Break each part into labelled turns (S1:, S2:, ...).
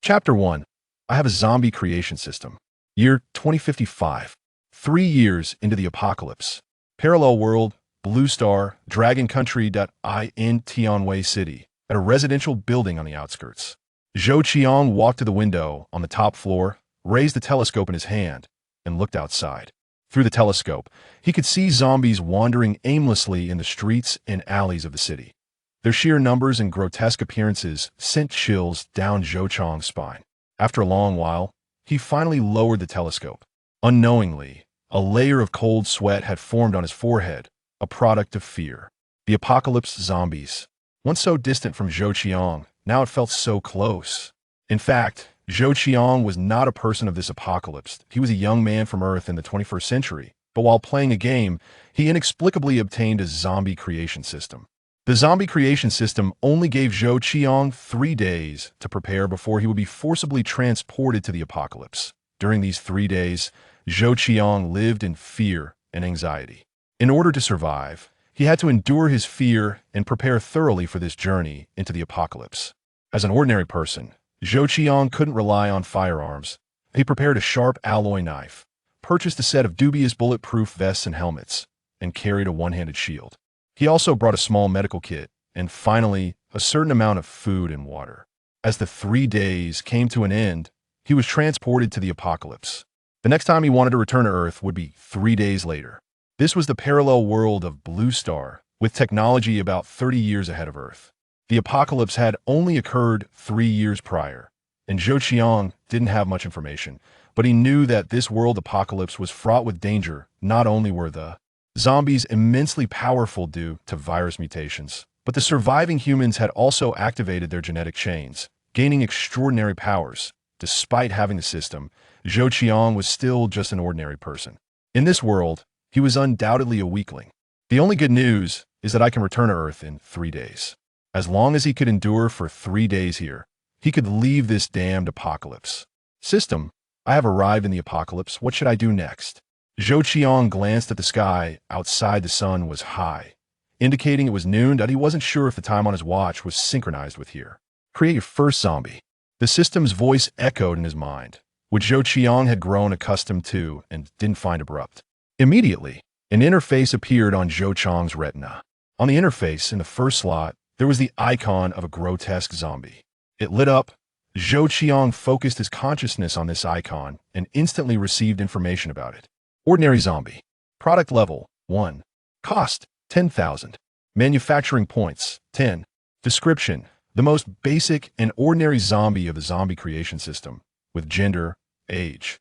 S1: Chapter 1. I have a zombie creation system. Year 2055. 3 years into the apocalypse. Parallel world, Blue Star, Dragon Country. In Tianwei City, at a residential building on the outskirts. Zhou Qiang walked to the window on the top floor, raised the telescope in his hand, and looked outside. Through the telescope, he could see zombies wandering aimlessly in the streets and alleys of the city. Their sheer numbers and grotesque appearances sent chills down Zhou Qiang's spine. After a long while, he finally lowered the telescope. Unknowingly, a layer of cold sweat had formed on his forehead, a product of fear. The apocalypse zombies. Once so distant from Zhou Qiang, now it felt so close. In fact, Zhou Qiang was not a person of this apocalypse. He was a young man from Earth in the 21st century, but while playing a game, he inexplicably obtained a zombie creation system. The zombie creation system only gave Zhou Qiang 3 days to prepare before he would be forcibly transported to the apocalypse. During these 3 days, Zhou Qiang lived in fear and anxiety. In order to survive, he had to endure his fear and prepare thoroughly for this journey into the apocalypse. As an ordinary person, Zhou Qiang couldn't rely on firearms. He prepared a sharp alloy knife, purchased a set of dubious bulletproof vests and helmets, and carried a one-handed shield. He also brought a small medical kit, and finally, a certain amount of food and water. As the 3 days came to an end, he was transported to the apocalypse. The next time he wanted to return to Earth would be 3 days later. This was the parallel world of Blue Star, with technology about 30 years ahead of Earth. The apocalypse had only occurred 3 years prior, and Zhou Qiang didn't have much information, but he knew that this world apocalypse was fraught with danger. Not only were the zombies immensely powerful due to virus mutations, but the surviving humans had also activated their genetic chains, gaining extraordinary powers. Despite having the system, Zhou Qiang was still just an ordinary person. In this world, he was undoubtedly a weakling. The only good news is that I can return to Earth in 3 days. As long as he could endure for 3 days here, he could leave this damned apocalypse. System, I have arrived in the apocalypse. What should I do next? Zhou Qiang glanced at the sky. Outside, the sun was high, indicating it was noon, but he wasn't sure if the time on his watch was synchronized with here. Create your first zombie. The system's voice echoed in his mind, which Zhou Qiang had grown accustomed to and didn't find abrupt. Immediately, an interface appeared on Zhou Qiang's retina. On the interface, in the first slot, there was the icon of a grotesque zombie. It lit up. Zhou Qiang focused his consciousness on this icon and instantly received information about it. Ordinary zombie. Product level, 1. Cost, 10,000. Manufacturing points, 10. Description, the most basic and ordinary zombie of the zombie creation system, with gender, age,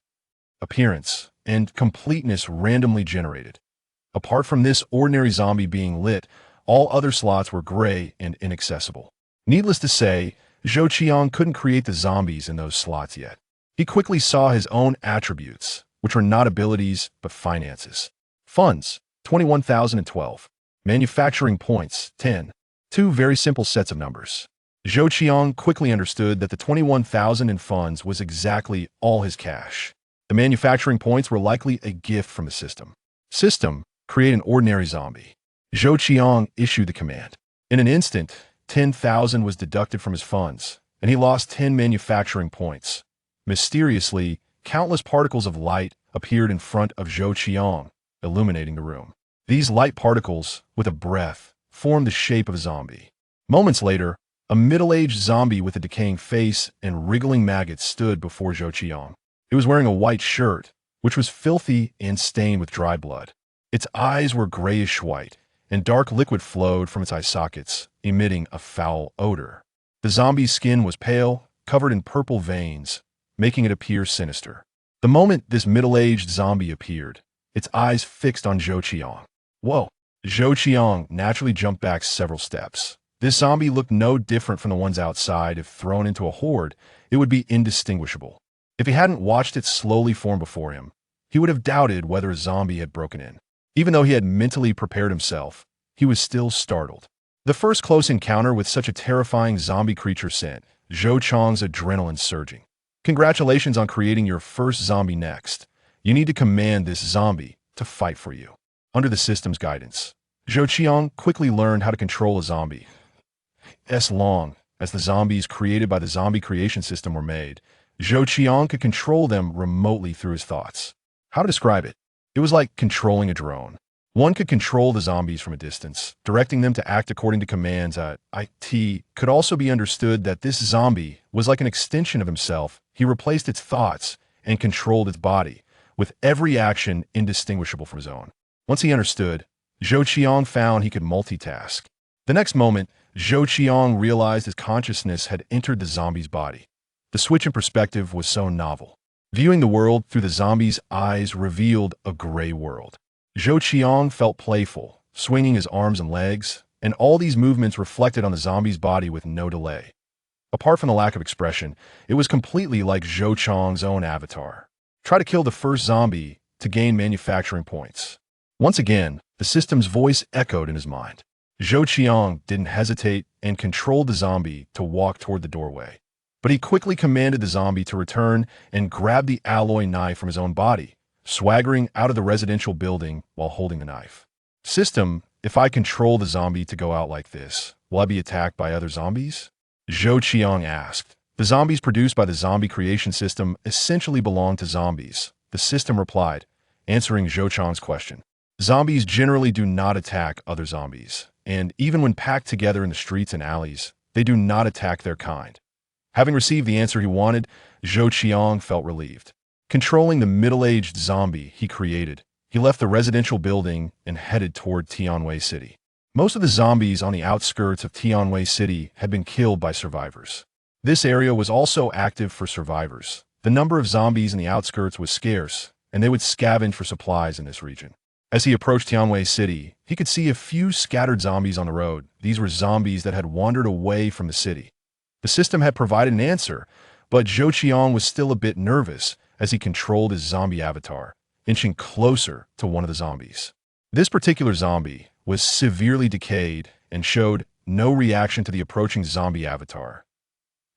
S1: appearance, and completeness randomly generated. Apart from this ordinary zombie being lit, all other slots were gray and inaccessible. Needless to say, Zhou Qiang couldn't create the zombies in those slots yet. He quickly saw his own attributes, which were not abilities, but finances. Funds, 21,012. Manufacturing points, 10. 2 very simple sets of numbers. Zhou Qiang quickly understood that the 21,000 in funds was exactly all his cash. The manufacturing points were likely a gift from the system. System, create an ordinary zombie. Zhou Qiang issued the command. In an instant, 10,000 was deducted from his funds, and he lost 10 manufacturing points. Mysteriously, countless particles of light appeared in front of Zhou Qiang, illuminating the room. These light particles, with a breath, formed the shape of a zombie. Moments later, a middle-aged zombie with a decaying face and wriggling maggots stood before Zhou Qiang. It was wearing a white shirt, which was filthy and stained with dried blood. Its eyes were grayish-white, and dark liquid flowed from its eye sockets, emitting a foul odor. The zombie's skin was pale, covered in purple veins, making it appear sinister. The moment this middle-aged zombie appeared, its eyes fixed on Zhou Qiang. Whoa! Zhou Qiang naturally jumped back several steps. This zombie looked no different from the ones outside. If thrown into a horde, it would be indistinguishable. If he hadn't watched it slowly form before him, he would have doubted whether a zombie had broken in. Even though he had mentally prepared himself, he was still startled. The first close encounter with such a terrifying zombie creature sent Zhou Qiang's adrenaline surging. Congratulations on creating your first zombie. Next, you need to command this zombie to fight for you. Under the system's guidance, Zhou Qiang quickly learned how to control a zombie's long, as the zombies created by the zombie creation system were made, Zhou Qiang could control them remotely through his thoughts. How to describe it? It was like controlling a drone. One could control the zombies from a distance, directing them to act according to commands. It could also be understood that this zombie was like an extension of himself. He replaced its thoughts and controlled its body, with every action indistinguishable from his own. Once he understood, Zhou Qiang found he could multitask. The next moment, Zhou Qiang realized his consciousness had entered the zombie's body. The switch in perspective was so novel. Viewing the world through the zombie's eyes revealed a gray world. Zhou Qiang felt playful, swinging his arms and legs, and all these movements reflected on the zombie's body with no delay. Apart from the lack of expression, it was completely like Zhou Qiang's own avatar. Try to kill the first zombie to gain manufacturing points. Once again, the system's voice echoed in his mind. Zhou Qiang didn't hesitate and controlled the zombie to walk toward the doorway. But he quickly commanded the zombie to return and grab the alloy knife from his own body, swaggering out of the residential building while holding the knife. System, if I control the zombie to go out like this, will I be attacked by other zombies? Zhou Qiang asked. The zombies produced by the zombie creation system essentially belong to zombies, the system replied, answering Zhou Qiang's question. Zombies generally do not attack other zombies, and even when packed together in the streets and alleys, they do not attack their kind. Having received the answer he wanted, Zhou Qiang felt relieved. Controlling the middle-aged zombie he created, he left the residential building and headed toward Tianwei City. Most of the zombies on the outskirts of Tianwei City had been killed by survivors. This area was also active for survivors. The number of zombies in the outskirts was scarce, and they would scavenge for supplies in this region. As he approached Tianwei City, he could see a few scattered zombies on the road. These were zombies that had wandered away from the city. The system had provided an answer, but Zhou Qiang was still a bit nervous as he controlled his zombie avatar, inching closer to one of the zombies. This particular zombie was severely decayed and showed no reaction to the approaching zombie avatar.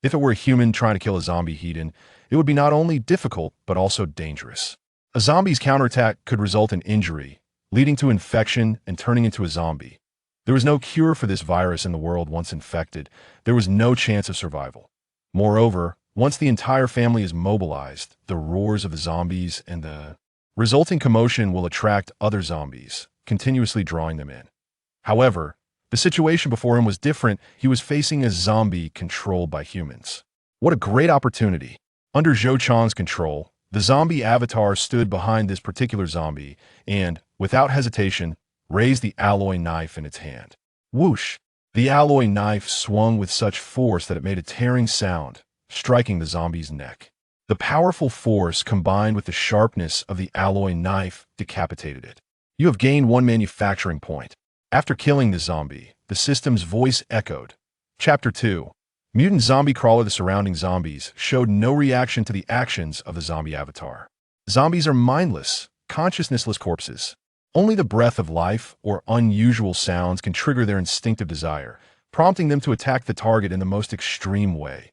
S1: If it were a human trying to kill a zombie heathen, it would be not only difficult, but also dangerous. A zombie's counterattack could result in injury, leading to infection and turning into a zombie. There was no cure for this virus in the world. Once infected, there was no chance of survival. Moreover, once the entire family is mobilized, the roars of the zombies and the resulting commotion will attract other zombies, continuously drawing them in. However, the situation before him was different. He was facing a zombie controlled by humans. What a great opportunity! Under Zhou Qiang's control, the zombie avatar stood behind this particular zombie and, without hesitation, raised the alloy knife in its hand. Whoosh! The alloy knife swung with such force that it made a tearing sound, striking the zombie's neck. The powerful force combined with the sharpness of the alloy knife decapitated it. You have gained 1 manufacturing point. After killing the zombie, the system's voice echoed. Chapter 2. Mutant zombie crawler. The surrounding zombies showed no reaction to the actions of the zombie avatar. Zombies are mindless, consciousnessless corpses. Only the breath of life or unusual sounds can trigger their instinctive desire, prompting them to attack the target in the most extreme way.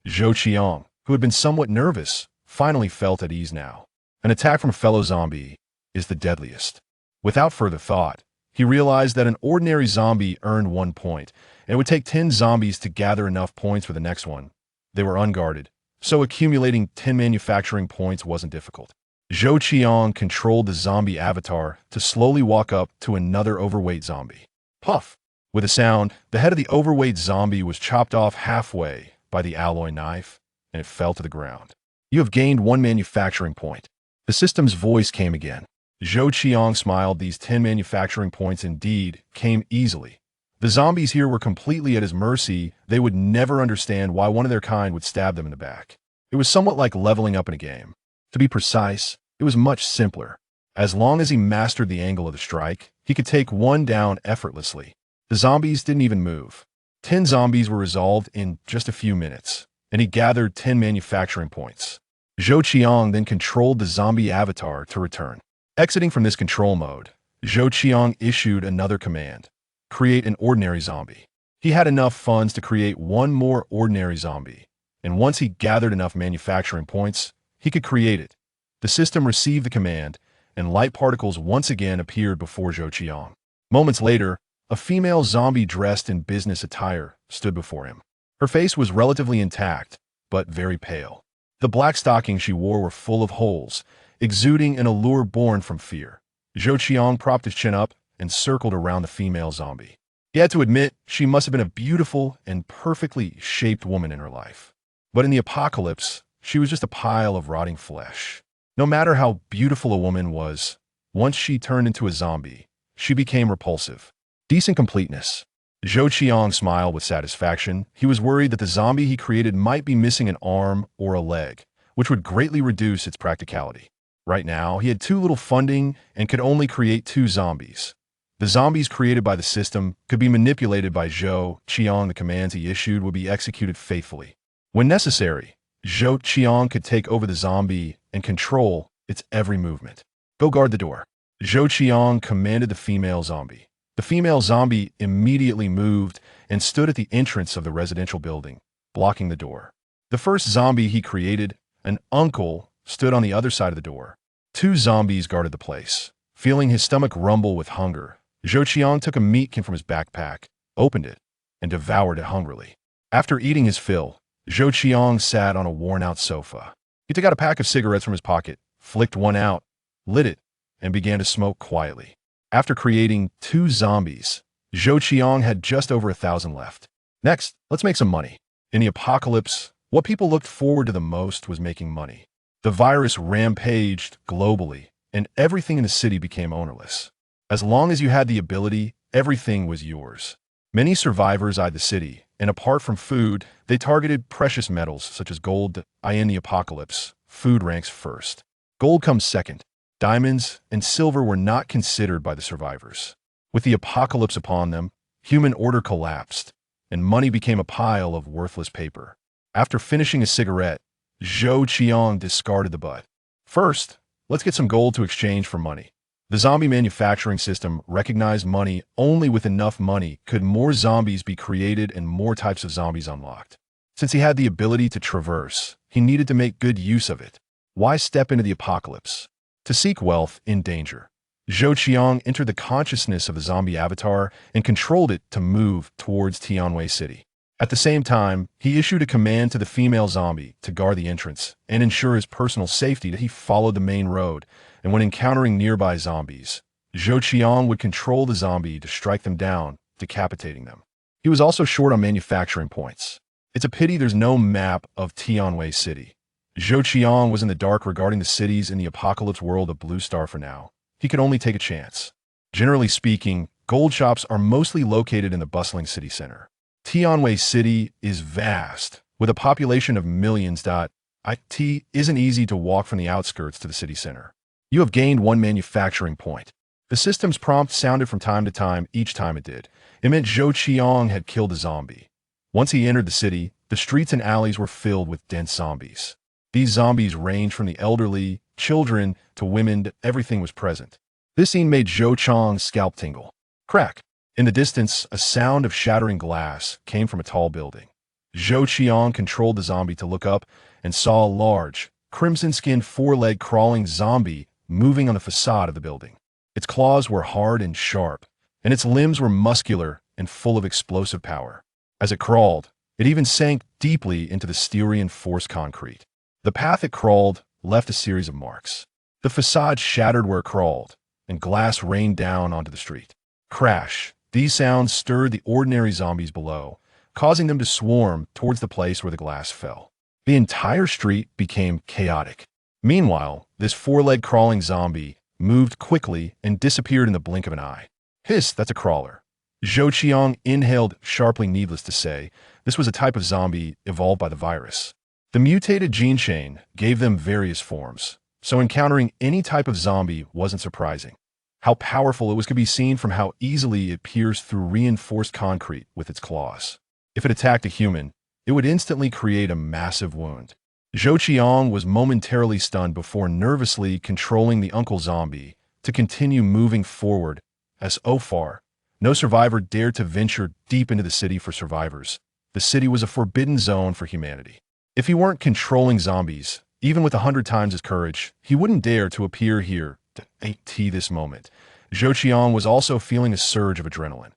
S1: Zhou Qiang, who had been somewhat nervous, finally felt at ease now. An attack from a fellow zombie is the deadliest. Without further thought, he realized that an ordinary zombie earned 1 point, and it would take 10 zombies to gather enough points for the next one. They were unguarded, so accumulating 10 manufacturing points wasn't difficult. Zhou Qiang controlled the zombie avatar to slowly walk up to another overweight zombie. Puff! With a sound, the head of the overweight zombie was chopped off halfway by the alloy knife, and it fell to the ground. You have gained 1 manufacturing point. The system's voice came again. Zhou Qiang smiled. These 10 manufacturing points indeed came easily. The zombies here were completely at his mercy. They would never understand why one of their kind would stab them in the back. It was somewhat like leveling up in a game. To be precise, it was much simpler. As long as he mastered the angle of the strike, he could take one down effortlessly. The zombies didn't even move. 10 zombies were resolved in just a few minutes, and he gathered 10 manufacturing points. Zhou Qiang then controlled the zombie avatar to return. Exiting from this control mode, Zhou Qiang issued another command: create an ordinary zombie. He had enough funds to create 1 more ordinary zombie, and once he gathered enough manufacturing points, he could create it. The system received the command, and light particles once again appeared before Zhou Qiang. Moments later, a female zombie dressed in business attire stood before him. Her face was relatively intact, but very pale. The black stockings she wore were full of holes, exuding an allure born from fear. Zhou Qiang propped his chin up and circled around the female zombie. He had to admit she must have been a beautiful and perfectly shaped woman in her life. But in the apocalypse, she was just a pile of rotting flesh. No matter how beautiful a woman was, once she turned into a zombie, she became repulsive. Decent completeness. Zhou Qiang smiled with satisfaction. He was worried that the zombie he created might be missing an arm or a leg, which would greatly reduce its practicality. Right now, he had too little funding and could only create 2 zombies. The zombies created by the system could be manipulated by Zhou Qiang. The commands he issued would be executed faithfully. When necessary, Zhou Qiang could take over the zombie and control its every movement. Go guard the door. Zhou Qiang commanded the female zombie. The female zombie immediately moved and stood at the entrance of the residential building, blocking the door. The first zombie he created, an uncle, stood on the other side of the door. 2 zombies guarded the place. Feeling his stomach rumble with hunger, Zhou Qiang took a meat can from his backpack, opened it, and devoured it hungrily. After eating his fill, Zhou Qiang sat on a worn-out sofa. He took out a pack of cigarettes from his pocket, flicked one out, lit it, and began to smoke quietly. After creating 2 zombies, Zhou Qiang had just over 1,000 left. Next, let's make some money. In the apocalypse, what people looked forward to the most was making money. The virus rampaged globally, and everything in the city became ownerless. As long as you had the ability, everything was yours. Many survivors eyed the city, and apart from food, they targeted precious metals such as gold. In the apocalypse, food ranks first. Gold comes second. Diamonds and silver were not considered by the survivors. With the apocalypse upon them, human order collapsed, and money became a pile of worthless paper. After finishing a cigarette, Zhou Qiang discarded the butt. First, let's get some gold to exchange for money. The zombie manufacturing system recognized money. Only with enough money could more zombies be created and more types of zombies unlocked. Since he had the ability to traverse, he needed to make good use of it. Why step into the apocalypse? To seek wealth in danger. Zhou Qiang entered the consciousness of the zombie avatar and controlled it to move towards Tianwei City. At the same time, he issued a command to the female zombie to guard the entrance and ensure his personal safety. He followed the main road, and when encountering nearby zombies, Zhou Qiang would control the zombie to strike them down, decapitating them. He was also short on manufacturing points. It's a pity there's no map of Tianwei City. Zhou Qiang was in the dark regarding the cities in the apocalypse world of Blue Star for now. He could only take a chance. Generally speaking, gold shops are mostly located in the bustling city center. Tianwei City is vast, with a population of millions. It isn't easy to walk from the outskirts to the city center. You have gained 1 manufacturing point. The system's prompt sounded from time to time. Each time it did, it meant Zhou Qiang had killed a zombie. Once he entered the city, the streets and alleys were filled with dense zombies. These zombies ranged from the elderly, children, to women. Everything was present. This scene made Zhou Qiang's scalp tingle. Crack! In the distance, a sound of shattering glass came from a tall building. Zhou Qiang controlled the zombie to look up and saw a large, crimson-skinned 4-leg crawling zombie moving on the facade of the building. Its claws were hard and sharp, and its limbs were muscular and full of explosive power. As it crawled, it even sank deeply into the steel-reinforced concrete. The path it crawled left a series of marks. The facade shattered where it crawled, and glass rained down onto the street. Crash! These sounds stirred the ordinary zombies below, causing them to swarm towards the place where the glass fell. The entire street became chaotic. Meanwhile, this 4-leg crawling zombie moved quickly and disappeared in the blink of an eye. Hiss, that's a crawler. Zhou Qiang inhaled sharply. Needless to say, this was a type of zombie evolved by the virus. The mutated gene chain gave them various forms, so encountering any type of zombie wasn't surprising. How powerful it was could be seen from how easily it pierced through reinforced concrete with its claws. If it attacked a human, it would instantly create a massive wound. Zhou Qiang was momentarily stunned before nervously controlling the uncle zombie to continue moving forward, as so far, no survivor dared to venture deep into the city. For survivors, the city was a forbidden zone for humanity. If he weren't controlling zombies, even with 100 times his courage, he wouldn't dare to appear here to this moment. Zhou Qiang was also feeling a surge of adrenaline.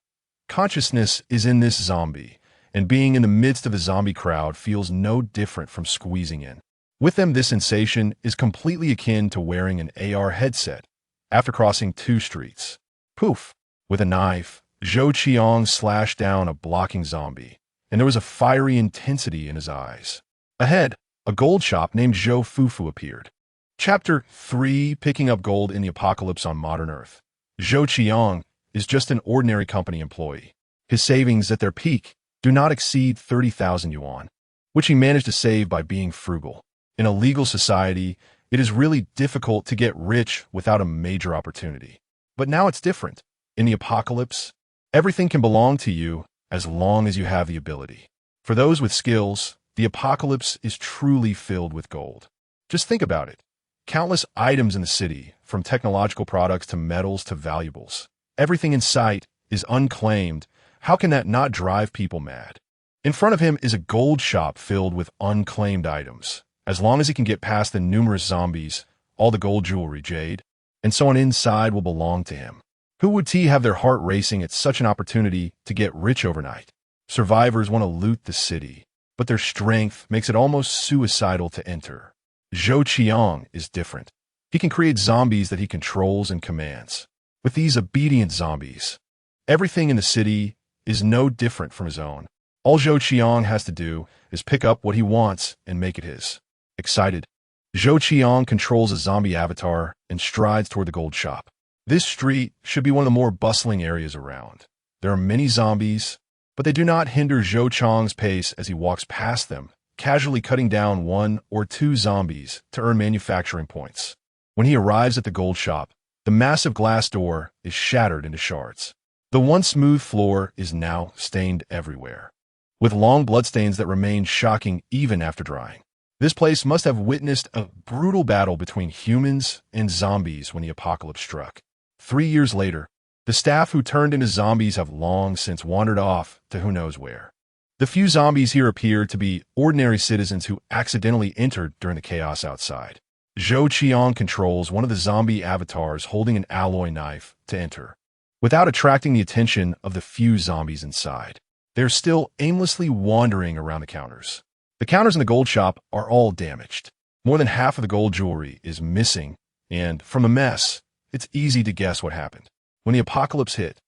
S1: Consciousness is in this zombie, and being in the midst of a zombie crowd feels no different from squeezing in. With them, this sensation is completely akin to wearing an AR headset after crossing 2 streets. Poof! With a knife, Zhou Qiang slashed down a blocking zombie, and there was a fiery intensity in his eyes. Ahead, a gold shop named Zhou Fufu appeared. Chapter 3: Picking Up Gold in the Apocalypse on Modern Earth. Zhou Qiang is just an ordinary company employee. His savings at their peak do not exceed 30,000 yuan, which he managed to save by being frugal. In a legal society, it is really difficult to get rich without a major opportunity. But now it's different. In the apocalypse, everything can belong to you as long as you have the ability. For those with skills, the apocalypse is truly filled with gold. Just think about it. Countless items in the city, from technological products to metals to valuables. Everything in sight is unclaimed. How can that not drive people mad? In front of him is a gold shop filled with unclaimed items. As long as he can get past the numerous zombies, all the gold jewelry, jade, and so on inside will belong to him. Who would have their heart racing at such an opportunity to get rich overnight? Survivors want to loot the city, but their strength makes it almost suicidal to enter. Zhou Qiang is different. He can create zombies that he controls and commands. With these obedient zombies, everything in the city is no different from his own. All Zhou Qiang has to do is pick up what he wants and make it his. Excited, Zhou Qiang controls a zombie avatar and strides toward the gold shop. This street should be one of the more bustling areas around. There are many zombies, but they do not hinder Zhou Qiang's pace as he walks past them, casually cutting down 1 or 2 zombies to earn manufacturing points. When he arrives at the gold shop, the massive glass door is shattered into shards. The once smooth floor is now stained everywhere, with long bloodstains that remain shocking even after drying. This place must have witnessed a brutal battle between humans and zombies when the apocalypse struck. 3 years later, the staff who turned into zombies have long since wandered off to who knows where. The few zombies here appear to be ordinary citizens who accidentally entered during the chaos outside. Zhou Qiang controls one of the zombie avatars holding an alloy knife to enter, without attracting the attention of the few zombies inside. They're still aimlessly wandering around the counters. The counters in the gold shop are all damaged. More than half of the gold jewelry is missing, and from the mess, it's easy to guess what happened. When the apocalypse hit,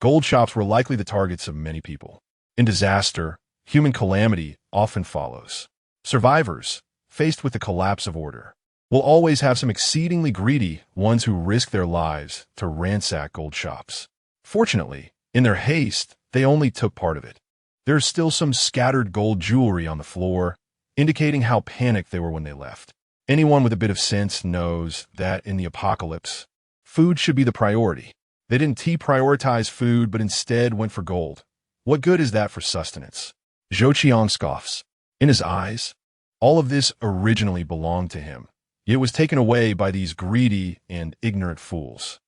S1: gold shops were likely the targets of many people. In disaster, human calamity often follows. Survivors, faced with the collapse of order, will always have some exceedingly greedy ones who risk their lives to ransack gold shops. Fortunately, in their haste, they only took part of it. There's still some scattered gold jewelry on the floor, indicating how panicked they were when they left. Anyone with a bit of sense knows that in the apocalypse, food should be the priority. They didn't prioritize food, but instead went for gold. What good is that for sustenance? Zhou Qiang scoffs. In his eyes, all of this originally belonged to him. It was taken away by these greedy and ignorant fools.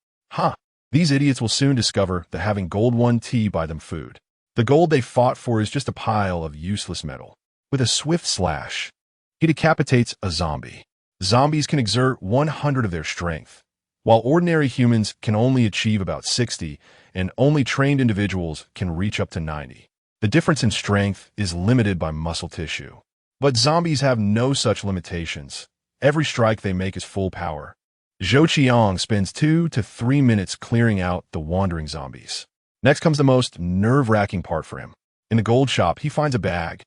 S1: These idiots will soon discover that having gold won buy them food. The gold they fought for is just a pile of useless metal. With a swift slash, he decapitates a zombie. Zombies can exert 100 of their strength, while ordinary humans can only achieve about 60, and only trained individuals can reach up to 90. The difference in strength is limited by muscle tissue. But zombies have no such limitations. Every strike they make is full power. Zhou Qiang spends 2 to 3 minutes clearing out the wandering zombies. Next comes the most nerve-wracking part for him. In the gold shop, he finds a bag.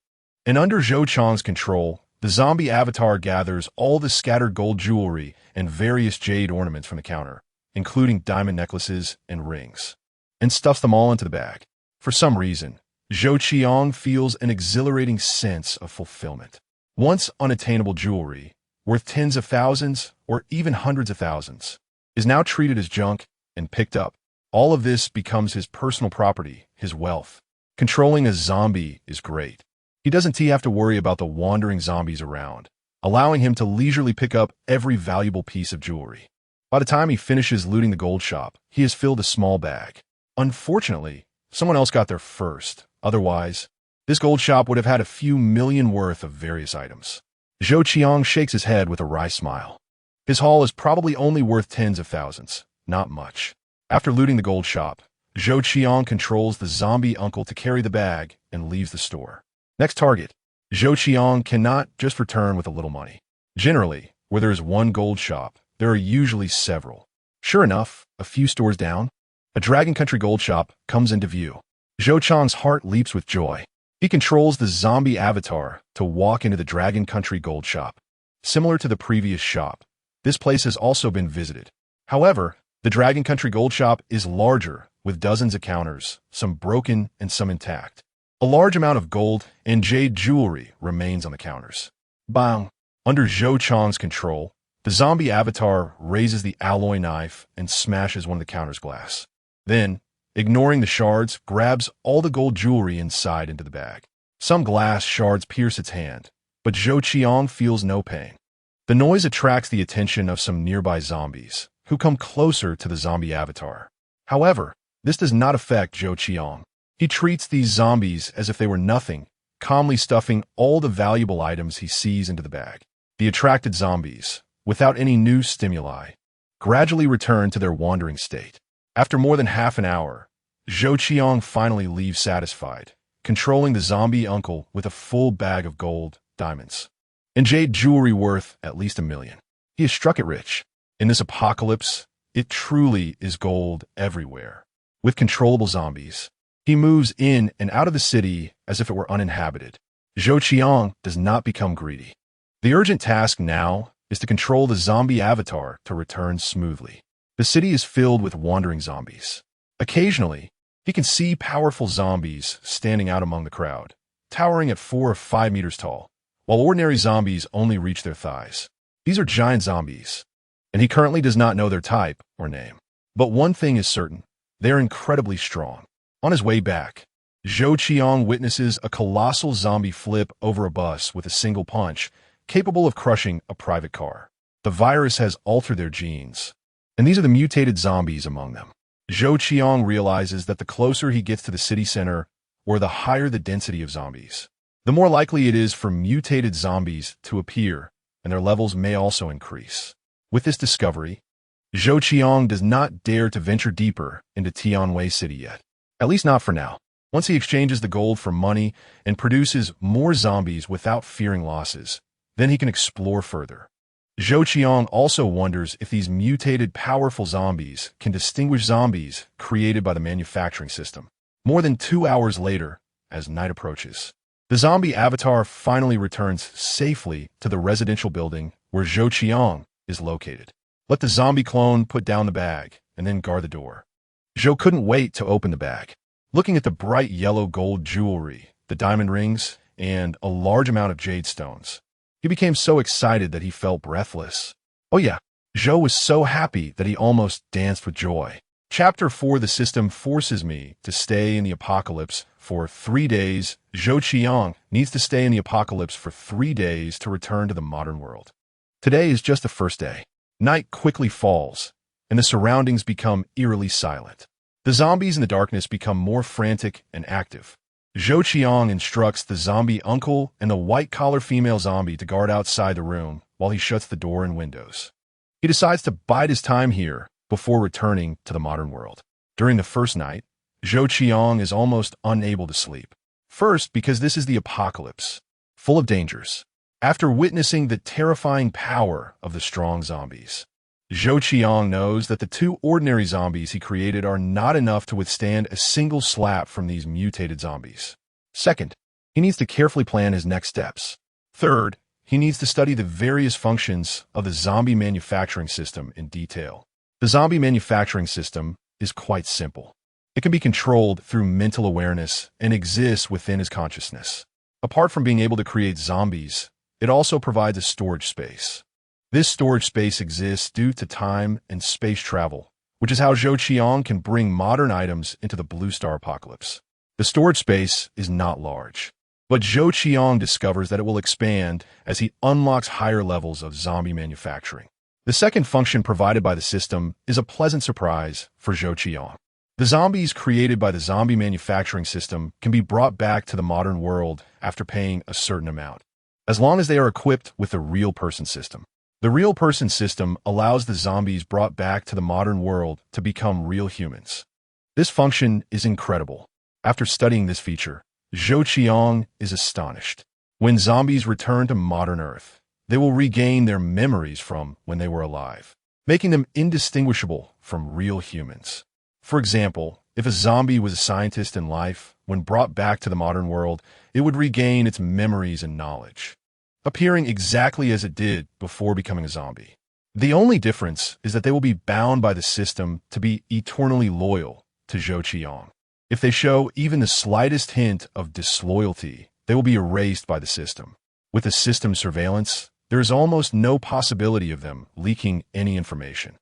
S1: And under Zhou Qiang's control, the zombie avatar gathers all the scattered gold jewelry and various jade ornaments from the counter, including diamond necklaces and rings, and stuffs them all into the bag. For some reason, Zhou Qiang feels an exhilarating sense of fulfillment. Once unattainable jewelry, worth tens of thousands or even hundreds of thousands, is now treated as junk and picked up. All of this becomes his personal property, his wealth. Controlling a zombie is great. He doesn't have to worry about the wandering zombies around, allowing him to leisurely pick up every valuable piece of jewelry. By the time he finishes looting the gold shop, he has filled a small bag. Unfortunately, someone else got there first. Otherwise, this gold shop would have had a few million worth of various items. Zhou Qiang shakes his head with a wry smile. His haul is probably only worth tens of thousands, not much. After looting the gold shop, Zhou Qiang controls the zombie uncle to carry the bag and leaves the store. Next target. Zhou Qiang cannot just return with a little money. Generally, where there is one gold shop, there are usually several. Sure enough, a few stores down, a Dragon Country gold shop comes into view. Zhou Qiang's heart leaps with joy. He controls the zombie avatar to walk into the Dragon Country gold shop. Similar to the previous shop, this place has also been visited. However, the Dragon Country gold shop is larger, with dozens of counters, some broken and some intact. A large amount of gold and jade jewelry remains on the counters. Bang! Under Zhou Qiang's control, the zombie avatar raises the alloy knife and smashes one of the counter's glass. Then, ignoring the shards, grabs all the gold jewelry inside into the bag. Some glass shards pierce its hand, but Zhou Qiang feels no pain. The noise attracts the attention of some nearby zombies, who come closer to the zombie avatar. However, this does not affect Zhou Qiang. He treats these zombies as if they were nothing, calmly stuffing all the valuable items he sees into the bag. The attracted zombies, without any new stimuli, gradually return to their wandering state. After more than half an hour, Zhou Qiang finally leaves satisfied, controlling the zombie uncle with a full bag of gold, diamonds, and jade jewelry worth at least $1 million. He has struck it rich. In this apocalypse, it truly is gold everywhere. With controllable zombies, he moves in and out of the city as if it were uninhabited. Zhou Qiang does not become greedy. The urgent task now is to control the zombie avatar to return smoothly. The city is filled with wandering zombies. Occasionally, he can see powerful zombies standing out among the crowd, towering at 4 or 5 meters tall, while ordinary zombies only reach their thighs. These are giant zombies, and he currently does not know their type or name. But one thing is certain, they are incredibly strong. On his way back, Zhou Qiang witnesses a colossal zombie flip over a bus with a single punch, capable of crushing a private car. The virus has altered their genes, and these are the mutated zombies among them. Zhou Qiang realizes that the closer he gets to the city center, or the higher the density of zombies, the more likely it is for mutated zombies to appear, and their levels may also increase. With this discovery, Zhou Qiang does not dare to venture deeper into Tianwei City yet. At least not for now. Once he exchanges the gold for money and produces more zombies without fearing losses, then he can explore further. Zhou Qiang also wonders if these mutated powerful zombies can distinguish zombies created by the manufacturing system. More than 2 hours later, as night approaches, the zombie avatar finally returns safely to the residential building where Zhou Qiang is located. Let the zombie clone put down the bag and then guard the door. Zhou couldn't wait to open the bag. Looking at the bright yellow gold jewelry, the diamond rings, and a large amount of jade stones, he became so excited that he felt breathless. Oh yeah, Zhou was so happy that he almost danced with joy. Chapter 4. The system forces me to stay in the apocalypse for 3 days. Zhou Qiang needs to stay in the apocalypse for 3 days to return to the modern world. Today is just the first day. Night quickly falls, and the surroundings become eerily silent. The zombies in the darkness become more frantic and active. Zhou Qiang instructs the zombie uncle and the white-collar female zombie to guard outside the room while he shuts the door and windows. He decides to bide his time here before returning to the modern world. During the first night, Zhou Qiang is almost unable to sleep. First, because this is the apocalypse, full of dangers. After witnessing the terrifying power of the strong zombies, Zhou Qiang knows that the 2 ordinary zombies he created are not enough to withstand a single slap from these mutated zombies. Second, he needs to carefully plan his next steps. Third, he needs to study the various functions of the zombie manufacturing system in detail. The zombie manufacturing system is quite simple. It can be controlled through mental awareness and exists within his consciousness. Apart from being able to create zombies, it also provides a storage space. This storage space exists due to time and space travel, which is how Zhou Qiang can bring modern items into the Blue Star Apocalypse. The storage space is not large, but Zhou Qiang discovers that it will expand as he unlocks higher levels of zombie manufacturing. The second function provided by the system is a pleasant surprise for Zhou Qiang. The zombies created by the zombie manufacturing system can be brought back to the modern world after paying a certain amount, as long as they are equipped with the real person system. The real person system allows the zombies brought back to the modern world to become real humans. This function is incredible. After studying this feature, Zhou Qiang is astonished. When zombies return to modern Earth, they will regain their memories from when they were alive, making them indistinguishable from real humans. For example, if a zombie was a scientist in life, when brought back to the modern world, it would regain its memories and knowledge, appearing exactly as it did before becoming a zombie. The only difference is that they will be bound by the system to be eternally loyal to Zhou Qiang. If they show even the slightest hint of disloyalty, they will be erased by the system. With the system's surveillance, there is almost no possibility of them leaking any information.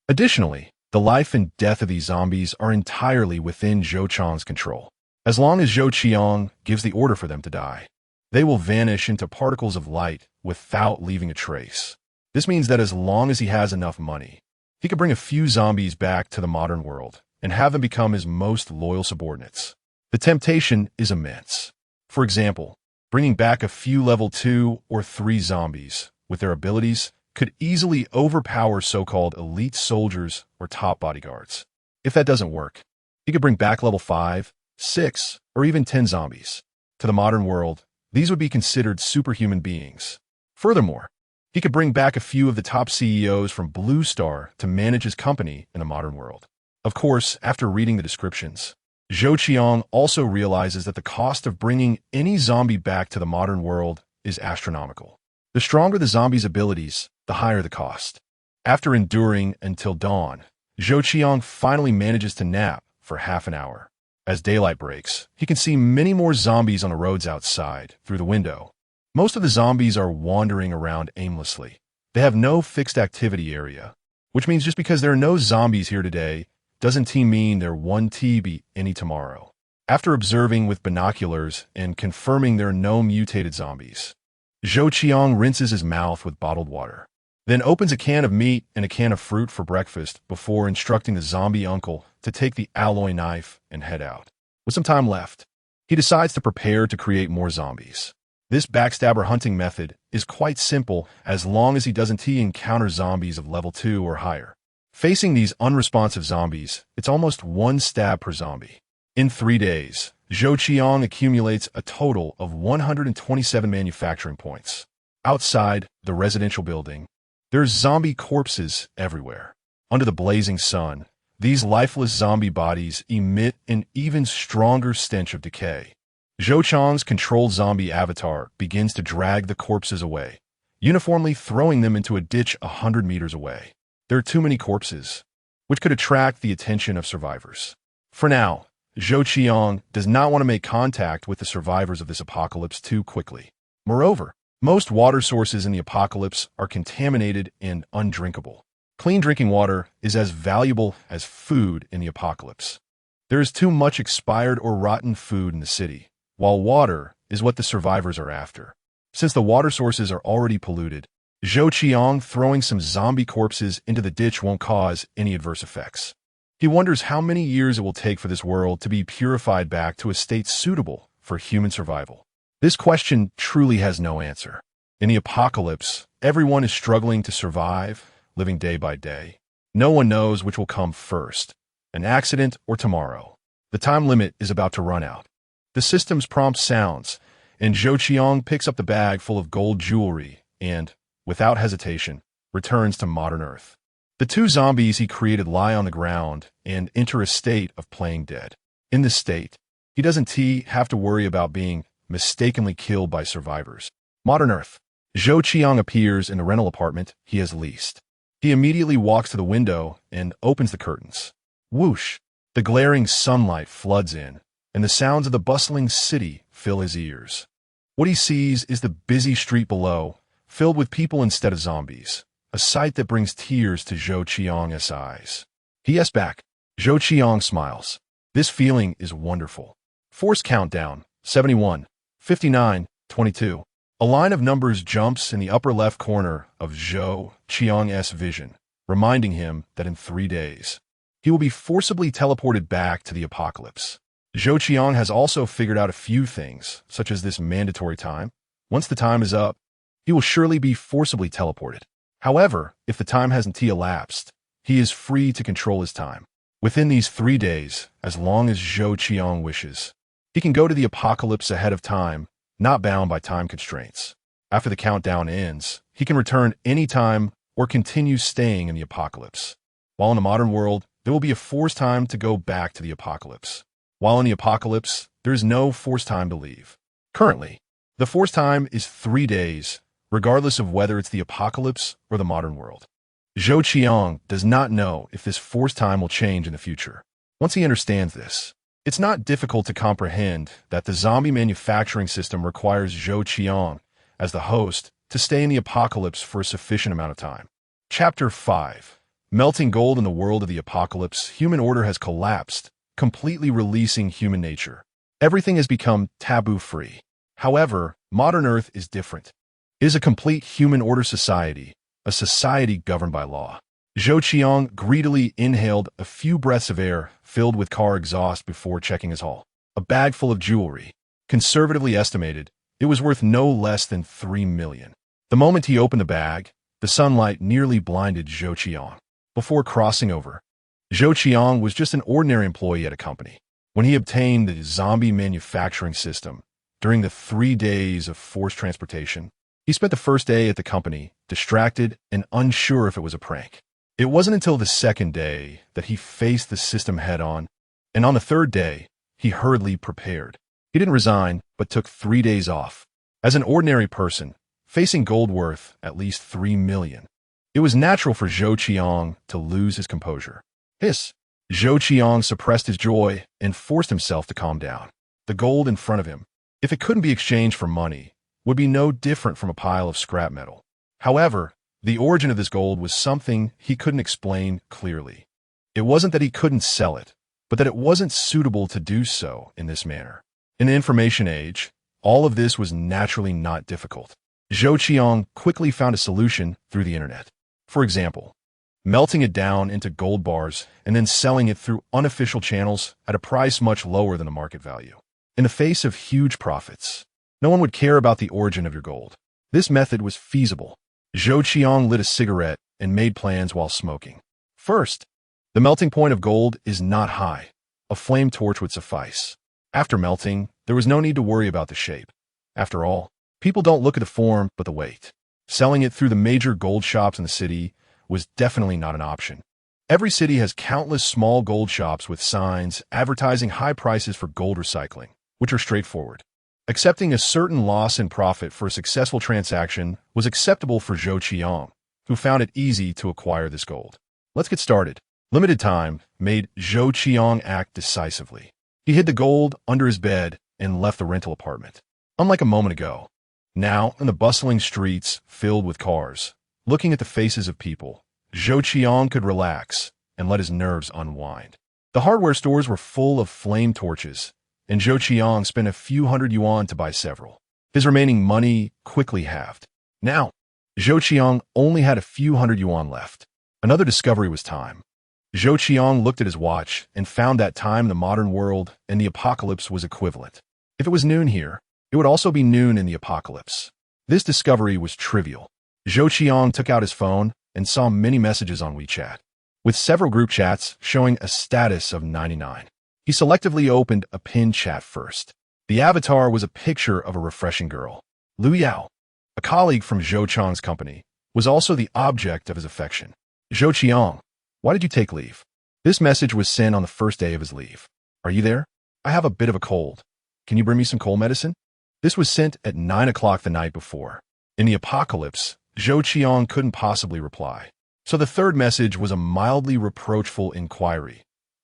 S1: Additionally, the life and death of these zombies are entirely within Zhou Qiang's control. As long as Zhou Qiang gives the order for them to die, they will vanish into particles of light without leaving a trace. This means that as long as he has enough money, he could bring a few zombies back to the modern world and have them become his most loyal subordinates. The temptation is immense. For example, bringing back a few level 2 or 3 zombies with their abilities could easily overpower so-called elite soldiers or top bodyguards. If that doesn't work, he could bring back level 5, 6, or even 10 zombies. To the modern world, these would be considered superhuman beings. Furthermore, he could bring back a few of the top CEOs from Blue Star to manage his company in the modern world. Of course, after reading the descriptions, Zhou Qiang also realizes that the cost of bringing any zombie back to the modern world is astronomical. The stronger the zombie's abilities, the higher the cost. After enduring until dawn, Zhou Qiang finally manages to nap for half an hour. As daylight breaks, he can see many more zombies on the roads outside through the window. Most of the zombies are wandering around aimlessly. They have no fixed activity area, which means just because there are no zombies here today doesn't mean there won't be any tomorrow. After observing with binoculars and confirming there are no mutated zombies, Zhou Qiang rinses his mouth with bottled water, then opens a can of meat and a can of fruit for breakfast before instructing the zombie uncle to take the alloy knife and head out. With some time left, he decides to prepare to create more zombies. This backstabber hunting method is quite simple as long as he doesn't encounter zombies of level 2 or higher. Facing these unresponsive zombies, it's almost 1 stab per zombie. In 3 days, Zhou Qiang accumulates a total of 127 manufacturing points. Outside the residential building, there's zombie corpses everywhere. Under the blazing sun, these lifeless zombie bodies emit an even stronger stench of decay. Zhou Qiang's controlled zombie avatar begins to drag the corpses away, uniformly throwing them into a ditch 100 meters away. There are too many corpses, which could attract the attention of survivors. For now, Zhou Qiang does not want to make contact with the survivors of this apocalypse too quickly. Moreover, most water sources in the apocalypse are contaminated and undrinkable. Clean drinking water is as valuable as food in the apocalypse. There is too much expired or rotten food in the city, while water is what the survivors are after. Since the water sources are already polluted, Zhou Qiang throwing some zombie corpses into the ditch won't cause any adverse effects. He wonders how many years it will take for this world to be purified back to a state suitable for human survival. This question truly has no answer. In the apocalypse, everyone is struggling to survive, living day by day. No one knows which will come first, an accident or tomorrow. The time limit is about to run out. The system's prompt sounds, and Zhou Qiang picks up the bag full of gold jewelry and, without hesitation, returns to modern Earth. The 2 zombies he created lie on the ground and enter a state of playing dead. In this state, he doesn't have to worry about being mistakenly killed by survivors. Modern Earth. Zhou Qiang appears in the rental apartment he has leased. He immediately walks to the window and opens the curtains. Whoosh! The glaring sunlight floods in, and the sounds of the bustling city fill his ears. What he sees is the busy street below, filled with people instead of zombies, a sight that brings tears to Zhou Qiang's eyes. He asks back. Zhou Qiang smiles. This feeling is wonderful. Force countdown, 71, 59, 22. A line of numbers jumps in the upper left corner of Zhou Qiang's vision, reminding him that in 3 days, he will be forcibly teleported back to the apocalypse. Zhou Qiang has also figured out a few things, such as this mandatory time. Once the time is up, he will surely be forcibly teleported. However, if the time hasn't elapsed, he is free to control his time. Within these 3 days, as long as Zhou Qiang wishes, he can go to the apocalypse ahead of time, not bound by time constraints. After the countdown ends, he can return anytime or continue staying in the apocalypse. While in the modern world, there will be a forced time to go back to the apocalypse. While in the apocalypse, there is no forced time to leave. Currently, the forced time is 3 days, regardless of whether it's the apocalypse or the modern world. Zhou Qiang does not know if this forced time will change in the future. Once he understands this, it's not difficult to comprehend that the zombie manufacturing system requires Zhou Qiang, as the host, to stay in the apocalypse for a sufficient amount of time. Chapter 5. Melting gold in the world of the apocalypse, human order has collapsed, completely releasing human nature. Everything has become taboo-free. However, modern Earth is different. It is a complete human order society, a society governed by law. Zhou Qiang greedily inhaled a few breaths of air filled with car exhaust before checking his haul. A bag full of jewelry. Conservatively estimated, it was worth no less than 3 million. The moment he opened the bag, the sunlight nearly blinded Zhou Qiang. Before crossing over, Zhou Qiang was just an ordinary employee at a company. When he obtained the zombie manufacturing system, during the 3 days of forced transportation, he spent the first day at the company, distracted and unsure if it was a prank. It wasn't until the second day that he faced the system head-on, and on the third day, he hurriedly prepared. He didn't resign, but took 3 days off. As an ordinary person, facing gold worth at least 3 million, it was natural for Zhou Qiang to lose his composure. Zhou Qiang suppressed his joy and forced himself to calm down. The gold in front of him, if it couldn't be exchanged for money, would be no different from a pile of scrap metal. However, the origin of this gold was something he couldn't explain clearly. It wasn't that he couldn't sell it, but that it wasn't suitable to do so in this manner. In the information age, all of this was naturally not difficult. Zhou Qiang quickly found a solution through the internet. For example, melting it down into gold bars and then selling it through unofficial channels at a price much lower than the market value. In the face of huge profits, no one would care about the origin of your gold. This method was feasible. Zhou Qiang lit a cigarette and made plans while smoking. First, the melting point of gold is not high. A flame torch would suffice. After melting, there was no need to worry about the shape. After all, people don't look at the form but the weight. Selling it through the major gold shops in the city was definitely not an option. Every city has countless small gold shops with signs advertising high prices for gold recycling, which are straightforward. Accepting a certain loss in profit for a successful transaction was acceptable for Zhou Qiang, who found it easy to acquire this gold. Let's get started. Limited time made Zhou Qiang act decisively. He hid the gold under his bed and left the rental apartment. Unlike a moment ago, now in the bustling streets filled with cars, looking at the faces of people, Zhou Qiang could relax and let his nerves unwind. The hardware stores were full of flame torches, and Zhou Qiang spent a few hundred yuan to buy several. His remaining money quickly halved. Now, Zhou Qiang only had a few hundred yuan left. Another discovery was time. Zhou Qiang looked at his watch and found that time in the modern world and the apocalypse was equivalent. If it was noon here, it would also be noon in the apocalypse. This discovery was trivial. Zhou Qiang took out his phone and saw many messages on WeChat, with several group chats showing a status of 99. He selectively opened a pinned chat first. The avatar was a picture of a refreshing girl. Lu Yao, a colleague from Zhou Qiang's company, was also the object of his affection. Zhou Qiang, why did you take leave? This message was sent on the first day of his leave. Are you there? I have a bit of a cold. Can you bring me some cold medicine? This was sent at 9 o'clock the night before. In the apocalypse, Zhou Qiang couldn't possibly reply. So the third message was a mildly reproachful inquiry.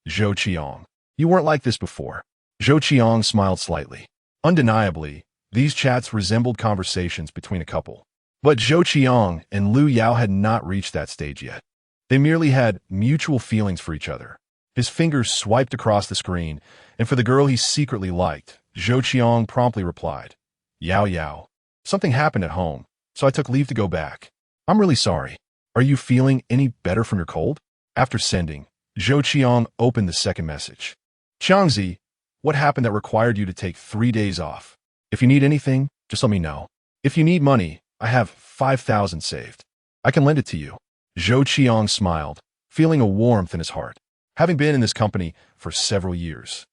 S1: Zhou Qiang, you weren't like this before. Zhou Qiang smiled slightly. Undeniably, these chats resembled conversations between a couple. But Zhou Qiang and Lu Yao had not reached that stage yet. They merely had mutual feelings for each other. His fingers swiped across the screen, and for the girl he secretly liked, Zhou Qiang promptly replied, Yao Yao. Something happened at home, so I took leave to go back. I'm really sorry. Are you feeling any better from your cold? After sending, Zhou Qiang opened the second message. Qiangzi, what happened that required you to take 3 days off? If you need anything, just let me know. If you need money, I have 5,000 saved. I can lend it to you. Zhou Qiang smiled, feeling a warmth in his heart. having been in this company for several years.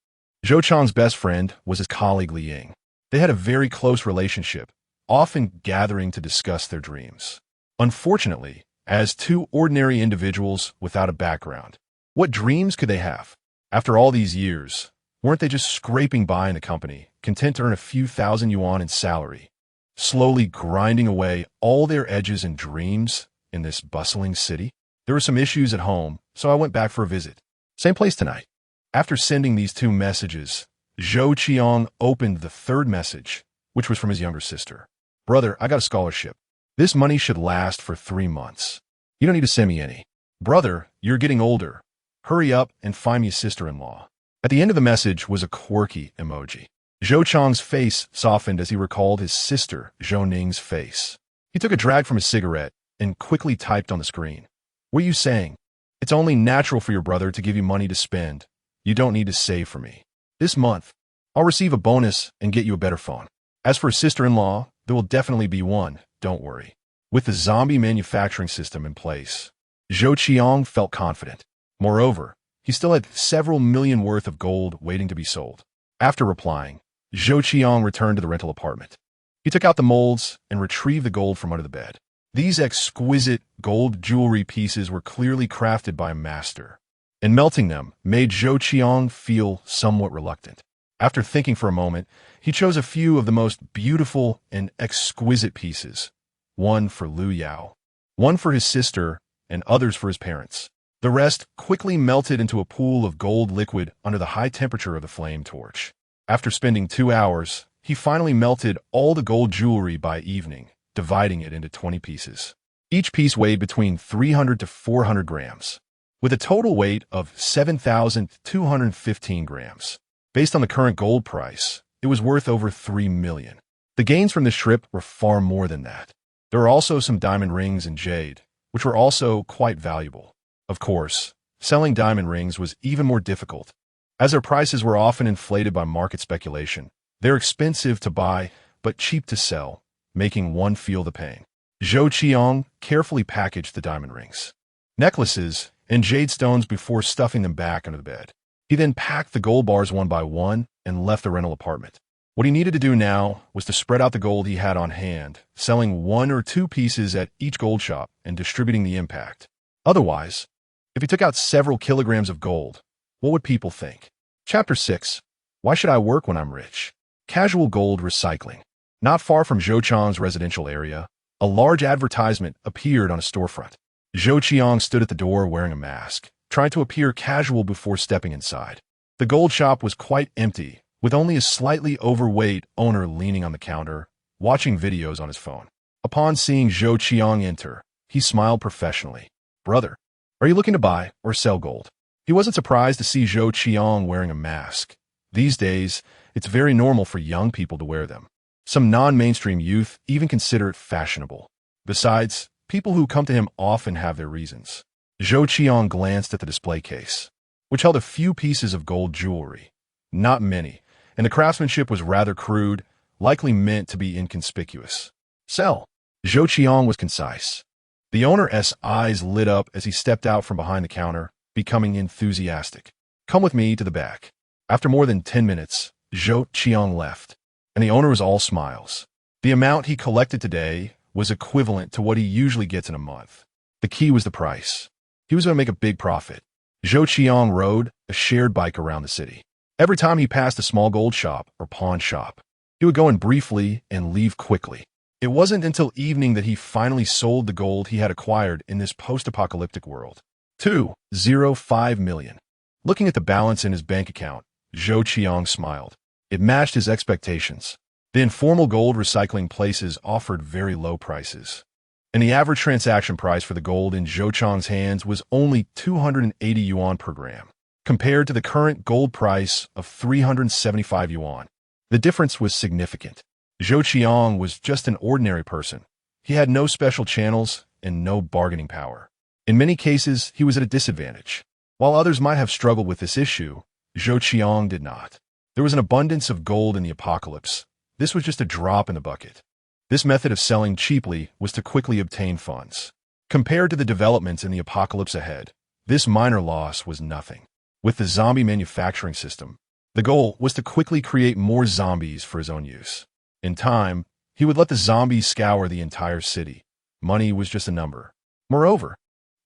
S1: Zhou Qiang's best friend was his colleague Li Ying. They had a very close relationship, often gathering to discuss their dreams. Unfortunately, as two ordinary individuals without a background, what dreams could they have? After all these years, weren't they just scraping by in the company, content to earn a few thousand yuan in salary, slowly grinding away all their edges and dreams in this bustling city? There were some issues at home, so I went back for a visit. Same place tonight. After sending these two messages, Zhou Qiang opened the third message, which was from his younger sister. Brother, I got a scholarship. This money should last for 3 months. You don't need to send me any. Brother, you're getting older. Hurry up and find me a sister-in-law. At the end of the message was a quirky emoji. Zhou Qiang's face softened as he recalled his sister, Zhou Ning's face. He took a drag from his cigarette and quickly typed on the screen. What are you saying? It's only natural for your brother to give you money to spend. You don't need to save for me. This month, I'll receive a bonus and get you a better phone. As for a sister-in-law, there will definitely be one, don't worry. With the zombie manufacturing system in place, Zhou Qiang felt confident. Moreover, he still had several million worth of gold waiting to be sold. After replying, Zhou Qiang returned to the rental apartment. He took out the molds and retrieved the gold from under the bed. These exquisite gold jewelry pieces were clearly crafted by a master, and melting them made Zhou Qiang feel somewhat reluctant. After thinking for a moment, he chose a few of the most beautiful and exquisite pieces, one for Liu Yao, one for his sister, and others for his parents. The rest quickly melted into a pool of gold liquid under the high temperature of the flame torch. After spending 2 hours, he finally melted all the gold jewelry by evening, dividing it into 20 pieces. Each piece weighed between 300 to 400 grams, with a total weight of 7,215 grams. Based on the current gold price, it was worth over 3 million. The gains from this trip were far more than that. There were also some diamond rings and jade, which were also quite valuable. Of course, selling diamond rings was even more difficult, as their prices were often inflated by market speculation. They're expensive to buy, but cheap to sell, making one feel the pain. Zhou Qiang carefully packaged the diamond rings, necklaces, and jade stones before stuffing them back under the bed. He then packed the gold bars one by one and left the rental apartment. What he needed to do now was to spread out the gold he had on hand, selling 1 or 2 pieces at each gold shop and distributing the impact. Otherwise, if he took out several kilograms of gold, what would people think? Chapter 6. Why should I work when I'm rich? Casual gold recycling. Not far from Zhou Qiang's residential area, a large advertisement appeared on a storefront. Zhou Qiang stood at the door wearing a mask, trying to appear casual before stepping inside. The gold shop was quite empty, with only a slightly overweight owner leaning on the counter, watching videos on his phone. Upon seeing Zhou Qiang enter, he smiled professionally. Brother, are you looking to buy or sell gold? He wasn't surprised to see Zhou Qiang wearing a mask. These days, it's very normal for young people to wear them. Some non-mainstream youth even consider it fashionable. Besides, people who come to him often have their reasons. Zhou Qiang glanced at the display case, which held a few pieces of gold jewelry. Not many, and the craftsmanship was rather crude, likely meant to be inconspicuous. Sell. Zhou Qiang was concise. The owner's eyes lit up as he stepped out from behind the counter, becoming enthusiastic. Come with me to the back. After more than 10 minutes, Zhou Qiang left, and the owner was all smiles. The amount he collected today was equivalent to what he usually gets in a month. The key was the price. He was going to make a big profit. Zhou Qiang rode a shared bike around the city. Every time he passed a small gold shop or pawn shop, he would go in briefly and leave quickly. It wasn't until evening that he finally sold the gold he had acquired in this post-apocalyptic world. 2.05 million. Looking at the balance in his bank account, Zhou Qiang smiled. It matched his expectations. The informal gold recycling places offered very low prices, and the average transaction price for the gold in Zhou Qiang's hands was only 280 yuan per gram, compared to the current gold price of 375 yuan. The difference was significant. Zhou Qiang was just an ordinary person. He had no special channels and no bargaining power. In many cases, he was at a disadvantage. While others might have struggled with this issue, Zhou Qiang did not. There was an abundance of gold in the apocalypse. This was just a drop in the bucket. This method of selling cheaply was to quickly obtain funds. Compared to the developments in the apocalypse ahead, this minor loss was nothing. with the zombie manufacturing system. The goal was to quickly create more zombies for his own use. In time, he would let the zombies scour the entire city. Money was just a number. Moreover,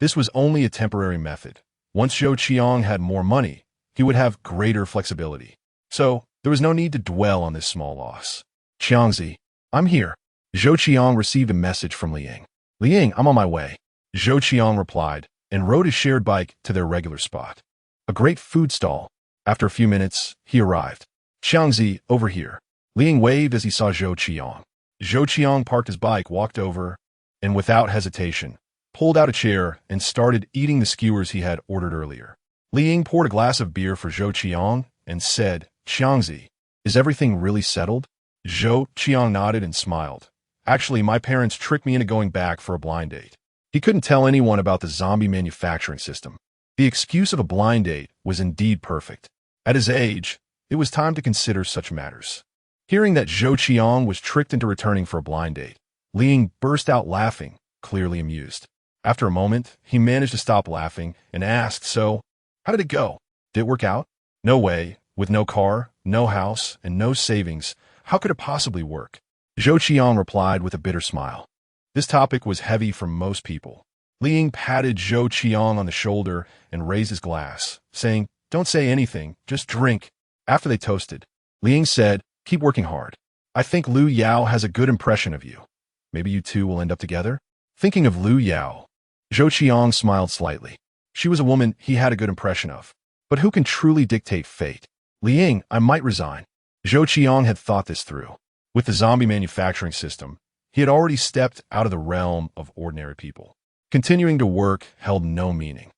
S1: this was only a temporary method. Once Zhou Qiang had more money, he would have greater flexibility. So, there was no need to dwell on this small loss. Qiangzi, I'm here. Zhou Qiang received a message from Liang. Liang, I'm on my way. Zhou Qiang replied, and rode his shared bike to their regular spot. A great food stall. After a few minutes, he arrived. Qiangzi, over here. Liang waved as he saw Zhou Qiang. Zhou Qiang parked his bike, walked over, and without hesitation, pulled out a chair and started eating the skewers he had ordered earlier. Liang poured a glass of beer for Zhou Qiang and said, Qiangzi, is everything really settled? Zhou Qiang nodded and smiled. Actually, my parents tricked me into going back for a blind date. He couldn't tell anyone about the zombie manufacturing system. The excuse of a blind date was indeed perfect. At his age, it was time to consider such matters. Hearing that Zhou Qiang was tricked into returning for a blind date, Liang burst out laughing, clearly amused. After a moment, he managed to stop laughing and asked, so, how did it go? Did it work out? No way. With no car, no house, and no savings, how could it possibly work? Zhou Qiang replied with a bitter smile. This topic was heavy for most people. Liang patted Zhou Qiang on the shoulder and raised his glass, saying, don't say anything, just drink. After they toasted, Liang said, keep working hard. I think Lu Yao has a good impression of you. Maybe you two will end up together? Thinking of Lu Yao, Zhou Qiang smiled slightly. She was a woman he had a good impression of. But who can truly dictate fate? Liang, I might resign. Zhou Qiang had thought this through. With the zombie manufacturing system, he had already stepped out of the realm of ordinary people. Continuing to work held no meaning.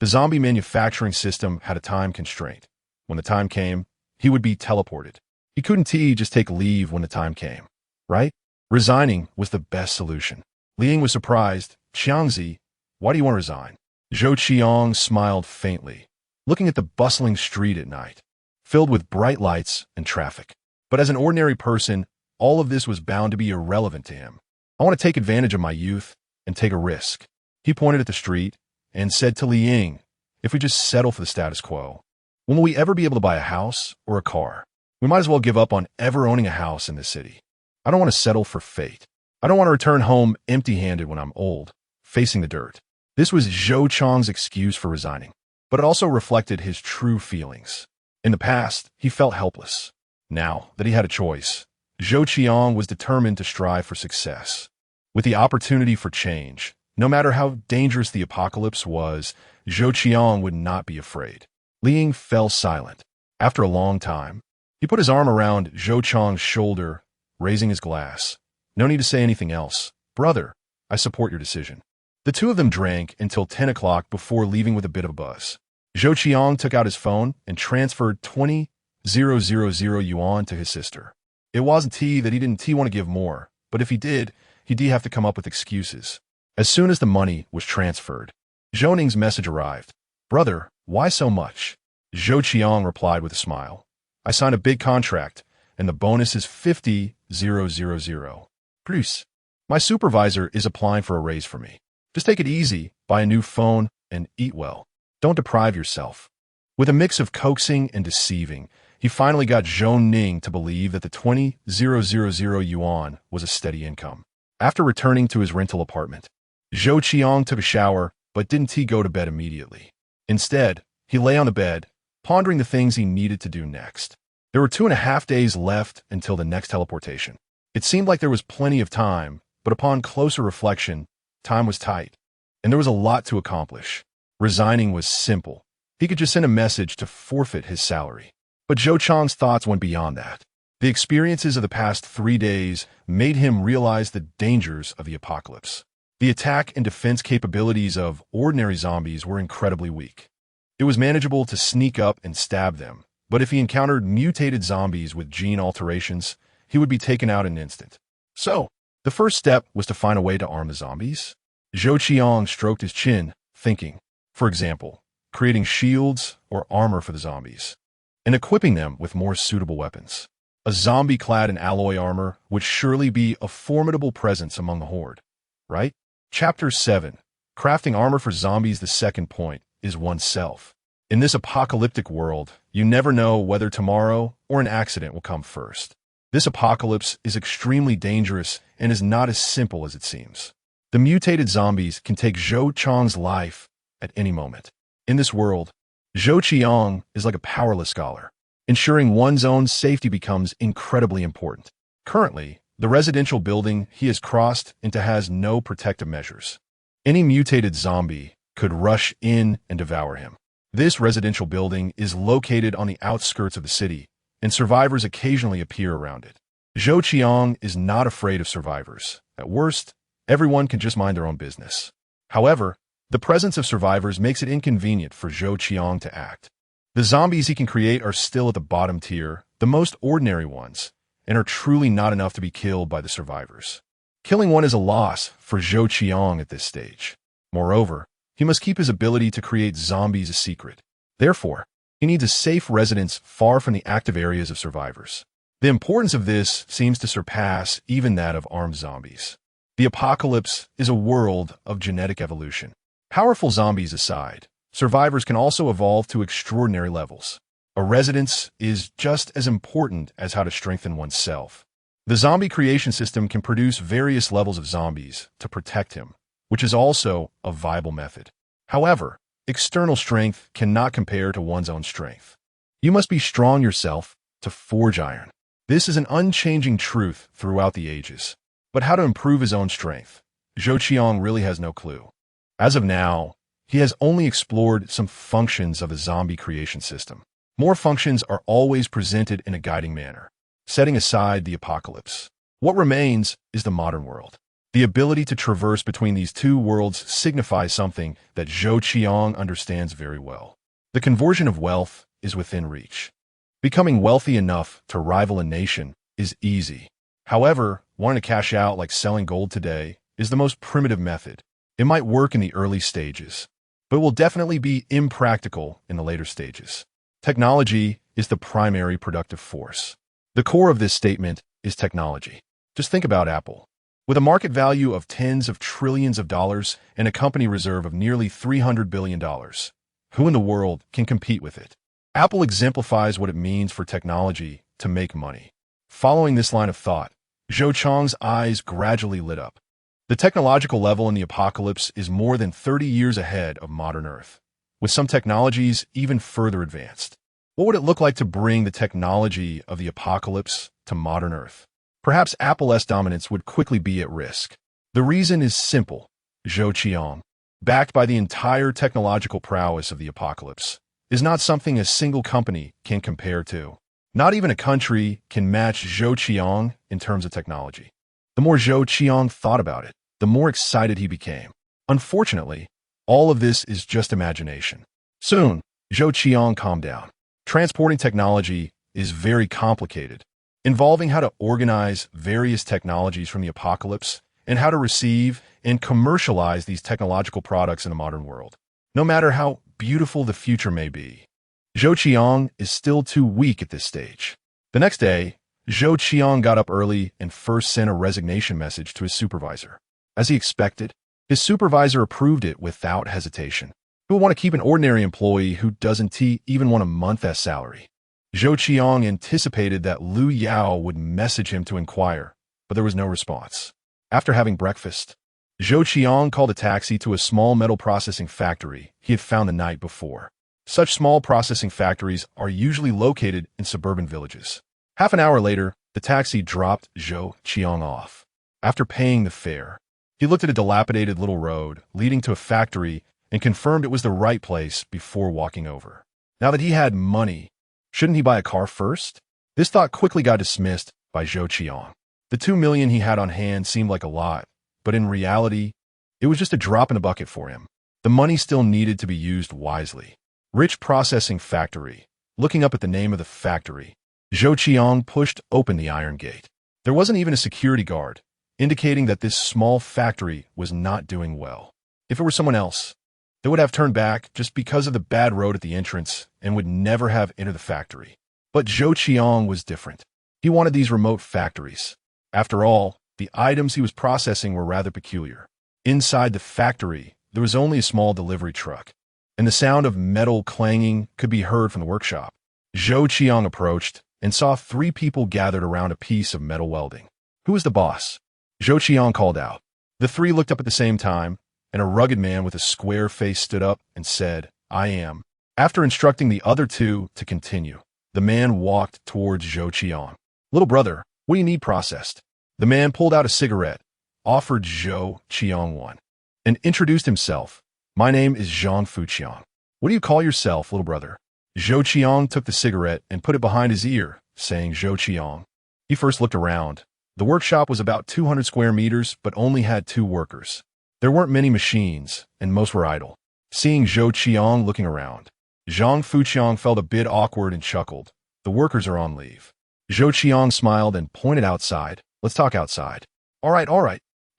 S1: The zombie manufacturing system had a time constraint. When the time came, he would be teleported. He couldn't just take leave when the time came, right? Resigning was the best solution. Liang was surprised. Qiangzi, why do you want to resign? Zhou Qiang smiled faintly, looking at the bustling street at night, filled with bright lights and traffic. But as an ordinary person, all of this was bound to be irrelevant to him. I want to take advantage of my youth and take a risk. He pointed at the street and said to Liang, if we just settle for the status quo, when will we ever be able to buy a house or a car? We might as well give up on ever owning a house in this city. I don't want to settle for fate. I don't want to return home empty-handed when I'm old, facing the dirt. This was Zhou Qiang's excuse for resigning, but it also reflected his true feelings. In the past, he felt helpless. Now that he had a choice, Zhou Qiang was determined to strive for success. With the opportunity for change, no matter how dangerous the apocalypse was, Zhou Qiang would not be afraid. Liang fell silent. After a long time, he put his arm around Zhou Qiang's shoulder, raising his glass. No need to say anything else. Brother, I support your decision. The two of them drank until 10 o'clock before leaving with a bit of a buzz. Zhou Qiang took out his phone and transferred 20,000 yuan to his sister. It wasn't that he didn't want to give more, but if he did, he'd have to come up with excuses. As soon as the money was transferred, Zhou Ning's message arrived. Brother, why so much? Zhou Qiang replied with a smile. I signed a big contract, and the bonus is 50,000. Plus, my supervisor is applying for a raise for me. Just take it easy, buy a new phone, and eat well. Don't deprive yourself. With a mix of coaxing and deceiving, he finally got Zhou Ning to believe that the 20,000 yuan was a steady income. After returning to his rental apartment, Zhou Qiang took a shower, but didn't go to bed immediately. Instead, he lay on the bed, pondering the things he needed to do next. There were 2.5 days left until the next teleportation. It seemed like there was plenty of time, but upon closer reflection, time was tight, and there was a lot to accomplish. Resigning was simple. He could just send a message to forfeit his salary. But Zhou Qiang's thoughts went beyond that. The experiences of the past 3 days made him realize the dangers of the apocalypse. The attack and defense capabilities of ordinary zombies were incredibly weak. It was manageable to sneak up and stab them, but if he encountered mutated zombies with gene alterations, he would be taken out in an instant. So, the first step was to find a way to arm the zombies. Zhou Qiang stroked his chin, thinking, for example, creating shields or armor for the zombies, and equipping them with more suitable weapons. A zombie clad in alloy armor would surely be a formidable presence among the horde, right? Chapter 7. Crafting armor for zombies. The second point is oneself. In this apocalyptic world, you never know whether tomorrow or an accident will come first. This apocalypse is extremely dangerous and is not as simple as it seems. The mutated zombies can take Zhou Qiang's life at any moment. In this world, Zhou Qiang is like a powerless scholar. Ensuring one's own safety becomes incredibly important. Currently, the residential building he has crossed into has no protective measures. Any mutated zombie could rush in and devour him. This residential building is located on the outskirts of the city, and survivors occasionally appear around it. Zhou Qiang is not afraid of survivors. At worst, everyone can just mind their own business. However, the presence of survivors makes it inconvenient for Zhou Qiang to act. The zombies he can create are still at the bottom tier, the most ordinary ones, and are truly not enough to be killed by the survivors. Killing one is a loss for Zhou Qiang at this stage. Moreover, he must keep his ability to create zombies a secret. Therefore, he needs a safe residence far from the active areas of survivors. The importance of this seems to surpass even that of armed zombies. The apocalypse is a world of genetic evolution. Powerful zombies aside, survivors can also evolve to extraordinary levels. A residence is just as important as how to strengthen oneself. The zombie creation system can produce various levels of zombies to protect him, which is also a viable method. However, external strength cannot compare to one's own strength. You must be strong yourself to forge iron. This is an unchanging truth throughout the ages. But how to improve his own strength? Zhou Qiang really has no clue. As of now, he has only explored some functions of the zombie creation system. More functions are always presented in a guiding manner. Setting aside the apocalypse, what remains is the modern world. The ability to traverse between these two worlds signifies something that Zhou Qiang understands very well. The conversion of wealth is within reach. Becoming wealthy enough to rival a nation is easy. However, wanting to cash out like selling gold today is the most primitive method. It might work in the early stages, but will definitely be impractical in the later stages. Technology is the primary productive force. The core of this statement is technology. Just think about Apple. With a market value of tens of trillions of dollars and a company reserve of nearly $300 billion, who in the world can compete with it? Apple exemplifies what it means for technology to make money. Following this line of thought, Zhou Qiang's eyes gradually lit up. The technological level in the apocalypse is more than 30 years ahead of modern Earth, with some technologies even further advanced. What would it look like to bring the technology of the apocalypse to modern Earth? Perhaps Apple's dominance would quickly be at risk. The reason is simple. Zhou Qiang, backed by the entire technological prowess of the apocalypse, is not something a single company can compare to. Not even a country can match Zhou Qiang in terms of technology. The more Zhou Qiang thought about it, the more excited he became. Unfortunately, all of this is just imagination. Soon, Zhou Qiang calmed down. Transporting technology is very complicated, involving how to organize various technologies from the apocalypse and how to receive and commercialize these technological products in a modern world. No matter how beautiful the future may be, Zhou Qiang is still too weak at this stage. The next day, Zhou Qiang got up early and first sent a resignation message to his supervisor. As he expected, his supervisor approved it without hesitation. Who would want to keep an ordinary employee who doesn't even want a month's salary? Zhou Qiang anticipated that Liu Yao would message him to inquire, but there was no response. After having breakfast, Zhou Qiang called a taxi to a small metal processing factory he had found the night before. Such small processing factories are usually located in suburban villages. Half an hour later, the taxi dropped Zhou Qiang off. After paying the fare, he looked at a dilapidated little road leading to a factory and confirmed it was the right place before walking over. Now that he had money, shouldn't he buy a car first? This thought quickly got dismissed by Zhou Qiang. The $2 million he had on hand seemed like a lot, but in reality, it was just a drop in the bucket for him. The money still needed to be used wisely. Rich Processing Factory. Looking up at the name of the factory, Zhou Qiang pushed open the iron gate. There wasn't even a security guard, indicating that this small factory was not doing well. If it were someone else, they would have turned back just because of the bad road at the entrance and would never have entered the factory. But Zhou Qiang was different. He wanted these remote factories. After all, the items he was processing were rather peculiar. Inside the factory, there was only a small delivery truck. and the sound of metal clanging could be heard from the workshop. Zhou Qiang approached and saw 3 people gathered around a piece of metal welding. "Who is the boss?" Zhou Qiang called out. The 3 looked up at the same time, and a rugged man with a square face stood up and said, "I am." After instructing the other 2 to continue, the man walked towards Zhou Qiang. "Little brother, what do you need processed?" The man pulled out a cigarette, offered Zhou Qiang one, and introduced himself. "My name is Zhou Qiang. What do you call yourself, little brother?" Zhou Qiang took the cigarette and put it behind his ear, saying Zhou Qiang. He first looked around. The workshop was about 200 square meters, but only had 2 workers. There weren't many machines, and most were idle. Seeing Zhou Qiang looking around, Zhou Qiang felt a bit awkward and chuckled. The workers are on leave. Zhou Qiang smiled and pointed outside. "Let's talk outside." All right.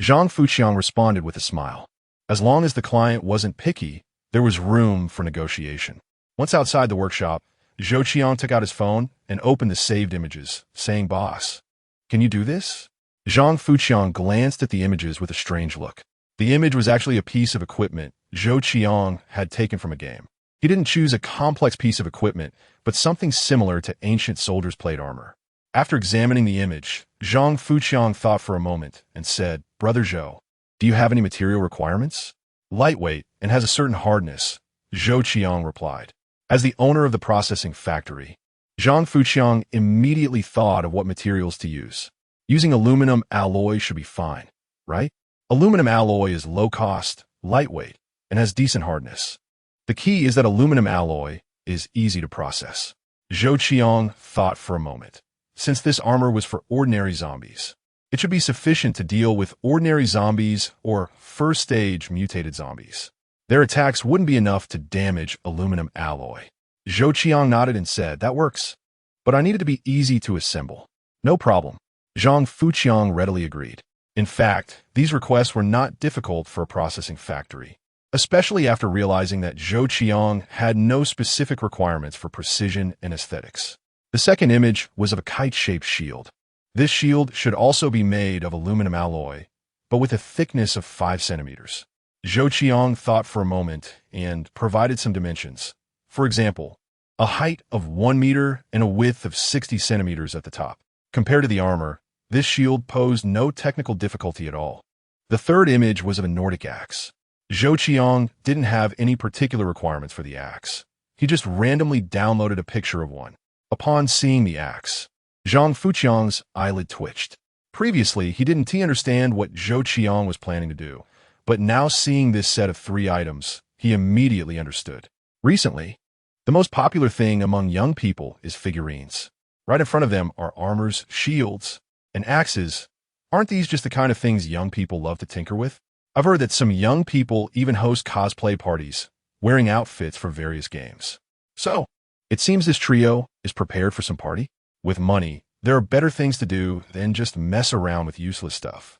S1: Zhou Qiang responded with a smile. As long as the client wasn't picky, there was room for negotiation. Once outside the workshop, Zhou Qiang took out his phone and opened the saved images, saying, "Boss, can you do this?" Zhou Qiang glanced at the images with a strange look. The image was actually a piece of equipment Zhou Qiang had taken from a game. He didn't choose a complex piece of equipment, but something similar to ancient soldiers' plate armor. After examining the image, Zhou Qiang thought for a moment and said, "Brother Zhou, do you have any material requirements?" "Lightweight and has a certain hardness," Zhou Qiang replied. As the owner of the processing factory, Zhou Qiang immediately thought of what materials to use. Using aluminum alloy should be fine, right? Aluminum alloy is low cost, lightweight, and has decent hardness. The key is that aluminum alloy is easy to process. Zhou Qiang thought for a moment. Since this armor was for ordinary zombies, it should be sufficient to deal with ordinary zombies or first-stage mutated zombies. Their attacks wouldn't be enough to damage aluminum alloy. Zhou Qiang nodded and said, "That works. But I need it to be easy to assemble." "No problem." Zhou Qiang readily agreed. In fact, these requests were not difficult for a processing factory, especially after realizing that Zhou Qiang had no specific requirements for precision and aesthetics. The second image was of a kite-shaped shield. This shield should also be made of aluminum alloy, but with a thickness of 5 centimeters. Zhou Qiang thought for a moment and provided some dimensions. For example, a height of 1 meter and a width of 60 centimeters at the top. Compared to the armor, this shield posed no technical difficulty at all. The third image was of a Nordic axe. Zhou Qiang didn't have any particular requirements for the axe. He just randomly downloaded a picture of one. Upon seeing the axe, Zhou Qiang's eyelid twitched. Previously, he didn't understand what Zhou Qiang was planning to do, but now seeing this set of 3 items, he immediately understood. Recently, the most popular thing among young people is figurines. Right in front of them are armors, shields, and axes. Aren't these just the kind of things young people love to tinker with? I've heard that some young people even host cosplay parties, wearing outfits for various games. So, it seems this trio is prepared for some party. With money, there are better things to do than just mess around with useless stuff.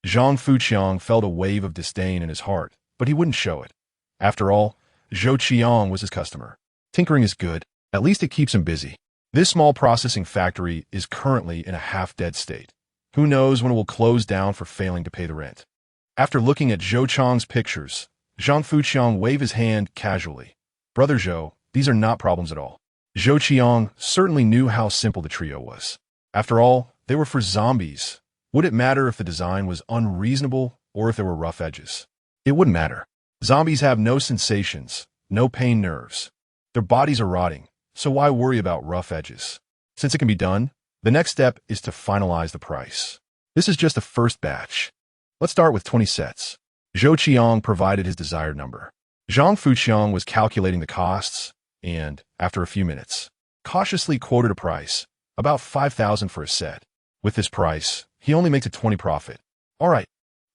S1: Zhou Qiang felt a wave of disdain in his heart, but he wouldn't show it. After all, Zhou Qiang was his customer. Tinkering is good. At least it keeps him busy. This small processing factory is currently in a half-dead state. Who knows when it will close down for failing to pay the rent. After looking at Zhou Qiang's pictures, Zhou Qiang waved his hand casually. "Brother Zhou, these are not problems at all." Zhou Qiang certainly knew how simple the trio was. After all, they were for zombies. Would it matter if the design was unreasonable or if there were rough edges? It wouldn't matter. Zombies have no sensations, no pain nerves. Their bodies are rotting, so why worry about rough edges? Since it can be done, the next step is to finalize the price. This is just the first batch. Let's start with 20 sets. Zhou Qiang provided his desired number. Zhou Qiang was calculating the costs, and, after a few minutes, cautiously quoted a price, about 5,000 for a set. With this price, he only makes a 20% profit. All right.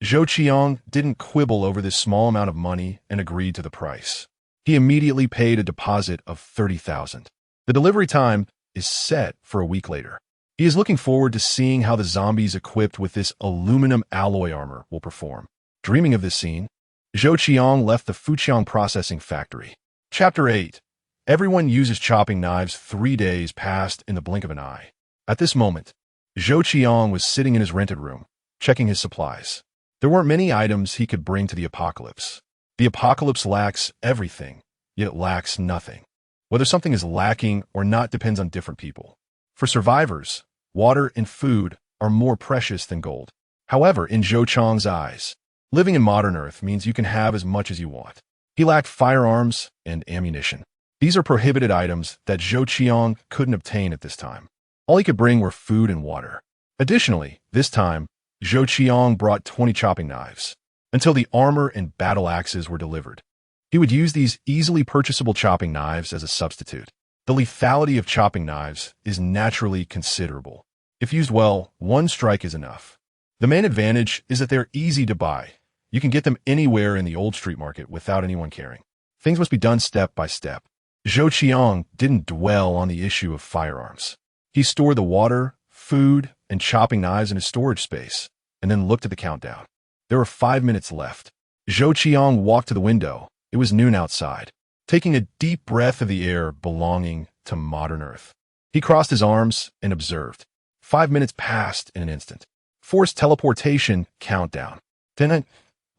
S1: Zhou Qiang didn't quibble over this small amount of money and agreed to the price. He immediately paid a deposit of 30,000. The delivery time is set for a week later. He is looking forward to seeing how the zombies equipped with this aluminum alloy armor will perform. Dreaming of this scene, Zhou Qiang left the Fuqiang processing factory. Chapter 8. Everyone uses chopping knives. 3 days passed in the blink of an eye. At this moment, Zhou Qiang was sitting in his rented room, checking his supplies. There weren't many items he could bring to the apocalypse. The apocalypse lacks everything, yet it lacks nothing. Whether something is lacking or not depends on different people. For survivors, water and food are more precious than gold. However, in Zhou Qiang's eyes, living in modern Earth means you can have as much as you want. He lacked firearms and ammunition. These are prohibited items that Zhou Qiang couldn't obtain at this time. All he could bring were food and water. Additionally, this time, Zhou Qiang brought 20 chopping knives, until the armor and battle axes were delivered. He would use these easily purchasable chopping knives as a substitute. The lethality of chopping knives is naturally considerable. If used well, one strike is enough. The main advantage is that they're easy to buy. You can get them anywhere in the old street market without anyone caring. Things must be done step by step. Zhou Qiang didn't dwell on the issue of firearms. He stored the water, food, and chopping knives in his storage space, and then looked at the countdown. There were 5 minutes left. Zhou Qiang walked to the window. It was noon outside, taking a deep breath of the air belonging to modern Earth. He crossed his arms and observed. 5 minutes passed in an instant. Forced teleportation countdown. Then,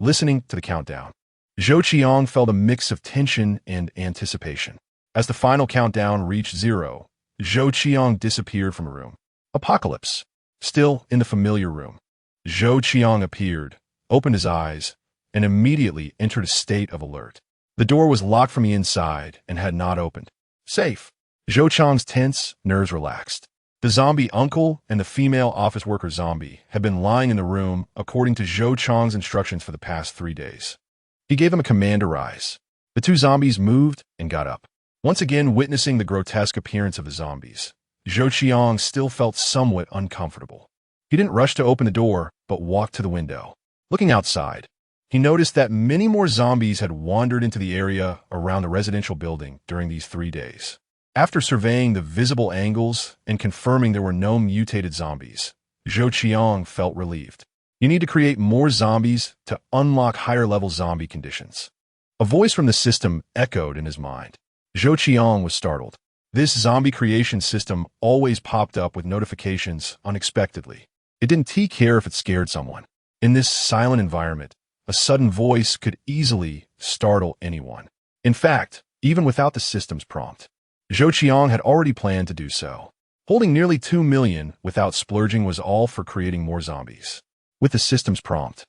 S1: listening to the countdown, Zhou Qiang felt a mix of tension and anticipation. As the final countdown reached 0, Zhou Qiang disappeared from a room. Apocalypse. Still in the familiar room. Zhou Qiang appeared, opened his eyes, and immediately entered a state of alert. The door was locked from the inside and had not opened. Safe. Zhou Qiang's tense nerves relaxed. The zombie uncle and the female office worker zombie had been lying in the room according to Zhou Qiang's instructions for the past 3 days. He gave them a command to rise. The two zombies moved and got up. Once again witnessing the grotesque appearance of the zombies, Zhou Qiang still felt somewhat uncomfortable. He didn't rush to open the door, but walked to the window. Looking outside, he noticed that many more zombies had wandered into the area around the residential building during these 3 days. After surveying the visible angles and confirming there were no mutated zombies, Zhou Qiang felt relieved. You need to create more zombies to unlock higher-level zombie conditions. A voice from the system echoed in his mind. Zhou Qiang was startled. This zombie creation system always popped up with notifications unexpectedly. It didn't care if it scared someone. In this silent environment, a sudden voice could easily startle anyone. In fact, even without the system's prompt, Zhou Qiang had already planned to do so. Holding nearly 2 million without splurging was all for creating more zombies. With the system's prompt,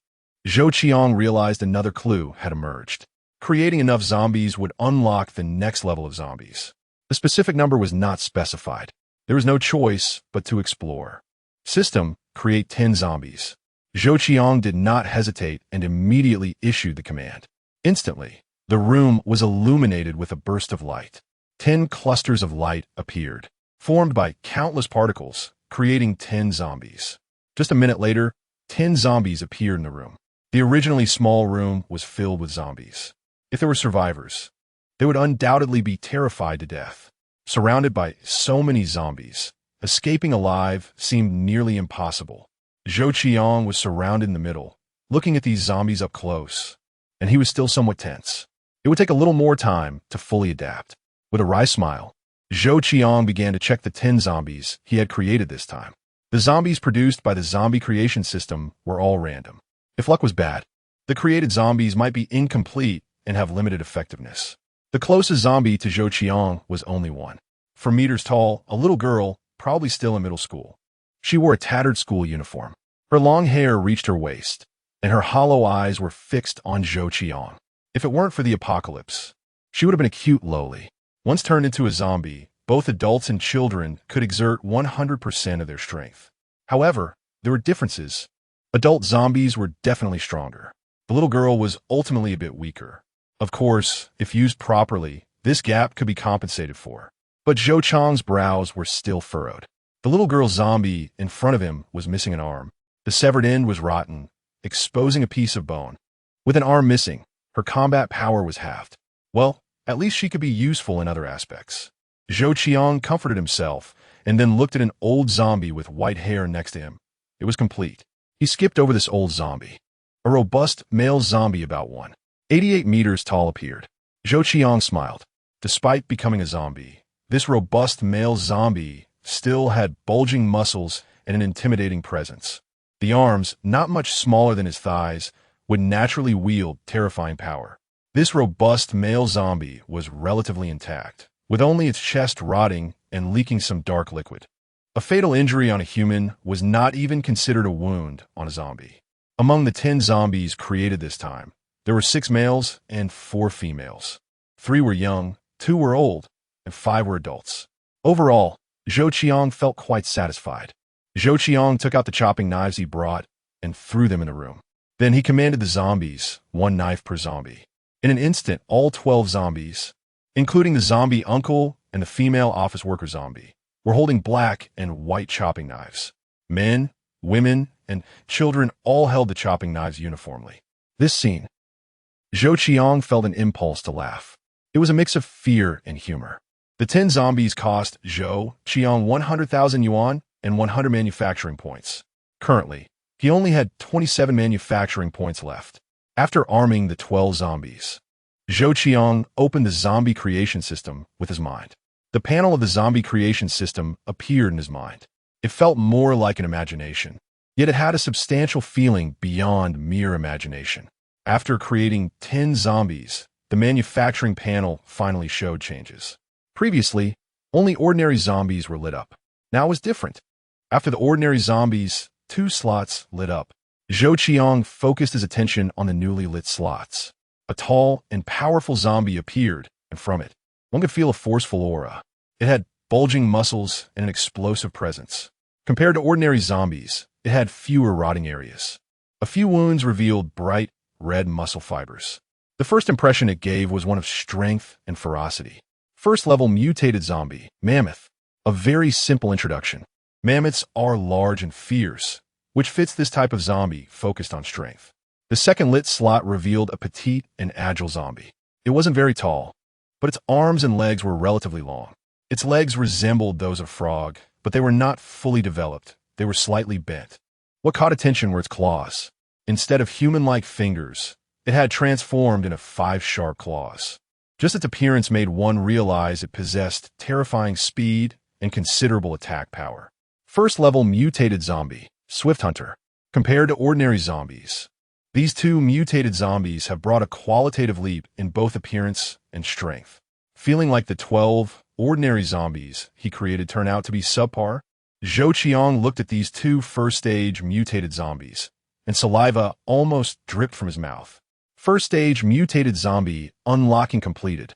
S1: Zhou Qiang realized another clue had emerged. Creating enough zombies would unlock the next level of zombies. The specific number was not specified. There was no choice but to explore. System, create 10 zombies. Zhou Qiang did not hesitate and immediately issued the command. Instantly, the room was illuminated with a burst of light. 10 clusters of light appeared, formed by countless particles, creating 10 zombies. Just a minute later, 10 zombies appeared in the room. The originally small room was filled with zombies. If there were survivors, they would undoubtedly be terrified to death. Surrounded by so many zombies, escaping alive seemed nearly impossible. Zhou Qiang was surrounded in the middle, looking at these zombies up close, and he was still somewhat tense. It would take a little more time to fully adapt. With a wry smile, Zhou Qiang began to check the 10 zombies he had created this time. The zombies produced by the zombie creation system were all random. If luck was bad, the created zombies might be incomplete and have limited effectiveness. The closest zombie to Zhou Qiang was only one. 4 meters tall, a little girl, probably still in middle school. She wore a tattered school uniform. Her long hair reached her waist, and her hollow eyes were fixed on Zhou Qiang. If it weren't for the apocalypse, she would have been a cute lowly. Once turned into a zombie, both adults and children could exert 100% of their strength. However, there were differences. Adult zombies were definitely stronger. The little girl was ultimately a bit weaker. Of course, if used properly, this gap could be compensated for. But Zhou Qiang's brows were still furrowed. The little girl zombie in front of him was missing an arm. The severed end was rotten, exposing a piece of bone. With an arm missing, her combat power was halved. Well, at least she could be useful in other aspects. Zhou Qiang comforted himself and then looked at an old zombie with white hair next to him. It was complete. He skipped over this old zombie. A robust male zombie about 1.88 meters tall appeared. Zhou Qiang smiled. Despite becoming a zombie, this robust male zombie still had bulging muscles and an intimidating presence. The arms, not much smaller than his thighs, would naturally wield terrifying power. This robust male zombie was relatively intact, with only its chest rotting and leaking some dark liquid. A fatal injury on a human was not even considered a wound on a zombie. Among the 10 zombies created this time, there were 6 males and 4 females. 3 were young, 2 were old, and 5 were adults. Overall, Zhou Qiang felt quite satisfied. Zhou Qiang took out the chopping knives he brought and threw them in the room. Then he commanded the zombies, 1 knife per zombie. In an instant, all 12 zombies, including the zombie uncle and the female office worker zombie, were holding black and white chopping knives. Men, women, and children all held the chopping knives uniformly. This scene, Zhou Qiang felt an impulse to laugh. It was a mix of fear and humor. The 10 zombies cost Zhou Qiang 100,000 yuan and 100 manufacturing points. Currently, he only had 27 manufacturing points left. After arming the 12 zombies, Zhou Qiang opened the zombie creation system with his mind. The panel of the zombie creation system appeared in his mind. It felt more like an imagination, yet it had a substantial feeling beyond mere imagination. After creating 10 zombies, the manufacturing panel finally showed changes. Previously, only ordinary zombies were lit up. Now it was different. After the ordinary zombies, 2 slots lit up. Zhou Qiang focused his attention on the newly lit slots. A tall and powerful zombie appeared, and from it, one could feel a forceful aura. It had bulging muscles and an explosive presence. Compared to ordinary zombies, it had fewer rotting areas. A few wounds revealed bright, red muscle fibers. The first impression it gave was one of strength and ferocity. First-level mutated zombie, Mammoth. A very simple introduction. Mammoths are large and fierce, which fits this type of zombie focused on strength. The second lit slot revealed a petite and agile zombie. It wasn't very tall, but its arms and legs were relatively long. Its legs resembled those of a frog, but they were not fully developed. They were slightly bent. What caught attention were its claws. Instead of human-like fingers, it had transformed into 5 sharp claws. Just its appearance made one realize it possessed terrifying speed and considerable attack power. First-level mutated zombie, Swift Hunter. Compared to ordinary zombies, these 2 mutated zombies have brought a qualitative leap in both appearance and strength. Feeling like the 12 ordinary zombies he created turn out to be subpar, Zhou Qiang looked at these 2 first-stage mutated zombies, and saliva almost dripped from his mouth. First-stage mutated zombie unlocking completed.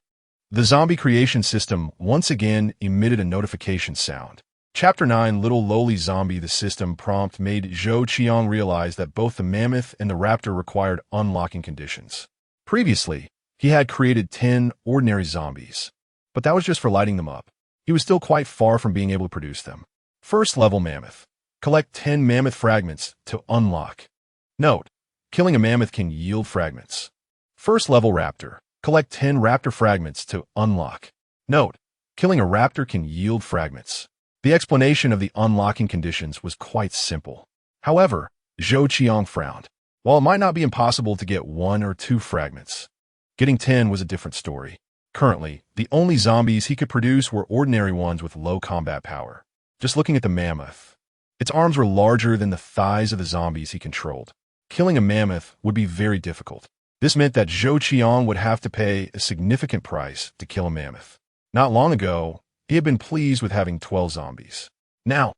S1: The zombie creation system once again emitted a notification sound. Chapter 9, Little Lowly Zombie. The system prompt made Zhou Qiang realize that both the mammoth and the raptor required unlocking conditions. Previously, he had created 10 ordinary zombies, but that was just for lighting them up. He was still quite far from being able to produce them. First-level mammoth. Collect 10 mammoth fragments to unlock. Note: killing a mammoth can yield fragments. First-level raptor. Collect 10 raptor fragments to unlock. Note: killing a raptor can yield fragments. The explanation of the unlocking conditions was quite simple. However, Zhou Qiang frowned. While it might not be impossible to get 1 or 2 fragments, getting 10 was a different story. Currently, the only zombies he could produce were ordinary ones with low combat power. Just looking at the mammoth, its arms were larger than the thighs of the zombies he controlled. Killing a mammoth would be very difficult. This meant that Zhou Qiang would have to pay a significant price to kill a mammoth. Not long ago, he had been pleased with having 12 zombies. Now,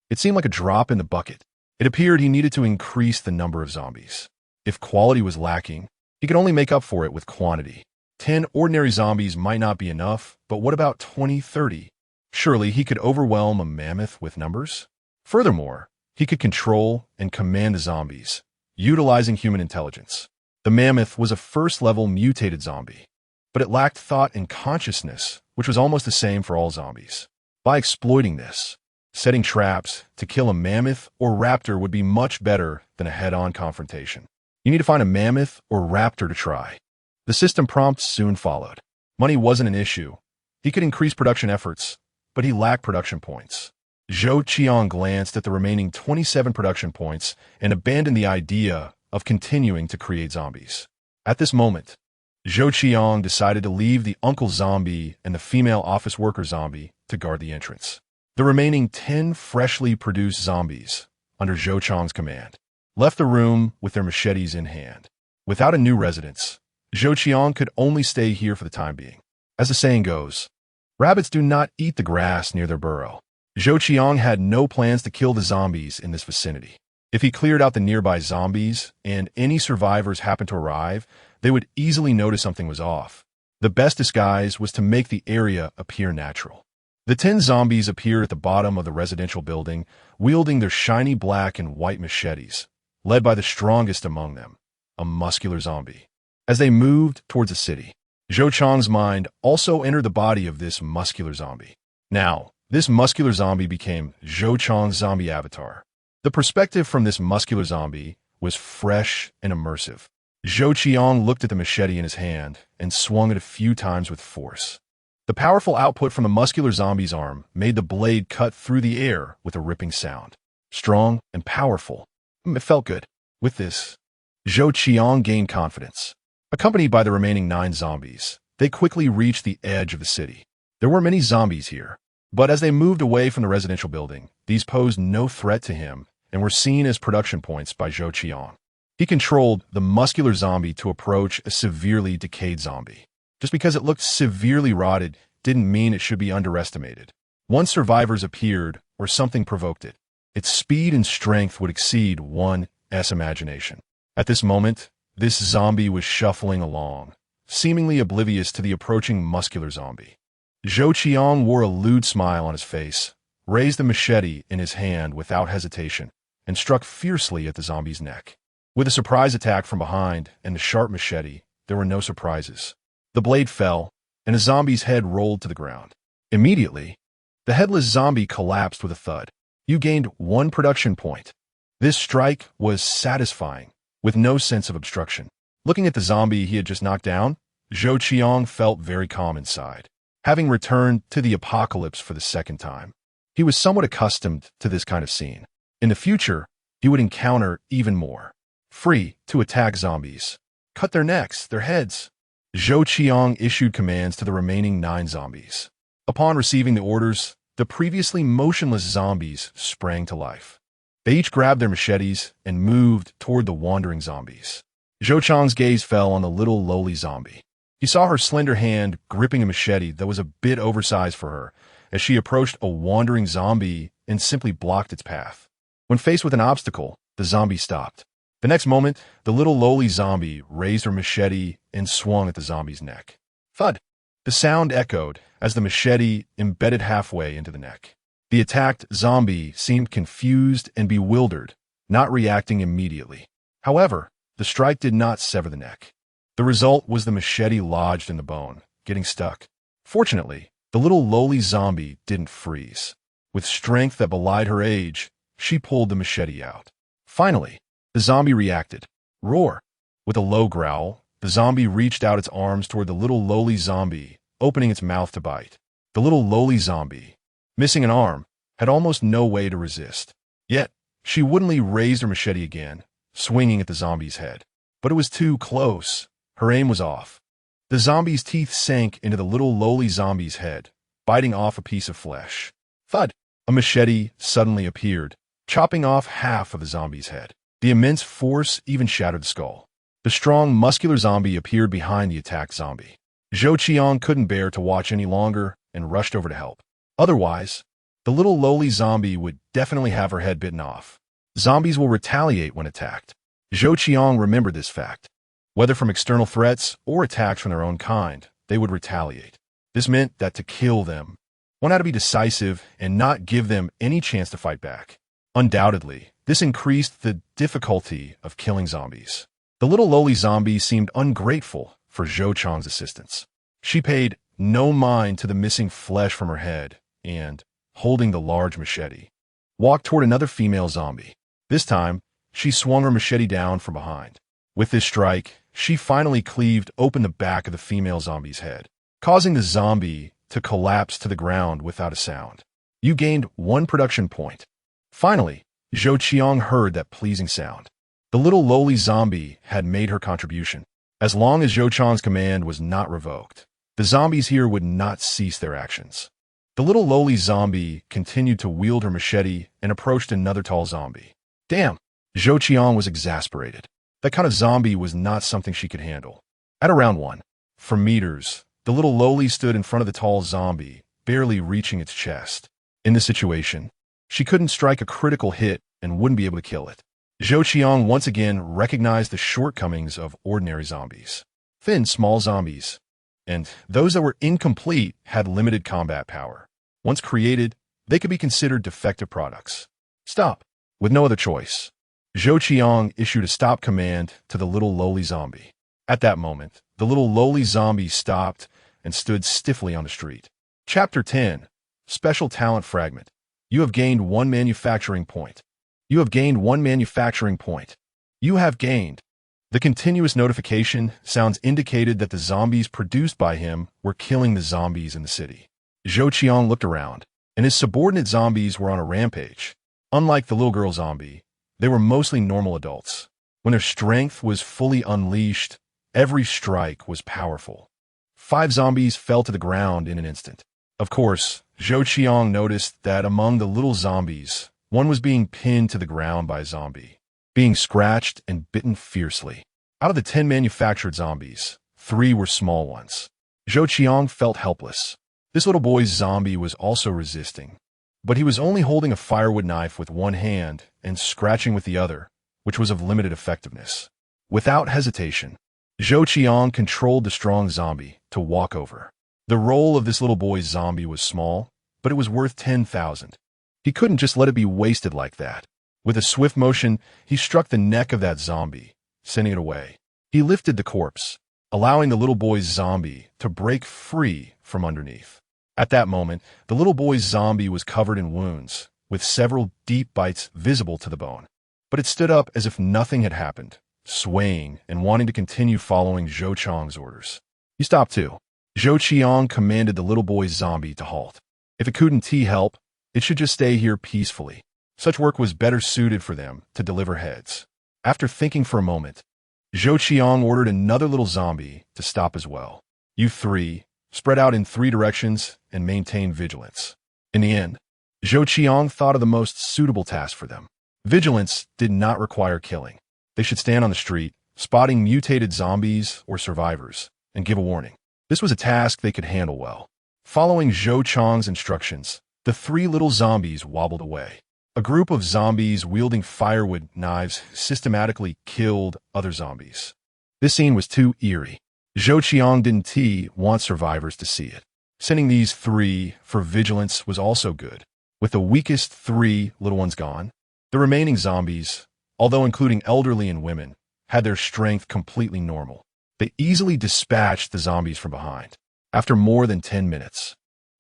S1: it seemed like a drop in the bucket. It appeared he needed to increase the number of zombies. If quality was lacking, he could only make up for it with quantity. 10 ordinary zombies might not be enough, but what about 20, 30? Surely he could overwhelm a mammoth with numbers? Furthermore, he could control and command the zombies, utilizing human intelligence. The mammoth was a first-level mutated zombie, but it lacked thought and consciousness, which was almost the same for all zombies. By exploiting this, setting traps to kill a mammoth or raptor would be much better than a head-on confrontation. You need to find a mammoth or raptor to try. The system prompt soon followed. Money wasn't an issue. He could increase production efforts, but he lacked production points. Zhou Qiang glanced at the remaining 27 production points and abandoned the idea of continuing to create zombies. At this moment, Zhou Qiang decided to leave the uncle zombie and the female office worker zombie to guard the entrance. The remaining 10 freshly produced zombies, under Zhou Qiang's command, left the room with their machetes in hand. Without a new residence, Zhou Qiang could only stay here for the time being. As the saying goes, rabbits do not eat the grass near their burrow. Zhou Qiang had no plans to kill the zombies in this vicinity. If he cleared out the nearby zombies and any survivors happened to arrive, they would easily notice something was off. The best disguise was to make the area appear natural. The 10 zombies appeared at the bottom of the residential building, wielding their shiny black and white machetes, led by the strongest among them, a muscular zombie. As they moved towards the city, Zhou Qiang's mind also entered the body of this muscular zombie. Now, this muscular zombie became Zhou Qiang's zombie avatar. The perspective from this muscular zombie was fresh and immersive. Zhou Qiang looked at the machete in his hand and swung it a few times with force. The powerful output from the muscular zombie's arm made the blade cut through the air with a ripping sound. Strong and powerful. It felt good. With this, Zhou Qiang gained confidence. Accompanied by the remaining 9 zombies, they quickly reached the edge of the city. There were many zombies here, but as they moved away from the residential building, these posed no threat to him and were seen as production points by Zhou Qiang. He controlled the muscular zombie to approach a severely decayed zombie. Just because it looked severely rotted didn't mean it should be underestimated. Once survivors appeared or something provoked it, its speed and strength would exceed one's imagination. At this moment, this zombie was shuffling along, seemingly oblivious to the approaching muscular zombie. Zhou Qiang wore a lewd smile on his face, raised the machete in his hand without hesitation, and struck fiercely at the zombie's neck. With a surprise attack from behind and the sharp machete, there were no surprises. The blade fell, and a zombie's head rolled to the ground. Immediately, the headless zombie collapsed with a thud. You gained 1 production point. This strike was satisfying, with no sense of obstruction. Looking at the zombie he had just knocked down, Zhou Qiang felt very calm inside. Having returned to the apocalypse for the second time, he was somewhat accustomed to this kind of scene. In the future, he would encounter even more. Free to attack zombies. Cut their necks, their heads. Zhou Qiang issued commands to the remaining 9 zombies. Upon receiving the orders, the previously motionless zombies sprang to life. They each grabbed their machetes and moved toward the wandering zombies. Zhou Qiang's gaze fell on the little lowly zombie. He saw her slender hand gripping a machete that was a bit oversized for her as she approached a wandering zombie and simply blocked its path. When faced with an obstacle, the zombie stopped. The next moment, the little lowly zombie raised her machete and swung at the zombie's neck. Thud! The sound echoed as the machete embedded halfway into the neck. The attacked zombie seemed confused and bewildered, not reacting immediately. However, the strike did not sever the neck. The result was the machete lodged in the bone, getting stuck. Fortunately, the little lowly zombie didn't freeze. With strength that belied her age, she pulled the machete out. Finally, the zombie reacted. Roar! With a low growl, the zombie reached out its arms toward the little lowly zombie, opening its mouth to bite. The little lowly zombie, missing an arm, had almost no way to resist. Yet, she woodenly raised her machete again, swinging at the zombie's head. But it was too close. Her aim was off. The zombie's teeth sank into the little lowly zombie's head, biting off a piece of flesh. Thud! A machete suddenly appeared, chopping off half of the zombie's head. The immense force even shattered the skull. The strong, muscular zombie appeared behind the attacked zombie. Zhou Qiang couldn't bear to watch any longer and rushed over to help. Otherwise, the little lowly zombie would definitely have her head bitten off. Zombies will retaliate when attacked. Zhou Qiang remembered this fact. Whether from external threats or attacks from their own kind, they would retaliate. This meant that to kill them, one had to be decisive and not give them any chance to fight back. Undoubtedly, this increased the difficulty of killing zombies. The little lowly zombie seemed ungrateful for Zhou Qiang's assistance. She paid no mind to the missing flesh from her head and, holding the large machete, walked toward another female zombie. This time, she swung her machete down from behind. With this strike, she finally cleaved open the back of the female zombie's head, causing the zombie to collapse to the ground without a sound. You gained 1 production point. Finally, Zhou Qiang heard that pleasing sound. The little lowly zombie had made her contribution. As long as Zhou Qiang's command was not revoked, the zombies here would not cease their actions. The little lowly zombie continued to wield her machete and approached another tall zombie. Damn! Zhou Qiang was exasperated. That kind of zombie was not something she could handle. At around 1. For meters, the little lowly stood in front of the tall zombie, barely reaching its chest. In this situation, she couldn't strike a critical hit and wouldn't be able to kill it. Zhou Qiang once again recognized the shortcomings of ordinary zombies. Thin, small zombies, and those that were incomplete had limited combat power. Once created, they could be considered defective products. Stop. With no other choice, Zhou Qiang issued a stop command to the little lowly zombie. At that moment, the little lowly zombie stopped and stood stiffly on the street. Chapter 10. Special Talent Fragment. You have gained 1 manufacturing point. You have gained 1 manufacturing point. You have gained. The continuous notification sounds indicated that the zombies produced by him were killing the zombies in the city. Zhou Qiang looked around, and his subordinate zombies were on a rampage. Unlike the little girl zombie, they were mostly normal adults. When their strength was fully unleashed, every strike was powerful. 5 zombies fell to the ground in an instant. Of course, Zhou Qiang noticed that among the little zombies, one was being pinned to the ground by a zombie, being scratched and bitten fiercely. Out of the 10 manufactured zombies, 3 were small ones. Zhou Qiang felt helpless. This little boy's zombie was also resisting, but he was only holding a firewood knife with one hand and scratching with the other, which was of limited effectiveness. Without hesitation, Zhou Qiang controlled the strong zombie to walk over. The role of this little boy's zombie was small, but it was worth 10,000. He couldn't just let it be wasted like that. With a swift motion, he struck the neck of that zombie, sending it away. He lifted the corpse, allowing the little boy's zombie to break free from underneath. At that moment, the little boy's zombie was covered in wounds, with several deep bites visible to the bone. But it stood up as if nothing had happened, swaying and wanting to continue following Zhou Qiang's orders. He stopped too. Zhou Qiang commanded the little boy's zombie to halt. If it couldn't help, it should just stay here peacefully. Such work was better suited for them to deliver heads. After thinking for a moment, Zhou Qiang ordered another little zombie to stop as well. You 3, spread out in 3 directions and maintain vigilance. In the end, Zhou Qiang thought of the most suitable task for them. Vigilance did not require killing. They should stand on the street, spotting mutated zombies or survivors, and give a warning. This was a task they could handle well. Following Zhou Qiang's instructions, the 3 little zombies wobbled away. A group of zombies wielding firewood knives systematically killed other zombies. This scene was too eerie. Zhou Qiang didn't want survivors to see it. Sending these 3 for vigilance was also good. With the weakest 3 little ones gone, the remaining zombies, although including elderly and women, had their strength completely normal. They easily dispatched the zombies from behind. After more than 10 minutes,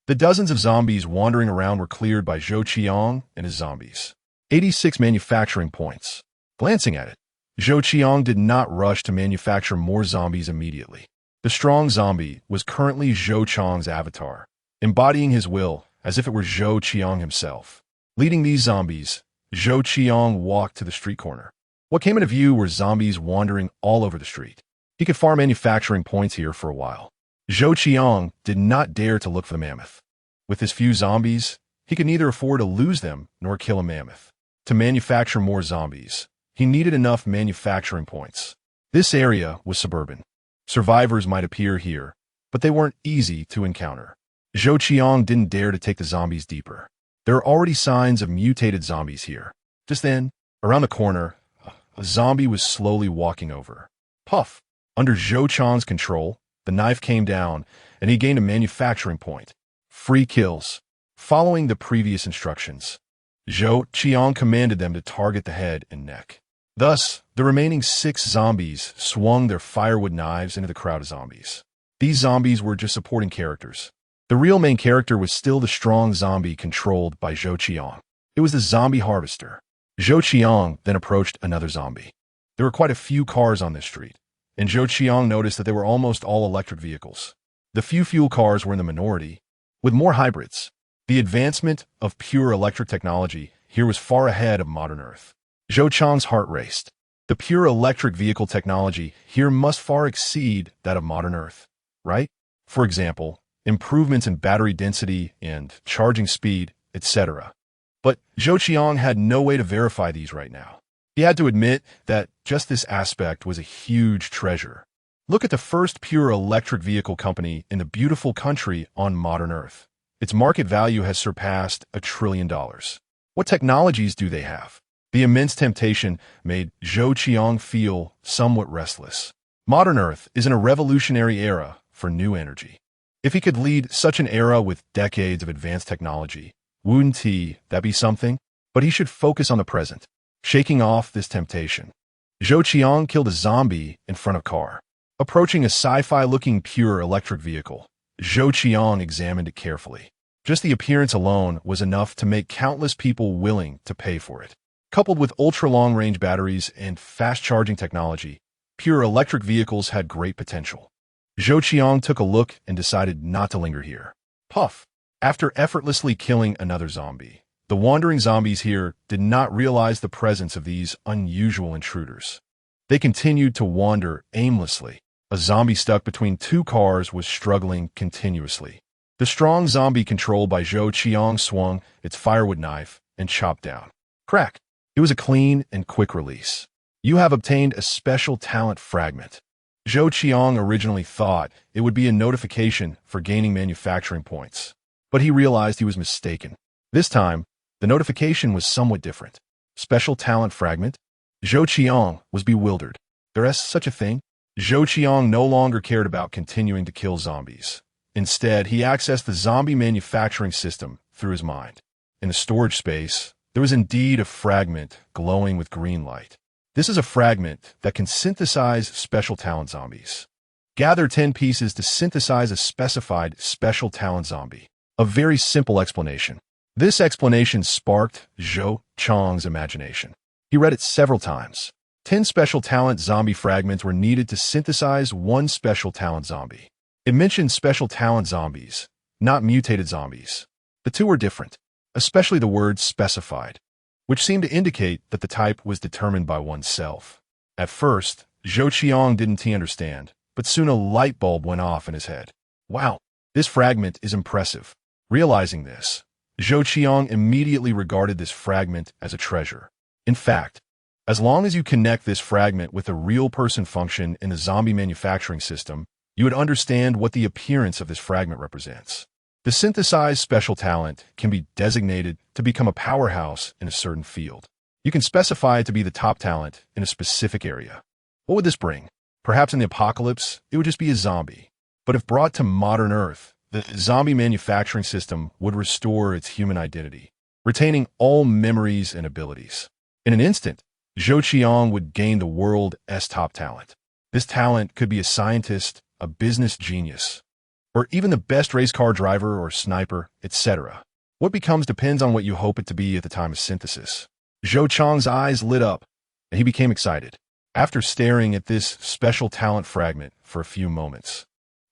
S1: the dozens of zombies wandering around were cleared by Zhou Qiang and his zombies. 86 manufacturing points. Glancing at it, Zhou Qiang did not rush to manufacture more zombies immediately. The strong zombie was currently Zhou Qiang's avatar, embodying his will as if it were Zhou Qiang himself. Leading these zombies, Zhou Qiang walked to the street corner. What came into view were zombies wandering all over the street. He could farm manufacturing points here for a while. Zhou Qiang did not dare to look for the mammoth. With his few zombies, he could neither afford to lose them nor kill a mammoth. To manufacture more zombies, he needed enough manufacturing points. This area was suburban. Survivors might appear here, but they weren't easy to encounter. Zhou Qiang didn't dare to take the zombies deeper. There are already signs of mutated zombies here. Just then, around the corner, a zombie was slowly walking over. Puff! Under Zhou Qiang's control, the knife came down, and he gained a manufacturing point. Free kills. Following the previous instructions, Zhou Qiang commanded them to target the head and neck. Thus, the remaining 6 zombies swung their firewood knives into the crowd of zombies. These zombies were just supporting characters. The real main character was still the strong zombie controlled by Zhou Qiang. It was the zombie harvester. Zhou Qiang then approached another zombie. There were quite a few cars on this street, and Zhou Qiang noticed that they were almost all electric vehicles. The few fuel cars were in the minority, with more hybrids. The advancement of pure electric technology here was far ahead of modern Earth. Zhou Qiang's heart raced. The pure electric vehicle technology here must far exceed that of modern Earth, right? For example, improvements in battery density and charging speed, etc. But Zhou Qiang had no way to verify these right now. He had to admit that just this aspect was a huge treasure. Look at the first pure electric vehicle company in the beautiful country on modern Earth. Its market value has surpassed $1 trillion. What technologies do they have? The immense temptation made Zhou Qiang feel somewhat restless. Modern Earth is in a revolutionary era for new energy. If he could lead such an era with decades of advanced technology, wouldn't that be something? But he should focus on the present, shaking off this temptation. Zhou Qiang killed a zombie in front of car. Approaching a sci-fi-looking pure electric vehicle, Zhou Qiang examined it carefully. Just the appearance alone was enough to make countless people willing to pay for it. Coupled with ultra-long-range batteries and fast-charging technology, pure electric vehicles had great potential. Zhou Qiang took a look and decided not to linger here. Puff! After effortlessly killing another zombie, the wandering zombies here did not realize the presence of these unusual intruders. They continued to wander aimlessly. A zombie stuck between two cars was struggling continuously. The strong zombie controlled by Zhou Qiang swung its firewood knife and chopped down. Crack! It was a clean and quick release. You have obtained a special talent fragment. Zhou Qiang originally thought it would be a notification for gaining manufacturing points, but he realized he was mistaken. This time, the notification was somewhat different. Special talent fragment? Zhou Qiang was bewildered. There is such a thing? Zhou Qiang no longer cared about continuing to kill zombies. Instead, he accessed the zombie manufacturing system through his mind. In the storage space, there was indeed a fragment glowing with green light. This is a fragment that can synthesize special talent zombies. Gather 10 pieces to synthesize a specified special talent zombie. A very simple explanation. This explanation sparked Zhou Qiang's imagination. He read it several times. 10 special talent zombie fragments were needed to synthesize one special talent zombie. It mentioned special talent zombies, not mutated zombies. The two were different, especially the word specified, which seemed to indicate that the type was determined by oneself. At first, Zhou Qiang didn't understand, but soon a light bulb went off in his head. Wow, this fragment is impressive. Realizing this, Zhou Qiang immediately regarded this fragment as a treasure. In fact, as long as you connect this fragment with a real person function in the zombie manufacturing system, you would understand what the appearance of this fragment represents. The synthesized special talent can be designated to become a powerhouse in a certain field. You can specify it to be the top talent in a specific area. What would this bring? Perhaps in the apocalypse, it would just be a zombie. But if brought to modern Earth, the zombie manufacturing system would restore its human identity, retaining all memories and abilities. In an instant, Zhou Qiang would gain the world's top talent. This talent could be a scientist, a business genius, or even the best race car driver or sniper, etc. What becomes depends on what you hope it to be at the time of synthesis. Zhou Qiang's eyes lit up, and he became excited. After staring at this special talent fragment for a few moments,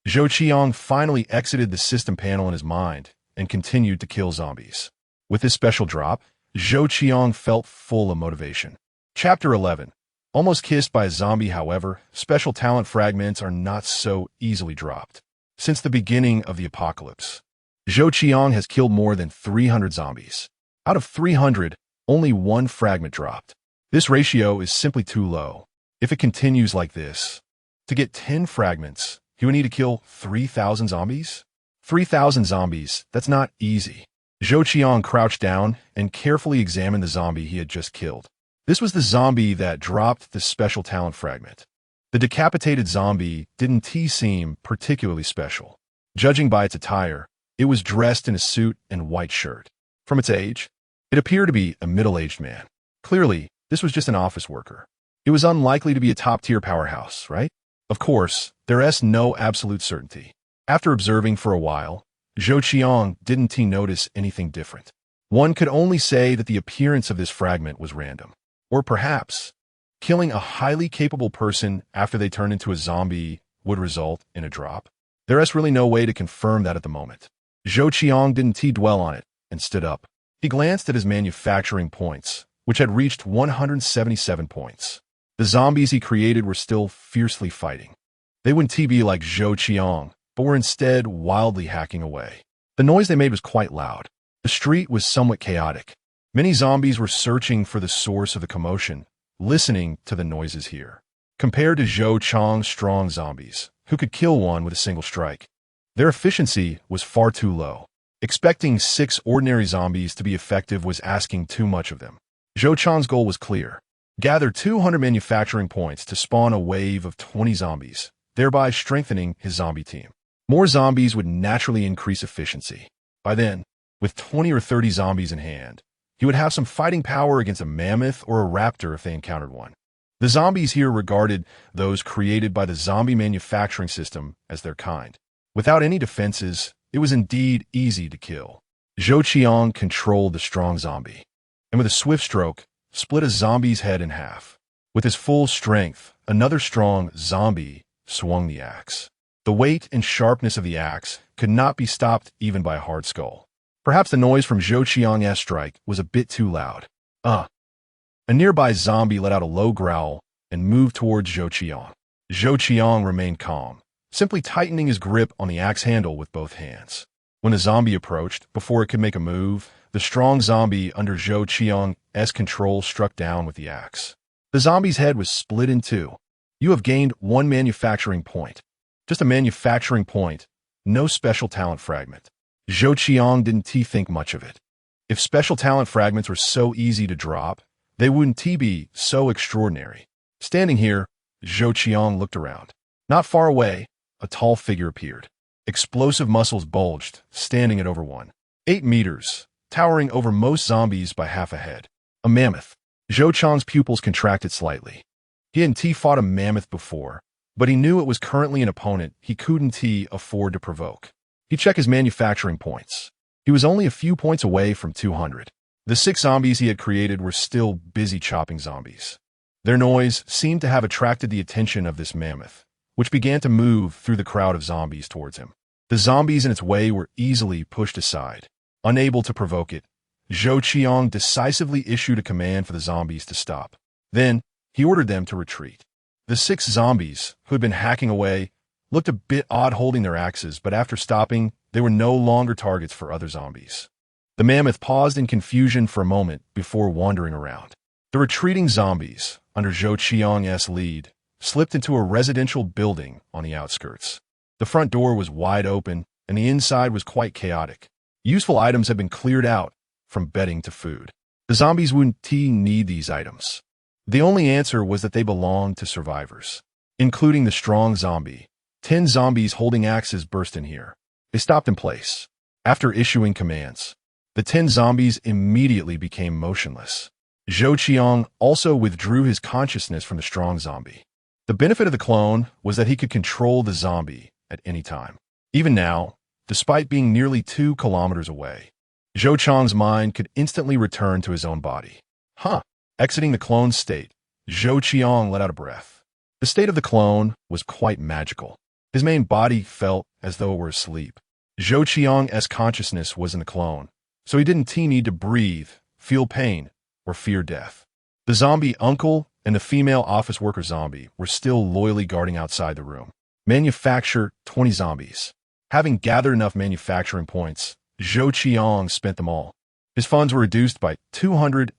S1: Zhou Qiang finally exited the system panel in his mind and continued to kill zombies. With this special drop, Zhou Qiang felt full of motivation. Chapter 11. Almost kissed by a zombie, however, special talent fragments are not so easily dropped. Since the beginning of the apocalypse, Zhou Qiang has killed more than 300 zombies. Out of 300, only one fragment dropped. This ratio is simply too low. If it continues like this, to get 10 fragments, he would need to kill 3,000 zombies? 3,000 zombies, that's not easy. Zhou Qiang crouched down and carefully examined the zombie he had just killed. This was the zombie that dropped the special talent fragment. The decapitated zombie didn't seem particularly special. Judging by its attire, it was dressed in a suit and white shirt. From its age, it appeared to be a middle-aged man. Clearly, this was just an office worker. It was unlikely to be a top-tier powerhouse, right? Of course, there is no absolute certainty. After observing for a while, Zhou Qiang didn't notice anything different. One could only say that the appearance of this fragment was random. Or perhaps, killing a highly capable person after they turn into a zombie would result in a drop. There is really no way to confirm that at the moment. Zhou Qiang didn't dwell on it and stood up. He glanced at his manufacturing points, which had reached 177 points. The zombies he created were still fiercely fighting. They wouldn't be like Zhou Qiang, but were instead wildly hacking away. The noise they made was quite loud. The street was somewhat chaotic. Many zombies were searching for the source of the commotion, listening to the noises here. compared to Zhou Qiang's strong zombies, who could kill one with a single strike. Their efficiency was far too low. Expecting 6 ordinary zombies to be effective was asking too much of them. Zhou Qiang's goal was clear. Gather 200 manufacturing points to spawn a wave of 20 zombies, thereby strengthening his zombie team. More zombies would naturally increase efficiency. By then, with 20 or 30 zombies in hand, he would have some fighting power against a mammoth or a raptor if they encountered one. The zombies here regarded those created by the zombie manufacturing system as their kind. Without any defenses, it was indeed easy to kill. Zhou Qiang controlled the strong zombie, and with a swift stroke, split a zombie's head in half. With his full strength, another strong zombie swung the axe. The weight and sharpness of the axe could not be stopped even by a hard skull. Perhaps the noise from Zhou Qiang's strike was a bit too loud. A nearby zombie let out a low growl and moved towards Zhou Qiang. Zhou Qiang remained calm, simply tightening his grip on the axe handle with both hands. When the zombie approached, before it could make a move, the strong zombie under Zhou Qiang's control struck down with the axe. The zombie's head was split in two. You have gained 1 manufacturing point. Just a manufacturing point, no special talent fragment. Zhou Qiang didn't think much of it. If special talent fragments were so easy to drop, they wouldn't be so extraordinary. Standing here, Zhou Qiang looked around. Not far away, a tall figure appeared. Explosive muscles bulged, standing at over 1.8 meters, towering over most zombies by half a head. A mammoth. Zhou Qiang's pupils contracted slightly. He hadn't fought a mammoth before, but he knew it was currently an opponent he couldn't afford to provoke. He checked his manufacturing points. He was only a few points away from 200. The 6 zombies he had created were still busy chopping zombies. Their noise seemed to have attracted the attention of this mammoth, which began to move through the crowd of zombies towards him. The zombies in its way were easily pushed aside. Unable to provoke it, Zhou Qiang decisively issued a command for the zombies to stop. Then, he ordered them to retreat. The 6 zombies, who had been hacking away, looked a bit odd holding their axes, but after stopping, they were no longer targets for other zombies. The mammoth paused in confusion for a moment before wandering around. The retreating zombies, under Zhou Qiang's lead, slipped into a residential building on the outskirts. The front door was wide open, and the inside was quite chaotic. Useful items had been cleared out, from bedding to food. The zombies wouldn't need these items. The only answer was that they belonged to survivors, including the strong zombie. 10 zombies holding axes burst in here. They stopped in place. After issuing commands, the 10 zombies immediately became motionless. Zhou Qiang also withdrew his consciousness from the strong zombie. The benefit of the clone was that he could control the zombie at any time. Even now, despite being nearly 2 kilometers away, Zhou Qiang's mind could instantly return to his own body. Exiting the clone state, Zhou Qiang let out a breath. The state of the clone was quite magical. His main body felt as though it were asleep. Zhou Qiang's consciousness was in the clone, so he didn't need to breathe, feel pain, or fear death. The zombie uncle and the female office worker zombie were still loyally guarding outside the room. Manufacture 20 zombies. Having gathered enough manufacturing points, Zhou Qiang spent them all. His funds were reduced by 200,000.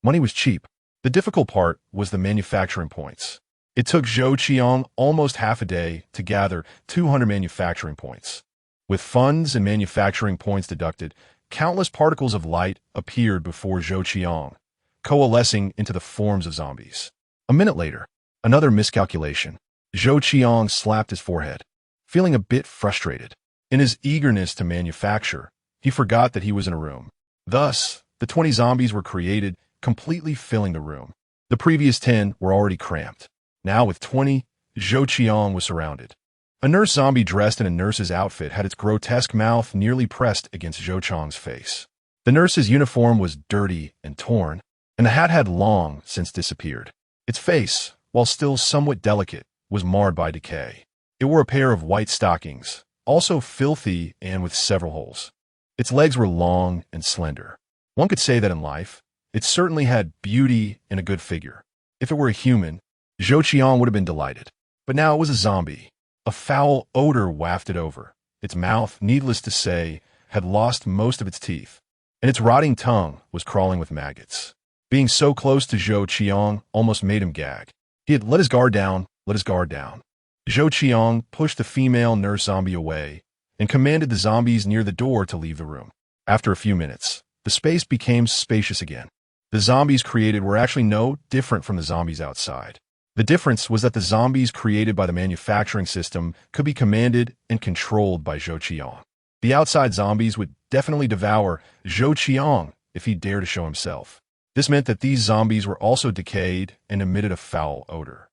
S1: Money was cheap. The difficult part was the manufacturing points. It took Zhou Qiang almost half a day to gather 200 manufacturing points. With funds and manufacturing points deducted, countless particles of light appeared before Zhou Qiang, coalescing into the forms of zombies. A minute later, another miscalculation. Zhou Qiang slapped his forehead, feeling a bit frustrated. In his eagerness to manufacture, he forgot that he was in a room. Thus, the 20 zombies were created, completely filling the room. The previous 10 were already cramped. Now with 20, Zhou Qiang was surrounded. A nurse zombie dressed in a nurse's outfit had its grotesque mouth nearly pressed against Zhou Qiang's face. The nurse's uniform was dirty and torn, and the hat had long since disappeared. Its face, while still somewhat delicate, was marred by decay. It wore a pair of white stockings, also filthy and with several holes. Its legs were long and slender. One could say that in life, it certainly had beauty and a good figure. If it were a human, Zhou Qiang would have been delighted. But now it was a zombie. A foul odor wafted over. Its mouth, needless to say, had lost most of its teeth, and its rotting tongue was crawling with maggots. Being so close to Zhou Qiang almost made him gag. He had let his guard down, let his guard down. Zhou Qiang pushed the female nurse zombie away and commanded the zombies near the door to leave the room. After a few minutes, the space became spacious again. The zombies created were actually no different from the zombies outside. The difference was that the zombies created by the manufacturing system could be commanded and controlled by Zhou Qiang. The outside zombies would definitely devour Zhou Qiang if he dared to show himself. This meant that these zombies were also decayed and emitted a foul odor.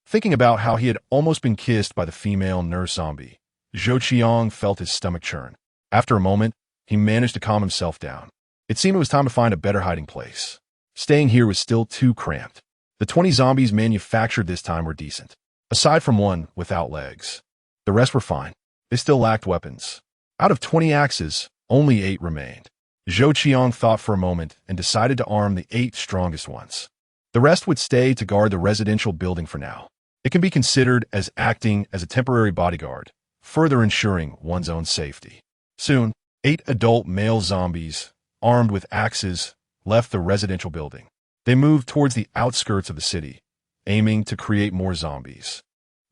S1: Thinking about how he had almost been kissed by the female nurse zombie, Zhou Qiang felt his stomach churn. After a moment, he managed to calm himself down. It seemed it was time to find a better hiding place. Staying here was still too cramped. The 20 zombies manufactured this time were decent, aside from one without legs. The rest were fine. They still lacked weapons. Out of 20 axes, only 8 remained. Zhou Qiang thought for a moment and decided to arm the 8 strongest ones. The rest would stay to guard the residential building for now. It can be considered as acting as a temporary bodyguard, further ensuring one's own safety. Soon, 8 adult male zombies, armed with axes, left the residential building. They moved towards the outskirts of the city, aiming to create more zombies,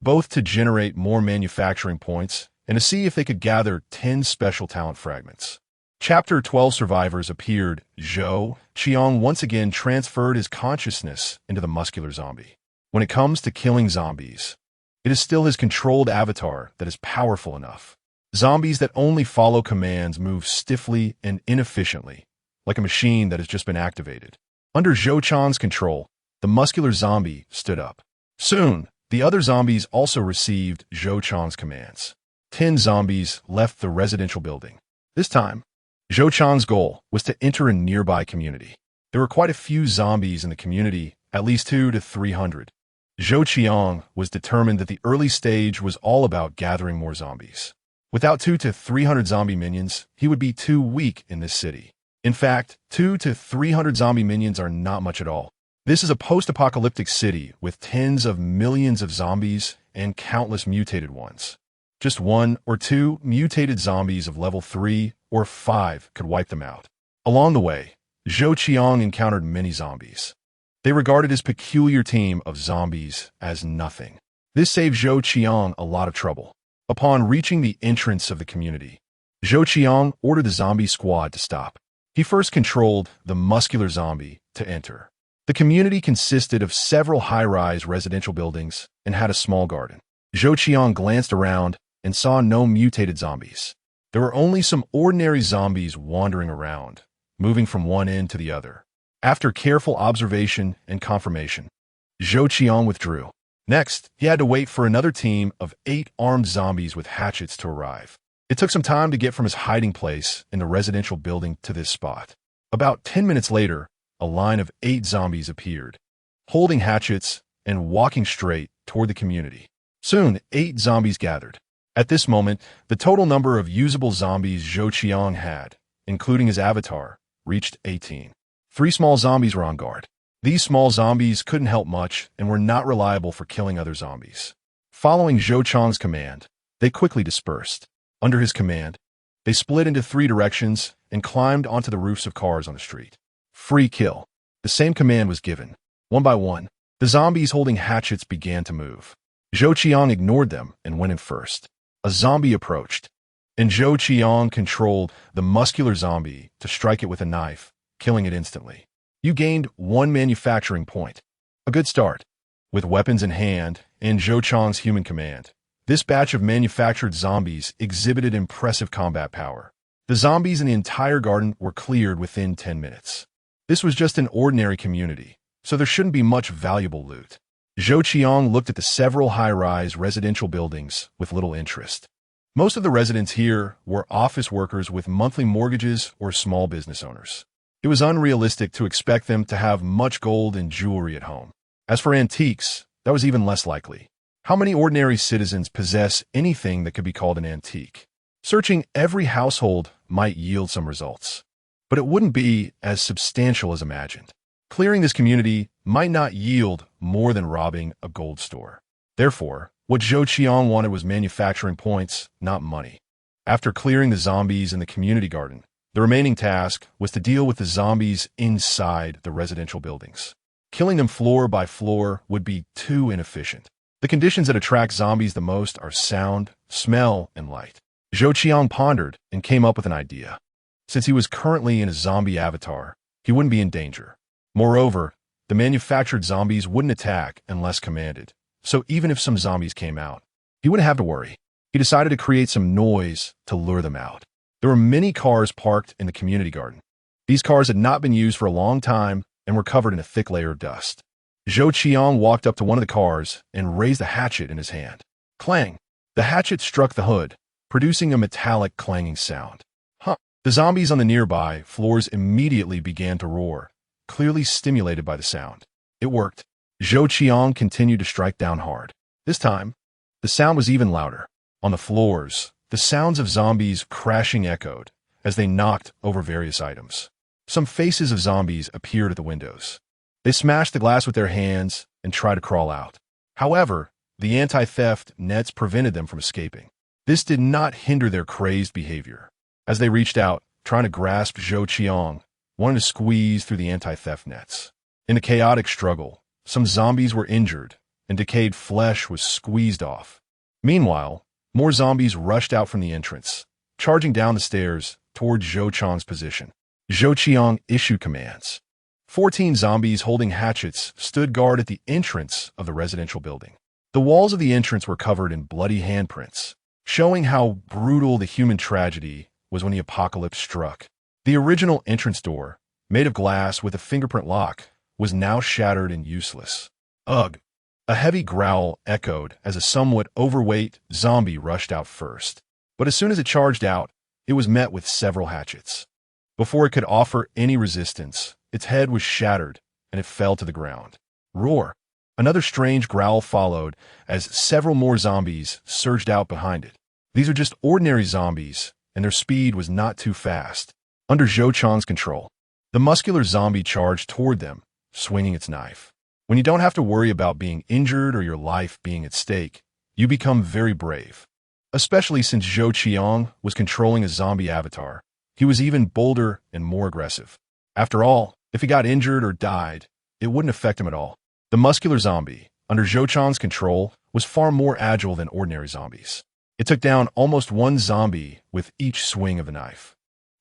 S1: both to generate more manufacturing points and to see if they could gather 10 special talent fragments. Chapter 12 survivors appeared. Zhou Qiang once again transferred his consciousness into the muscular zombie. When it comes to killing zombies, it is still his controlled avatar that is powerful enough. Zombies that only follow commands move stiffly and inefficiently, like a machine that has just been activated. Under Zhou Qiang's control, the muscular zombie stood up. Soon, the other zombies also received Zhou Qiang's commands. 10 zombies left the residential building. This time, Zhou Qiang's goal was to enter a nearby community. There were quite a few zombies in the community, at least 200 to 300. Zhou Qiang was determined that the early stage was all about gathering more zombies. Without 200 to 300 zombie minions, he would be too weak in this city. In fact, 200 to 300 zombie minions are not much at all. This is a post-apocalyptic city with tens of millions of zombies and countless mutated ones. Just 1 or 2 mutated zombies of level 3 or 5 could wipe them out. Along the way, Zhou Qiang encountered many zombies. They regarded his peculiar team of zombies as nothing. This saved Zhou Qiang a lot of trouble. Upon reaching the entrance of the community, Zhou Qiang ordered the zombie squad to stop. He first controlled the muscular zombie to enter. The community consisted of several high-rise residential buildings and had a small garden. Zhou Qiang glanced around and saw no mutated zombies. There were only some ordinary zombies wandering around, moving from one end to the other. After careful observation and confirmation, Zhou Qiang withdrew. Next, he had to wait for another team of 8 armed zombies with hatchets to arrive. It took some time to get from his hiding place in the residential building to this spot. About 10 minutes later, a line of 8 zombies appeared, holding hatchets and walking straight toward the community. Soon, 8 zombies gathered. At this moment, the total number of usable zombies Zhou Qiang had, including his avatar, reached 18. 3 small zombies were on guard. These small zombies couldn't help much and were not reliable for killing other zombies. Following Zhou Qiang's command, they quickly dispersed. Under his command, they split into 3 directions and climbed onto the roofs of cars on the street. Free kill. The same command was given. One by one, the zombies holding hatchets began to move. Zhou Qiang ignored them and went in first. A zombie approached, and Zhou Qiang controlled the muscular zombie to strike it with a knife, killing it instantly. You gained 1 manufacturing point. A good start. With weapons in hand and Zhou Qiang's human command, this batch of manufactured zombies exhibited impressive combat power. The zombies in the entire garden were cleared within 10 minutes. This was just an ordinary community, so there shouldn't be much valuable loot. Zhou Qiang looked at the several high-rise residential buildings with little interest. Most of the residents here were office workers with monthly mortgages or small business owners. It was unrealistic to expect them to have much gold and jewelry at home. As for antiques, that was even less likely. How many ordinary citizens possess anything that could be called an antique? Searching every household might yield some results, but it wouldn't be as substantial as imagined. Clearing this community might not yield more than robbing a gold store. Therefore, what Zhou Qiang wanted was manufacturing points, not money. After clearing the zombies in the community garden, the remaining task was to deal with the zombies inside the residential buildings. Killing them floor by floor would be too inefficient. The conditions that attract zombies the most are sound, smell, and light. Zhou Qiang pondered and came up with an idea. Since he was currently in a zombie avatar, he wouldn't be in danger. Moreover, the manufactured zombies wouldn't attack unless commanded, so even if some zombies came out, he wouldn't have to worry. He decided to create some noise to lure them out. There were many cars parked in the community garden. These cars had not been used for a long time and were covered in a thick layer of dust. Zhou Qiang walked up to one of the cars and raised a hatchet in his hand. Clang! The hatchet struck the hood, producing a metallic clanging sound. The zombies on the nearby floors immediately began to roar, clearly stimulated by the sound. It worked. Zhou Qiang continued to strike down hard. This time, the sound was even louder. On the floors, the sounds of zombies crashing echoed as they knocked over various items. Some faces of zombies appeared at the windows. They smashed the glass with their hands and tried to crawl out. However, the anti-theft nets prevented them from escaping. This did not hinder their crazed behavior. As they reached out, trying to grasp Zhou Qiang, wanting to squeeze through the anti-theft nets. In a chaotic struggle, some zombies were injured, and decayed flesh was squeezed off. Meanwhile, more zombies rushed out from the entrance, charging down the stairs toward Zhou Qiang's position. Zhou Qiang issued commands. 14 zombies holding hatchets stood guard at the entrance of the residential building. The walls of the entrance were covered in bloody handprints, showing how brutal the human tragedy was when the apocalypse struck. The original entrance door, made of glass with a fingerprint lock, was now shattered and useless. Ugh! A heavy growl echoed as a somewhat overweight zombie rushed out first. But as soon as it charged out, it was met with several hatchets. Before it could offer any resistance, its head was shattered and it fell to the ground. Roar! Another strange growl followed as several more zombies surged out behind it. These are just ordinary zombies, and their speed was not too fast. Under Zhou Qiang's control, the muscular zombie charged toward them, swinging its knife. When you don't have to worry about being injured or your life being at stake, you become very brave. Especially since Zhou Qiang was controlling a zombie avatar, he was even bolder and more aggressive. After all, if he got injured or died, it wouldn't affect him at all. The muscular zombie, under Zhou Qiang's control, was far more agile than ordinary zombies. It took down almost one zombie with each swing of the knife.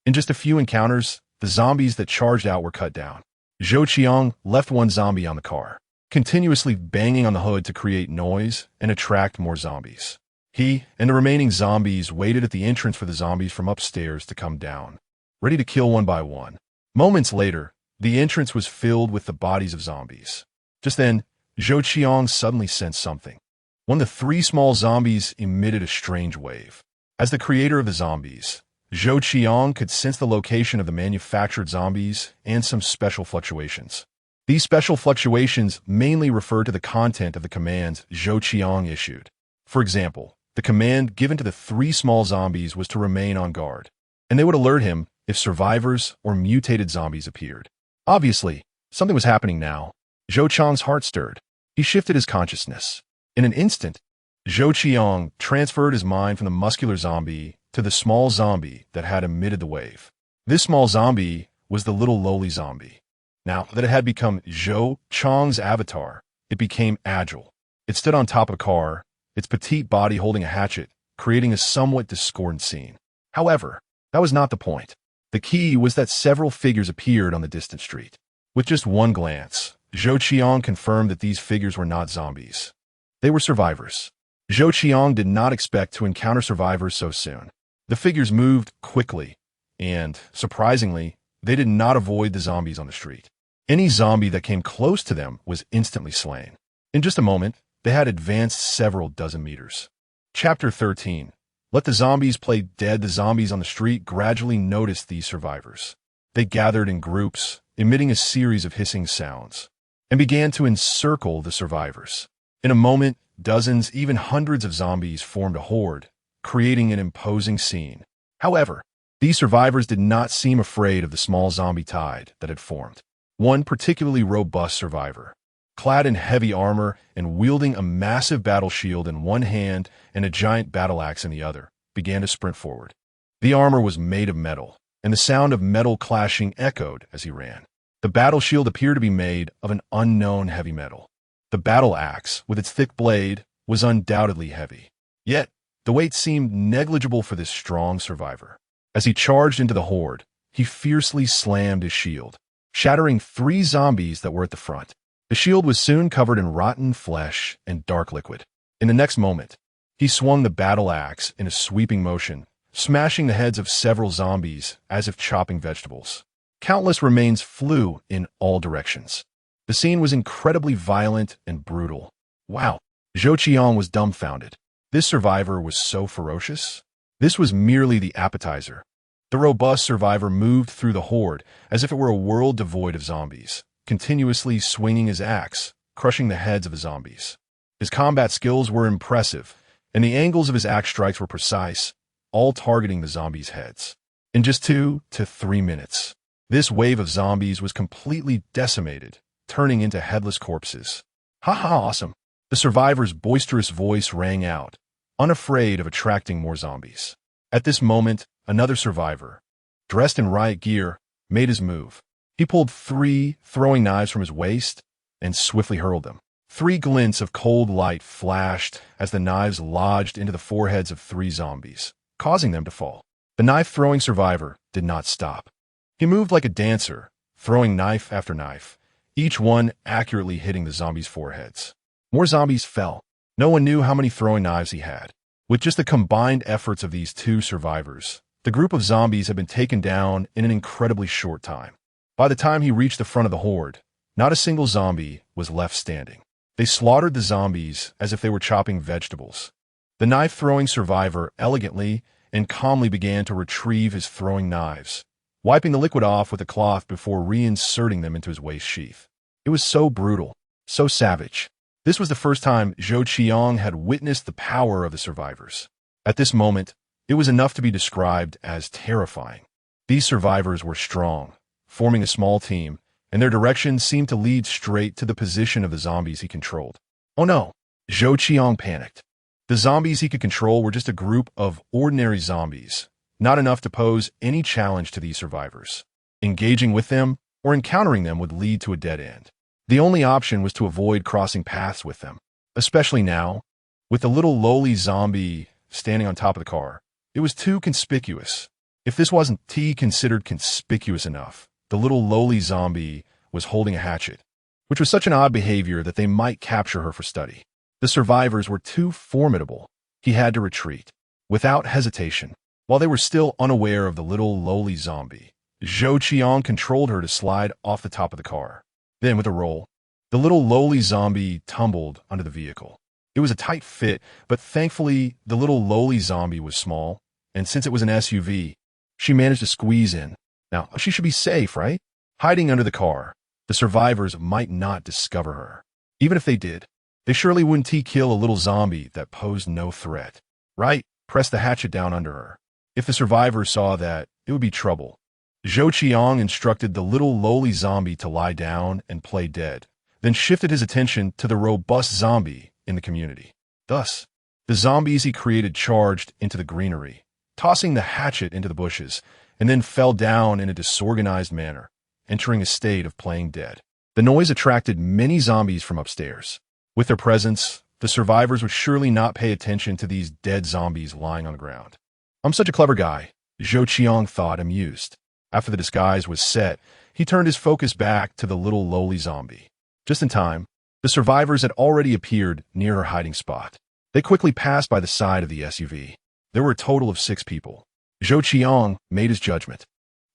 S1: In just a few encounters, the zombies that charged out were cut down. Zhou Qiang left one zombie on the car, continuously banging on the hood to create noise and attract more zombies. He and the remaining zombies waited at the entrance for the zombies from upstairs to come down, ready to kill one by one. Moments later, the entrance was filled with the bodies of zombies. Just then, Zhou Qiang suddenly sensed something. One of the 3 small zombies emitted a strange wave. As the creator of the zombies, Zhou Qiang could sense the location of the manufactured zombies and some special fluctuations. These special fluctuations mainly refer to the content of the commands Zhou Qiang issued. For example, the command given to the 3 small zombies was to remain on guard, and they would alert him if survivors or mutated zombies appeared. Obviously, something was happening now. Zhou Qiang's heart stirred. He shifted his consciousness. In an instant, Zhou Qiang transferred his mind from the muscular zombie to the small zombie that had emitted the wave. This small zombie was the little lowly zombie. Now that it had become Zhou Qiang's avatar, it became agile. It stood on top of a car, its petite body holding a hatchet, creating a somewhat discordant scene. However, that was not the point. The key was that several figures appeared on the distant street. With just one glance, Zhou Qiang confirmed that these figures were not zombies. They were survivors. Zhou Qiang did not expect to encounter survivors so soon. The figures moved quickly, and, surprisingly, they did not avoid the zombies on the street. Any zombie that came close to them was instantly slain. In just a moment, they had advanced several dozen meters. Chapter 13. Let the zombies play dead. The zombies on the street gradually noticed these survivors. They gathered in groups, emitting a series of hissing sounds, and began to encircle the survivors. In a moment, dozens, even hundreds of zombies formed a horde, creating an imposing scene. However, these survivors did not seem afraid of the small zombie tide that had formed. One particularly robust survivor, clad in heavy armor and wielding a massive battle shield in one hand and a giant battle axe in the other, began to sprint forward. The armor was made of metal, and the sound of metal clashing echoed as he ran. The battle shield appeared to be made of an unknown heavy metal. The battle axe, with its thick blade, was undoubtedly heavy. Yet, the weight seemed negligible for this strong survivor. As he charged into the horde, he fiercely slammed his shield, shattering 3 zombies that were at the front. The shield was soon covered in rotten flesh and dark liquid. In the next moment, he swung the battle axe in a sweeping motion, smashing the heads of several zombies as if chopping vegetables. Countless remains flew in all directions. The scene was incredibly violent and brutal. Wow, Zhou Qiang was dumbfounded. This survivor was so ferocious? This was merely the appetizer. The robust survivor moved through the horde as if it were a world devoid of zombies, continuously swinging his axe, crushing the heads of the zombies. His combat skills were impressive, and the angles of his axe strikes were precise, all targeting the zombies' heads. In just 2 to 3 minutes, this wave of zombies was completely decimated, turning into headless corpses. Haha, awesome! The survivor's boisterous voice rang out, unafraid of attracting more zombies. At this moment, another survivor, dressed in riot gear, made his move. He pulled 3 throwing knives from his waist and swiftly hurled them. 3 glints of cold light flashed as the knives lodged into the foreheads of 3 zombies, causing them to fall. The knife-throwing survivor did not stop. He moved like a dancer, throwing knife after knife, each one accurately hitting the zombies' foreheads. More zombies fell. No one knew how many throwing knives he had. With just the combined efforts of these 2 survivors, the group of zombies had been taken down in an incredibly short time. By the time he reached the front of the horde, not a single zombie was left standing. They slaughtered the zombies as if they were chopping vegetables. The knife-throwing survivor elegantly and calmly began to retrieve his throwing knives, wiping the liquid off with a cloth before reinserting them into his waist sheath. It was so brutal, so savage. This was the first time Zhou Qiang had witnessed the power of the survivors. At this moment, it was enough to be described as terrifying. These survivors were strong, forming a small team, and their direction seemed to lead straight to the position of the zombies he controlled. Oh no! Zhou Qiang panicked. The zombies he could control were just a group of ordinary zombies, not enough to pose any challenge to these survivors. Engaging with them or encountering them would lead to a dead end. The only option was to avoid crossing paths with them, especially now, with the little lowly zombie standing on top of the car. It was too conspicuous. If this wasn't considered conspicuous enough, the little lowly zombie was holding a hatchet, which was such an odd behavior that they might capture her for study. The survivors were too formidable. He had to retreat, without hesitation. While they were still unaware of the little lowly zombie, Zhou Qiang controlled her to slide off the top of the car. Then, with a roll, the little lowly zombie tumbled under the vehicle. It was a tight fit, but thankfully, the little lowly zombie was small, and since it was an SUV, she managed to squeeze in. Now, she should be safe, right? Hiding under the car, the survivors might not discover her. Even if they did, they surely wouldn't kill a little zombie that posed no threat. Right? Press the hatchet down under her. If the survivors saw that, it would be trouble. Zhou Qiang instructed the little lowly zombie to lie down and play dead, then shifted his attention to the robust zombie in the community. Thus, the zombies he created charged into the greenery, tossing the hatchet into the bushes, and then fell down in a disorganized manner, entering a state of playing dead. The noise attracted many zombies from upstairs. With their presence, the survivors would surely not pay attention to these dead zombies lying on the ground. I'm such a clever guy, Zhou Qiang thought, amused. After the disguise was set, he turned his focus back to the little lowly zombie. Just in time, the survivors had already appeared near her hiding spot. They quickly passed by the side of the SUV. There were a total of 6 people. Zhou Qiang made his judgment.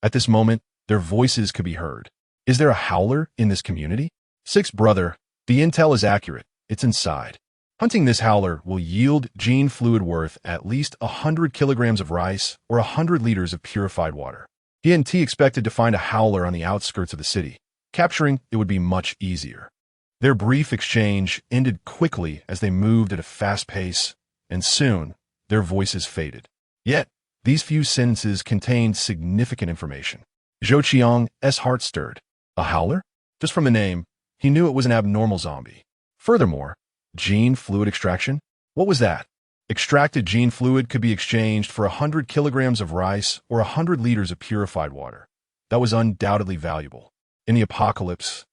S1: At this moment, their voices could be heard. Is there a howler in this community? 6 brother, the intel is accurate. It's inside. Hunting this howler will yield gene fluid worth at least 100 kilograms of rice or 100 liters of purified water. He and T expected to find a howler on the outskirts of the city. Capturing it would be much easier. Their brief exchange ended quickly as they moved at a fast pace, and soon their voices faded. Yet, these few sentences contained significant information. Zhou Qiang's heart stirred. A howler? Just from the name, he knew it was an abnormal zombie. Furthermore, gene fluid extraction? What was that? Extracted gene fluid could be exchanged for 100 kilograms of rice or 100 liters of purified water. That was undoubtedly valuable. In the apocalypse,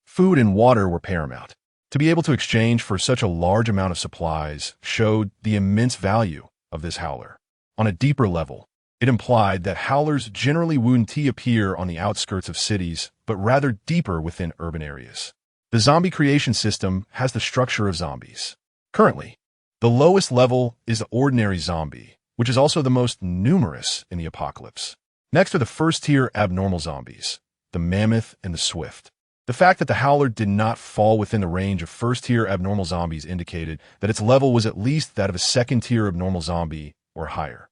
S1: food and water were paramount. To be able to exchange for such a large amount of supplies showed the immense value of this howler. On a deeper level, it implied that howlers generally wouldn't appear on the outskirts of cities, but rather deeper within urban areas. The zombie creation system has the structure of zombies. Currently, the lowest level is the ordinary zombie, which is also the most numerous in the apocalypse. Next are the first-tier abnormal zombies, the mammoth and the swift. The fact that the howler did not fall within the range of first-tier abnormal zombies indicated that its level was at least that of a second-tier abnormal zombie or higher.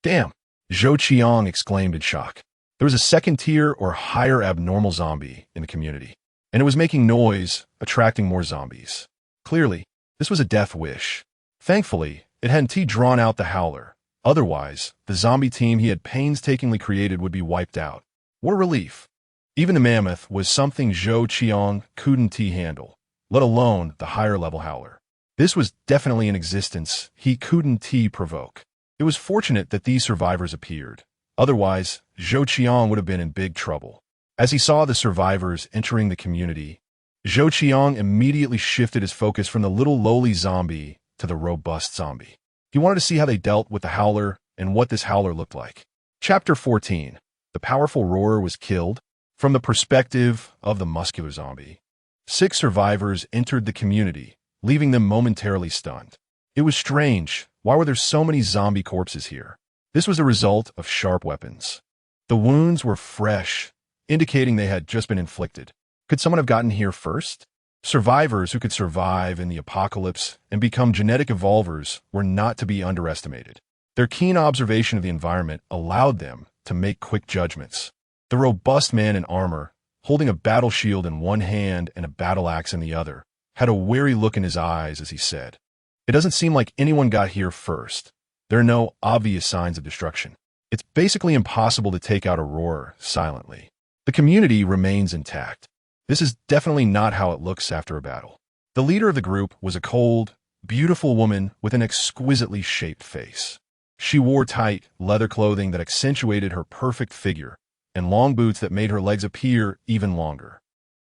S1: Damn! Zhou Qiang exclaimed in shock. There was a second-tier or higher abnormal zombie in the community, and it was making noise, attracting more zombies. Clearly, this was a death wish. Thankfully, it hadn't drawn out the howler. Otherwise, the zombie team he had painstakingly created would be wiped out. What a relief. Even the mammoth was something Zhou Qiang couldn't handle, let alone the higher-level howler. This was definitely an existence he couldn't provoke. It was fortunate that these survivors appeared. Otherwise, Zhou Qiang would have been in big trouble. As he saw the survivors entering the community, Zhou Qiang immediately shifted his focus from the little lowly zombie to the robust zombie. He wanted to see how they dealt with the howler and what this howler looked like. Chapter 14. The powerful roarer was killed. From the perspective of the muscular zombie, 6 survivors entered the community, leaving them momentarily stunned. It was strange. Why were there so many zombie corpses here? This was the result of sharp weapons. The wounds were fresh, indicating they had just been inflicted. Could someone have gotten here first? Survivors who could survive in the apocalypse and become genetic evolvers were not to be underestimated. Their keen observation of the environment allowed them to make quick judgments. The robust man in armor, holding a battle shield in one hand and a battle axe in the other, had a wary look in his eyes as he said, "It doesn't seem like anyone got here first. There are no obvious signs of destruction. It's basically impossible to take out a roarer silently. The community remains intact. This is definitely not how it looks after a battle." The leader of the group was a cold, beautiful woman with an exquisitely shaped face. She wore tight, leather clothing that accentuated her perfect figure, and long boots that made her legs appear even longer.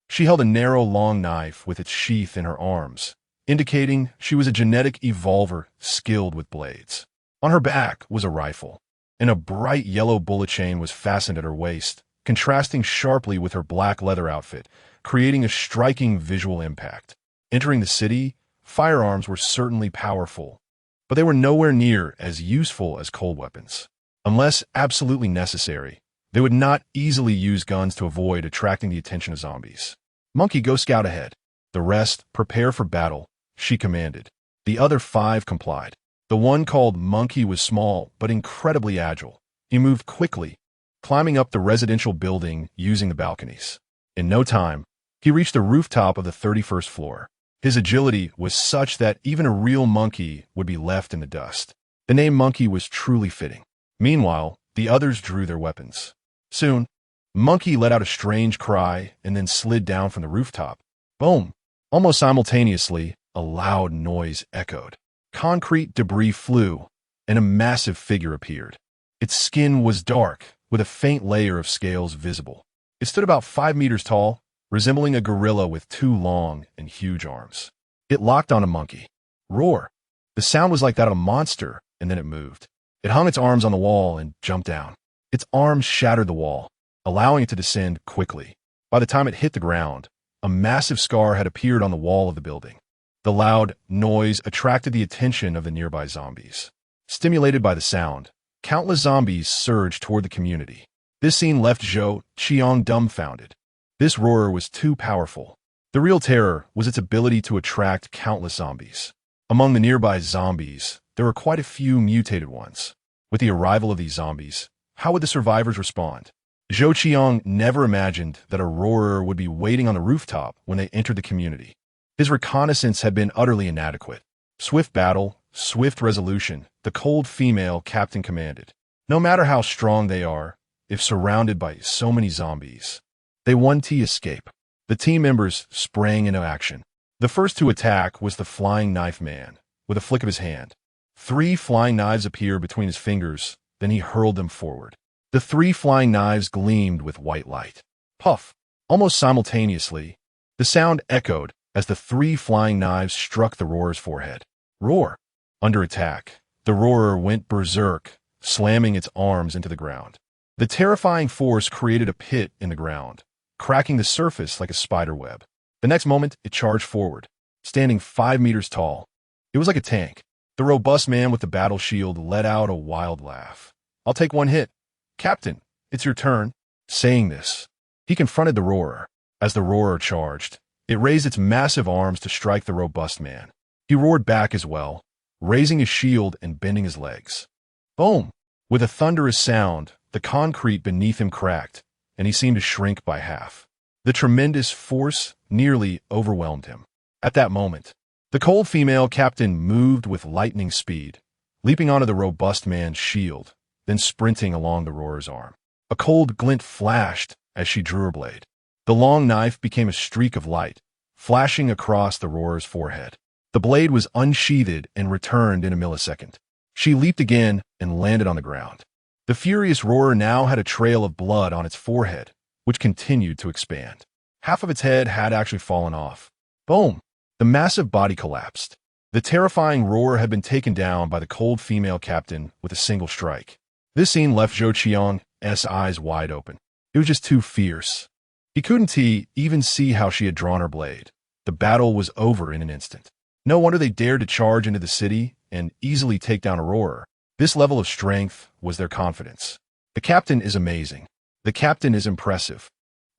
S1: She held a narrow, long knife with its sheath in her arms, indicating she was a genetic evolver skilled with blades. On her back was a rifle, and a bright yellow bullet chain was fastened at her waist, contrasting sharply with her black leather outfit, creating a striking visual impact. Entering the city, firearms were certainly powerful, but they were nowhere near as useful as cold weapons. Unless absolutely necessary, they would not easily use guns to avoid attracting the attention of zombies. "Monkey, go scout ahead. The rest, prepare for battle," she commanded. The other 5 complied. The one called Monkey was small but incredibly agile. He moved quickly, climbing up the residential building using the balconies. In no time, he reached the rooftop of the 31st floor. His agility was such that even a real monkey would be left in the dust. The name Monkey was truly fitting. Meanwhile, the others drew their weapons. Soon, Monkey let out a strange cry and then slid down from the rooftop. Boom! Almost simultaneously, a loud noise echoed. Concrete debris flew, and a massive figure appeared. Its skin was dark, with a faint layer of scales visible. It stood about 5 meters tall, resembling a gorilla with 2 long and huge arms. It locked on a Monkey. Roar! The sound was like that of a monster, and then it moved. It hung its arms on the wall and jumped down. Its arms shattered the wall, allowing it to descend quickly. By the time it hit the ground, a massive scar had appeared on the wall of the building. The loud noise attracted the attention of the nearby zombies. Stimulated by the sound, countless zombies surged toward the community. This scene left Zhou Qiang dumbfounded. This roarer was too powerful. The real terror was its ability to attract countless zombies. Among the nearby zombies, there were quite a few mutated ones. With the arrival of these zombies, how would the survivors respond? Zhou Qiang never imagined that a roarer would be waiting on the rooftop when they entered the community. His reconnaissance had been utterly inadequate. Swift battle, swift resolution, the cold female captain commanded. No matter how strong they are, if surrounded by so many zombies, they won't escape. The team members sprang into action. The first to attack was the flying knife man. With a flick of his hand, 3 flying knives appeared between his fingers, then he hurled them forward. The 3 flying knives gleamed with white light. Puff! Almost simultaneously, the sound echoed as the three flying knives struck the roarer's forehead. Roar! Under attack, the roarer went berserk, slamming its arms into the ground. The terrifying force created a pit in the ground, cracking the surface like a spider web. The next moment, it charged forward, standing 5 meters tall. It was like a tank. The robust man with the battle shield let out a wild laugh. "I'll take one hit. Captain, it's your turn." Saying this, he confronted the roarer. As the roarer charged, it raised its massive arms to strike the robust man. He roared back as well, raising his shield and bending his legs. Boom! With a thunderous sound, the concrete beneath him cracked, and he seemed to shrink by half. The tremendous force nearly overwhelmed him. At that moment, the cold female captain moved with lightning speed, leaping onto the robust man's shield, then sprinting along the roarer's arm. A cold glint flashed as she drew her blade. The long knife became a streak of light, flashing across the roarer's forehead. The blade was unsheathed and returned in a millisecond. She leaped again and landed on the ground. The furious roarer now had a trail of blood on its forehead, which continued to expand. Half of its head had actually fallen off. Boom! The massive body collapsed. The terrifying roarer had been taken down by the cold female captain with a single strike. This scene left Zhou Qiang's eyes wide open. It was just too fierce. He couldn't even see how she had drawn her blade. The battle was over in an instant. No wonder they dared to charge into the city and easily take down a roarer. This level of strength was their confidence. The captain is amazing. The captain is impressive.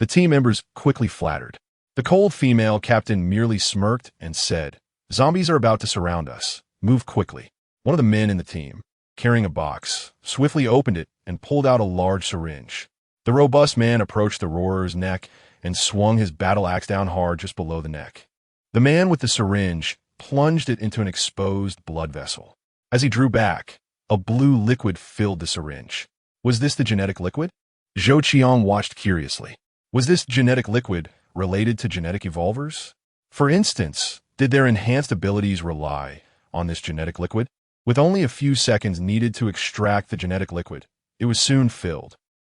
S1: The team members quickly flattered. The cold female captain merely smirked and said, "Zombies are about to surround us. Move quickly." One of the men in the team, carrying a box, swiftly opened it and pulled out a large syringe. The robust man approached the roarer's neck and swung his battle axe down hard just below the neck. The man with the syringe plunged it into an exposed blood vessel. As he drew back, a blue liquid filled the syringe. Was this the genetic liquid? Zhou Qiang watched curiously. Was this genetic liquid related to genetic evolvers? For instance, did their enhanced abilities rely on this genetic liquid? With only a few seconds needed to extract the genetic liquid, it was soon filled.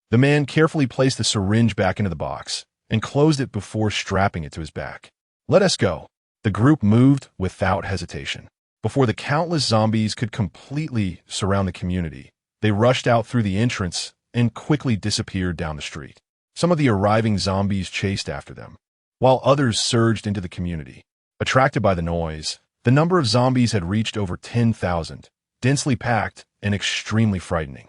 S1: The man carefully placed the syringe back into the box and closed it before strapping it to his back. "Let us go." The group moved without hesitation. Before the countless zombies could completely surround the community, they rushed out through the entrance and quickly disappeared down the street. Some of the arriving zombies chased after them, while others surged into the community. Attracted by the noise, the number of zombies had reached over 10,000, densely packed and extremely frightening.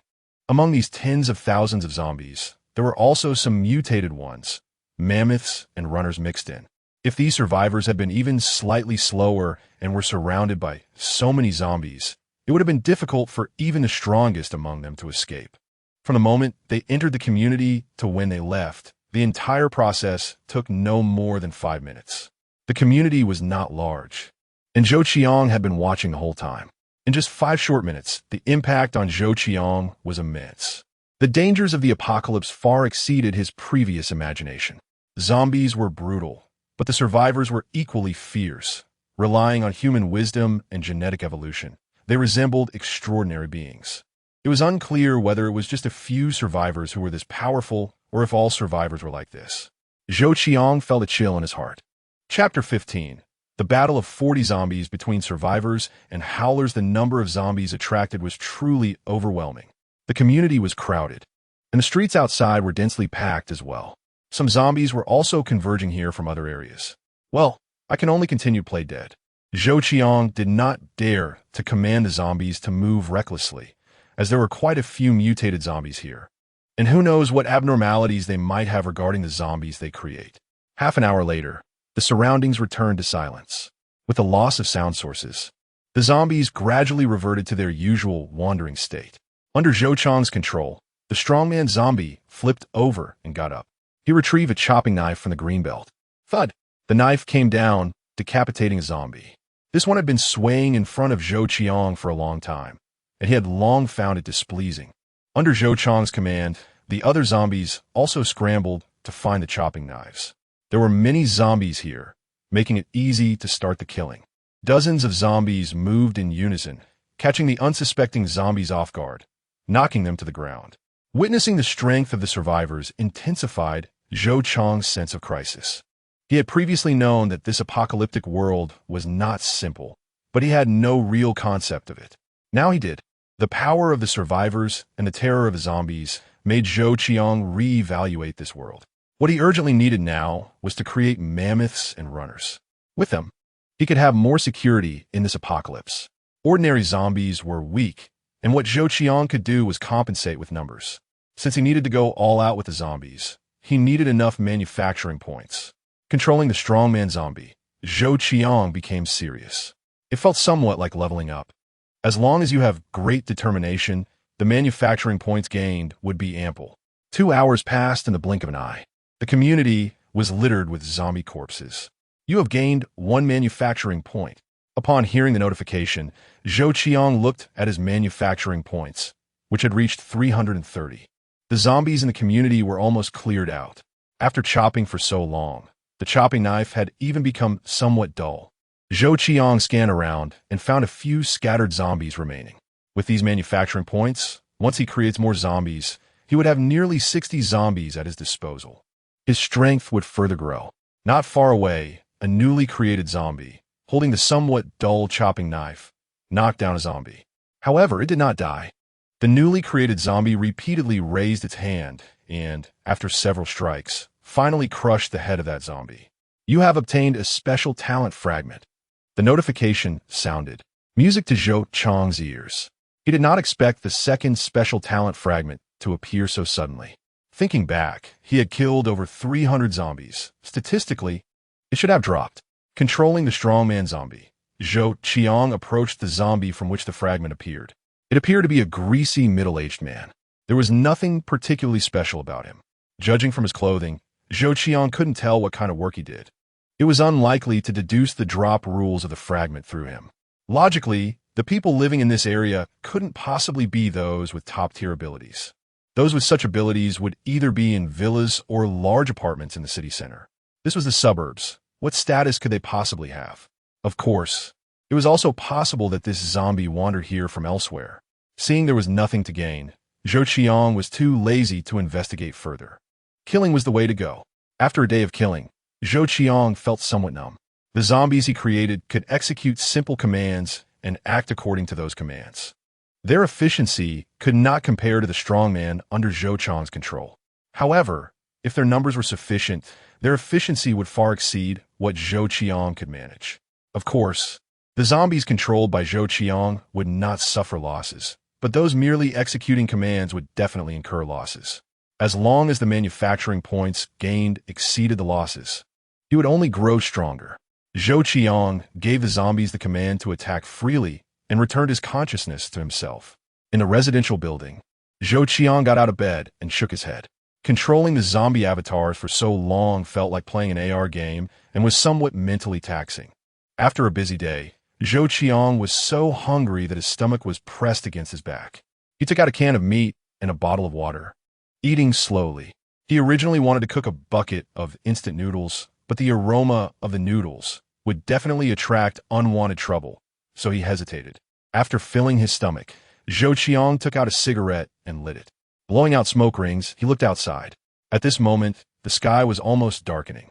S1: Among these tens of thousands of zombies, there were also some mutated ones, mammoths and runners mixed in. If these survivors had been even slightly slower and were surrounded by so many zombies, it would have been difficult for even the strongest among them to escape. From the moment they entered the community to when they left, the entire process took no more than 5 minutes. The community was not large, and Zhou Qiang had been watching the whole time. In just 5 short minutes, the impact on Zhou Qiang was immense. The dangers of the apocalypse far exceeded his previous imagination. Zombies were brutal, but the survivors were equally fierce. Relying on human wisdom and genetic evolution, they resembled extraordinary beings. It was unclear whether it was just a few survivors who were this powerful or if all survivors were like this. Zhou Qiang felt a chill in his heart. Chapter 15. The battle of 40 zombies between survivors and howlers. The number of zombies attracted was truly overwhelming. The community was crowded, and the streets outside were densely packed as well. Some zombies were also converging here from other areas. Well, I can only continue to play dead. Zhou Qiang did not dare to command the zombies to move recklessly, as there were quite a few mutated zombies here. And who knows what abnormalities they might have regarding the zombies they create. Half an hour later, the surroundings returned to silence. With the loss of sound sources, the zombies gradually reverted to their usual wandering state. Under Zhou Qiang's control, the strongman zombie flipped over and got up. He retrieved a chopping knife from the green belt. Thud! The knife came down, decapitating a zombie. This one had been swaying in front of Zhou Qiang for a long time, and he had long found it displeasing. Under Zhou Qiang's command, the other zombies also scrambled to find the chopping knives. There were many zombies here, making it easy to start the killing. Dozens of zombies moved in unison, catching the unsuspecting zombies off guard, knocking them to the ground. Witnessing the strength of the survivors intensified, Zhou Qiang's sense of crisis. He had previously known that this apocalyptic world was not simple, but he had no real concept of it. Now he did. The power of the survivors and the terror of the zombies made Zhou Qiang reevaluate this world. What he urgently needed now was to create mammoths and runners. With them, he could have more security in this apocalypse. Ordinary zombies were weak, and what Zhou Qiang could do was compensate with numbers. Since he needed to go all out with the zombies, he needed enough manufacturing points. Controlling the strongman zombie, Zhou Qiang became serious. It felt somewhat like leveling up. As long as you have great determination, the manufacturing points gained would be ample. 2 hours passed in the blink of an eye. The community was littered with zombie corpses. You have gained 1 manufacturing point. Upon hearing the notification, Zhou Qiang looked at his manufacturing points, which had reached 330. The zombies in the community were almost cleared out. After chopping for so long, the chopping knife had even become somewhat dull. Zhou Qiang scanned around and found a few scattered zombies remaining. With these manufacturing points, once he creates more zombies, he would have nearly 60 zombies at his disposal. His strength would further grow. Not far away, a newly created zombie, holding the somewhat dull chopping knife, knocked down a zombie. However, it did not die. The newly created zombie repeatedly raised its hand and, after several strikes, finally crushed the head of that zombie. You have obtained a special talent fragment. The notification sounded. Music to Zhou Qiang's ears. He did not expect the second special talent fragment to appear so suddenly. Thinking back, he had killed over 300 zombies. Statistically, it should have dropped. Controlling the strongman zombie, Zhou Qiang approached the zombie from which the fragment appeared. It appeared to be a greasy, middle-aged man. There was nothing particularly special about him. Judging from his clothing, Zhou Qiang couldn't tell what kind of work he did. It was unlikely to deduce the drop rules of the fragment through him. Logically, the people living in this area couldn't possibly be those with top-tier abilities. Those with such abilities would either be in villas or large apartments in the city center. This was the suburbs. What status could they possibly have? Of course, it was also possible that this zombie wandered here from elsewhere. Seeing there was nothing to gain, Zhou Qiang was too lazy to investigate further. Killing was the way to go. After a day of killing, Zhou Qiang felt somewhat numb. The zombies he created could execute simple commands and act according to those commands. Their efficiency could not compare to the strongman under Zhou Qiang's control. However, if their numbers were sufficient, their efficiency would far exceed what Zhou Qiang could manage. Of course, the zombies controlled by Zhou Qiang would not suffer losses, but those merely executing commands would definitely incur losses. As long as the manufacturing points gained exceeded the losses, he would only grow stronger. Zhou Qiang gave the zombies the command to attack freely and returned his consciousness to himself. In a residential building, Zhou Qiang got out of bed and shook his head. Controlling the zombie avatars for so long felt like playing an AR game and was somewhat mentally taxing. After a busy day, Zhou Qiang was so hungry that his stomach was pressed against his back. He took out a can of meat and a bottle of water. Eating slowly. He originally wanted to cook a bucket of instant noodles, but the aroma of the noodles would definitely attract unwanted trouble, so he hesitated. After filling his stomach, Zhou Qiang took out a cigarette and lit it. Blowing out smoke rings, he looked outside. At this moment, the sky was almost darkening.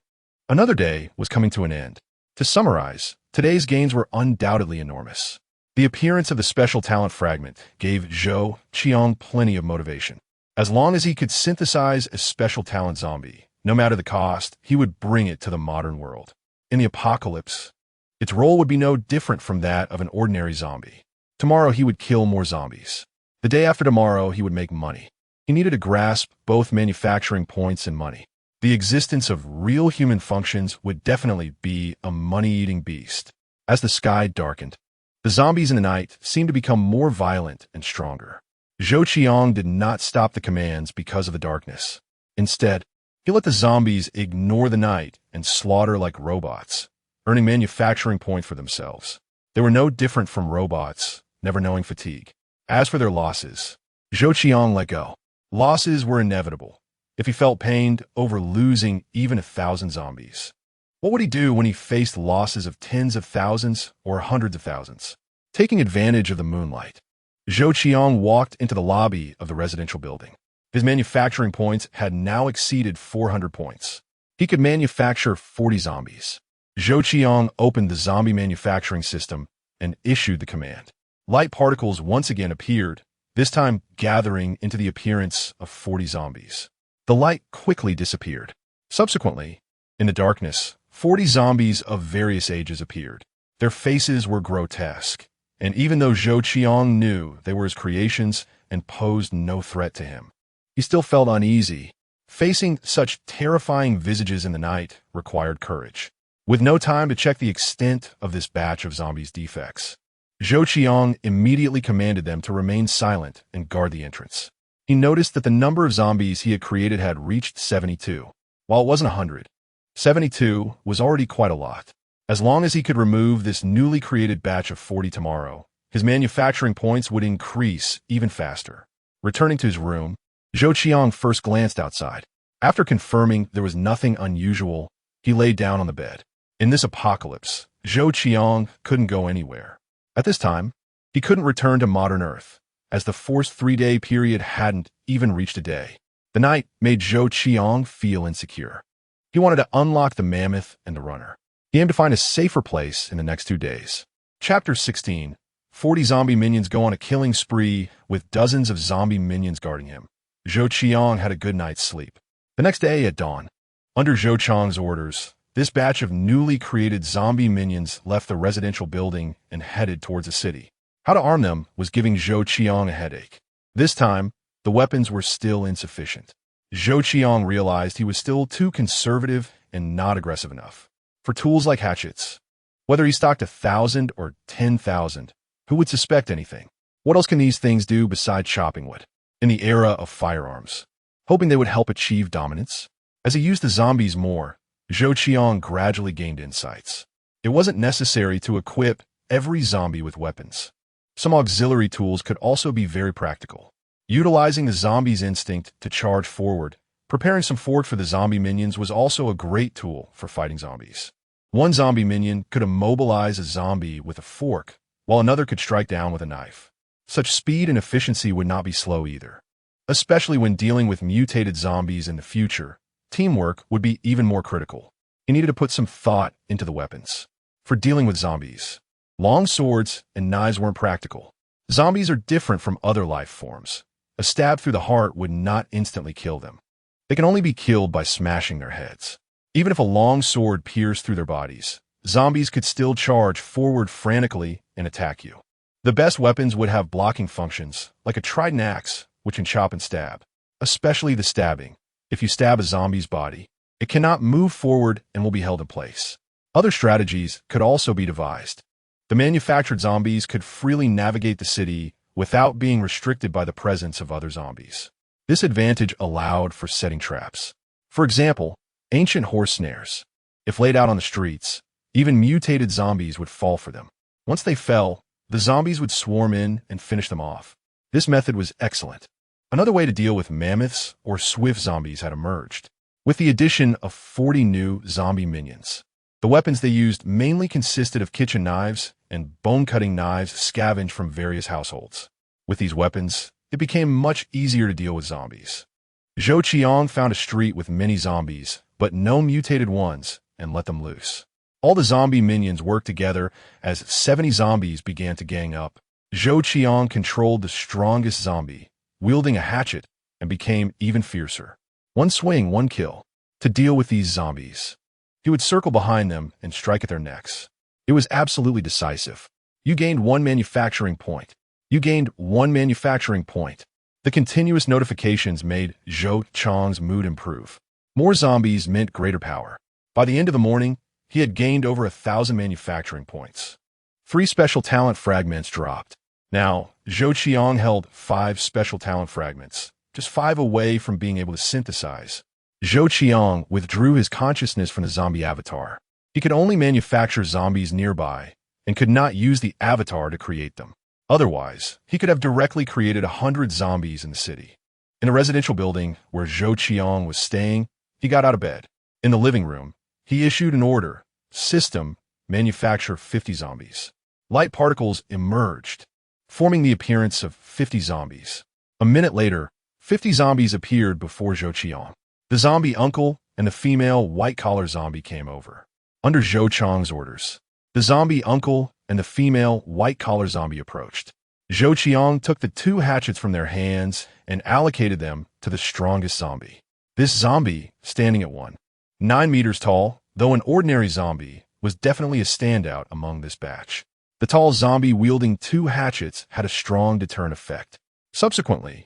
S1: Another day was coming to an end. To summarize, today's gains were undoubtedly enormous. The appearance of the special talent fragment gave Zhou Qiang plenty of motivation. As long as he could synthesize a special talent zombie, no matter the cost, he would bring it to the modern world. In the apocalypse, its role would be no different from that of an ordinary zombie. Tomorrow he would kill more zombies. The day after tomorrow he would make money. He needed to grasp both manufacturing points and money. The existence of real human functions would definitely be a money-eating beast. As the sky darkened, the zombies in the night seemed to become more violent and stronger. Zhou Qiang did not stop the commands because of the darkness. Instead, he let the zombies ignore the night and slaughter like robots, earning manufacturing points for themselves. They were no different from robots, never knowing fatigue. As for their losses, Zhou Qiang let go. Losses were inevitable, if he felt pained over losing even 1,000 zombies. What would he do when he faced losses of tens of thousands or hundreds of thousands? Taking advantage of the moonlight, Zhou Qiang walked into the lobby of the residential building. His manufacturing points had now exceeded 400 points. He could manufacture 40 zombies. Zhou Qiang opened the zombie manufacturing system and issued the command. Light particles once again appeared, this time gathering into the appearance of 40 zombies. The light quickly disappeared. Subsequently, in the darkness, 40 zombies of various ages appeared. Their faces were grotesque, and even though Zhou Qiang knew they were his creations and posed no threat to him, he still felt uneasy. Facing such terrifying visages in the night required courage. With no time to check the extent of this batch of zombies' defects, Zhou Qiang immediately commanded them to remain silent and guard the entrance. He noticed that the number of zombies he had created had reached 72. While it wasn't 100, 72 was already quite a lot. As long as he could remove this newly created batch of 40 tomorrow, his manufacturing points would increase even faster. Returning to his room, Zhou Qiang first glanced outside. After confirming there was nothing unusual, he lay down on the bed. In this apocalypse, Zhou Qiang couldn't go anywhere. At this time, he couldn't return to modern Earth, as the forced 3-day period hadn't even reached a day. The night made Zhou Qiang feel insecure. He wanted to unlock the mammoth and the runner. He aimed to find a safer place in the next 2 days. Chapter 16. 40 zombie minions go on a killing spree with dozens of zombie minions guarding him. Zhou Qiang had a good night's sleep. The next day at dawn, under Zhou Qiang's orders, this batch of newly created zombie minions left the residential building and headed towards the city. How to arm them was giving Zhou Qiang a headache. This time, the weapons were still insufficient. Zhou Qiang realized he was still too conservative and not aggressive enough. For tools like hatchets, whether he stocked 1,000 or 10,000, who would suspect anything? What else can these things do besides chopping wood? In the era of firearms, hoping they would help achieve dominance? As he used the zombies more, Zhou Qiang gradually gained insights. It wasn't necessary to equip every zombie with weapons. Some auxiliary tools could also be very practical. Utilizing the zombie's instinct to charge forward, preparing some food for the zombie minions was also a great tool for fighting zombies. One zombie minion could immobilize a zombie with a fork, while another could strike down with a knife. Such speed and efficiency would not be slow either. Especially when dealing with mutated zombies in the future, teamwork would be even more critical. He needed to put some thought into the weapons. For dealing with zombies, long swords and knives weren't practical. Zombies are different from other life forms. A stab through the heart would not instantly kill them. They can only be killed by smashing their heads. Even if a long sword pierced through their bodies, zombies could still charge forward frantically and attack you. The best weapons would have blocking functions, like a trident axe, which can chop and stab. Especially the stabbing. If you stab a zombie's body, it cannot move forward and will be held in place. Other strategies could also be devised. The manufactured zombies could freely navigate the city without being restricted by the presence of other zombies. This advantage allowed for setting traps. For example, ancient horse snares. If laid out on the streets, even mutated zombies would fall for them. Once they fell, the zombies would swarm in and finish them off. This method was excellent. Another way to deal with mammoths or swift zombies had emerged, with the addition of 40 new zombie minions. The weapons they used mainly consisted of kitchen knives and bone-cutting knives scavenged from various households. With these weapons, it became much easier to deal with zombies. Zhou Qiang found a street with many zombies, but no mutated ones, and let them loose. All the zombie minions worked together as 70 zombies began to gang up. Zhou Qiang controlled the strongest zombie, wielding a hatchet, and became even fiercer. One swing, one kill. To deal with these zombies, he would circle behind them and strike at their necks. It was absolutely decisive. You gained 1 manufacturing point. You gained 1 manufacturing point. The continuous notifications made Zhou Qiang's mood improve. More zombies meant greater power. By the end of the morning, he had gained over 1,000 manufacturing points. 3 special talent fragments dropped. Now, Zhou Qiang held 5 special talent fragments, just 5 away from being able to synthesize. Zhou Qiang withdrew his consciousness from the zombie avatar. He could only manufacture zombies nearby and could not use the avatar to create them. Otherwise, he could have directly created 100 zombies in the city. In a residential building where Zhou Qiang was staying, he got out of bed. In the living room, he issued an order, system, manufacture 50 zombies. Light particles emerged, forming the appearance of 50 zombies. A minute later, 50 zombies appeared before Zhou Qiang. The zombie uncle and the female white-collar zombie came over. Under Zhou Qiang's orders, the zombie uncle and the female white-collar zombie approached. Zhou Qiang took the 2 hatchets from their hands and allocated them to the strongest zombie. This zombie, standing at 9 meters tall, though an ordinary zombie, was definitely a standout among this batch. The tall zombie wielding 2 hatchets had a strong deterrent effect. Subsequently,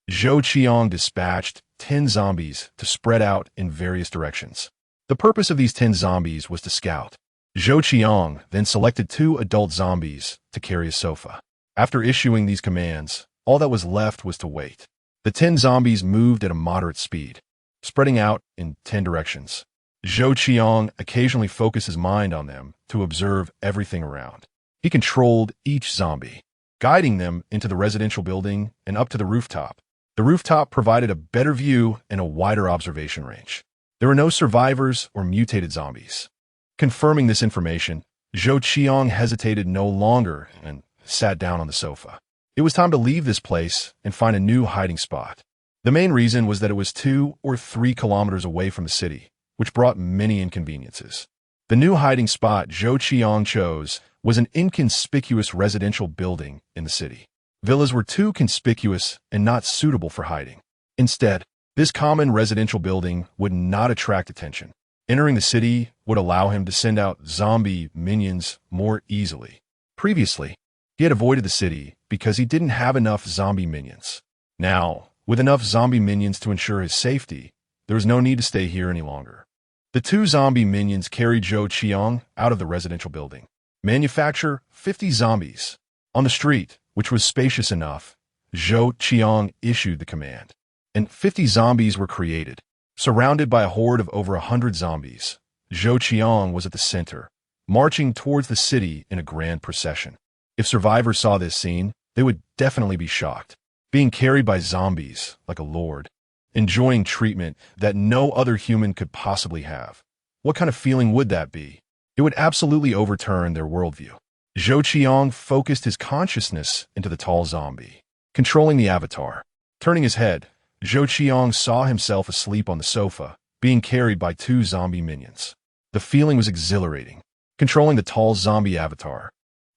S1: Zhou Qiang dispatched 10 zombies to spread out in various directions. The purpose of these 10 zombies was to scout. Zhou Qiang then selected 2 adult zombies to carry a sofa. After issuing these commands, all that was left was to wait. The 10 zombies moved at a moderate speed, spreading out in 10 directions. Zhou Qiang occasionally focused his mind on them to observe everything around. He controlled each zombie, guiding them into the residential building and up to the rooftop. The rooftop provided a better view and a wider observation range. There were no survivors or mutated zombies. Confirming this information, Zhou Qiang hesitated no longer and sat down on the sofa. It was time to leave this place and find a new hiding spot. The main reason was that it was 2 or 3 kilometers away from the city, which brought many inconveniences. The new hiding spot Zhou Qiang chose was an inconspicuous residential building in the city. Villas were too conspicuous and not suitable for hiding. Instead, this common residential building would not attract attention. Entering the city would allow him to send out zombie minions more easily. Previously, he had avoided the city because he didn't have enough zombie minions. Now, with enough zombie minions to ensure his safety, there was no need to stay here any longer. The 2 zombie minions carried Zhou Qiang out of the residential building. Manufacture 50 zombies. On the street, which was spacious enough, Zhou Qiang issued the command, and 50 zombies were created. Surrounded by a horde of over 100 zombies, Zhou Qiang was at the center, marching towards the city in a grand procession. If survivors saw this scene, they would definitely be shocked. Being carried by zombies like a lord, enjoying treatment that no other human could possibly have. What kind of feeling would that be? It would absolutely overturn their worldview. Zhou Qiang focused his consciousness into the tall zombie, controlling the avatar. Turning his head, Zhou Qiang saw himself asleep on the sofa, being carried by 2 zombie minions. The feeling was exhilarating. Controlling the tall zombie avatar,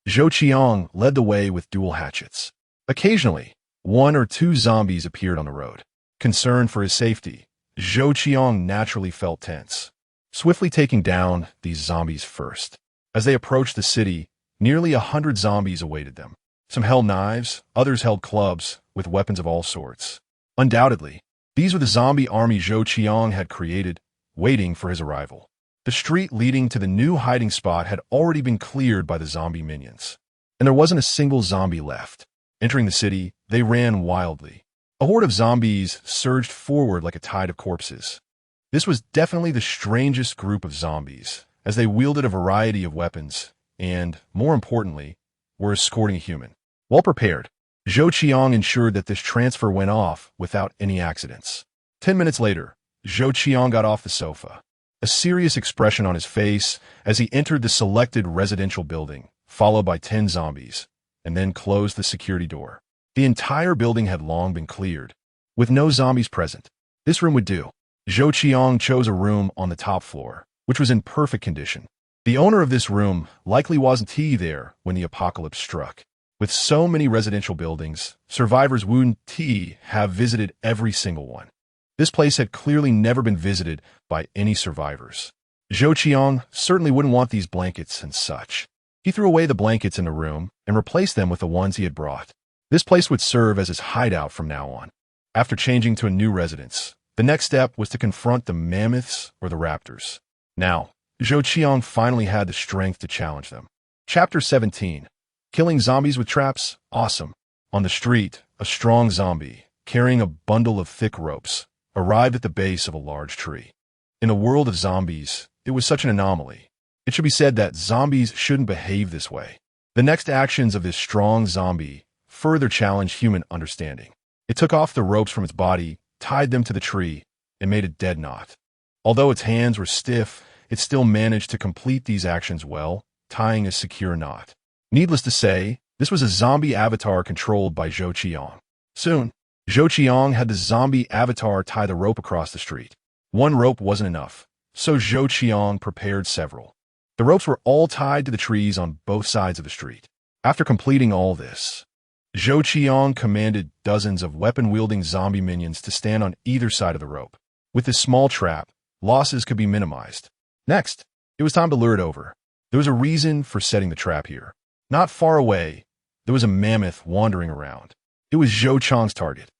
S1: Zhou Qiang led the way with dual hatchets. Occasionally, 1 or 2 zombies appeared on the road. Concerned for his safety, Zhou Qiang naturally felt tense, swiftly taking down these zombies first. As they approached the city, nearly 100 zombies awaited them. Some held knives, others held clubs with weapons of all sorts. Undoubtedly, these were the zombie army Zhou Qiang had created, waiting for his arrival. The street leading to the new hiding spot had already been cleared by the zombie minions, and there wasn't a single zombie left. Entering the city, they ran wildly. A horde of zombies surged forward like a tide of corpses. This was definitely the strangest group of zombies, as they wielded a variety of weapons and, more importantly, were escorting a human. Well prepared, Zhou Qiang ensured that this transfer went off without any accidents. 10 minutes later, Zhou Qiang got off the sofa, a serious expression on his face as he entered the selected residential building, followed by 10 zombies, and then closed the security door. The entire building had long been cleared, with no zombies present. This room would do. Zhou Qiang chose a room on the top floor, which was in perfect condition. The owner of this room likely wasn't there when the apocalypse struck. With so many residential buildings, survivors wouldn't have visited every single one. This place had clearly never been visited by any survivors. Zhou Qiang certainly wouldn't want these blankets and such. He threw away the blankets in the room and replaced them with the ones he had brought. This place would serve as his hideout from now on. After changing to a new residence, the next step was to confront the mammoths or the raptors. Now, Zhou Qiang finally had the strength to challenge them. Chapter 17. Killing zombies with traps? Awesome. On the street, a strong zombie, carrying a bundle of thick ropes, arrived at the base of a large tree. In a world of zombies, it was such an anomaly. It should be said that zombies shouldn't behave this way. The next actions of this strong zombie further challenged human understanding. It took off the ropes from its body, tied them to the tree, and made a dead knot. Although its hands were stiff, it still managed to complete these actions well, tying a secure knot. Needless to say, this was a zombie avatar controlled by Zhou Qiang. Soon, Zhou Qiang had the zombie avatar tie the rope across the street. One rope wasn't enough, so Zhou Qiang prepared several. The ropes were all tied to the trees on both sides of the street. After completing all this, Zhou Qiang commanded dozens of weapon-wielding zombie minions to stand on either side of the rope. With this small trap, losses could be minimized. Next, it was time to lure it over. There was a reason for setting the trap here. Not far away, there was a mammoth wandering around. It was Zhou Qiang's target.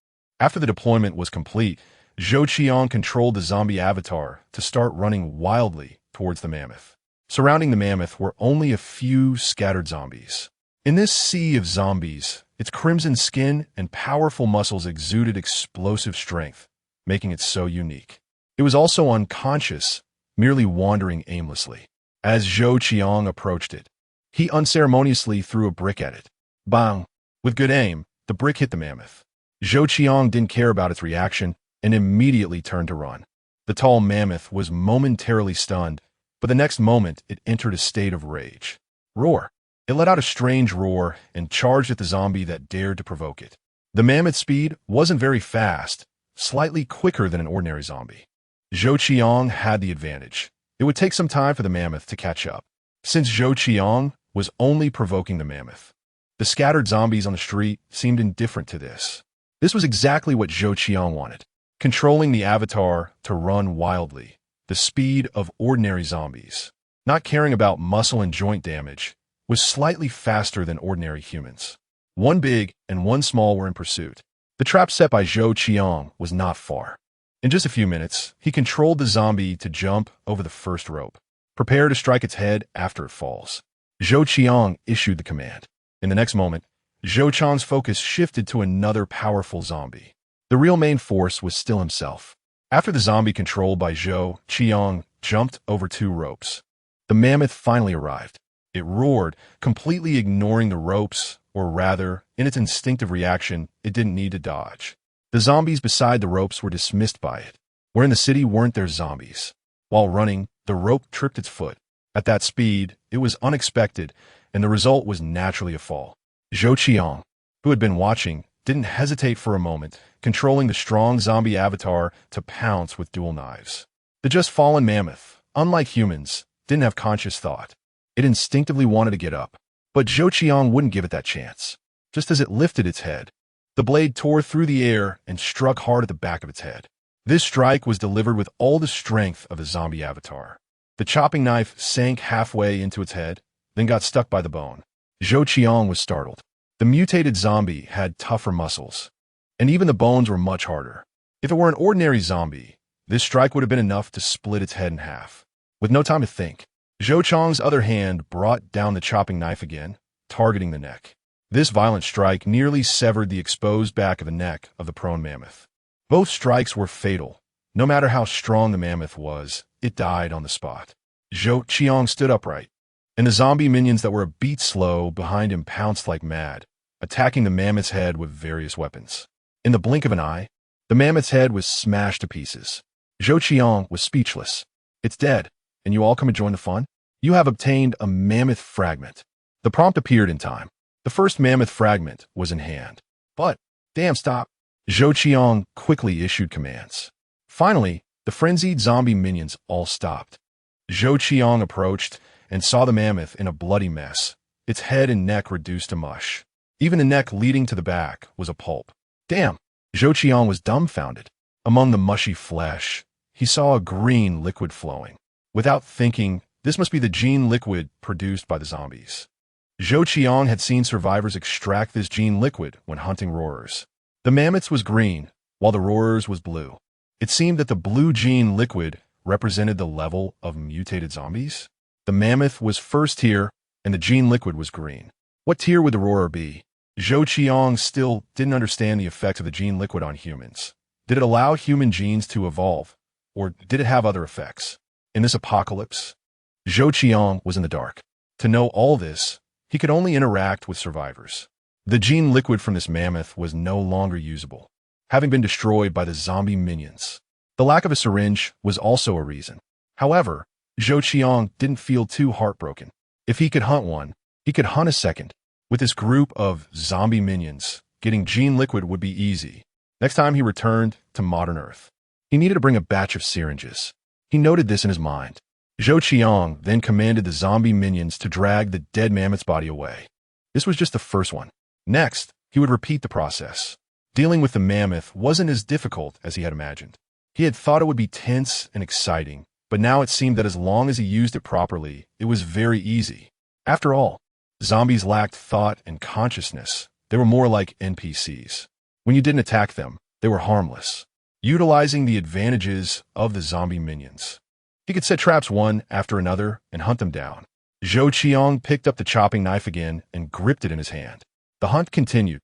S1: After the deployment was complete, Zhou Qiang controlled the zombie avatar to start running wildly towards the mammoth. Surrounding the mammoth were only a few scattered zombies. In this sea of zombies, its crimson skin and powerful muscles exuded explosive strength, making it so unique. It was also unconscious, merely wandering aimlessly. As Zhou Qiang approached it, he unceremoniously threw a brick at it. Bang! With good aim, the brick hit the mammoth. Zhou Qiang didn't care about its reaction and immediately turned to run. The tall mammoth was momentarily stunned, but the next moment it entered a state of rage. Roar! It let out a strange roar and charged at the zombie that dared to provoke it. The mammoth's speed wasn't very fast, slightly quicker than an ordinary zombie. Zhou Qiang had the advantage. It would take some time for the mammoth to catch up, since Zhou Qiang was only provoking the mammoth. The scattered zombies on the street seemed indifferent to this. This was exactly what Zhou Qiang wanted, controlling the avatar to run wildly, the speed of ordinary zombies. Not caring about muscle and joint damage, was slightly faster than ordinary humans. One big and one small were in pursuit. The trap set by Zhou Qiang was not far. In just a few minutes, he controlled the zombie to jump over the first rope. Prepare to strike its head after it falls. Zhou Qiang issued the command. In the next moment, Zhou Qiang's focus shifted to another powerful zombie. The real main force was still himself. After the zombie controlled by Zhou Qiang jumped over two ropes, the mammoth finally arrived. It roared, completely ignoring the ropes, or rather, in its instinctive reaction, it didn't need to dodge. The zombies beside the ropes were dismissed by it. Where in the city weren't there zombies? While running, the rope tripped its foot. At that speed, it was unexpected, and the result was naturally a fall. Zhou Qiang, who had been watching, didn't hesitate for a moment, controlling the strong zombie avatar to pounce with dual knives. The just fallen mammoth, unlike humans, didn't have conscious thought. It instinctively wanted to get up, but Zhou Qiang wouldn't give it that chance. Just as it lifted its head, the blade tore through the air and struck hard at the back of its head. This strike was delivered with all the strength of the zombie avatar. The chopping knife sank halfway into its head, then got stuck by the bone. Zhou Qiang was startled. The mutated zombie had tougher muscles, and even the bones were much harder. If it were an ordinary zombie, this strike would have been enough to split its head in half. With no time to think, Zhou Qiang's other hand brought down the chopping knife again, targeting the neck. This violent strike nearly severed the exposed back of the neck of the prone mammoth. Both strikes were fatal. No matter how strong the mammoth was, it died on the spot. Zhou Qiang stood upright, and the zombie minions that were a beat slow behind him pounced like mad, attacking the mammoth's head with various weapons. In the blink of an eye, the mammoth's head was smashed to pieces. Zhou Qiang was speechless. It's dead, and you all come and join the fun? You have obtained a mammoth fragment. The prompt appeared in time. The first mammoth fragment was in hand. But, damn, stop. Zhou Qiang quickly issued commands. Finally, the frenzied zombie minions all stopped. Zhou Qiang approached and saw the mammoth in a bloody mess, its head and neck reduced to mush. Even the neck leading to the back was a pulp. Damn! Zhou Qiang was dumbfounded. Among the mushy flesh, he saw a green liquid flowing. Without thinking, this must be the gene liquid produced by the zombies. Zhou Qiang had seen survivors extract this gene liquid when hunting roarers. The mammoth's was green, while the roarer's was blue. It seemed that the blue gene liquid represented the level of mutated zombies. The mammoth was first tier, and the gene liquid was green. What tier would the roarer be? Zhou Qiang still didn't understand the effects of the gene liquid on humans. Did it allow human genes to evolve, or did it have other effects? In this apocalypse, Zhou Qiang was in the dark. To know all this, he could only interact with survivors. The gene liquid from this mammoth was no longer usable, having been destroyed by the zombie minions. The lack of a syringe was also a reason. However, Zhou Qiang didn't feel too heartbroken. If he could hunt one, he could hunt a second. With this group of zombie minions, getting gene liquid would be easy. Next time he returned to modern Earth, he needed to bring a batch of syringes. He noted this in his mind. Zhou Qiang then commanded the zombie minions to drag the dead mammoth's body away. This was just the first one. Next, he would repeat the process. Dealing with the mammoth wasn't as difficult as he had imagined. He had thought it would be tense and exciting, but now it seemed that as long as he used it properly, it was very easy. After all, zombies lacked thought and consciousness. They were more like NPCs. When you didn't attack them, they were harmless, utilizing the advantages of the zombie minions. He could set traps one after another and hunt them down. Zhou Qiang picked up the chopping knife again and gripped it in his hand. The hunt continued.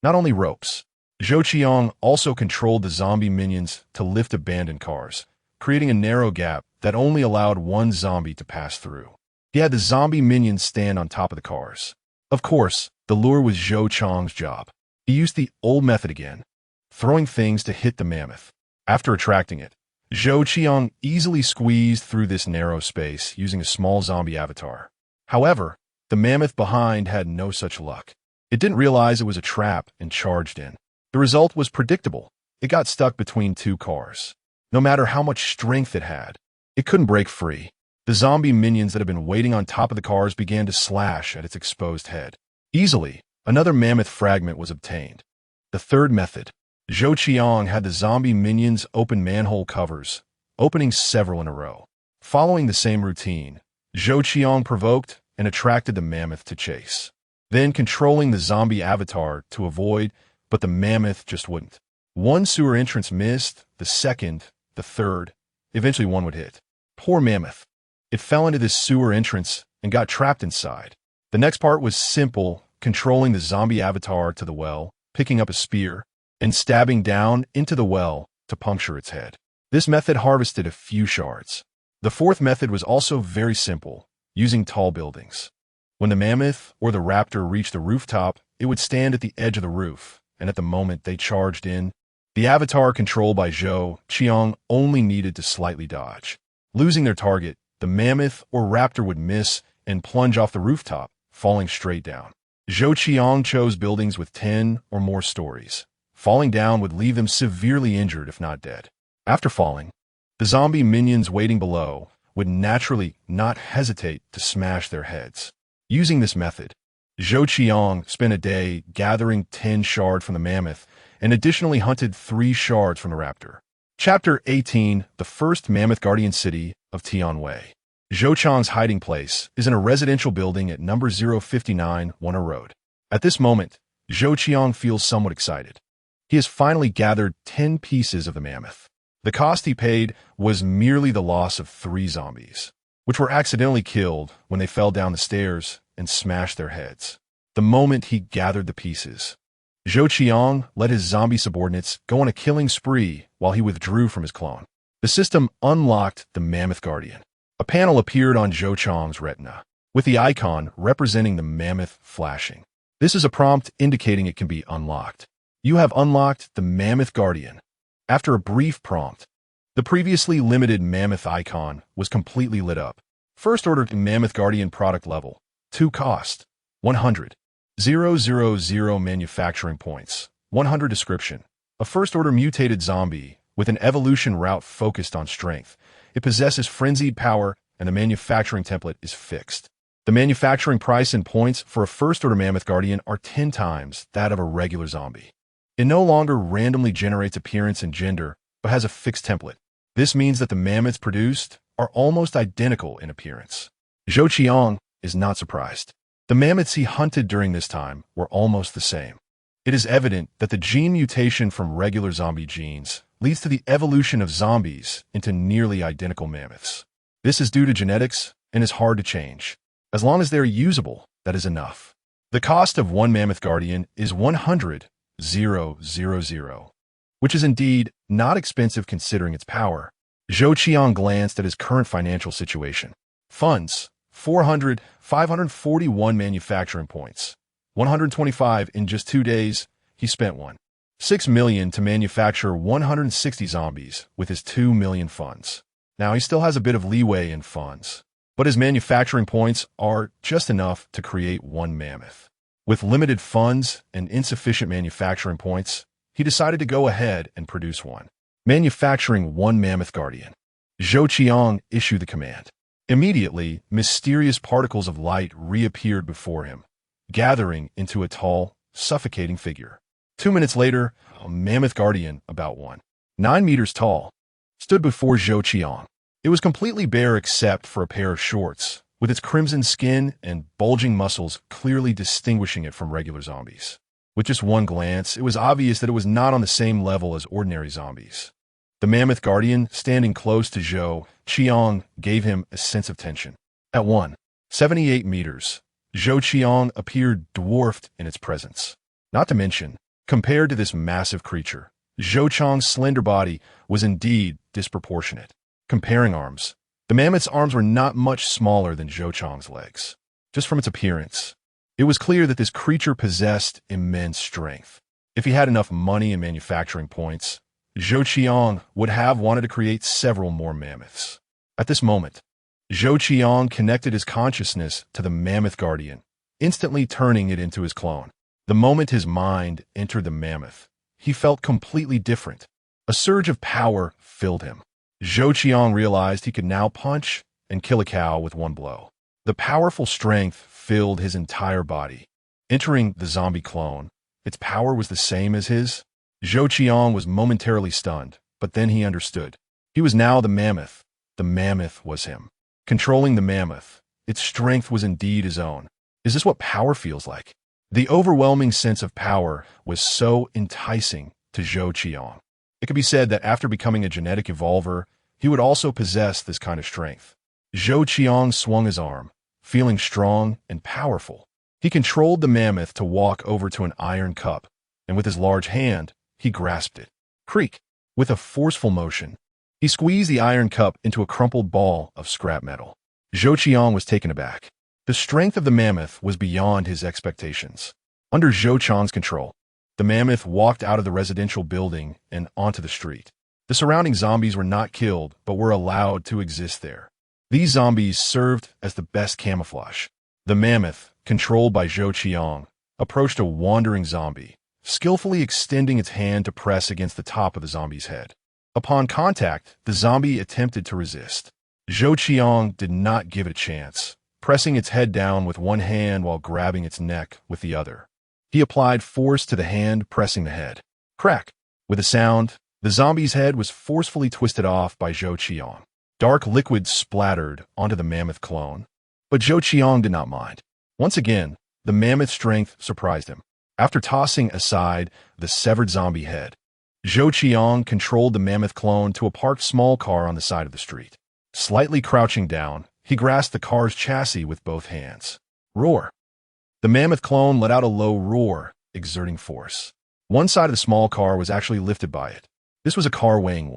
S1: Not only ropes. Zhou Qiang also controlled the zombie minions to lift abandoned cars, creating a narrow gap that only allowed one zombie to pass through. He had the zombie minions stand on top of the cars. Of course, the lure was Zhou Qiang's job. He used the old method again, throwing things to hit the mammoth. After attracting it, Zhou Qiang easily squeezed through this narrow space using a small zombie avatar. However, the mammoth behind had no such luck. It didn't realize it was a trap and charged in. The result was predictable. It got stuck between two cars. No matter how much strength it had, it couldn't break free. The zombie minions that had been waiting on top of the cars began to slash at its exposed head. Easily, another mammoth fragment was obtained. The third method. Zhou Qiang had the zombie minions open manhole covers, opening several in a row. Following the same routine, Zhou Qiang provoked and attracted the mammoth to chase. Then controlling the zombie avatar to avoid, but the mammoth just wouldn't. One sewer entrance missed, the second, the third. Eventually one would hit. Poor mammoth. It fell into this sewer entrance and got trapped inside. The next part was simple, controlling the zombie avatar to the well, picking up a spear, and stabbing down into the well to puncture its head. This method harvested a few shards. The fourth method was also very simple, using tall buildings. When the mammoth or the raptor reached the rooftop, it would stand at the edge of the roof, and at the moment they charged in, the avatar controlled by Zhou Qiang only needed to slightly dodge. Losing their target, the mammoth or raptor would miss and plunge off the rooftop, falling straight down. Zhou Qiang chose buildings with 10 or more stories. Falling down would leave them severely injured if not dead. After falling, the zombie minions waiting below would naturally not hesitate to smash their heads. Using this method, Zhou Qiang spent a day gathering 10 shards from the mammoth and additionally hunted 3 shards from the raptor. Chapter 18, The First Mammoth Guardian City of Tianwei. Zhou Qiang's hiding place is in a residential building at number 059 Wunna Road. At this moment, Zhou Qiang feels somewhat excited. He has finally gathered 10 pieces of the mammoth. The cost he paid was merely the loss of 3 zombies, which were accidentally killed when they fell down the stairs and smashed their heads. The moment he gathered the pieces, Zhou Qiang let his zombie subordinates go on a killing spree while he withdrew from his clone. The system unlocked the Mammoth Guardian. A panel appeared on Zhou Qiang's retina, with the icon representing the mammoth flashing. This is a prompt indicating it can be unlocked. You have unlocked the Mammoth Guardian. After a brief prompt, the previously limited mammoth icon was completely lit up. First order Mammoth Guardian product level. 2 cost. 100. 000 manufacturing points. 100 description. A first-order mutated zombie with an evolution route focused on strength. It possesses frenzied power, and the manufacturing template is fixed. The manufacturing price and points for a first-order Mammoth Guardian are 10 times that of a regular zombie. It no longer randomly generates appearance and gender, but has a fixed template. This means that the mammoths produced are almost identical in appearance. Zhou Qiang is not surprised. The mammoths he hunted during this time were almost the same. It is evident that the gene mutation from regular zombie genes leads to the evolution of zombies into nearly identical mammoths. This is due to genetics and is hard to change. As long as they are usable, that is enough. The cost of one Mammoth Guardian is 100,000, which is indeed not expensive considering its power. Zhou Qiang glanced at his current financial situation. Funds: 541 manufacturing points. 125 in just 2 days, he spent 6 million to manufacture 160 zombies with his 2 million funds. Now he still has a bit of leeway in funds, but his manufacturing points are just enough to create 1 mammoth. With limited funds and insufficient manufacturing points, he decided to go ahead and produce one, manufacturing one mammoth guardian. Zhou Qiang issued the command. Immediately, mysterious particles of light reappeared before him, gathering into a tall, suffocating figure. 2 minutes later, a mammoth guardian, about 9 meters tall, stood before Zhou Qiang. It was completely bare except for a pair of shorts, with its crimson skin and bulging muscles clearly distinguishing it from regular zombies. With just one glance, it was obvious that it was not on the same level as ordinary zombies. The mammoth guardian, standing close to Zhou Qiang, gave him a sense of tension. At 178 meters, Zhou Qiang appeared dwarfed in its presence. Not to mention, compared to this massive creature, Zhou Qiang's slender body was indeed disproportionate. Comparing arms, the mammoth's arms were not much smaller than Zhou Qiang's legs. Just from its appearance, it was clear that this creature possessed immense strength. If he had enough money and manufacturing points, Zhou Qiang would have wanted to create several more mammoths. At this moment, Zhou Qiang connected his consciousness to the mammoth guardian, instantly turning it into his clone. The moment his mind entered the mammoth, he felt completely different. A surge of power filled him. Zhou Qiang realized he could now punch and kill a cow with one blow. The powerful strength filled his entire body. Entering the zombie clone, its power was the same as his. Zhou Qiang was momentarily stunned, but then he understood. He was now the mammoth. The mammoth was him. Controlling the mammoth, its strength was indeed his own. Is this what power feels like? The overwhelming sense of power was so enticing to Zhou Qiang. It could be said that after becoming a genetic evolver, he would also possess this kind of strength. Zhou Qiang swung his arm, feeling strong and powerful. He controlled the mammoth to walk over to an iron cup, and with his large hand, he grasped it. Creak! With a forceful motion, he squeezed the iron cup into a crumpled ball of scrap metal. Zhou Qiang was taken aback. The strength of the mammoth was beyond his expectations. Under Zhou Qiang's control, the mammoth walked out of the residential building and onto the street. The surrounding zombies were not killed, but were allowed to exist there. These zombies served as the best camouflage. The mammoth, controlled by Zhou Qiang, approached a wandering zombie, skillfully extending its hand to press against the top of the zombie's head. Upon contact, the zombie attempted to resist. Zhou Qiang did not give it a chance, pressing its head down with one hand while grabbing its neck with the other. He applied force to the hand pressing the head. Crack! With a sound, the zombie's head was forcefully twisted off by Zhou Qiang. Dark liquid splattered onto the mammoth clone, but Zhou Qiang did not mind. Once again, the mammoth's strength surprised him. After tossing aside the severed zombie head, Zhou Qiang controlled the mammoth clone to a parked small car on the side of the street. Slightly crouching down, he grasped the car's chassis with both hands. Roar! The mammoth clone let out a low roar, exerting force. One side of the small car was actually lifted by it. This was a car weighing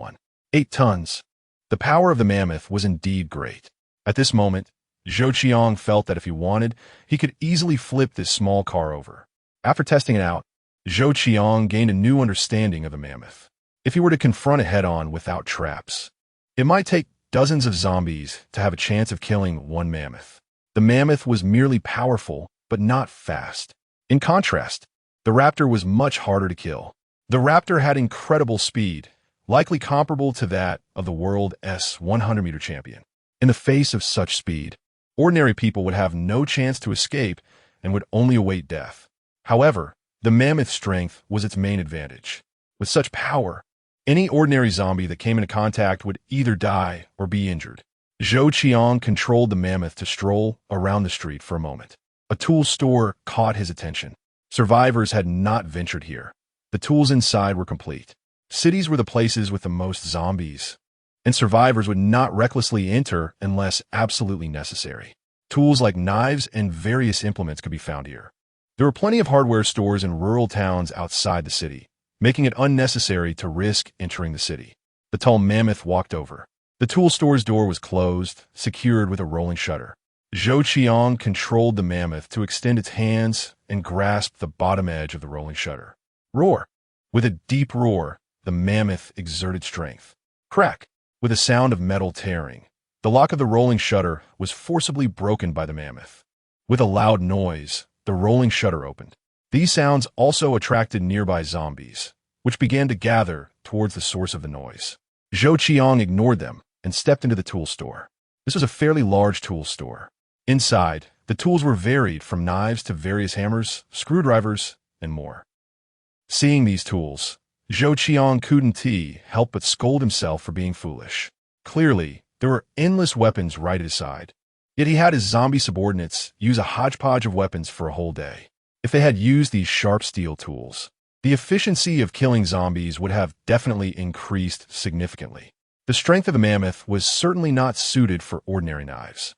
S1: 8 tons. The power of the mammoth was indeed great. At this moment, Zhou Qiang felt that if he wanted, he could easily flip this small car over. After testing it out, Zhou Qiang gained a new understanding of the mammoth. If he were to confront it head-on without traps, it might take dozens of zombies to have a chance of killing one mammoth. The mammoth was merely powerful, but not fast. In contrast, the raptor was much harder to kill. The raptor had incredible speed, likely comparable to that of the world's 100-meter champion. In the face of such speed, ordinary people would have no chance to escape and would only await death. However, the mammoth's strength was its main advantage. With such power, any ordinary zombie that came into contact would either die or be injured. Zhou Qiang controlled the mammoth to stroll around the street for a moment. A tool store caught his attention. Survivors had not ventured here. The tools inside were complete. Cities were the places with the most zombies, and survivors would not recklessly enter unless absolutely necessary. Tools like knives and various implements could be found here. There were plenty of hardware stores in rural towns outside the city, making it unnecessary to risk entering the city. The tall mammoth walked over. The tool store's door was closed, secured with a rolling shutter. Zhou Qiang controlled the mammoth to extend its hands and grasp the bottom edge of the rolling shutter. Roar! With a deep roar, the mammoth exerted strength. Crack! With a sound of metal tearing, the lock of the rolling shutter was forcibly broken by the mammoth. With a loud noise, the rolling shutter opened. These sounds also attracted nearby zombies, which began to gather towards the source of the noise. Zhou Qiang ignored them and stepped into the tool store. This was a fairly large tool store. Inside, the tools were varied from knives to various hammers, screwdrivers, and more. Seeing these tools, Zhou Qiang couldn't help but scold himself for being foolish. Clearly, there were endless weapons right at his side. Yet he had his zombie subordinates use a hodgepodge of weapons for a whole day. If they had used these sharp steel tools, the efficiency of killing zombies would have definitely increased significantly. The strength of the mammoth was certainly not suited for ordinary knives.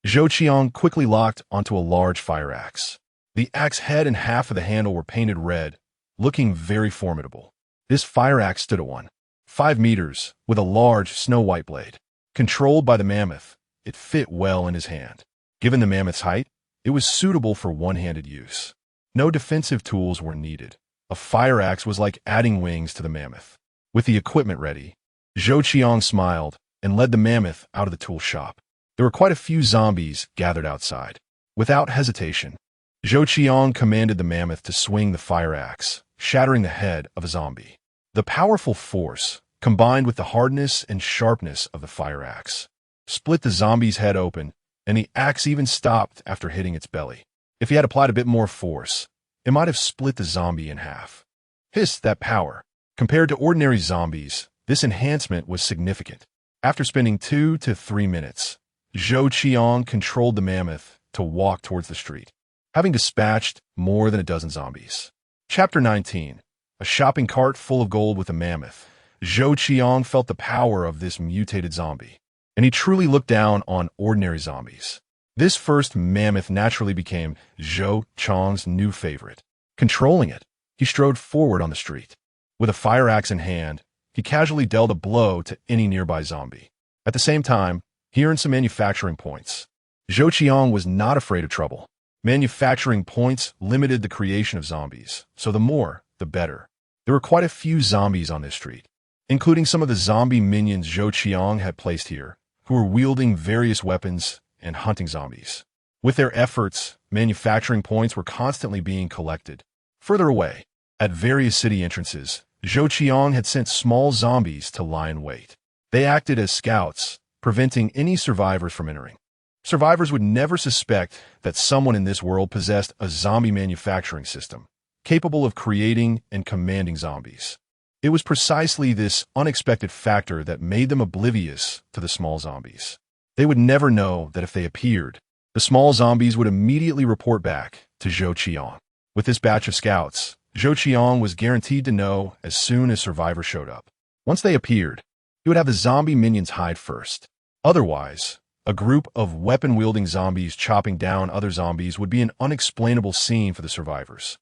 S1: Zhou Qiang quickly locked onto a large fire axe. The axe head and half of the handle were painted red, looking very formidable. This fire axe stood at 1.5 meters, with a large snow-white blade. Controlled by the mammoth, it fit well in his hand. Given the mammoth's height, it was suitable for one-handed use. No defensive tools were needed. A fire axe was like adding wings to the mammoth. With the equipment ready, Zhou Qiang smiled and led the mammoth out of the tool shop. There were quite a few zombies gathered outside. Without hesitation, Zhou Qiang commanded the mammoth to swing the fire axe, shattering the head of a zombie. The powerful force, combined with the hardness and sharpness of the fire axe, split the zombie's head open, and the axe even stopped after hitting its belly. If he had applied a bit more force, it might have split the zombie in half. Hiss, that power. Compared to ordinary zombies, this enhancement was significant. After spending 2 to 3 minutes, Zhou Qiang controlled the mammoth to walk towards the street, having dispatched more than a dozen zombies. Chapter 19. A shopping cart full of gold with a mammoth. Zhou Qiang felt the power of this mutated zombie, and he truly looked down on ordinary zombies. This first mammoth naturally became Zhou Qiang's new favorite. Controlling it, he strode forward on the street. With a fire axe in hand, he casually dealt a blow to any nearby zombie. At the same time, he earned some manufacturing points. Zhou Qiang was not afraid of trouble. Manufacturing points limited the creation of zombies, so the more, the better. There were quite a few zombies on this street, including some of the zombie minions Zhou Qiang had placed here, who were wielding various weapons and hunting zombies. With their efforts, manufacturing points were constantly being collected. Further away, at various city entrances, Zhou Qiang had sent small zombies to lie in wait. They acted as scouts, preventing any survivors from entering. Survivors would never suspect that someone in this world possessed a zombie manufacturing system, capable of creating and commanding zombies. It was precisely this unexpected factor that made them oblivious to the small zombies. They would never know that if they appeared, the small zombies would immediately report back to Zhou Qiang. With this batch of scouts, Zhou Qiang was guaranteed to know as soon as survivors showed up. Once they appeared, he would have the zombie minions hide first. Otherwise, a group of weapon-wielding zombies chopping down other zombies would be an unexplainable scene for the survivors.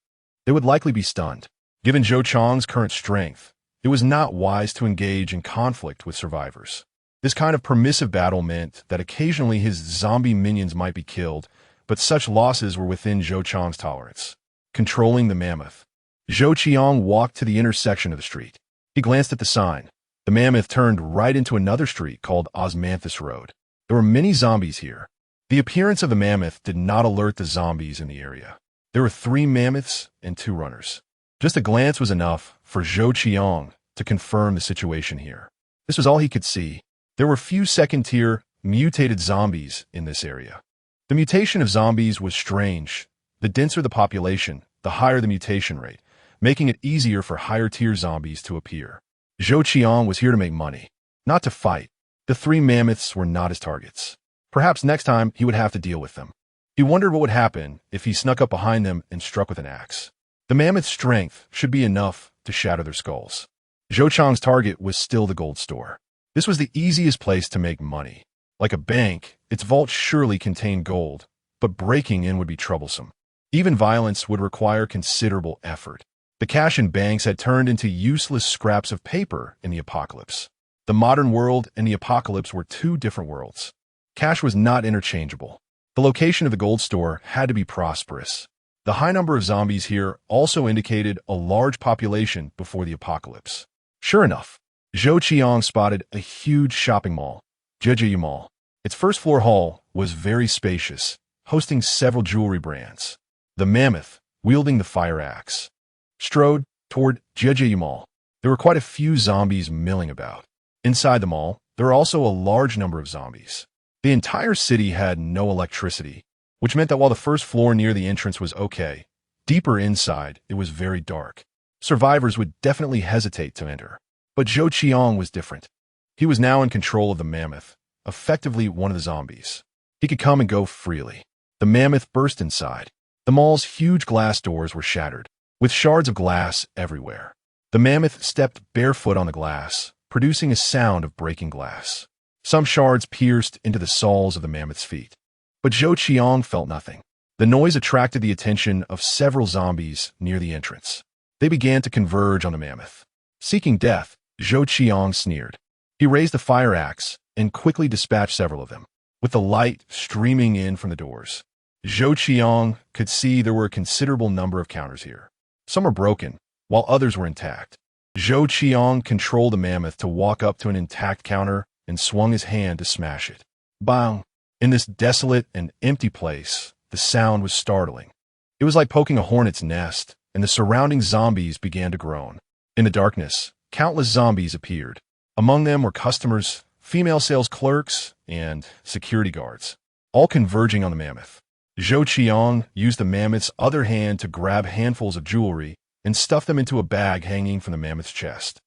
S1: They would likely be stunned. Given Zhou Qiang's current strength, it was not wise to engage in conflict with survivors. This kind of permissive battle meant that occasionally his zombie minions might be killed, but such losses were within Zhou Qiang's tolerance. Controlling the mammoth, Zhou Qiang walked to the intersection of the street. He glanced at the sign. The mammoth turned right into another street called Osmanthus Road. There were many zombies here. The appearance of the mammoth did not alert the zombies in the area. There were 3 mammoths and 2 runners. Just a glance was enough for Zhou Qiang to confirm the situation here. This was all he could see. There were few second-tier, mutated zombies in this area. The mutation of zombies was strange. The denser the population, the higher the mutation rate, making it easier for higher-tier zombies to appear. Zhou Qiang was here to make money, not to fight. The 3 mammoths were not his targets. Perhaps next time he would have to deal with them. He wondered what would happen if he snuck up behind them and struck with an axe. The mammoth's strength should be enough to shatter their skulls. Zhou Qiang's target was still the gold store. This was the easiest place to make money. Like a bank, its vault surely contained gold, but breaking in would be troublesome. Even violence would require considerable effort. The cash in banks had turned into useless scraps of paper in the apocalypse. The modern world and the apocalypse were 2 different worlds. Cash was not interchangeable. The location of the gold store had to be prosperous. The high number of zombies here also indicated a large population before the apocalypse. Sure enough, Zhou Qiang spotted a huge shopping mall, Zhejiu Mall. Its first-floor hall was very spacious, hosting several jewelry brands. The mammoth, wielding the fire axe, strode toward Zhejiu Mall. There were quite a few zombies milling about. Inside the mall, there were also a large number of zombies. The entire city had no electricity, which meant that while the first floor near the entrance was okay, deeper inside, it was very dark. Survivors would definitely hesitate to enter. But Zhou Qiang was different. He was now in control of the mammoth, effectively one of the zombies. He could come and go freely. The mammoth burst inside. The mall's huge glass doors were shattered, with shards of glass everywhere. The mammoth stepped barefoot on the glass, producing a sound of breaking glass. Some shards pierced into the soles of the mammoth's feet. But Zhou Qiang felt nothing. The noise attracted the attention of several zombies near the entrance. They began to converge on the mammoth. Seeking death, Zhou Qiang sneered. He raised a fire axe and quickly dispatched several of them. With the light streaming in from the doors, Zhou Qiang could see there were a considerable number of counters here. Some were broken, while others were intact. Zhou Qiang controlled the mammoth to walk up to an intact counter and swung his hand to smash it. Bang! In this desolate and empty place, the sound was startling. It was like poking a hornet's nest, and the surrounding zombies began to groan. In the darkness, countless zombies appeared. Among them were customers, female sales clerks, and security guards, all converging on the mammoth. Zhou Qiang used the mammoth's other hand to grab handfuls of jewelry and stuff them into a bag hanging from the mammoth's chest.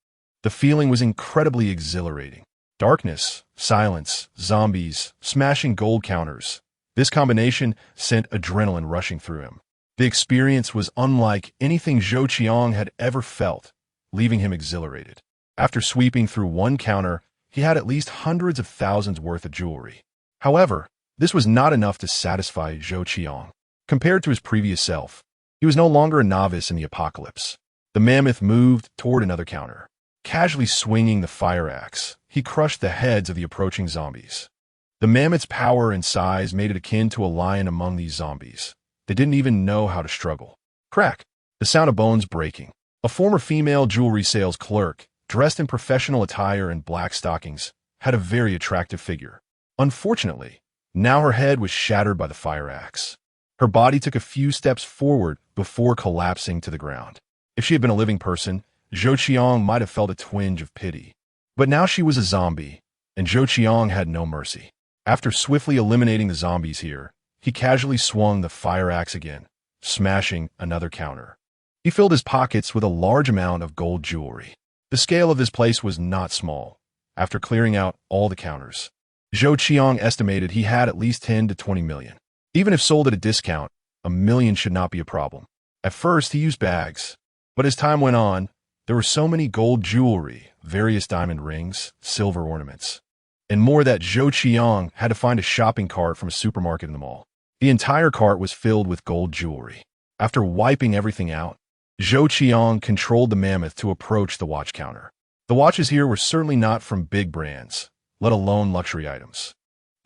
S1: The feeling was incredibly exhilarating. Darkness, silence, zombies, smashing gold counters. This combination sent adrenaline rushing through him. The experience was unlike anything Zhou Qiang had ever felt, leaving him exhilarated. After sweeping through one counter, he had at least hundreds of thousands worth of jewelry. However, this was not enough to satisfy Zhou Qiang. Compared to his previous self, he was no longer a novice in the apocalypse. The mammoth moved toward another counter. Casually swinging the fire axe, he crushed the heads of the approaching zombies. The mammoth's power and size made it akin to a lion among these zombies. They didn't even know how to struggle. Crack! The sound of bones breaking. A former female jewelry sales clerk, dressed in professional attire and black stockings, had a very attractive figure. Unfortunately, now her head was shattered by the fire axe. Her body took a few steps forward before collapsing to the ground. If she had been a living person, Zhou Qiang might have felt a twinge of pity. But now she was a zombie, and Zhou Qiang had no mercy. After swiftly eliminating the zombies here, he casually swung the fire axe again, smashing another counter. He filled his pockets with a large amount of gold jewelry. The scale of this place was not small. After clearing out all the counters, Zhou Qiang estimated he had at least 10 to 20 million. Even if sold at a discount, $1 million should not be a problem. At first, he used bags, but as time went on, there were so many gold jewelry, various diamond rings, silver ornaments, and more that Zhou Qiang had to find a shopping cart from a supermarket in the mall. The entire cart was filled with gold jewelry. After wiping everything out, Zhou Qiang controlled the mammoth to approach the watch counter. The watches here were certainly not from big brands, let alone luxury items.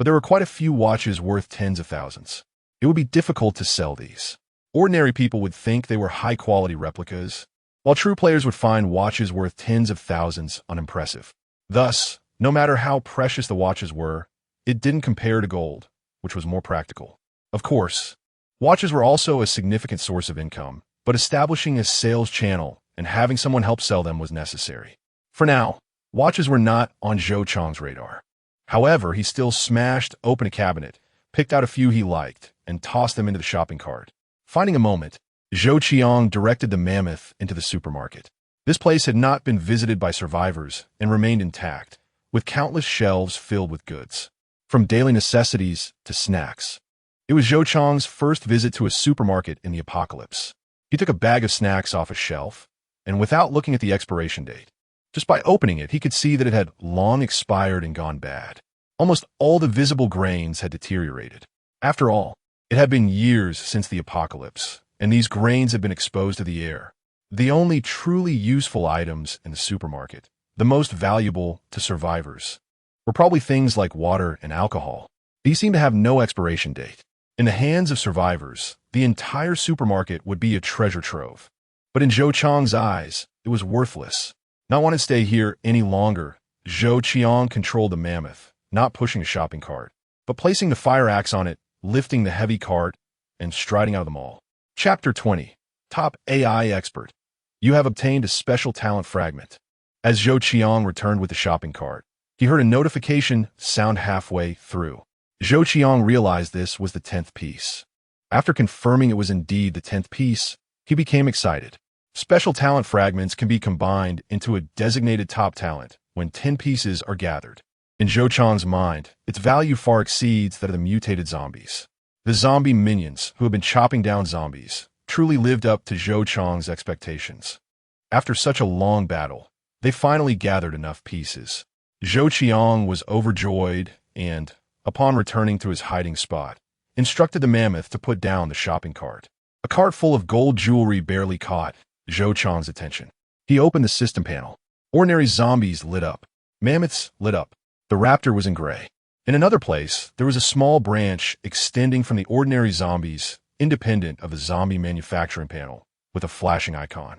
S1: But there were quite a few watches worth tens of thousands. It would be difficult to sell these. Ordinary people would think they were high-quality replicas, while true players would find watches worth tens of thousands unimpressive. Thus, no matter how precious the watches were, it didn't compare to gold, which was more practical. Of course, watches were also a significant source of income, but establishing a sales channel and having someone help sell them was necessary. For now, watches were not on Zhou Qiang's radar. However, he still smashed open a cabinet, picked out a few he liked, and tossed them into the shopping cart. Finding a moment, Zhou Qiang directed the mammoth into the supermarket. This place had not been visited by survivors and remained intact, with countless shelves filled with goods, from daily necessities to snacks. It was Zhou Qiang's first visit to a supermarket in the apocalypse. He took a bag of snacks off a shelf, and without looking at the expiration date, just by opening it, he could see that it had long expired and gone bad. Almost all the visible grains had deteriorated. After all, it had been years since the apocalypse, and these grains had been exposed to the air. The only truly useful items in the supermarket, the most valuable to survivors, were probably things like water and alcohol. These seemed to have no expiration date. In the hands of survivors, the entire supermarket would be a treasure trove. But in Zhou Qiang's eyes, it was worthless. Not wanting to stay here any longer, Zhou Qiang controlled the mammoth, not pushing a shopping cart, but placing the fire axe on it, lifting the heavy cart, and striding out of the mall. Chapter 20. Top AI Expert. You have obtained a special talent fragment. As Zhou Qiang returned with the shopping cart, he heard a notification sound halfway through. Zhou Qiang realized this was the 10th piece. After confirming it was indeed the 10th piece, he became excited. Special talent fragments can be combined into a designated top talent when 10 pieces are gathered. In Zhou Qiang's mind, its value far exceeds that of the mutated zombies. The zombie minions, who have been chopping down zombies, truly lived up to Zhou Qiang's expectations. After such a long battle, they finally gathered enough pieces. Zhou Qiang was overjoyed and, upon returning to his hiding spot, instructed the mammoth to put down the shopping cart. A cart full of gold jewelry barely caught Zhou Qiang's attention. He opened the system panel. Ordinary zombies lit up. Mammoths lit up. The raptor was in gray. In another place, there was a small branch extending from the ordinary zombies, independent of the zombie manufacturing panel, with a flashing icon.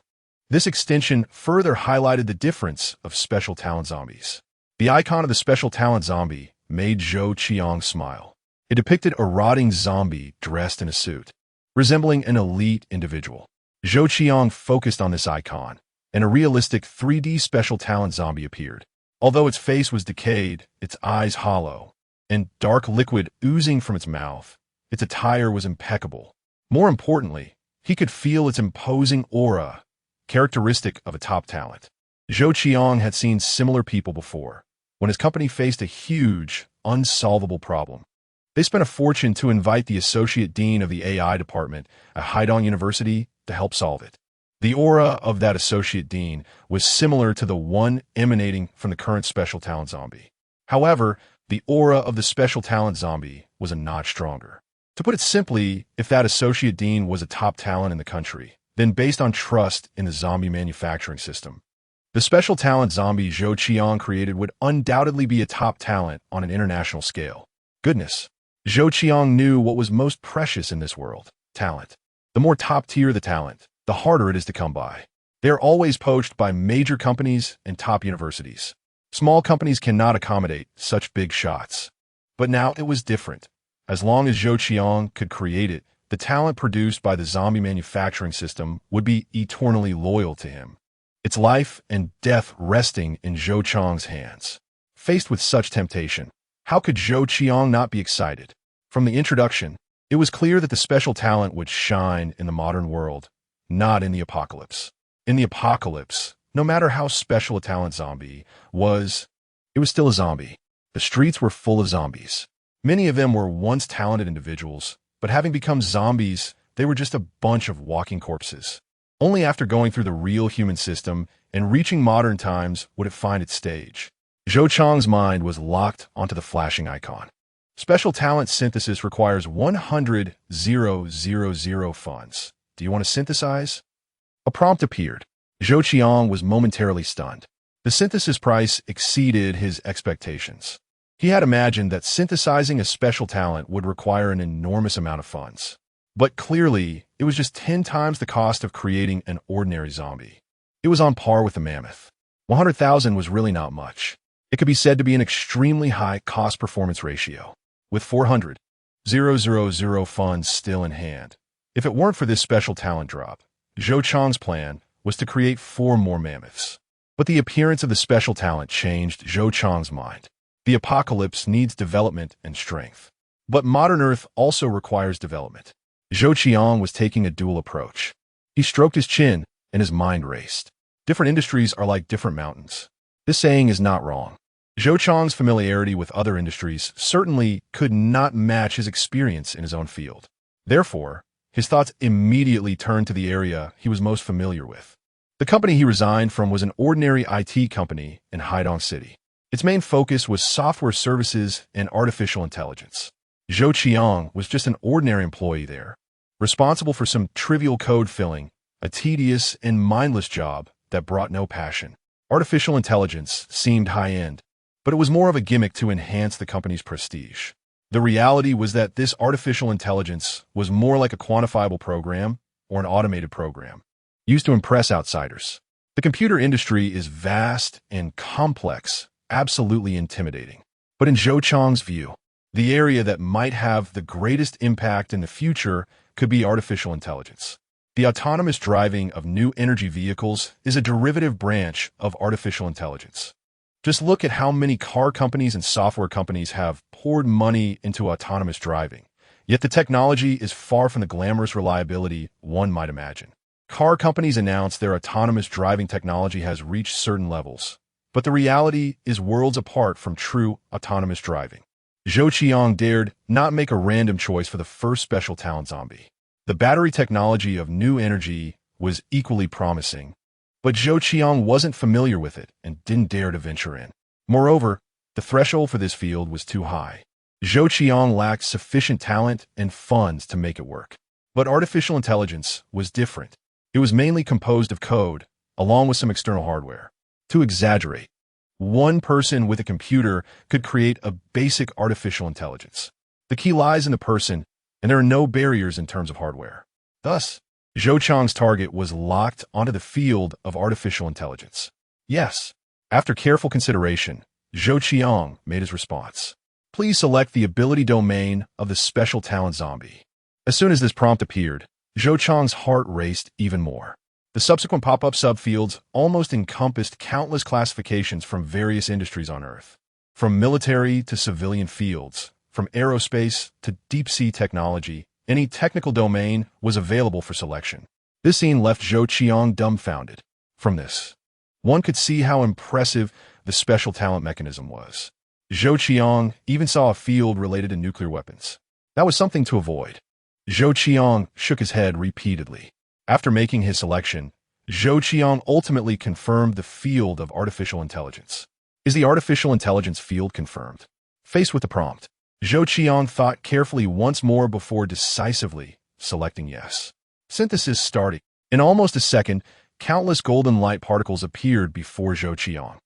S1: This extension further highlighted the difference of special talent zombies. The icon of the special talent zombie made Zhou Qiang smile. It depicted a rotting zombie dressed in a suit, resembling an elite individual. Zhou Qiang focused on this icon, and a realistic 3D special talent zombie appeared. Although its face was decayed, its eyes hollow, and dark liquid oozing from its mouth, its attire was impeccable. More importantly, he could feel its imposing aura, characteristic of a top talent. Zhou Qiang had seen similar people before, when his company faced a huge, unsolvable problem. They spent a fortune to invite the associate dean of the AI department at Haidong University to help solve it. The aura of that associate dean was similar to the one emanating from the current special talent zombie. However, the aura of the special talent zombie was a notch stronger. To put it simply, if that associate dean was a top talent in the country, then based on trust in the zombie manufacturing system, the special talent zombie Zhou Qiang created would undoubtedly be a top talent on an international scale. Goodness. Zhou Qiang knew what was most precious in this world: talent. The more top-tier the talent, the harder it is to come by. They are always poached by major companies and top universities. Small companies cannot accommodate such big shots. But now it was different. As long as Zhou Qiang could create it, the talent produced by the zombie manufacturing system would be eternally loyal to him. Its life and death resting in Zhou Qiang's hands. Faced with such temptation, how could Zhou Qiang not be excited? From the introduction, it was clear that the special talent would shine in the modern world, not in the apocalypse. In the apocalypse, no matter how special a talent zombie was, it was still a zombie. The streets were full of zombies. Many of them were once talented individuals, but having become zombies, they were just a bunch of walking corpses. Only after going through the real human system and reaching modern times would it find its stage. Zhou Qiang's mind was locked onto the flashing icon. Special talent synthesis requires 100,000 funds. Do you want to synthesize? A prompt appeared. Zhou Qiang was momentarily stunned. The synthesis price exceeded his expectations. He had imagined that synthesizing a special talent would require an enormous amount of funds. But clearly, it was just 10 times the cost of creating an ordinary zombie. It was on par with the mammoth. 100,000 was really not much. It could be said to be an extremely high cost-performance ratio. With 400,000 funds still in hand, if it weren't for this special talent drop, Zhou Qiang's plan was to create 4 more mammoths. But the appearance of the special talent changed Zhou Qiang's mind. The apocalypse needs development and strength. But modern Earth also requires development. Zhou Qiang was taking a dual approach. He stroked his chin, and his mind raced. Different industries are like different mountains. This saying is not wrong. Zhou Qiang's familiarity with other industries certainly could not match his experience in his own field. Therefore, his thoughts immediately turned to the area he was most familiar with. The company he resigned from was an ordinary IT company in Haidong City. Its main focus was software services and artificial intelligence. Zhou Qiang was just an ordinary employee there, responsible for some trivial code filling, a tedious and mindless job that brought no passion. Artificial intelligence seemed high-end, but it was more of a gimmick to enhance the company's prestige. The reality was that this artificial intelligence was more like a quantifiable program or an automated program, used to impress outsiders. The computer industry is vast and complex, absolutely intimidating. But in Zhou Qiang's view, the area that might have the greatest impact in the future could be artificial intelligence. The autonomous driving of new energy vehicles is a derivative branch of artificial intelligence. Just look at how many car companies and software companies have poured money into autonomous driving. Yet the technology is far from the glamorous reliability one might imagine. Car companies announce their autonomous driving technology has reached certain levels, but the reality is worlds apart from true autonomous driving. Zhou Qiang dared not make a random choice for the first special talent zombie. The battery technology of new energy was equally promising, but Zhou Qiang wasn't familiar with it and didn't dare to venture in. Moreover, the threshold for this field was too high. Zhou Qiang lacked sufficient talent and funds to make it work. But artificial intelligence was different. It was mainly composed of code, along with some external hardware. To exaggerate, one person with a computer could create a basic artificial intelligence. The key lies in the person, and there are no barriers in terms of hardware. Thus, Zhou Qiang's target was locked onto the field of artificial intelligence. Yes, after careful consideration, Zhou Qiang made his response. Please select the ability domain of the special talent zombie. As soon as this prompt appeared, Zhou Qiang's heart raced even more. The subsequent pop-up subfields almost encompassed countless classifications from various industries on Earth. From military to civilian fields, from aerospace to deep-sea technology, any technical domain was available for selection. This scene left Zhou Qiang dumbfounded. From this, one could see how impressive the special talent mechanism was. Zhou Qiang even saw a field related to nuclear weapons. That was something to avoid. Zhou Qiang shook his head repeatedly. After making his selection, Zhou Qiang ultimately confirmed the field of artificial intelligence. Is the artificial intelligence field confirmed? Faced with the prompt, Zhou Qiang thought carefully once more before decisively selecting yes. Synthesis started. In almost a second, countless golden light particles appeared before Zhou Qiang.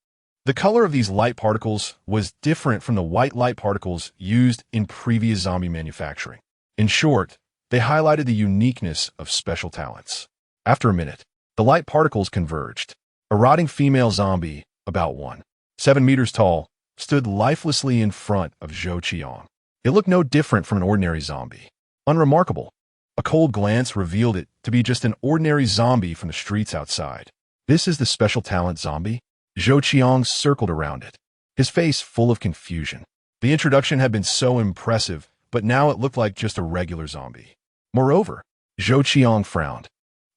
S1: The color of these light particles was different from the white light particles used in previous zombie manufacturing. In short, they highlighted the uniqueness of special talents. After a minute, the light particles converged. A rotting female zombie, about 1.7 meters tall, stood lifelessly in front of Zhou Qiang. It looked no different from an ordinary zombie. Unremarkable. A cold glance revealed it to be just an ordinary zombie from the streets outside. This is the special talent zombie? Zhou Qiang circled around it, his face full of confusion. The introduction had been so impressive, but now it looked like just a regular zombie. Moreover, Zhou Qiang frowned.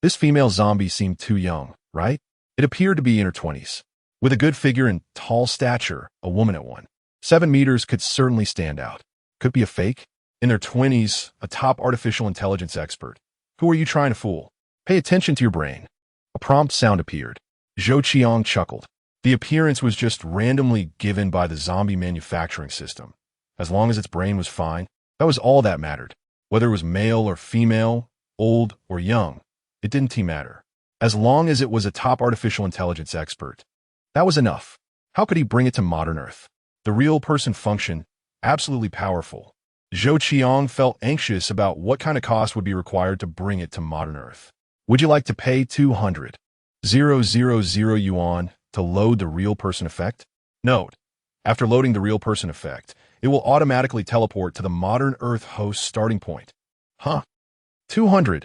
S1: This female zombie seemed too young, right? It appeared to be in her 20s. With a good figure and tall stature, a woman at 1.7 meters could certainly stand out. Could be a fake? In their 20s, a top artificial intelligence expert. Who are you trying to fool? Pay attention to your brain. A prompt sound appeared. Zhou Qiang chuckled. The appearance was just randomly given by the zombie manufacturing system. As long as its brain was fine, that was all that mattered. Whether it was male or female, old or young, it didn't matter. As long as it was a top artificial intelligence expert. That was enough. How could he bring it to modern Earth? The real person function, absolutely powerful. Zhou Qiang felt anxious about what kind of cost would be required to bring it to modern Earth. Would you like to pay 200,000 yuan to load the real person effect? Note, after loading the real person effect, it will automatically teleport to the modern Earth host starting point. Huh? 200,000?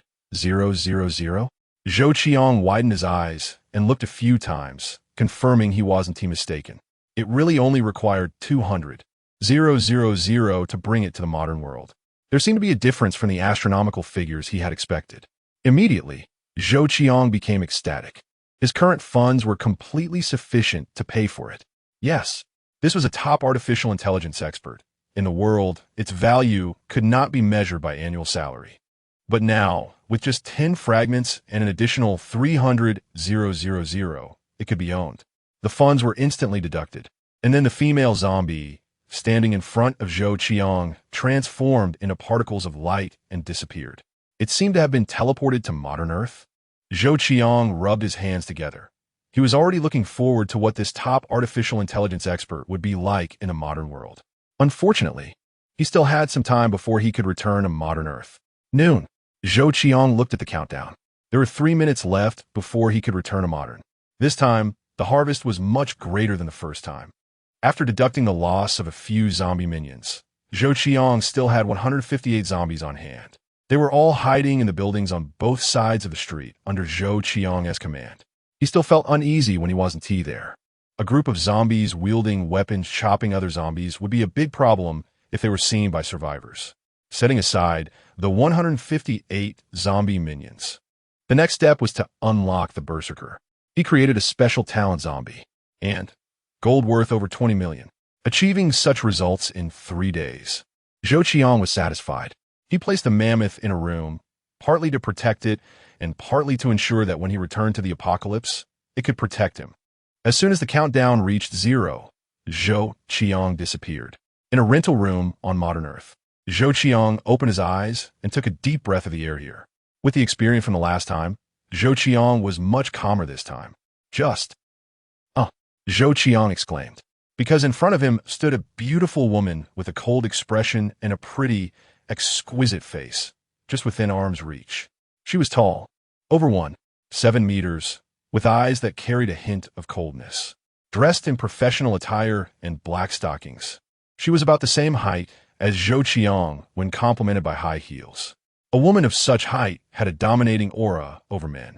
S1: Zhou Qiang widened his eyes and looked a few times, confirming he wasn't mistaken. It really only required 200,000 to bring it to the modern world. There seemed to be a difference from the astronomical figures he had expected. Immediately, Zhou Qiang became ecstatic. His current funds were completely sufficient to pay for it. Yes, this was a top artificial intelligence expert. In the world, its value could not be measured by annual salary. But now, with just 10 fragments and an additional 300,000, it could be owned. The funds were instantly deducted. And then the female zombie, standing in front of Zhou Qiang, transformed into particles of light and disappeared. It seemed to have been teleported to modern Earth. Zhou Qiang rubbed his hands together. He was already looking forward to what this top artificial intelligence expert would be like in a modern world. Unfortunately, he still had some time before he could return to modern Earth. Noon. Zhou Qiang looked at the countdown. There were 3 minutes left before he could return to modern. This time, the harvest was much greater than the first time. After deducting the loss of a few zombie minions, Zhou Qiang still had 158 zombies on hand. They were all hiding in the buildings on both sides of the street under Zhou Qiang's command. He still felt uneasy when he wasn't there. A group of zombies wielding weapons chopping other zombies would be a big problem if they were seen by survivors. Setting aside the 158 zombie minions. The next step was to unlock the Berserker. He created a special talent zombie, and gold worth over 20 million, achieving such results in 3 days. Zhou Qiang was satisfied. He placed the mammoth in a room, partly to protect it and partly to ensure that when he returned to the apocalypse, it could protect him. As soon as the countdown reached 0, Zhou Qiang disappeared. In a rental room on modern Earth, Zhou Qiang opened his eyes and took a deep breath of the air here. With the experience from the last time, Zhou Qiang was much calmer this time. Zhou Qiang exclaimed, because in front of him stood a beautiful woman with a cold expression and a pretty, exquisite face, just within arm's reach. She was tall, over 7 meters, with eyes that carried a hint of coldness. Dressed in professional attire and black stockings, she was about the same height as Zhou Qiang when complemented by high heels. A woman of such height had a dominating aura over men,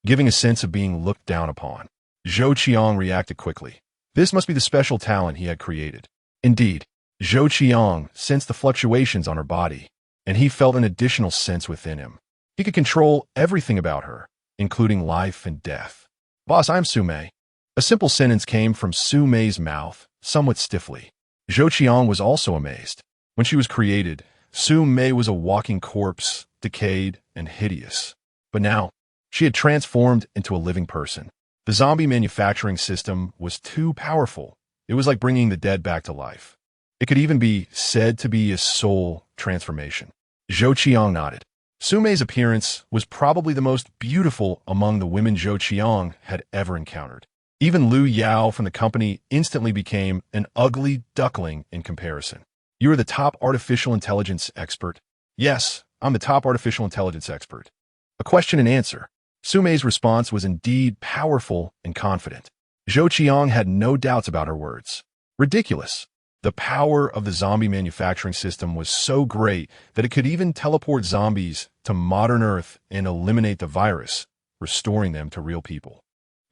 S1: giving a sense of being looked down upon. Zhou Qiang reacted quickly. This must be the special talent he had created. Indeed, Zhou Qiang sensed the fluctuations on her body, and he felt an additional sense within him. He could control everything about her, including life and death. "Boss, I'm Su Mei." A simple sentence came from Su Mei's mouth, somewhat stiffly. Zhou Qiang was also amazed. When she was created, Su Mei was a walking corpse, decayed and hideous. But now, she had transformed into a living person. The zombie manufacturing system was too powerful. It was like bringing the dead back to life. It could even be said to be a soul transformation. Zhou Qiang nodded. Su Mei's appearance was probably the most beautiful among the women Zhou Qiang had ever encountered. Even Liu Yao from the company instantly became an ugly duckling in comparison. "You are the top artificial intelligence expert." "Yes, I'm the top artificial intelligence expert." A question and answer. Su Mei's response was indeed powerful and confident. Zhou Qiang had no doubts about her words. Ridiculous. The power of the zombie manufacturing system was so great that it could even teleport zombies to modern Earth and eliminate the virus, restoring them to real people.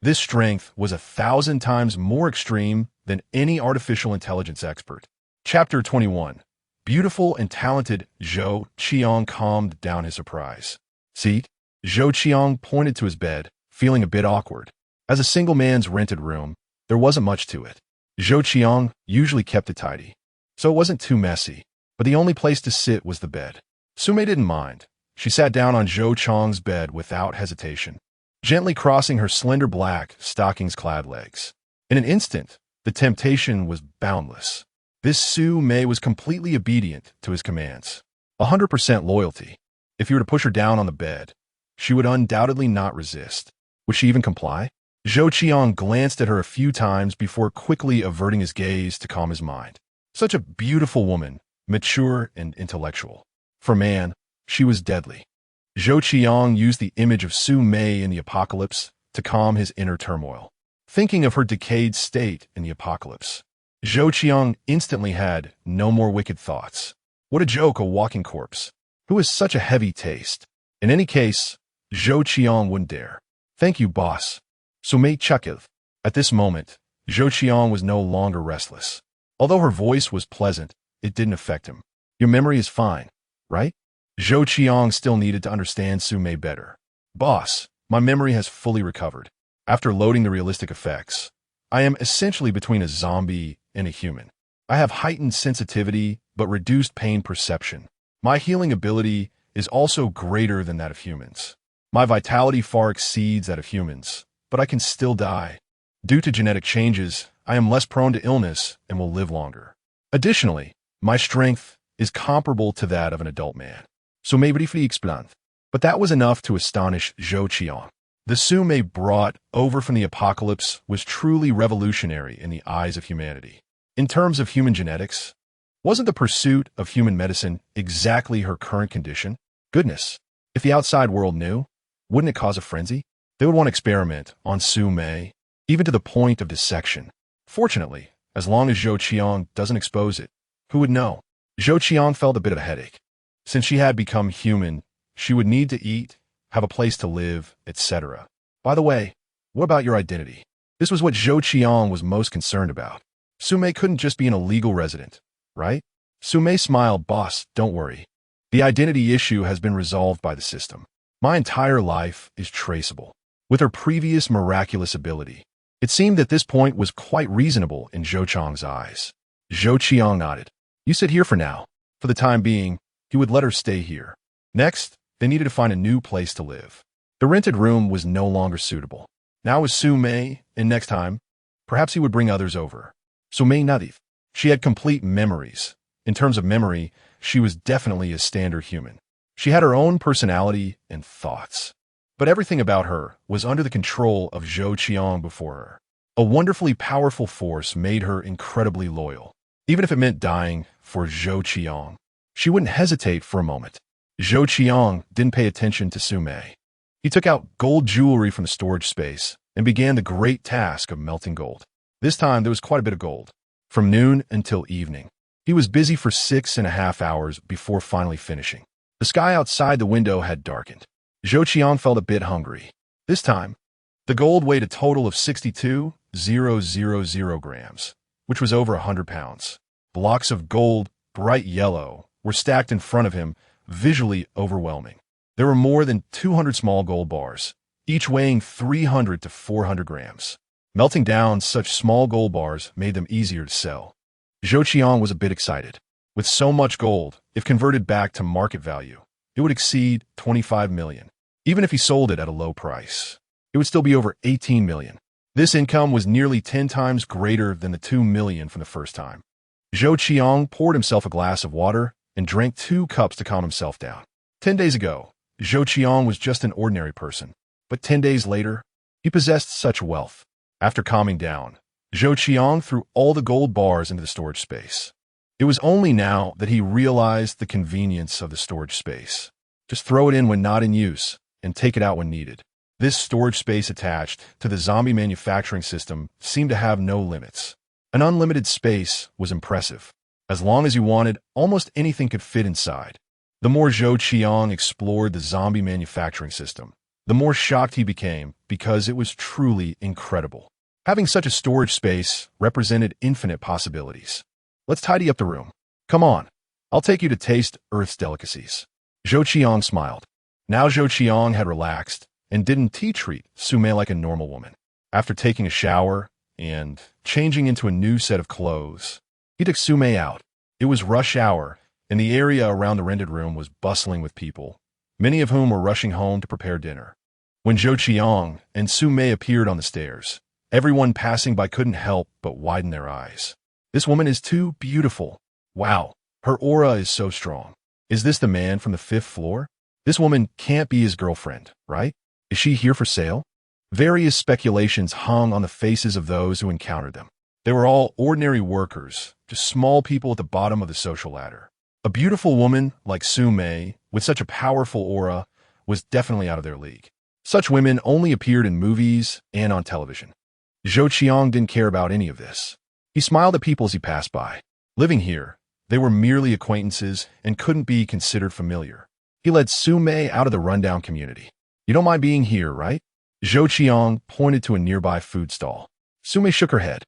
S1: This strength was 1,000 times more extreme than any artificial intelligence expert. Chapter 21. Beautiful and talented Zhou Qiang calmed down his surprise. "Seat?" Zhou Qiang pointed to his bed, feeling a bit awkward. As a single man's rented room, there wasn't much to it. Zhou Qiang usually kept it tidy, so it wasn't too messy, but the only place to sit was the bed. Su Mei didn't mind. She sat down on Zhou Qiang's bed without hesitation, gently crossing her slender black, stockings-clad legs. In an instant, the temptation was boundless. This Su Mei was completely obedient to his commands. 100% loyalty. If you were to push her down on the bed, she would undoubtedly not resist. Would she even comply? Zhou Qiang glanced at her a few times before quickly averting his gaze to calm his mind. Such a beautiful woman, mature and intellectual. For man, she was deadly. Zhou Qiang used the image of Su Mei in the apocalypse to calm his inner turmoil. Thinking of her decayed state in the apocalypse, Zhou Qiang instantly had no more wicked thoughts. What a joke, a walking corpse. Who is such a heavy taste? In any case, Zhou Qiang wouldn't dare. "Thank you, boss." Su Mei chuckled. At this moment, Zhou Qiang was no longer restless. Although her voice was pleasant, it didn't affect him. "Your memory is fine, right?" Zhou Qiang still needed to understand Su Mei better. "Boss, my memory has fully recovered. After loading the realistic effects, I am essentially between a zombie and a human. I have heightened sensitivity but reduced pain perception. My healing ability is also greater than that of humans. My vitality far exceeds that of humans, but I can still die. Due to genetic changes, I am less prone to illness and will live longer. Additionally, my strength is comparable to that of an adult man." Su Mei briefly explained. But that was enough to astonish Zhou Qiang. The Su Mei brought over from the apocalypse was truly revolutionary in the eyes of humanity. In terms of human genetics, wasn't the pursuit of human medicine exactly her current condition? Goodness, if the outside world knew, wouldn't it cause a frenzy? They would want to experiment on Su Mei, even to the point of dissection. Fortunately, as long as Zhou Qiang doesn't expose it, who would know? Zhou Qiang felt a bit of a headache. Since she had become human, she would need to eat, have a place to live, etc. By the way, what about your identity? This was what Zhou Qiang was most concerned about. Sumei couldn't just be an illegal resident, right? Sumei smiled. Boss, don't worry. The identity issue has been resolved by the system. My entire life is traceable. With her previous miraculous ability, it seemed that this point was quite reasonable in Zhou Qiang's eyes. Zhou Qiang nodded. You sit here for now. For the time being, he would let her stay here. Next, they needed to find a new place to live. The rented room was no longer suitable. Now was Sumei, and next time, perhaps he would bring others over. Sumei nodded. She had complete memories. In terms of memory, she was definitely a standard human. She had her own personality and thoughts. But everything about her was under the control of Zhou Qiang before her. A wonderfully powerful force made her incredibly loyal. Even if it meant dying for Zhou Qiang, she wouldn't hesitate for a moment. Zhou Qiang didn't pay attention to Sumei. He took out gold jewelry from the storage space and began the great task of melting gold. This time, there was quite a bit of gold. From noon until evening, he was busy for 6.5 hours before finally finishing. The sky outside the window had darkened. Zhou Qiang felt a bit hungry. This time, the gold weighed a total of 62,000 grams, which was over 100 pounds. Blocks of gold, bright yellow, were stacked in front of him, visually overwhelming. There were more than 200 small gold bars, each weighing 300 to 400 grams. Melting down such small gold bars made them easier to sell. Zhou Qiang was a bit excited. With so much gold, if converted back to market value, it would exceed 25 million. Even if he sold it at a low price, it would still be over 18 million. This income was nearly 10 times greater than the 2 million from the first time. Zhou Qiang poured himself a glass of water and drank 2 cups to calm himself down. 10 days ago, Zhou Qiang was just an ordinary person, but 10 days later, he possessed such wealth. After calming down, Zhou Qiang threw all the gold bars into the storage space. It was only now that he realized the convenience of the storage space. Just throw it in when not in use, and take it out when needed. This storage space attached to the zombie manufacturing system seemed to have no limits. An unlimited space was impressive. As long as you wanted, almost anything could fit inside. The more Zhou Qiang explored the zombie manufacturing system, the more shocked he became because it was truly incredible. Having such a storage space represented infinite possibilities. Let's tidy up the room. Come on, I'll take you to taste Earth's delicacies. Zhou Qiang smiled. Now Zhou Qiang had relaxed and didn't treat Sumei like a normal woman. After taking a shower and changing into a new set of clothes, he took Sumei out. It was rush hour, and the area around the rented room was bustling with people, many of whom were rushing home to prepare dinner. When Zhou Qiang and Sumei appeared on the stairs, everyone passing by couldn't help but widen their eyes. This woman is too beautiful. Wow, her aura is so strong. Is this the man from the 5th floor? This woman can't be his girlfriend, right? Is she here for sale? Various speculations hung on the faces of those who encountered them. They were all ordinary workers, just small people at the bottom of the social ladder. A beautiful woman like Sumei, with such a powerful aura, was definitely out of their league. Such women only appeared in movies and on television. Zhou Qiang didn't care about any of this. He smiled at people as he passed by. Living here, they were merely acquaintances and couldn't be considered familiar. He led Sumei out of the rundown community. You don't mind being here, right? Zhou Qiang pointed to a nearby food stall. Sumei shook her head.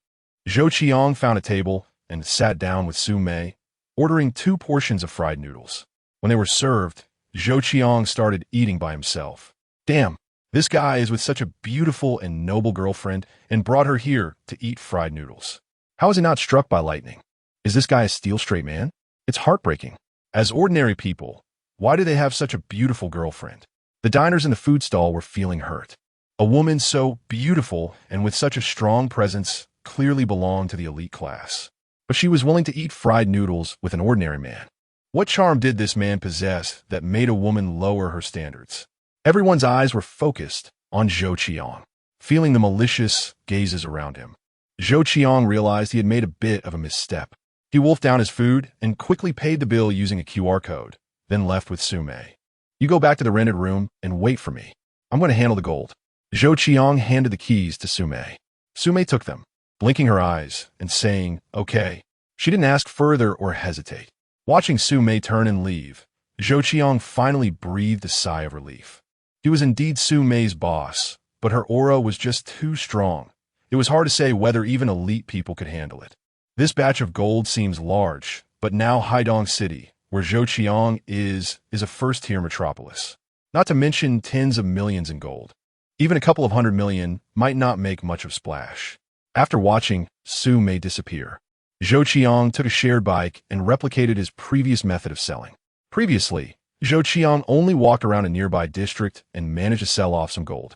S1: Zhou Qiang found a table and sat down with Sumei, ordering 2 portions of fried noodles. When they were served, Zhou Qiang started eating by himself. Damn, this guy is with such a beautiful and noble girlfriend and brought her here to eat fried noodles. How is he not struck by lightning? Is this guy a steel straight man? It's heartbreaking. As ordinary people, why do they have such a beautiful girlfriend? The diners in the food stall were feeling hurt. A woman so beautiful and with such a strong presence clearly belonged to the elite class. But she was willing to eat fried noodles with an ordinary man. What charm did this man possess that made a woman lower her standards? Everyone's eyes were focused on Zhou Qiang, feeling the malicious gazes around him. Zhou Qiang realized he had made a bit of a misstep. He wolfed down his food and quickly paid the bill using a QR code, then left with Sumei. You go back to the rented room and wait for me. I'm going to handle the gold. Zhou Qiang handed the keys to Sumei. Sumei took them, blinking her eyes and saying, okay. She didn't ask further or hesitate. Watching Sumei turn and leave, Zhou Qiang finally breathed a sigh of relief. He was indeed Su Mei's boss, but her aura was just too strong. It was hard to say whether even elite people could handle it. This batch of gold seems large, but now Haidong City, where Zhou Qiang is a first-tier metropolis. Not to mention tens of millions in gold. Even a couple of 100 million might not make much of a splash. After watching Su Mei disappear, Zhou Qiang took a shared bike and replicated his previous method of selling. Previously, Zhou Qiang only walked around a nearby district and managed to sell off some gold.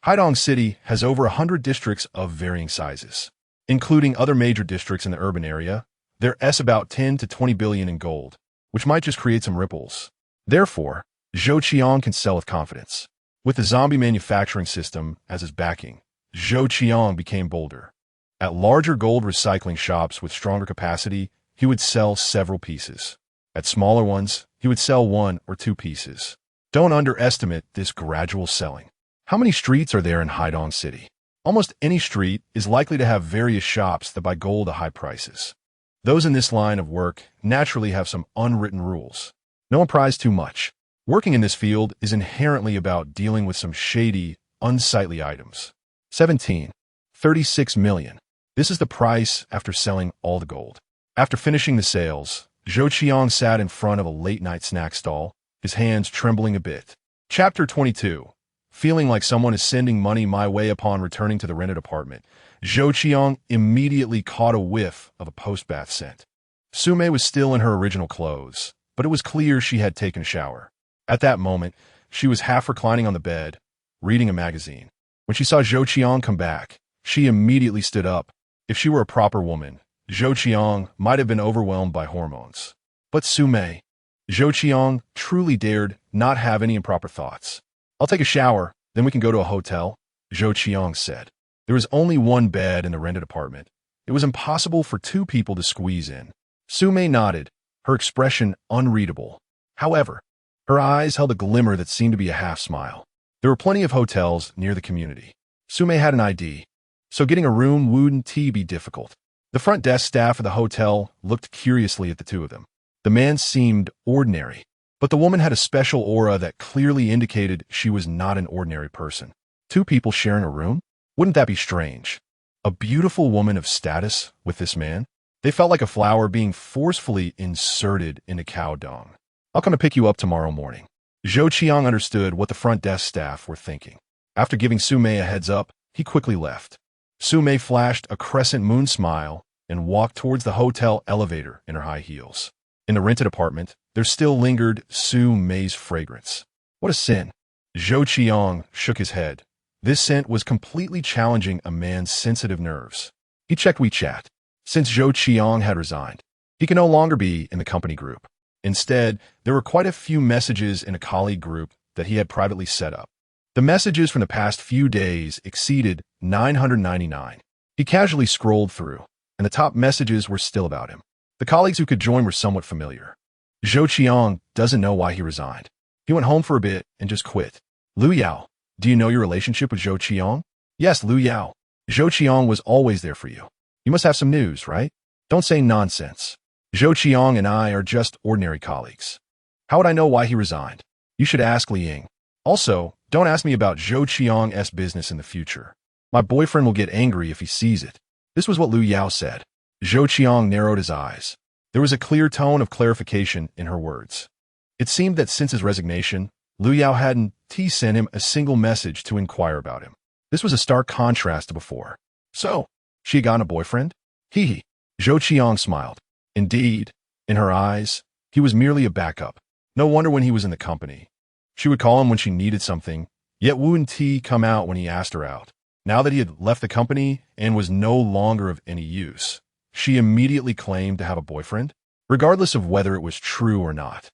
S1: Haidong City has over 100 districts of varying sizes. Including other major districts in the urban area, there's about 10 to 20 billion in gold, which might just create some ripples. Therefore, Zhou Qiang can sell with confidence. With the zombie manufacturing system as his backing, Zhou Qiang became bolder. At larger gold recycling shops with stronger capacity, he would sell several pieces. At smaller ones, he would sell 1 or 2 pieces. Don't underestimate this gradual selling. How many streets are there in Haidong City? Almost any street is likely to have various shops that buy gold at high prices. Those in this line of work naturally have some unwritten rules. No one pries too much. Working in this field is inherently about dealing with some shady, unsightly items. 17. 36 million. This is the price after selling all the gold. After finishing the sales, Zhou Qiang sat in front of a late-night snack stall, his hands trembling a bit. Chapter 22. Feeling like someone is sending money my way upon returning to the rented apartment, Zhou Qiang immediately caught a whiff of a post-bath scent. Su Mei was still in her original clothes, but it was clear she had taken a shower. At that moment, she was half reclining on the bed, reading a magazine. When she saw Zhou Qiang come back, she immediately stood up. If she were a proper woman, Zhou Qiang might have been overwhelmed by hormones. But Su Mei, Zhou Qiang truly dared not have any improper thoughts. I'll take a shower, then we can go to a hotel, Zhou Qiang said. There was only one bed in the rented apartment. It was impossible for 2 people to squeeze in. Su Mei nodded, her expression unreadable. However, her eyes held a glimmer that seemed to be a half-smile. There were plenty of hotels near the community. Su Mei had an ID, so getting a room wouldn't be difficult. The front desk staff of the hotel looked curiously at the 2 of them. The man seemed ordinary, but the woman had a special aura that clearly indicated she was not an ordinary person. 2 people sharing a room? Wouldn't that be strange? A beautiful woman of status with this man? They felt like a flower being forcefully inserted into cow dung. I'll come to pick you up tomorrow morning. Zhou Qiang understood what the front desk staff were thinking. After giving Su Mei a heads up, he quickly left. Su Mei flashed a crescent moon smile and walked towards the hotel elevator in her high heels. In the rented apartment, there still lingered Su Mei's fragrance. What a sin. Zhou Qiang shook his head. This scent was completely challenging a man's sensitive nerves. He checked WeChat. Since Zhou Qiang had resigned, he could no longer be in the company group. Instead, there were quite a few messages in a colleague group that he had privately set up. The messages from the past few days exceeded 999. He casually scrolled through, and the top messages were still about him. The colleagues who could join were somewhat familiar. Zhou Qiang doesn't know why he resigned. He went home for a bit and just quit. Lu Yao, do you know your relationship with Zhou Qiang? Yes, Lu Yao. Zhou Qiang was always there for you. You must have some news, right? Don't say nonsense. Zhou Qiang and I are just ordinary colleagues. How would I know why he resigned? You should ask Liang. Also, don't ask me about Zhou Qiang's business in the future. My boyfriend will get angry if he sees it. This was what Lu Yao said. Zhou Qiang narrowed his eyes. There was a clear tone of clarification in her words. It seemed that since his resignation, Lu Yao hadn't sent him a single message to inquire about him. This was a stark contrast to before. So, she had gotten a boyfriend? Hee. Zhou Qiang smiled. Indeed, in her eyes, he was merely a backup. No wonder when he was in the company. She would call him when she needed something, yet wouldn't he come out when he asked her out. Now that he had left the company and was no longer of any use, she immediately claimed to have a boyfriend, regardless of whether it was true or not.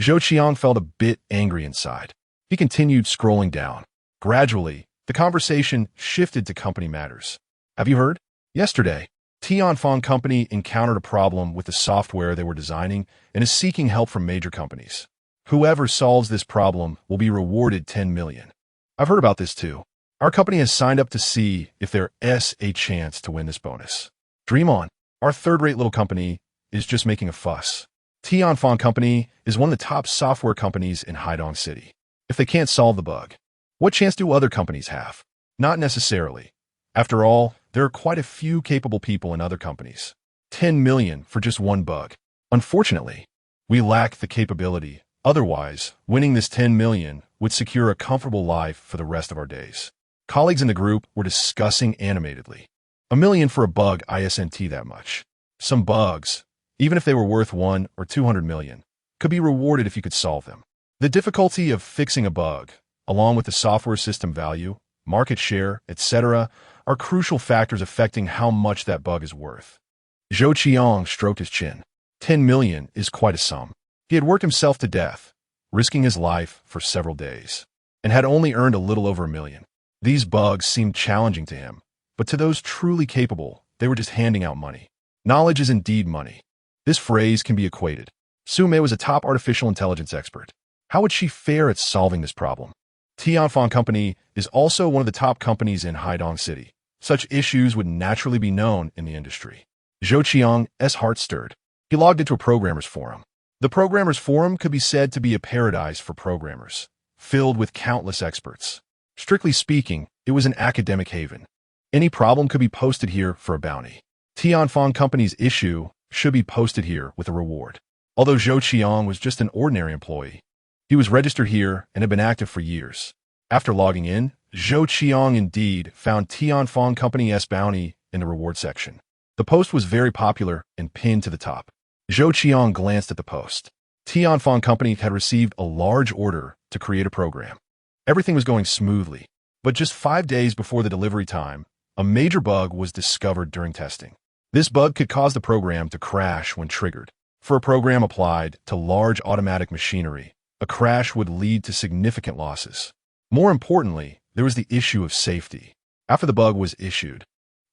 S1: Zhou Qiang felt a bit angry inside. He continued scrolling down. Gradually, the conversation shifted to company matters. Have you heard? Yesterday, Tianfeng Company encountered a problem with the software they were designing and is seeking help from major companies. Whoever solves this problem will be rewarded 10 million. I've heard about this too. Our company has signed up to see if there's a chance to win this bonus. Dream on. Our third-rate little company is just making a fuss. Tianfeng Company is one of the top software companies in Haidong City. If they can't solve the bug, what chance do other companies have? Not necessarily. After all, there are quite a few capable people in other companies. 10 million for just one bug. Unfortunately, we lack the capability. Otherwise, winning this 10 million would secure a comfortable life for the rest of our days. Colleagues in the group were discussing animatedly. A million for a bug isn't that much. Some bugs, even if they were worth 1 or 200 million, could be rewarded if you could solve them. The difficulty of fixing a bug, along with the software system value, market share, etc., are crucial factors affecting how much that bug is worth. Zhou Qiang stroked his chin. 10 million is quite a sum. He had worked himself to death, risking his life for several days, and had only earned a little over a million. These bugs seemed challenging to him, but to those truly capable, they were just handing out money. Knowledge is indeed money. This phrase can be equated. Su Mei was a top artificial intelligence expert. How would she fare at solving this problem? Tianfeng Company is also one of the top companies in Haidong City. Such issues would naturally be known in the industry. Zhou Qiang's heart stirred. He logged into a programmer's forum. The programmer's forum could be said to be a paradise for programmers, filled with countless experts. Strictly speaking, it was an academic haven. Any problem could be posted here for a bounty. Tianfeng Company's issue should be posted here with a reward. Although Zhou Qiang was just an ordinary employee, he was registered here and had been active for years. After logging in, Zhou Qiang indeed found Tianfeng Company's bounty in the reward section. The post was very popular and pinned to the top. Zhou Qiang glanced at the post. Tianfeng Company had received a large order to create a program. Everything was going smoothly, but just 5 days before the delivery time, a major bug was discovered during testing. This bug could cause the program to crash when triggered. For a program applied to large automatic machinery, a crash would lead to significant losses. More importantly, there was the issue of safety. After the bug was issued,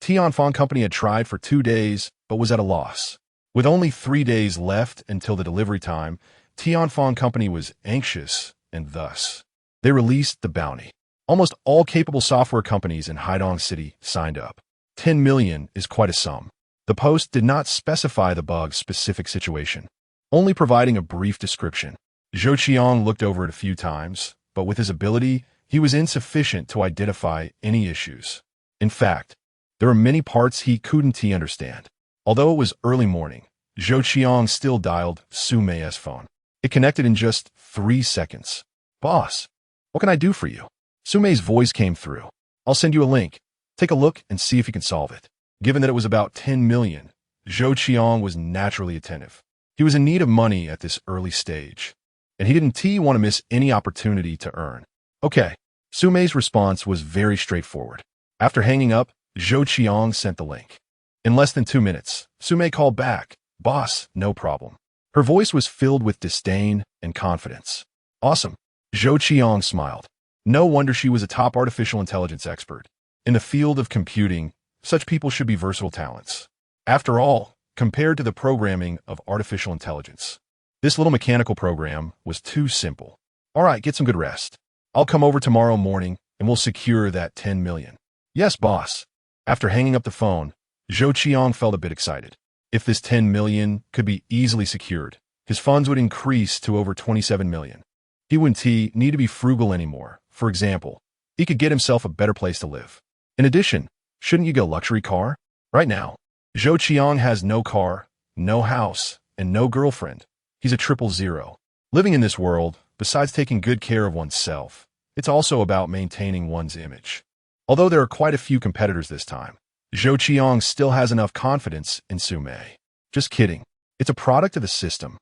S1: Tianfeng Company had tried for 2 days but was at a loss. With only 3 days left until the delivery time, Tianfeng Company was anxious, and thus, they released the bounty. Almost all capable software companies in Haidong City signed up. 10 million is quite a sum. The post did not specify the bug's specific situation, only providing a brief description. Zhou Qiang looked over it a few times, but with his ability, he was insufficient to identify any issues. In fact, there were many parts he couldn't understand. Although it was early morning, Zhou Qiang still dialed Su Mei's phone. It connected in just 3 seconds. "Boss, what can I do for you?" Su Mei's voice came through. "I'll send you a link. Take a look and see if you can solve it." Given that it was about 10 million, Zhou Qiang was naturally attentive. He was in need of money at this early stage, and he didn't want to miss any opportunity to earn. Okay. Su Mei's response was very straightforward. After hanging up, Zhou Qiang sent the link. In less than 2 minutes, Su Mei called back. "Boss, no problem." Her voice was filled with disdain and confidence. "Awesome." Zhou Qiang smiled. No wonder she was a top artificial intelligence expert. In the field of computing, such people should be versatile talents. After all, compared to the programming of artificial intelligence, this little mechanical program was too simple. "All right, get some good rest. I'll come over tomorrow morning and we'll secure that 10 million. "Yes, boss." After hanging up the phone, Zhou Qiang felt a bit excited. If this 10 million could be easily secured, his funds would increase to over 27 million. He wouldn't need to be frugal anymore. For example, he could get himself a better place to live. In addition, shouldn't you get a luxury car? Right now, Zhou Qiang has no car, no house, and no girlfriend. He's a 000. Living in this world, besides taking good care of oneself, it's also about maintaining one's image. Although there are quite a few competitors this time, Zhou Qiang still has enough confidence in Su Mei. Just kidding. It's a product of the system.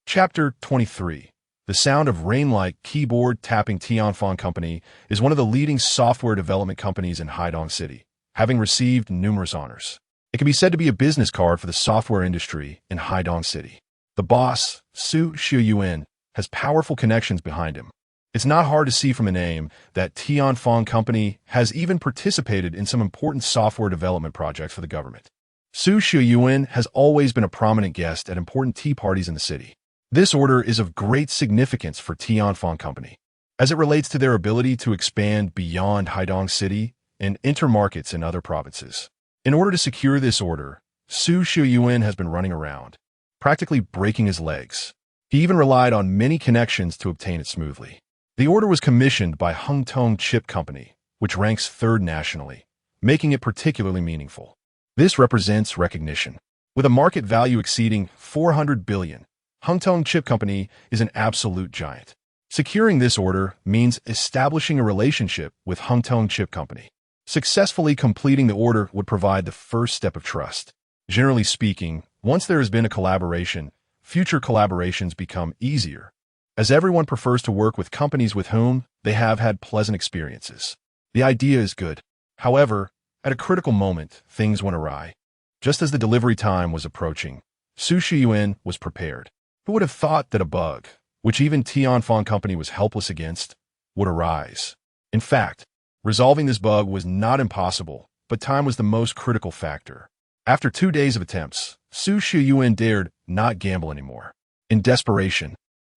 S1: Chapter 23. The sound of rain-like keyboard tapping. Tianfeng Company is one of the leading software development companies in Haidong City, having received numerous honors. It can be said to be a business card for the software industry in Haidong City. The boss, Su Qiang, has powerful connections behind him. It's not hard to see from the name that Tianfeng Company has even participated in some important software development projects for the government. Su Qiang has always been a prominent guest at important tea parties in the city. This order is of great significance for Tianfeng Company, as it relates to their ability to expand beyond Haidong City and enter markets in other provinces. In order to secure this order, Su Qiang has been running around, practically breaking his legs. He even relied on many connections to obtain it smoothly. The order was commissioned by Zhou Chip Company, which ranks third nationally, making it particularly meaningful. This represents recognition. With a market value exceeding 400 billion, Zhou Chip Company is an absolute giant. Securing this order means establishing a relationship with Zhou Chip Company. Successfully completing the order would provide the first step of trust. Generally speaking, once there has been a collaboration, future collaborations become easier, as everyone prefers to work with companies with whom they have had pleasant experiences. The idea is good. However, at a critical moment, things went awry. Just as the delivery time was approaching, Zhou Qiang was prepared. Who would have thought that a bug, which even Tianfeng Company was helpless against, would arise? In fact, resolving this bug was not impossible, but time was the most critical factor. After 2 days of attempts, Zhou Qiang dared not gamble anymore. In desperation,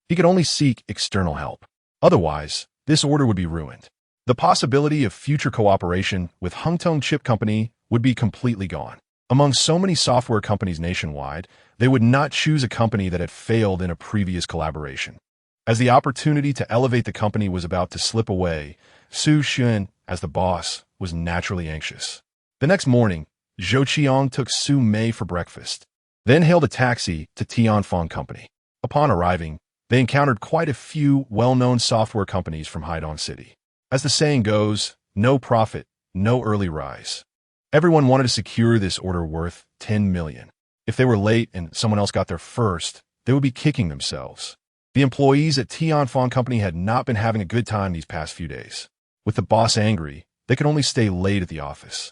S1: he could only seek external help. Otherwise, this order would be ruined. The possibility of future cooperation with Zhou Chip Company would be completely gone. Among so many software companies nationwide, they would not choose a company that had failed in a previous collaboration. As the opportunity to elevate the company was about to slip away, Zhou Qiang, as the boss, was naturally anxious. The next morning, Zhou Qiang took Su Mei for breakfast, then hailed a taxi to Tianfeng Company. Upon arriving, they encountered quite a few well-known software companies from Haidong City. As the saying goes, no profit, no early rise. Everyone wanted to secure this order worth 10 million. If they were late and someone else got there first, they would be kicking themselves. The employees at Tianfeng Company had not been having a good time these past few days. With the boss angry, they could only stay late at the office.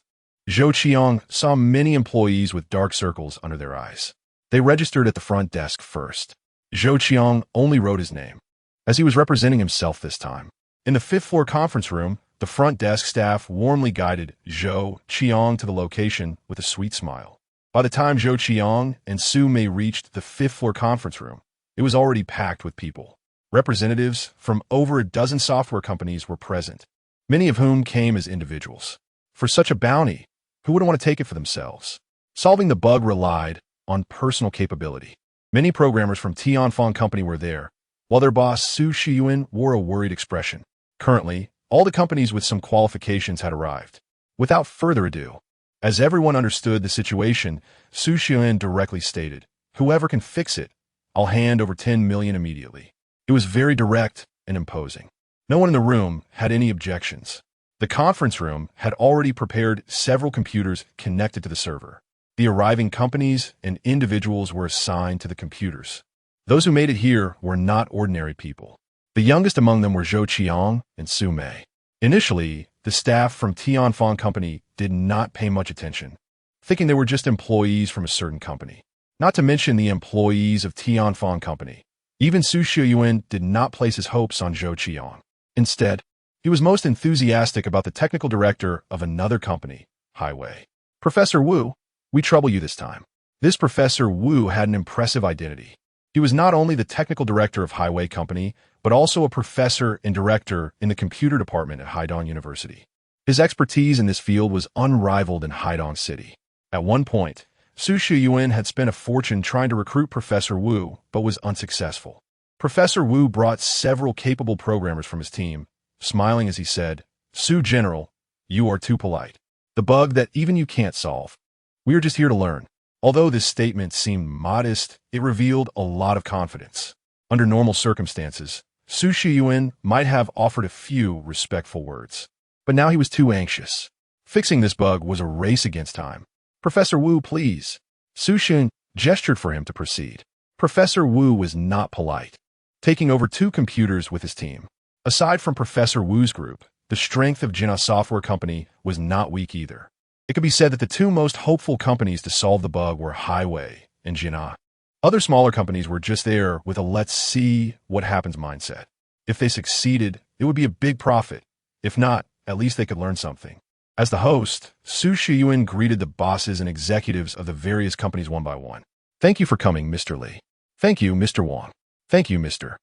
S1: Zhou Qiang saw many employees with dark circles under their eyes. They registered at the front desk first. Zhou Qiang only wrote his name, as he was representing himself this time. In the 5th floor conference room, the front desk staff warmly guided Zhou Qiang to the location with a sweet smile. By the time Zhou Qiang and Su Mei reached the 5th floor conference room, it was already packed with people. Representatives from over a dozen software companies were present, many of whom came as individuals. For such a bounty, who wouldn't want to take it for themselves? Solving the bug relied on personal capability. Many programmers from Tianfeng Company were there, while their boss Zhou Qiang wore a worried expression. Currently, all the companies with some qualifications had arrived. Without further ado, as everyone understood the situation, Zhou Qiang directly stated, "Whoever can fix it, I'll hand over 10 million immediately." It was very direct and imposing. No one in the room had any objections. The conference room had already prepared several computers connected to the server. The arriving companies and individuals were assigned to the computers. Those who made it here were not ordinary people. The youngest among them were Zhou Qiang and Su Mei. Initially, the staff from Tianfeng Company did not pay much attention, thinking they were just employees from a certain company. Not to mention the employees of Tianfeng Company. Even Zhou Qiang did not place his hopes on Zhou Qiang. Instead, he was most enthusiastic about the technical director of another company, Highway. "Professor Wu, we trouble you this time." This Professor Wu had an impressive identity. He was not only the technical director of Highway Company, but also a professor and director in the computer department at Haidong University. His expertise in this field was unrivaled in Haidong City. At one point, Zhou Qiang had spent a fortune trying to recruit Professor Wu, but was unsuccessful. Professor Wu brought several capable programmers from his team, smiling as he said, "Su General, you are too polite. The bug that even you can't solve. We are just here to learn." Although this statement seemed modest, it revealed a lot of confidence. Under normal circumstances, Zhou Qiang might have offered a few respectful words. But now he was too anxious. Fixing this bug was a race against time. "Professor Wu, please." Zhou Qiang gestured for him to proceed. Professor Wu was not polite, taking over 2 computers with his team. Aside from Professor Wu's group, the strength of Jina Software Company was not weak either. It could be said that the 2 most hopeful companies to solve the bug were Highway and Jina. Other smaller companies were just there with a "let's see what happens" mindset. If they succeeded, it would be a big profit. If not, at least they could learn something. As the host, Zhou Qiang greeted the bosses and executives of the various companies one by one. "Thank you for coming, Mr. Li. Thank you, Mr. Wang. Thank you, Mr.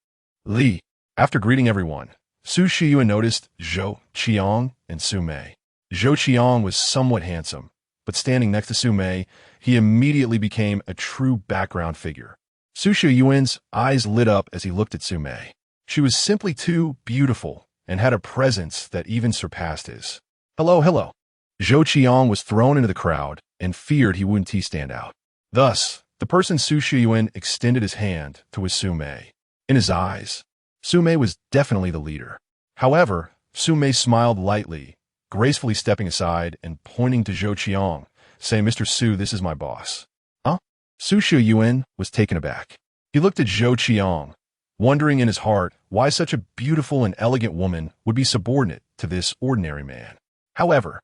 S1: Li." After greeting everyone, Zhou Qiang noticed Zhou Qiang and Su Mei. Zhou Qiang was somewhat handsome, but standing next to Su Mei, he immediately became a true background figure. Su Shiyuan's eyes lit up as he looked at Su Mei. She was simply too beautiful and had a presence that even surpassed his. Hello, hello. Zhou Qiang was thrown into the crowd and feared he wouldn't stand out. Thus, the person Su Shiyuan extended his hand to was Su Mei. In his eyes, Su Mei was definitely the leader. However, Su Mei smiled lightly, gracefully stepping aside and pointing to Zhou Qiang, saying, Mr. Su, this is my boss. Huh? Su Shiyuan was taken aback. He looked at Zhou Qiang, wondering in his heart why such a beautiful and elegant woman would be subordinate to this ordinary man. However,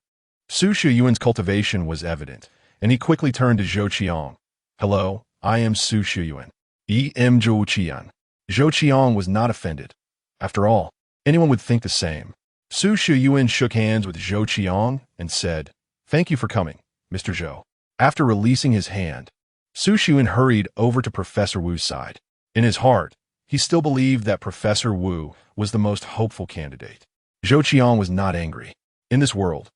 S1: Su Shiyuan's cultivation was evident, and he quickly turned to Zhou Qiang. Hello, I am Su Shiyuan. Zhou Qiang. Zhou Qiang was not offended. After all, anyone would think the same. Su Shiyuan shook hands with Zhou Qiang and said, Thank you for coming, Mr. Zhou. After releasing his hand, Su Shiyuan hurried over to Professor Wu's side. In his heart, he still believed that Professor Wu was the most hopeful candidate. Zhou Qiang was not angry. In this world,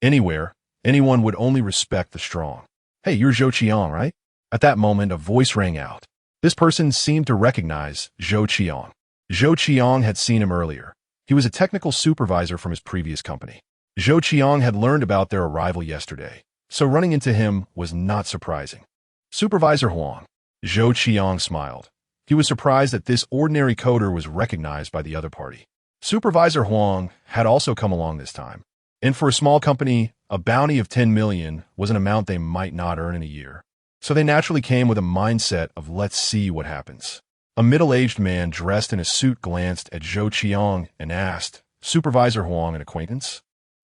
S1: anywhere, anyone would only respect the strong. Hey, you're Zhou Qiang, right? At that moment, a voice rang out. This person seemed to recognize Zhou Qiang. Zhou Qiang had seen him earlier. He was a technical supervisor from his previous company. Zhou Qiang had learned about their arrival yesterday, so running into him was not surprising. Supervisor Huang. Zhou Qiang smiled. He was surprised that this ordinary coder was recognized by the other party. Supervisor Huang had also come along this time. And for a small company, a bounty of 10 million was an amount they might not earn in a year. So they naturally came with a mindset of let's see what happens. A middle-aged man dressed in a suit glanced at Zhou Qiang and asked, Supervisor Huang an acquaintance?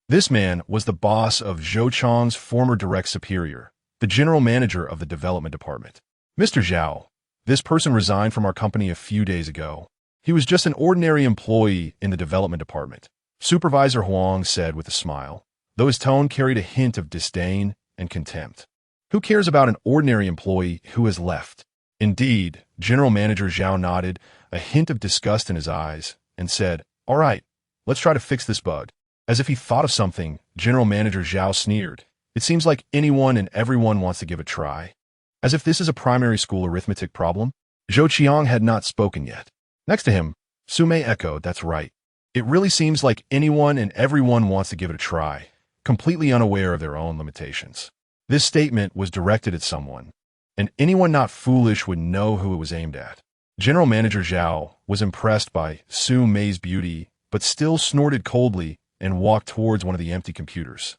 S1: This man was the boss of Zhou Qiang's former direct superior, the general manager of the development department. Mr. Zhao, this person resigned from our company a few days ago. He was just an ordinary employee in the development department, Supervisor Huang said with a smile, though his tone carried a hint of disdain and contempt. Who cares about an ordinary employee who has left? Indeed, General Manager Zhao nodded, a hint of disgust in his eyes, and said, All right, let's try to fix this bug. As if he thought of something, General Manager Zhao sneered. It seems like anyone and everyone wants to give it a try. As if this is a primary school arithmetic problem? Zhou Qiang had not spoken yet. Next to him, Su Mei echoed, That's right. It really seems like anyone and everyone wants to give it a try, completely unaware of their own limitations. This statement was directed at someone, and anyone not foolish would know who it was aimed at. General Manager Zhao was impressed by Su Mei's beauty, but still snorted coldly and walked towards one of the empty computers.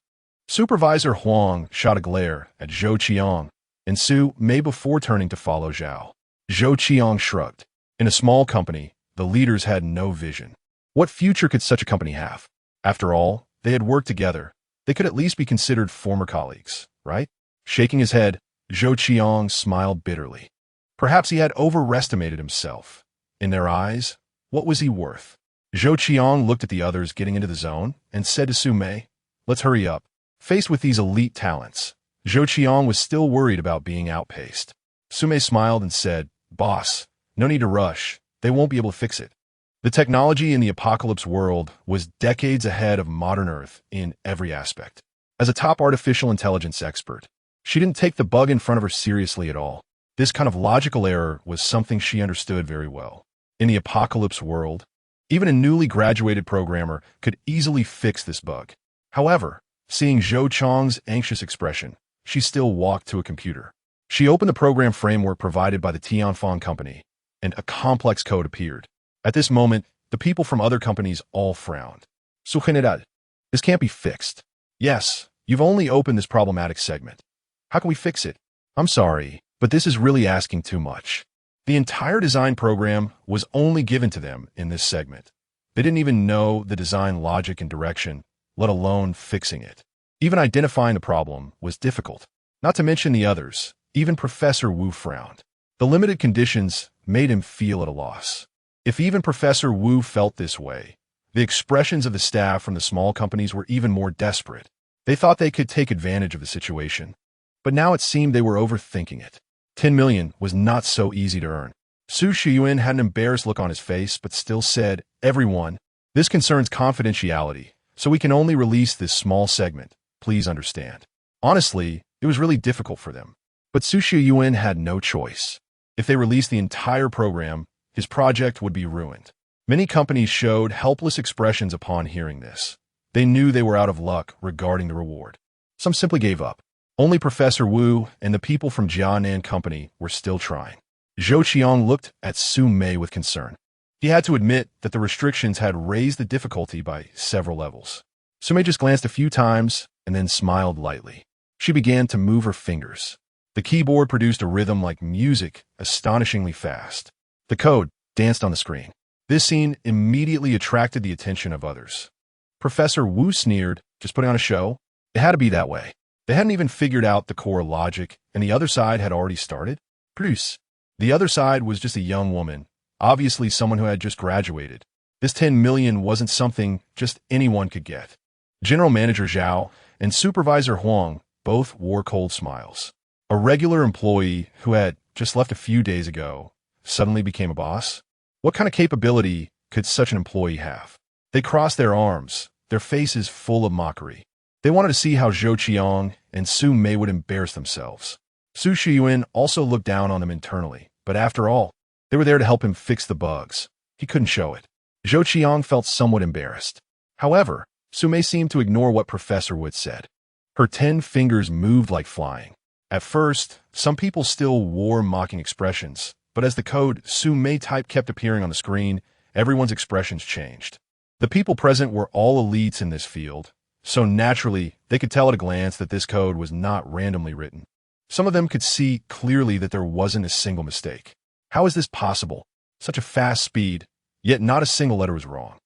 S1: Supervisor Huang shot a glare at Zhou Qiang and Su Mei before turning to follow Zhao. Zhou Qiang shrugged. In a small company, the leaders had no vision. What future could such a company have? After all, they had worked together. They could at least be considered former colleagues, right? Shaking his head, Zhou Qiang smiled bitterly. Perhaps he had overestimated himself. In their eyes, what was he worth? Zhou Qiang looked at the others getting into the zone and said to Su Mei, Let's hurry up. Faced with these elite talents, Zhou Qiang was still worried about being outpaced. Su Mei smiled and said, Boss, no need to rush. They won't be able to fix it. The technology in the apocalypse world was decades ahead of modern Earth in every aspect. As a top artificial intelligence expert, she didn't take the bug in front of her seriously at all. This kind of logical error was something she understood very well. In the apocalypse world, even a newly graduated programmer could easily fix this bug. However, seeing Zhou Qiang's anxious expression, she still walked to a computer. She opened the program framework provided by the Tianfeng company, and a complex code appeared. At this moment, the people from other companies all frowned. Su General, this can't be fixed. Yes, you've only opened this problematic segment. How can we fix it? I'm sorry, but this is really asking too much. The entire design program was only given to them in this segment. They didn't even know the design logic and direction, let alone fixing it. Even identifying the problem was difficult. Not to mention the others, even Professor Wu frowned. The limited conditions made him feel at a loss. If even Professor Wu felt this way, the expressions of the staff from the small companies were even more desperate. They thought they could take advantage of the situation. But now it seemed they were overthinking it. 10 million was not so easy to earn. Su Shiyuan had an embarrassed look on his face, but still said, Everyone, this concerns confidentiality, so we can only release this small segment. Please understand. Honestly, it was really difficult for them. But Su Shiyuan had no choice. If they released the entire program, his project would be ruined. Many companies showed helpless expressions upon hearing this. They knew they were out of luck regarding the reward. Some simply gave up. Only Professor Wu and the people from Jianan Company were still trying. Zhou Qiang looked at Su Mei with concern. He had to admit that the restrictions had raised the difficulty by several levels. Su Mei just glanced a few times and then smiled lightly. She began to move her fingers. The keyboard produced a rhythm like music, astonishingly fast. The code danced on the screen. This scene immediately attracted the attention of others. Professor Wu sneered, just putting on a show. It had to be that way. They hadn't even figured out the core logic, and the other side had already started. Plus, the other side was just a young woman, obviously someone who had just graduated. This 10 million wasn't something just anyone could get. General Manager Zhao and Supervisor Huang both wore cold smiles. A regular employee who had just left a few days ago suddenly became a boss? What kind of capability could such an employee have? They crossed their arms, their faces full of mockery. They wanted to see how Zhou Qiang and Su Mei would embarrass themselves. Su Shiyuan also looked down on them internally, but after all, they were there to help him fix the bugs. He couldn't show it. Zhou Qiang felt somewhat embarrassed. However, Su Mei seemed to ignore what Professor Wood said. Her 10 fingers moved like flying. At first, some people still wore mocking expressions, but as the code Su Mei type kept appearing on the screen, everyone's expressions changed. The people present were all elites in this field, so naturally, they could tell at a glance that this code was not randomly written. Some of them could see clearly that there wasn't a single mistake. How is this possible? Such a fast speed, yet not a single letter was wrong.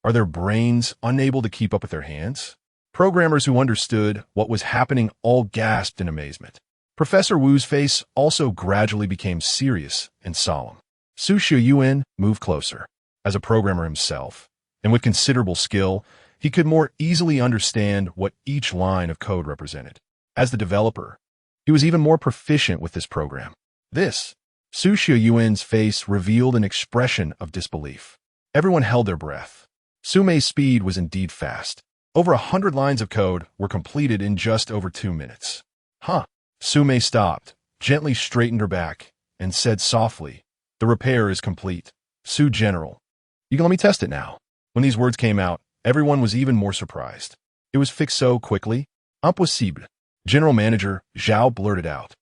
S1: Are their brains unable to keep up with their hands? Programmers who understood what was happening all gasped in amazement. Professor Wu's face also gradually became serious and solemn. Su Shiyuan moved closer. As a programmer himself, and with considerable skill, he could more easily understand what each line of code represented. As the developer, he was even more proficient with this program. Su Shiyuan's face revealed an expression of disbelief. Everyone held their breath. Su Mei's speed was indeed fast. Over 100 lines of code were completed in just over 2 minutes. Su Mei stopped, gently straightened her back, and said softly, "The repair is complete. Su General, you can let me test it now." When these words came out, everyone was even more surprised. It was fixed so quickly. Impossible. General Manager Zhao blurted out.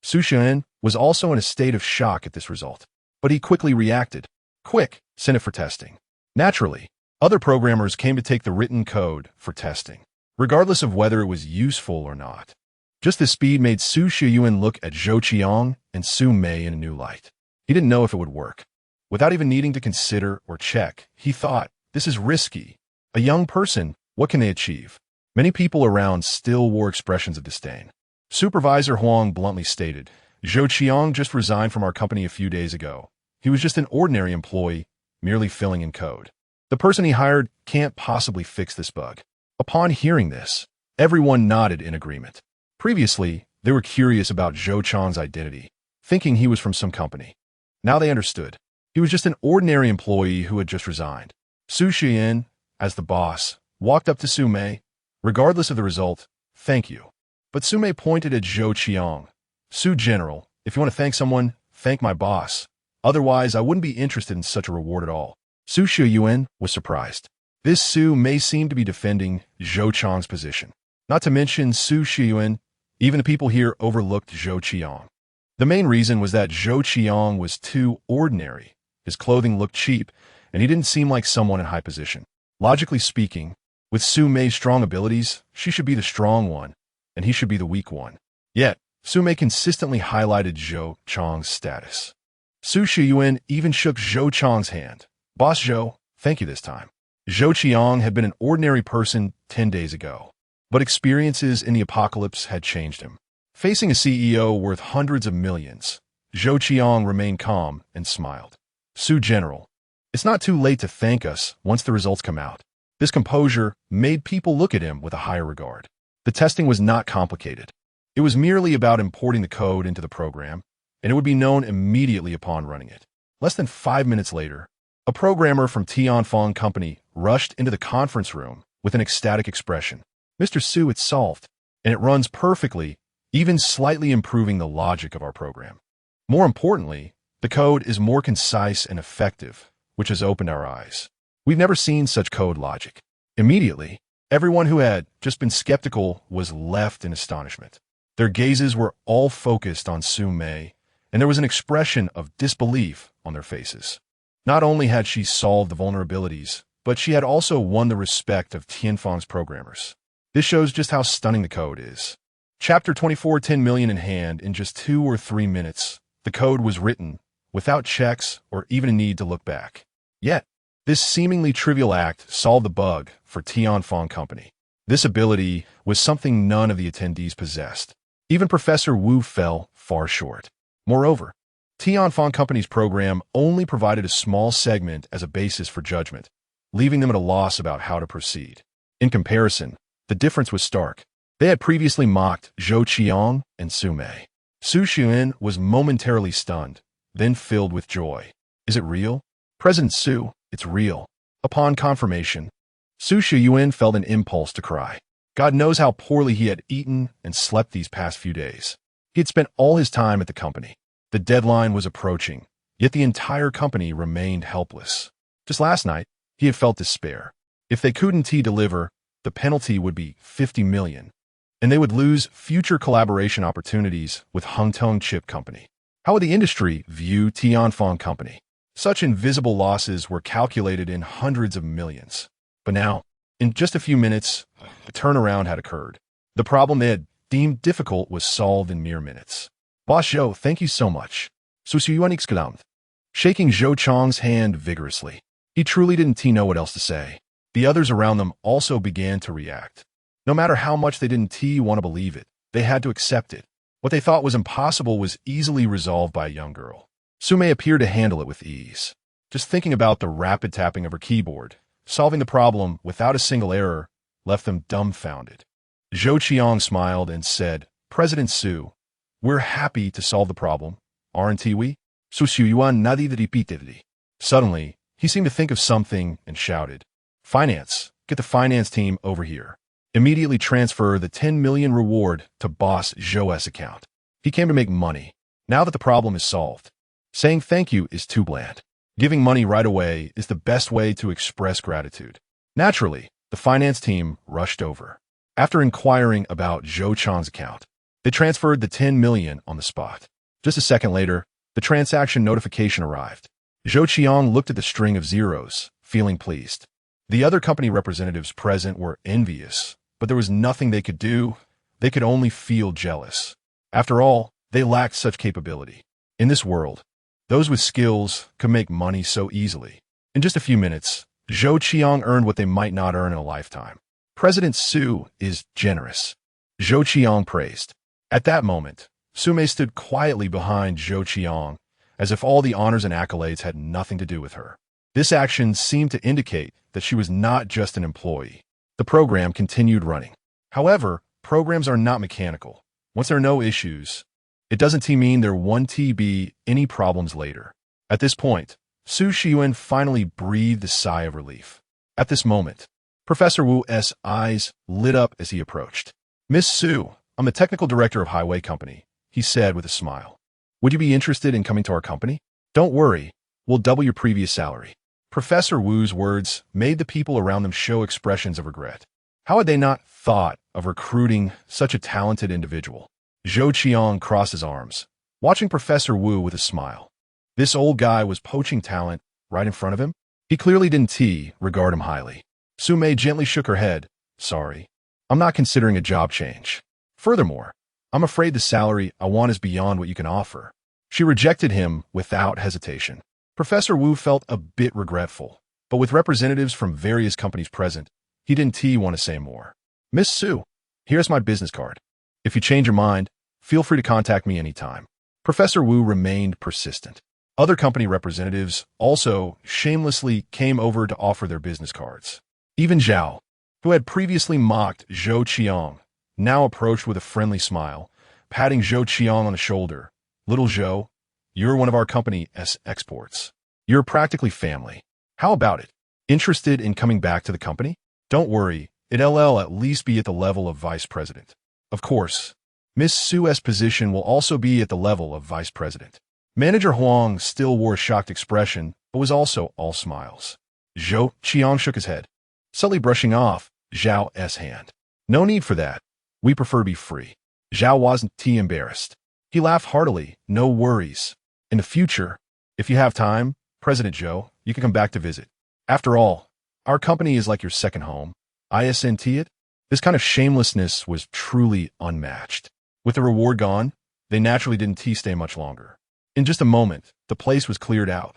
S1: Su Qiang was also in a state of shock at this result, but he quickly reacted. Quick, send it for testing. Naturally, other programmers came to take the written code for testing, regardless of whether it was useful or not. Just this speed made Su Shiyuan look at Zhou Qiang and Su Mei in a new light. He didn't know if it would work. Without even needing to consider or check, he thought, this is risky. A young person, what can they achieve? Many people around still wore expressions of disdain. Supervisor Huang bluntly stated, Zhou Qiang just resigned from our company a few days ago. He was just an ordinary employee, merely filling in code. The person he hired can't possibly fix this bug. Upon hearing this, everyone nodded in agreement. Previously, they were curious about Zhou Qiang's identity, thinking he was from some company. Now they understood. He was just an ordinary employee who had just resigned. Su Qiang, as the boss, walked up to Su Mei. Regardless of the result, thank you. But Su Mei pointed at Zhou Qiang. Su General, if you want to thank someone, thank my boss. Otherwise, I wouldn't be interested in such a reward at all. Su Shiyuan was surprised. This Su Mei seemed to be defending Zhou Qiang's position. Not to mention Su Shiyuan, even the people here overlooked Zhou Qiang. The main reason was that Zhou Qiang was too ordinary. His clothing looked cheap, and he didn't seem like someone in high position. Logically speaking, with Su Mei's strong abilities, she should be the strong one, and he should be the weak one. Yet, Su Mei consistently highlighted Zhou Qiang's status. Su Shiyuan even shook Zhou Qiang's hand. Boss Zhou, thank you this time. Zhou Qiang had been an ordinary person 10 days ago, but experiences in the apocalypse had changed him. Facing a CEO worth hundreds of millions, Zhou Qiang remained calm and smiled. Su General, it's not too late to thank us once the results come out. This composure made people look at him with a higher regard. The testing was not complicated. It was merely about importing the code into the program, and it would be known immediately upon running it. Less than 5 minutes later, a programmer from Tianfeng Company rushed into the conference room with an ecstatic expression. Mr. Su, it's solved, and it runs perfectly, even slightly improving the logic of our program. More importantly, the code is more concise and effective, which has opened our eyes. We've never seen such code logic. Immediately, everyone who had just been skeptical was left in astonishment. Their gazes were all focused on Su Mei, and there was an expression of disbelief on their faces. Not only had she solved the vulnerabilities, but she had also won the respect of Tianfeng's programmers. This shows just how stunning the code is. Chapter 24, 10 million in hand in just 2 or 3 minutes. The code was written without checks or even a need to look back. Yet, this seemingly trivial act solved the bug for Tianfeng Company. This ability was something none of the attendees possessed. Even Professor Wu fell far short. Moreover, Tianfeng Company's program only provided a small segment as a basis for judgment, leaving them at a loss about how to proceed. In comparison, the difference was stark. They had previously mocked Zhou Qiang and Su Mei. Su Xian was momentarily stunned, then filled with joy. Is it real? President Su, it's real. Upon confirmation, Su Xian felt an impulse to cry. God knows how poorly he had eaten and slept these past few days. He had spent all his time at the company. The deadline was approaching, yet the entire company remained helpless. Just last night, he had felt despair. If they couldn't deliver, the penalty would be 50 million, and they would lose future collaboration opportunities with Hengtong Chip Company. How would the industry view Tianfeng Company? Such invisible losses were calculated in hundreds of millions. But now, in just a few minutes, a turnaround had occurred. The problem they had deemed difficult was solved in mere minutes. Boss Zhou, thank you so much. Su Yuan exclaimed, shaking Zhou Qiang's hand vigorously. He truly didn't know what else to say. The others around them also began to react. No matter how much they didn't want to believe it, they had to accept it. What they thought was impossible was easily resolved by a young girl. Su Mei appeared to handle it with ease. Just thinking about the rapid tapping of her keyboard, solving the problem without a single error, left them dumbfounded. Zhou Qiang smiled and said, President Su, we're happy to solve the problem, aren't we? Su Yuan nodded repeatedly. Suddenly, he seemed to think of something and shouted, Finance, get the finance team over here. Immediately transfer the 10 million reward to Boss Zhou's account. He came to make money. Now that the problem is solved, saying thank you is too bland. Giving money right away is the best way to express gratitude. Naturally, the finance team rushed over. After inquiring about Zhou Qiang's account, they transferred the 10 million on the spot. Just a second later, the transaction notification arrived. Zhou Qiang looked at the string of zeros, feeling pleased. The other company representatives present were envious, but there was nothing they could do. They could only feel jealous. After all, they lacked such capability. In this world, those with skills could make money so easily. In just a few minutes, Zhou Qiang earned what they might not earn in a lifetime. President Su is generous, Zhou Qiang praised. At that moment, Su Mei stood quietly behind Zhou Qiang, as if all the honors and accolades had nothing to do with her. This action seemed to indicate that she was not just an employee. The program continued running. However, programs are not mechanical. Once there are no issues, it doesn't mean there won't be any problems later. At this point, Su Xian finally breathed a sigh of relief. At this moment, Professor Wu's eyes lit up as he approached. Miss Su, I'm the technical director of Highway Company, he said with a smile. Would you be interested in coming to our company? Don't worry, we'll double your previous salary. Professor Wu's words made the people around them show expressions of regret. How had they not thought of recruiting such a talented individual? Zhou Qiang crossed his arms, watching Professor Wu with a smile. This old guy was poaching talent right in front of him? He clearly didn't regard him highly. Su Mei gently shook her head. Sorry, I'm not considering a job change. Furthermore, I'm afraid the salary I want is beyond what you can offer. She rejected him without hesitation. Professor Wu felt a bit regretful, but with representatives from various companies present, he didn't want to say more. Miss Su, here's my business card. If you change your mind, feel free to contact me anytime. Professor Wu remained persistent. Other company representatives also shamelessly came over to offer their business cards. Even Zhao, who had previously mocked Zhou Qiang, now approached with a friendly smile, patting Zhou Qiang on the shoulder. Little Zhou, you're one of our company's exports. You're practically family. How about it? Interested in coming back to the company? Don't worry, it'll at least be at the level of vice president. Of course, Miss Su's position will also be at the level of vice president. Manager Huang still wore a shocked expression, but was also all smiles. Zhou Qiang shook his head, subtly brushing off Zhao's hand. No need for that. We prefer to be free. Zhao wasn't too embarrassed. He laughed heartily. No worries. In the future, if you have time, President Zhou, you can come back to visit. After all, our company is like your second home. Isn't it? This kind of shamelessness was truly unmatched. With the reward gone, they naturally didn't stay much longer. In just a moment, the place was cleared out.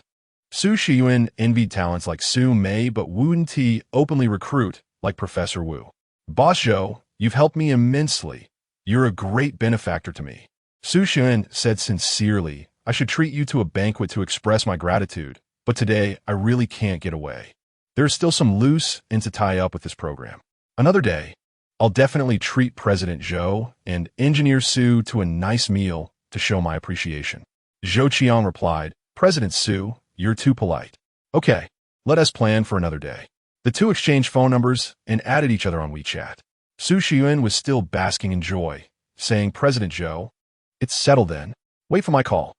S1: Su Shiyuan envied talents like Su Mei, but wouldn't openly recruit like Professor Wu. Boss Zhou, you've helped me immensely. You're a great benefactor to me. Su Shiyuan said sincerely, I should treat you to a banquet to express my gratitude, but today I really can't get away. There's still some loose ends to tie up with this program. Another day, I'll definitely treat President Zhou and Engineer Su to a nice meal to show my appreciation. Zhou Qiang replied, President Su, you're too polite. Okay, let us plan for another day. The two exchanged phone numbers and added each other on WeChat. Su Shiyuan was still basking in joy, saying, President Zhou, it's settled then. Wait for my call.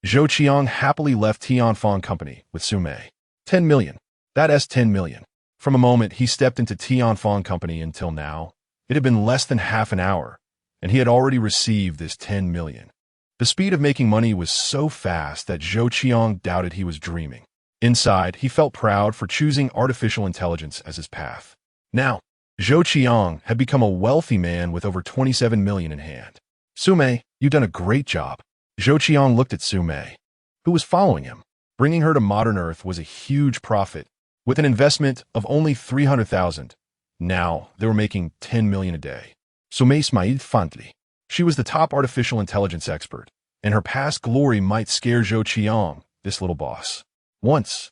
S1: Zhou Qiang happily left Tianfeng Company with Su Mei. 10 million. That's 10 million. From a moment he stepped into Tianfeng Company until now, it had been less than half an hour, and he had already received this 10 million. The speed of making money was so fast that Zhou Qiang doubted he was dreaming. Inside, he felt proud for choosing artificial intelligence as his path. Now, Zhou Qiang had become a wealthy man with over 27 million in hand. Su Mei, you've done a great job. Zhou Qiang looked at Su Mei, who was following him. Bringing her to modern Earth was a huge profit, with an investment of only 300,000. Now, they were making 10 million a day. Su Mei smiled fondly. She was the top artificial intelligence expert, and her past glory might scare Zhou Qiang, this little boss. Once,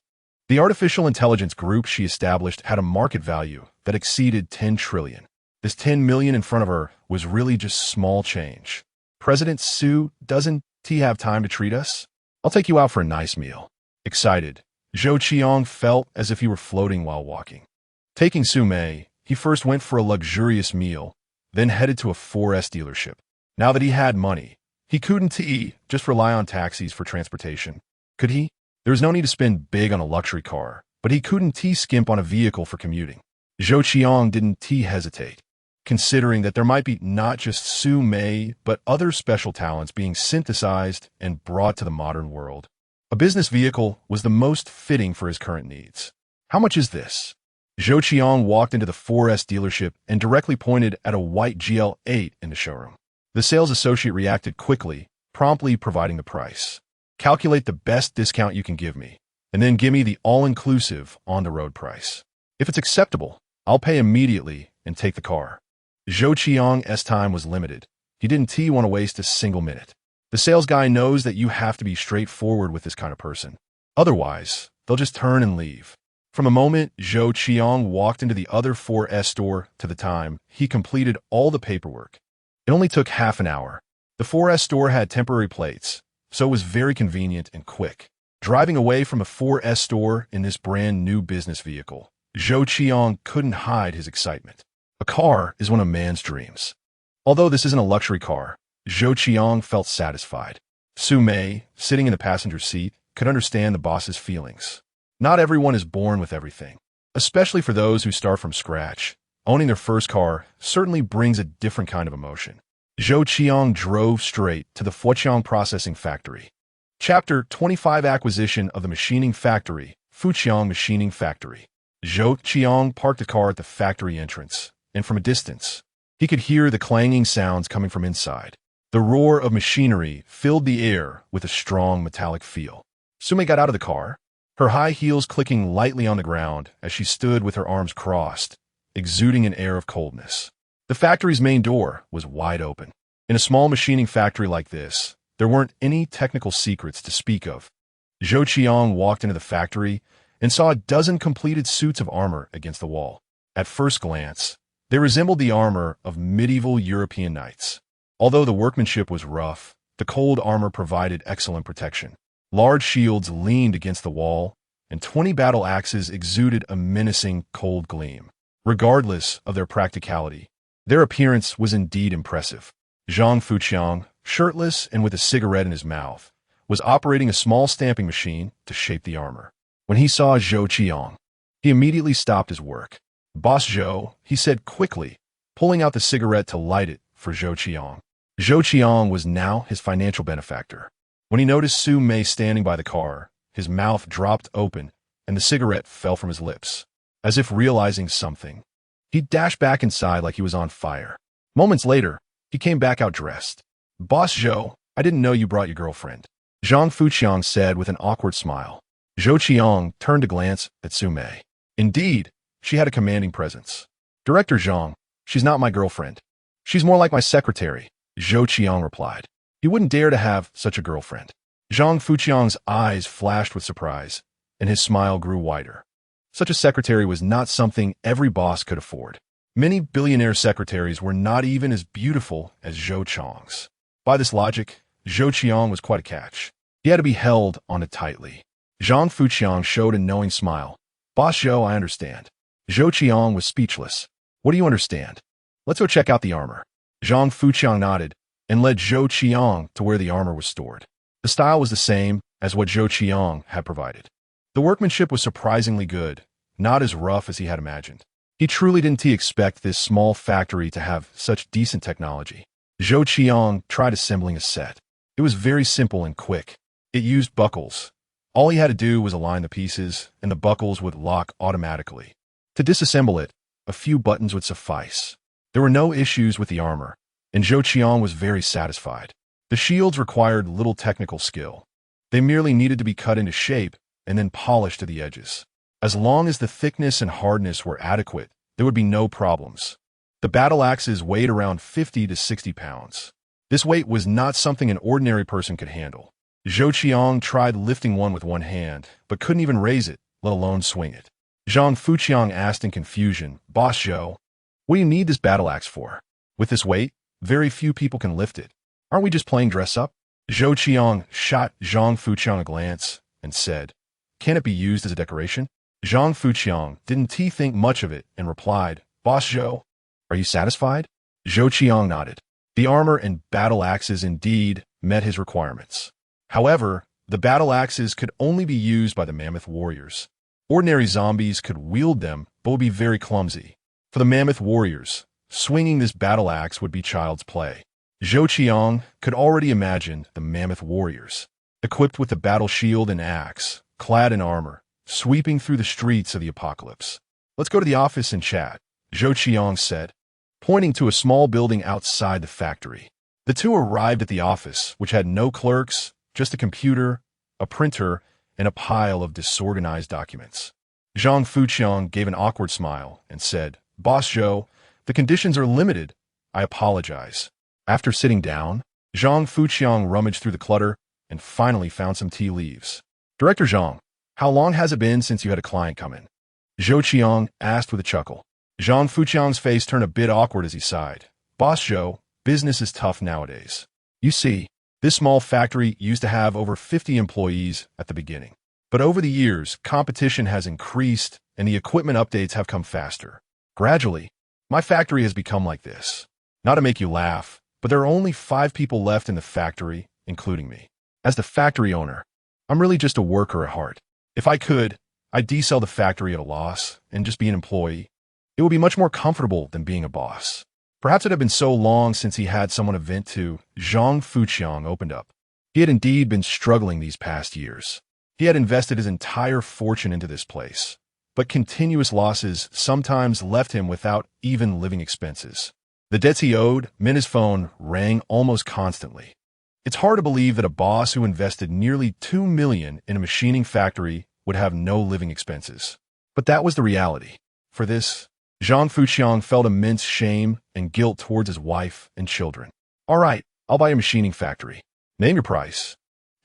S1: the artificial intelligence group she established had a market value that exceeded 10 trillion. This 10 million in front of her was really just small change. President Su, doesn't he have time to treat us? I'll take you out for a nice meal. Excited, Zhou Qiang felt as if he were floating while walking. Taking Su Mei, he first went for a luxurious meal, then headed to a 4S dealership. Now that he had money, he couldn't just rely on taxis for transportation. Could he? There was no need to spend big on a luxury car, but he couldn't skimp on a vehicle for commuting. Zhou Qiang didn't hesitate, considering that there might be not just Su Mei, but other special talents being synthesized and brought to the modern world. A business vehicle was the most fitting for his current needs. How much is this? Zhou Qiang walked into the 4S dealership and directly pointed at a white GL8 in the showroom. The sales associate reacted quickly, promptly providing the price. Calculate the best discount you can give me, and then give me the all-inclusive on-the-road price. If it's acceptable, I'll pay immediately and take the car. Zhou Qiang's time was limited. He didn't want to waste a single minute. The sales guy knows that you have to be straightforward with this kind of person. Otherwise, they'll just turn and leave. From the moment Zhou Qiang walked into the other 4S store to the time he completed all the paperwork, it only took half an hour. The 4S store had temporary plates, so it was very convenient and quick. Driving away from a 4S store in this brand new business vehicle, Zhou Qiang couldn't hide his excitement. A car is one of man's dreams. Although this isn't a luxury car, Zhou Qiang felt satisfied. Su Mei, sitting in the passenger seat, could understand the boss's feelings. Not everyone is born with everything, especially for those who start from scratch. Owning their first car certainly brings a different kind of emotion. Zhou Qiang drove straight to the Fuqiang processing factory. Chapter 25 Acquisition of the Machining Factory, Fuqiang Machining Factory. Zhou Qiang parked the car at the factory entrance, and from a distance, he could hear the clanging sounds coming from inside. The roar of machinery filled the air with a strong metallic feel. Su Mei got out of the car, her high heels clicking lightly on the ground as she stood with her arms crossed, exuding an air of coldness. The factory's main door was wide open. In a small machining factory like this, there weren't any technical secrets to speak of. Zhou Qiang walked into the factory and saw a dozen completed suits of armor against the wall. At first glance, they resembled the armor of medieval European knights. Although the workmanship was rough, the cold armor provided excellent protection. Large shields leaned against the wall, and 20 battle axes exuded a menacing cold gleam. Regardless of their practicality, their appearance was indeed impressive. Zhang Fuqiang, shirtless and with a cigarette in his mouth, was operating a small stamping machine to shape the armor. When he saw Zhou Qiang, he immediately stopped his work. "Boss Zhou," he said quickly, pulling out the cigarette to light it for Zhou Qiang. Zhou Qiang was now his financial benefactor. When he noticed Su Mei standing by the car, his mouth dropped open and the cigarette fell from his lips. As if realizing something, he dashed back inside like he was on fire. Moments later, he came back out dressed. "Boss Zhou, I didn't know you brought your girlfriend," Zhang Fuqiang said with an awkward smile. Zhou Qiang turned to glance at Su Mei. Indeed, she had a commanding presence. "Director Zhang, she's not my girlfriend. She's more like my secretary," Zhou Qiang replied. "You wouldn't dare to have such a girlfriend." Zhang Fuqiang's eyes flashed with surprise, and his smile grew wider. Such a secretary was not something every boss could afford. Many billionaire secretaries were not even as beautiful as Zhou Qiang's. By this logic, Zhou Qiang was quite a catch. He had to be held on it tightly. Zhang Fuqiang showed a knowing smile. "Boss Zhou, I understand." Zhou Qiang was speechless. "What do you understand? Let's go check out the armor." Zhang Fuqiang nodded and led Zhou Qiang to where the armor was stored. The style was the same as what Zhou Qiang had provided. The workmanship was surprisingly good, not as rough as he had imagined. He truly didn't expect this small factory to have such decent technology. Zhou Qiang tried assembling a set. It was very simple and quick. It used buckles. All he had to do was align the pieces, and the buckles would lock automatically. To disassemble it, a few buttons would suffice. There were no issues with the armor, and Zhou Qiang was very satisfied. The shields required little technical skill. They merely needed to be cut into shape and then polished to the edges. As long as the thickness and hardness were adequate, there would be no problems. The battle axes weighed around 50 to 60 pounds. This weight was not something an ordinary person could handle. Zhou Qiang tried lifting one with one hand, but couldn't even raise it, let alone swing it. Zhang Fuqiang asked in confusion, "Boss Zhou, what do you need this battle axe for? With this weight, very few people can lift it. Aren't we just playing dress-up?" Zhou Qiang shot Zhang Fuqiang a glance and said, "Can it be used as a decoration?" Zhang Fuqiang didn't think much of it and replied, "Boss Zhou, are you satisfied?" Zhou Qiang nodded. The armor and battle axes indeed met his requirements. However, the battle axes could only be used by the mammoth warriors. Ordinary zombies could wield them, but would be very clumsy. For the mammoth warriors, swinging this battle axe would be child's play. Zhou Qiang could already imagine the mammoth warriors, equipped with the battle shield and axe, clad in armor, sweeping through the streets of the apocalypse. "Let's go to the office and chat," Zhou Qiang said, pointing to a small building outside the factory. The two arrived at the office, which had no clerks, just a computer, a printer, and a pile of disorganized documents. Zhang Fuqiang gave an awkward smile and said, "Boss Zhou, the conditions are limited. I apologize." After sitting down, Zhang Fuqiang rummaged through the clutter and finally found some tea leaves. "Director Zhang, how long has it been since you had a client come in?" Zhou Qiang asked with a chuckle. Zhang Fuqiang's face turned a bit awkward as he sighed. "Boss Zhou, business is tough nowadays. You see, this small factory used to have over 50 employees at the beginning. But over the years, competition has increased and the equipment updates have come faster. Gradually, my factory has become like this. Not to make you laugh, but there are only 5 people left in the factory, including me. As the factory owner, I'm really just a worker at heart. If I could, I'd desell the factory at a loss and just be an employee. It would be much more comfortable than being a boss." Perhaps it had been so long since he had someone to vent to, Zhang Fuqiang opened up. He had indeed been struggling these past years. He had invested his entire fortune into this place, but continuous losses sometimes left him without even living expenses. The debts he owed meant his phone rang almost constantly. It's hard to believe that a boss who invested nearly $2 million in a machining factory would have no living expenses. But that was the reality. For this, Zhang Fuqiang felt immense shame and guilt towards his wife and children. "All right, I'll buy a machining factory. Name your price."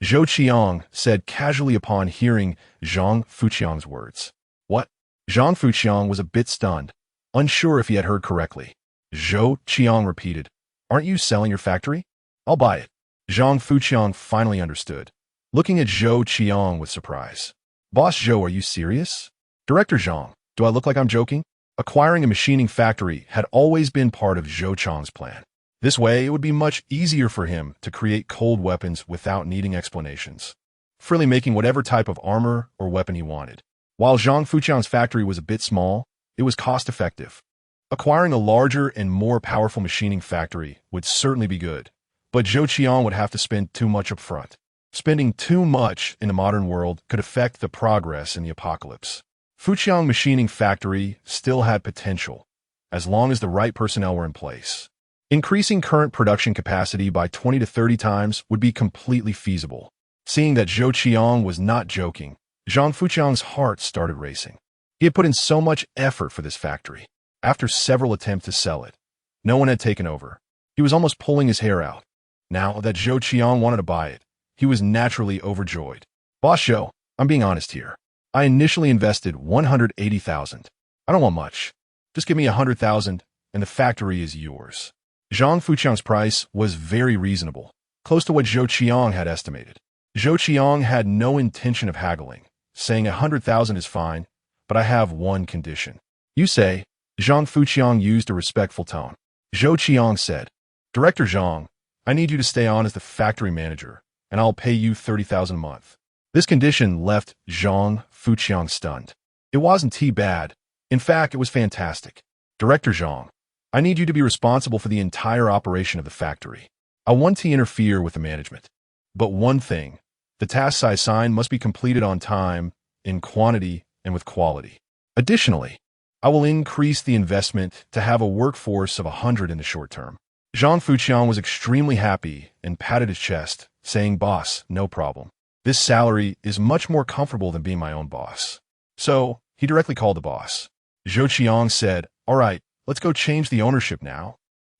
S1: Zhou Qiang said casually upon hearing Zhang Fuqiang's words. "What?" Zhang Fuqiang was a bit stunned, unsure if he had heard correctly. Zhou Qiang repeated, "Aren't you selling your factory? I'll buy it." Zhang Fuqiang finally understood, looking at Zhou Qiang with surprise. "Boss Zhou, are you serious?" "Director Zhang, do I look like I'm joking?" Acquiring a machining factory had always been part of Zhou Qiang's plan. This way, it would be much easier for him to create cold weapons without needing explanations, freely making whatever type of armor or weapon he wanted. While Zhang Fuqiang's factory was a bit small, it was cost-effective. Acquiring a larger and more powerful machining factory would certainly be good, but Zhou Qiang would have to spend too much upfront. Spending too much in the modern world could affect the progress in the apocalypse. Fuqiang Machining Factory still had potential, as long as the right personnel were in place. Increasing current production capacity by 20 to 30 times would be completely feasible. Seeing that Zhou Qiang was not joking, Zhang Fuqiang's heart started racing. He had put in so much effort for this factory. After several attempts to sell it, no one had taken over. He was almost pulling his hair out. Now that Zhou Qiang wanted to buy it, he was naturally overjoyed. Boss Zhou, I'm being honest here. I initially invested 180,000. I don't want much. Just give me 100,000 and the factory is yours. Zhang Fuqiang's price was very reasonable, close to what Zhou Qiang had estimated. Zhou Qiang had no intention of haggling, saying 100,000 is fine, but I have one condition. You say. Zhang Fuqiang used a respectful tone. Zhou Qiang said, Director Zhang, I need you to stay on as the factory manager, and I'll pay you 30,000 a month. This condition left Zhang Fuqiang stunned. It wasn't too bad. In fact, it was fantastic. Director Zhang, I need you to be responsible for the entire operation of the factory. I want to interfere with the management. But one thing, the tasks I assign must be completed on time, in quantity, and with quality. Additionally, I will increase the investment to have a workforce of 100 in the short term. Zhang Fuqiang was extremely happy and patted his chest, saying, Boss, no problem. This salary is much more comfortable than being my own boss. So, he directly called the boss. Zhou Qiang said, All right, let's go change the ownership now,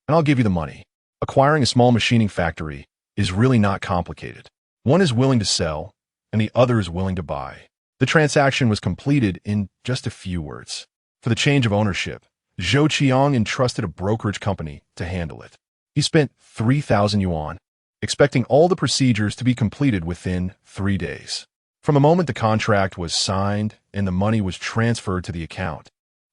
S1: and I'll give you the money. Acquiring a small machining factory is really not complicated. One is willing to sell, and the other is willing to buy. The transaction was completed in just a few words. For the change of ownership, Zhou Qiang entrusted a brokerage company to handle it. He spent 3,000 yuan, expecting all the procedures to be completed within 3 days. From the moment the contract was signed and the money was transferred to the account,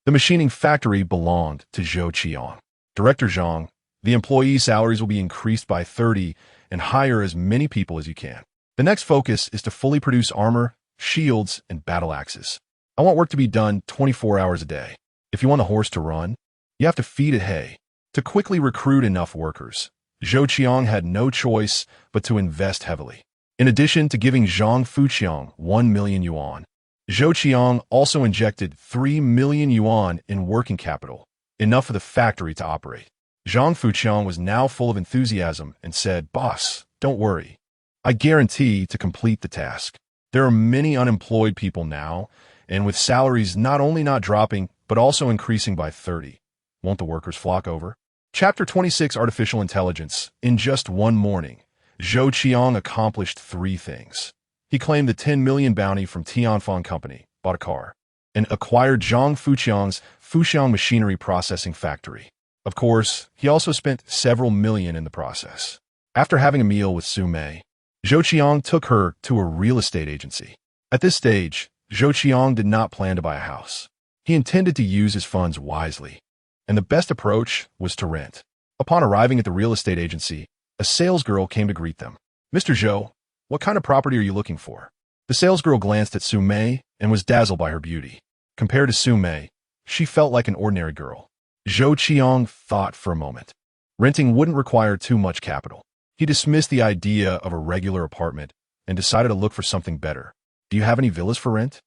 S1: the machining factory belonged to Zhou Qiang. Director Zhang, the employee salaries will be increased by 30 and hire as many people as you can. The next focus is to fully produce armor, shields, and battle axes. I want work to be done 24 hours a day. If you want a horse to run, you have to feed it hay. To quickly recruit enough workers, Zhou Qiang had no choice but to invest heavily. In addition to giving Zhang Fuqiang 1 million yuan, Zhou Qiang also injected 3 million yuan in working capital, enough for the factory to operate. Zhang Fuqiang was now full of enthusiasm and said, Boss, don't worry. I guarantee to complete the task. There are many unemployed people now, and with salaries not only not dropping, but also increasing by 30. Won't the workers flock over? Chapter 26, Artificial Intelligence. In just one morning, Zhou Qiang accomplished 3 things. He claimed the 10 million bounty from Tianfeng Company, bought a car, and acquired Zhang Fuqiang's Fuqiang Machinery Processing Factory. Of course, he also spent several million in the process. After having a meal with Su Mei, Zhou Qiang took her to a real estate agency. At this stage, Zhou Qiang did not plan to buy a house. He intended to use his funds wisely, and the best approach was to rent. Upon arriving at the real estate agency, a salesgirl came to greet them. Mr. Zhou, what kind of property are you looking for? The salesgirl glanced at Su Mei and was dazzled by her beauty. Compared to Su Mei, she felt like an ordinary girl. Zhou Qiang thought for a moment. Renting wouldn't require too much capital. He dismissed the idea of a regular apartment and decided to look for something better. Do you have any villas for rent?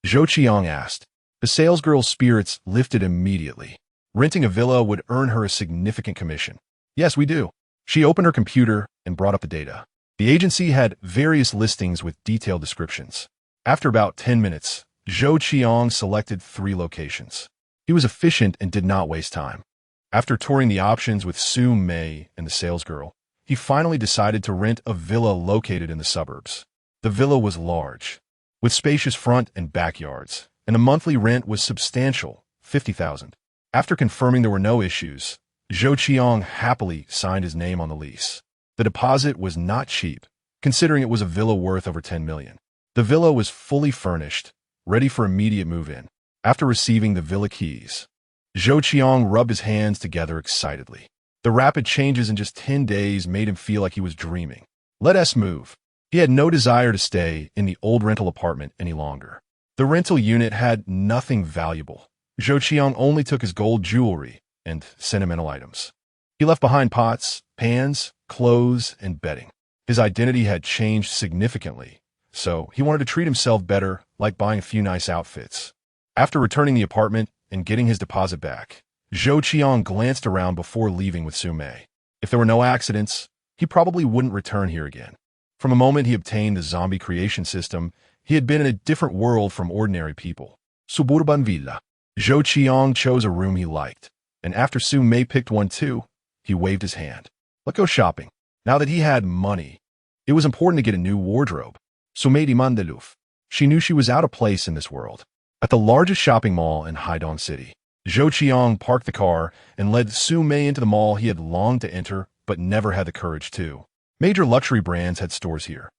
S1: Zhou Qiang asked. The salesgirl's spirits lifted immediately. Renting a villa would earn her a significant commission. Yes, we do. She opened her computer and brought up the data. The agency had various listings with detailed descriptions. After about 10 minutes, Zhou Qiang selected 3 locations. He was efficient and did not waste time. After touring the options with Su Mei and the salesgirl, he finally decided to rent a villa located in the suburbs. The villa was large, with spacious front and backyards, and the monthly rent was substantial, 50,000. After confirming there were no issues, Zhou Qiang happily signed his name on the lease. The deposit was not cheap, considering it was a villa worth over 10 million. The villa was fully furnished, ready for immediate move-in. After receiving the villa keys, Zhou Qiang rubbed his hands together excitedly. The rapid changes in just 10 days made him feel like he was dreaming. Let us move. He had no desire to stay in the old rental apartment any longer. The rental unit had nothing valuable. Zhou Qiang only took his gold jewelry and sentimental items. He left behind pots, pans, clothes, and bedding. His identity had changed significantly, so he wanted to treat himself better, like buying a few nice outfits. After returning the apartment and getting his deposit back, Zhou Qiang glanced around before leaving with Su Mei. If there were no accidents, he probably wouldn't return here again. From the moment he obtained the zombie creation system, he had been in a different world from ordinary people. Suburban Villa. Zhou Qiang chose a room he liked, and after Su Mei picked one too, he waved his hand. Let's go shopping. Now that he had money, it was important to get a new wardrobe. Su Mei demanded. She knew she was out of place in this world. At the largest shopping mall in Haidong City, Zhou Qiang parked the car and led Su Mei into the mall he had longed to enter but never had the courage to. Major luxury brands had stores here.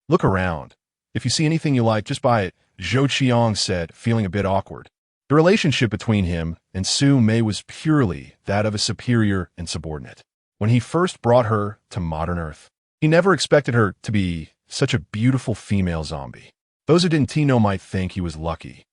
S1: Look around. If you see anything you like, just buy it, Zhou Qiang said, feeling a bit awkward. The relationship between him and Su Mei was purely that of a superior and subordinate. When he first brought her to modern Earth, he never expected her to be such a beautiful female zombie. Those who didn't know might think he was lucky.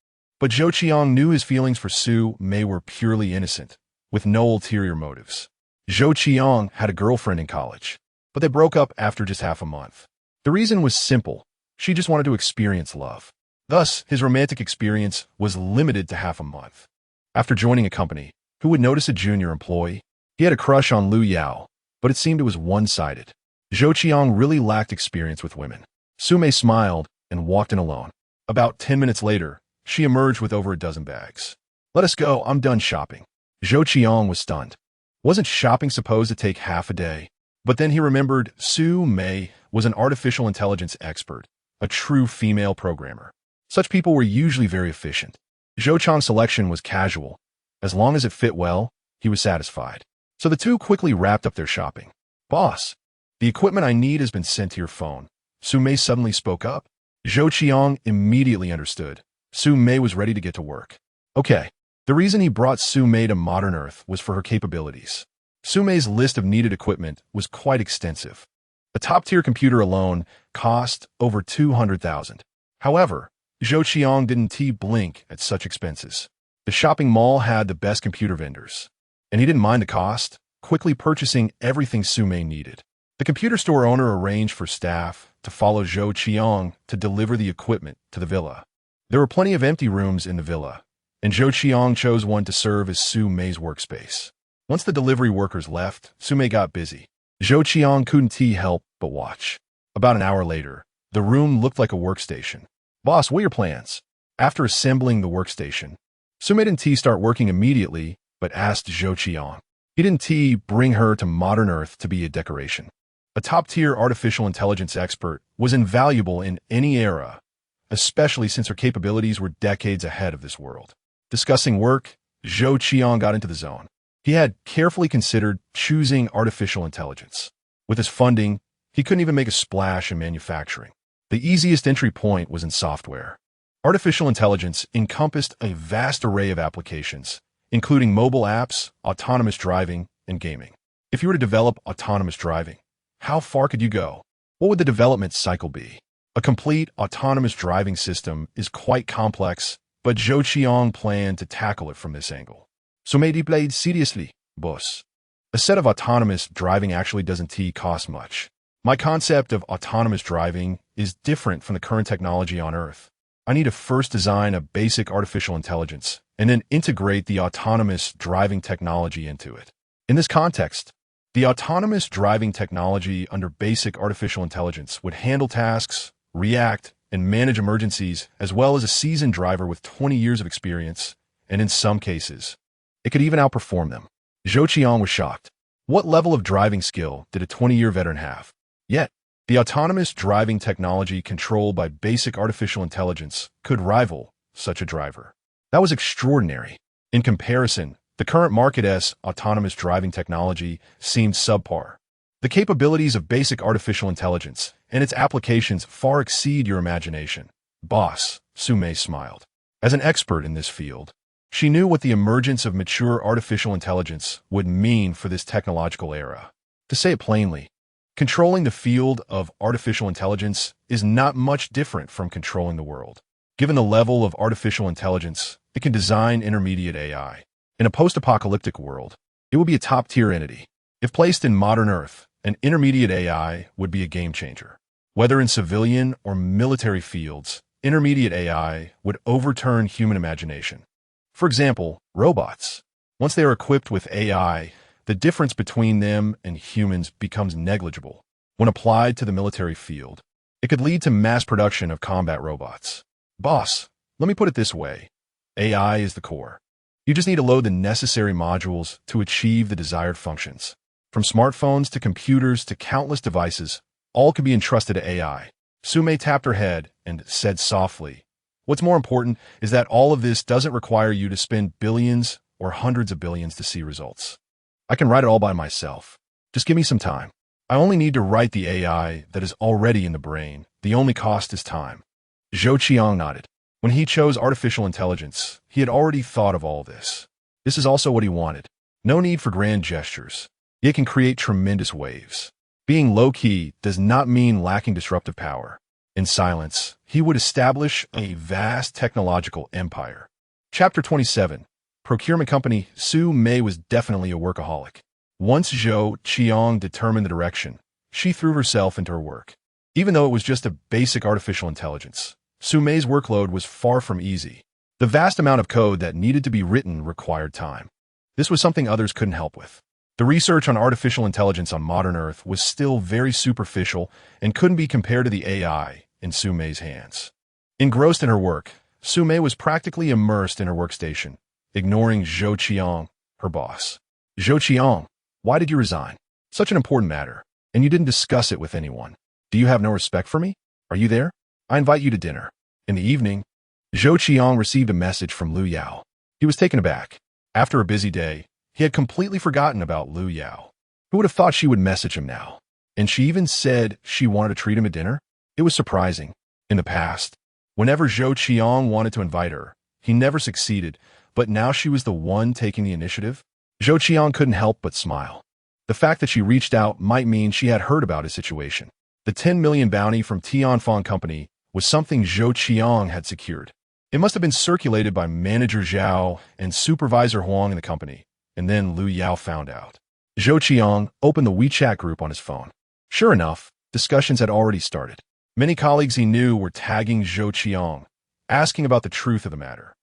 S1: But Zhou Qiang knew his feelings for Su Mei were purely innocent, with no ulterior motives. Zhou Qiang had a girlfriend in college, but they broke up after just half a month. The reason was simple. She just wanted to experience love. Thus, his romantic experience was limited to half a month. After joining a company, who would notice a junior employee? He had a crush on Liu Yao, but it seemed it was one-sided. Zhou Qiang really lacked experience with women. Su Mei smiled and walked in alone. About 10 minutes later, she emerged with over a dozen bags. Let us go, I'm done shopping. Zhou Qiang was stunned. Wasn't shopping supposed to take half a day? But then he remembered Su Mei was an artificial intelligence expert, a true female programmer. Such people were usually very efficient. Zhou Qiang's selection was casual. As long as it fit well, he was satisfied. So the two quickly wrapped up their shopping. Boss, the equipment I need has been sent to your phone. Su Mei suddenly spoke up. Zhou Qiang immediately understood. Su Mei was ready to get to work. Okay. The reason he brought Su Mei to modern Earth was for her capabilities. Su Mei's list of needed equipment was quite extensive. A top-tier computer alone cost over 200,000. However, Zhou Qiang didn't blink at such expenses. The shopping mall had the best computer vendors, and he didn't mind the cost, quickly purchasing everything Su Mei needed. The computer store owner arranged for staff to follow Zhou Qiang to deliver the equipment to the villa. There were plenty of empty rooms in the villa, and Zhou Qiang chose one to serve as Su Mei's workspace. Once the delivery workers left, Su Mei got busy. Zhou Qiang couldn't help but watch. About an hour later, the room looked like a workstation. Boss, what are your plans? After assembling the workstation, Su Mei didn't start working immediately, but asked Zhou Qiang. He didn't bring her to modern Earth to be a decoration. A top-tier artificial intelligence expert was invaluable in any era, especially since her capabilities were decades ahead of this world. Discussing work, Zhou Qiang got into the zone. He had carefully considered choosing artificial intelligence. With his funding, he couldn't even make a splash in manufacturing. The easiest entry point was in software. Artificial intelligence encompassed a vast array of applications, including mobile apps, autonomous driving, and gaming. If you were to develop autonomous driving, how far could you go? What would the development cycle be? A complete autonomous driving system is quite complex, but Zhou Qiang planned to tackle it from this angle. So Mei played seriously, boss. A set of autonomous driving actually doesn't cost much. My concept of autonomous driving is different from the current technology on Earth. I need to first design a basic artificial intelligence and then integrate the autonomous driving technology into it. In this context, the autonomous driving technology under basic artificial intelligence would handle tasks, react, and manage emergencies, as well as a seasoned driver with 20 years of experience, and in some cases, it could even outperform them. Zhou Qiang was shocked. What level of driving skill did a 20-year veteran have? Yet, the autonomous driving technology controlled by basic artificial intelligence could rival such a driver. That was extraordinary. In comparison, the current market's autonomous driving technology seemed subpar. The capabilities of basic artificial intelligence and its applications far exceed your imagination. Boss, Su Mei smiled. As an expert in this field, She knew what the emergence of mature artificial intelligence would mean for this technological era. To say it plainly, controlling the field of artificial intelligence is not much different from controlling the world. Given the level of artificial intelligence, it can design intermediate AI. In a post-apocalyptic world, it would be a top-tier entity. If placed in modern Earth, an intermediate AI would be a game-changer. Whether in civilian or military fields, intermediate AI would overturn human imagination. For example, robots. Once they are equipped with AI, the difference between them and humans becomes negligible. When applied to the military field, it could lead to mass production of combat robots. Boss, let me put it this way. AI is the core. You just need to load the necessary modules to achieve the desired functions. From smartphones to computers to countless devices, all can be entrusted to AI. Su Mei tapped her head and said softly, "What's more important is that all of this doesn't require you to spend billions or hundreds of billions to see results. I can write it all by myself. Just give me some time. I only need to write the AI that is already in the brain. The only cost is time." Zhou Qiang nodded. When he chose artificial intelligence, he had already thought of all this. This is also what he wanted. No need for grand gestures. It can create tremendous waves. Being low-key does not mean lacking disruptive power. In silence, he would establish a vast technological empire. Chapter 27. Procurement Company. Su Mei was definitely a workaholic. Once Zhou Qiang determined the direction, she threw herself into her work. Even though it was just a basic artificial intelligence, Su Mei's workload was far from easy. The vast amount of code that needed to be written required time. This was something others couldn't help with. The research on artificial intelligence on modern Earth was still very superficial and couldn't be compared to the AI in Su Mei's hands. Engrossed in her work, Su Mei was practically immersed in her workstation, ignoring Zhou Qiang, her boss. "Zhou Qiang, why did you resign? Such an important matter, and you didn't discuss it with anyone. Do you have no respect for me? Are you there? I invite you to dinner." In the evening, Zhou Qiang received a message from Lu Yao. He was taken aback. After a busy day, he had completely forgotten about Lu Yao. Who would have thought she would message him now? And she even said she wanted to treat him at dinner? It was surprising. In the past, whenever Zhou Qiang wanted to invite her, he never succeeded, but now she was the one taking the initiative. Zhou Qiang couldn't help but smile. The fact that she reached out might mean she had heard about his situation. The 10 million bounty from Tianfeng Company was something Zhou Qiang had secured. It must have been circulated by Manager Zhao and Supervisor Huang in the company, and then Lu Yao found out. Zhou Qiang opened the WeChat group on his phone. Sure enough, discussions had already started. Many colleagues he knew were tagging Zhou Qiang, asking about the truth of the matter.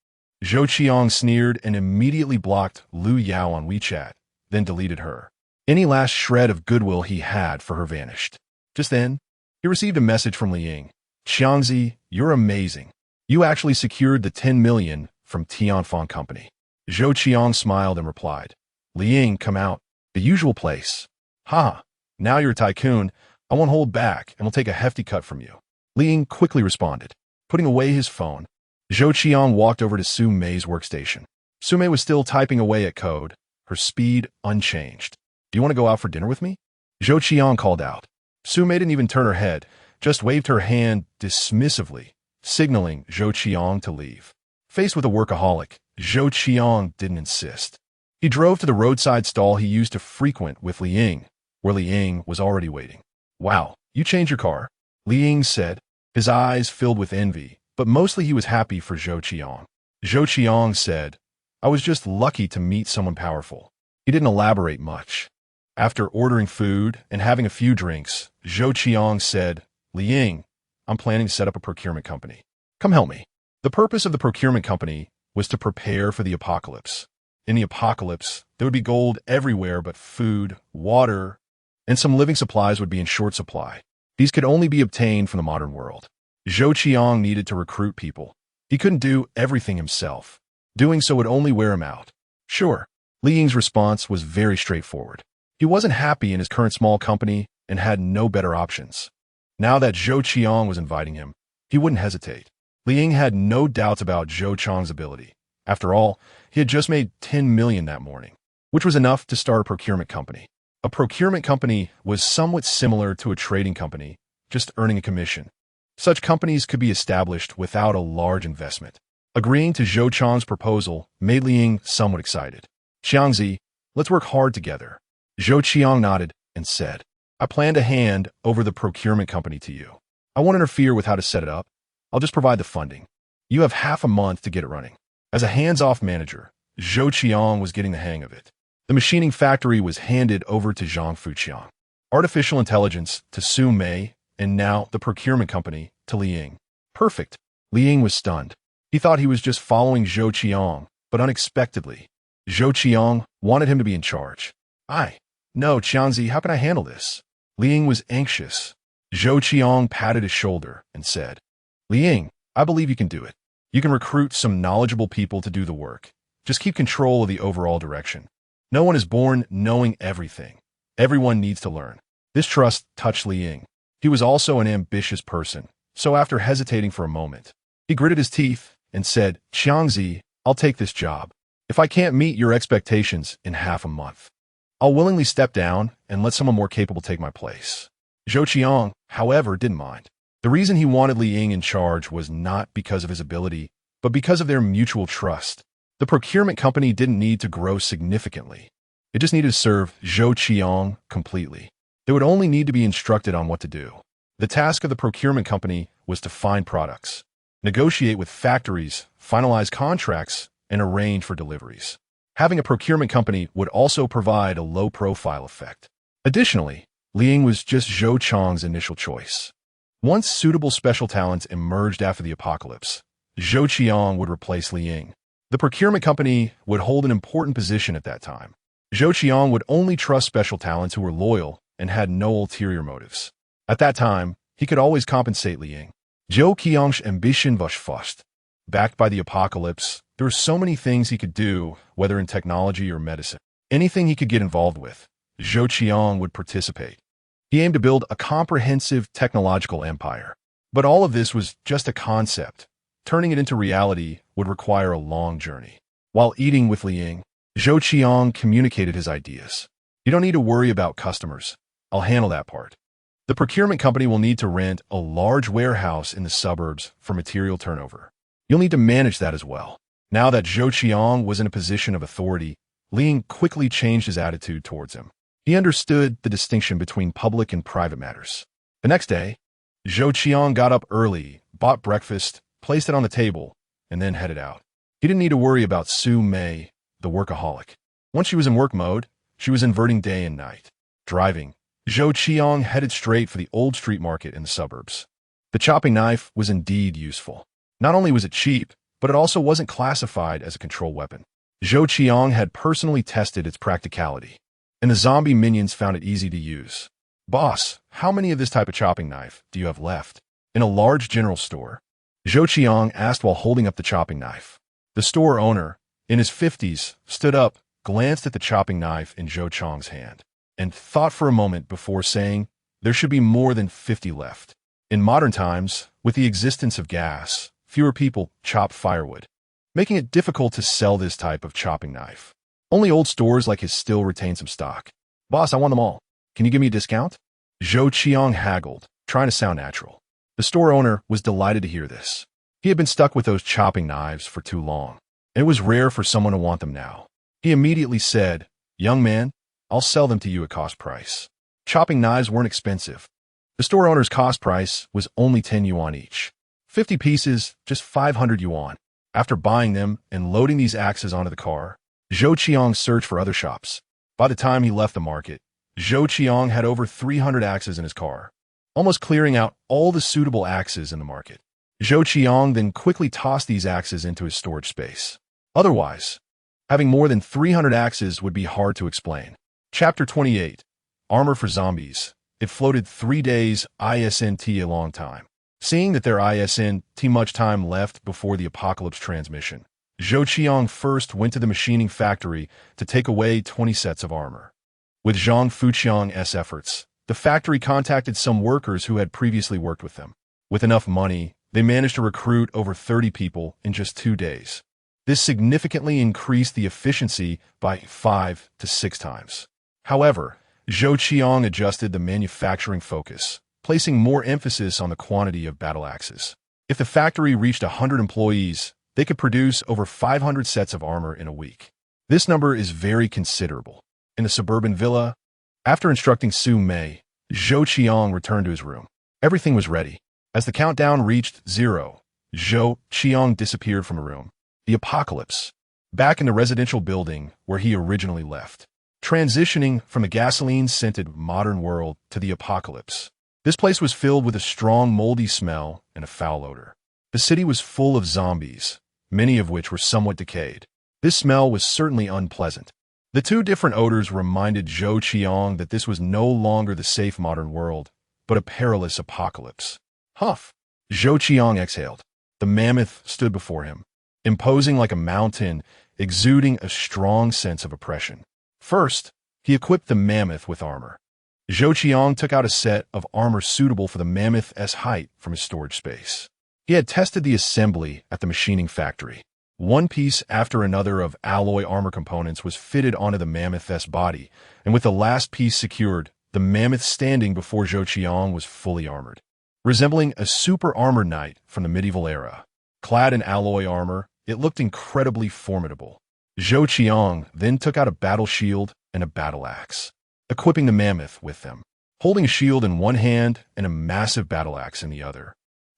S1: Zhou Qiang sneered and immediately blocked Lu Yao on WeChat, then deleted her. Any last shred of goodwill he had for her vanished. Just then, he received a message from Liying. "Qiangzi, you're amazing. You actually secured the 10 million from Tianfeng Company." Zhou Qiang smiled and replied, "Liying, come out. The usual place." "Ha, now you're a tycoon. I won't hold back and will take a hefty cut from you." Liying quickly responded. Putting away his phone, Zhou Qiang walked over to Su Mei's workstation. Su Mei was still typing away at code, her speed unchanged. "Do you want to go out for dinner with me?" Zhou Qiang called out. Su Mei didn't even turn her head, just waved her hand dismissively, signaling Zhou Qiang to leave. Faced with a workaholic, Zhou Qiang didn't insist. He drove to the roadside stall he used to frequent with Liying, where Liying was already waiting. "Wow, you changed your car," Liying said. His eyes filled with envy, but mostly he was happy for Zhou Qiang. Zhou Qiang said, "I was just lucky to meet someone powerful." He didn't elaborate much. After ordering food and having a few drinks, Zhou Qiang said, "Liying, I'm planning to set up a procurement company. Come help me." The purpose of the procurement company was to prepare for the apocalypse. In the apocalypse, there would be gold everywhere, but food, water, and some living supplies would be in short supply. These could only be obtained from the modern world. Zhou Qiang needed to recruit people. He couldn't do everything himself. Doing so would only wear him out. Sure, Liying's response was very straightforward. He wasn't happy in his current small company and had no better options. Now that Zhou Qiang was inviting him, he wouldn't hesitate. Liying had no doubts about Zhou Qiang's ability. After all, he had just made 10 million that morning, which was enough to start a procurement company. A procurement company was somewhat similar to a trading company, just earning a commission. Such companies could be established without a large investment. Agreeing to Zhou Qiang's proposal made Liang somewhat excited. "Qiangzi, let's work hard together." Zhou Qiang nodded and said, "I plan to hand over the procurement company to you. I won't interfere with how to set it up. I'll just provide the funding. You have half a month to get it running." As a hands-off manager, Zhou Qiang was getting the hang of it. The machining factory was handed over to Zhang Fuqiang, artificial intelligence to Su Mei, and now the procurement company to Liang. Perfect. Liang was stunned. He thought he was just following Zhou Qiang, but unexpectedly, Zhou Qiang wanted him to be in charge. No, Qiangzi, how can I handle this?" Liang was anxious. Zhou Qiang patted his shoulder and said, "Liang, I believe you can do it. You can recruit some knowledgeable people to do the work. Just keep control of the overall direction. No one is born knowing everything. Everyone needs to learn." This trust touched Liang. He was also an ambitious person, so after hesitating for a moment, he gritted his teeth and said, "Qiangzi, I'll take this job. If I can't meet your expectations in half a month, I'll willingly step down and let someone more capable take my place." Zhou Qiang, however, didn't mind. The reason he wanted Liang in charge was not because of his ability, but because of their mutual trust. The procurement company didn't need to grow significantly. It just needed to serve Zhou Qiang completely. They would only need to be instructed on what to do. The task of the procurement company was to find products, negotiate with factories, finalize contracts, and arrange for deliveries. Having a procurement company would also provide a low-profile effect. Additionally, Liang was just Zhou Qiang's initial choice. Once suitable special talents emerged after the apocalypse, Zhou Qiang would replace Liang. The procurement company would hold an important position at that time. Zhou Qiang would only trust special talents who were loyal and had no ulterior motives. At that time, he could always compensate Liang. Zhou Qiang's ambition was fast. Backed by the apocalypse, there were so many things he could do, whether in technology or medicine. Anything he could get involved with, Zhou Qiang would participate. He aimed to build a comprehensive technological empire. But all of this was just a concept. Turning it into reality would require a long journey. While eating with Liang, Zhou Qiang communicated his ideas. "You don't need to worry about customers. I'll handle that part. The procurement company will need to rent a large warehouse in the suburbs for material turnover. You'll need to manage that as well." Now that Zhou Qiang was in a position of authority, Liang quickly changed his attitude towards him. He understood the distinction between public and private matters. The next day, Zhou Qiang got up early, bought breakfast, placed it on the table, and then headed out. He didn't need to worry about Su Mei, the workaholic. Once she was in work mode, she was inverting day and night. Driving, Zhou Qiang headed straight for the old street market in the suburbs. The chopping knife was indeed useful. Not only was it cheap, but it also wasn't classified as a control weapon. Zhou Qiang had personally tested its practicality, and the zombie minions found it easy to use. "Boss, how many of this type of chopping knife do you have left?" In a large general store, Zhou Qiang asked while holding up the chopping knife. The store owner, in his 50s, stood up, glanced at the chopping knife in Zhou Qiang's hand, and thought for a moment before saying, "There should be more than 50 left." In modern times, with the existence of gas, fewer people chop firewood, making it difficult to sell this type of chopping knife. Only old stores like his still retain some stock. "Boss, I want them all. Can you give me a discount?" Zhou Qiang haggled, trying to sound natural. The store owner was delighted to hear this. He had been stuck with those chopping knives for too long, and it was rare for someone to want them now. He immediately said, "Young man, I'll sell them to you at cost price." Chopping knives weren't expensive. The store owner's cost price was only 10 yuan each. 50 pieces, just 500 yuan. After buying them and loading these axes onto the car, Zhou Qiang searched for other shops. By the time he left the market, Zhou Qiang had over 300 axes in his car, almost clearing out all the suitable axes in the market. Zhou Qiang then quickly tossed these axes into his storage space. Otherwise, having more than 300 axes would be hard to explain. Chapter 28. Armor for Zombies. It floated 3 days ISNT a long time. Seeing that there isn't much time left before the apocalypse transmission, Zhou Qiang first went to the machining factory to take away 20 sets of armor. With Zhang Fuqiang's efforts, the factory contacted some workers who had previously worked with them. With enough money, they managed to recruit over 30 people in just 2 days. This significantly increased the efficiency by 5 to 6 times. However, Zhou Qiang adjusted the manufacturing focus, placing more emphasis on the quantity of battle axes. If the factory reached 100 employees, They could produce over 500 sets of armor in a week. This number is very considerable. In the suburban villa, after instructing Su Mei, Zhou Qiang returned to his room. Everything was ready. As the countdown reached 0, Zhou Qiang disappeared from the room. The apocalypse. Back in the residential building where he originally left. Transitioning from the gasoline-scented modern world to the apocalypse. This place was filled with a strong moldy smell and a foul odor. The city was full of zombies, many of which were somewhat decayed. This smell was certainly unpleasant. The two different odors reminded Zhou Qiang that this was no longer the safe modern world, but a perilous apocalypse. Huff! Zhou Qiang exhaled. The mammoth stood before him, imposing like a mountain, exuding a strong sense of oppression. First, he equipped the mammoth with armor. Zhou Qiang took out a set of armor suitable for the mammoth's height from his storage space. He had tested the assembly at the machining factory. One piece after another of alloy armor components was fitted onto the mammoth's body, and with the last piece secured, the mammoth standing before Zhou Qiang was fully armored. Resembling a super armored knight from the medieval era. Clad in alloy armor, it looked incredibly formidable. Zhou Qiang then took out a battle shield and a battle axe, equipping the mammoth with them. Holding a shield in one hand and a massive battle axe in the other.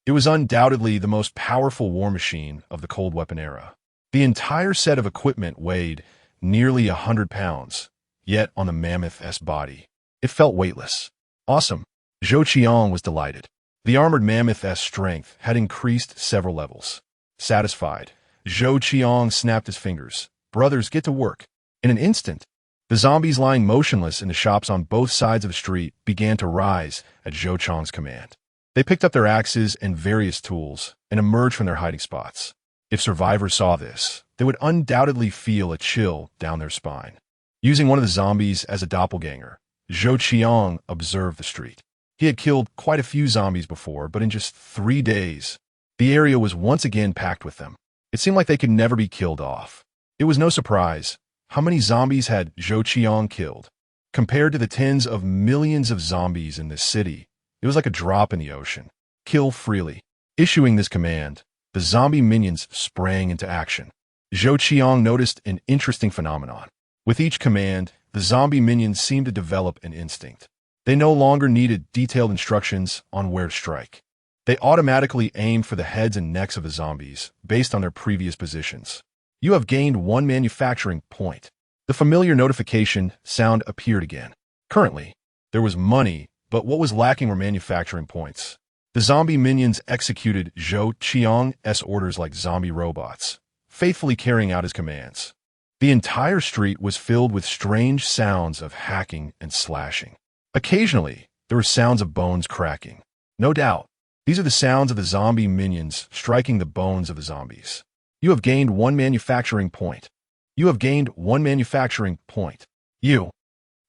S1: It was undoubtedly the most powerful war machine of the cold weapon era. The entire set of equipment weighed nearly 100 pounds, yet on the mammoth's body, it felt weightless. Awesome. Zhou Qiang was delighted. The armored mammoth's strength had increased several levels. Satisfied, Zhou Qiang snapped his fingers. Brothers, get to work. In an instant, the zombies lying motionless in the shops on both sides of the street began to rise at Zhou Qiang's command. They picked up their axes and various tools and emerged from their hiding spots. If survivors saw this, they would undoubtedly feel a chill down their spine. Using one of the zombies as a doppelganger, Zhou Qiang observed the street. He had killed quite a few zombies before, but in just 3 days, the area was once again packed with them. It seemed like they could never be killed off. It was no surprise. How many zombies had Zhou Qiang killed? Compared to the tens of millions of zombies in this city, it was like a drop in the ocean. Kill freely. Issuing this command, the zombie minions sprang into action. Zhou Qiang noticed an interesting phenomenon. With each command, the zombie minions seemed to develop an instinct. They no longer needed detailed instructions on where to strike. They automatically aimed for the heads and necks of the zombies based on their previous positions. You have gained 1 manufacturing point. The familiar notification sound appeared again. Currently, there was money, but what was lacking were manufacturing points. The zombie minions executed Zhou Qiang's orders like zombie robots, faithfully carrying out his commands. The entire street was filled with strange sounds of hacking and slashing. Occasionally, there were sounds of bones cracking. No doubt, these are the sounds of the zombie minions striking the bones of the zombies. You have gained 1 manufacturing point. You have gained 1 manufacturing point.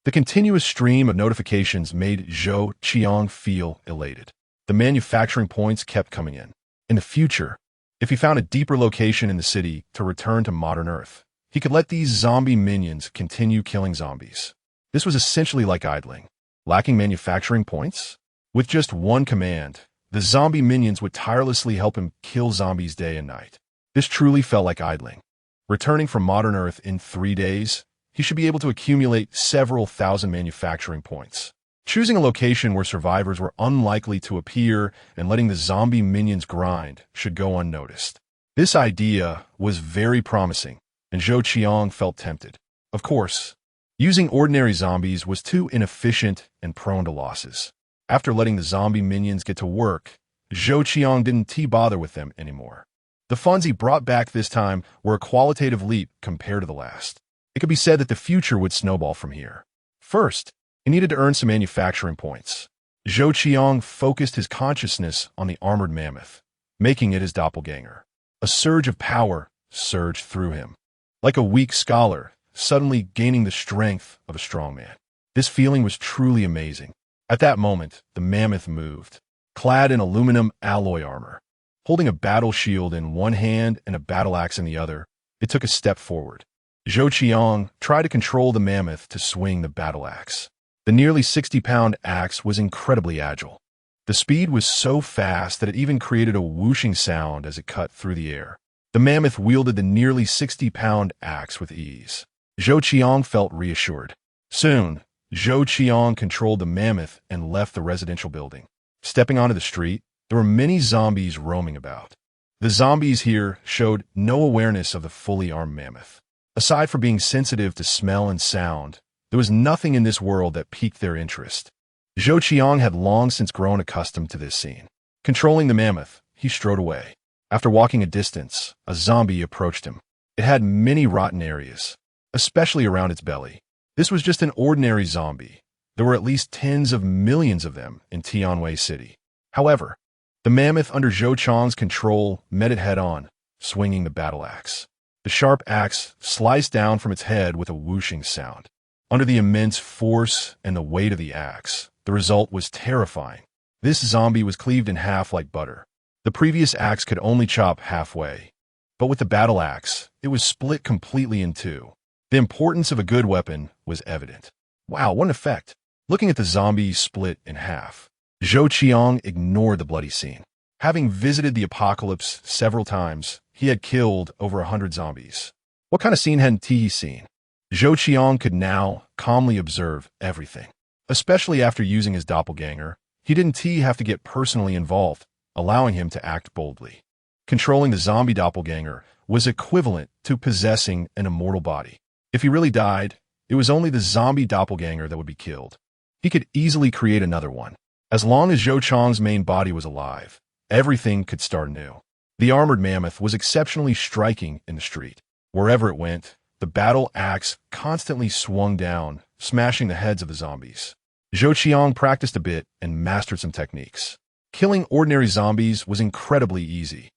S1: The continuous stream of notifications made Zhou Qiang feel elated. The manufacturing points kept coming in. In the future, if he found a deeper location in the city to return to modern Earth, he could let these zombie minions continue killing zombies. This was essentially like idling. Lacking manufacturing points? With just 1 command, the zombie minions would tirelessly help him kill zombies day and night. This truly felt like idling. Returning from modern Earth in 3 days, he should be able to accumulate several thousand manufacturing points. Choosing a location where survivors were unlikely to appear and letting the zombie minions grind should go unnoticed. This idea was very promising, and Zhou Qiang felt tempted. Of course, using ordinary zombies was too inefficient and prone to losses. After letting the zombie minions get to work, Zhou Qiang didn't bother with them anymore. The funds he brought back this time were a qualitative leap compared to the last. It could be said that the future would snowball from here. First, he needed to earn some manufacturing points. Zhou Qiang focused his consciousness on the armored mammoth, making it his doppelganger. A surge of power surged through him. Like a weak scholar, suddenly gaining the strength of a strong man. This feeling was truly amazing. At that moment, the mammoth moved, clad in aluminum alloy armor. Holding a battle shield in one hand and a battle axe in the other, it took a step forward. Zhou Qiang tried to control the mammoth to swing the battle axe. The nearly 60-pound axe was incredibly agile. The speed was so fast that it even created a whooshing sound as it cut through the air. The mammoth wielded the nearly 60-pound axe with ease. Zhou Qiang felt reassured. Soon, Zhou Qiang controlled the mammoth and left the residential building. Stepping onto the street, there were many zombies roaming about. The zombies here showed no awareness of the fully armed mammoth. Aside from being sensitive to smell and sound, there was nothing in this world that piqued their interest. Zhou Qiang had long since grown accustomed to this scene. Controlling the mammoth, he strode away. After walking a distance, a zombie approached him. It had many rotten areas, especially around its belly. This was just an ordinary zombie. There were at least tens of millions of them in Tianwei City. However, the mammoth under Zhou Qiang's control met it head-on, swinging the battle axe. The sharp axe sliced down from its head with a whooshing sound. Under the immense force and the weight of the axe, the result was terrifying. This zombie was cleaved in half like butter. The previous axe could only chop halfway, but with the battle axe, it was split completely in two. The importance of a good weapon was evident. Wow, what an effect! Looking at the zombie split in half, Zhou Qiang ignored the bloody scene. Having visited the apocalypse several times, he had killed over 100 zombies. What kind of scene hadn't he seen? Zhou Qiang could now calmly observe everything. Especially after using his doppelganger, he didn't have to get personally involved, allowing him to act boldly. Controlling the zombie doppelganger was equivalent to possessing an immortal body. If he really died, it was only the zombie doppelganger that would be killed. He could easily create another one. As long as Zhou Qiang's main body was alive, everything could start anew. The armored mammoth was exceptionally striking in the street. Wherever it went, the battle axe constantly swung down, smashing the heads of the zombies. Zhou Qiang practiced a bit and mastered some techniques. Killing ordinary zombies was incredibly easy.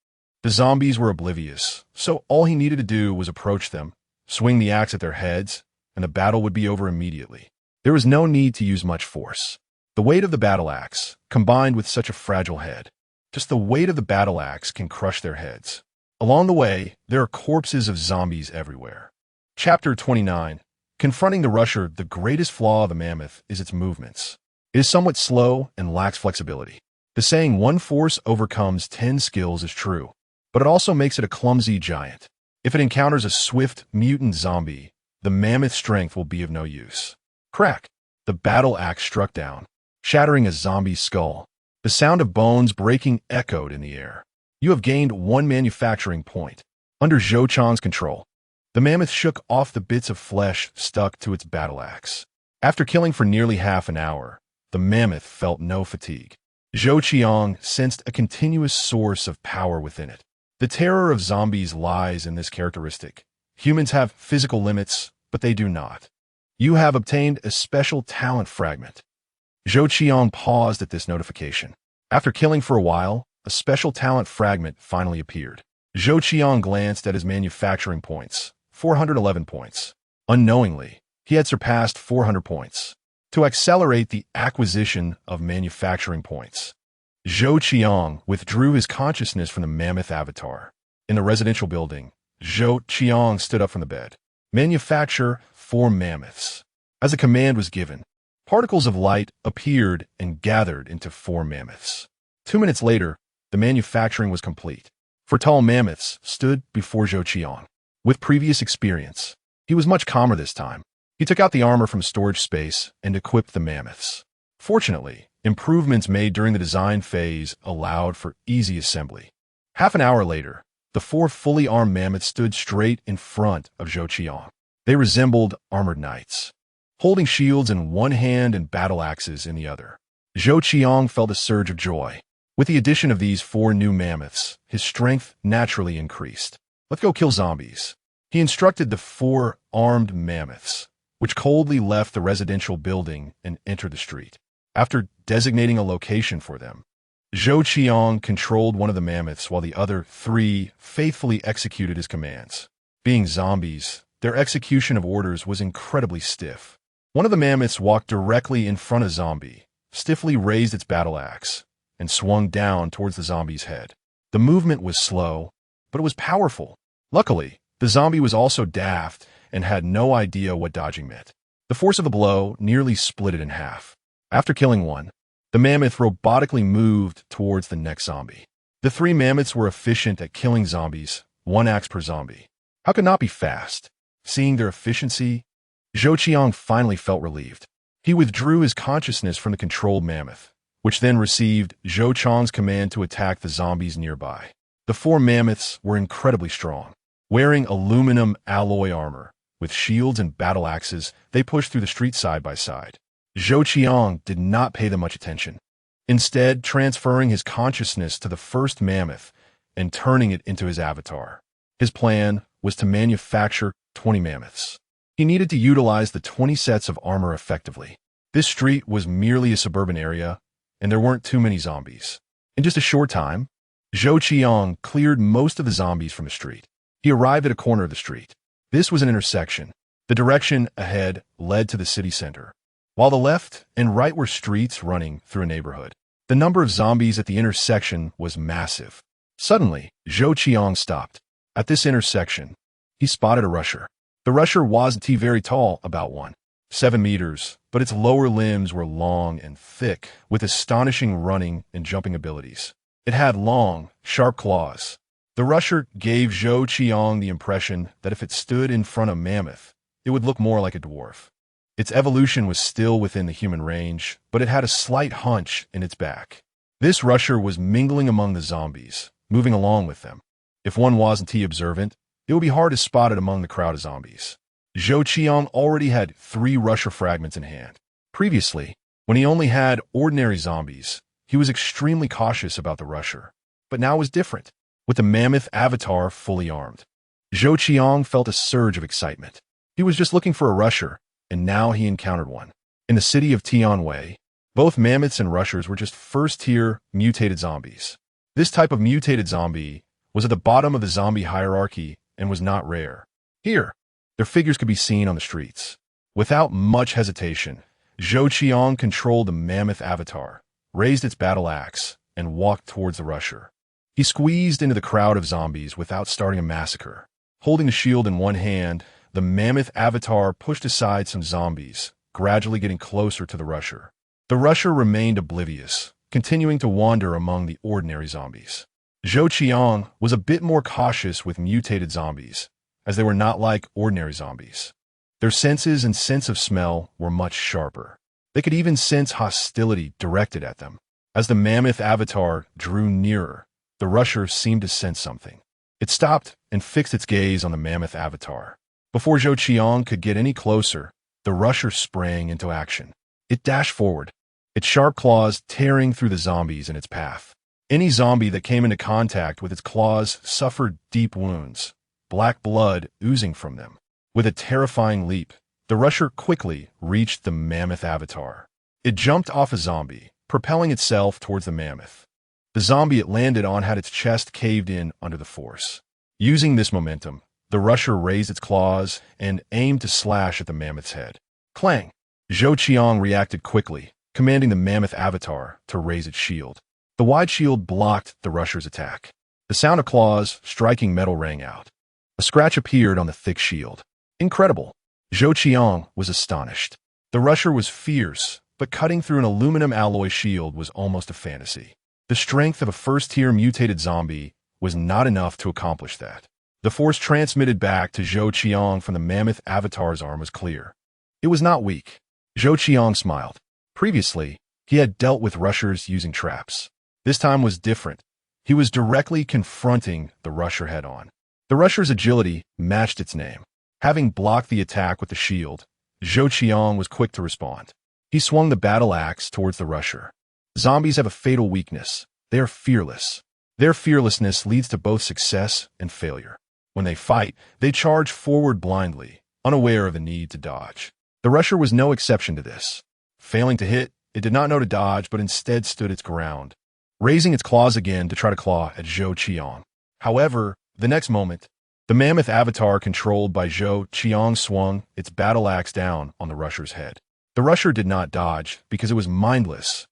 S1: The zombies were oblivious, so all he needed to do was approach them, swing the axe at their heads, and the battle would be over immediately. There was no need to use much force. The weight of the battle axe, combined with such a fragile head, just the weight of the battle axe can crush their heads. Along the way, there are corpses of zombies everywhere. Chapter 29. Confronting the rusher, the greatest flaw of the mammoth is its movements. It is somewhat slow and lacks flexibility. The saying one force overcomes 10 skills is true, but it also makes it a clumsy giant. If it encounters a swift, mutant zombie, the mammoth's strength will be of no use. Crack! The battle axe struck down, shattering a zombie's skull. The sound of bones breaking echoed in the air. You have gained 1 manufacturing point. Under Zhou Qiang's control, the mammoth shook off the bits of flesh stuck to its battle axe. After killing for nearly half an hour, the mammoth felt no fatigue. Zhou Qiang sensed a continuous source of power within it. The terror of zombies lies in this characteristic. Humans have physical limits, but they do not. You have obtained a special talent fragment. Zhou Qiang paused at this notification. After killing for a while, a special talent fragment finally appeared. Zhou Qiang glanced at his manufacturing points, 411 points. Unknowingly, he had surpassed 400 points. To accelerate the acquisition of manufacturing points, Zhou Qiang withdrew his consciousness from the mammoth avatar. In the residential building, Zhou Qiang stood up from the bed. Manufacture 4 mammoths. As a command was given, particles of light appeared and gathered into 4 mammoths. 2 minutes later, the manufacturing was complete. 4 tall mammoths stood before Zhou Qiang. With previous experience, he was much calmer this time. He took out the armor from storage space and equipped the mammoths. Fortunately, improvements made during the design phase allowed for easy assembly. Half an hour later, the 4 fully armed mammoths stood straight in front of Zhou Qiang. They resembled armored knights, holding shields in one hand and battle axes in the other. Zhou Qiang felt a surge of joy. With the addition of these 4 new mammoths, his strength naturally increased. Let's go kill zombies. He instructed the 4 armed mammoths, which coldly left the residential building and entered the street. After designating a location for them, Zhou Qiang controlled one of the mammoths while the other 3 faithfully executed his commands. Being zombies, their execution of orders was incredibly stiff. One of the mammoths walked directly in front of Zombie, stiffly raised its battle axe, and swung down towards the zombie's head. The movement was slow, but it was powerful. Luckily, the zombie was also daft and had no idea what dodging meant. The force of the blow nearly split it in half. After killing one, the mammoth robotically moved towards the next zombie. The 3 mammoths were efficient at killing zombies, 1 axe per zombie. How could not be fast? Seeing their efficiency, Zhou Qiang finally felt relieved. He withdrew his consciousness from the controlled mammoth, which then received Zhou Qiang's command to attack the zombies nearby. The 4 mammoths were incredibly strong. Wearing aluminum alloy armor, with shields and battle axes, they pushed through the street side by side. Zhou Qiang did not pay them much attention, instead transferring his consciousness to the first mammoth and turning it into his avatar. His plan was to manufacture 20 mammoths. He needed to utilize the 20 sets of armor effectively. This street was merely a suburban area, and there weren't too many zombies. In just a short time, Zhou Qiang cleared most of the zombies from the street. He arrived at a corner of the street. This was an intersection. The direction ahead led to the city center, while the left and right were streets running through a neighborhood. The number of zombies at the intersection was massive. Suddenly, Zhou Qiang stopped. At this intersection, he spotted a rusher. The rusher wasn't very tall, about 1.7 meters, but its lower limbs were long and thick, with astonishing running and jumping abilities. It had long, sharp claws. The rusher gave Zhou Qiang the impression that if it stood in front of Mammoth, it would look more like a dwarf. Its evolution was still within the human range, but it had a slight hunch in its back. This rusher was mingling among the zombies, moving along with them. If one wasn't observant, it would be hard to spot it among the crowd of zombies. Zhou Qiang already had 3 rusher fragments in hand. Previously, when he only had ordinary zombies, he was extremely cautious about the rusher. But now it was different. With the mammoth avatar fully armed, Zhou Qiang felt a surge of excitement. He was just looking for a rusher, and now he encountered one. In the city of Tianwei, both mammoths and rushers were just first-tier mutated zombies. This type of mutated zombie was at the bottom of the zombie hierarchy and was not rare. Here, their figures could be seen on the streets. Without much hesitation, Zhou Qiang controlled the mammoth avatar, raised its battle axe, and walked towards the rusher. He squeezed into the crowd of zombies without starting a massacre. Holding the shield in one hand, the mammoth avatar pushed aside some zombies, gradually getting closer to the rusher. The rusher remained oblivious, continuing to wander among the ordinary zombies. Zhou Qiang was a bit more cautious with mutated zombies, as they were not like ordinary zombies. Their senses and sense of smell were much sharper. They could even sense hostility directed at them. As the mammoth avatar drew nearer, the rusher seemed to sense something. It stopped and fixed its gaze on the mammoth avatar. Before Zhou Qiang could get any closer, the rusher sprang into action. It dashed forward, its sharp claws tearing through the zombies in its path. Any zombie that came into contact with its claws suffered deep wounds, black blood oozing from them. With a terrifying leap, the rusher quickly reached the mammoth avatar. It jumped off a zombie, propelling itself towards the mammoth. The zombie it landed on had its chest caved in under the force. Using this momentum, the rusher raised its claws and aimed to slash at the mammoth's head. Clang! Zhou Qiang reacted quickly, commanding the mammoth avatar to raise its shield. The wide shield blocked the rusher's attack. The sound of claws striking metal rang out. A scratch appeared on the thick shield. Incredible! Zhou Qiang was astonished. The rusher was fierce, but cutting through an aluminum alloy shield was almost a fantasy. The strength of a first-tier mutated zombie was not enough to accomplish that. The force transmitted back to Zhou Qiang from the mammoth avatar's arm was clear. It was not weak. Zhou Qiang smiled. Previously, he had dealt with rushers using traps. This time was different. He was directly confronting the rusher head-on. The rusher's agility matched its name. Having blocked the attack with the shield, Zhou Qiang was quick to respond. He swung the battle axe towards the rusher. Zombies have a fatal weakness. They are fearless. Their fearlessness leads to both success and failure. When they fight, they charge forward blindly, unaware of the need to dodge. The rusher was no exception to this. Failing to hit, it did not know to dodge, but instead stood its ground, raising its claws again to try to claw at Zhou Qiang. However, the next moment, the mammoth avatar controlled by Zhou Qiang swung its battle axe down on the rusher's head. The rusher did not dodge because it was mindless,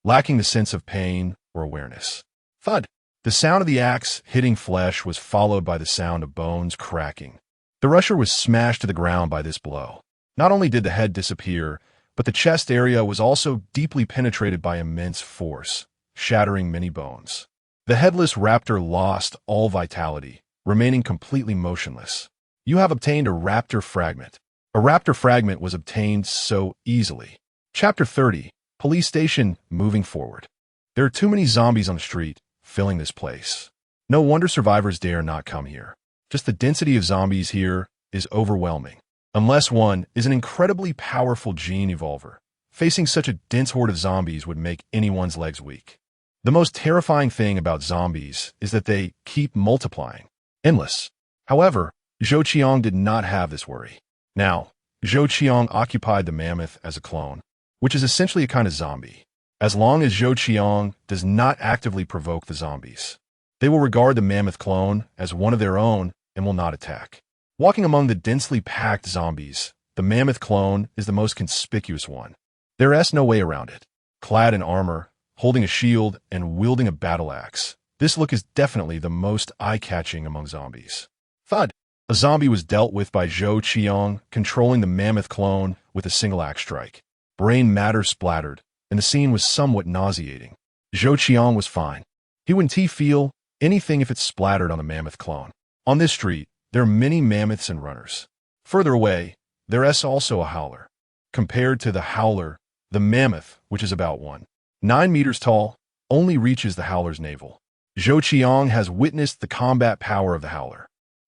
S1: lacking the sense of pain or awareness. Thud! The sound of the axe hitting flesh was followed by the sound of bones cracking. The rusher was smashed to the ground by this blow. Not only did the head disappear, but the chest area was also deeply penetrated by immense force, shattering many bones. The headless raptor lost all vitality, remaining completely motionless. You have obtained a raptor fragment. A raptor fragment was obtained so easily. Chapter 30. Police Station moving forward. There are too many zombies on the street, filling this place. No wonder survivors dare not come here. Just the density of zombies here is overwhelming. Unless one is an incredibly powerful gene evolver, facing such a dense horde of zombies would make anyone's legs weak. The most terrifying thing about zombies is that they keep multiplying. Endless. However, Zhou Qiang did not have this worry. Now, Zhou Qiang occupied the mammoth as a clone, which is essentially a kind of zombie. As long as Zhou Qiang does not actively provoke the zombies, they will regard the mammoth clone as one of their own and will not attack. Walking among the densely packed zombies, the mammoth clone is the most conspicuous one. There is no way around it. Clad in armor, holding a shield, and wielding a battle axe, this look is definitely the most eye-catching among zombies. Thud! A zombie was dealt with by Zhou Qiang, controlling the mammoth clone with a single axe strike. Brain matter splattered, and the scene was somewhat nauseating. Zhou Qiang was fine. He wouldn't feel anything if it splattered on the mammoth clone. On this street, there are many mammoths and runners. Further away, there is also a howler. Compared to the howler, the mammoth, which is about 9 meters tall, only reaches the howler's navel. Zhou Qiang has witnessed the combat power of the howler.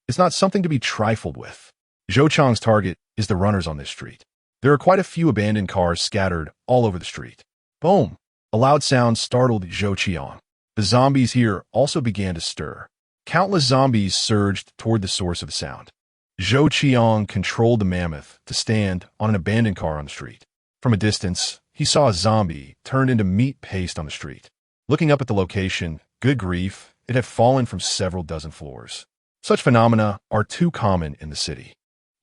S1: It's not something to be trifled with. Zhou Qiang's target is the runners on this street. There are quite a few abandoned cars scattered all over the street. Boom! A loud sound startled Zhou Qiang. The zombies here also began to stir. Countless zombies surged toward the source of the sound. Zhou Qiang controlled the mammoth to stand on an abandoned car on the street. From a distance, he saw a zombie turned into meat paste on the street. Looking up at the location, good grief, it had fallen from several dozen floors. Such phenomena are too common in the city.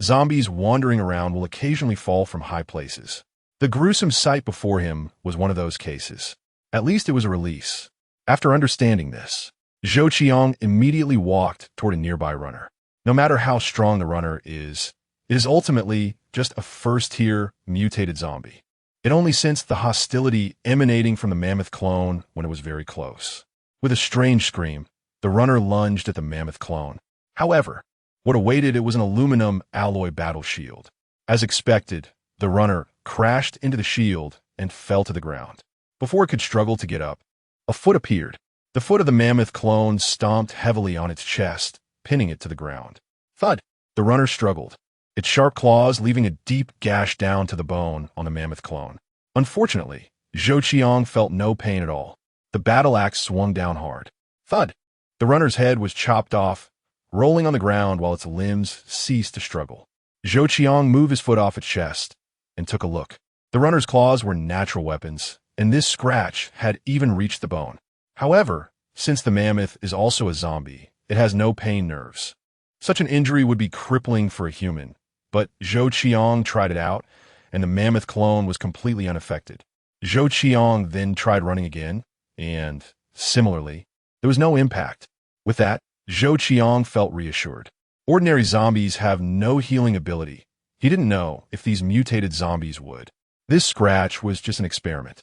S1: Zombies wandering around will occasionally fall from high places. The gruesome sight before him was one of those cases. At least it was a release. After understanding this, Zhou Qiang immediately walked toward a nearby runner. No matter how strong the runner is, it is ultimately just a first-tier mutated zombie. It only sensed the hostility emanating from the mammoth clone when it was very close. With a strange scream, the runner lunged at the mammoth clone. However, what awaited it was an aluminum alloy battle shield. As expected, the runner crashed into the shield and fell to the ground. Before it could struggle to get up, a foot appeared. The foot of the mammoth clone stomped heavily on its chest, pinning it to the ground. Thud! The runner struggled, its sharp claws leaving a deep gash down to the bone on the mammoth clone. Unfortunately, Zhou Qiang felt no pain at all. The battle axe swung down hard. Thud! The runner's head was chopped off, rolling on the ground while its limbs ceased to struggle. Zhou Qiang moved his foot off its chest and took a look. The runner's claws were natural weapons, and this scratch had even reached the bone. However, since the mammoth is also a zombie, it has no pain nerves. Such an injury would be crippling for a human, but Zhou Qiang tried it out, and the mammoth clone was completely unaffected. Zhou Qiang then tried running again, and, similarly, there was no impact. With that, Zhou Qiang felt reassured. Ordinary zombies have no healing ability. He didn't know if these mutated zombies would. This scratch was just an experiment.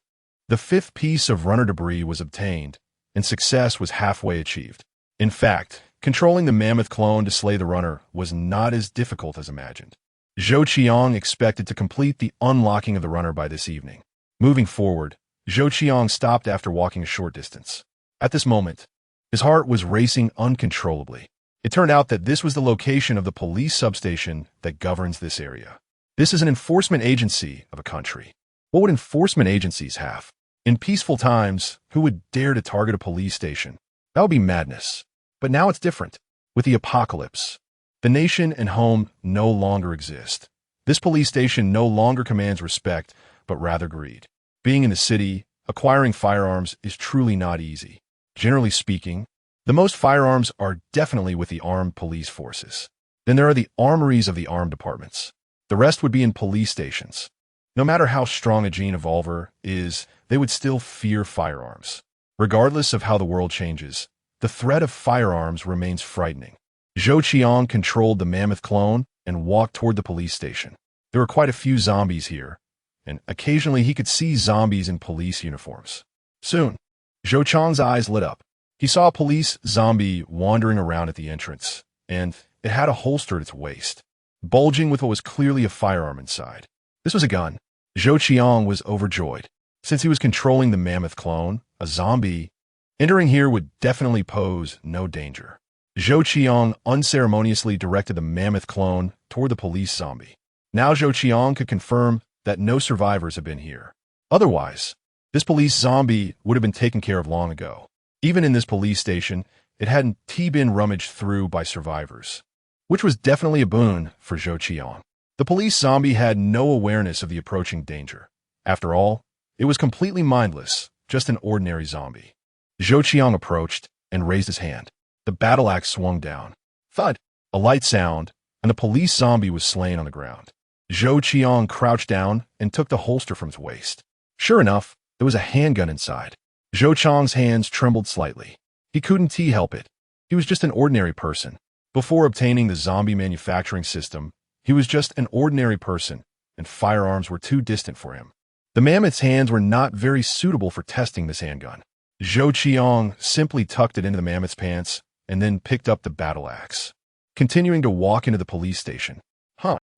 S1: The 5th piece of runner debris was obtained, and success was halfway achieved. In fact, controlling the mammoth clone to slay the runner was not as difficult as imagined. Zhou Qiang expected to complete the unlocking of the runner by this evening. Moving forward, Zhou Qiang stopped after walking a short distance. At this moment, his heart was racing uncontrollably. It turned out that this was the location of the police substation that governs this area. This is an enforcement agency of a country. What would enforcement agencies have? In peaceful times, who would dare to target a police station? That would be madness. But now it's different. With the apocalypse, the nation and home no longer exist. This police station no longer commands respect, but rather greed. Being in the city, acquiring firearms is truly not easy. Generally speaking, the most firearms are definitely with the armed police forces. Then there are the armories of the armed departments. The rest would be in police stations. No matter how strong a gene evolver is, they would still fear firearms. Regardless of how the world changes, the threat of firearms remains frightening. Zhou Qiang controlled the mammoth clone and walked toward the police station. There were quite a few zombies here, and occasionally he could see zombies in police uniforms. Soon, Zhou Qiang's eyes lit up. He saw a police zombie wandering around at the entrance, and it had a holster at its waist, bulging with what was clearly a firearm inside. This was a gun. Zhou Qiang was overjoyed. Since he was controlling the mammoth clone, a zombie, entering here would definitely pose no danger. Zhou Qiang unceremoniously directed the mammoth clone toward the police zombie. Now Zhou Qiang could confirm that no survivors had been here. Otherwise, this police zombie would have been taken care of long ago. Even in this police station, it hadn't been rummaged through by survivors, which was definitely a boon for Zhou Qiang. The police zombie had no awareness of the approaching danger. After all, it was completely mindless, just an ordinary zombie. Zhou Qiang approached and raised his hand. The battle axe swung down. Thud! A light sound, and the police zombie was slain on the ground. Zhou Qiang crouched down and took the holster from its waist. Sure enough, there was a handgun inside. Zhou Qiang's hands trembled slightly. He couldn't help it. He was just an ordinary person. Before obtaining the zombie manufacturing system, he was just an ordinary person, and firearms were too distant for him. The mammoth's hands were not very suitable for testing this handgun. Zhou Qiang simply tucked it into the mammoth's pants and then picked up the battle axe. Continuing to walk into the police station.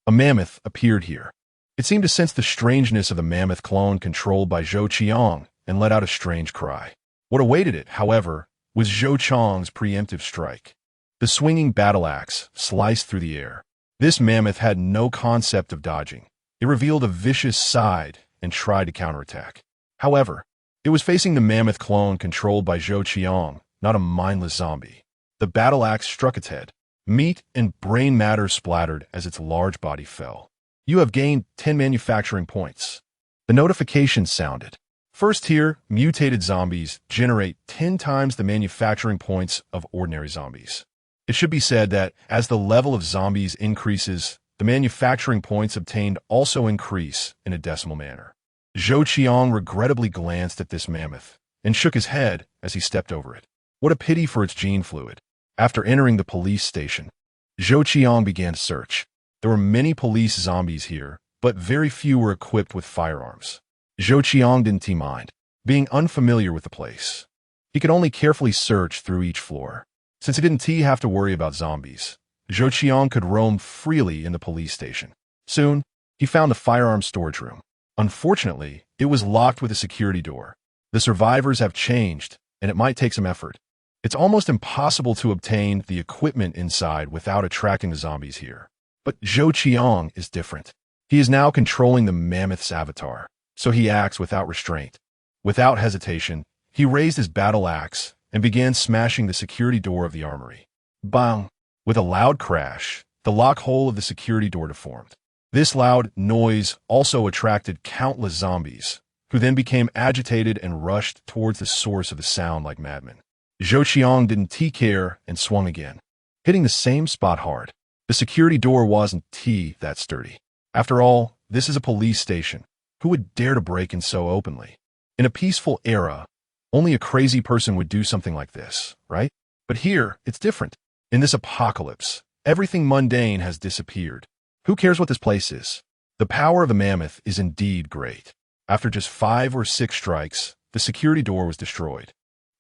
S1: A mammoth appeared here. It seemed to sense the strangeness of the mammoth clone controlled by Zhou Qiang and let out a strange cry. What awaited it, however, was Zhou Qiang's preemptive strike. The swinging battle axe sliced through the air. This mammoth had no concept of dodging. It revealed a vicious side and tried to counterattack. However, it was facing the mammoth clone controlled by Zhou Qiang, not a mindless zombie. The battle axe struck its head. Meat and brain matter splattered as its large body fell. You have gained 10 manufacturing points. The notification sounded. First here, mutated zombies generate 10 times the manufacturing points of ordinary zombies. It should be said that as the level of zombies increases, the manufacturing points obtained also increase in a decimal manner. Zhou Qiang regrettably glanced at this mammoth and shook his head as he stepped over it. What a pity for its gene fluid. After entering the police station, Zhou Qiang began to search. There were many police zombies here, but very few were equipped with firearms. Zhou Qiang didn't mind, being unfamiliar with the place. He could only carefully search through each floor. Since he didn't have to worry about zombies, Zhou Qiang could roam freely in the police station. Soon, he found the firearms storage room. Unfortunately, it was locked with a security door. The survivors have changed, and it might take some effort. It's almost impossible to obtain the equipment inside without attracting the zombies here. But Zhou Qiang is different. He is now controlling the mammoth's avatar, so he acts without restraint. Without hesitation, he raised his battle axe and began smashing the security door of the armory. Bang! With a loud crash, the lock hole of the security door deformed. This loud noise also attracted countless zombies, who then became agitated and rushed towards the source of the sound like madmen. Zhou Qiang didn't care and swung again, hitting the same spot hard. The security door wasn't that sturdy. After all, this is a police station. Who would dare to break in so openly? In a peaceful era, only a crazy person would do something like this, right? But here, it's different. In this apocalypse, everything mundane has disappeared. Who cares what this place is? The power of the mammoth is indeed great. After just 5 or 6 strikes, the security door was destroyed.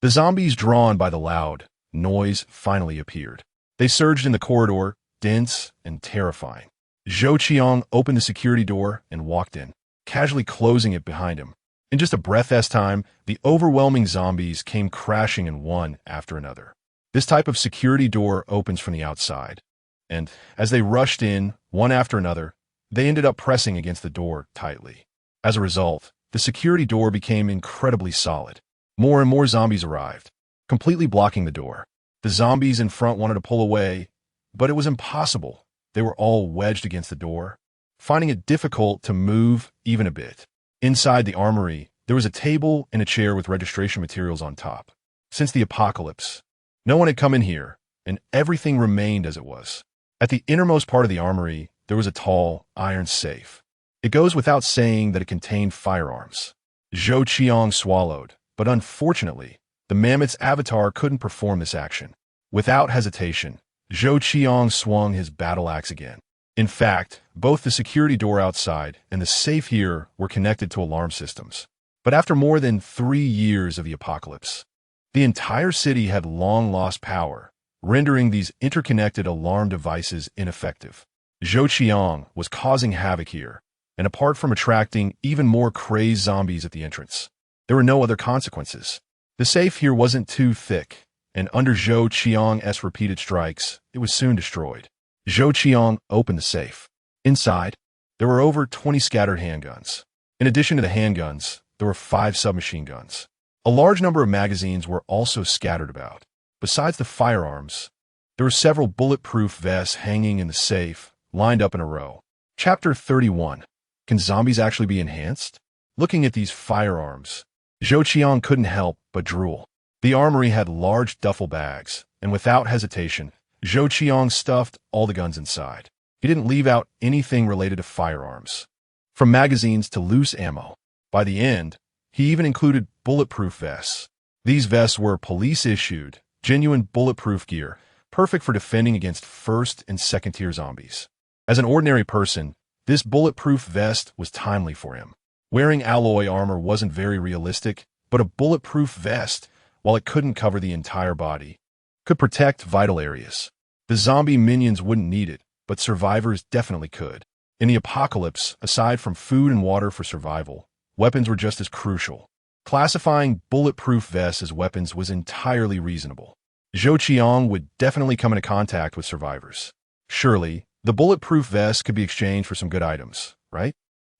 S1: The zombies drawn by the loud noise finally appeared. They surged in the corridor, dense and terrifying. Zhou Qiang opened the security door and walked in, casually closing it behind him. In just a breath's time, the overwhelming zombies came crashing in one after another. This type of security door opens from the outside, and as they rushed in, one after another, they ended up pressing against the door tightly. As a result, the security door became incredibly solid. More and more zombies arrived, completely blocking the door. The zombies in front wanted to pull away, but it was impossible. They were all wedged against the door, finding it difficult to move even a bit. Inside the armory, there was a table and a chair with registration materials on top. Since the apocalypse, no one had come in here, and everything remained as it was. At the innermost part of the armory, there was a tall, iron safe. It goes without saying that it contained firearms. Zhou Qiang swallowed, but unfortunately, the mammoth's avatar couldn't perform this action. Without hesitation, Zhou Qiang swung his battle axe again. In fact, both the security door outside and the safe here were connected to alarm systems. But after more than 3 years of the apocalypse, The entire city had long lost power, rendering these interconnected alarm devices ineffective. Zhou Qiang was causing havoc here, and apart from attracting even more crazed zombies at the entrance, there were no other consequences. The safe here wasn't too thick, and under Zhou Qiang's repeated strikes, it was soon destroyed. Zhou Qiang opened the safe. Inside, there were over 20 scattered handguns. In addition to the handguns, there were 5 submachine guns. A large number of magazines were also scattered about. Besides the firearms, there were several bulletproof vests hanging in the safe, lined up in a row. Chapter 31. Can zombies actually be enhanced? Looking at these firearms, Zhou Qiang couldn't help but drool. The armory had large duffel bags, and without hesitation, Zhou Qiang stuffed all the guns inside. He didn't leave out anything related to firearms, from magazines to loose ammo. By the end, he even included bulletproof vests. These vests were police-issued, genuine bulletproof gear, perfect for defending against first- and second-tier zombies. As an ordinary person, this bulletproof vest was timely for him. Wearing alloy armor wasn't very realistic, but a bulletproof vest, while it couldn't cover the entire body, could protect vital areas. The zombie minions wouldn't need it, but survivors definitely could. In the apocalypse, aside from food and water for survival, weapons were just as crucial. Classifying bulletproof vests as weapons was entirely reasonable. Zhou Qiang would definitely come into contact with survivors. Surely, the bulletproof vest could be exchanged for some good items, right?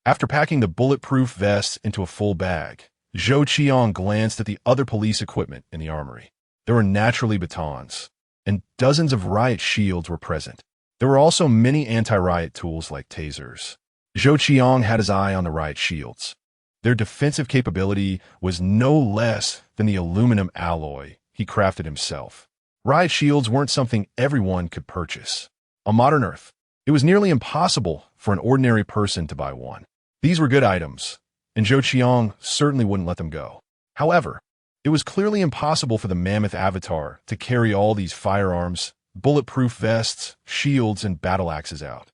S1: After packing the bulletproof vests into a full bag, Zhou Qiang glanced at the other police equipment in the armory. There were naturally batons, and dozens of riot shields were present. There were also many anti-riot tools like tasers. Zhou Qiang had his eye on the riot shields. Their defensive capability was no less than the aluminum alloy he crafted himself. Riot shields weren't something everyone could purchase. On modern Earth, it was nearly impossible for an ordinary person to buy one. These were good items, and Zhou Qiang certainly wouldn't let them go. However, it was clearly impossible for the mammoth avatar to carry all these firearms, bulletproof vests, shields, and battle axes out.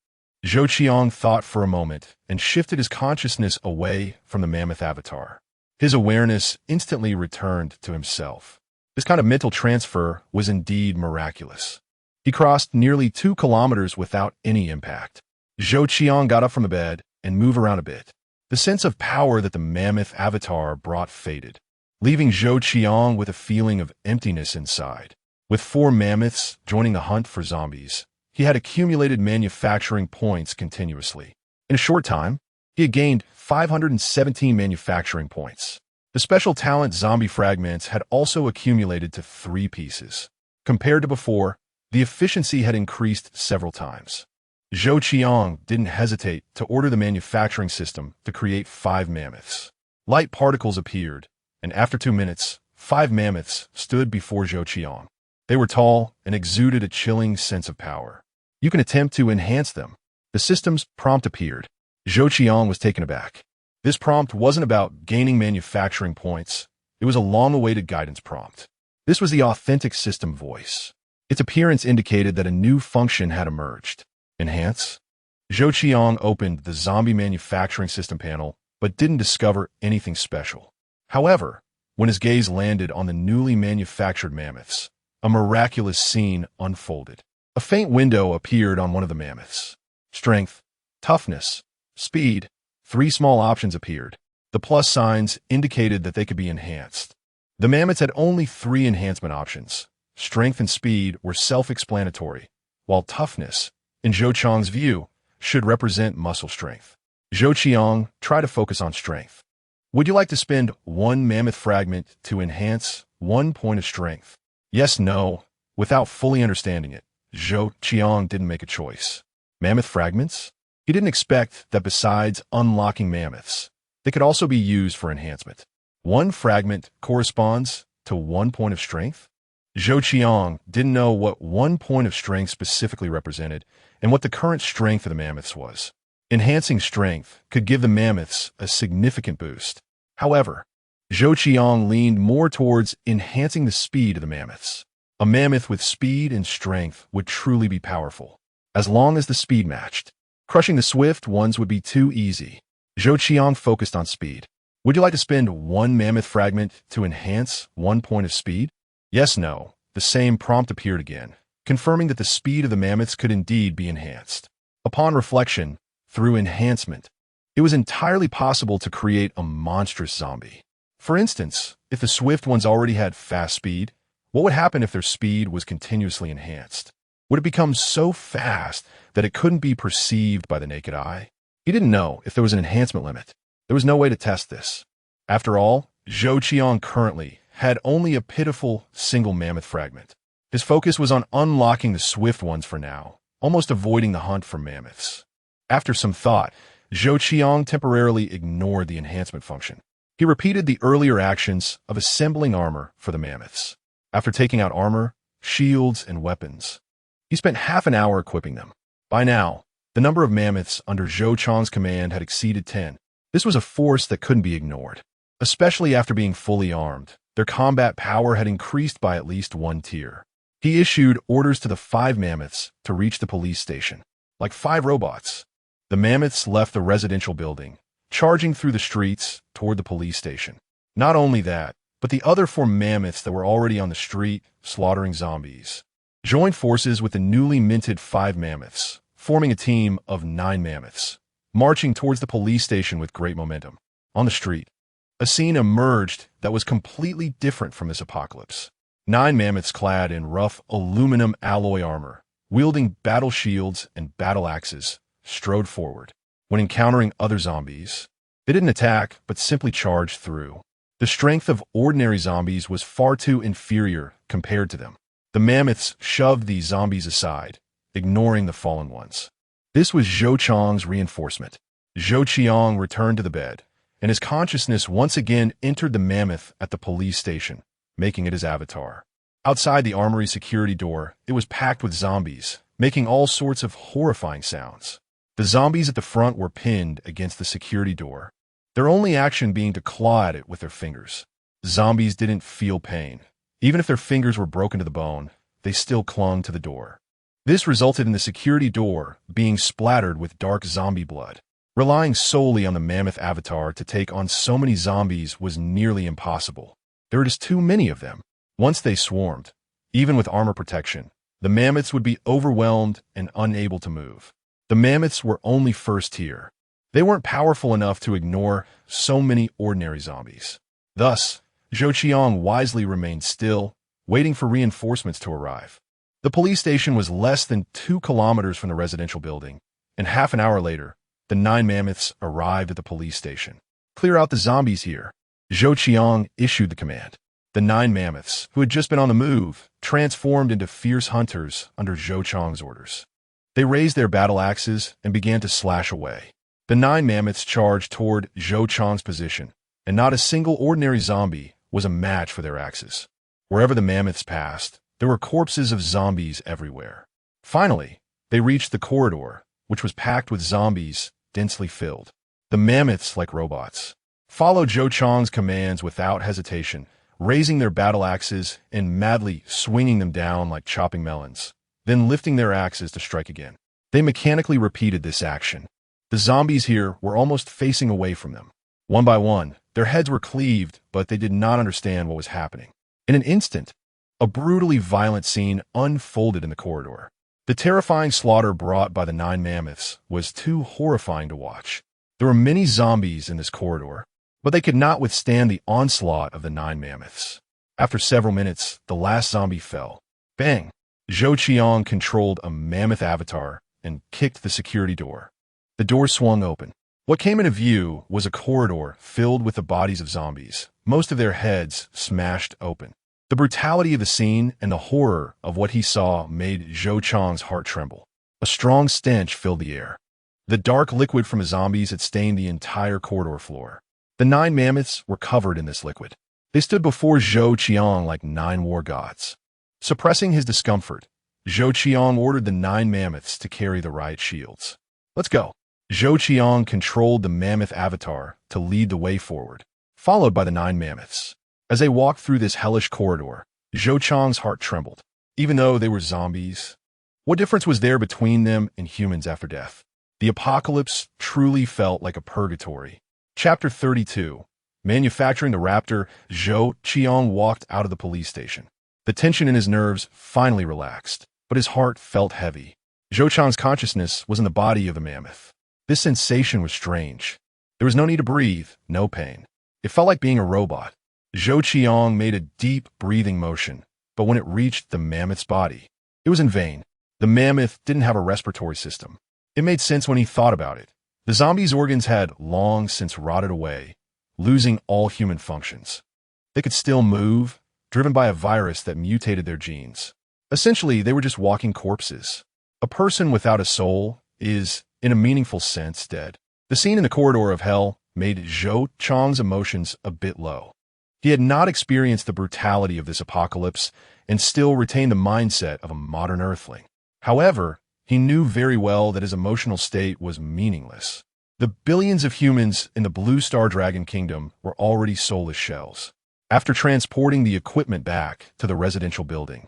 S1: Zhou Qiang thought for a moment and shifted his consciousness away from the mammoth avatar. His awareness instantly returned to himself. This kind of mental transfer was indeed miraculous. He crossed nearly 2 kilometers without any impact. Zhou Qiang got up from the bed and moved around a bit. The sense of power that the mammoth avatar brought faded, leaving Zhou Qiang with a feeling of emptiness inside. With 4 mammoths joining the hunt for zombies, he had accumulated manufacturing points continuously. In a short time, he had gained 517 manufacturing points. The special talent zombie fragments had also accumulated to 3 pieces. Compared to before, the efficiency had increased several times. Zhou Qiang didn't hesitate to order the manufacturing system to create 5 mammoths. Light particles appeared, and after 2 minutes, 5 mammoths stood before Zhou Qiang. They were tall and exuded a chilling sense of power. You can attempt to enhance them. The system's prompt appeared. Zhou Qiang was taken aback. This prompt wasn't about gaining manufacturing points. It was a long-awaited guidance prompt. This was the authentic system voice. Its appearance indicated that a new function had emerged. Enhance? Zhou Qiang opened the zombie manufacturing system panel, but didn't discover anything special. However, when his gaze landed on the newly manufactured mammoths, a miraculous scene unfolded. A faint window appeared on one of the mammoths. Strength, toughness, speed. 3 small options appeared. The plus signs indicated that they could be enhanced. The mammoths had only 3 enhancement options. Strength and speed were self-explanatory, while toughness, in Zhou Qiang's view, should represent muscle strength. Zhou Qiang tried to focus on strength. Would you like to spend 1 mammoth fragment to enhance 1 point of strength? Yes, no. Without fully understanding it, Zhou Qiang didn't make a choice. Mammoth fragments? He didn't expect that besides unlocking mammoths, they could also be used for enhancement. 1 fragment corresponds to 1 point of strength? Zhou Qiang didn't know what 1 point of strength specifically represented and what the current strength of the mammoths was. Enhancing strength could give the mammoths a significant boost. However, Zhou Qiang leaned more towards enhancing the speed of the mammoths. A mammoth with speed and strength would truly be powerful, as long as the speed matched. Crushing the swift ones would be too easy. Zhou Qiang focused on speed. Would you like to spend one mammoth fragment to enhance 1 point of speed? Yes, no. The same prompt appeared again, confirming that the speed of the mammoths could indeed be enhanced. Upon reflection, through enhancement, it was entirely possible to create a monstrous zombie. For instance, if the swift ones already had fast speed, what would happen if their speed was continuously enhanced? Would it become so fast that it couldn't be perceived by the naked eye? He didn't know if there was an enhancement limit. There was no way to test this. After all, Zhou Qiang currently had only a pitiful single mammoth fragment. His focus was on unlocking the swift ones for now, almost avoiding the hunt for mammoths. After some thought, Zhou Qiang temporarily ignored the enhancement function. He repeated the earlier actions of assembling armor for the mammoths. After taking out armor, shields, and weapons, he spent half an hour equipping them. By now, the number of mammoths under Zhou Qiang's command had exceeded 10. This was a force that couldn't be ignored. Especially after being fully armed, their combat power had increased by at least 1 tier. He issued orders to the 5 mammoths to reach the police station. Like 5 robots, the mammoths left the residential building, charging through the streets toward the police station. Not only that, but the other 4 mammoths that were already on the street slaughtering zombies joined forces with the newly minted 5 mammoths, forming a team of 9 mammoths, marching towards the police station with great momentum. On the street, a scene emerged that was completely different from this apocalypse. 9 mammoths clad in rough aluminum alloy armor, wielding battle shields and battle axes, strode forward. When encountering other zombies, they didn't attack, but simply charged through. The strength of ordinary zombies was far too inferior compared to them. The mammoths shoved these zombies aside, ignoring the fallen ones. This was Zhou Qiang's reinforcement. Zhou Qiang returned to the bed, and his consciousness once again entered the mammoth at the police station, making it his avatar. Outside the armory security door, it was packed with zombies, making all sorts of horrifying sounds. The zombies at the front were pinned against the security door, their only action being to claw at it with their fingers. Zombies didn't feel pain. Even if their fingers were broken to the bone, they still clung to the door. This resulted in the security door being splattered with dark zombie blood. Relying solely on the mammoth avatar to take on so many zombies was nearly impossible. There were just too many of them. Once they swarmed, even with armor protection, the mammoths would be overwhelmed and unable to move. The mammoths were only first tier. They weren't powerful enough to ignore so many ordinary zombies. Thus, Zhou Qiang wisely remained still, waiting for reinforcements to arrive. The police station was less than 2 kilometers from the residential building, and half an hour later, the 9 mammoths arrived at the police station. Clear out the zombies here. Zhou Qiang issued the command. The 9 mammoths, who had just been on the move, transformed into fierce hunters under Zhou Qiang's orders. They raised their battle axes and began to slash away. The 9 mammoths charged toward Zhou Qiang's position, and not a single ordinary zombie was a match for their axes. Wherever the mammoths passed, there were corpses of zombies everywhere. Finally, they reached the corridor, which was packed with zombies, densely filled. The mammoths, like robots, followed Zhou Qiang's commands without hesitation, raising their battle axes and madly swinging them down like chopping melons, then lifting their axes to strike again. They mechanically repeated this action. The zombies here were almost facing away from them. One by one, their heads were cleaved, but they did not understand what was happening. In an instant, a brutally violent scene unfolded in the corridor. The terrifying slaughter brought by the 9 mammoths was too horrifying to watch. There were many zombies in this corridor, but they could not withstand the onslaught of the 9 mammoths. After several minutes, the last zombie fell. Bang! Zhou Qiang controlled a mammoth avatar and kicked the security door. The door swung open. What came into view was a corridor filled with the bodies of zombies, most of their heads smashed open. The brutality of the scene and the horror of what he saw made Zhou Qiang's heart tremble. A strong stench filled the air. The dark liquid from the zombies had stained the entire corridor floor. The 9 mammoths were covered in this liquid. They stood before Zhou Qiang like 9 war gods. Suppressing his discomfort, Zhou Qiang ordered the 9 mammoths to carry the riot shields. Let's go. Zhou Qiang controlled the mammoth avatar to lead the way forward, followed by the 9 mammoths. As they walked through this hellish corridor, Zhou Qiang's heart trembled. Even though they were zombies, what difference was there between them and humans after death? The apocalypse truly felt like a purgatory. Chapter 32. Manufacturing the raptor, Zhou Qiang walked out of the police station. The tension in his nerves finally relaxed, but his heart felt heavy. Zhou Qiang's consciousness was in the body of the mammoth. This sensation was strange. There was no need to breathe, no pain. It felt like being a robot. Zhou Qiang made a deep breathing motion, but when it reached the mammoth's body, it was in vain. The mammoth didn't have a respiratory system. It made sense when he thought about it. The zombie's organs had long since rotted away, losing all human functions. They could still move, driven by a virus that mutated their genes. Essentially, they were just walking corpses. A person without a soul is, in a meaningful sense, dead. The scene in the corridor of hell made Zhou Qiang's emotions a bit low. He had not experienced the brutality of this apocalypse and still retained the mindset of a modern earthling. However, he knew very well that his emotional state was meaningless. The billions of humans in the Blue Star Dragon Kingdom were already soulless shells. After transporting the equipment back to the residential building,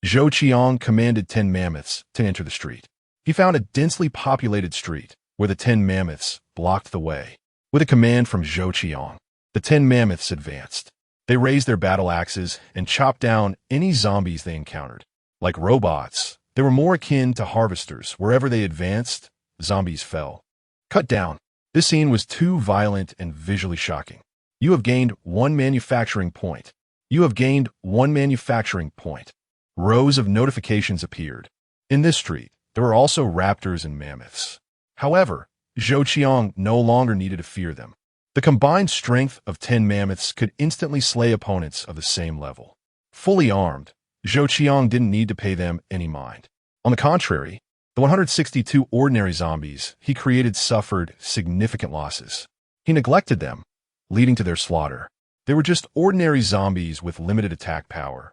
S1: Zhou Qiang commanded 10 mammoths to enter the street. He found a densely populated street where the 10 mammoths blocked the way. With a command from Zhou Qiang, the 10 mammoths advanced. They raised their battle axes and chopped down any zombies they encountered. Like robots, they were more akin to harvesters. Wherever they advanced, zombies fell. Cut down. This scene was too violent and visually shocking. You have gained 1 manufacturing point. You have gained 1 manufacturing point. Rows of notifications appeared. In this street, there were also raptors and mammoths. However, Zhou Qiang no longer needed to fear them. The combined strength of 10 mammoths could instantly slay opponents of the same level. Fully armed, Zhou Qiang didn't need to pay them any mind. On the contrary, the 162 ordinary zombies he created suffered significant losses. He neglected them, leading to their slaughter. They were just ordinary zombies with limited attack power,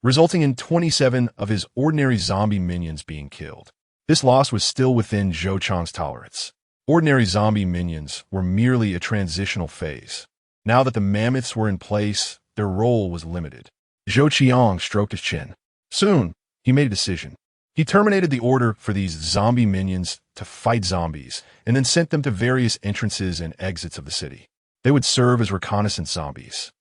S1: resulting in 27 of his ordinary zombie minions being killed. This loss was still within Zhou Qiang's tolerance. Ordinary zombie minions were merely a transitional phase. Now that the mammoths were in place, their role was limited. Zhou Qiang stroked his chin. Soon, he made a decision. He terminated the order for these zombie minions to fight zombies and then sent them to various entrances and exits of the city. They would serve as reconnaissance zombies.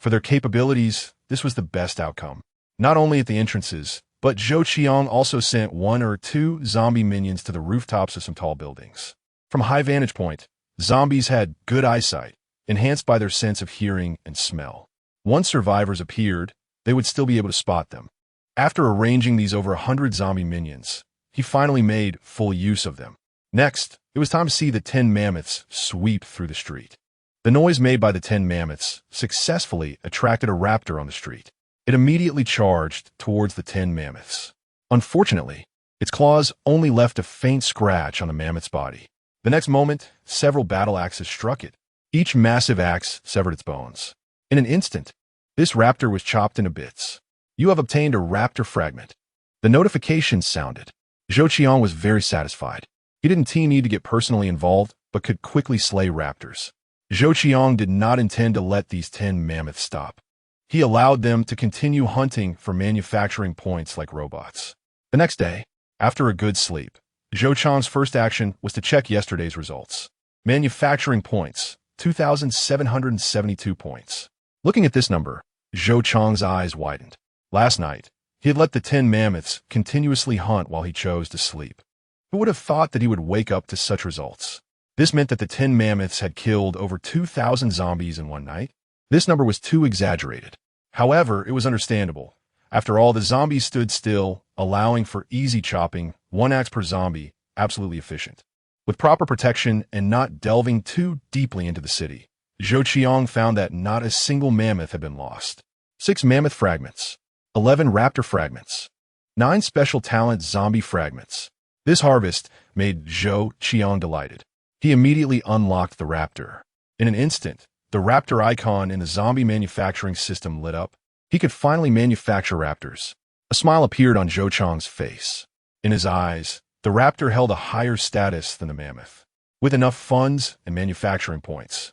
S1: For their capabilities, this was the best outcome. Not only at the entrances, but Zhou Qiang also sent 1 or 2 zombie minions to the rooftops of some tall buildings. From a high vantage point, zombies had good eyesight, enhanced by their sense of hearing and smell. Once survivors appeared, they would still be able to spot them. After arranging these over 100 zombie minions, he finally made full use of them. Next, it was time to see the 10 mammoths sweep through the street. The noise made by the 10 mammoths successfully attracted a raptor on the street. It immediately charged towards the 10 mammoths. Unfortunately, its claws only left a faint scratch on the mammoth's body. The next moment, several battle axes struck it. Each massive axe severed its bones. In an instant, this raptor was chopped into bits. You have obtained a raptor fragment. The notification sounded. Zhou Qiang was very satisfied. He didn't need to get personally involved, but could quickly slay raptors. Zhou Qiang did not intend to let these 10 mammoths stop. He allowed them to continue hunting for manufacturing points like robots. The next day, after a good sleep, Zhou Qiang's first action was to check yesterday's results. Manufacturing points, 2,772 points. Looking at this number, Zhou Qiang's eyes widened. Last night, he had let the 10 mammoths continuously hunt while he chose to sleep. Who would have thought that he would wake up to such results? This meant that the 10 mammoths had killed over 2,000 zombies in one night. This number was too exaggerated. However, it was understandable. After all, the zombies stood still, allowing for easy chopping, 1 axe per zombie, absolutely efficient. With proper protection and not delving too deeply into the city, Zhou Qiang found that not a single mammoth had been lost. 6 mammoth fragments, 11 raptor fragments, 9 special talent zombie fragments. This harvest made Zhou Qiang delighted. He immediately unlocked the raptor. In an instant, the raptor icon in the zombie manufacturing system lit up. He could finally manufacture raptors. A smile appeared on Zhou Qiang's face. In his eyes, the raptor held a higher status than the mammoth. With enough funds and manufacturing points,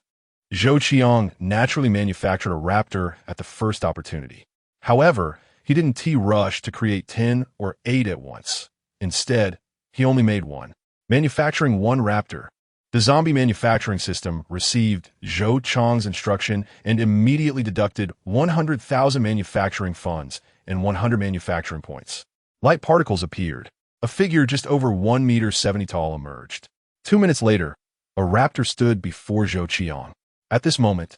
S1: Zhou Qiang naturally manufactured a raptor at the first opportunity. However, he didn't rush to create 10 or 8 at once. Instead, he only made 1. Manufacturing 1 raptor, The zombie manufacturing system received Zhou Qiang's instruction and immediately deducted 100,000 manufacturing funds and 100 manufacturing points. Light particles appeared. A figure just over 1 meter 70 tall emerged. 2 minutes later, a raptor stood before Zhou Qiang. At this moment,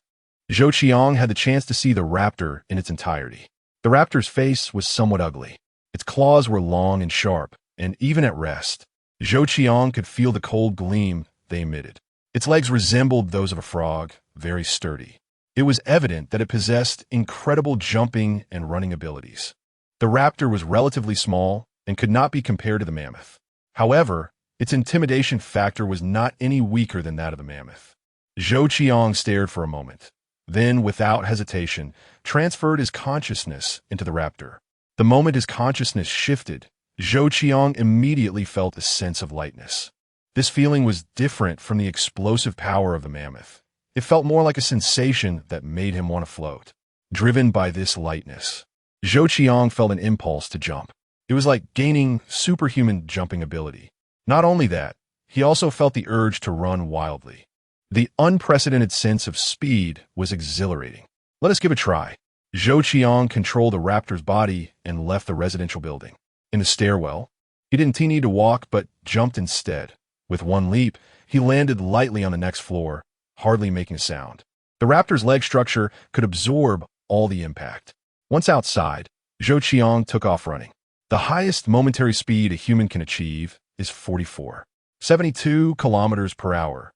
S1: Zhou Qiang had the chance to see the raptor in its entirety. The raptor's face was somewhat ugly. Its claws were long and sharp, and even at rest, Zhou Qiang could feel the cold gleam they emitted. Its legs resembled those of a frog, very sturdy. It was evident that it possessed incredible jumping and running abilities. The raptor was relatively small and could not be compared to the mammoth. However, its intimidation factor was not any weaker than that of the mammoth. Zhou Qiang stared for a moment, then, without hesitation, transferred his consciousness into the raptor. The moment his consciousness shifted, Zhou Qiang immediately felt a sense of lightness. This feeling was different from the explosive power of the mammoth. It felt more like a sensation that made him want to float. Driven by this lightness, Zhou Qiang felt an impulse to jump. It was like gaining superhuman jumping ability. Not only that, he also felt the urge to run wildly. The unprecedented sense of speed was exhilarating. Let us give it a try. Zhou Qiang controlled the raptor's body and left the residential building. In the stairwell, he didn't need to walk but jumped instead. With one leap, he landed lightly on the next floor, hardly making a sound. The raptor's leg structure could absorb all the impact. Once outside, Zhou Qiang took off running. The highest momentary speed a human can achieve is 44.72 kilometers per hour,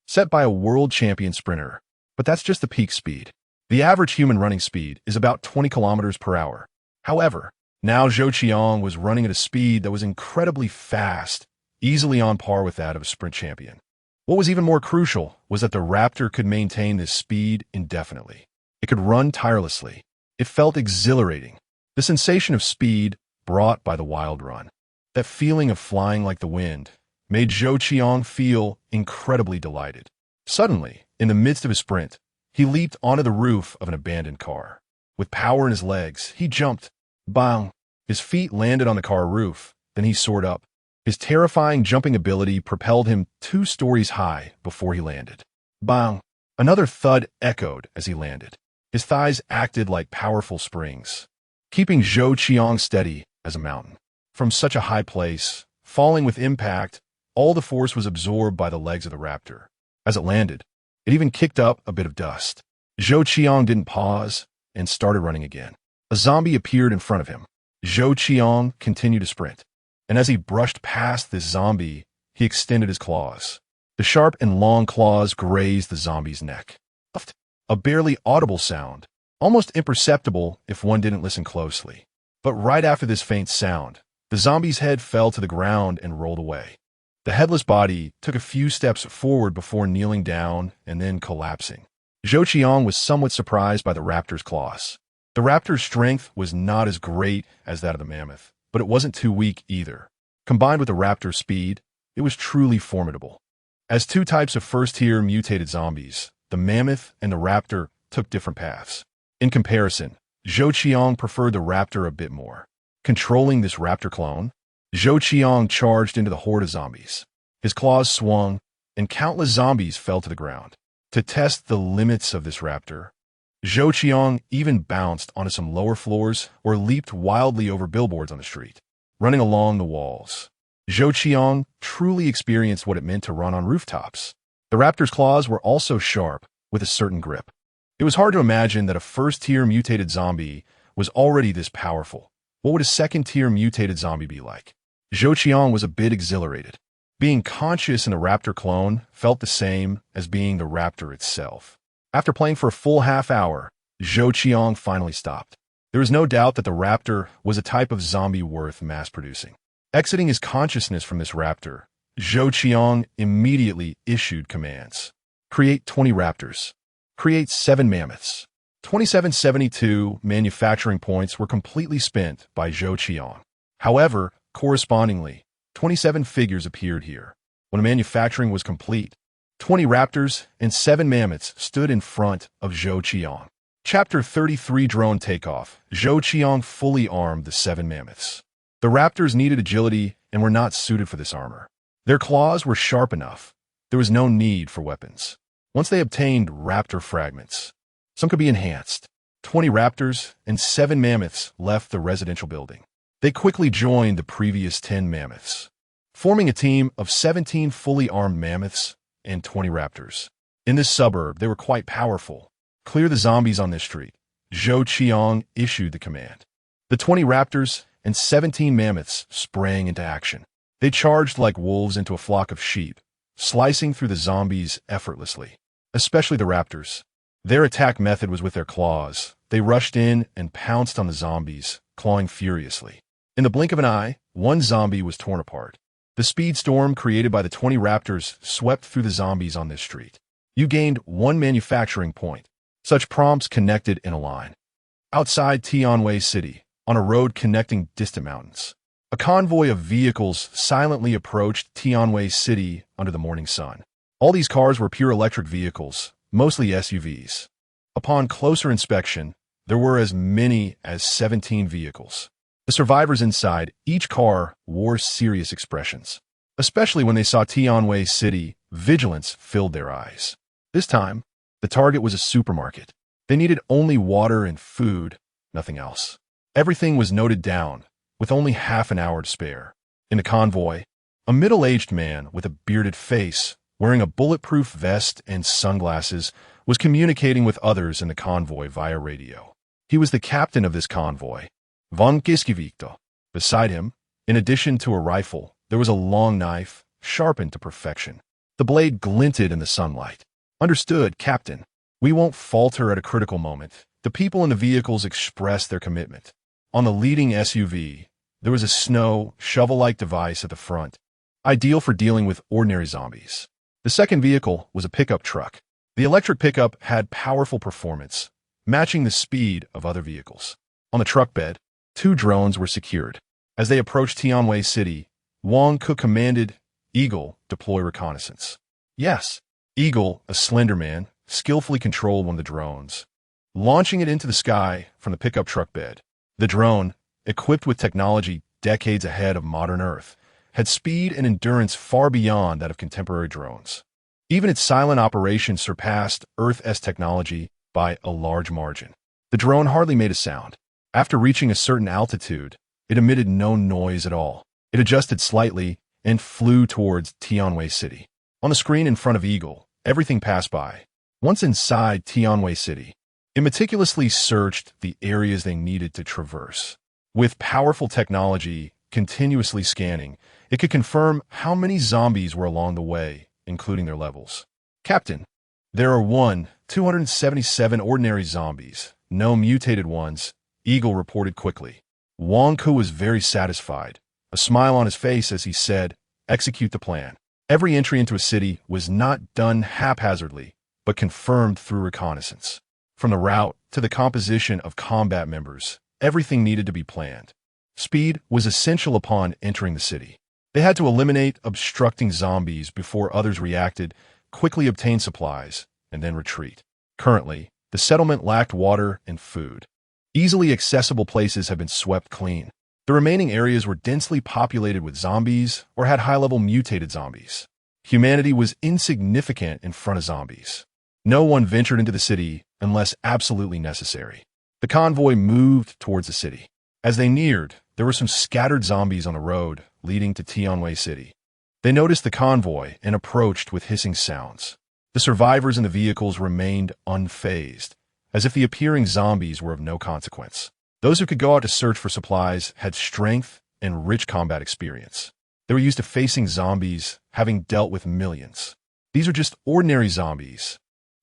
S1: set by a world champion sprinter. But that's just the peak speed. The average human running speed is about 20 kilometers per hour. However, now Zhou Qiang was running at a speed that was incredibly fast, easily on par with that of a sprint champion. What was even more crucial was that the raptor could maintain this speed indefinitely. It could run tirelessly. It felt exhilarating. The sensation of speed brought by the wild run, that feeling of flying like the wind, made Zhou Qiang feel incredibly delighted. Suddenly, in the midst of his sprint, he leaped onto the roof of an abandoned car. With power in his legs, he jumped. Bang! His feet landed on the car roof, then he soared up. His terrifying jumping ability propelled him 2 stories high before he landed. Bang! Another thud echoed as he landed. His thighs acted like powerful springs, keeping Zhou Qiang steady as a mountain. From such a high place, falling with impact, all the force was absorbed by the legs of the raptor. As it landed, it even kicked up a bit of dust. Zhou Qiang didn't pause and started running again. A zombie appeared in front of him. Zhou Qiang continued to sprint, and as he brushed past this zombie, he extended his claws. The sharp and long claws grazed the zombie's neck. A barely audible sound, almost imperceptible if one didn't listen closely. But right after this faint sound, the zombie's head fell to the ground and rolled away. The headless body took a few steps forward before kneeling down and then collapsing. Zhou Qiang was somewhat surprised by the raptor's claws. The raptor's strength was not as great as that of the mammoth, but it wasn't too weak either. Combined with the raptor's speed, it was truly formidable. As 2 types of first-tier mutated zombies, the mammoth and the raptor took different paths. In comparison, Zhou Qiang preferred the raptor a bit more. Controlling this raptor clone, Zhou Qiang charged into the horde of zombies. His claws swung, and countless zombies fell to the ground. To test the limits of this raptor, Zhou Qiang even bounced onto some lower floors or leaped wildly over billboards on the street, running along the walls. Zhou Qiang truly experienced what it meant to run on rooftops. The raptor's claws were also sharp, with a certain grip. It was hard to imagine that a first-tier mutated zombie was already this powerful. What would a second-tier mutated zombie be like? Zhou Qiang was a bit exhilarated. Being conscious in the raptor clone felt the same as being the raptor itself. After playing for a full half hour, Zhou Qiang finally stopped. There was no doubt that the raptor was a type of zombie worth mass-producing. Exiting his consciousness from this raptor, Zhou Qiang immediately issued commands. Create 20 raptors. Create 7 mammoths. 2772 manufacturing points were completely spent by Zhou Qiang. However, correspondingly, 27 figures appeared here. When manufacturing was complete, 20 raptors and 7 mammoths stood in front of Zhou Qiang. Chapter 33 Drone Takeoff. Zhou Qiang fully armed the 7 mammoths. The raptors needed agility and were not suited for this armor. Their claws were sharp enough. there was no need for weapons. Once they obtained raptor fragments, some could be enhanced. 20 raptors and 7 mammoths left the residential building. They quickly joined the previous 10 mammoths, forming a team of 17 fully armed mammoths and 20 raptors. In this suburb, they were quite powerful. Clear the zombies on this street. Zhou Qiang issued the command. The 20 raptors and 17 mammoths sprang into action. They charged like wolves into a flock of sheep, slicing through the zombies effortlessly, especially the raptors. Their attack method was with their claws. They rushed in and pounced on the zombies, clawing furiously. In the blink of an eye, one zombie was torn apart. The speed storm created by the 20 raptors swept through the zombies on this street. You gained 1 manufacturing point. Such prompts connected in a line. Outside Tianwei City, on a road connecting distant mountains, a convoy of vehicles silently approached Tianwei City under the morning sun. All these cars were pure electric vehicles, mostly SUVs. Upon closer inspection, there were as many as 17 vehicles. The survivors inside each car wore serious expressions. Especially when they saw Tianwei City, vigilance filled their eyes. This time, the target was a supermarket. They needed only water and food, nothing else. Everything was noted down, with only half an hour to spare. In the convoy, a middle-aged man with a bearded face, wearing a bulletproof vest and sunglasses, was communicating with others in the convoy via radio. He was the captain of this convoy, von Giskevicto. Beside him, in addition to a rifle, there was a long knife, sharpened to perfection. The blade glinted in the sunlight. Understood, Captain. We won't falter at a critical moment. The people in the vehicles expressed their commitment. On the leading SUV, there was a snow, shovel-like device at the front, ideal for dealing with ordinary zombies. The second vehicle was a pickup truck. The electric pickup had powerful performance, matching the speed of other vehicles. On the truck bed, 2 drones were secured. As they approached Tianwei City, Wang Ke commanded Eagle deploy reconnaissance. Yes, Eagle, a slender man, skillfully controlled one of the drones, launching it into the sky from the pickup truck bed. The drone, equipped with technology decades ahead of modern Earth, had speed and endurance far beyond that of contemporary drones. Even its silent operation surpassed Earth's technology by a large margin. The drone hardly made a sound. After reaching a certain altitude, it emitted no noise at all. It adjusted slightly and flew towards Tianwei City. On the screen in front of Eagle, everything passed by. Once inside Tianwei City, it meticulously searched the areas they needed to traverse. With powerful technology continuously scanning, it could confirm how many zombies were along the way, including their levels. Captain, there are 277 ordinary zombies, no mutated ones, Eagle reported quickly. Wang Ke was very satisfied, a smile on his face as he said, execute the plan. Every entry into a city was not done haphazardly, but confirmed through reconnaissance. From the route to the composition of combat members, everything needed to be planned. Speed was essential upon entering the city. They had to eliminate obstructing zombies before others reacted, quickly obtain supplies, and then retreat. Currently, the settlement lacked water and food. Easily accessible places had been swept clean. The remaining areas were densely populated with zombies or had high-level mutated zombies. Humanity was insignificant in front of zombies. No one ventured into the city unless absolutely necessary. The convoy moved towards the city. As they neared, there were some scattered zombies on the road leading to Tianwei City. They noticed the convoy and approached with hissing sounds. The survivors in the vehicles remained unfazed, as if the appearing zombies were of no consequence. Those who could go out to search for supplies had strength and rich combat experience. They were used to facing zombies, having dealt with millions. These are just ordinary zombies,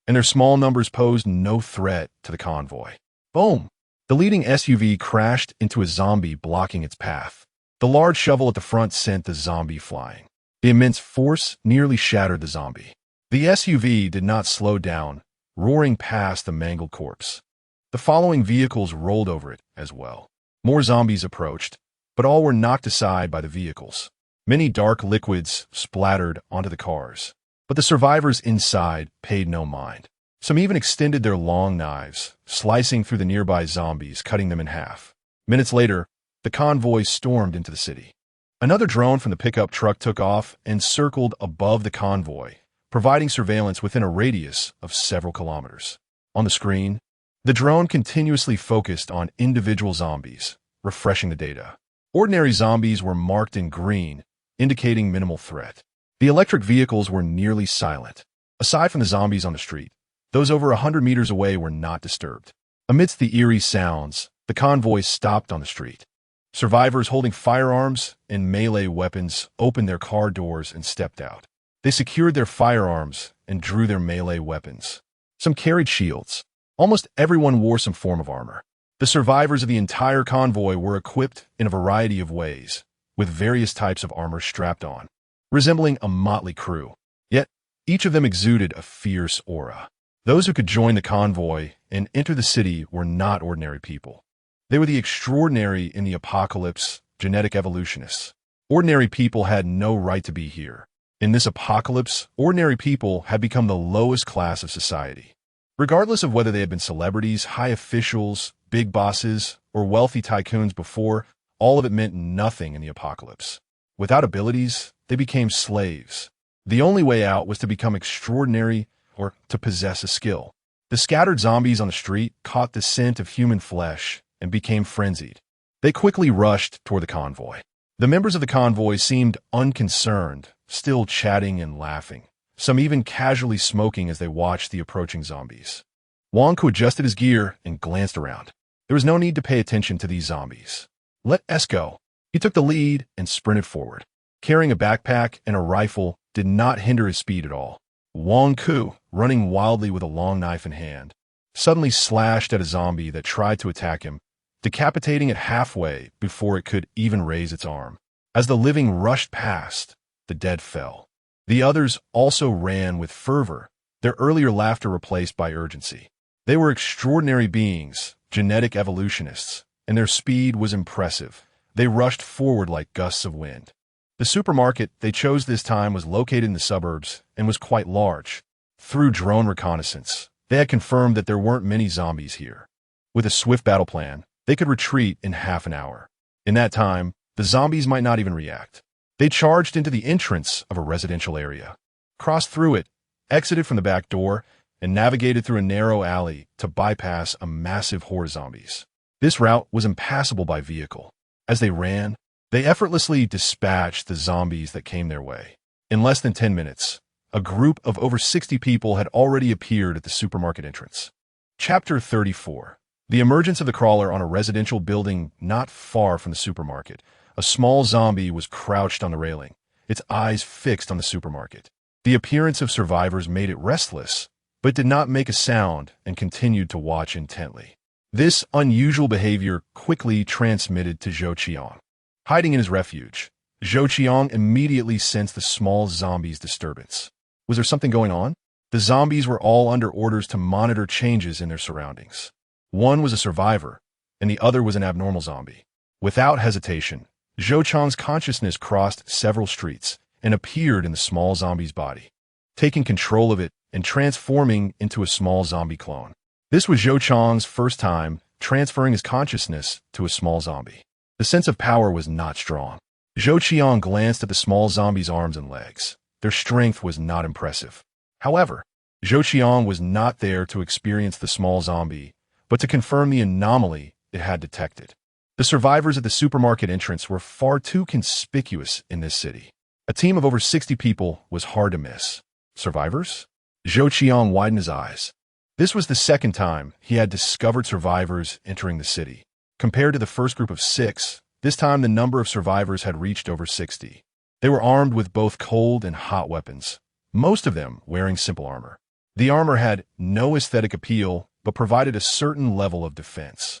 S1: and their small numbers posed no threat to the convoy. Boom! The leading SUV crashed into a zombie blocking its path. The large shovel at the front sent the zombie flying. The immense force nearly shattered the zombie. The SUV did not slow down, roaring past the mangled corpse. The following vehicles rolled over it as well. More zombies approached, but all were knocked aside by the vehicles. Many dark liquids splattered onto the cars, but the survivors inside paid no mind. Some even extended their long knives, slicing through the nearby zombies, cutting them in half. Minutes later, the convoy stormed into the city. Another drone from the pickup truck took off and circled above the convoy, providing surveillance within a radius of several kilometers. On the screen, the drone continuously focused on individual zombies, refreshing the data. Ordinary zombies were marked in green, indicating minimal threat. The electric vehicles were nearly silent. Aside from the zombies on the street, those over 100 meters away were not disturbed. Amidst the eerie sounds, the convoy stopped on the street. Survivors holding firearms and melee weapons opened their car doors and stepped out. They secured their firearms and drew their melee weapons. Some carried shields. Almost everyone wore some form of armor. The survivors of the entire convoy were equipped in a variety of ways, with various types of armor strapped on, resembling a motley crew. Yet, each of them exuded a fierce aura. Those who could join the convoy and enter the city were not ordinary people. They were the extraordinary in the apocalypse, genetic evolutionists. Ordinary people had no right to be here. In this apocalypse, ordinary people had become the lowest class of society. Regardless of whether they had been celebrities, high officials, big bosses, or wealthy tycoons before, all of it meant nothing in the apocalypse. Without abilities, they became slaves. The only way out was to become extraordinary or to possess a skill. The scattered zombies on the street caught the scent of human flesh and became frenzied. They quickly rushed toward the convoy. The members of the convoy seemed unconcerned, still chatting and laughing, some even casually smoking as they watched the approaching zombies. Wang Ku adjusted his gear and glanced around. There was no need to pay attention to these zombies. Let us go. He took the lead and sprinted forward. Carrying a backpack and a rifle did not hinder his speed at all. Wang Ku, running wildly with a long knife in hand, suddenly slashed at a zombie that tried to attack him, decapitating it halfway before it could even raise its arm. As the living rushed past, the dead fell. The others also ran with fervor, their earlier laughter replaced by urgency. They were extraordinary beings, genetic evolutionists, and their speed was impressive. They rushed forward like gusts of wind. The supermarket they chose this time was located in the suburbs and was quite large. Through drone reconnaissance, they had confirmed that there weren't many zombies here. With a swift battle plan, they could retreat in half an hour. In that time, the zombies might not even react. They charged into the entrance of a residential area, crossed through it, exited from the back door, and navigated through a narrow alley to bypass a massive horde of zombies. This route was impassable by vehicle. As they ran, they effortlessly dispatched the zombies that came their way. In less than 10 minutes, a group of over 60 people had already appeared at the supermarket entrance. Chapter 34. The emergence of the crawler on a residential building not far from the supermarket. A small zombie was crouched on the railing, its eyes fixed on the supermarket. The appearance of survivors made it restless, but did not make a sound and continued to watch intently. This unusual behavior quickly transmitted to Zhou Qiang. Hiding in his refuge, Zhou Qiang immediately sensed the small zombie's disturbance. Was there something going on? The zombies were all under orders to monitor changes in their surroundings. One was a survivor, and the other was an abnormal zombie. Without hesitation, Zhou Qiang's consciousness crossed several streets and appeared in the small zombie's body, taking control of it and transforming into a small zombie clone. This was Zhou Qiang's first time transferring his consciousness to a small zombie. The sense of power was not strong. Zhou Qiang glanced at the small zombie's arms and legs. Their strength was not impressive. However, Zhou Qiang was not there to experience the small zombie, but to confirm the anomaly it had detected. The survivors at the supermarket entrance were far too conspicuous in this city. A team of over 60 people was hard to miss. Survivors? Zhou Qiang widened his eyes. This was the second time he had discovered survivors entering the city. Compared to the first group of 6, this time the number of survivors had reached over 60. They were armed with both cold and hot weapons, most of them wearing simple armor. The armor had no aesthetic appeal, but provided a certain level of defense.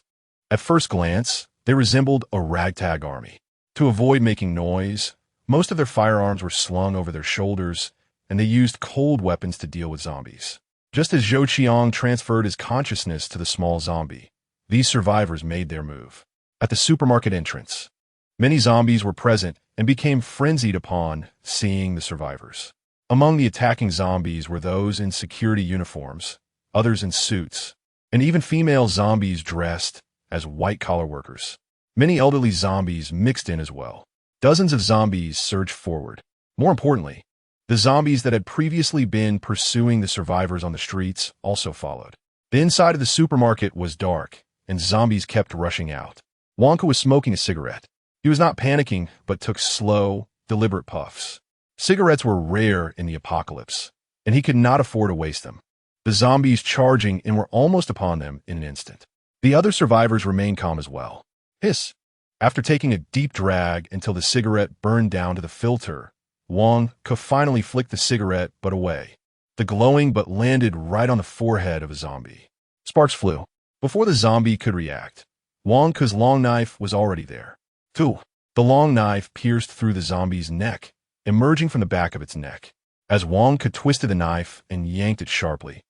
S1: At first glance, they resembled a ragtag army. To avoid making noise, most of their firearms were slung over their shoulders, and they used cold weapons to deal with zombies. Just as Zhou Qiang transferred his consciousness to the small zombie, these survivors made their move. At the supermarket entrance, many zombies were present and became frenzied upon seeing the survivors. Among the attacking zombies were those in security uniforms, others in suits, and even female zombies dressed as white-collar workers. Many elderly zombies mixed in as well. Dozens of zombies surged forward. More importantly, The zombies that had previously been pursuing the survivors on the streets also followed. The inside of the supermarket was dark, and zombies kept rushing out. Wonka was smoking a cigarette. He was not panicking, but took slow, deliberate puffs. Cigarettes were rare in the apocalypse, and he could not afford to waste them. The zombies charging and were almost upon them in an instant. The other survivors remained calm as well. Hiss! After taking a deep drag until the cigarette burned down to the filter, Wonka finally flicked the cigarette but away. The glowing but landed right on the forehead of a zombie. Sparks flew. Before the zombie could react, Wonka's long knife was already there. Two. The long knife pierced through the zombie's neck, emerging from the back of its neck. As Wonka twisted the knife and yanked it sharply,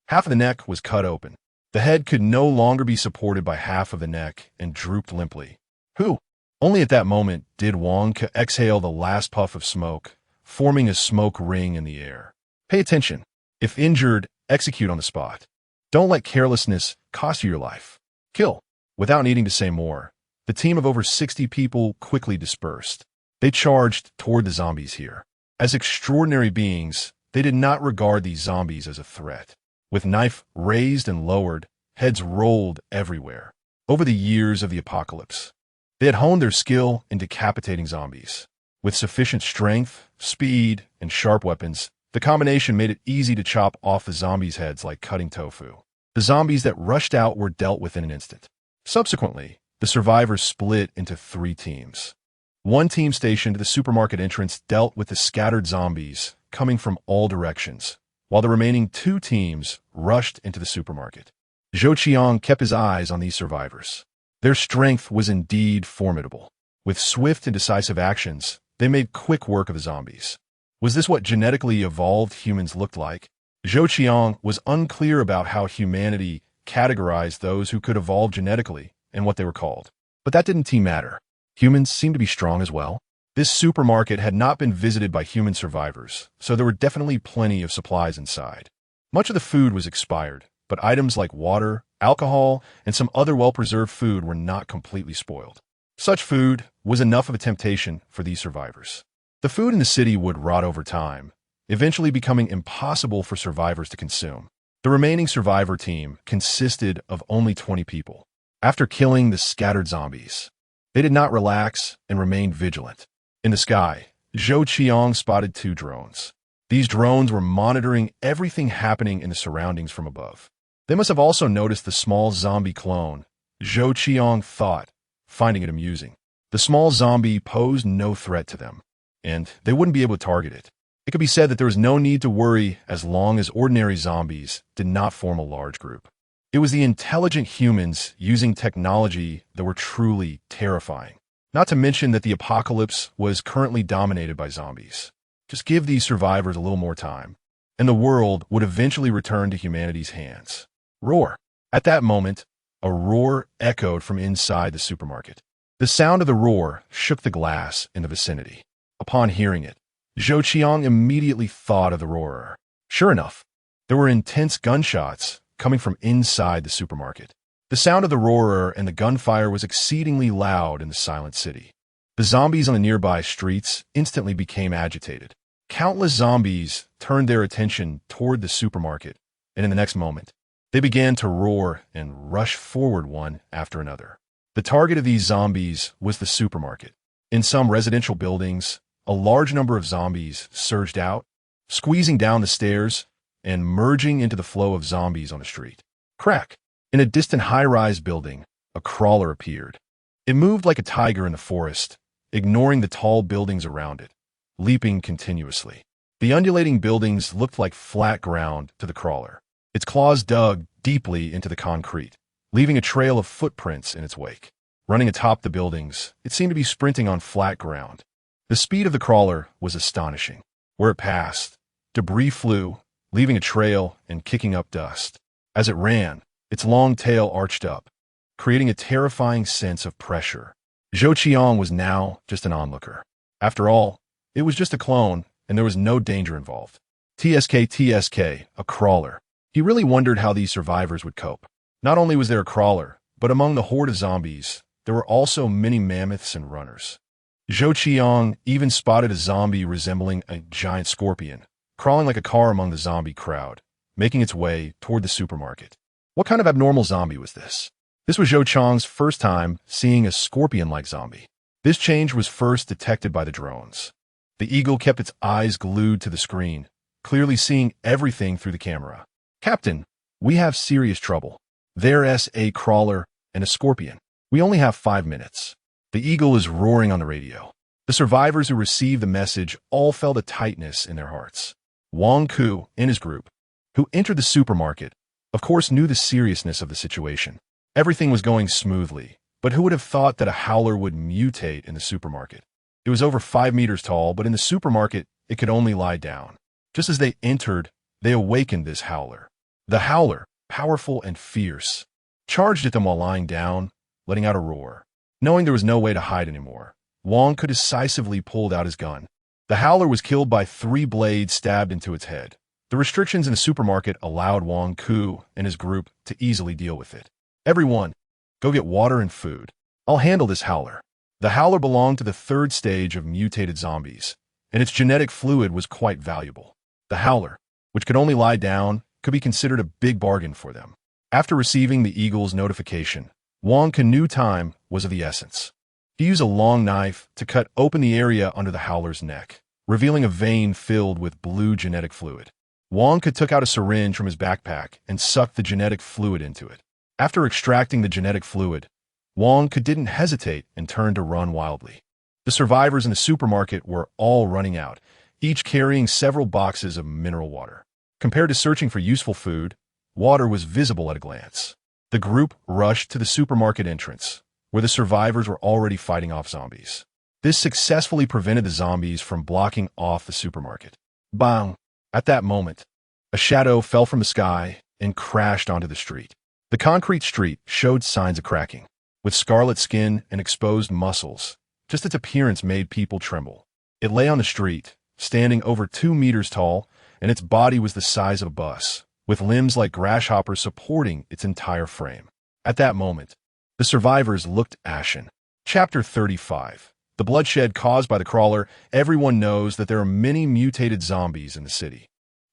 S1: half of the neck was cut open. The head could no longer be supported by half of the neck and drooped limply. Who? Only at that moment did Wonka exhale the last puff of smoke, forming a smoke ring in the air. Pay attention. If injured, execute on the spot. Don't let carelessness cost you your life. Kill. Without needing to say more, the team of over 60 people quickly dispersed. They charged toward the zombies here. As extraordinary beings, they did not regard these zombies as a threat. With knife raised and lowered, heads rolled everywhere. Over the years of the apocalypse, they had honed their skill in decapitating zombies. With sufficient strength, speed, and sharp weapons, the combination made it easy to chop off the zombies' heads like cutting tofu. The zombies that rushed out were dealt with in an instant. Subsequently, the survivors split into 3 teams. One team stationed at the supermarket entrance dealt with the scattered zombies coming from all directions, while the remaining 2 teams rushed into the supermarket. Zhou Qiang kept his eyes on these survivors. Their strength was indeed formidable. With swift and decisive actions, they made quick work of the zombies. Was this what genetically evolved humans looked like? Zhou Qiang was unclear about how humanity categorized those who could evolve genetically and what they were called. But that didn't matter. Humans seemed to be strong as well. This supermarket had not been visited by human survivors, so there were definitely plenty of supplies inside. Much of the food was expired, but items like water, alcohol, and some other well-preserved food were not completely spoiled. Such food was enough of a temptation for these survivors. The food in the city would rot over time, eventually becoming impossible for survivors to consume. The remaining survivor team consisted of only 20 people. After killing the scattered zombies, they did not relax and remained vigilant. In the sky, Zhou Qiang spotted 2 drones. These drones were monitoring everything happening in the surroundings from above. They must have also noticed the small zombie clone, Zhou Qiang thought, finding it amusing. The small zombie posed no threat to them, and they wouldn't be able to target it. It could be said that there was no need to worry as long as ordinary zombies did not form a large group. It was the intelligent humans using technology that were truly terrifying. Not to mention that the apocalypse was currently dominated by zombies. Just give these survivors a little more time, and the world would eventually return to humanity's hands. Roar. At that moment, a roar echoed from inside the supermarket. The sound of the roar shook the glass in the vicinity. Upon hearing it, Zhou Qiang immediately thought of the roarer. Sure enough, there were intense gunshots coming from inside the supermarket. The sound of the roarer and the gunfire was exceedingly loud in the silent city. The zombies on the nearby streets instantly became agitated. Countless zombies turned their attention toward the supermarket, and in the next moment, they began to roar and rush forward one after another. The target of these zombies was the supermarket. In some residential buildings, a large number of zombies surged out, squeezing down the stairs and merging into the flow of zombies on the street. Crack! In a distant high-rise building, a crawler appeared. It moved like a tiger in the forest, ignoring the tall buildings around it, leaping continuously. The undulating buildings looked like flat ground to the crawler. Its claws dug deeply into the concrete, leaving a trail of footprints in its wake. Running atop the buildings, it seemed to be sprinting on flat ground. The speed of the crawler was astonishing. Where it passed, debris flew, leaving a trail and kicking up dust. As it ran, its long tail arched up, creating a terrifying sense of pressure. Zhou Qiang was now just an onlooker. After all, it was just a clone, and there was no danger involved. TSK, a crawler. He really wondered how these survivors would cope. Not only was there a crawler, but among the horde of zombies, there were also many mammoths and runners. Zhou Qiang even spotted a zombie resembling a giant scorpion, crawling like a car among the zombie crowd, making its way toward the supermarket. What kind of abnormal zombie was this? This was Zhou Qiang's first time seeing a scorpion-like zombie. This change was first detected by the drones. The eagle kept its eyes glued to the screen, clearly seeing everything through the camera. "Captain, we have serious trouble. There's a crawler and a scorpion. We only have 5 minutes." The eagle is roaring on the radio. The survivors who received the message all felt a tightness in their hearts. Wang Ku and his group, who entered the supermarket, of course knew the seriousness of the situation. Everything was going smoothly, but who would have thought that a howler would mutate in the supermarket? It was over 5 meters tall, but in the supermarket, it could only lie down. Just as they entered, they awakened this howler. The howler, powerful and fierce, charged at them while lying down, letting out a roar. Knowing there was no way to hide anymore, Wang could decisively pulled out his gun. The howler was killed by 3 blades stabbed into its head. The restrictions in the supermarket allowed Wang Ku and his group to easily deal with it. "Everyone, go get water and food. I'll handle this howler." The howler belonged to the 3rd stage of mutated zombies, and its genetic fluid was quite valuable. The howler, which could only lie down, could be considered a big bargain for them. After receiving the eagle's notification, Wang Ku knew time was of the essence. He used a long knife to cut open the area under the howler's neck, revealing a vein filled with blue genetic fluid. Wang Ku took out a syringe from his backpack and sucked the genetic fluid into it. After extracting the genetic fluid, Wang Ku didn't hesitate and turned to run wildly. The survivors in the supermarket were all running out, each carrying several boxes of mineral water. Compared to searching for useful food, water was visible at a glance. The group rushed to the supermarket entrance, where the survivors were already fighting off zombies. This successfully prevented the zombies from blocking off the supermarket. Bang! At that moment, a shadow fell from the sky and crashed onto the street. The concrete street showed signs of cracking. With scarlet skin and exposed muscles, just its appearance made people tremble. It lay on the street, standing over 2 meters tall, and its body was the size of a bus, with limbs like grasshoppers supporting its entire frame. At that moment, the survivors looked ashen. Chapter 35. The bloodshed caused by the crawler. Everyone knows that there are many mutated zombies in the city.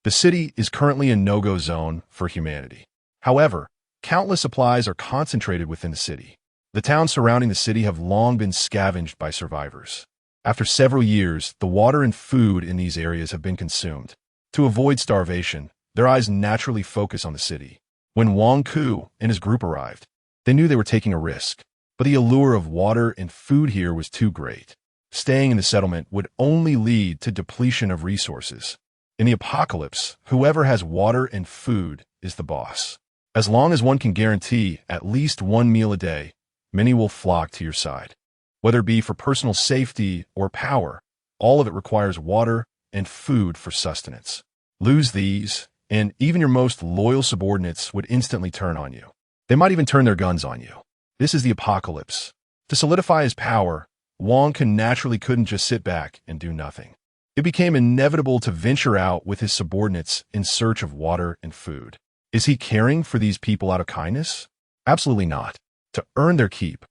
S1: The city is currently a no-go zone for humanity. However, countless supplies are concentrated within the city. The towns surrounding the city have long been scavenged by survivors. After several years, the water and food in these areas have been consumed. To avoid starvation, their eyes naturally focus on the city. When Wang Ku and his group arrived, they knew they were taking a risk, but the allure of water and food here was too great. Staying in the settlement would only lead to depletion of resources. In the apocalypse, whoever has water and food is the boss. As long as one can guarantee at least 1 meal a day, many will flock to your side. Whether it be for personal safety or power, all of it requires water and food for sustenance. Lose these, and even your most loyal subordinates would instantly turn on you. They might even turn their guns on you. This is the apocalypse. To solidify his power, Wang Ku naturally couldn't just sit back and do nothing. It became inevitable to venture out with his subordinates in search of water and food. Is he caring for these people out of kindness? Absolutely not. To earn their keep,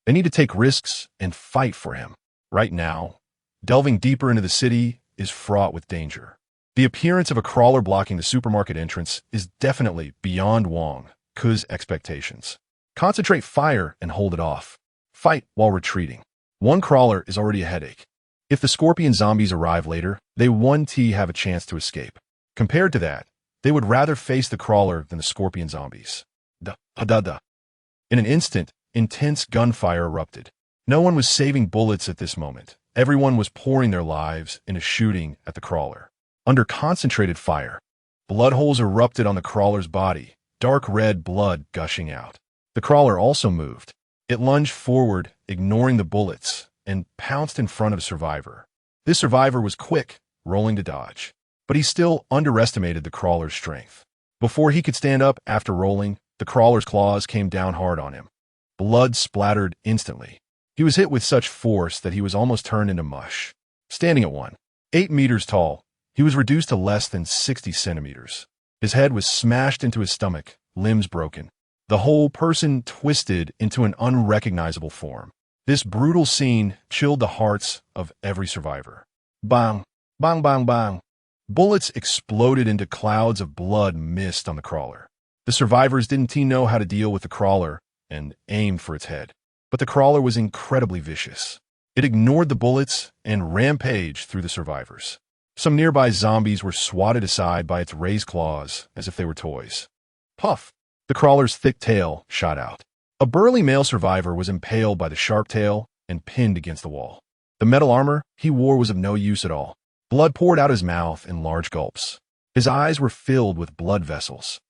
S1: they need to take risks and fight for him. Right now, delving deeper into the city is fraught with danger. The appearance of a crawler blocking the supermarket entrance is definitely beyond Wang Ku's expectations. Concentrate fire and hold it off. Fight while retreating. One crawler is already a headache. If the scorpion zombies arrive later, they won't have a chance to escape. Compared to that, they would rather face the crawler than the scorpion zombies. Da-da-da. In an instant, intense gunfire erupted. No one was saving bullets at this moment. Everyone was pouring their lives into shooting at the crawler. Under concentrated fire, blood holes erupted on the crawler's body, dark red blood gushing out. The crawler also moved. It lunged forward, ignoring the bullets, and pounced in front of a survivor. This survivor was quick, rolling to dodge, but he still underestimated the crawler's strength. Before he could stand up after rolling, the crawler's claws came down hard on him. Blood splattered instantly. He was hit with such force that he was almost turned into mush. Standing at 1.8 meters tall, he was reduced to less than 60 centimeters. His head was smashed into his stomach, limbs broken. The whole person twisted into an unrecognizable form. This brutal scene chilled the hearts of every survivor. Bang! Bang bang bang! Bullets exploded into clouds of blood mist on the crawler. The survivors didn't know how to deal with the crawler and aimed for its head. But the crawler was incredibly vicious. It ignored the bullets and rampaged through the survivors. Some nearby zombies were swatted aside by its raised claws as if they were toys. Puff! The crawler's thick tail shot out. A burly male survivor was impaled by the sharp tail and pinned against the wall. The metal armor he wore was of no use at all. Blood poured out his mouth in large gulps. His eyes were filled with blood vessels.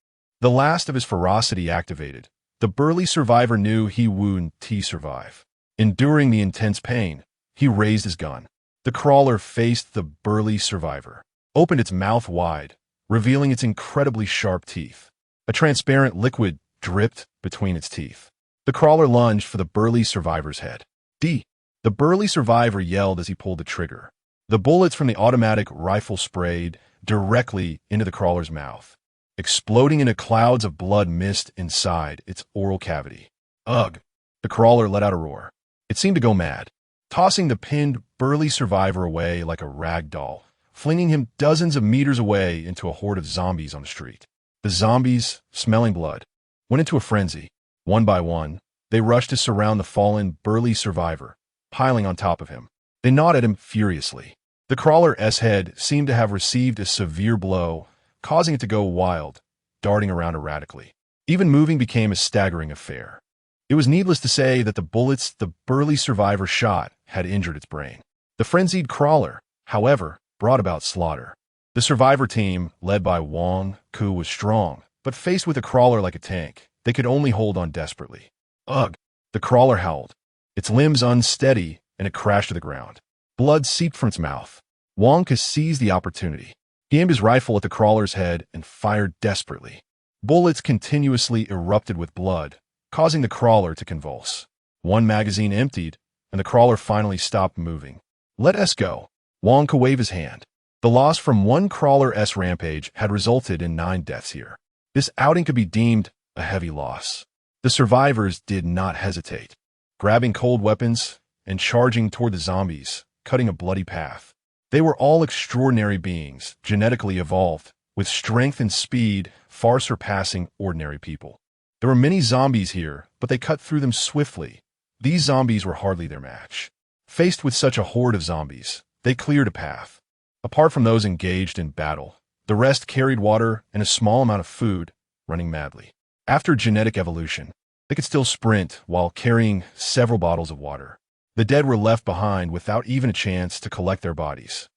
S1: The last of his ferocity activated. The burly survivor knew he wouldn't survive. Enduring the intense pain, he raised his gun. The crawler faced the burly survivor, opened its mouth wide, revealing its incredibly sharp teeth. A transparent liquid dripped between its teeth. The crawler lunged for the burly survivor's head. The burly survivor yelled as he pulled the trigger. The bullets from the automatic rifle sprayed directly into the crawler's mouth, exploding into clouds of blood mist inside its oral cavity. Ugh! The crawler let out a roar. It seemed to go mad, tossing the pinned, burly survivor away like a rag doll, flinging him dozens of meters away into a horde of zombies on the street. The zombies, smelling blood, went into a frenzy. One by one, they rushed to surround the fallen, burly survivor, piling on top of him. They gnawed at him furiously. The crawler's head seemed to have received a severe blow, causing it to go wild, darting around erratically. Even moving became a staggering affair. It was needless to say that the bullets the burly survivor shot had injured its brain. The frenzied crawler, however, brought about slaughter. The survivor team, led by Wang Ku, was strong, but faced with a crawler like a tank, they could only hold on desperately. Ugh! The crawler howled, its limbs unsteady, and it crashed to the ground. Blood seeped from its mouth. Wang Ku seized the opportunity. He aimed his rifle at the crawler's head and fired desperately. Bullets continuously erupted with blood, causing the crawler to convulse. One magazine emptied, and the crawler finally stopped moving. Let us go. Wang Ku waved his hand. The loss from one crawler's rampage had resulted in 9 deaths here. This outing could be deemed a heavy loss. The survivors did not hesitate, grabbing cold weapons and charging toward the zombies, cutting a bloody path. They were all extraordinary beings, genetically evolved, with strength and speed far surpassing ordinary people. There were many zombies here, but they cut through them swiftly. These zombies were hardly their match. Faced with such a horde of zombies, they cleared a path. Apart from those engaged in battle, the rest carried water and a small amount of food, running madly. After genetic evolution, they could still sprint while carrying several bottles of water. The dead were left behind without even a chance to collect their bodies.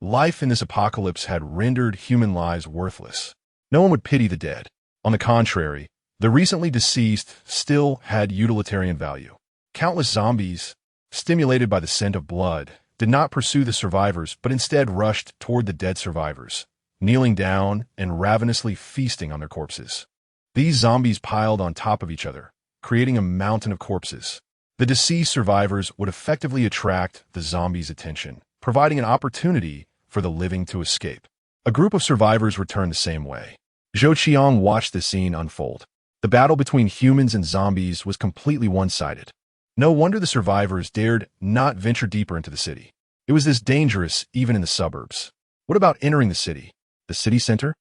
S1: Life in this apocalypse had rendered human lives worthless. No one would pity the dead. On the contrary, the recently deceased still had utilitarian value. Countless zombies, stimulated by the scent of blood, did not pursue the survivors but instead rushed toward the dead survivors, kneeling down and ravenously feasting on their corpses. These zombies piled on top of each other, creating a mountain of corpses. The deceased survivors would effectively attract the zombies' attention, providing an opportunity for the living to escape. A group of survivors returned the same way. Zhou Qiang watched the scene unfold. The battle between humans and zombies was completely one-sided. No wonder the survivors dared not venture deeper into the city. It was this dangerous even in the suburbs. What about entering the city? The city center?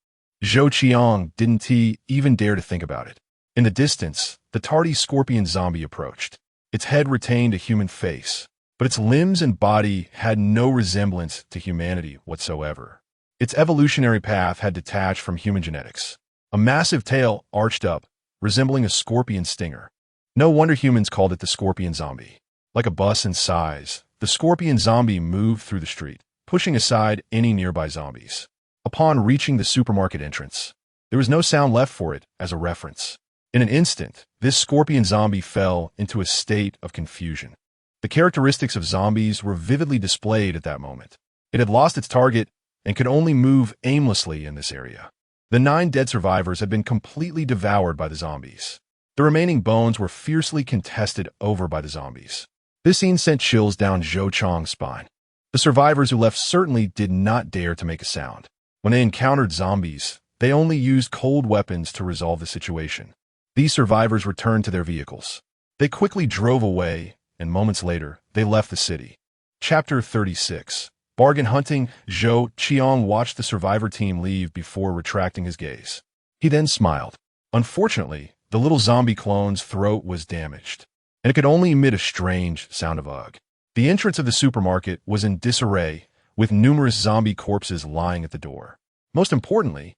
S1: Zhou Qiang didn't even dare to think about it. In the distance, the tardy scorpion zombie approached. Its head retained a human face, but its limbs and body had no resemblance to humanity whatsoever. Its evolutionary path had detached from human genetics. A massive tail arched up, resembling a scorpion stinger. No wonder humans called it the scorpion zombie. Like a bus in size, the scorpion zombie moved through the street, pushing aside any nearby zombies. Upon reaching the supermarket entrance, there was no sound left for it as a reference. In an instant, this scorpion zombie fell into a state of confusion. The characteristics of zombies were vividly displayed at that moment. It had lost its target and could only move aimlessly in this area. The 9 dead survivors had been completely devoured by the zombies. The remaining bones were fiercely contested over by the zombies. This scene sent chills down Zhou Qiang's spine. The survivors who left certainly did not dare to make a sound. When they encountered zombies, they only used cold weapons to resolve the situation. These survivors returned to their vehicles. They quickly drove away, and moments later, they left the city. Chapter 36. Bargain hunting. Zhou Qiang watched the survivor team leave before retracting his gaze. He then smiled. Unfortunately, the little zombie clone's throat was damaged, and it could only emit a strange sound of ugh. The entrance of the supermarket was in disarray, with numerous zombie corpses lying at the door. Most importantly,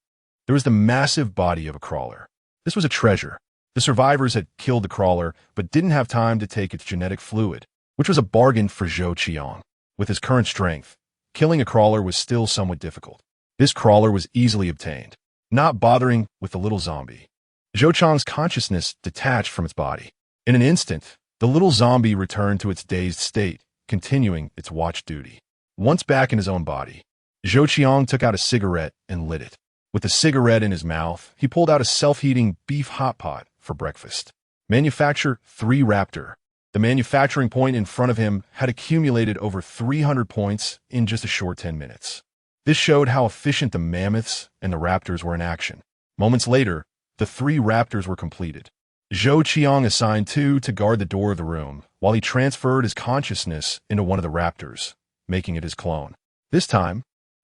S1: there was the massive body of a crawler. This was a treasure. The survivors had killed the crawler, but didn't have time to take its genetic fluid, which was a bargain for Zhou Qiang. With his current strength, killing a crawler was still somewhat difficult. This crawler was easily obtained, not bothering with the little zombie. Zhou Qiang's consciousness detached from its body. In an instant, the little zombie returned to its dazed state, continuing its watch duty. Once back in his own body, Zhou Qiang took out a cigarette and lit it. With the cigarette in his mouth, he pulled out a self-heating beef hot pot for breakfast. Manufacture 3 Raptor. The manufacturing point in front of him had accumulated over 300 points in just a short 10 minutes. This showed how efficient the mammoths and the raptors were in action. Moments later, the 3 raptors were completed. Zhou Qiang assigned 2 to guard the door of the room, while he transferred his consciousness into one of the raptors, making it his clone. This time,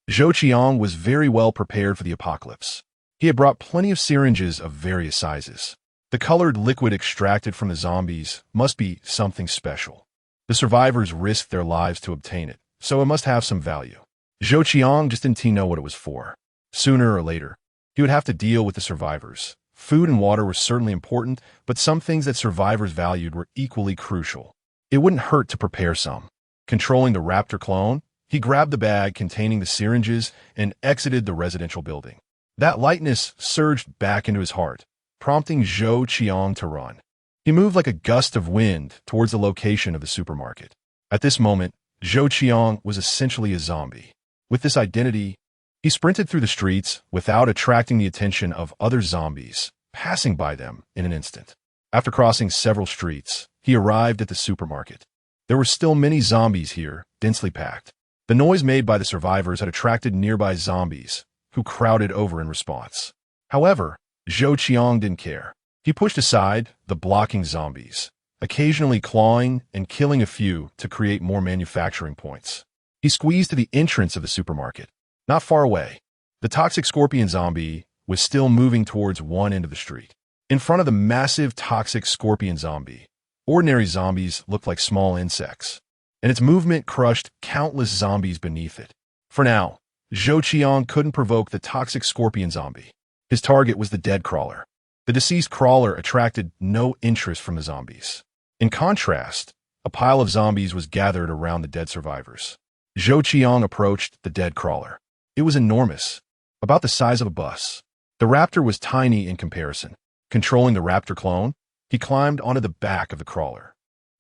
S1: Zhou Qiang was very well prepared for the apocalypse. He had brought plenty of syringes of various sizes. The colored liquid extracted from the zombies must be something special. The survivors risked their lives to obtain it, so it must have some value. Zhou Qiang just didn't know what it was for. Sooner or later, he would have to deal with the survivors. Food and water were certainly important, but some things that survivors valued were equally crucial. It wouldn't hurt to prepare some. Controlling the raptor clone, he grabbed the bag containing the syringes and exited the residential building. That lightness surged back into his heart, prompting Zhou Qiang to run. He moved like a gust of wind towards the location of the supermarket. At this moment, Zhou Qiang was essentially a zombie. With this identity, he sprinted through the streets without attracting the attention of other zombies, passing by them in an instant. After crossing several streets, he arrived at the supermarket. There were still many zombies here, densely packed. The noise made by the survivors had attracted nearby zombies, who crowded over in response. However, Zhou Qiang didn't care. He pushed aside the blocking zombies, occasionally clawing and killing a few to create more manufacturing points. He squeezed to the entrance of the supermarket. Not far away, the toxic scorpion zombie was still moving towards one end of the street. In front of the massive toxic scorpion zombie, ordinary zombies looked like small insects, and its movement crushed countless zombies beneath it. For now, Zhou Qiang couldn't provoke the toxic scorpion zombie. His target was the dead crawler. The deceased crawler attracted no interest from the zombies. In contrast, a pile of zombies was gathered around the dead survivors. Zhou Qiang approached the dead crawler. It was enormous, about the size of a bus. The raptor was tiny in comparison. Controlling the raptor clone, he climbed onto the back of the crawler.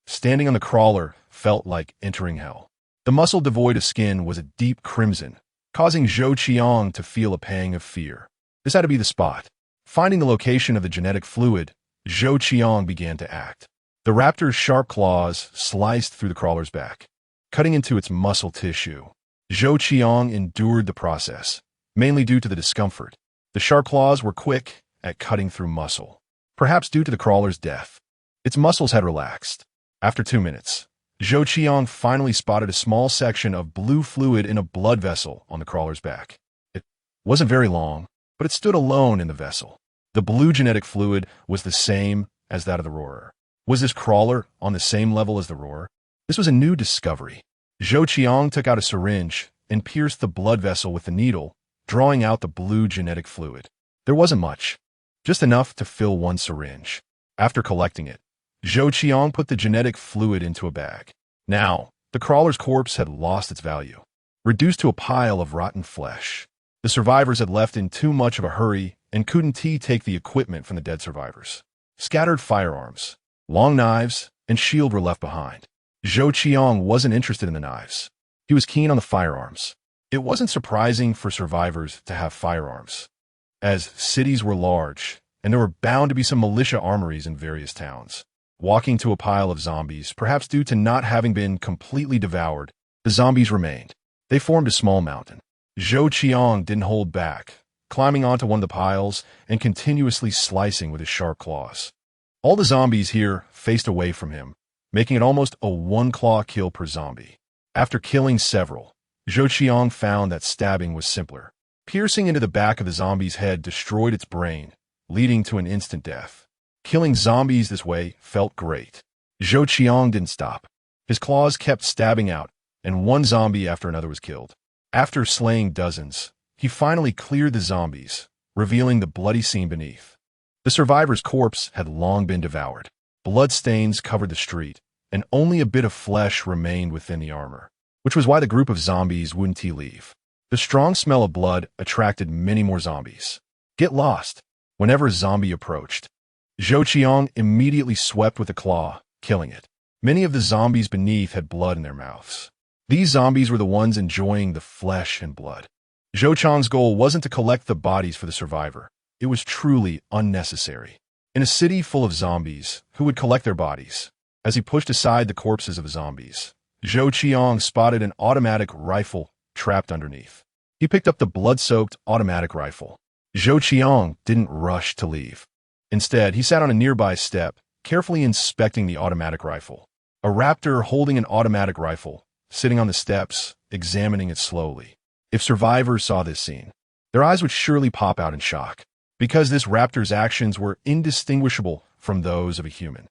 S1: Standing on the crawler felt like entering hell. The muscle devoid of skin was a deep crimson, causing Zhou Qiang to feel a pang of fear. This had to be the spot. Finding the location of the genetic fluid, Zhou Qiang began to act. The raptor's sharp claws sliced through the crawler's back, cutting into its muscle tissue. Zhou Qiang endured the process, mainly due to the discomfort. The sharp claws were quick at cutting through muscle, perhaps due to the crawler's death. Its muscles had relaxed. After 2 minutes, Zhou Qiang finally spotted a small section of blue fluid in a blood vessel on the crawler's back. It wasn't very long, but it stood alone in the vessel. The blue genetic fluid was the same as that of the roarer. Was this crawler on the same level as the roarer? This was a new discovery. Zhou Qiang took out a syringe and pierced the blood vessel with the needle, drawing out the blue genetic fluid. There wasn't much, just enough to fill one syringe. After collecting it, Zhou Qiang put the genetic fluid into a bag. Now, the crawler's corpse had lost its value, reduced to a pile of rotten flesh. The survivors had left in too much of a hurry and couldn't take the equipment from the dead survivors. Scattered firearms, long knives, and shield were left behind. Zhou Qiang wasn't interested in the knives. He was keen on the firearms. It wasn't surprising for survivors to have firearms, as cities were large, and there were bound to be some militia armories in various towns. Walking to a pile of zombies, perhaps due to not having been completely devoured, the zombies remained. They formed a small mountain. Zhou Qiang didn't hold back, climbing onto one of the piles and continuously slicing with his sharp claws. All the zombies here faced away from him, making it almost a one-claw kill per zombie. After killing several, Zhou Qiang found that stabbing was simpler. Piercing into the back of the zombie's head destroyed its brain, leading to an instant death. Killing zombies this way felt great. Zhou Qiang didn't stop. His claws kept stabbing out, and one zombie after another was killed. After slaying dozens, he finally cleared the zombies, revealing the bloody scene beneath. The survivor's corpse had long been devoured. Blood stains covered the street, and only a bit of flesh remained within the armor, which was why the group of zombies wouldn't leave. The strong smell of blood attracted many more zombies. Get lost. Whenever a zombie approached, Zhou Qiang immediately swept with a claw, killing it. Many of the zombies beneath had blood in their mouths. These zombies were the ones enjoying the flesh and blood. Zhou Qiang's goal wasn't to collect the bodies for the survivor. It was truly unnecessary. In a city full of zombies, who would collect their bodies? As he pushed aside the corpses of zombies, Zhou Qiang spotted an automatic rifle trapped underneath. He picked up the blood-soaked automatic rifle. Zhou Qiang didn't rush to leave. Instead, he sat on a nearby step, carefully inspecting the automatic rifle. A raptor holding an automatic rifle, sitting on the steps, examining it slowly. If survivors saw this scene, their eyes would surely pop out in shock, because this raptor's actions were indistinguishable from those of a human.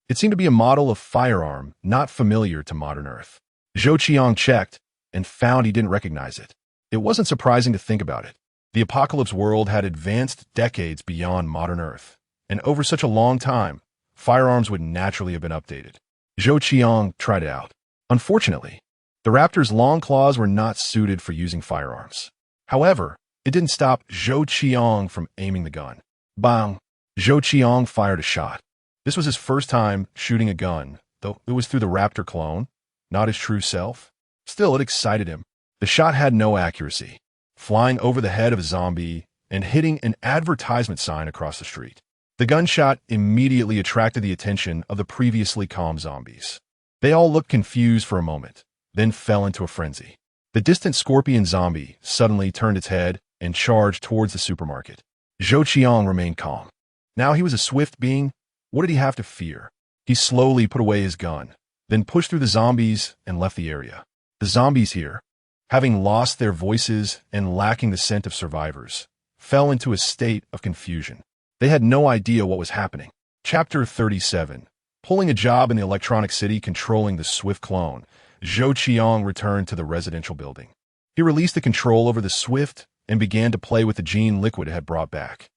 S1: It seemed to be a model of firearm not familiar to modern Earth. Zhou Qiang checked and found he didn't recognize it. It wasn't surprising to think about it. The apocalypse world had advanced decades beyond modern Earth, and over such a long time, firearms would naturally have been updated. Zhou Qiang tried it out. Unfortunately, the raptor's long claws were not suited for using firearms. However, it didn't stop Zhou Qiang from aiming the gun. Bang! Zhou Qiang fired a shot. This was his first time shooting a gun, though it was through the raptor clone, not his true self. Still, it excited him. The shot had no accuracy, flying over the head of a zombie and hitting an advertisement sign across the street. The gunshot immediately attracted the attention of the previously calm zombies. They all looked confused for a moment, then fell into a frenzy. The distant scorpion zombie suddenly turned its head and charged towards the supermarket. Zhou Qiang remained calm. Now he was a swift being. What did he have to fear? He slowly put away his gun, then pushed through the zombies and left the area. The zombies here, having lost their voices and lacking the scent of survivors, fell into a state of confusion. They had no idea what was happening. Chapter 37. Pulling a job in the electronic city controlling the Swift clone, Zhou Qiang returned to the residential building. He released the control over the Swift and began to play with the gene liquid it had brought back.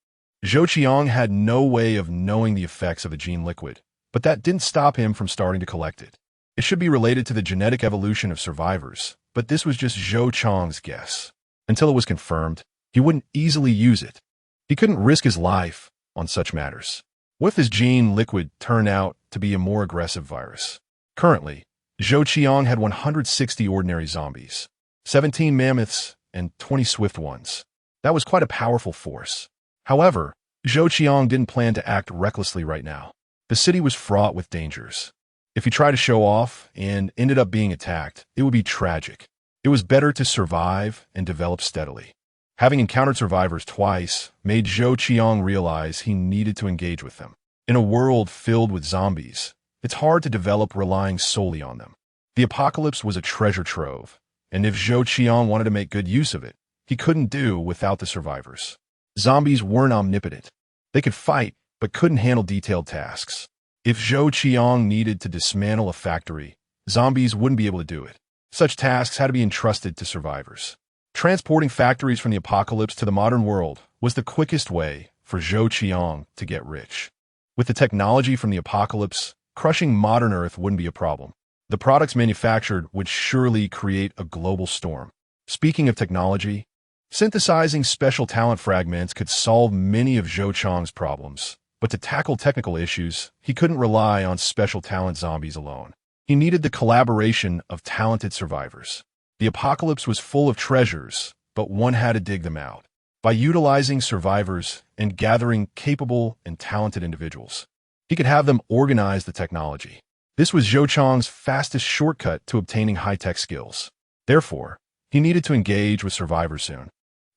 S1: Zhou Qiang had no way of knowing the effects of the gene liquid, but that didn't stop him from starting to collect it. It should be related to the genetic evolution of survivors, but this was just Zhou Qiang's guess. Until it was confirmed, he wouldn't easily use it. He couldn't risk his life on such matters. What if this gene liquid turned out to be a more aggressive virus? Currently, Zhou Qiang had 160 ordinary zombies, 17 mammoths, and 20 swift ones. That was quite a powerful force. However, Zhou Qiang didn't plan to act recklessly right now. The city was fraught with dangers. If he tried to show off and ended up being attacked, it would be tragic. It was better to survive and develop steadily. Having encountered survivors twice made Zhou Qiang realize he needed to engage with them. In a world filled with zombies, it's hard to develop relying solely on them. The apocalypse was a treasure trove, and if Zhou Qiang wanted to make good use of it, he couldn't do without the survivors. Zombies weren't omnipotent. They could fight, but couldn't handle detailed tasks. If Zhou Qiang needed to dismantle a factory, zombies wouldn't be able to do it. Such tasks had to be entrusted to survivors. Transporting factories from the apocalypse to the modern world was the quickest way for Zhou Qiang to get rich. With the technology from the apocalypse, crushing modern Earth wouldn't be a problem. The products manufactured would surely create a global storm. Speaking of technology, synthesizing special talent fragments could solve many of Zhou Qiang's problems, but to tackle technical issues, he couldn't rely on special talent zombies alone. He needed the collaboration of talented survivors. The apocalypse was full of treasures, but one had to dig them out. By utilizing survivors and gathering capable and talented individuals, he could have them organize the technology. This was Zhou Qiang's fastest shortcut to obtaining high-tech skills. Therefore, he needed to engage with survivors soon.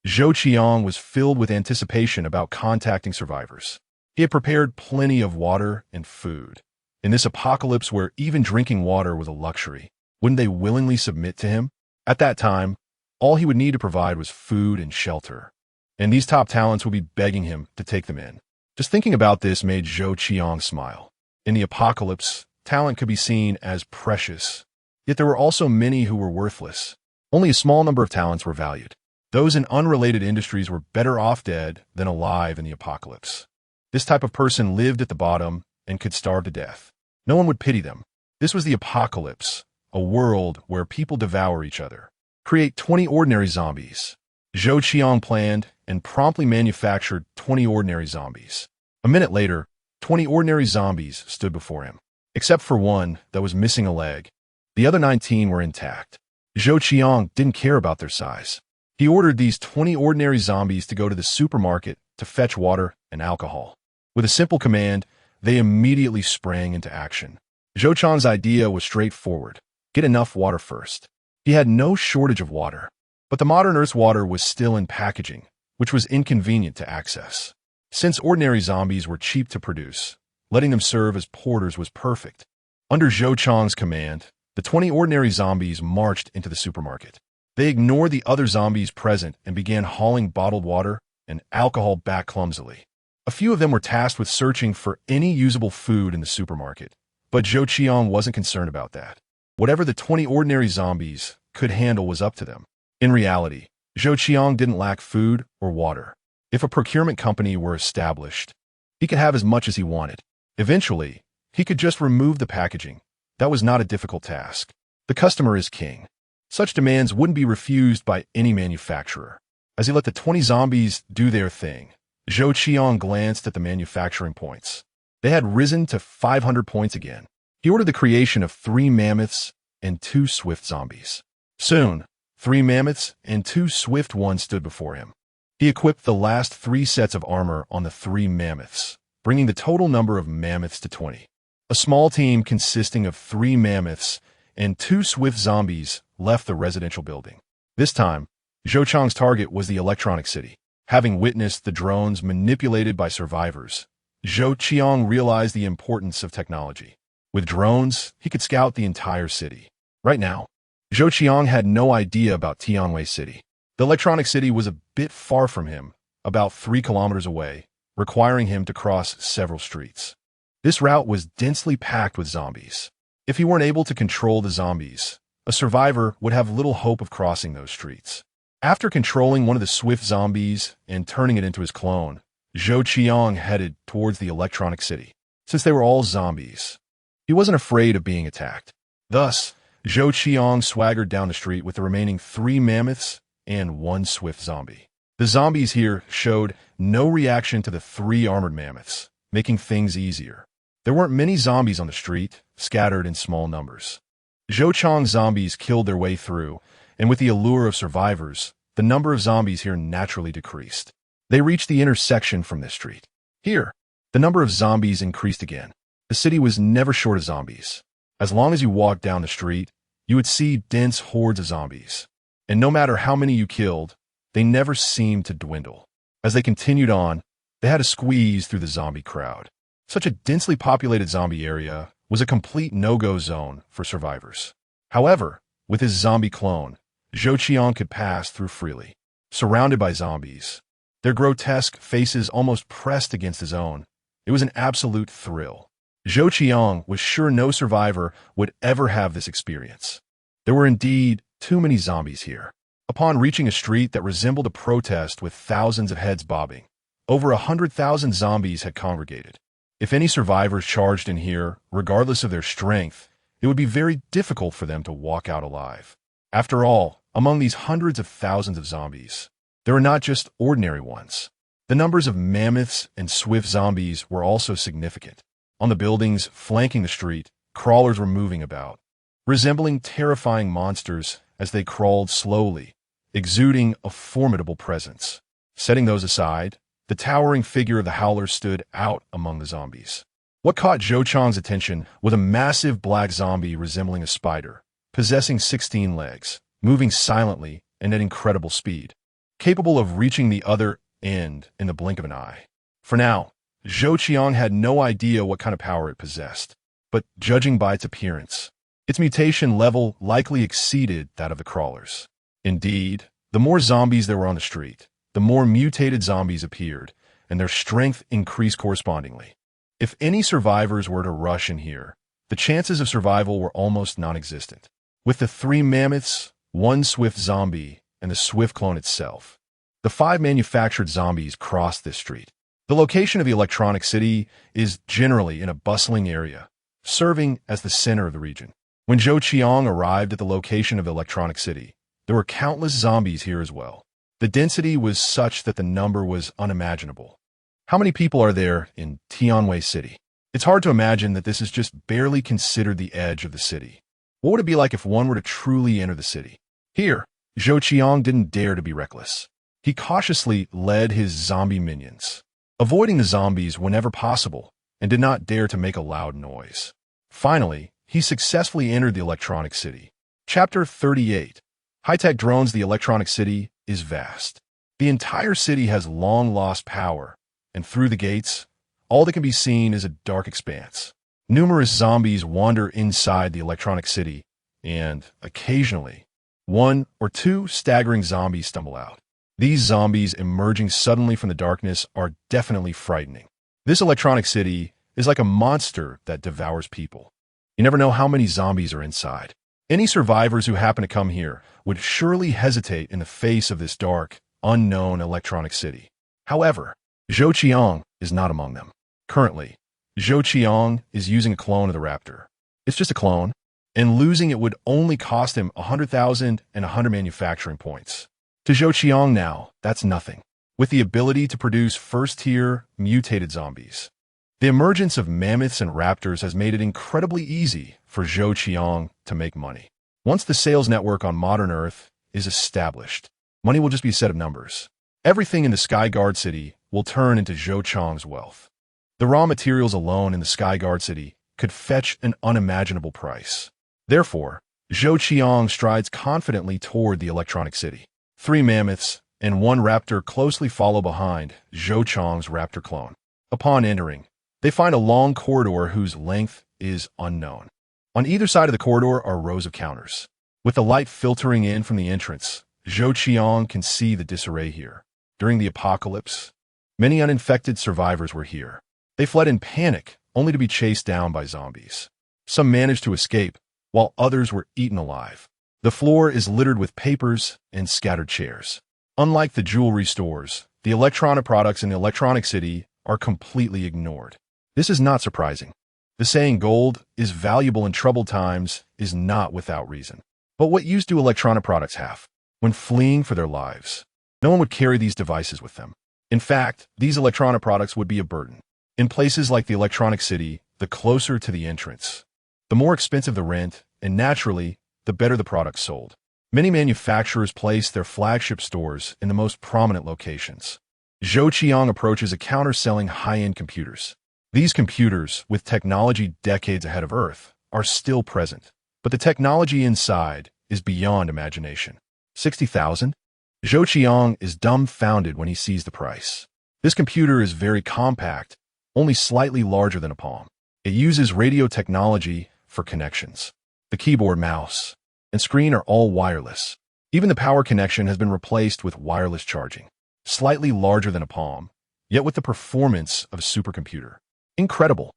S1: Zhou Qiang was filled with anticipation about contacting survivors. He had prepared plenty of water and food, In this apocalypse where even drinking water was a luxury, wouldn't they willingly submit to him? At that time, all he would need to provide was food and shelter. And these top talents would be begging him to take them in. Just thinking about this made Zhou Qiang smile. In the apocalypse, talent could be seen as precious. Yet there were also many who were worthless. Only a small number of talents were valued. Those in unrelated industries were better off dead than alive in the apocalypse. This type of person lived at the bottom and could starve to death. No one would pity them. This was the apocalypse, a world where people devour each other. Create 20 ordinary zombies. Zhou Qiang planned and promptly manufactured 20 ordinary zombies. A minute later, 20 ordinary zombies stood before him. Except for one that was missing a leg, the other 19 were intact. Zhou Qiang didn't care about their size. He ordered these 20 ordinary zombies to go to the supermarket to fetch water and alcohol. With a simple command, they immediately sprang into action. Zhou Qiang's idea was straightforward. Get enough water first. He had no shortage of water, but the modern Earth's water was still in packaging, which was inconvenient to access. Since ordinary zombies were cheap to produce, letting them serve as porters was perfect. Under Zhou Qiang's command, the 20 ordinary zombies marched into the supermarket. They ignored the other zombies present and began hauling bottled water and alcohol back clumsily. A few of them were tasked with searching for any usable food in the supermarket, but Zhou Qiang wasn't concerned about that. Whatever the 20 ordinary zombies could handle was up to them. In reality, Zhou Qiang didn't lack food or water. If a procurement company were established, he could have as much as he wanted. Eventually, he could just remove the packaging. That was not a difficult task. The customer is king. Such demands wouldn't be refused by any manufacturer. As he let the 20 zombies do their thing, Zhou Qiang glanced at the manufacturing points. They had risen to 500 points again. He ordered the creation of 3 mammoths and 2 swift zombies. Soon, 3 mammoths and 2 swift ones stood before him. He equipped the last 3 sets of armor on the 3 mammoths, bringing the total number of mammoths to 20. A small team consisting of 3 mammoths and 2 swift zombies left the residential building. This time, Zhou Qiang's target was the electronic city. Having witnessed the drones manipulated by survivors, Zhou Qiang realized the importance of technology. With drones, he could scout the entire city. Right now, Zhou Qiang had no idea about Tianwei City. The electronic city was a bit far from him, about 3 kilometers away, requiring him to cross several streets. This route was densely packed with zombies. If he weren't able to control the zombies, a survivor would have little hope of crossing those streets. After controlling one of the swift zombies and turning it into his clone, Zhou Qiang headed towards the electronic city. Since they were all zombies, he wasn't afraid of being attacked. Thus, Zhou Qiang swaggered down the street with the remaining 3 mammoths and 1 swift zombie. The zombies here showed no reaction to the 3 armored mammoths, making things easier. There weren't many zombies on the street, scattered in small numbers. Zhou Qiang's zombies killed their way through, and with the allure of survivors, the number of zombies here naturally decreased. They reached the intersection from this street. Here, the number of zombies increased again. The city was never short of zombies. As long as you walked down the street, you would see dense hordes of zombies. And no matter how many you killed, they never seemed to dwindle. As they continued on, they had to squeeze through the zombie crowd. Such a densely populated zombie area was a complete no-go zone for survivors. However, with his zombie clone, Zhou Qiang could pass through freely. Surrounded by zombies, their grotesque faces almost pressed against his own, it was an absolute thrill. Zhou Qiang was sure no survivor would ever have this experience. There were indeed too many zombies here. Upon reaching a street that resembled a protest with thousands of heads bobbing, over 100,000 zombies had congregated. If any survivors charged in here, regardless of their strength, it would be very difficult for them to walk out alive. After all, among these hundreds of thousands of zombies, there were not just ordinary ones. The numbers of mammoths and swift zombies were also significant. On the buildings flanking the street, crawlers were moving about, resembling terrifying monsters as they crawled slowly, exuding a formidable presence. Setting those aside, the towering figure of the howler stood out among the zombies. What caught Zhou Qiang's attention was a massive black zombie resembling a spider, possessing 16 legs, moving silently and at incredible speed, capable of reaching the other end in the blink of an eye. For now, Zhou Qiang had no idea what kind of power it possessed. but judging by its appearance, its mutation level likely exceeded that of the crawlers. Indeed, the more zombies there were on the street, the more mutated zombies appeared, and their strength increased correspondingly. If any survivors were to rush in here, the chances of survival were almost non-existent. With the 3 mammoths, 1 swift zombie, and the swift clone itself, the 5 manufactured zombies crossed this street. The location of the Electronic City is generally in a bustling area, serving as the center of the region. When Zhou Qiang arrived at the location of the Electronic City, there were countless zombies here as well. The density was such that the number was unimaginable. How many people are there in Tianwei City? It's hard to imagine that this is just barely considered the edge of the city. What would it be like if one were to truly enter the city? Here, Zhou Qiang didn't dare to be reckless. He cautiously led his zombie minions, avoiding the zombies whenever possible, and did not dare to make a loud noise. Finally, he successfully entered the Electronic City. Chapter 38. High-tech drones. The Electronic City is vast. The entire city has long lost power, and through the gates, all that can be seen is a dark expanse. Numerous zombies wander inside the Electronic City, and, occasionally, 1 or 2 staggering zombies stumble out. These zombies emerging suddenly from the darkness are definitely frightening. This Electronic City is like a monster that devours people. You never know how many zombies are inside. Any survivors who happen to come here would surely hesitate in the face of this dark, unknown Electronic City. However, Zhou Qiang is not among them. Currently, Zhou Qiang is using a clone of the Raptor. It's just a clone, and losing it would only cost him 100,000 and 100 manufacturing points. To Zhou Qiang now, that's nothing. With the ability to produce first-tier, mutated zombies, the emergence of mammoths and raptors has made it incredibly easy for Zhou Qiang to make money. Once the sales network on modern Earth is established, money will just be a set of numbers. Everything in the Skyguard City will turn into Zhou Qiang's wealth. The raw materials alone in the Skyguard City could fetch an unimaginable price. Therefore, Zhou Qiang strides confidently toward the Electronic City. 3 mammoths and 1 raptor closely follow behind Zhou Qiang's raptor clone. Upon entering, they find a long corridor whose length is unknown. On either side of the corridor are rows of counters. With the light filtering in from the entrance, Zhou Qiang can see the disarray here. During the apocalypse, many uninfected survivors were here. They fled in panic, only to be chased down by zombies. Some managed to escape, while others were eaten alive. The floor is littered with papers and scattered chairs. Unlike the jewelry stores, the electronic products in the Electronic City are completely ignored. This is not surprising. The saying gold is valuable in troubled times is not without reason. But what use do electronic products have? When fleeing for their lives, no one would carry these devices with them. In fact, these electronic products would be a burden. In places like the Electronic City, the closer to the entrance, the more expensive the rent, and naturally, the better the product sold. Many manufacturers place their flagship stores in the most prominent locations. Zhou Qiang approaches a counter selling high-end computers. These computers, with technology decades ahead of Earth, are still present, but the technology inside is beyond imagination. 60,000? Zhou Qiang is dumbfounded when he sees the price. This computer is very compact, only slightly larger than a palm. It uses radio technology for connections. The keyboard, mouse, and screen are all wireless. Even the power connection has been replaced with wireless charging. Slightly larger than a palm, yet with the performance of a supercomputer. Incredible.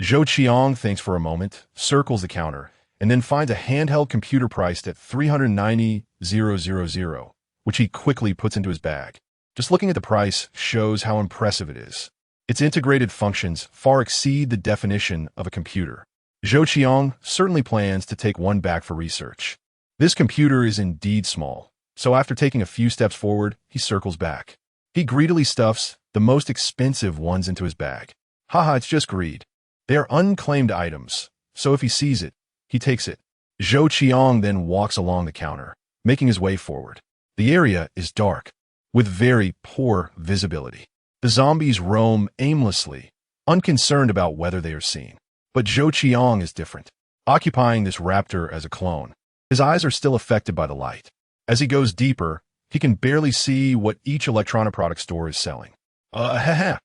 S1: Zhou Qiang thinks for a moment, circles the counter, and then finds a handheld computer priced at 390,000, which he quickly puts into his bag. Just looking at the price shows how impressive it is. Its integrated functions far exceed the definition of a computer. Zhou Qiang certainly plans to take one back for research. This computer is indeed small, so after taking a few steps forward, he circles back. He greedily stuffs the most expensive ones into his bag. Haha, it's just greed. They are unclaimed items, so if he sees it, he takes it. Zhou Qiang then walks along the counter, making his way forward. The area is dark, with very poor visibility. The zombies roam aimlessly, unconcerned about whether they are seen. But Zhou Qiang is different. Occupying this raptor as a clone, his eyes are still affected by the light. As he goes deeper, he can barely see what each electronic product store is selling. The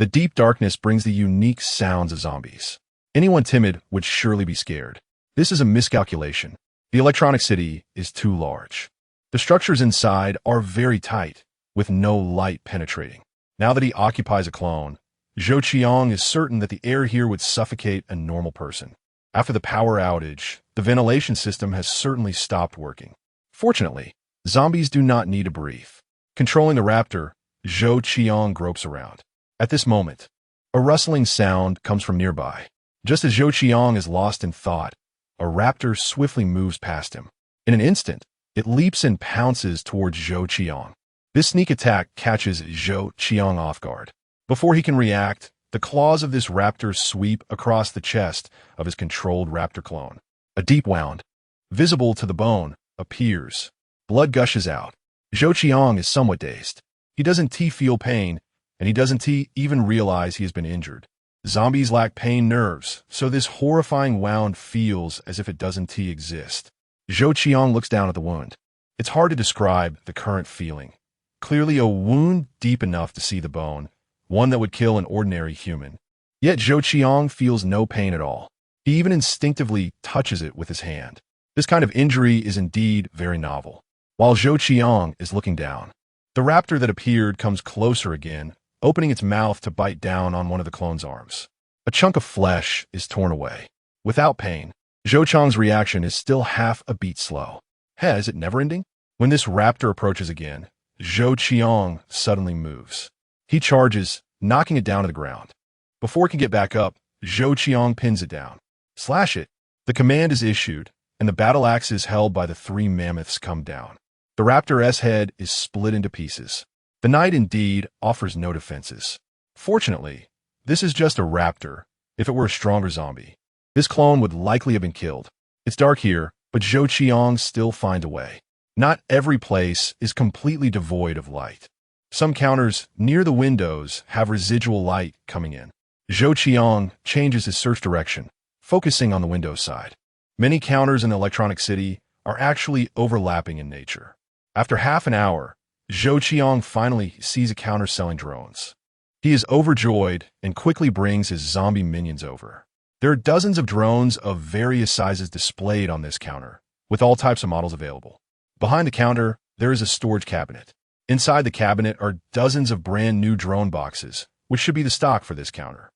S1: deep darkness brings the unique sounds of zombies. Anyone timid would surely be scared. This is a miscalculation. The electronic city is too large. The structures inside are very tight, with no light penetrating. Now that he occupies a clone, Zhou Qiang is certain that the air here would suffocate a normal person. After the power outage, the ventilation system has certainly stopped working. Fortunately, zombies do not need to breathe. Controlling the raptor, Zhou Qiang gropes around. At this moment, a rustling sound comes from nearby. Just as Zhou Qiang is lost in thought, a raptor swiftly moves past him. In an instant, it leaps and pounces towards Zhou Qiang. This sneak attack catches Zhou Qiang off guard. Before he can react, the claws of this raptor sweep across the chest of his controlled raptor clone. A deep wound, visible to the bone, appears. Blood gushes out. Zhou Qiang is somewhat dazed. He doesn't feel pain, and he doesn't even realize he has been injured. Zombies lack pain nerves, so this horrifying wound feels as if it doesn't exist. Zhou Qiang looks down at the wound. It's hard to describe the current feeling. Clearly a wound deep enough to see the bone, one that would kill an ordinary human. Yet Zhou Qiang feels no pain at all. He even instinctively touches it with his hand. This kind of injury is indeed very novel. While Zhou Qiang is looking down, the raptor that appeared comes closer again, opening its mouth to bite down on one of the clone's arms. A chunk of flesh is torn away. Without pain, Zhou Qiang's reaction is still half a beat slow. Is it never-ending? When this raptor approaches again, Zhou Qiang suddenly moves. He charges, knocking it down to the ground. Before it can get back up, Zhou Qiang pins it down. Slash it. The command is issued, and the battle axes held by the three mammoths come down. The raptor's head is split into pieces. The knight indeed offers no defenses. Fortunately, this is just a raptor. If it were a stronger zombie, this clone would likely have been killed. It's dark here, but Zhou Qiang still finds a way. Not every place is completely devoid of light. Some counters near the windows have residual light coming in. Zhou Qiang changes his search direction, focusing on the window side. Many counters in the electronic city are actually overlapping in nature. After half an hour, Zhou Qiang finally sees a counter selling drones. He is overjoyed and quickly brings his zombie minions over. There are dozens of drones of various sizes displayed on this counter, with all types of models available. Behind the counter, there is a storage cabinet. Inside the cabinet are dozens of brand new drone boxes, which should be the stock for this counter.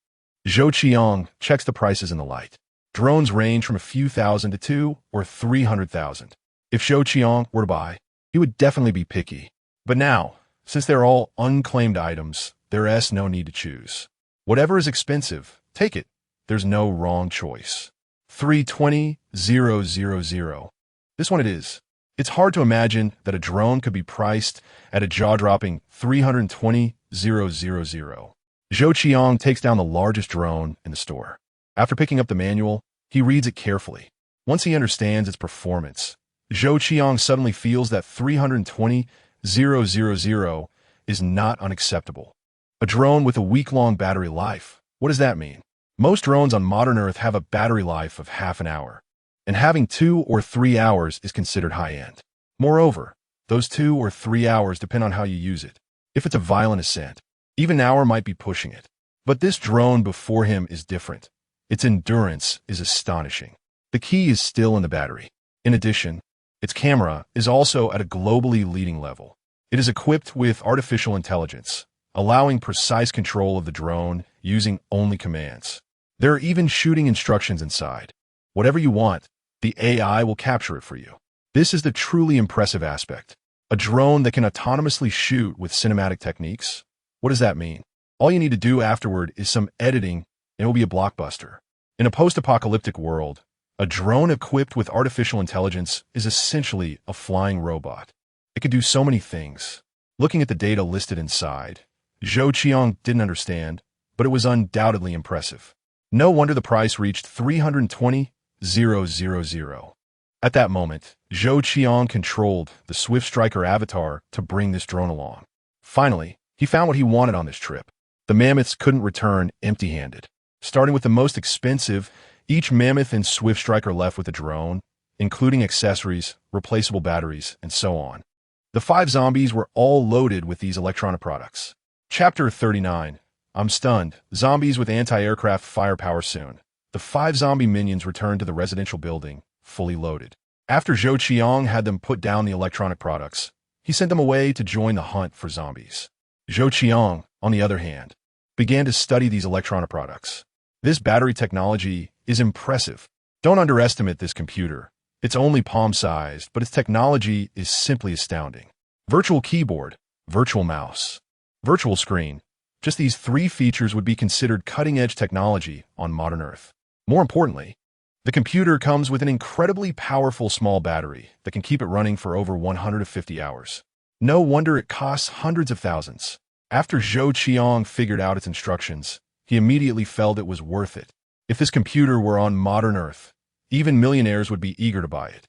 S1: Zhou Qiang checks the prices in the light. Drones range from a few thousand to 200,000 or 300,000. If Zhou Qiang were to buy, he would definitely be picky. But now, since they're all unclaimed items, there is no need to choose. Whatever is expensive, take it. There's no wrong choice. 320,000. This one it is. It's hard to imagine that a drone could be priced at a jaw-dropping 320,000. Zhou Qiang takes down the largest drone in the store. After picking up the manual, he reads it carefully. Once he understands its performance, Zhou Qiang suddenly feels that 320,000 is not unacceptable. A drone with a week-long battery life. What does that mean? Most drones on modern Earth have a battery life of half an hour, and having 2 or 3 hours is considered high-end. Moreover, those 2 or 3 hours depend on how you use it. If it's a violent ascent, even an hour might be pushing it. But this drone before him is different. Its endurance is astonishing. The key is still in the battery. In addition, its camera is also at a globally leading level. It is equipped with artificial intelligence, allowing precise control of the drone using only commands. There are even shooting instructions inside. Whatever you want, the AI will capture it for you. This is the truly impressive aspect. A drone that can autonomously shoot with cinematic techniques? What does that mean? All you need to do afterward is some editing and it will be a blockbuster. In a post-apocalyptic world, a drone equipped with artificial intelligence is essentially a flying robot. It can do so many things. Looking at the data listed inside, Zhou Qiang didn't understand, but it was undoubtedly impressive. No wonder the price reached 320,000. At that moment, Zhou Qiang controlled the Swift Striker avatar to bring this drone along. Finally, he found what he wanted on this trip. The mammoths couldn't return empty-handed. Starting with the most expensive, each mammoth and Swift Striker left with a drone, including accessories, replaceable batteries, and so on. The 5 zombies were all loaded with these electronic products. Chapter 39. I'm stunned. Zombies with anti-aircraft firepower soon. the 5 zombie minions returned to the residential building, fully loaded. After Zhou Qiang had them put down the electronic products, he sent them away to join the hunt for zombies. Zhou Qiang, on the other hand, began to study these electronic products. This battery technology is impressive. Don't underestimate this computer. It's only palm-sized, but its technology is simply astounding. Virtual keyboard, virtual mouse, virtual screen. Just these 3 features would be considered cutting-edge technology on modern Earth. More importantly, the computer comes with an incredibly powerful small battery that can keep it running for over 150 hours. No wonder it costs hundreds of thousands. After Zhou Qiang figured out its instructions, he immediately felt it was worth it. If this computer were on modern Earth, even millionaires would be eager to buy it.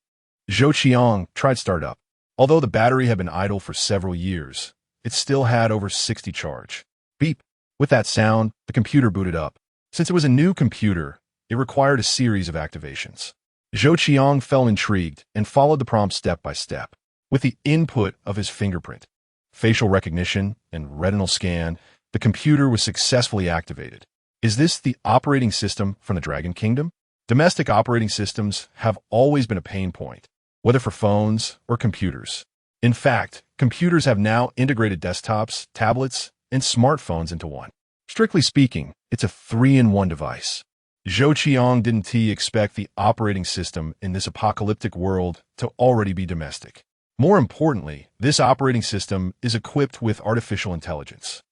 S1: Zhou Qiang tried startup. Although the battery had been idle for several years, it still had over 60 charge. Beep. With that sound, the computer booted up. Since it was a new computer, it required a series of activations. Zhou Qiang felt intrigued and followed the prompt step by step. With the input of his fingerprint, facial recognition, and retinal scan, the computer was successfully activated. Is this the operating system from the Dragon Kingdom? Domestic operating systems have always been a pain point, whether for phones or computers. In fact, computers have now integrated desktops, tablets, and smartphones into one. Strictly speaking, it's a 3-in-1 device. Zhou Qiang didn't expect the operating system in this apocalyptic world to already be domestic. More importantly, this operating system is equipped with artificial intelligence.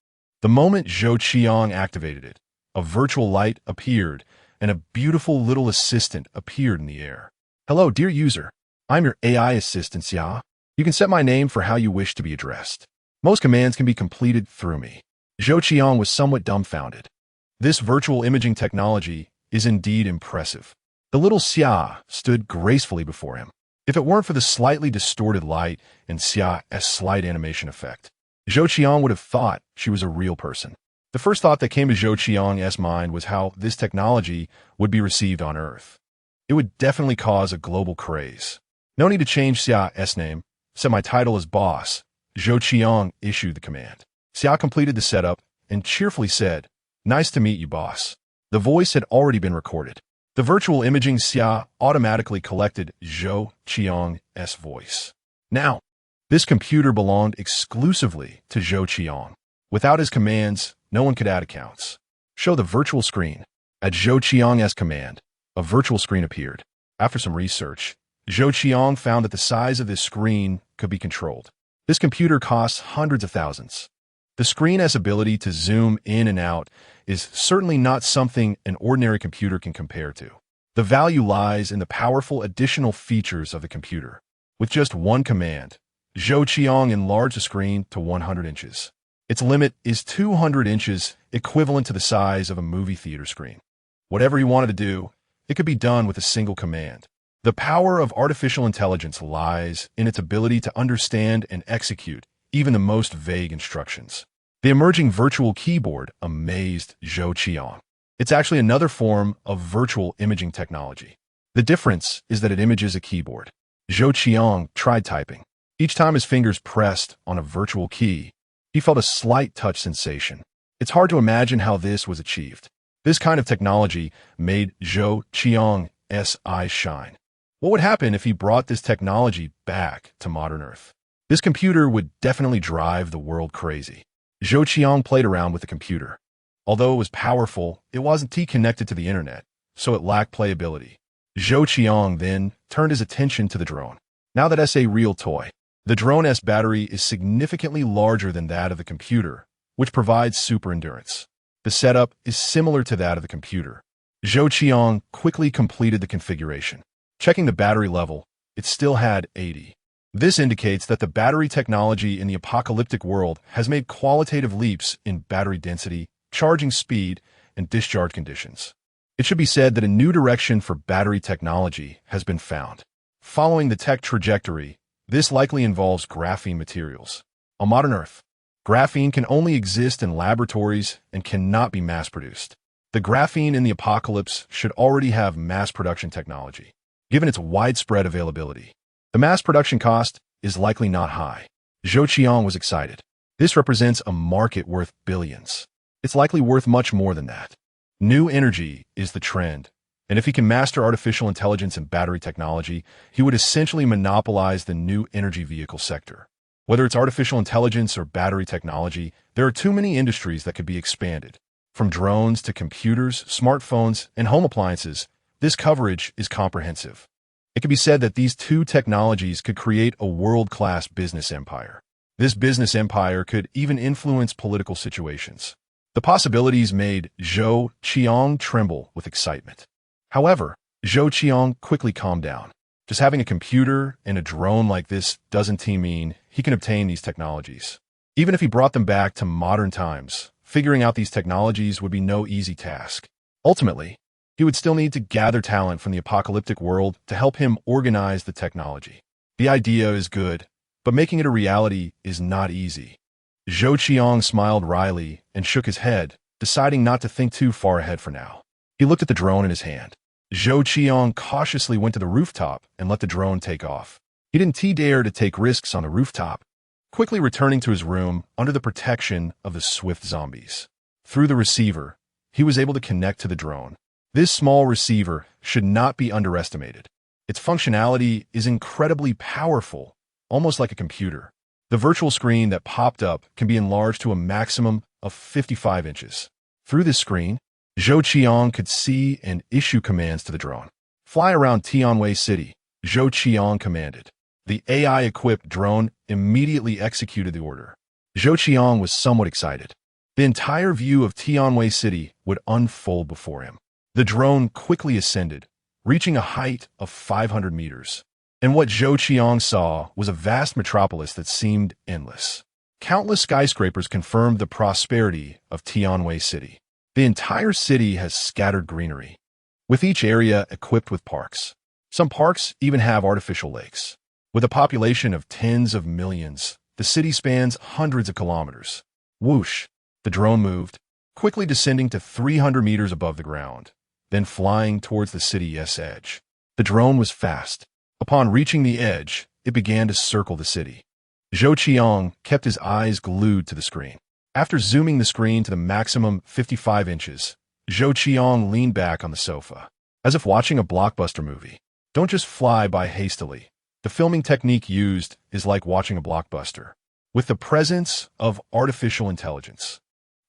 S1: The moment Zhou Qiang activated it, a virtual light appeared, and a beautiful little assistant appeared in the air. Hello, dear user. I'm your AI assistant, Xia. You can set my name for how you wish to be addressed. Most commands can be completed through me. Zhou Qiang was somewhat dumbfounded. This virtual imaging technology is indeed impressive. The little Xia stood gracefully before him. If it weren't for the slightly distorted light and Xia's slight animation effect, Zhou Qiang would have thought she was a real person. The first thought that came to Zhou Qiang's mind was how this technology would be received on Earth. It would definitely cause a global craze. No need to change Xia's name. Set my title as boss. Zhou Qiang issued the command. Xia completed the setup and cheerfully said, "Nice to meet you, boss." The voice had already been recorded. The virtual imaging Xia automatically collected Zhou Qiang's voice. Now, this computer belonged exclusively to Zhou Qiang. Without his commands, no one could add accounts. Show the virtual screen. At Zhou Qiang's command, a virtual screen appeared. After some research, Zhou Qiang found that the size of this screen could be controlled. This computer costs hundreds of thousands. The screen's ability to zoom in and out is certainly not something an ordinary computer can compare to. The value lies in the powerful additional features of the computer. With just one command, Zhou Qiang enlarged the screen to 100 inches. Its limit is 200 inches, equivalent to the size of a movie theater screen. Whatever he wanted to do, it could be done with a single command. The power of artificial intelligence lies in its ability to understand and execute even the most vague instructions. The emerging virtual keyboard amazed Zhou Qiang. It's actually another form of virtual imaging technology. The difference is that it images a keyboard. Zhou Qiang tried typing. Each time his fingers pressed on a virtual key, he felt a slight touch sensation. It's hard to imagine how this was achieved. This kind of technology made Zhou Qiang's eyes shine. What would happen if he brought this technology back to modern Earth? This computer would definitely drive the world crazy. Zhou Qiang played around with the computer. Although it was powerful, it wasn't connected to the internet, so it lacked playability. Zhou Qiang then turned his attention to the drone. Now that it's a real toy, the drone's battery is significantly larger than that of the computer, which provides super endurance. The setup is similar to that of the computer. Zhou Qiang quickly completed the configuration. Checking the battery level, it still had 80. This indicates that the battery technology in the apocalyptic world has made qualitative leaps in battery density, charging speed, and discharge conditions. It should be said that a new direction for battery technology has been found. Following the tech trajectory, this likely involves graphene materials. On modern Earth, graphene can only exist in laboratories and cannot be mass-produced. The graphene in the apocalypse should already have mass production technology, given its widespread availability. The mass production cost is likely not high. Zhou Qiang was excited. This represents a market worth billions. It's likely worth much more than that. New energy is the trend, And if he can master artificial intelligence and battery technology, he would essentially monopolize the new energy vehicle sector. Whether it's artificial intelligence or battery technology, there are too many industries that could be expanded. From drones to computers, smartphones, and home appliances, this coverage is comprehensive. It can be said that these two technologies could create a world-class business empire. This business empire could even influence political situations. The possibilities made Zhou Qiang tremble with excitement. However, Zhou Qiang quickly calmed down. Just having a computer and a drone like this doesn't mean he can obtain these technologies. Even if he brought them back to modern times, figuring out these technologies would be no easy task. Ultimately, he would still need to gather talent from the apocalyptic world to help him organize the technology. The idea is good, but making it a reality is not easy. Zhou Qiang smiled wryly and shook his head, deciding not to think too far ahead for now. He looked at the drone in his hand. Zhou Qiang cautiously went to the rooftop and let the drone take off. He didn't dare to take risks on the rooftop, quickly returning to his room under the protection of the swift zombies. Through the receiver, he was able to connect to the drone. This small receiver should not be underestimated. Its functionality is incredibly powerful, almost like a computer. The virtual screen that popped up can be enlarged to a maximum of 55 inches. Through this screen, Zhou Qiang could see and issue commands to the drone. Fly around Tianwei City, Zhou Qiang commanded. The AI-equipped drone immediately executed the order. Zhou Qiang was somewhat excited. The entire view of Tianwei City would unfold before him. The drone quickly ascended, reaching a height of 500 meters. And what Zhou Qiang saw was a vast metropolis that seemed endless. Countless skyscrapers confirmed the prosperity of Tianwei City. The entire city has scattered greenery, with each area equipped with parks. Some parks even have artificial lakes. With a population of tens of millions, the city spans hundreds of kilometers. Whoosh! The drone moved, quickly descending to 300 meters above the ground, then flying towards the city's edge. The drone was fast. Upon reaching the edge, it began to circle the city. Zhou Qiang kept his eyes glued to the screen. After zooming the screen to the maximum 55 inches, Zhou Qiang leaned back on the sofa, as if watching a blockbuster movie. Don't just fly by hastily. The filming technique used is like watching a blockbuster. With the presence of artificial intelligence,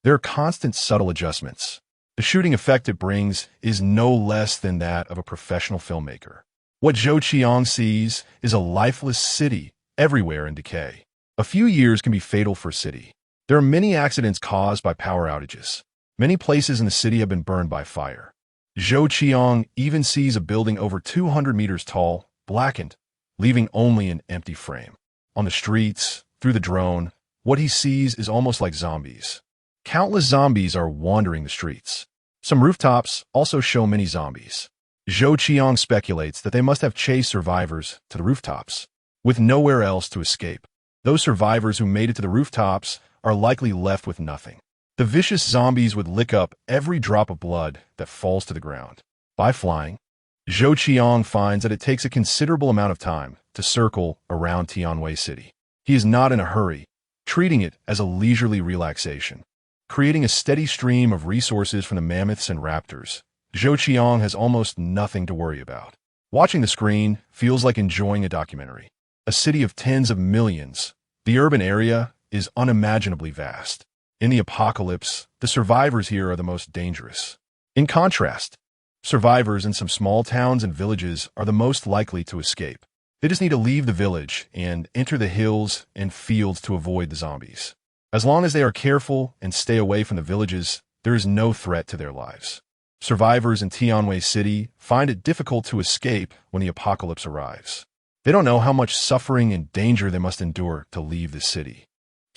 S1: there are constant subtle adjustments. The shooting effect it brings is no less than that of a professional filmmaker. What Zhou Qiang sees is a lifeless city everywhere in decay. A few years can be fatal for a city. There are many accidents caused by power outages. Many places in the city have been burned by fire. Zhou Qiang even sees a building over 200 meters tall, blackened, leaving only an empty frame. On the streets, through the drone, what he sees is almost like zombies. Countless zombies are wandering the streets. Some rooftops also show many zombies. Zhou Qiang speculates that they must have chased survivors to the rooftops, with nowhere else to escape. Those survivors who made it to the rooftops are likely left with nothing. The vicious zombies would lick up every drop of blood that falls to the ground. By flying, Zhou Qiang finds that it takes a considerable amount of time to circle around Tianwei City. He is not in a hurry, treating it as a leisurely relaxation. Creating a steady stream of resources from the mammoths and raptors, Zhou Qiang has almost nothing to worry about. Watching the screen feels like enjoying a documentary. A city of tens of millions, the urban area is unimaginably vast. In the apocalypse, the survivors here are the most dangerous. In contrast, survivors in some small towns and villages are the most likely to escape. They just need to leave the village and enter the hills and fields to avoid the zombies. As long as they are careful and stay away from the villages, there is no threat to their lives. Survivors in Tianwei City find it difficult to escape when the apocalypse arrives. They don't know how much suffering and danger they must endure to leave the city.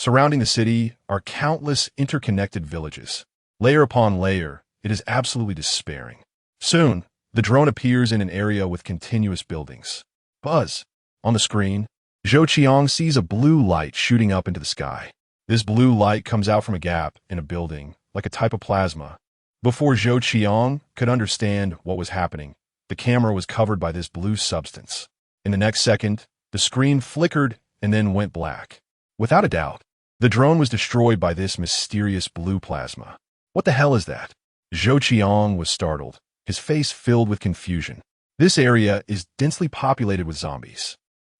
S1: Surrounding the city are countless interconnected villages. Layer upon layer, it is absolutely despairing. Soon, the drone appears in an area with continuous buildings. Buzz. On the screen, Zhou Qiang sees a blue light shooting up into the sky. This blue light comes out from a gap in a building, like a type of plasma. Before Zhou Qiang could understand what was happening, the camera was covered by this blue substance. In the next second, the screen flickered and then went black. Without a doubt, the drone was destroyed by this mysterious blue plasma. What the hell is that? Zhou Qiang was startled. his face filled with confusion. This area is densely populated with zombies.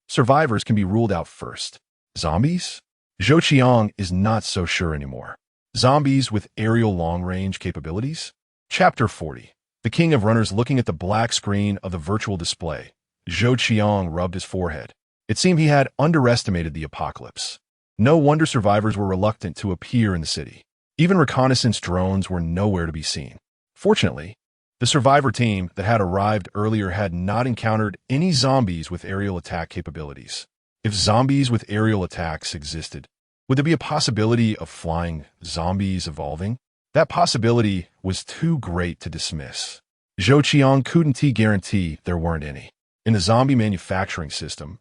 S1: Survivors can be ruled out first. Zombies? Zhou Qiang is not so sure anymore. Zombies with aerial long-range capabilities? Chapter 40. The king of runners looking at the black screen of the virtual display. Zhou Qiang rubbed his forehead. It seemed he had underestimated the apocalypse. No wonder survivors were reluctant to appear in the city. Even reconnaissance drones were nowhere to be seen. Fortunately, the survivor team that had arrived earlier had not encountered any zombies with aerial attack capabilities. If zombies with aerial attacks existed, would there be a possibility of flying zombies evolving? That possibility was too great to dismiss. Zhou Qiang couldn't guarantee there weren't any. In the zombie manufacturing system,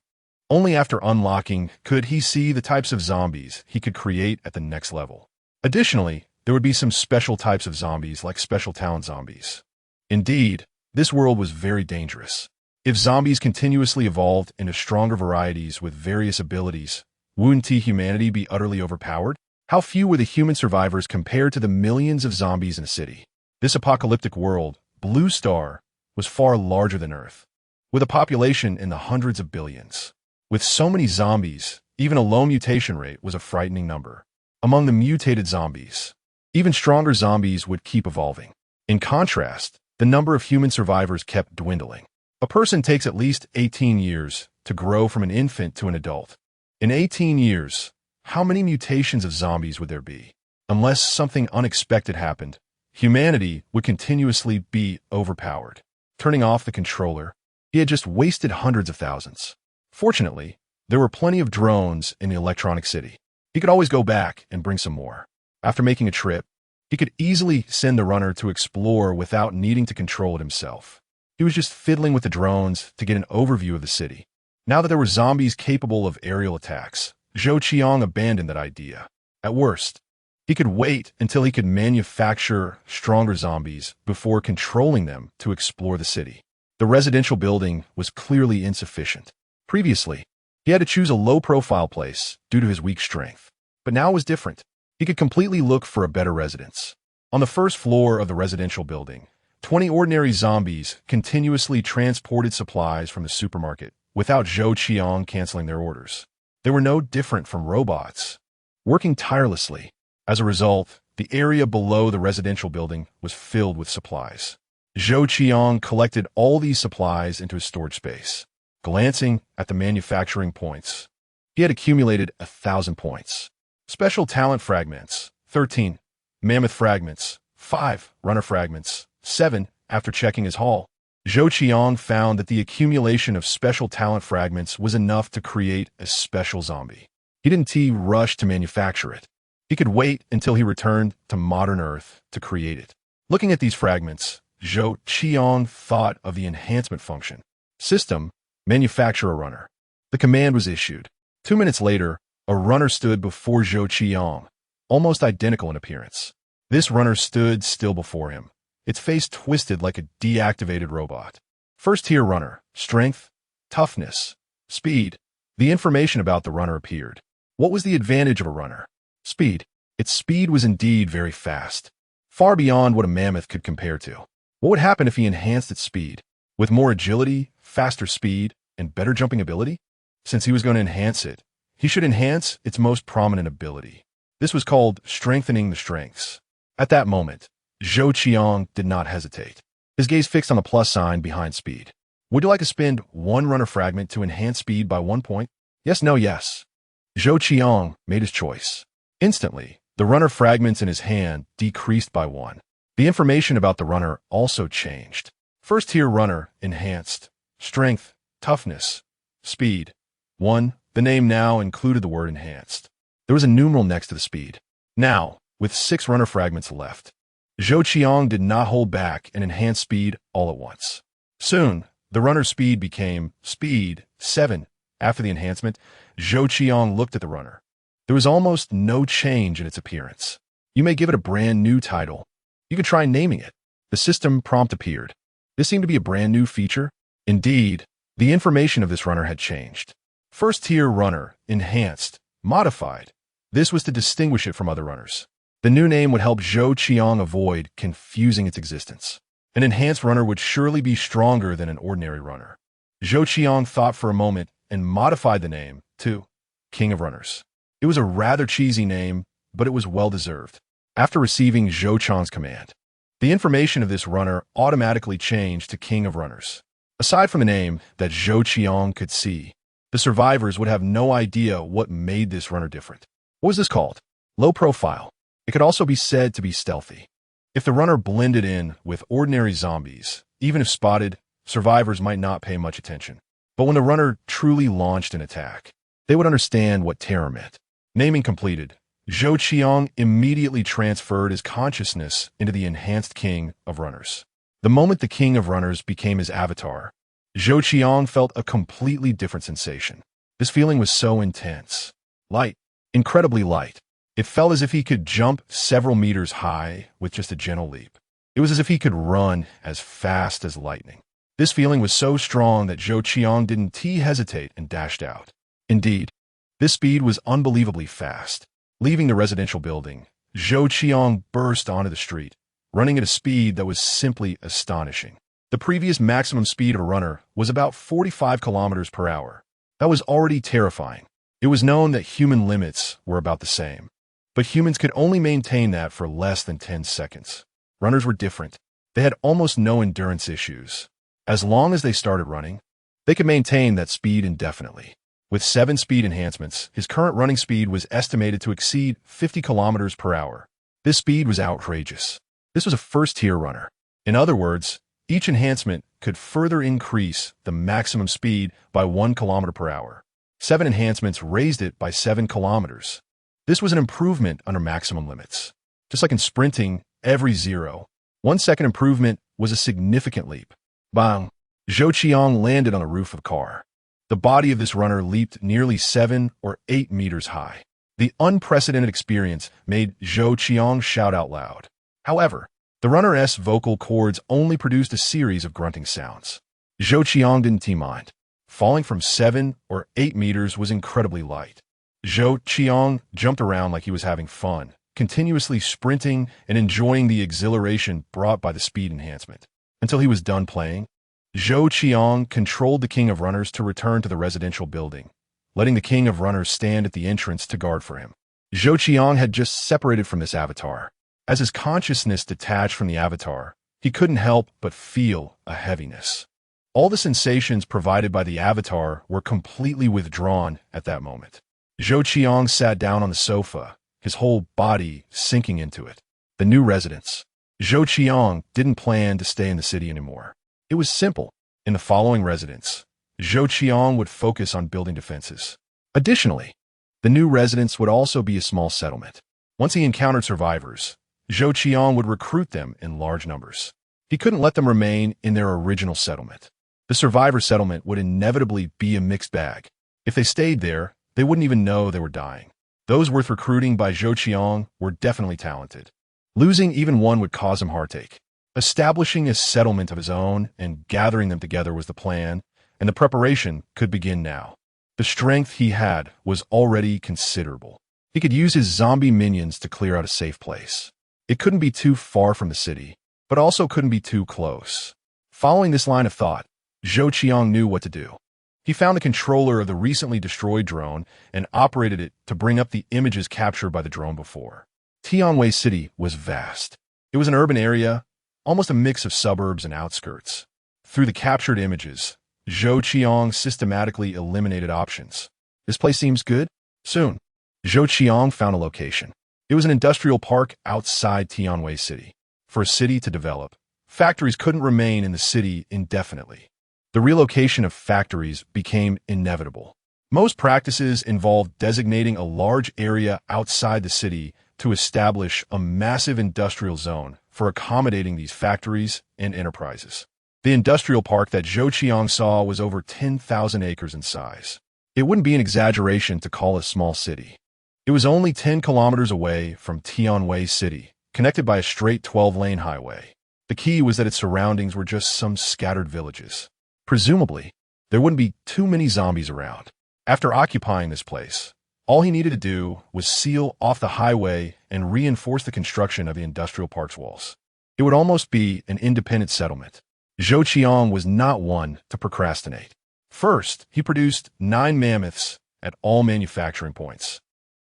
S1: only after unlocking could he see the types of zombies he could create at the next level. Additionally, there would be some special types of zombies like special talent zombies. Indeed, this world was very dangerous. If zombies continuously evolved into stronger varieties with various abilities, wouldn't humanity be utterly overpowered? How few were the human survivors compared to the millions of zombies in a city? This apocalyptic world, Blue Star, was far larger than Earth, with a population in the hundreds of billions. With so many zombies, even a low mutation rate was a frightening number. Among the mutated zombies, even stronger zombies would keep evolving. In contrast, the number of human survivors kept dwindling. A person takes at least 18 years to grow from an infant to an adult. In 18 years, how many mutations of zombies would there be? Unless something unexpected happened, humanity would continuously be overpowered. Turning off the controller, he had just wasted hundreds of thousands. Fortunately, there were plenty of drones in the electronic city. He could always go back and bring some more. After making a trip, he could easily send the runner to explore without needing to control it himself. He was just fiddling with the drones to get an overview of the city. Now that there were zombies capable of aerial attacks, Zhou Qiang abandoned that idea. At worst, he could wait until he could manufacture stronger zombies before controlling them to explore the city. The residential building was clearly insufficient. Previously, he had to choose a low-profile place due to his weak strength. But now it was different. He could completely look for a better residence. On the first floor of the residential building, 20 ordinary zombies continuously transported supplies from the supermarket without Zhou Qiang canceling their orders. They were no different from robots, working tirelessly. As a result, the area below the residential building was filled with supplies. Zhou Qiang collected all these supplies into his storage space. Glancing at the manufacturing points, he had accumulated 1,000 points. Special talent fragments, 13. Mammoth fragments, 5. Runner fragments, 7. After checking his haul, Zhou Qiang found that the accumulation of special talent fragments was enough to create a special zombie. He didn't rush to manufacture it. He could wait until he returned to modern Earth to create it. Looking at these fragments, Zhou Qiang thought of the enhancement function. System, manufacture a runner. The command was issued. 2 minutes later, a runner stood before Zhou Qiang, almost identical in appearance. This runner stood still before him, its face twisted like a deactivated robot. First-tier runner, strength, toughness, speed. The information about the runner appeared. What was the advantage of a runner? Speed. Its speed was indeed very fast, far beyond what a mammoth could compare to. What would happen if he enhanced its speed? With more agility, faster speed, and better jumping ability? Since he was going to enhance it, he should enhance its most prominent ability. This was called strengthening the strengths. At that moment, Zhou Qiang did not hesitate. His gaze fixed on the plus sign behind speed. Would you like to spend 1 runner fragment to enhance speed by 1 point? Yes, no, yes. Zhou Qiang made his choice. Instantly, the runner fragments in his hand decreased by 1. The information about the runner also changed. First-tier runner, enhanced. Strength, toughness, speed. 1. The name now included the word enhanced. There was a numeral next to the speed. Now, with 6 runner fragments left, Zhou Qiang did not hold back and enhance speed all at once. Soon, the runner's speed became speed 7. After the enhancement, Zhou Qiang looked at the runner. There was almost no change in its appearance. You may give it a brand new title. You could try naming it. The system prompt appeared. This seemed to be a brand new feature. Indeed, the information of this runner had changed. First-tier runner, enhanced, modified. This was to distinguish it from other runners. The new name would help Zhou Qiang avoid confusing its existence. An enhanced runner would surely be stronger than an ordinary runner. Zhou Qiang thought for a moment and modified the name to King of Runners. It was a rather cheesy name, but it was well-deserved. After receiving Zhou Qiang's command, the information of this runner automatically changed to King of Runners. Aside from the name that Zhou Qiang could see, the survivors would have no idea what made this runner different. What was this called? Low profile. It could also be said to be stealthy. If the runner blended in with ordinary zombies, even if spotted, survivors might not pay much attention. But when the runner truly launched an attack, they would understand what terror meant. Naming completed, Zhou Qiang immediately transferred his consciousness into the enhanced King of Runners. The moment the King of Runners became his avatar, Zhou Qiang felt a completely different sensation. This feeling was so intense. Light. Incredibly light. It felt as if he could jump several meters high with just a gentle leap. It was as if he could run as fast as lightning. This feeling was so strong that Zhou Qiang didn't hesitate and dashed out. Indeed, this speed was unbelievably fast. Leaving the residential building, Zhou Qiang burst onto the street, running at a speed that was simply astonishing. The previous maximum speed of a runner was about 45 kilometers per hour. That was already terrifying. It was known that human limits were about the same, but humans could only maintain that for less than 10 seconds. Runners were different. They had almost no endurance issues. As long as they started running, they could maintain that speed indefinitely. With 7 speed enhancements, his current running speed was estimated to exceed 50 kilometers per hour. This speed was outrageous. This was a first-tier runner. In other words, each enhancement could further increase the maximum speed by 1 kilometer per hour. 7 enhancements raised it by 7 kilometers. This was an improvement under maximum limits. Just like in sprinting, every 1 second improvement was a significant leap. Bang! Zhou Qiang landed on the roof of a car. The body of this runner leaped nearly 7 or 8 meters high. The unprecedented experience made Zhou Qiang shout out loud. However, the runner's vocal cords only produced a series of grunting sounds. Zhou Qiang didn't mind. Falling from 7 or 8 meters was incredibly light. Zhou Qiang jumped around like he was having fun, continuously sprinting and enjoying the exhilaration brought by the speed enhancement. Until he was done playing, Zhou Qiang controlled the King of Runners to return to the residential building, letting the King of Runners stand at the entrance to guard for him. Zhou Qiang had just separated from this avatar. As his consciousness detached from the avatar, he couldn't help but feel a heaviness. All the sensations provided by the avatar were completely withdrawn at that moment. Zhou Qiang sat down on the sofa, his whole body sinking into it. The new residence. Zhou Qiang didn't plan to stay in the city anymore. It was simple. In the following residence, Zhou Qiang would focus on building defenses. Additionally, the new residence would also be a small settlement. Once he encountered survivors, Zhou Qiang would recruit them in large numbers. He couldn't let them remain in their original settlement. The survivor settlement would inevitably be a mixed bag. If they stayed there, they wouldn't even know they were dying. Those worth recruiting by Zhou Qiang were definitely talented. Losing even one would cause him heartache. Establishing a settlement of his own and gathering them together was the plan, and the preparation could begin now. The strength he had was already considerable. He could use his zombie minions to clear out a safe place. It couldn't be too far from the city, but also couldn't be too close. Following this line of thought, Zhou Qiang knew what to do. He found the controller of the recently destroyed drone and operated it to bring up the images captured by the drone before. Tianwei City was vast. It was an urban area, almost a mix of suburbs and outskirts. Through the captured images, Zhou Qiang systematically eliminated options. This place seems good? Soon, Zhou Qiang found a location. It was an industrial park outside Tianwei City. For a city to develop, factories couldn't remain in the city indefinitely. The relocation of factories became inevitable. Most practices involved designating a large area outside the city to establish a massive industrial zone for accommodating these factories and enterprises. The industrial park that Zhou Qiang saw was over 10,000 acres in size. It wouldn't be an exaggeration to call it a small city. It was only 10 kilometers away from Tianwei City, connected by a straight 12-lane highway. The key was that its surroundings were just some scattered villages. Presumably, there wouldn't be too many zombies around. After occupying this place, all he needed to do was seal off the highway and reinforce the construction of the industrial park's walls. It would almost be an independent settlement. Zhou Qiang was not one to procrastinate. First, he produced 9 mammoths at all manufacturing points,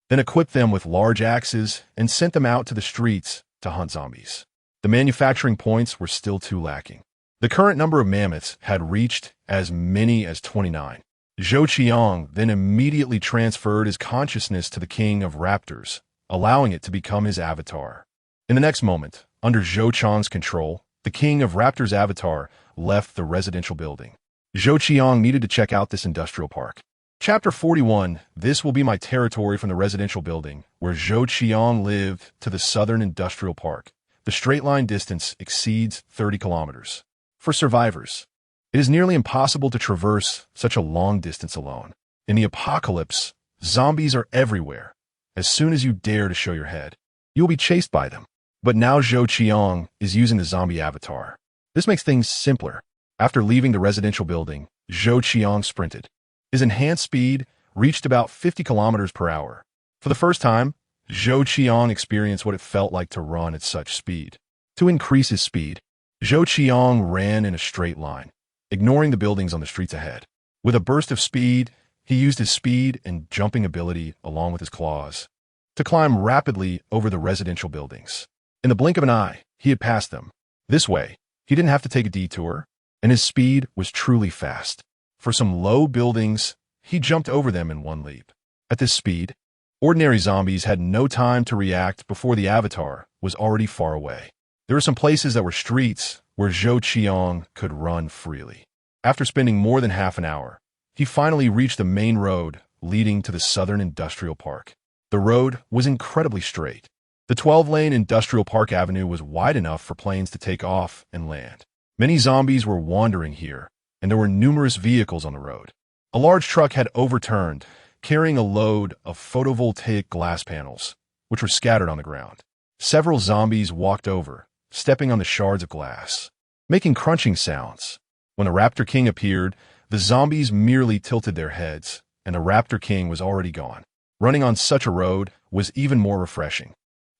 S1: then equipped them with large axes and sent them out to the streets to hunt zombies. The manufacturing points were still too lacking. The current number of mammoths had reached as many as 29. Zhou Qiang then immediately transferred his consciousness to the king of raptors, allowing it to become his avatar. In the next moment, under Zhou Qiang's control, the king of raptors' avatar left the residential building. Zhou Qiang needed to check out this industrial park. Chapter 41, This will be my territory from the residential building, where Zhou Qiang lived, to the southern industrial park. The straight-line distance exceeds 30 kilometers. For survivors, it is nearly impossible to traverse such a long distance alone. In the apocalypse, zombies are everywhere. As soon as you dare to show your head, you will be chased by them. But now Zhou Qiang is using the zombie avatar. This makes things simpler. After leaving the residential building, Zhou Qiang sprinted. His enhanced speed reached about 50 kilometers per hour. For the first time, Zhou Qiang experienced what it felt like to run at such speed. To increase his speed, Zhou Qiang ran in a straight line, ignoring the buildings on the streets ahead. With a burst of speed, he used his speed and jumping ability along with his claws to climb rapidly over the residential buildings. In the blink of an eye, he had passed them. This way, he didn't have to take a detour, and his speed was truly fast. For some low buildings, he jumped over them in one leap. At this speed, ordinary zombies had no time to react before the avatar was already far away. There were some places that were streets where Zhou Qiang could run freely. After spending more than half an hour, he finally reached the main road leading to the southern industrial park. The road was incredibly straight. The 12-lane industrial park avenue was wide enough for planes to take off and land. Many zombies were wandering here, and there were numerous vehicles on the road. A large truck had overturned, carrying a load of photovoltaic glass panels, which were scattered on the ground. Several zombies walked over, stepping on the shards of glass, making crunching sounds. When the Raptor King appeared, the zombies merely tilted their heads, and the Raptor King was already gone. Running on such a road was even more refreshing.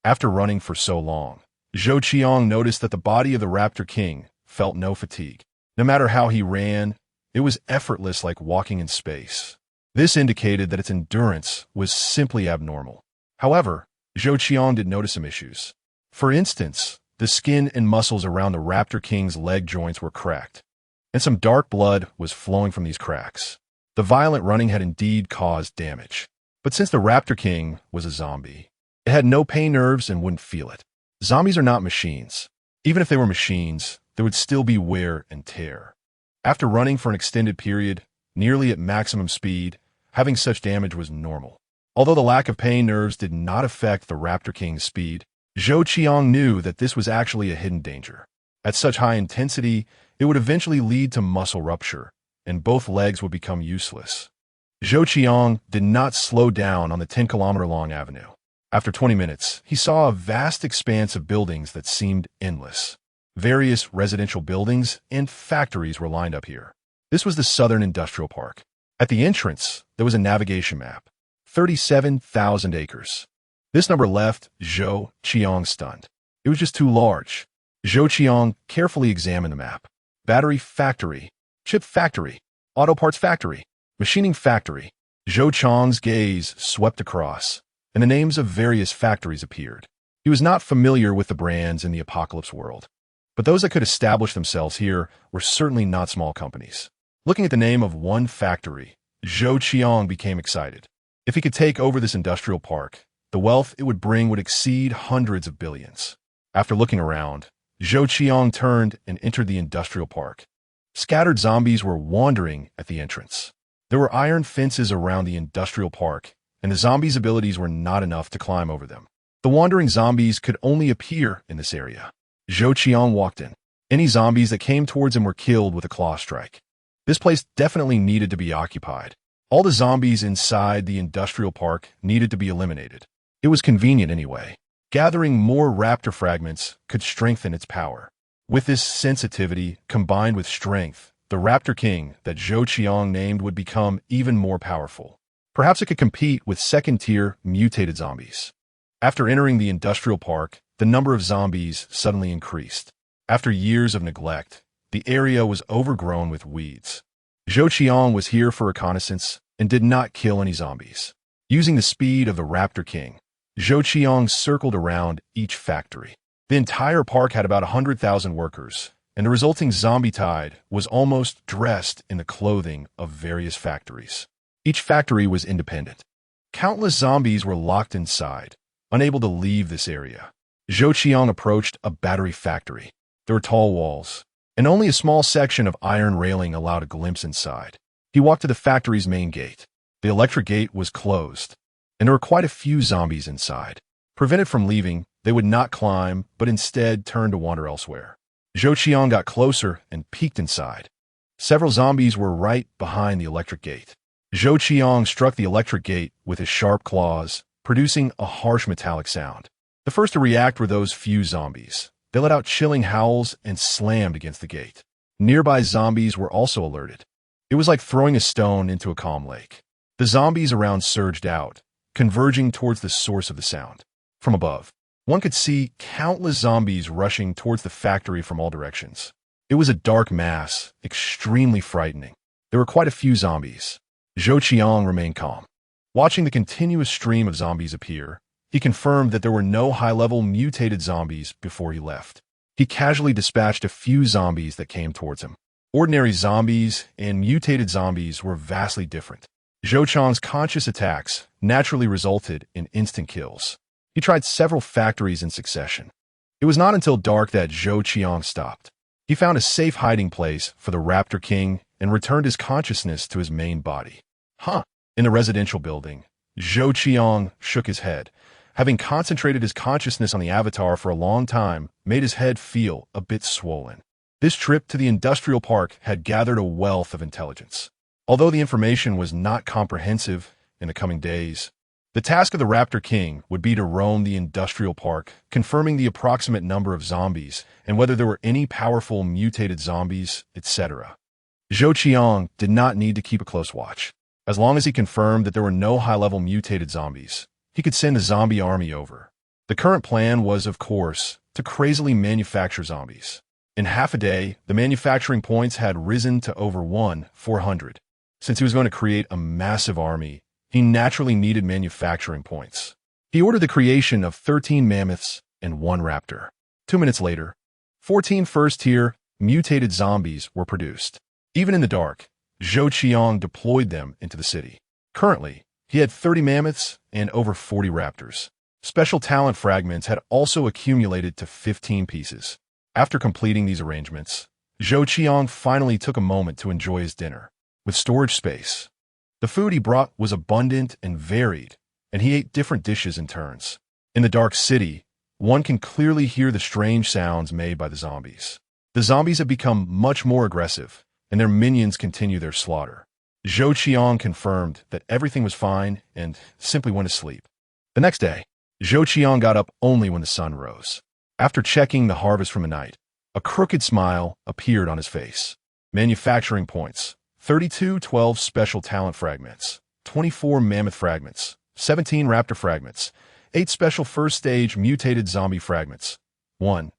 S1: After running for so long, Zhou Qiang noticed that the body of the Raptor King felt no fatigue. No matter how he ran, it was effortless, like walking in space. This indicated that its endurance was simply abnormal. However, Zhou Qiang did notice some issues. For instance, the skin and muscles around the Raptor King's leg joints were cracked, and some dark blood was flowing from these cracks. The violent running had indeed caused damage. But since the Raptor King was a zombie, it had no pain nerves and wouldn't feel it. Zombies are not machines. Even if they were machines, there would still be wear and tear. After running for an extended period, nearly at maximum speed, having such damage was normal. Although the lack of pain nerves did not affect the Raptor King's speed, Zhou Qiang knew that this was actually a hidden danger. At such high intensity, it would eventually lead to muscle rupture, and both legs would become useless. Zhou Qiang did not slow down on the 10-kilometer-long avenue. After 20 minutes, he saw a vast expanse of buildings that seemed endless. Various residential buildings and factories were lined up here. This was the Southern Industrial Park. At the entrance, there was a navigation map. 37,000 acres. This number left Zhou Qiang stunned. It was just too large. Zhou Qiang carefully examined the map. Battery factory, chip factory, auto parts factory, machining factory. Zhou Qiang's gaze swept across, and the names of various factories appeared. He was not familiar with the brands in the apocalypse world, but those that could establish themselves here were certainly not small companies. Looking at the name of one factory, Zhou Qiang became excited. If he could take over this industrial park, the wealth it would bring would exceed hundreds of billions. After looking around, Zhou Qiang turned and entered the industrial park. Scattered zombies were wandering at the entrance. There were iron fences around the industrial park, and the zombies' abilities were not enough to climb over them. The wandering zombies could only appear in this area. Zhou Qiang walked in. Any zombies that came towards him were killed with a claw strike. This place definitely needed to be occupied. All the zombies inside the industrial park needed to be eliminated. It was convenient anyway. Gathering more raptor fragments could strengthen its power. With this sensitivity combined with strength, the Raptor King that Zhou Qiang named would become even more powerful. Perhaps it could compete with second-tier mutated zombies. After entering the industrial park, the number of zombies suddenly increased. After years of neglect, the area was overgrown with weeds. Zhou Qiang was here for reconnaissance and did not kill any zombies. Using the speed of the Raptor King, Zhou Qiang circled around each factory. The entire park had about 100,000 workers, and the resulting zombie tide was almost dressed in the clothing of various factories. Each factory was independent. Countless zombies were locked inside, unable to leave this area. Zhou Qiang approached a battery factory. There were tall walls, and only a small section of iron railing allowed a glimpse inside. He walked to the factory's main gate. The electric gate was closed, and there were quite a few zombies inside. Prevented from leaving, they would not climb, but instead turned to wander elsewhere. Zhou Qiang got closer and peeked inside. Several zombies were right behind the electric gate. Zhou Qiang struck the electric gate with his sharp claws, producing a harsh metallic sound. The first to react were those few zombies. They let out chilling howls and slammed against the gate. Nearby zombies were also alerted. It was like throwing a stone into a calm lake. The zombies around surged out, converging towards the source of the sound. From above, one could see countless zombies rushing towards the factory from all directions. It was a dark mass, extremely frightening. There were quite a few zombies. Zhou Qiang remained calm. Watching the continuous stream of zombies appear, he confirmed that there were no high-level mutated zombies before he left. He casually dispatched a few zombies that came towards him. Ordinary zombies and mutated zombies were vastly different. Zhou Qiang's conscious attacks naturally resulted in instant kills. He tried several factories in succession. It was not until dark that Zhou Qiang stopped. He found a safe hiding place for the Raptor King and returned his consciousness to his main body. In the residential building, Zhou Qiang shook his head. Having concentrated his consciousness on the avatar for a long time made his head feel a bit swollen. This trip to the industrial park had gathered a wealth of intelligence. Although the information was not comprehensive in the coming days, the task of the Raptor King would be to roam the industrial park, confirming the approximate number of zombies and whether there were any powerful mutated zombies, etc. Zhou Qiang did not need to keep a close watch. As long as he confirmed that there were no high-level mutated zombies, he could send a zombie army over. The current plan was, of course, to crazily manufacture zombies. In half a day, the manufacturing points had risen to over 400. Since he was going to create a massive army, he naturally needed manufacturing points. He ordered the creation of 13 mammoths and 1 raptor. 2 minutes later, 14 first-tier mutated zombies were produced. Even in the dark, Zhou Qiang deployed them into the city. Currently, he had 30 mammoths and over 40 raptors. Special talent fragments had also accumulated to 15 pieces. After completing these arrangements, Zhou Qiang finally took a moment to enjoy his dinner. With storage space, the food he brought was abundant and varied, and he ate different dishes in turns. In the dark city, one can clearly hear the strange sounds made by the zombies. The zombies have become much more aggressive, and their minions continue their slaughter. Zhou Qiang confirmed that everything was fine and simply went to sleep. The next day, Zhou Qiang got up only when the sun rose. After checking the harvest from the night, a crooked smile appeared on his face. Manufacturing points: 32 12 special talent fragments, 24 mammoth fragments, 17 raptor fragments, 8 special first-stage mutated zombie fragments, 1.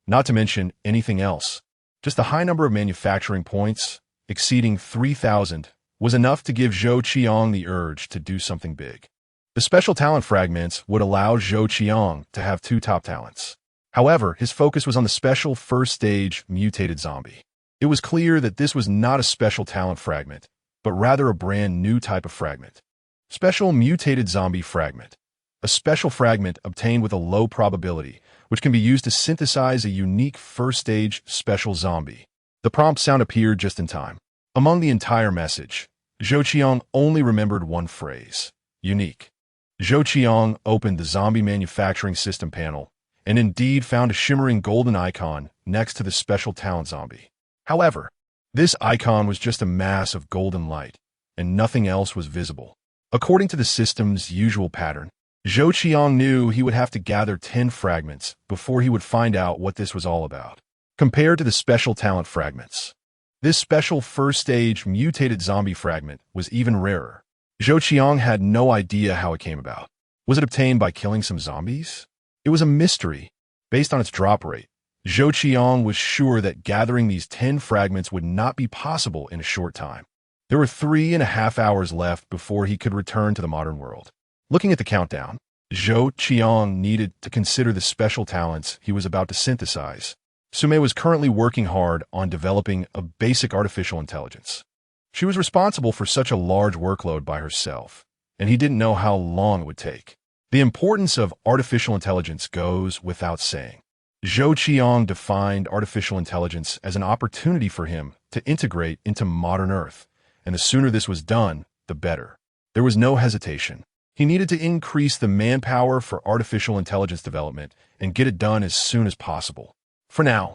S1: Not to mention anything else. Just a high number of manufacturing points, exceeding 3,000, was enough to give Zhou Qiang the urge to do something big. The special talent fragments would allow Zhou Qiang to have 2 top talents. However, his focus was on the special first-stage mutated zombie. It was clear that this was not a special talent fragment, but rather a brand new type of fragment. Special mutated zombie fragment. A special fragment obtained with a low probability, which can be used to synthesize a unique first-stage special zombie. The prompt sound appeared just in time. Among the entire message, Zhou Qiang only remembered one phrase: unique. Zhou Qiang opened the zombie manufacturing system panel and indeed found a shimmering golden icon next to the special talent zombie. However, this icon was just a mass of golden light, and nothing else was visible. According to the system's usual pattern, Zhou Qiang knew he would have to gather 10 fragments before he would find out what this was all about. Compared to the special talent fragments, this special first-stage mutated zombie fragment was even rarer. Zhou Qiang had no idea how it came about. Was it obtained by killing some zombies? It was a mystery, Based on its drop rate, Zhou Qiang was sure that gathering these 10 fragments would not be possible in a short time. There were 3.5 hours left before he could return to the modern world. Looking at the countdown, Zhou Qiang needed to consider the special talents he was about to synthesize. Sume was currently working hard on developing a basic artificial intelligence. She was responsible for such a large workload by herself, and he didn't know how long it would take. The importance of artificial intelligence goes without saying. Zhou Qiang defined artificial intelligence as an opportunity for him to integrate into modern Earth, and the sooner this was done, the better. There was no hesitation. He needed to increase the manpower for artificial intelligence development and get it done as soon as possible. For now,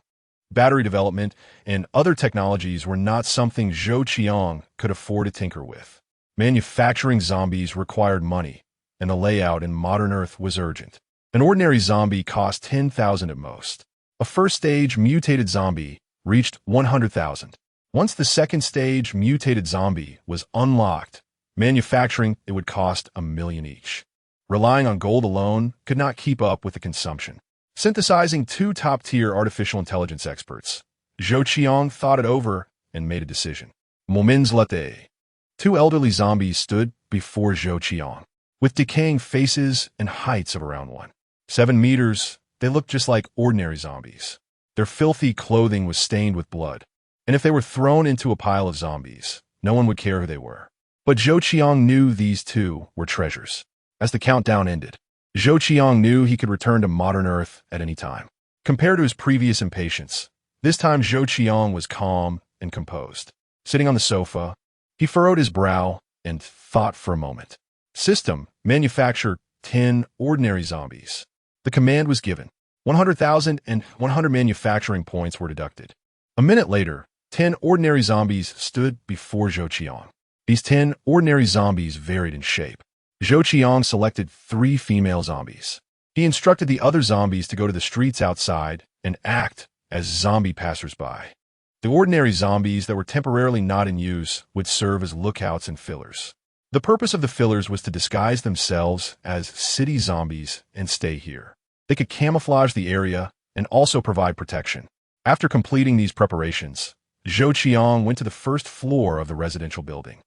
S1: battery development and other technologies were not something Zhou Qiang could afford to tinker with. Manufacturing zombies required money, and the layout in modern Earth was urgent. An ordinary zombie cost 10,000 at most. A first-stage mutated zombie reached 100,000. Once the second-stage mutated zombie was unlocked, manufacturing it would cost 1 million each. Relying on gold alone could not keep up with the consumption. Synthesizing 2 top-tier artificial intelligence experts, Zhou Qiang thought it over and made a decision. Moments later, 2 elderly zombies stood before Zhou Qiang. With decaying faces and heights of around 1.7 meters, they looked just like ordinary zombies. Their filthy clothing was stained with blood, and if they were thrown into a pile of zombies, no one would care who they were. But Zhou Qiang knew these 2 were treasures. As the countdown ended, Zhou Qiang knew he could return to modern Earth at any time. Compared to his previous impatience, this time Zhou Qiang was calm and composed. Sitting on the sofa, he furrowed his brow and thought for a moment. System, manufacture 10 ordinary zombies. The command was given. 100,000 and 100 manufacturing points were deducted. A minute later, 10 ordinary zombies stood before Zhou Qiang. These 10 ordinary zombies varied in shape. Zhou Qiang selected 3 female zombies. He instructed the other zombies to go to the streets outside and act as zombie passersby. The ordinary zombies that were temporarily not in use would serve as lookouts and fillers. The purpose of the fillers was to disguise themselves as city zombies and stay here. They could camouflage the area and also provide protection. After completing these preparations, Zhou Qiang went to the first floor of the residential building.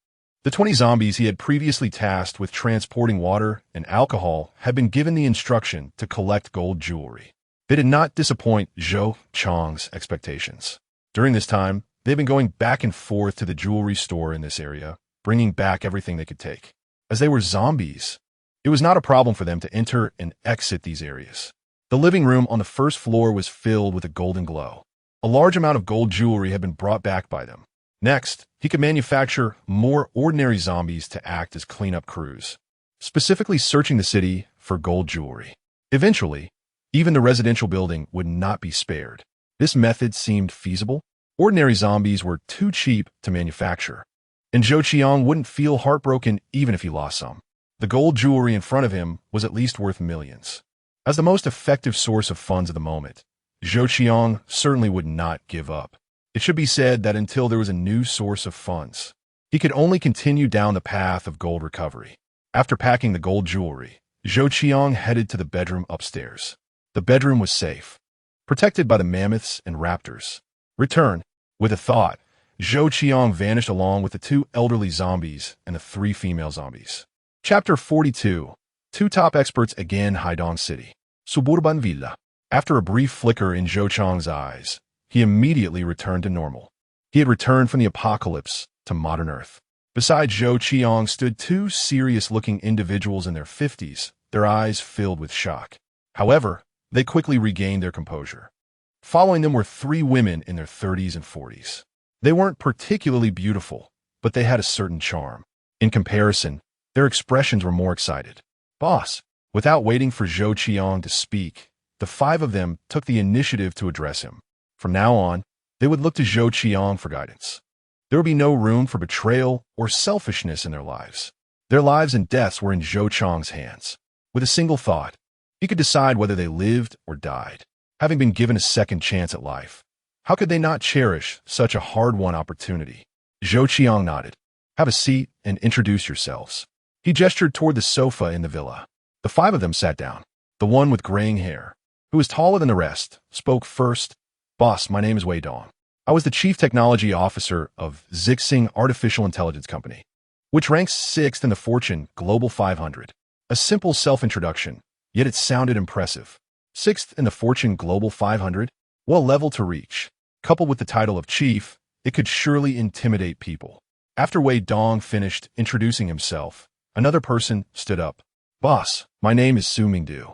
S1: The 20 zombies he had previously tasked with transporting water and alcohol had been given the instruction to collect gold jewelry. They did not disappoint Zhou Qiang's expectations. During this time, they had been going back and forth to the jewelry store in this area, bringing back everything they could take. As they were zombies, it was not a problem for them to enter and exit these areas. The living room on the first floor was filled with a golden glow. A large amount of gold jewelry had been brought back by them. Next, he could manufacture more ordinary zombies to act as cleanup crews, specifically searching the city for gold jewelry. Eventually, even the residential building would not be spared. This method seemed feasible. Ordinary zombies were too cheap to manufacture, and Zhou Qiang wouldn't feel heartbroken even if he lost some. The gold jewelry in front of him was at least worth millions. As the most effective source of funds at the moment, Zhou Qiang certainly would not give up. It should be said that until there was a new source of funds, he could only continue down the path of gold recovery. After packing the gold jewelry, Zhou Qiang headed to the bedroom upstairs. The bedroom was safe, protected by the mammoths and raptors. Return. With a thought, Zhou Qiang vanished along with the 2 elderly zombies and the 3 female zombies. Chapter 42. 2 top experts again Haidong City. Suburban Villa. After a brief flicker in Zhou Qiang's eyes, he immediately returned to normal. He had returned from the apocalypse to modern Earth. Beside Zhou Qiang stood 2 serious-looking individuals in their 50s, their eyes filled with shock. However, they quickly regained their composure. Following them were 3 women in their 30s and 40s. They weren't particularly beautiful, but they had a certain charm. In comparison, their expressions were more excited. Boss. Without waiting for Zhou Qiang to speak, the 5 of them took the initiative to address him. From now on, they would look to Zhou Qiang for guidance. There would be no room for betrayal or selfishness in their lives. Their lives and deaths were in Zhou Qiang's hands. With a single thought, he could decide whether they lived or died. Having been given a second chance at life, how could they not cherish such a hard-won opportunity? Zhou Qiang nodded. Have a seat and introduce yourselves. He gestured toward the sofa in the villa. The 5 of them sat down. The one with graying hair, who was taller than the rest, spoke first. Boss, my name is Wei Dong. I was the Chief Technology Officer of Zhou Qiang Artificial Intelligence Company, which ranks 6th in the Fortune Global 500. A simple self-introduction, yet it sounded impressive. 6th in the Fortune Global 500? Well level to reach. Coupled with the title of Chief, it could surely intimidate people. After Wei Dong finished introducing himself, another person stood up. Boss, my name is Su Mingdu.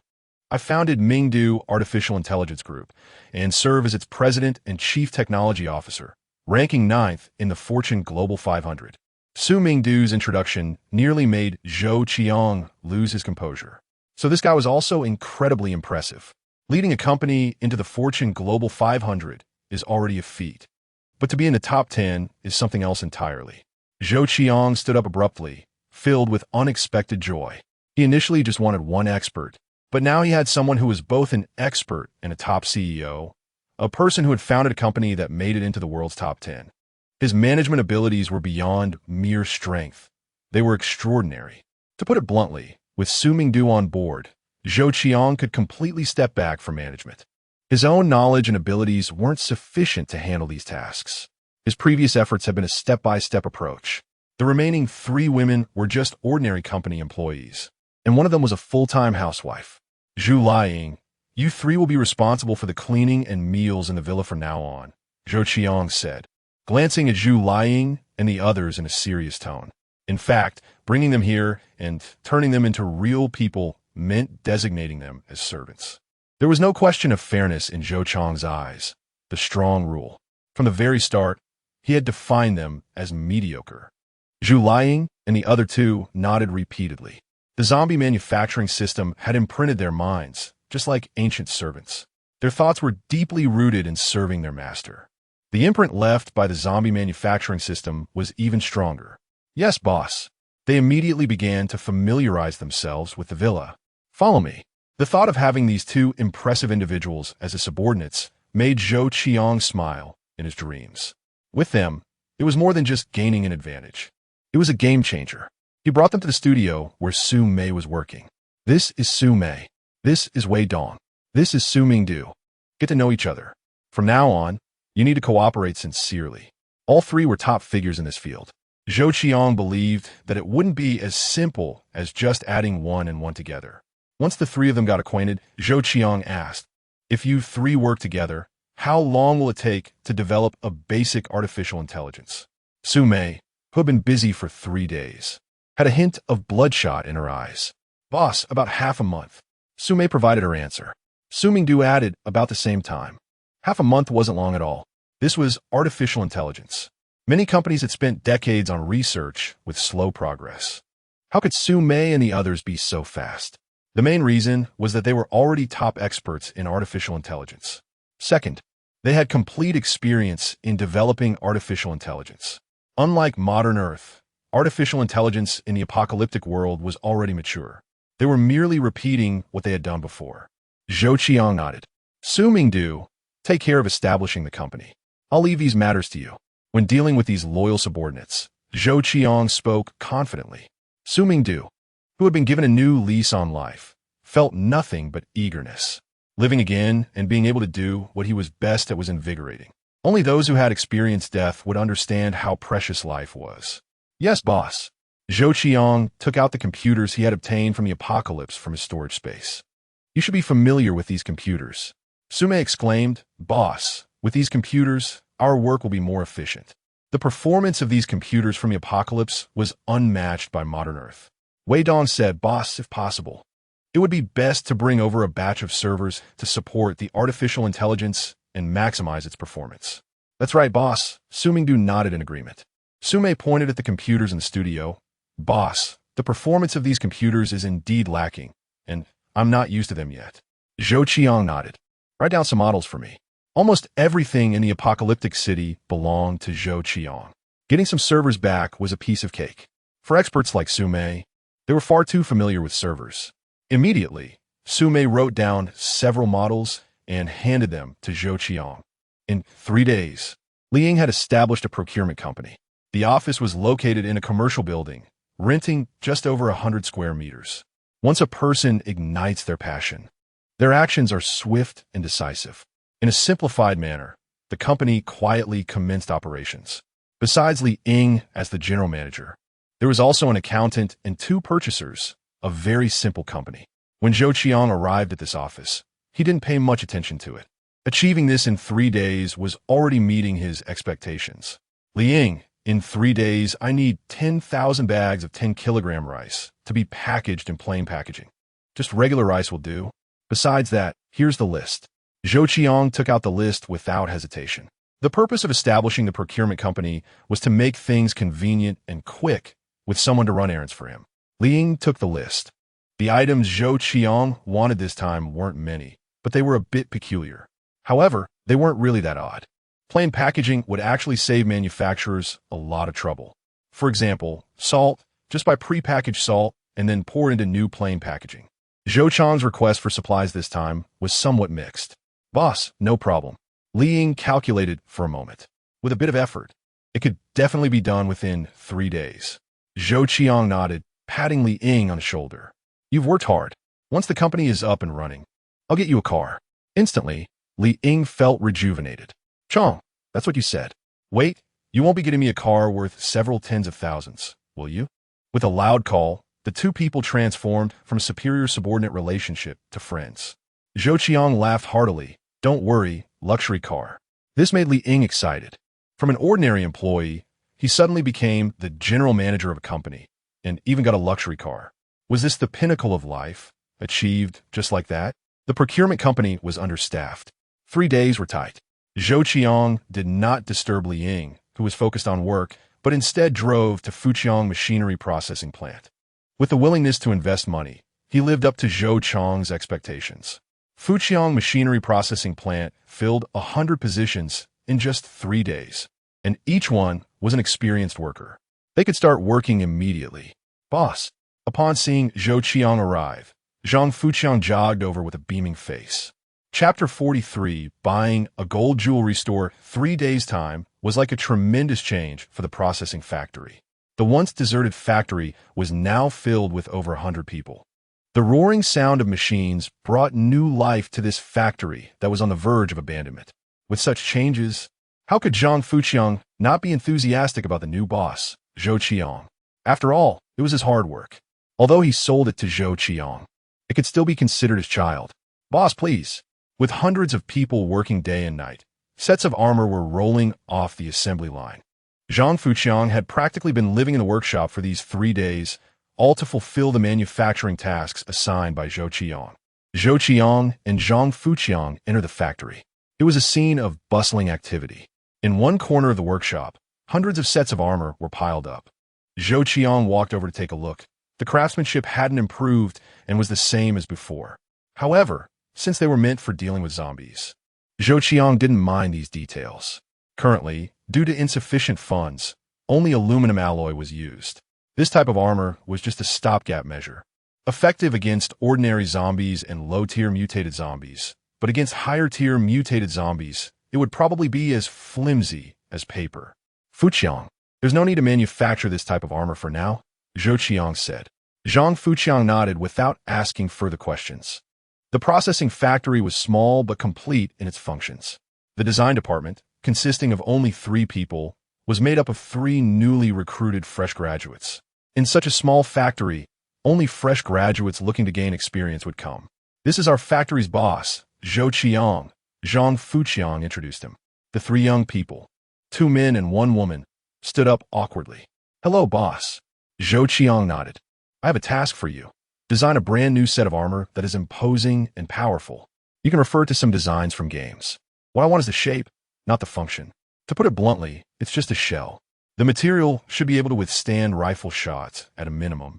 S1: I founded Mingdu Artificial Intelligence Group and serve as its President and Chief Technology Officer, ranking 9th in the Fortune Global 500. Su Mingdu's introduction nearly made Zhou Qiang lose his composure. So this guy was also incredibly impressive. Leading a company into the Fortune Global 500 is already a feat. But to be in the top 10 is something else entirely. Zhou Qiang stood up abruptly, filled with unexpected joy. He initially just wanted one expert, but now he had someone who was both an expert and a top CEO, a person who had founded a company that made it into the world's top 10. His management abilities were beyond mere strength. They were extraordinary. To put it bluntly, with Su Mingdu on board, Zhou Qiang could completely step back from management. His own knowledge and abilities weren't sufficient to handle these tasks. His previous efforts had been a step-by-step approach. The remaining 3 women were just ordinary company employees, and one of them was a full-time housewife. Zhou Qiang, you 3 will be responsible for the cleaning and meals in the villa from now on, Zhou Qiang said, glancing at Zhou Qiang and the others in a serious tone. In fact, bringing them here and turning them into real people meant designating them as servants. There was no question of fairness in Zhou Qiang's eyes, the strong rule. From the very start, he had defined them as mediocre. Zhou Qiang and the other 2 nodded repeatedly. The zombie manufacturing system had imprinted their minds, just like ancient servants. Their thoughts were deeply rooted in serving their master. The imprint left by the zombie manufacturing system was even stronger. Yes, boss. They immediately began to familiarize themselves with the villa. Follow me. The thought of having these 2 impressive individuals as his subordinates made Zhou Qiang smile in his dreams. With them, it was more than just gaining an advantage. It was a game changer. He brought them to the studio where Su Mei was working. This is Su Mei. This is Wei Dong. This is Su Mingdu. Get to know each other. From now on, you need to cooperate sincerely. All 3 were top figures in this field. Zhou Qiang believed that it wouldn't be as simple as just adding 1 and 1 together. Once the 3 of them got acquainted, Zhou Qiang asked, if you 3 work together, how long will it take to develop a basic artificial intelligence? Su Mei, who had been busy for 3 days, had a hint of bloodshot in her eyes. Boss, about half a month. Su Mei provided her answer. Su Mingdu added about the same time. Half a month wasn't long at all. This was artificial intelligence. Many companies had spent decades on research with slow progress. How could Su Mei and the others be so fast? The main reason was that they were already top experts in artificial intelligence. Second, they had complete experience in developing artificial intelligence. Unlike modern Earth, artificial intelligence in the apocalyptic world was already mature. They were merely repeating what they had done before. Zhou Qiang nodded. Su Mingdu, take care of establishing the company. I'll leave these matters to you. When dealing with these loyal subordinates, Zhou Qiang spoke confidently. Su Mingdu, who had been given a new lease on life, felt nothing but eagerness. Living again and being able to do what he was best at was invigorating. Only those who had experienced death would understand how precious life was. Yes, boss. Zhou Qiang took out the computers he had obtained from the apocalypse from his storage space. You should be familiar with these computers. Su Mei exclaimed, Boss, with these computers, our work will be more efficient. The performance of these computers from the apocalypse was unmatched by modern Earth. Wei Dong said, Boss, if possible, it would be best to bring over a batch of servers to support the artificial intelligence and maximize its performance. That's right, boss. Su Mingdu nodded in agreement. Su Mei pointed at the computers in the studio. Boss, the performance of these computers is indeed lacking, and I'm not used to them yet. Zhou Qiang nodded. Write down some models for me. Almost everything in the apocalyptic city belonged to Zhou Qiang. Getting some servers back was a piece of cake. For experts like Su Mei, they were far too familiar with servers. Immediately, Su Mei wrote down several models and handed them to Zhou Qiang. In 3 days, Liang had established a procurement company. The office was located in a commercial building, renting just over 100 square meters. Once a person ignites their passion, Their actions are swift and decisive. In a simplified manner, the company quietly commenced operations. Besides Li Ying as the general manager, there was also an accountant and 2 purchasers, a very simple company. When Zhou Qiang arrived at this office, he didn't pay much attention to it. Achieving this in 3 days was already meeting his expectations. Li Ying, in 3 days, I need 10,000 bags of 10-kilogram rice to be packaged in plain packaging. Just regular rice will do. Besides that, here's the list. Zhou Qiang took out the list without hesitation. The purpose of establishing the procurement company was to make things convenient and quick with someone to run errands for him. Li Ying took the list. The items Zhou Qiang wanted this time weren't many, but they were a bit peculiar. However, they weren't really that odd. Plain packaging would actually save manufacturers a lot of trouble. For example, salt, just buy prepackaged salt and then pour into new plain packaging. Zhou Qiang's request for supplies this time was somewhat mixed. Boss, no problem. Li Ying calculated for a moment. With a bit of effort, it could definitely be done within 3 days. Zhou Qiang nodded, patting Li Ying on the shoulder. You've worked hard. Once the company is up and running, I'll get you a car. Instantly, Li Ying felt rejuvenated. Qiang, that's what you said. Wait, you won't be getting me a car worth several tens of thousands, will you? With a loud call, the 2 people transformed from a superior-subordinate relationship to friends. Zhou Qiang laughed heartily. Don't worry, luxury car. This made Li Ying excited. From an ordinary employee, he suddenly became the general manager of a company and even got a luxury car. Was this the pinnacle of life, achieved just like that? The procurement company was understaffed. 3 days were tight. Zhou Qiang did not disturb Li Ying, who was focused on work, but instead drove to Fuqiang machinery processing plant. With the willingness to invest money, he lived up to Zhou Qiang's expectations. Fuqiang machinery processing plant filled 100 positions in just 3 days, and each one was an experienced worker. They could start working immediately. Boss, upon seeing Zhou Qiang arrive, Zhang Fuqiang jogged over with a beaming face. Chapter 43, Buying a Gold Jewelry Store 3 days' time, was like a tremendous change for the processing factory. The once deserted factory was now filled with over 100 people. The roaring sound of machines brought new life to this factory that was on the verge of abandonment. With such changes, how could Zhang Fuqiang not be enthusiastic about the new boss, Zhou Qiang? After all, it was his hard work. Although he sold it to Zhou Qiang, it could still be considered his child. Boss, please. With hundreds of people working day and night, sets of armor were rolling off the assembly line. Zhang Fuqiang had practically been living in the workshop for these 3 days, all to fulfill the manufacturing tasks assigned by Zhou Qiang. Zhou Qiang and Zhang Fuqiang entered the factory. It was a scene of bustling activity. In one corner of the workshop, hundreds of sets of armor were piled up. Zhou Qiang walked over to take a look. The craftsmanship hadn't improved and was the same as before. However, since they were meant for dealing with zombies, Zhou Qiang didn't mind these details. Currently, due to insufficient funds, only aluminum alloy was used. This type of armor was just a stopgap measure, effective against ordinary zombies and low-tier mutated zombies, but against higher-tier mutated zombies, it would probably be as flimsy as paper. Fuqiang, there's no need to manufacture this type of armor for now, Zhou Qiang said. Zhang Fuqiang nodded without asking further questions. The processing factory was small but complete in its functions. The design department, consisting of only 3 people, was made up of 3 newly recruited fresh graduates. In such a small factory, only fresh graduates looking to gain experience would come. This is our factory's boss, Zhou Qiang, Zhang Fuqiang introduced him. The 3 young people, 2 men and 1 woman, stood up awkwardly. Hello, boss. Zhou Qiang nodded. I have a task for you. Design a brand new set of armor that is imposing and powerful. You can refer to some designs from games. What I want is the shape, not the function. To put it bluntly, it's just a shell. The material should be able to withstand rifle shots at a minimum.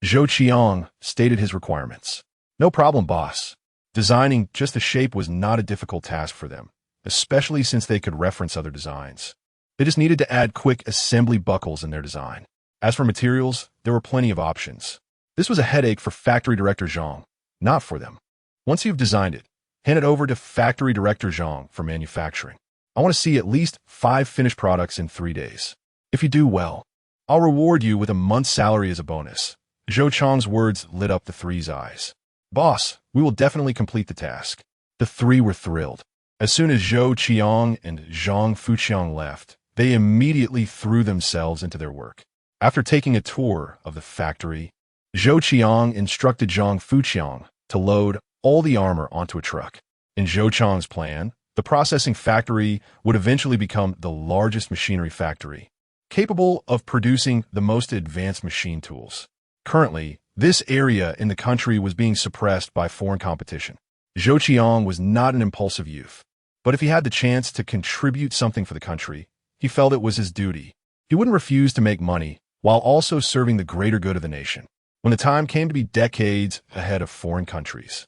S1: Zhou Qiang stated his requirements. No problem, boss. Designing just the shape was not a difficult task for them, especially since they could reference other designs. They just needed to add quick assembly buckles in their design. As for materials, there were plenty of options. This was a headache for Factory Director Zhang, not for them. Once you've designed it, hand it over to Factory Director Zhang for manufacturing. I want to see at least 5 finished products in 3 days. If you do well, I'll reward you with a month's salary as a bonus. Zhou Qiang's words lit up the 3's eyes. "Boss, we will definitely complete the task." The three were thrilled. As soon as Zhou Qiang and Zhang Fuqiang left, they immediately threw themselves into their work. After taking a tour of the factory, Zhou Qiang instructed Zhang Fuqiang to load all the armor onto a truck. In Zhou Qiang's plan, the processing factory would eventually become the largest machinery factory, capable of producing the most advanced machine tools. Currently, this area in the country was being suppressed by foreign competition. Zhou Qiang was not an impulsive youth, but if he had the chance to contribute something for the country, he felt it was his duty. He wouldn't refuse to make money while also serving the greater good of the nation. When the time came to be decades ahead of foreign countries,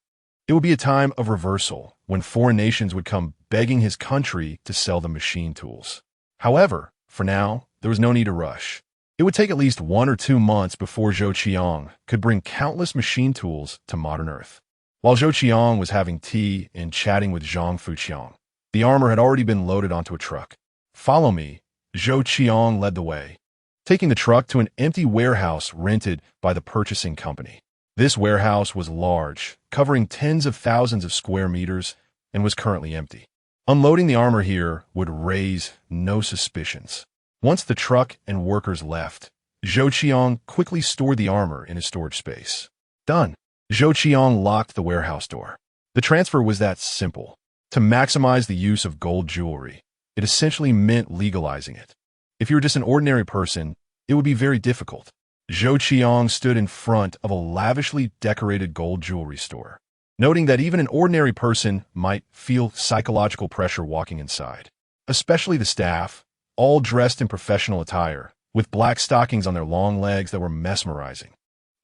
S1: it would be a time of reversal when foreign nations would come begging his country to sell them machine tools. However, for now, there was no need to rush. It would take at least 1 or 2 months before Zhou Qiang could bring countless machine tools to modern Earth. While Zhou Qiang was having tea and chatting with Zhang Fuqiang, the armor had already been loaded onto a truck. "Follow me," Zhou Qiang led the way, taking the truck to an empty warehouse rented by the purchasing company. This warehouse was large, covering tens of thousands of square meters, and was currently empty. Unloading the armor here would raise no suspicions. Once the truck and workers left, Zhou Qiang quickly stored the armor in his storage space. Done. Zhou Qiang locked the warehouse door. The transfer was that simple. To maximize the use of gold jewelry, it essentially meant legalizing it. If you were just an ordinary person, it would be very difficult. Zhou Qiang stood in front of a lavishly decorated gold jewelry store, noting that even an ordinary person might feel psychological pressure walking inside, especially the staff, all dressed in professional attire, with black stockings on their long legs that were mesmerizing.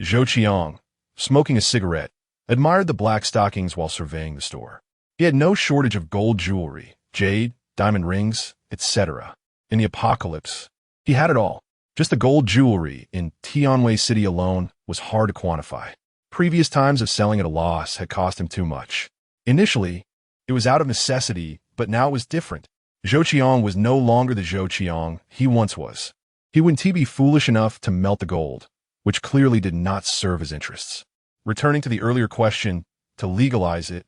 S1: Zhou Qiang, smoking a cigarette, admired the black stockings while surveying the store. He had no shortage of gold jewelry, jade, diamond rings, etc. In the apocalypse, he had it all. Just the gold jewelry in Tianwei City alone was hard to quantify. Previous times of selling at a loss had cost him too much. Initially, it was out of necessity, but now it was different. Zhou Qiang was no longer the Zhou Qiang he once was. He wouldn't be foolish enough to melt the gold, which clearly did not serve his interests. Returning to the earlier question, to legalize it,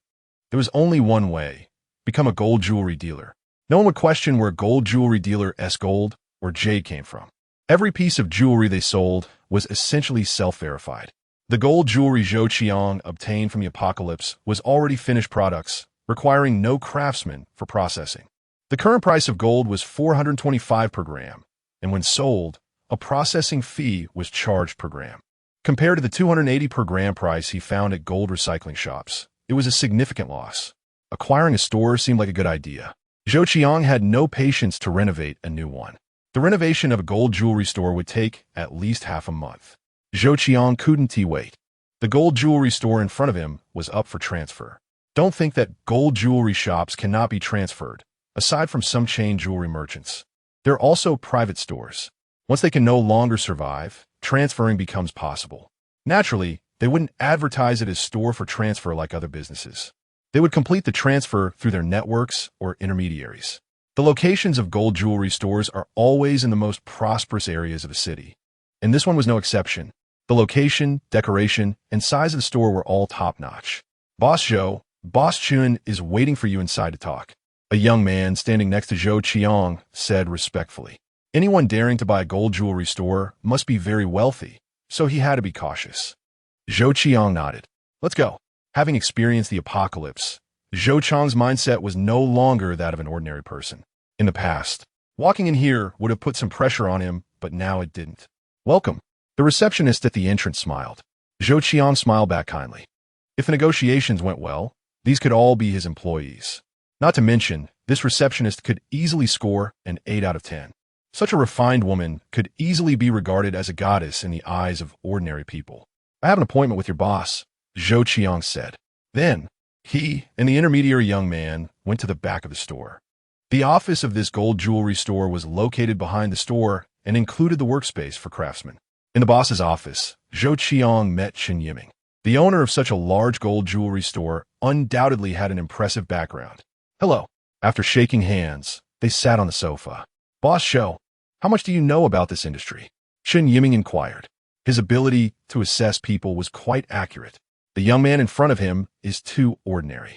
S1: there was only one way: become a gold jewelry dealer. No one would question where a gold jewelry dealer's gold or jade came from. Every piece of jewelry they sold was essentially self-verified. The gold jewelry Zhou Qiang obtained from the apocalypse was already finished products, requiring no craftsman for processing. The current price of gold was 425 per gram, and when sold, a processing fee was charged per gram. Compared to the 280 per gram price he found at gold recycling shops, it was a significant loss. Acquiring a store seemed like a good idea. Zhou Qiang had no patience to renovate a new one. The renovation of a gold jewelry store would take at least half a month. Zhou Qiang couldn't wait. The gold jewelry store in front of him was up for transfer. Don't think that gold jewelry shops cannot be transferred, aside from some chain jewelry merchants. There are also private stores. Once they can no longer survive, transferring becomes possible. Naturally, they wouldn't advertise it as store for transfer like other businesses. They would complete the transfer through their networks or intermediaries. The locations of gold jewelry stores are always in the most prosperous areas of the city, and this one was no exception. The location, decoration, and size of the store were all top-notch. "Boss Zhou, Boss Chun is waiting for you inside to talk," a young man standing next to Zhou Qiang said respectfully. Anyone daring to buy a gold jewelry store must be very wealthy, so he had to be cautious. Zhou Qiang nodded. "Let's go." Having experienced the apocalypse, Zhou Qiang's mindset was no longer that of an ordinary person. In the past, walking in here would have put some pressure on him, but now it didn't. "Welcome." The receptionist at the entrance smiled. Zhou Qiang smiled back kindly. If the negotiations went well, these could all be his employees. Not to mention, this receptionist could easily score an 8 out of 10. Such a refined woman could easily be regarded as a goddess in the eyes of ordinary people. "I have an appointment with your boss," Zhou Qiang said. Then, he and the intermediary young man went to the back of the store. The office of this gold jewelry store was located behind the store and included the workspace for craftsmen. In the boss's office, Zhou Qiang met Chen Yiming. The owner of such a large gold jewelry store undoubtedly had an impressive background. "Hello." After shaking hands, they sat on the sofa. "Boss Zhou, how much do you know about this industry?" Chen Yiming inquired. His ability to assess people was quite accurate. The young man in front of him is too ordinary.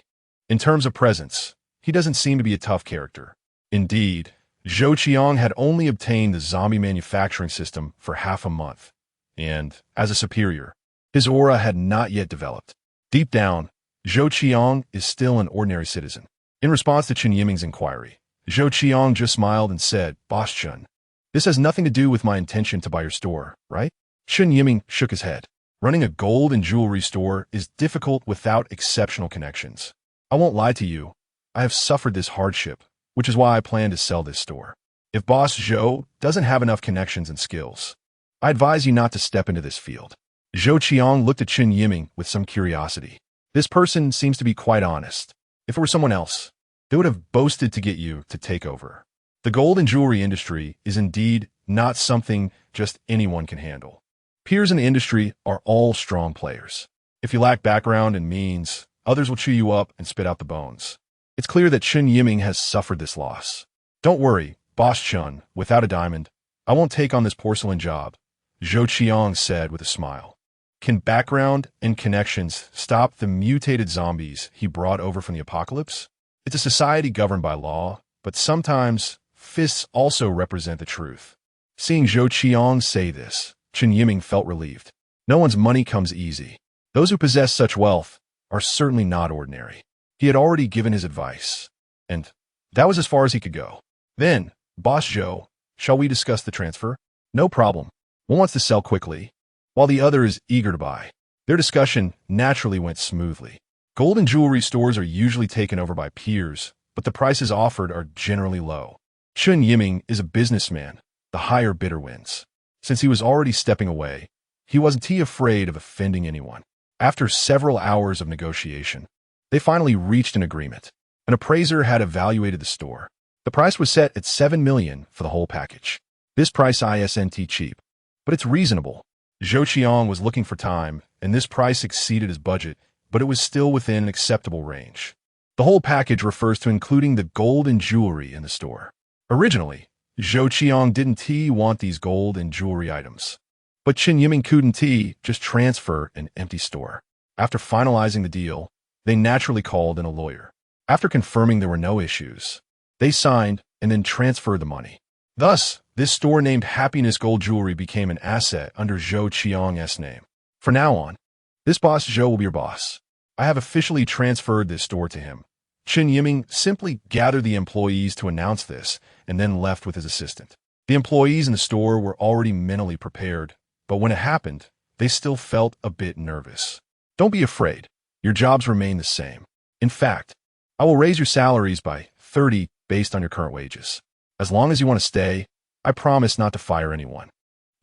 S1: In terms of presence, he doesn't seem to be a tough character. Indeed, Zhou Qiang had only obtained the zombie manufacturing system for half a month, and, as a superior, his aura had not yet developed. Deep down, Zhou Qiang is still an ordinary citizen. In response to Chen Yiming's inquiry, Zhou Qiang just smiled and said, "Boss Chen, this has nothing to do with my intention to buy your store, right?" Chen Yiming shook his head. Running a gold and jewelry store is difficult without exceptional connections. I won't lie to you, I have suffered this hardship, which is why I plan to sell this store. If Boss Zhou doesn't have enough connections and skills, I advise you not to step into this field. Zhou Qiang looked at Chen Yiming with some curiosity. This person seems to be quite honest. If it were someone else, they would have boasted to get you to take over. The gold and jewelry industry is indeed not something just anyone can handle. Peers in the industry are all strong players. If you lack background and means, others will chew you up and spit out the bones. It's clear that Chen Yiming has suffered this loss. Don't worry, Boss Chen, without a diamond, I won't take on this porcelain job, Zhou Qiang said with a smile. Can background and connections stop the mutated zombies he brought over from the apocalypse? It's a society governed by law, but sometimes fists also represent the truth. Seeing Zhou Qiang say this, Chen Yiming felt relieved. No one's money comes easy. Those who possess such wealth are certainly not ordinary. He had already given his advice, and that was as far as he could go. Then, Boss Zhou, shall we discuss the transfer? No problem. One wants to sell quickly, while the other is eager to buy. Their discussion naturally went smoothly. Gold and jewelry stores are usually taken over by peers, but the prices offered are generally low. Chen Yiming is a businessman. The higher bidder wins. Since he was already stepping away, he wasn't afraid of offending anyone. After several hours of negotiation, they finally reached an agreement. An appraiser had evaluated the store. The price was set at $7 million for the whole package. This price isn't cheap, but it's reasonable. Zhou Qiang was looking for time, and this price exceeded his budget, but it was still within an acceptable range. The whole package refers to including the gold and jewelry in the store. Originally, Zhou Qiang didn't want these gold and jewelry items, but Chen Yiming couldn't just transfer an empty store. After finalizing the deal, they naturally called in a lawyer. After confirming there were no issues, they signed and then transferred the money. Thus, this store named Happiness Gold Jewelry became an asset under Zhou Qiang's name. From now on, this Boss Zhou will be your boss. I have officially transferred this store to him. Chen Yiming simply gathered the employees to announce this and then left with his assistant. The employees in the store were already mentally prepared, but when it happened, they still felt a bit nervous. Don't be afraid. Your jobs remain the same. In fact, I will raise your salaries by 30 based on your current wages. As long as you want to stay, I promise not to fire anyone.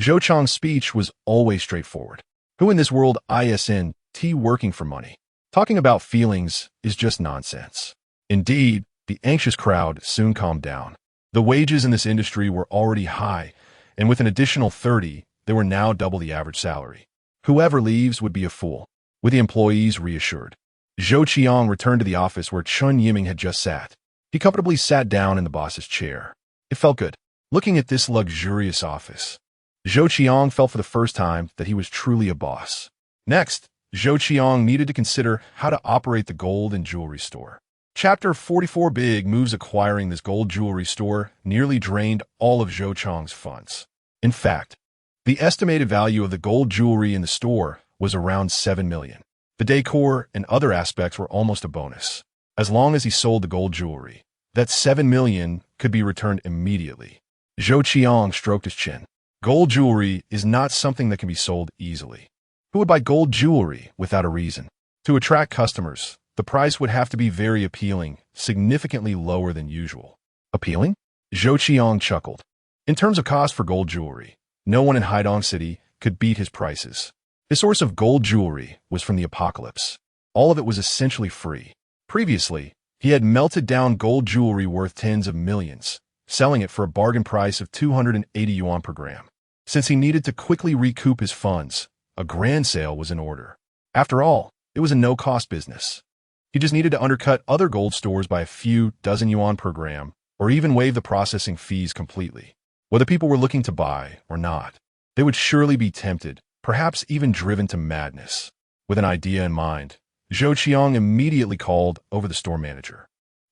S1: Zhou Qiang's speech was always straightforward. Who in this world isn't working for money? Talking about feelings is just nonsense. Indeed, the anxious crowd soon calmed down. The wages in this industry were already high, and with an additional 30, they were now double the average salary. Whoever leaves would be a fool, with the employees reassured. Zhou Qiang returned to the office where Chen Yiming had just sat. He comfortably sat down in the boss's chair. It felt good, looking at this luxurious office. Zhou Qiang felt for the first time that he was truly a boss. Next, Zhou Qiang needed to consider how to operate the gold and jewelry store. Chapter 44 Big Moves acquiring this gold jewelry store nearly drained all of Zhou Qiang's funds. In fact, the estimated value of the gold jewelry in the store was around $7 million. The decor and other aspects were almost a bonus. As long as he sold the gold jewelry, that $7 million could be returned immediately. Zhou Qiang stroked his chin. Gold jewelry is not something that can be sold easily. Who would buy gold jewelry without a reason? To attract customers, the price would have to be very appealing, significantly lower than usual. Appealing? Zhou Qiang chuckled. In terms of cost for gold jewelry, no one in Haidong City could beat his prices. His source of gold jewelry was from the apocalypse. All of it was essentially free. Previously, he had melted down gold jewelry worth tens of millions, selling it for a bargain price of 280 yuan per gram. Since he needed to quickly recoup his funds, a grand sale was in order. After all, it was a no-cost business. He just needed to undercut other gold stores by a few dozen yuan per gram, or even waive the processing fees completely. Whether people were looking to buy or not, they would surely be tempted, perhaps even driven to madness. With an idea in mind, Zhou Qiang immediately called over the store manager.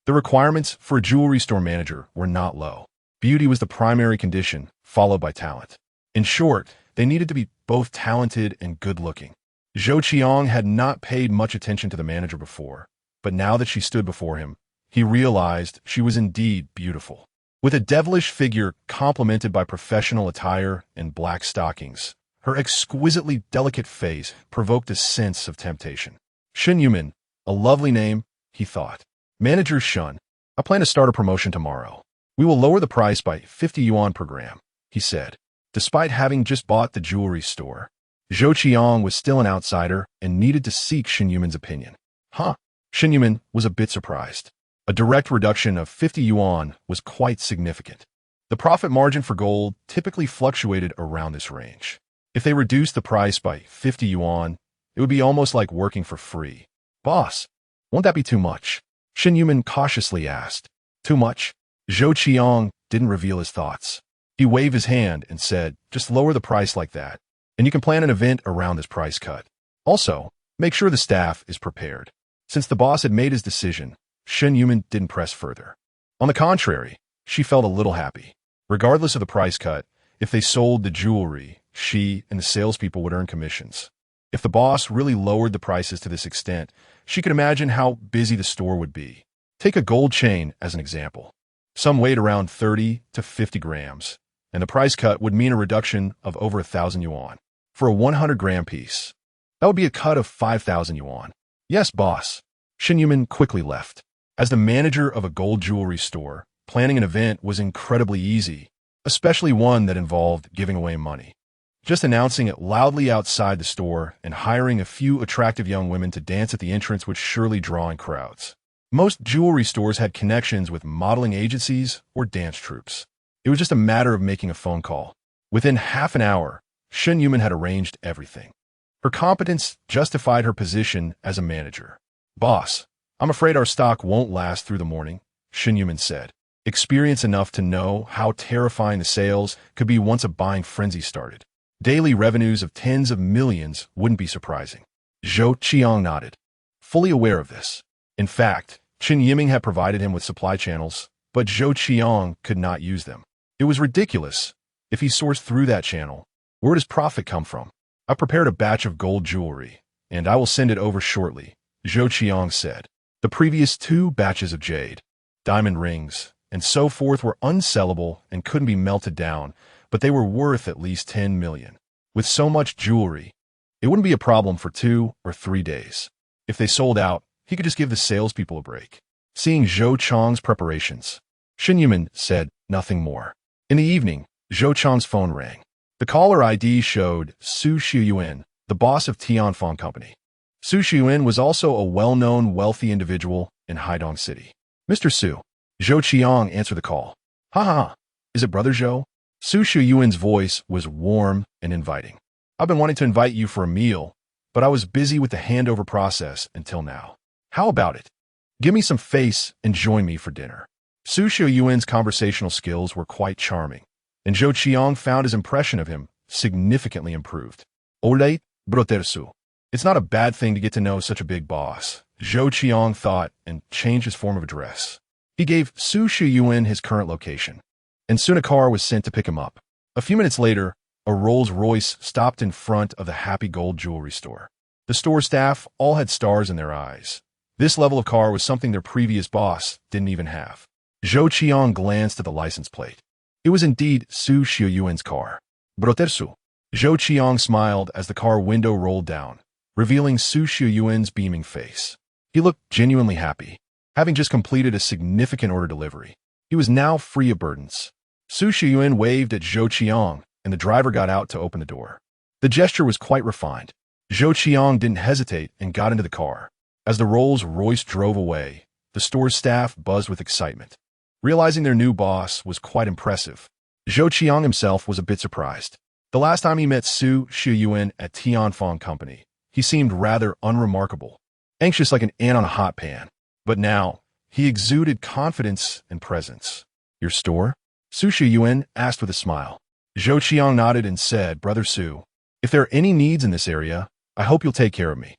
S1: The requirements for a jewelry store manager were not low. Beauty was the primary condition, followed by talent. In short, they needed to be both talented and good-looking. Zhou Qiang had not paid much attention to the manager before, but now that she stood before him, he realized she was indeed beautiful. With a devilish figure complemented by professional attire and black stockings, her exquisitely delicate face provoked a sense of temptation. Shen Yumin, a lovely name, he thought. Manager Shun, I plan to start a promotion tomorrow. We will lower the price by 50 yuan per gram, he said. Despite having just bought the jewelry store, Zhou Qiang was still an outsider and needed to seek Shen Yumin's opinion. Shen Yumin was a bit surprised. A direct reduction of 50 yuan was quite significant. The profit margin for gold typically fluctuated around this range. If they reduced the price by 50 yuan, it would be almost like working for free. Boss, won't that be too much? Shen Yumin cautiously asked. Too much? Zhou Qiang didn't reveal his thoughts. He waved his hand and said, just lower the price like that, and you can plan an event around this price cut. Also, make sure the staff is prepared. Since the boss had made his decision, Shen Yumin didn't press further. On the contrary, she felt a little happy. Regardless of the price cut, if they sold the jewelry, she and the salespeople would earn commissions. If the boss really lowered the prices to this extent, she could imagine how busy the store would be. Take a gold chain as an example. Some weighed around 30 to 50 grams, and the price cut would mean a reduction of over 1,000 yuan. For a 100-gram piece, that would be a cut of 5,000 yuan. Yes, boss. Shen Yumin quickly left. As the manager of a gold jewelry store, planning an event was incredibly easy, especially one that involved giving away money. Just announcing it loudly outside the store and hiring a few attractive young women to dance at the entrance would surely draw in crowds. Most jewelry stores had connections with modeling agencies or dance troupes. It was just a matter of making a phone call. Within half an hour, Shen Yumin had arranged everything. Her competence justified her position as a manager. Boss, I'm afraid our stock won't last through the morning, Shen Yumin said. Experience enough to know how terrifying the sales could be once a buying frenzy started. Daily revenues of tens of millions wouldn't be surprising. Zhou Qiang nodded, fully aware of this. In fact, Chen Yiming had provided him with supply channels, but Zhou Qiang could not use them. It was ridiculous. If he sourced through that channel, where does profit come from? I prepared a batch of gold jewelry, and I will send it over shortly, Zhou Qiang said. The previous 2 batches of jade, diamond rings, and so forth were unsellable and couldn't be melted down, but they were worth at least 10 million. With so much jewelry, it wouldn't be a problem for 2 or 3 days. If they sold out, he could just give the salespeople a break. Seeing Zhou Qiang's preparations, Shen Yumin said nothing more. In the evening, Zhou Qiang's phone rang. The caller ID showed Su Shiyuan, the boss of Tianfeng Company. Su Shiyuan was also a well-known wealthy individual in Haidong City. Mr. Su, Zhou Qiang answered the call. Ha, is it Brother Zhou? Su Shiyuan's voice was warm and inviting. I've been wanting to invite you for a meal, but I was busy with the handover process until now. How about it? Give me some face and join me for dinner. Su Shiyuan's conversational skills were quite charming, and Zhou Qiang found his impression of him significantly improved. Olé, Brother Su. It's not a bad thing to get to know such a big boss, Zhou Qiang thought and changed his form of address. He gave Su Shiyuan his current location, and soon a car was sent to pick him up. A few minutes later, a Rolls-Royce stopped in front of the Happy Gold jewelry store. The store staff all had stars in their eyes. This level of car was something their previous boss didn't even have. Zhou Qiang glanced at the license plate. It was indeed Su Shiyuan's car. Brother Su. Zhou Qiang smiled as the car window rolled down, revealing Su Shiyuan's beaming face. He looked genuinely happy, having just completed a significant order delivery. He was now free of burdens. Su Shiyuan waved at Zhou Qiang, and the driver got out to open the door. The gesture was quite refined. Zhou Qiang didn't hesitate and got into the car. As the Rolls-Royce drove away, the store's staff buzzed with excitement. Realizing their new boss was quite impressive, Zhou Qiang himself was a bit surprised. The last time he met Su Shiyuan at Tianfeng Company, he seemed rather unremarkable, anxious like an ant on a hot pan. But now, he exuded confidence and presence. Your store? Su Shiyuan asked with a smile. Zhou Qiang nodded and said, Brother Su, if there are any needs in this area, I hope you'll take care of me.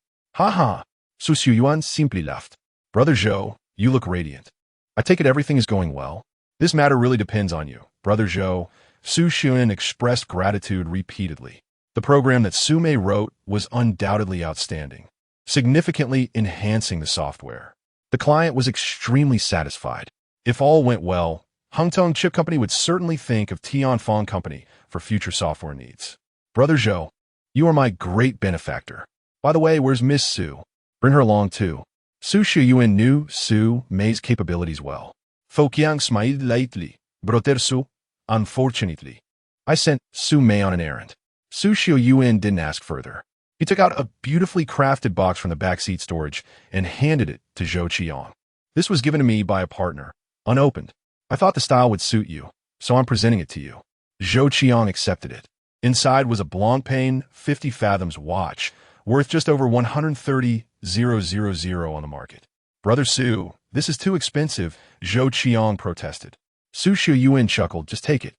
S1: Ha. Su Yuan simply laughed. Brother Zhou, you look radiant. I take it everything is going well. This matter really depends on you, Brother Zhou. Su Yuan expressed gratitude repeatedly. The program that Su Mei wrote was undoubtedly outstanding, significantly enhancing the software. The client was extremely satisfied. If all went well, Hungtong Chip Company would certainly think of Tianfeng Company for future software needs. Brother Zhou, you are my great benefactor. By the way, where's Miss Su? Bring her along too. Su Yuan knew Su Mei's capabilities well. Zhou Qiang smiled lightly. Brother Su, unfortunately, I sent Su Mei on an errand. Su Yuan didn't ask further. He took out a beautifully crafted box from the backseat storage and handed it to Zhou Qiang. This was given to me by a partner, unopened. I thought the style would suit you, so I'm presenting it to you. Zhou Qiang accepted it. Inside was a Blancpain 50 fathoms watch, worth just over 130,000 on the market. Brother Su, this is too expensive, Zhou Qiang protested. Su Yuan chuckled, just take it.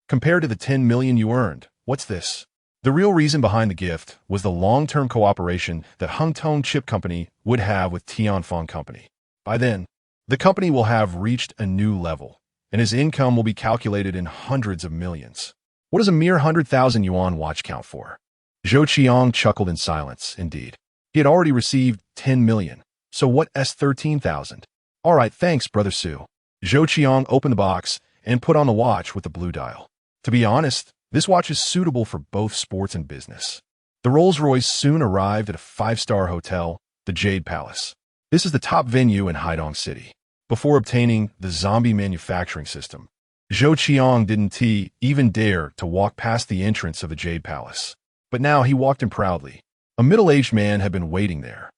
S1: Compared to the 10 million you earned, what's this? The real reason behind the gift was the long-term cooperation that Hungtong Chip Company would have with Tianfeng Company. By then, the company will have reached a new level, and his income will be calculated in hundreds of millions. What does a mere 100,000 yuan watch count for? Zhou Qiang chuckled in silence, indeed. He had already received 10 million, so what S13,000? All right, thanks, Brother Su. Zhou Qiang opened the box and put on the watch with the blue dial. To be honest, this watch is suitable for both sports and business. The Rolls-Royce soon arrived at a 5-star hotel, the Jade Palace. This is the top venue in Haidong City. Before obtaining the zombie manufacturing system, Zhou Qiang didn't even dare to walk past the entrance of the Jade Palace. But now he walked in proudly. A middle-aged man had been waiting there.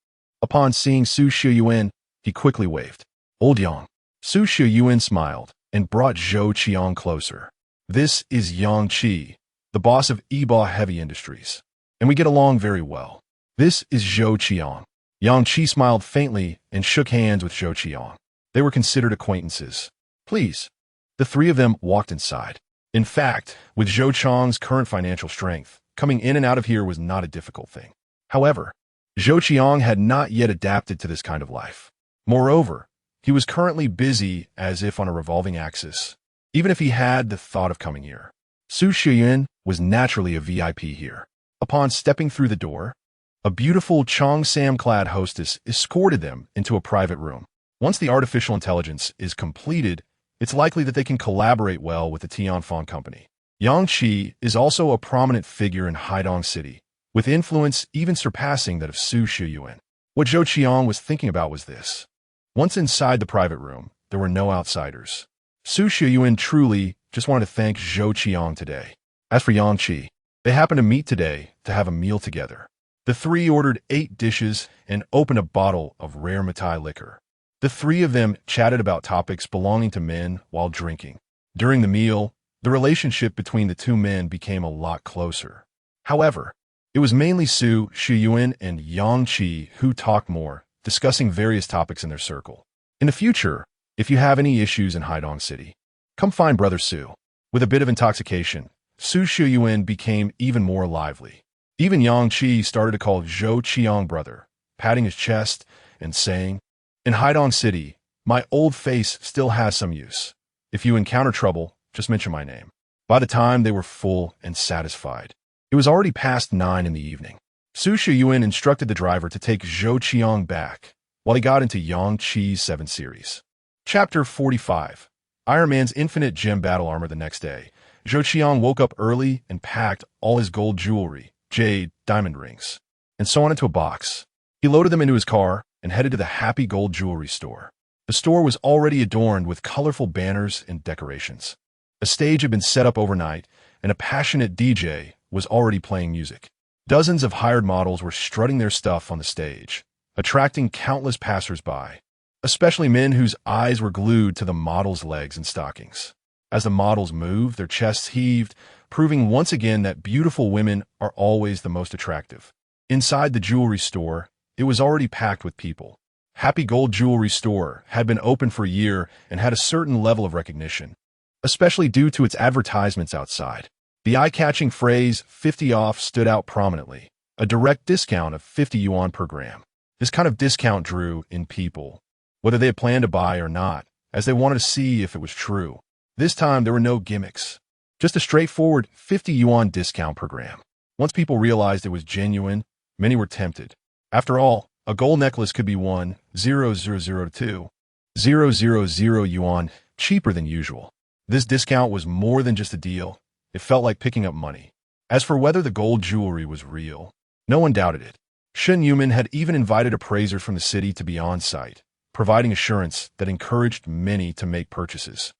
S1: Upon seeing Su Yuan, he quickly waved. Old Yang. Su Yuan smiled and brought Zhou Qiang closer. This is Yang Qi, the boss of Eba Heavy Industries, and we get along very well. This is Zhou Qiang. Yang Qi smiled faintly and shook hands with Zhou Qiang. They were considered acquaintances. Please. The three of them walked inside. In fact, with Zhou Qiang's current financial strength, coming in and out of here was not a difficult thing. However, Zhou Qiang had not yet adapted to this kind of life. Moreover, he was currently busy as if on a revolving axis, even if he had the thought of coming here. Su Yuan was naturally a VIP here. Upon stepping through the door, a beautiful Cheongsam-clad hostess escorted them into a private room. Once the artificial intelligence is completed, it's likely that they can collaborate well with the Tianfeng Company. Yang Qi is also a prominent figure in Haidong City, with influence even surpassing that of Su Yuan. What Zhou Qiang was thinking about was this. Once inside the private room, there were no outsiders. Su Yuan truly just wanted to thank Zhou Qiang today. As for Yang Qi, they happened to meet today to have a meal together. The three ordered 8 dishes and opened a bottle of rare Matai liquor. The three of them chatted about topics belonging to men while drinking. During the meal, the relationship between the two men became a lot closer. However, it was mainly Su Yuan and Yang Qi who talked more, discussing various topics in their circle. In the future, if you have any issues in Haidong City, come find Brother Su. With a bit of intoxication, Su Yuan became even more lively. Even Yang Qi started to call Zhou Qiang brother, patting his chest and saying, in Haidong City, my old face still has some use. If you encounter trouble, just mention my name. By the time they were full and satisfied, it was already past 9 in the evening. Su Yuan instructed the driver to take Zhou Qiang back while he got into Yang Qi's 7 Series. Chapter 45. Iron Man's infinite gem battle armor. The next day, Zhou Qiang woke up early and packed all his gold jewelry, jade, diamond rings, and so on into a box. He loaded them into his car and headed to the Happy Gold Jewelry store. The store was already adorned with colorful banners and decorations. A stage had been set up overnight, and a passionate DJ was already playing music. Dozens of hired models were strutting their stuff on the stage, attracting countless passers-by, especially men whose eyes were glued to the models' legs and stockings. As the models moved, their chests heaved, proving once again that beautiful women are always the most attractive. Inside the jewelry store, it was already packed with people. Happy Gold Jewelry Store had been open for a year and had a certain level of recognition, especially due to its advertisements outside. The eye-catching phrase 50 off stood out prominently, a direct discount of 50 yuan per gram. This kind of discount drew in people, whether they had planned to buy or not, as they wanted to see if it was true. This time, there were no gimmicks, just a straightforward 50 yuan discount per gram. Once people realized it was genuine, many were tempted. After all, a gold necklace could be 1,000 yuan cheaper than usual. This discount was more than just a deal. It felt like picking up money. As for whether the gold jewelry was real, no one doubted it. Shen Yuman had even invited appraisers from the city to be on site, providing assurance that encouraged many to make purchases.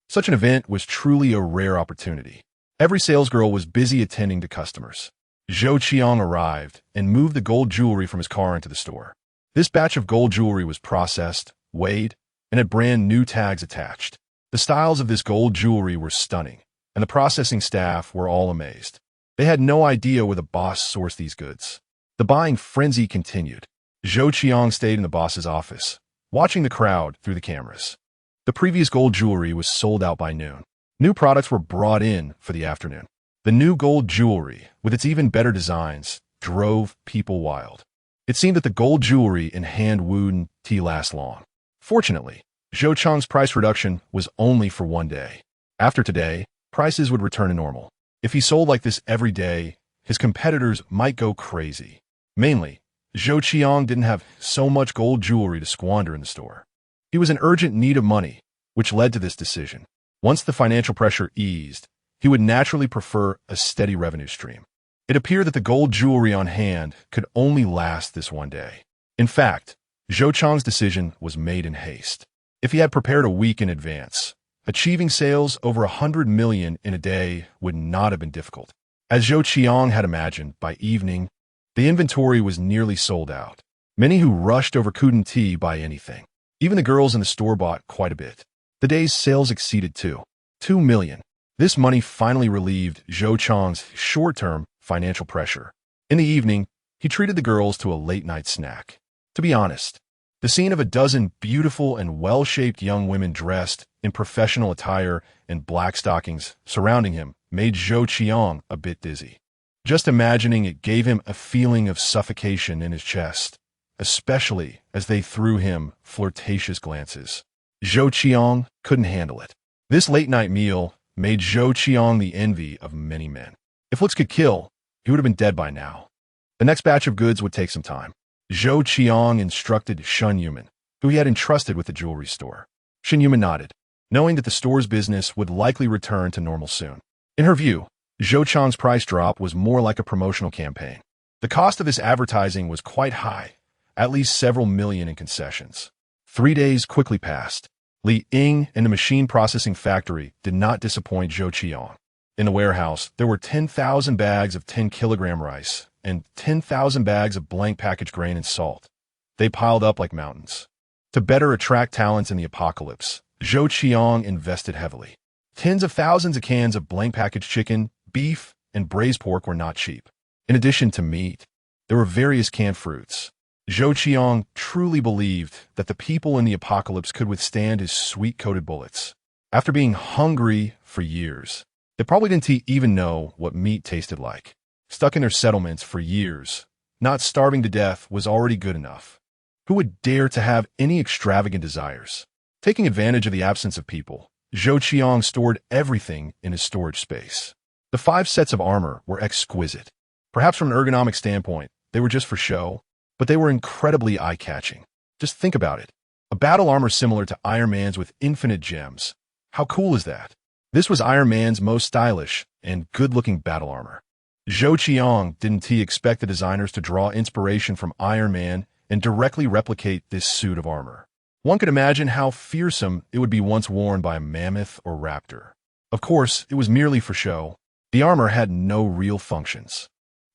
S1: Such an event was truly a rare opportunity. Every salesgirl was busy attending to customers. Zhou Qiang arrived and moved the gold jewelry from his car into the store. This batch of gold jewelry was processed, weighed, and had brand new tags attached. The styles of this gold jewelry were stunning, and the processing staff were all amazed. They had no idea where the boss sourced these goods. The buying frenzy continued. Zhou Qiang stayed in the boss's office, watching the crowd through the cameras. The previous gold jewelry was sold out by noon. New products were brought in for the afternoon. The new gold jewelry, with its even better designs, drove people wild. It seemed that the gold jewelry in hand wouldn't last long. Fortunately, Zhou Qiang's price reduction was only for one day. After today, prices would return to normal. If he sold like this every day, his competitors might go crazy. Mainly, Zhou Qiang didn't have so much gold jewelry to squander in the store. He was in urgent need of money, which led to this decision. Once the financial pressure eased, he would naturally prefer a steady revenue stream. It appeared that the gold jewelry on hand could only last this one day. In fact, Zhou Qiang's decision was made in haste. If he had prepared a week in advance, achieving sales over 100 million in a day would not have been difficult. As Zhou Qiang had imagined, by evening, the inventory was nearly sold out. Many who rushed over couldn't buy anything. Even the girls in the store bought quite a bit. The day's sales exceeded 2 million. This money finally relieved Zhou Qiang's short-term financial pressure. In the evening, he treated the girls to a late-night snack. To be honest, the scene of a dozen beautiful and well-shaped young women dressed in professional attire and black stockings surrounding him made Zhou Qiang a bit dizzy. Just imagining it gave him a feeling of suffocation in his chest, especially as they threw him flirtatious glances. Zhou Qiang couldn't handle it. This late-night meal made Zhou Qiang the envy of many men. If looks could kill, he would have been dead by now. The next batch of goods would take some time. Zhou Qiang instructed Shen Yuman, who he had entrusted with the jewelry store. Shen Yuman nodded, knowing that the store's business would likely return to normal soon. In her view, Zhou Qiang's price drop was more like a promotional campaign. The cost of this advertising was quite high, at least several million in concessions. 3 days quickly passed. Li Ying and the machine processing factory did not disappoint Zhou Qiang. In the warehouse, there were 10,000 bags of 10-kilogram rice and 10,000 bags of blank packaged grain and salt. They piled up like mountains. To better attract talents in the apocalypse, Zhou Qiang invested heavily. Tens of thousands of cans of blank packaged chicken, beef, and braised pork were not cheap. In addition to meat, there were various canned fruits. Zhou Qiang truly believed that the people in the apocalypse could withstand his sweet-coated bullets. After being hungry for years, they probably didn't even know what meat tasted like. Stuck in their settlements for years, not starving to death was already good enough. Who would dare to have any extravagant desires? Taking advantage of the absence of people, Zhou Qiang stored everything in his storage space. The 5 sets of armor were exquisite. Perhaps from an ergonomic standpoint, they were just for show, but they were incredibly eye-catching. Just think about it. A battle armor similar to Iron Man's with infinite gems. How cool is that? This was Iron Man's most stylish and good-looking battle armor. Zhou Qiang didn't expect the designers to draw inspiration from Iron Man and directly replicate this suit of armor. One could imagine how fearsome it would be once worn by a mammoth or raptor. Of course, it was merely for show. The armor had no real functions.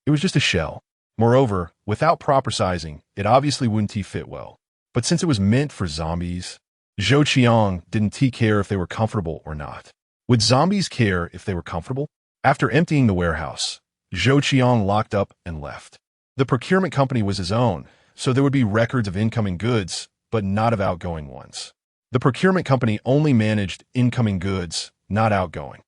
S1: It was just a shell. Moreover, without proper sizing, it obviously wouldn't fit well. But since it was meant for zombies, Zhou Qiang didn't care if they were comfortable or not. Would zombies care if they were comfortable? After emptying the warehouse, Zhou Qiang locked up and left. The procurement company was his own, so there would be records of incoming goods, but not of outgoing ones. The procurement company only managed incoming goods, not outgoing.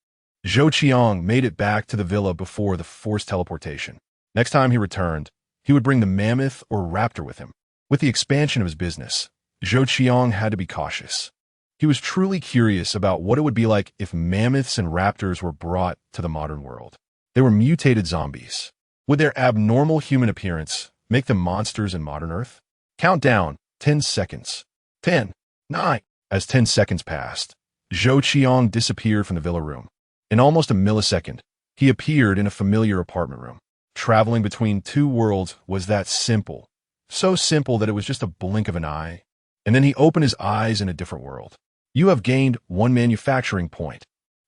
S1: Zhou Qiang made it back to the villa before the forced teleportation. Next time he returned, he would bring the mammoth or raptor with him. With the expansion of his business, Zhou Qiang had to be cautious. He was truly curious about what it would be like if mammoths and raptors were brought to the modern world. They were mutated zombies. Would their abnormal human appearance make them monsters in modern Earth? Countdown, 10 seconds. 10, 9. As 10 seconds passed, Zhou Qiang disappeared from the villa room. In almost a millisecond, he appeared in a familiar apartment room. Traveling between two worlds was that simple. So simple that it was just a blink of an eye. And then he opened his eyes in a different world. You have gained 1 manufacturing point.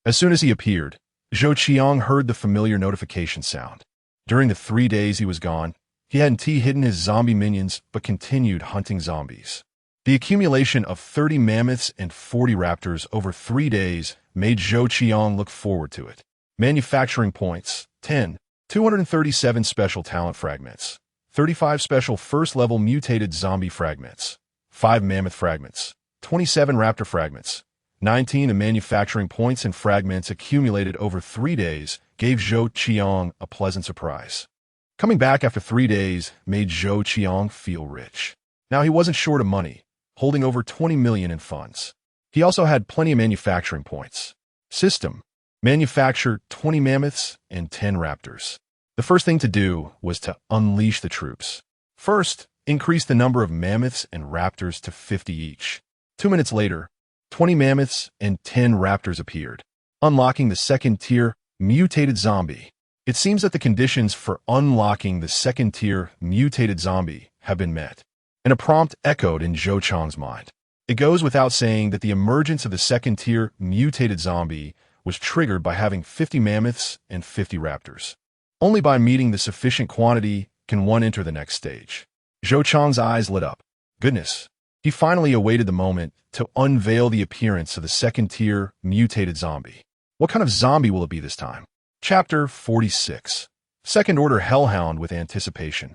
S1: As soon as he appeared, Zhou Qiang heard the familiar notification sound. During the 3 days he was gone, he hadn't hidden his zombie minions but continued hunting zombies. The accumulation of 30 mammoths and 40 raptors over 3 days made Zhou Qiang look forward to it. Manufacturing points, 10. 237 special talent fragments. 35 special first-level mutated zombie fragments. 5 mammoth fragments. 27 raptor fragments. 19 of manufacturing points and fragments accumulated over 3 days gave Zhou Qiang a pleasant surprise. Coming back after 3 days made Zhou Qiang feel rich. Now he wasn't short of money, holding over 20 million in funds. He also had plenty of manufacturing points. System. Manufacture 20 mammoths and 10 raptors. The first thing to do was to unleash the troops. First, increase the number of mammoths and raptors to 50 each. 2 minutes later, 20 mammoths and 10 raptors appeared, unlocking the second-tier mutated zombie. It seems that the conditions for unlocking the second-tier mutated zombie have been met, and a prompt echoed in Zhou Qiang's mind. It goes without saying that the emergence of the second-tier mutated zombie was triggered by having 50 mammoths and 50 raptors. Only by meeting the sufficient quantity can one enter the next stage. Zhou Qiang's eyes lit up. Goodness. He finally awaited the moment to unveil the appearance of the second-tier mutated zombie. What kind of zombie will it be this time? Chapter 46. Second-order hellhound with anticipation.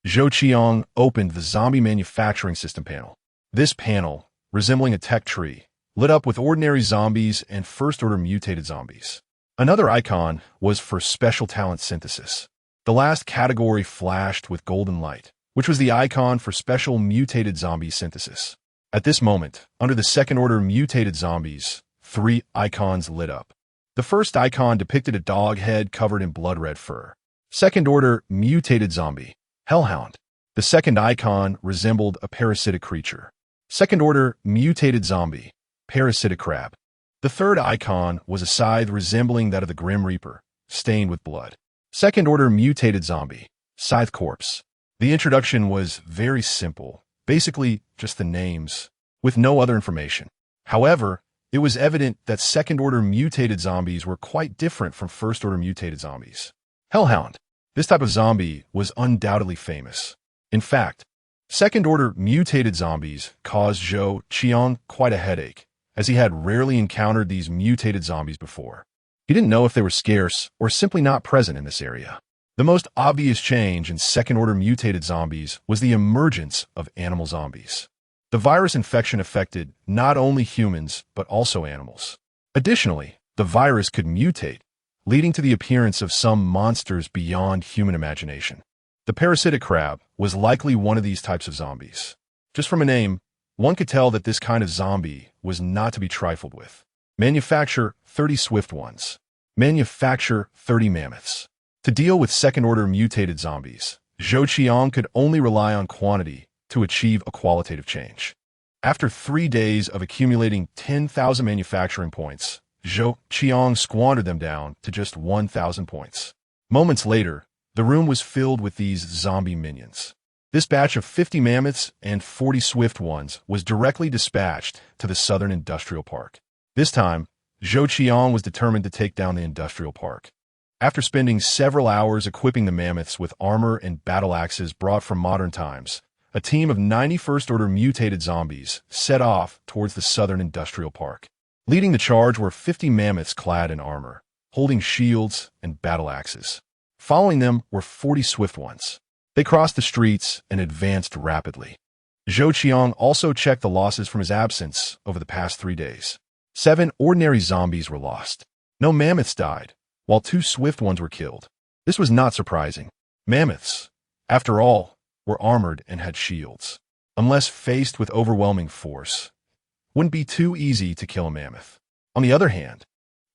S1: Zhou Qiang opened the zombie manufacturing system panel. This panel, resembling a tech tree, lit up with ordinary zombies and first-order mutated zombies. Another icon was for special talent synthesis. The last category flashed with golden light, which was the icon for special mutated zombie synthesis. At this moment, under the second-order mutated zombies, 3 icons lit up. The first icon depicted a dog head covered in blood-red fur. Second-order mutated zombie, hellhound. The second icon resembled a parasitic creature. Second-order mutated zombie, parasitic crab. The third icon was a scythe resembling that of the Grim Reaper, stained with blood. Second-order mutated zombie, scythe corpse. The introduction was very simple, basically just the names, with no other information. However, it was evident that second-order mutated zombies were quite different from first-order mutated zombies. Hellhound. This type of zombie was undoubtedly famous. In fact, second-order mutated zombies caused Zhou Qiang quite a headache, as he had rarely encountered these mutated zombies before. He didn't know if they were scarce or simply not present in this area. The most obvious change in second-order mutated zombies was the emergence of animal zombies. The virus infection affected not only humans, but also animals. Additionally, the virus could mutate, leading to the appearance of some monsters beyond human imagination. The parasitic crab was likely one of these types of zombies. Just from a name, one could tell that this kind of zombie was not to be trifled with. Manufacture 30 swift ones. Manufacture 30 mammoths. To deal with second-order mutated zombies, Zhou Qiang could only rely on quantity to achieve a qualitative change. After 3 days of accumulating 10,000 manufacturing points, Zhou Qiang squandered them down to just 1,000 points. Moments later, the room was filled with these zombie minions. This batch of 50 mammoths and 40 swift ones was directly dispatched to the Southern Industrial Park. This time, Zhou Qiang was determined to take down the industrial park. After spending several hours equipping the mammoths with armor and battle axes brought from modern times, a team of 90 first-order mutated zombies set off towards the Southern Industrial Park. Leading the charge were 50 mammoths clad in armor, holding shields and battle axes. Following them were 40 swift ones. They crossed the streets and advanced rapidly. Zhou Qiang also checked the losses from his absence over the past 3 days. 7 ordinary zombies were lost. No mammoths died, while 2 swift ones were killed. This was not surprising. Mammoths, after all, were armored and had shields. unless faced with overwhelming force, wouldn't be too easy to kill a mammoth. On the other hand,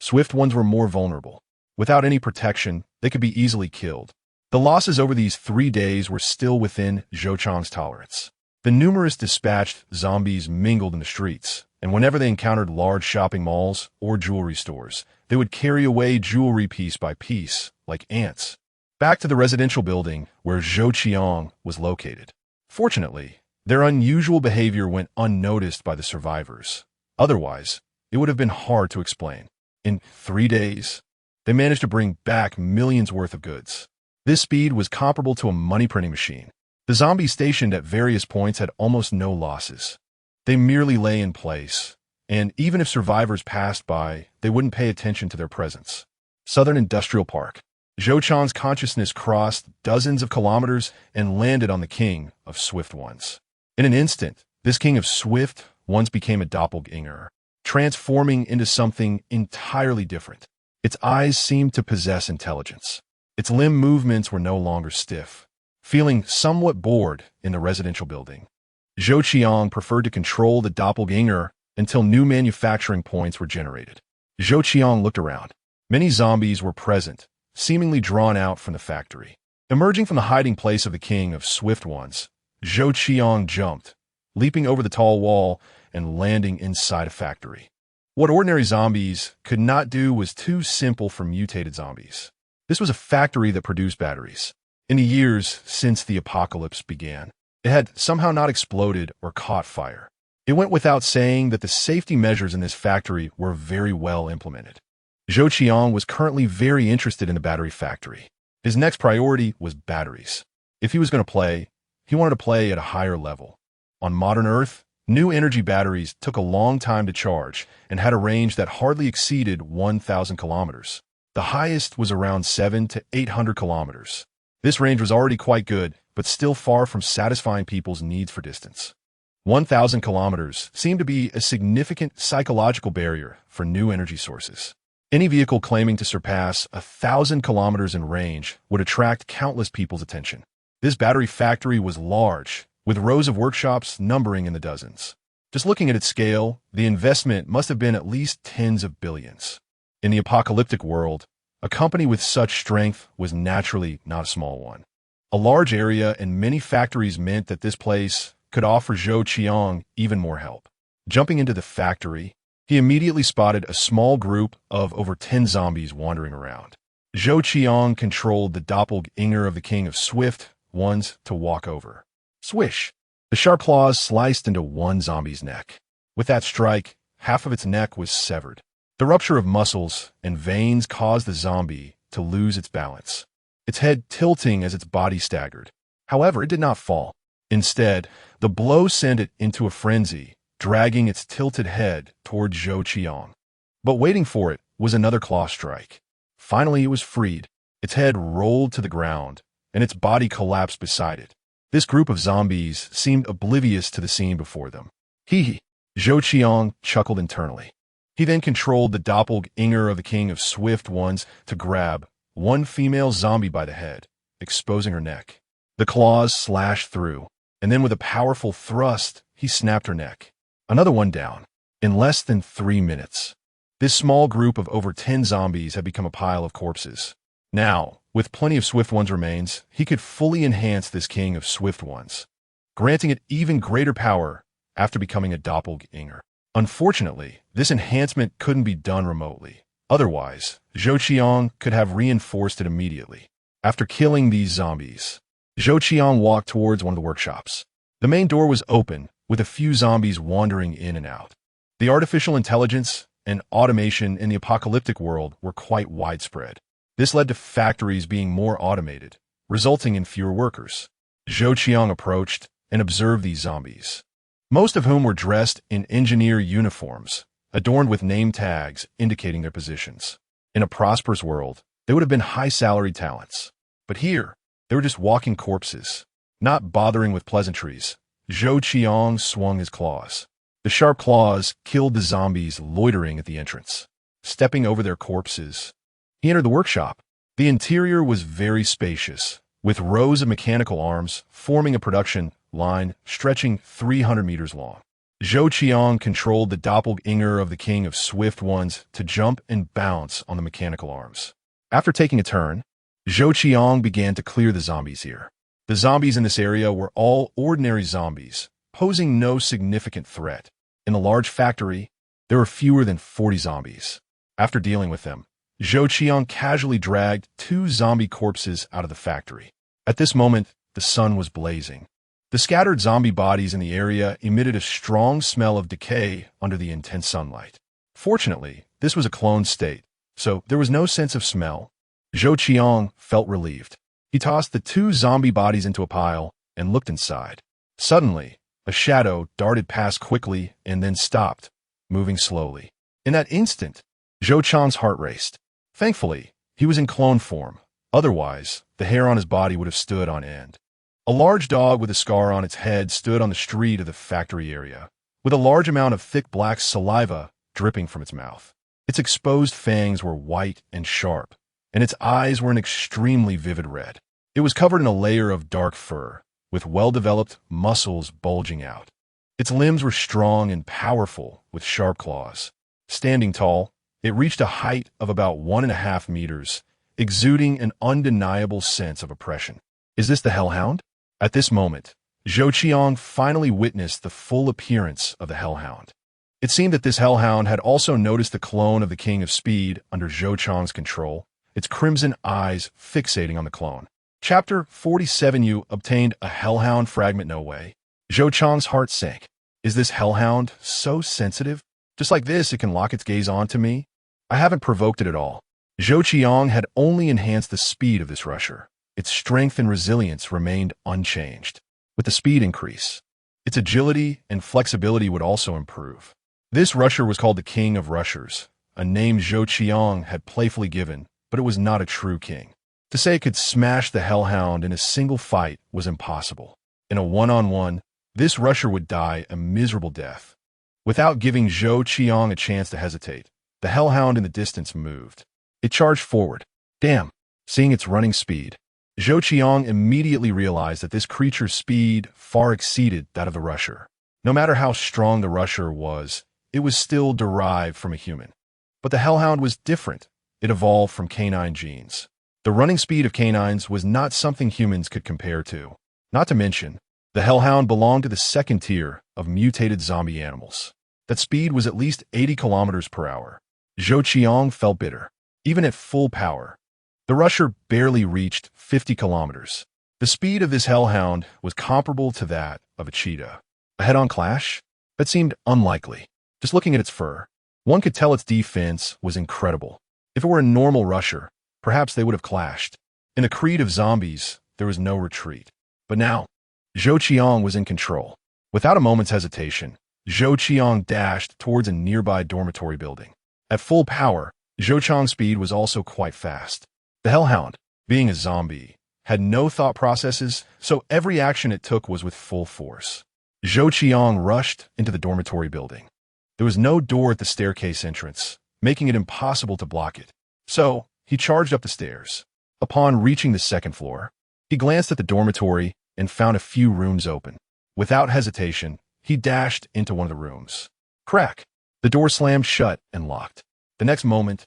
S1: swift ones were more vulnerable. Without any protection, they could be easily killed. The losses over these 3 days were still within Zhou Qiang's tolerance. The numerous dispatched zombies mingled in the streets, and whenever they encountered large shopping malls or jewelry stores, they would carry away jewelry piece by piece, like ants. Back to the residential building where Zhou Qiang was located. Fortunately, their unusual behavior went unnoticed by the survivors. Otherwise, it would have been hard to explain. In 3 days, they managed to bring back millions worth of goods. This speed was comparable to a money printing machine. The zombies stationed at various points had almost no losses. They merely lay in place, and even if survivors passed by, they wouldn't pay attention to their presence. Southern Industrial Park. Zhou Qiang's consciousness crossed dozens of kilometers and landed on the king of swift ones. In an instant, this king of swift ones became a doppelganger, transforming into something entirely different. Its eyes seemed to possess intelligence. Its limb movements were no longer stiff. Feeling somewhat bored in the residential building, Zhou Qiang preferred to control the doppelganger until new manufacturing points were generated. Zhou Qiang looked around. Many zombies were present, seemingly drawn out from the factory. Emerging from the hiding place of the king of swift ones, Zhou Qiang jumped, leaping over the tall wall and landing inside a factory. What ordinary zombies could not do was too simple for mutated zombies. This was a factory that produced batteries. In the years since the apocalypse began, it had somehow not exploded or caught fire. It went without saying that the safety measures in this factory were very well implemented. Zhou Qiang was currently very interested in the battery factory. His next priority was batteries. If he was going to play, he wanted to play at a higher level. On modern Earth, new energy batteries took a long time to charge and had a range that hardly exceeded 1,000 kilometers. The highest was around 700 to 800 kilometers. This range was already quite good, but still far from satisfying people's needs for distance. 1,000 kilometers seemed to be a significant psychological barrier for new energy sources. Any vehicle claiming to surpass 1,000 kilometers in range would attract countless people's attention. This battery factory was large, with rows of workshops numbering in the dozens. Just looking at its scale, the investment must have been at least tens of billions. In the apocalyptic world, a company with such strength was naturally not a small one. A large area and many factories meant that this place could offer Zhou Qiang even more help. Jumping into the factory, he immediately spotted a small group of over 10 zombies wandering around. Zhou Qiang controlled the doppelganger of the king of swift ones to walk over. Swish! The sharp claws sliced into one zombie's neck. With that strike, half of its neck was severed. The rupture of muscles and veins caused the zombie to lose its balance, its head tilting as its body staggered. However, it did not fall. Instead, the blow sent it into a frenzy, dragging its tilted head toward Zhou Qiang. But waiting for it was another claw strike. Finally, it was freed. Its head rolled to the ground, and its body collapsed beside it. This group of zombies seemed oblivious to the scene before them. Hee. Zhou Qiang chuckled internally. He then controlled the doppelganger of the king of swift ones to grab one female zombie by the head, exposing her neck. The claws slashed through, and then with a powerful thrust, he snapped her neck. Another one down. In less than 3 minutes, this small group of over 10 zombies had become a pile of corpses. Now, with plenty of swift ones remains, he could fully enhance this king of swift ones, granting it even greater power after becoming a doppelganger. Unfortunately, this enhancement couldn't be done remotely. Otherwise, Zhou Qiang could have reinforced it immediately. After killing these zombies, Zhou Qiang walked towards one of the workshops. The main door was open, with a few zombies wandering in and out. The artificial intelligence and automation in the apocalyptic world were quite widespread. This led to factories being more automated, resulting in fewer workers. Zhou Qiang approached and observed these zombies, most of whom were dressed in engineer uniforms, adorned with name tags indicating their positions. In a prosperous world, they would have been high-salaried talents. But here, they were just walking corpses. Not bothering with pleasantries, Zhou Qiang swung his claws. The sharp claws killed the zombies loitering at the entrance. Stepping over their corpses, he entered the workshop. The interior was very spacious, with rows of mechanical arms forming a production line stretching 300 meters long. Zhou Qiang controlled the doppelganger of the king of swift ones to jump and bounce on the mechanical arms. After taking a turn, Zhou Qiang began to clear the zombies here. The zombies in this area were all ordinary zombies, posing no significant threat. In the large factory, there were fewer than 40 zombies. After dealing with them, Zhou Qiang casually dragged 2 zombie corpses out of the factory. At this moment, the sun was blazing. The scattered zombie bodies in the area emitted a strong smell of decay under the intense sunlight. Fortunately, this was a cloned state, so there was no sense of smell. Zhou Qiang felt relieved. He tossed the 2 zombie bodies into a pile and looked inside. Suddenly, a shadow darted past quickly and then stopped, moving slowly. In that instant, Zhou Qiang's heart raced. Thankfully, he was in clone form. Otherwise, the hair on his body would have stood on end. A large dog with a scar on its head stood on the street of the factory area, with a large amount of thick black saliva dripping from its mouth. Its exposed fangs were white and sharp, and its eyes were an extremely vivid red. It was covered in a layer of dark fur, with well-developed muscles bulging out. Its limbs were strong and powerful, with sharp claws. Standing tall, it reached a height of about 1.5 meters, exuding an undeniable sense of oppression. Is this the Hellhound? At this moment, Zhou Qiang finally witnessed the full appearance of the Hellhound. It seemed that this Hellhound had also noticed the clone of the King of Speed under Zhou Qiang's control, its crimson eyes fixating on the clone. Chapter 47. You obtained a Hellhound fragment. No way. Zhou Qiang's heart sank. Is this Hellhound so sensitive? Just like this, it can lock its gaze onto me? I haven't provoked it at all. Zhou Qiang had only enhanced the speed of this rusher. Its strength and resilience remained unchanged. With the speed increase, its agility and flexibility would also improve. This rusher was called the King of Rushers, a name Zhou Qiang had playfully given, but it was not a true king. To say it could smash the Hellhound in a single fight was impossible. In a one-on-one, this rusher would die a miserable death. Without giving Zhou Qiang a chance to hesitate, the Hellhound in the distance moved. It charged forward. Damn! Seeing its running speed, Zhou Qiang immediately realized that this creature's speed far exceeded that of the rusher. No matter how strong the rusher was, it was still derived from a human. But the Hellhound was different. It evolved from canine genes. The running speed of canines was not something humans could compare to. Not to mention, the Hellhound belonged to the second tier of mutated zombie animals. That speed was at least 80 kilometers per hour. Zhou Qiang felt bitter. Even at full power, the rusher barely reached 50 kilometers. The speed of this Hellhound was comparable to that of a cheetah. A head-on clash? That seemed unlikely. Just looking at its fur, one could tell its defense was incredible. If it were a normal rusher, perhaps they would have clashed. In the creed of zombies, there was no retreat. But now, Zhou Qiang was in control. Without a moment's hesitation, Zhou Qiang dashed towards a nearby dormitory building. At full power, Zhou Qiang's speed was also quite fast. The Hellhound, being a zombie, had no thought processes, so every action it took was with full force. Zhou Qiang rushed into the dormitory building. There was no door at the staircase entrance, making it impossible to block it. So, he charged up the stairs. Upon reaching the second floor, he glanced at the dormitory and found a few rooms open. Without hesitation, he dashed into one of the rooms. Crack! The door slammed shut and locked. The next moment,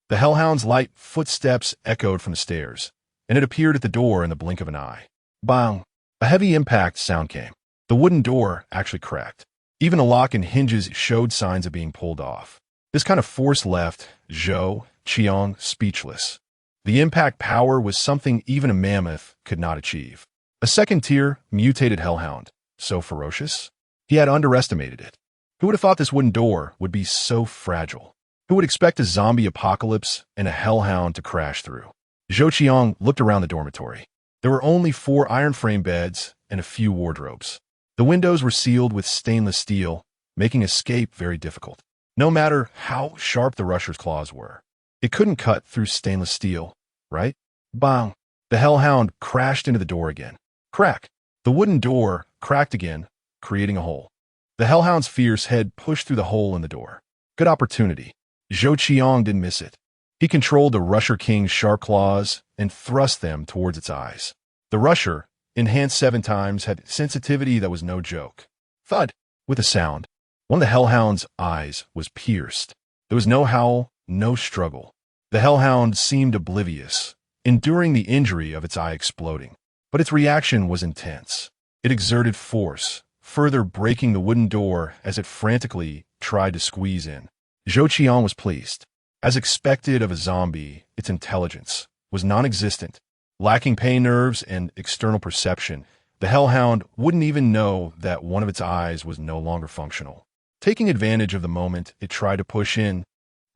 S1: the Hellhound's light footsteps echoed from the stairs, and it appeared at the door in the blink of an eye. Bang! A heavy impact sound came. The wooden door actually cracked. Even the lock and hinges showed signs of being pulled off. This kind of force left Zhou Qiang speechless. The impact power was something even a mammoth could not achieve. A second-tier, mutated Hellhound. So ferocious? He had underestimated it. Who would have thought this wooden door would be so fragile? Who would expect a zombie apocalypse and a Hellhound to crash through? Zhou Qiang looked around the dormitory. There were only 4 iron-frame beds and a few wardrobes. The windows were sealed with stainless steel, making escape very difficult. No matter how sharp the rusher's claws were, it couldn't cut through stainless steel, right? Bang! The Hellhound crashed into the door again. Crack! The wooden door cracked again, creating a hole. The Hellhound's fierce head pushed through the hole in the door. Good opportunity. Zhou Qiang didn't miss it. He controlled the Rusher King's sharp claws and thrust them towards its eyes. The Rusher, enhanced 7 times, had sensitivity that was no joke. Thud! With a sound, one of the hellhound's eyes was pierced. There was no howl, no struggle. The hellhound seemed oblivious, enduring the injury of its eye exploding. But its reaction was intense. It exerted force, further breaking the wooden door as it frantically tried to squeeze in. Zhou Qiang was pleased. As expected of a zombie, its intelligence was non-existent. Lacking pain nerves and external perception, the hellhound wouldn't even know that one of its eyes was no longer functional. Taking advantage of the moment, it tried to push in.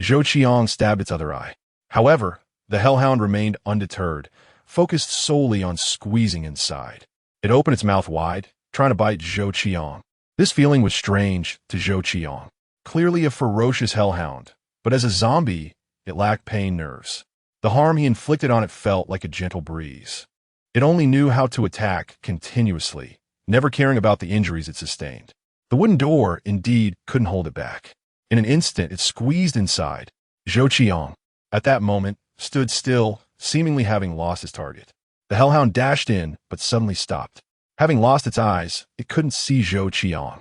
S1: Zhou Qiang stabbed its other eye. However, the hellhound remained undeterred, focused solely on squeezing inside. It opened its mouth wide, trying to bite Zhou Qiang. This feeling was strange to Zhou Qiang. Clearly a ferocious hellhound, but as a zombie, it lacked pain nerves. The harm he inflicted on it felt like a gentle breeze. It only knew how to attack continuously, never caring about the injuries it sustained. The wooden door, indeed, couldn't hold it back. In an instant, it squeezed inside. Zhou Qiang, at that moment, stood still, seemingly having lost his target. The hellhound dashed in, but suddenly stopped. Having lost its eyes, it couldn't see Zhou Qiang.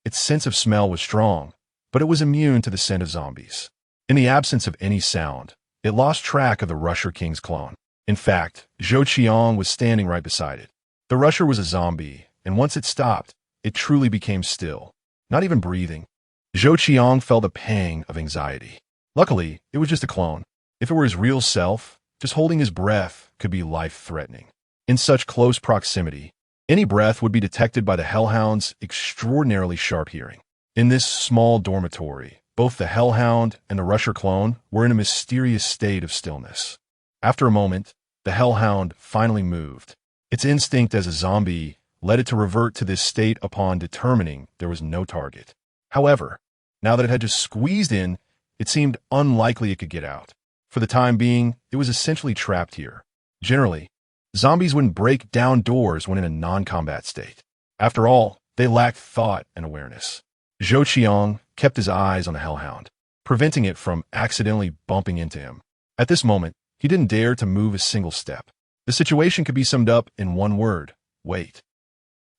S1: Its sense of smell was strong, but it was immune to the scent of zombies. In the absence of any sound, it lost track of the Rusher King's clone. In fact, Zhou Qiang was standing right beside it. The Rusher was a zombie, and once it stopped, it truly became still, not even breathing. Zhou Qiang felt a pang of anxiety. Luckily, it was just a clone. If it were his real self, just holding his breath could be life-threatening. In such close proximity, any breath would be detected by the hellhound's extraordinarily sharp hearing. In this small dormitory, both the hellhound and the Rusher clone were in a mysterious state of stillness. After a moment, the hellhound finally moved. Its instinct as a zombie led it to revert to this state upon determining there was no target. However, now that it had just squeezed in, it seemed unlikely it could get out. For the time being, it was essentially trapped here. Generally, zombies wouldn't break down doors when in a non-combat state. After all, they lacked thought and awareness. Zhou Qiang kept his eyes on the hellhound, preventing it from accidentally bumping into him. At this moment, he didn't dare to move a single step. The situation could be summed up in one word: wait.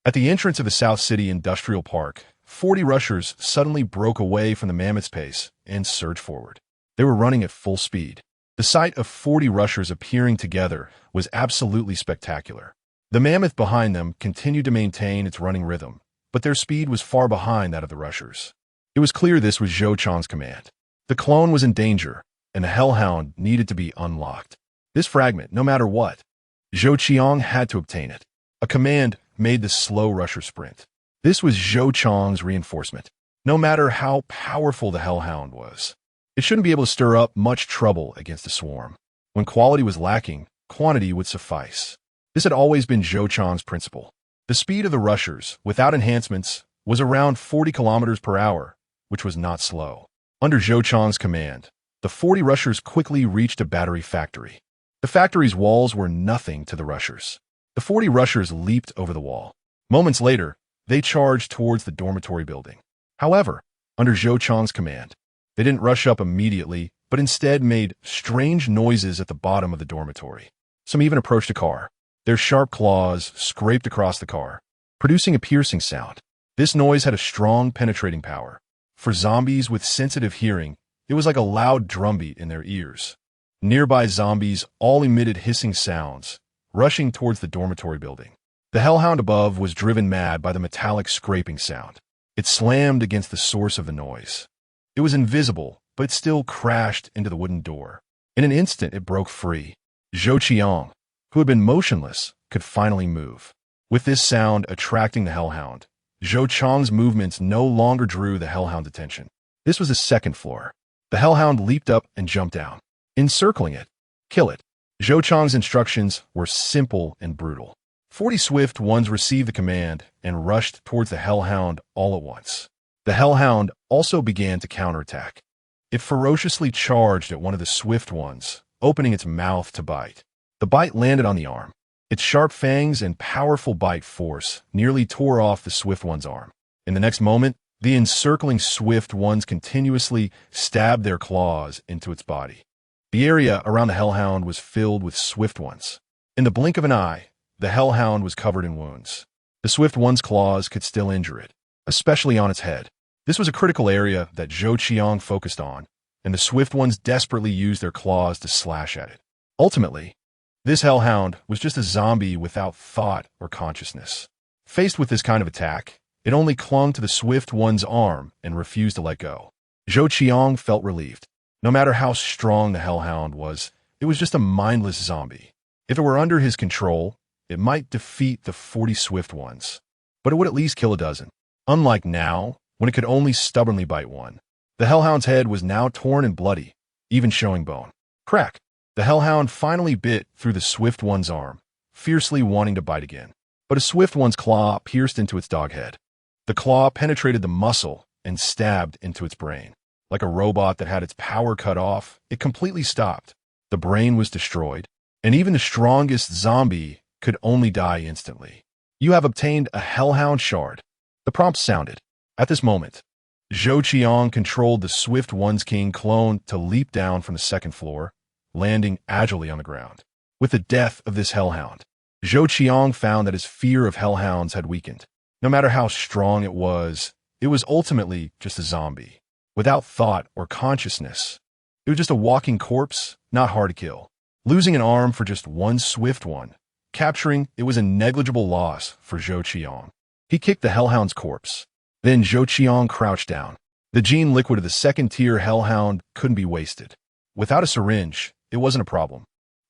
S1: At the entrance of the South City Industrial Park, 40 rushers suddenly broke away from the mammoth's pace and surged forward. They were running at full speed. The sight of 40 rushers appearing together was absolutely spectacular. The mammoth behind them continued to maintain its running rhythm, but their speed was far behind that of the rushers. It was clear this was Zhou Qiang's command. The clone was in danger, and the hellhound needed to be unlocked. This fragment, no matter what, Zhou Qiang had to obtain it. A command made the slow rusher sprint. This was Zhou Qiang's reinforcement. No matter how powerful the hellhound was, it shouldn't be able to stir up much trouble against the swarm. When quality was lacking, quantity would suffice. This had always been Zhou Qiang's principle. The speed of the rushers, without enhancements, was around 40 kilometers per hour, which was not slow. Under Zhou Qiang's command, the 40 rushers quickly reached a battery factory. The factory's walls were nothing to the rushers. The 40 rushers leaped over the wall. Moments later, they charged towards the dormitory building. However, under Zhou Qiang's command, they didn't rush up immediately, but instead made strange noises at the bottom of the dormitory. Some even approached a car. Their sharp claws scraped across the car, producing a piercing sound. This noise had a strong penetrating power. For zombies with sensitive hearing, it was like a loud drumbeat in their ears. Nearby zombies all emitted hissing sounds, rushing towards the dormitory building. The hellhound above was driven mad by the metallic scraping sound. It slammed against the source of the noise. It was invisible, but it still crashed into the wooden door. In an instant, it broke free. Zhou Qiang, who had been motionless, could finally move. With this sound attracting the hellhound, Zhou Qiang's movements no longer drew the hellhound's attention. This was the second floor. The hellhound leaped up and jumped down. Encircling it, kill it. Zhou Qiang's instructions were simple and brutal. 40 swift ones received the command and rushed towards the hellhound all at once. The hellhound also began to counterattack. It ferociously charged at one of the swift ones, opening its mouth to bite. The bite landed on the arm. Its sharp fangs and powerful bite force nearly tore off the swift one's arm. In the next moment, the encircling swift ones continuously stabbed their claws into its body. The area around the hellhound was filled with swift ones. In the blink of an eye, The hellhound was covered in wounds. The swift one's claws could still injure it, especially on its head. This was a critical area that Zhou Qiang focused on, and the swift ones desperately used their claws to slash at it. Ultimately, this hellhound was just a zombie without thought or consciousness. Faced with this kind of attack, it only clung to the swift one's arm and refused to let go. Zhou Qiang felt relieved. No matter how strong the hellhound was, it was just a mindless zombie. If it were under his control, it might defeat the 40 swift ones, but it would at least kill a dozen. Unlike now, when it could only stubbornly bite one. The hellhound's head was now torn and bloody, even showing bone. Crack! The hellhound finally bit through the swift one's arm, fiercely wanting to bite again. But a swift one's claw pierced into its dog head. The claw penetrated the muscle and stabbed into its brain. Like a robot that had its power cut off, it completely stopped. The brain was destroyed, and even the strongest zombie could only die instantly. You have obtained a hellhound shard. The prompt sounded. At this moment, Zhou Qiang controlled the swift one's king clone to leap down from the second floor, landing agilely on the ground. With the death of this hellhound, Zhou Qiang found that his fear of hellhounds had weakened. No matter how strong it was ultimately just a zombie, without thought or consciousness. It was just a walking corpse, not hard to kill. Losing an arm for just one swift one, capturing it was a negligible loss for Zhou Qiang. He kicked the hellhound's corpse. Then Zhou Qiang crouched down. The gene liquid of the second-tier hellhound couldn't be wasted. Without a syringe, it wasn't a problem.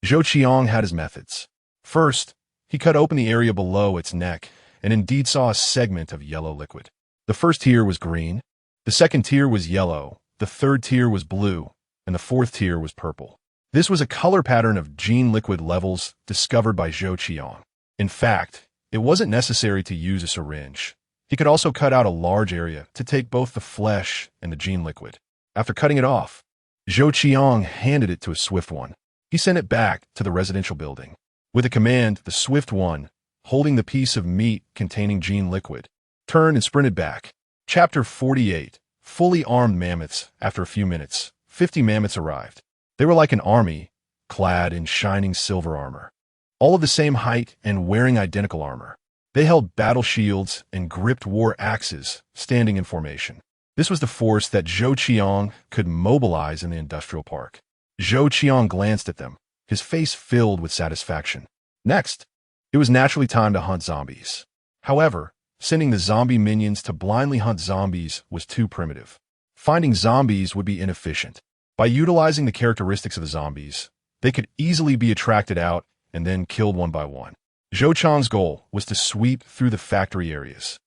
S1: Zhou Qiang had his methods. First, he cut open the area below its neck and indeed saw a segment of yellow liquid. The first tier was green, the second tier was yellow, the third tier was blue, and the fourth tier was purple. This was a color pattern of gene liquid levels discovered by Zhou Qiang. In fact, it wasn't necessary to use a syringe. He could also cut out a large area to take both the flesh and the gene liquid. After cutting it off, Zhou Qiang handed it to a swift one. He sent it back to the residential building. With a command, the swift one, holding the piece of meat containing gene liquid, turned and sprinted back. Chapter 48. Fully armed mammoths. After a few minutes, 50 mammoths arrived. They were like an army, clad in shining silver armor. All of the same height and wearing identical armor. They held battle shields and gripped war axes, standing in formation. This was the force that Zhou Qiang could mobilize in the industrial park. Zhou Qiang glanced at them, his face filled with satisfaction. Next, it was naturally time to hunt zombies. However, sending the zombie minions to blindly hunt zombies was too primitive. Finding zombies would be inefficient. By utilizing the characteristics of the zombies, they could easily be attracted out and then killed one by one. Zhou Qiang's goal was to sweep through the factory areas,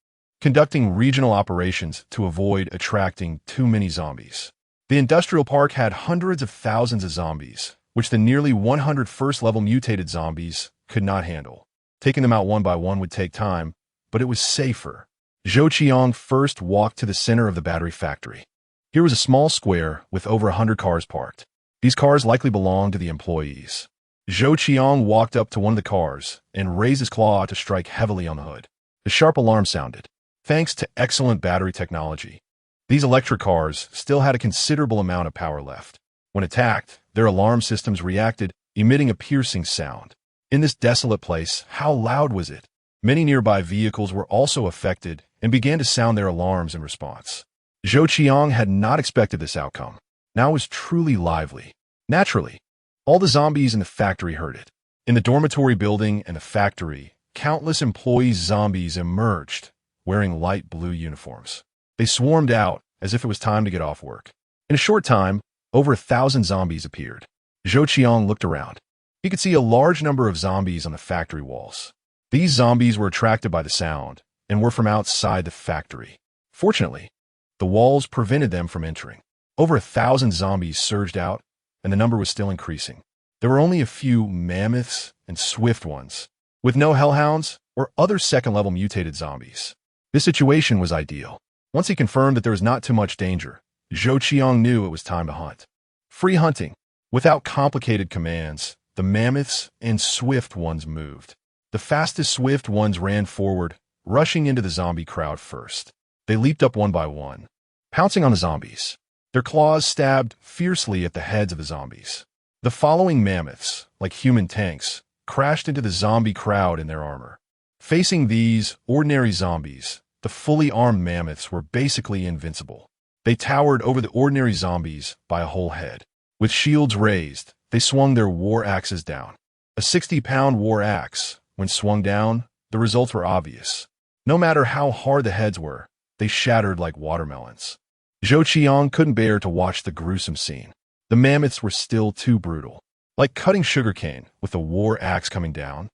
S1: conducting regional operations to avoid attracting too many zombies. The industrial park had hundreds of thousands of zombies, which the nearly 100 first-level mutated zombies could not handle. Taking them out one by one would take time, but it was safer. Zhou Qiang first walked to the center of the battery factory. Here was a small square with over 100 cars parked. These cars likely belonged to the employees. Zhou Qiang walked up to one of the cars and raised his claw to strike heavily on the hood. The sharp alarm sounded. Thanks to excellent battery technology, these electric cars still had a considerable amount of power left. When attacked, their alarm systems reacted, emitting a piercing sound. In this desolate place, how loud was it? Many nearby vehicles were also affected and began to sound their alarms in response. Zhou Qiang had not expected this outcome. Now it was truly lively. Naturally, all the zombies in the factory heard it. In the dormitory building and the factory, countless employees' zombies emerged, wearing light blue uniforms. They swarmed out as if it was time to get off work. In a short time, over 1,000 zombies appeared. Zhou Qiang looked around. He could see a large number of zombies on the factory walls. These zombies were attracted by the sound and were from outside the factory. Fortunately, the walls prevented them from entering. Over 1,000 zombies surged out, and the number was still increasing. There were only a few mammoths and swift ones, with no hellhounds or other second-level mutated zombies. This situation was ideal. Once he confirmed that there was not too much danger, Zhou Qiang knew it was time to hunt. Free hunting. Without complicated commands, the mammoths and swift ones moved. The fastest swift ones ran forward, rushing into the zombie crowd first. They leaped up one by one, pouncing on the zombies. Their claws stabbed fiercely at the heads of the zombies. The following mammoths, like human tanks, crashed into the zombie crowd in their armor. Facing these ordinary zombies, the fully armed mammoths were basically invincible. They towered over the ordinary zombies by a whole head. With shields raised, they swung their war axes down. A 60-pound war axe, when swung down, the results were obvious. No matter how hard the heads were, they shattered like watermelons. Zhou Qiang couldn't bear to watch the gruesome scene. The mammoths were still too brutal. Like cutting sugarcane with a war axe coming down.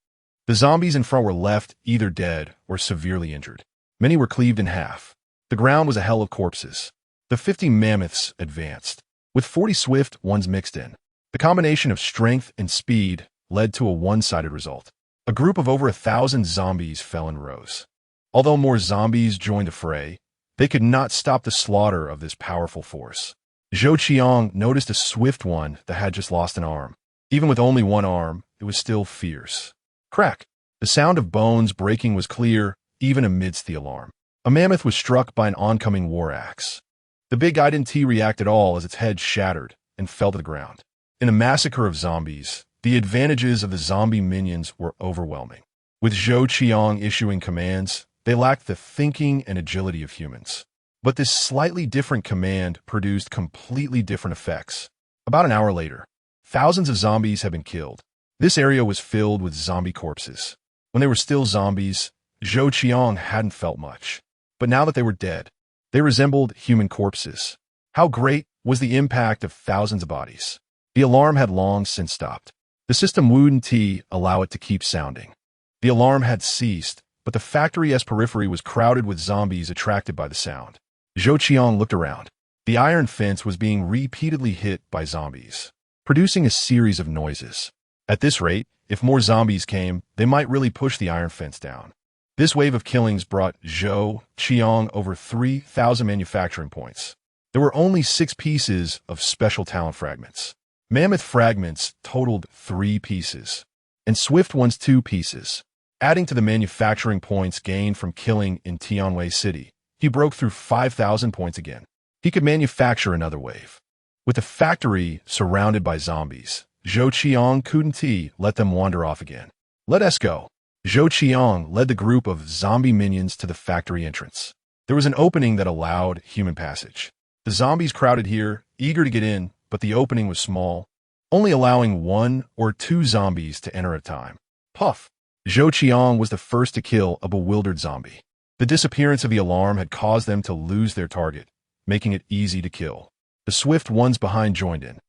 S1: The zombies in front were left either dead or severely injured. Many were cleaved in half. The ground was a hell of corpses. The 50 mammoths advanced, with 40 swift ones mixed in. The combination of strength and speed led to a one-sided result. A group of over 1,000 zombies fell in rows. Although more zombies joined the fray, they could not stop the slaughter of this powerful force. Zhou Qiang noticed a swift one that had just lost an arm. Even with only one arm, it was still fierce. Crack! The sound of bones breaking was clear, even amidst the alarm. A mammoth was struck by an oncoming war axe. The big guy didn't react at all as its head shattered and fell to the ground. In a massacre of zombies, the advantages of the zombie minions were overwhelming. With Zhou Qiang issuing commands, they lacked the thinking and agility of humans. But this slightly different command produced completely different effects. About an hour later, thousands of zombies had been killed. This area was filled with zombie corpses. When they were still zombies, Zhou Qiang hadn't felt much. But now that they were dead, they resembled human corpses. How great was the impact of thousands of bodies? The alarm had long since stopped. The system.This allowed it to keep sounding. The alarm had ceased, but the factory's periphery was crowded with zombies attracted by the sound. Zhou Qiang looked around. The iron fence was being repeatedly hit by zombies, producing a series of noises. At this rate, if more zombies came, they might really push the iron fence down. This wave of killings brought Zhou Qiang over 3,000 manufacturing points. There were only 6 pieces of special talent fragments. Mammoth fragments totaled 3 pieces, and swift ones 2 pieces. Adding to the manufacturing points gained from killing in Tianwei City, he broke through 5,000 points again. He could manufacture another wave. With the factory surrounded by zombies, Zhou Qiang couldn't let them wander off again. Let us go. Zhou Qiang led the group of zombie minions to the factory entrance. There was an opening that allowed human passage. The zombies crowded here, eager to get in, but the opening was small, only allowing 1 or 2 zombies to enter at a time. Puff! Zhou Qiang was the first to kill a bewildered zombie. The disappearance of the alarm had caused them to lose their target, making it easy to kill. The swift ones behind joined in.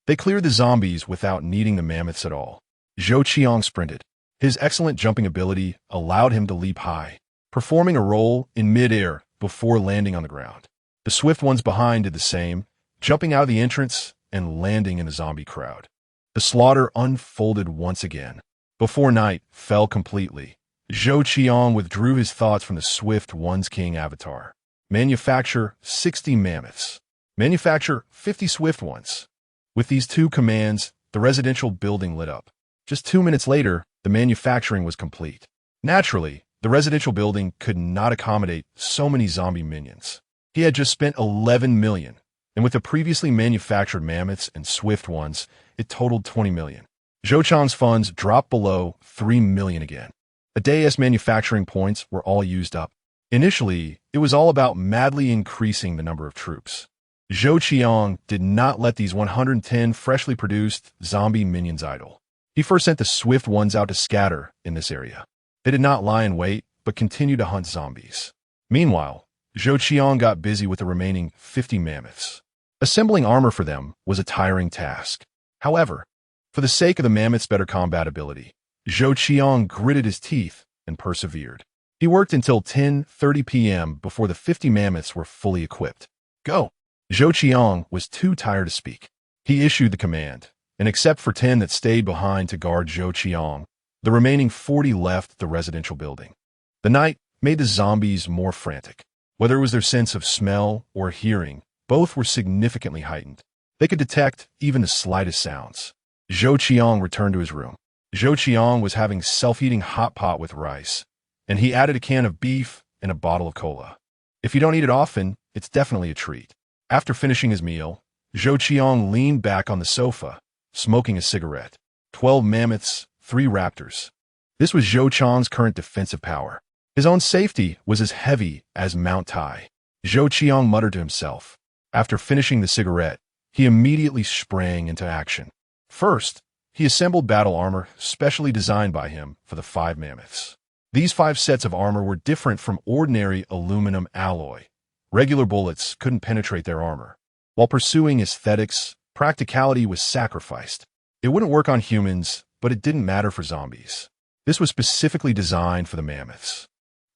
S1: They cleared the zombies without needing the mammoths at all. Zhou Qiang sprinted. His excellent jumping ability allowed him to leap high, performing a roll in mid-air before landing on the ground. The swift ones behind did the same, jumping out of the entrance and landing in the zombie crowd. The slaughter unfolded once again. Before night fell completely, Zhou Qiang withdrew his thoughts from the swift one's king avatar. Manufacture 60 mammoths. Manufacture 50 swift ones. With these 2 commands, the residential building lit up. Just 2 minutes later, the manufacturing was complete. Naturally, the residential building could not accommodate so many zombie minions. He had just spent 11 million, and with the previously manufactured mammoths and swift ones, it totaled 20 million. Zhou Qiang's funds dropped below 3 million again. A day's manufacturing points were all used up. Initially, it was all about madly increasing the number of troops. Zhou Qiang did not let these 110 freshly produced zombie minions idle. He first sent the swift ones out to scatter in this area. They did not lie in wait, but continued to hunt zombies. Meanwhile, Zhou Qiang got busy with the remaining 50 mammoths. Assembling armor for them was a tiring task. However, for the sake of the mammoth's better combat ability, Zhou Qiang gritted his teeth and persevered. He worked until 10:30 p.m. before the 50 mammoths were fully equipped. Go! Zhou Qiang was too tired to speak. He issued the command, and except for 10 that stayed behind to guard Zhou Qiang, the remaining 40 left the residential building. The night made the zombies more frantic. Whether it was their sense of smell or hearing, both were significantly heightened. They could detect even the slightest sounds. Zhou Qiang returned to his room. Zhou Qiang was having self-eating hot pot with rice, and he added a can of beef and a bottle of cola. If you don't eat it often, it's definitely a treat. After finishing his meal, Zhou Qiang leaned back on the sofa, smoking a cigarette. 12 mammoths 3 raptors. This was Zhou Qiang's current defensive power. His own safety was as heavy as Mount Tai. Zhou Qiang muttered to himself. After finishing the cigarette, he immediately sprang into action. First, he assembled battle armor specially designed by him for the 5 mammoths. These 5 sets of armor were different from ordinary aluminum alloy. Regular bullets couldn't penetrate their armor. While pursuing aesthetics, practicality was sacrificed. It wouldn't work on humans, but it didn't matter for zombies. This was specifically designed for the mammoths.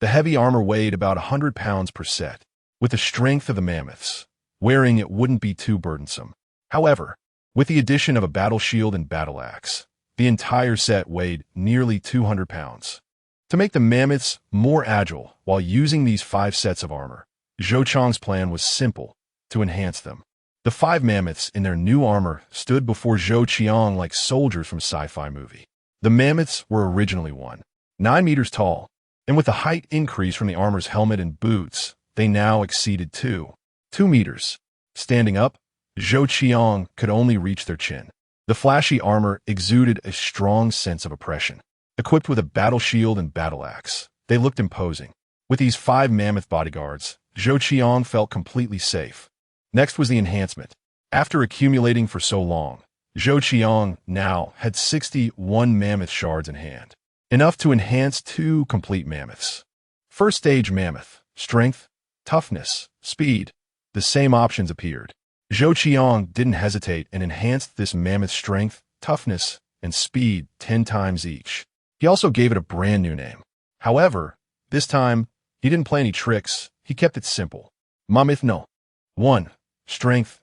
S1: The heavy armor weighed about 100 pounds per set. With the strength of the mammoths, wearing it wouldn't be too burdensome. However, with the addition of a battle shield and battle axe, the entire set weighed nearly 200 pounds. To make the mammoths more agile while using these 5 sets of armor, Zhou Qiang's plan was simple: to enhance them. The 5 mammoths in their new armor stood before Zhou Qiang like soldiers from a sci-fi movie. The mammoths were originally 9 meters tall, and with the height increase from the armor's helmet and boots, they now exceeded 2 meters. Standing up, Zhou Qiang could only reach their chin. The flashy armor exuded a strong sense of oppression. Equipped with a battle shield and battle axe, they looked imposing. With these 5 mammoth bodyguards, Zhou Qiang felt completely safe. Next was the enhancement. After accumulating for so long, Zhou Qiang now had 61 mammoth shards in hand, enough to enhance 2 complete mammoths. First stage mammoth, strength, toughness, speed. The same options appeared. Zhou Qiang didn't hesitate and enhanced this mammoth strength, toughness, and speed 10 times each. He also gave it a brand new name. However, this time, he didn't play any tricks. He kept it simple. Mammoth no. 1. Strength,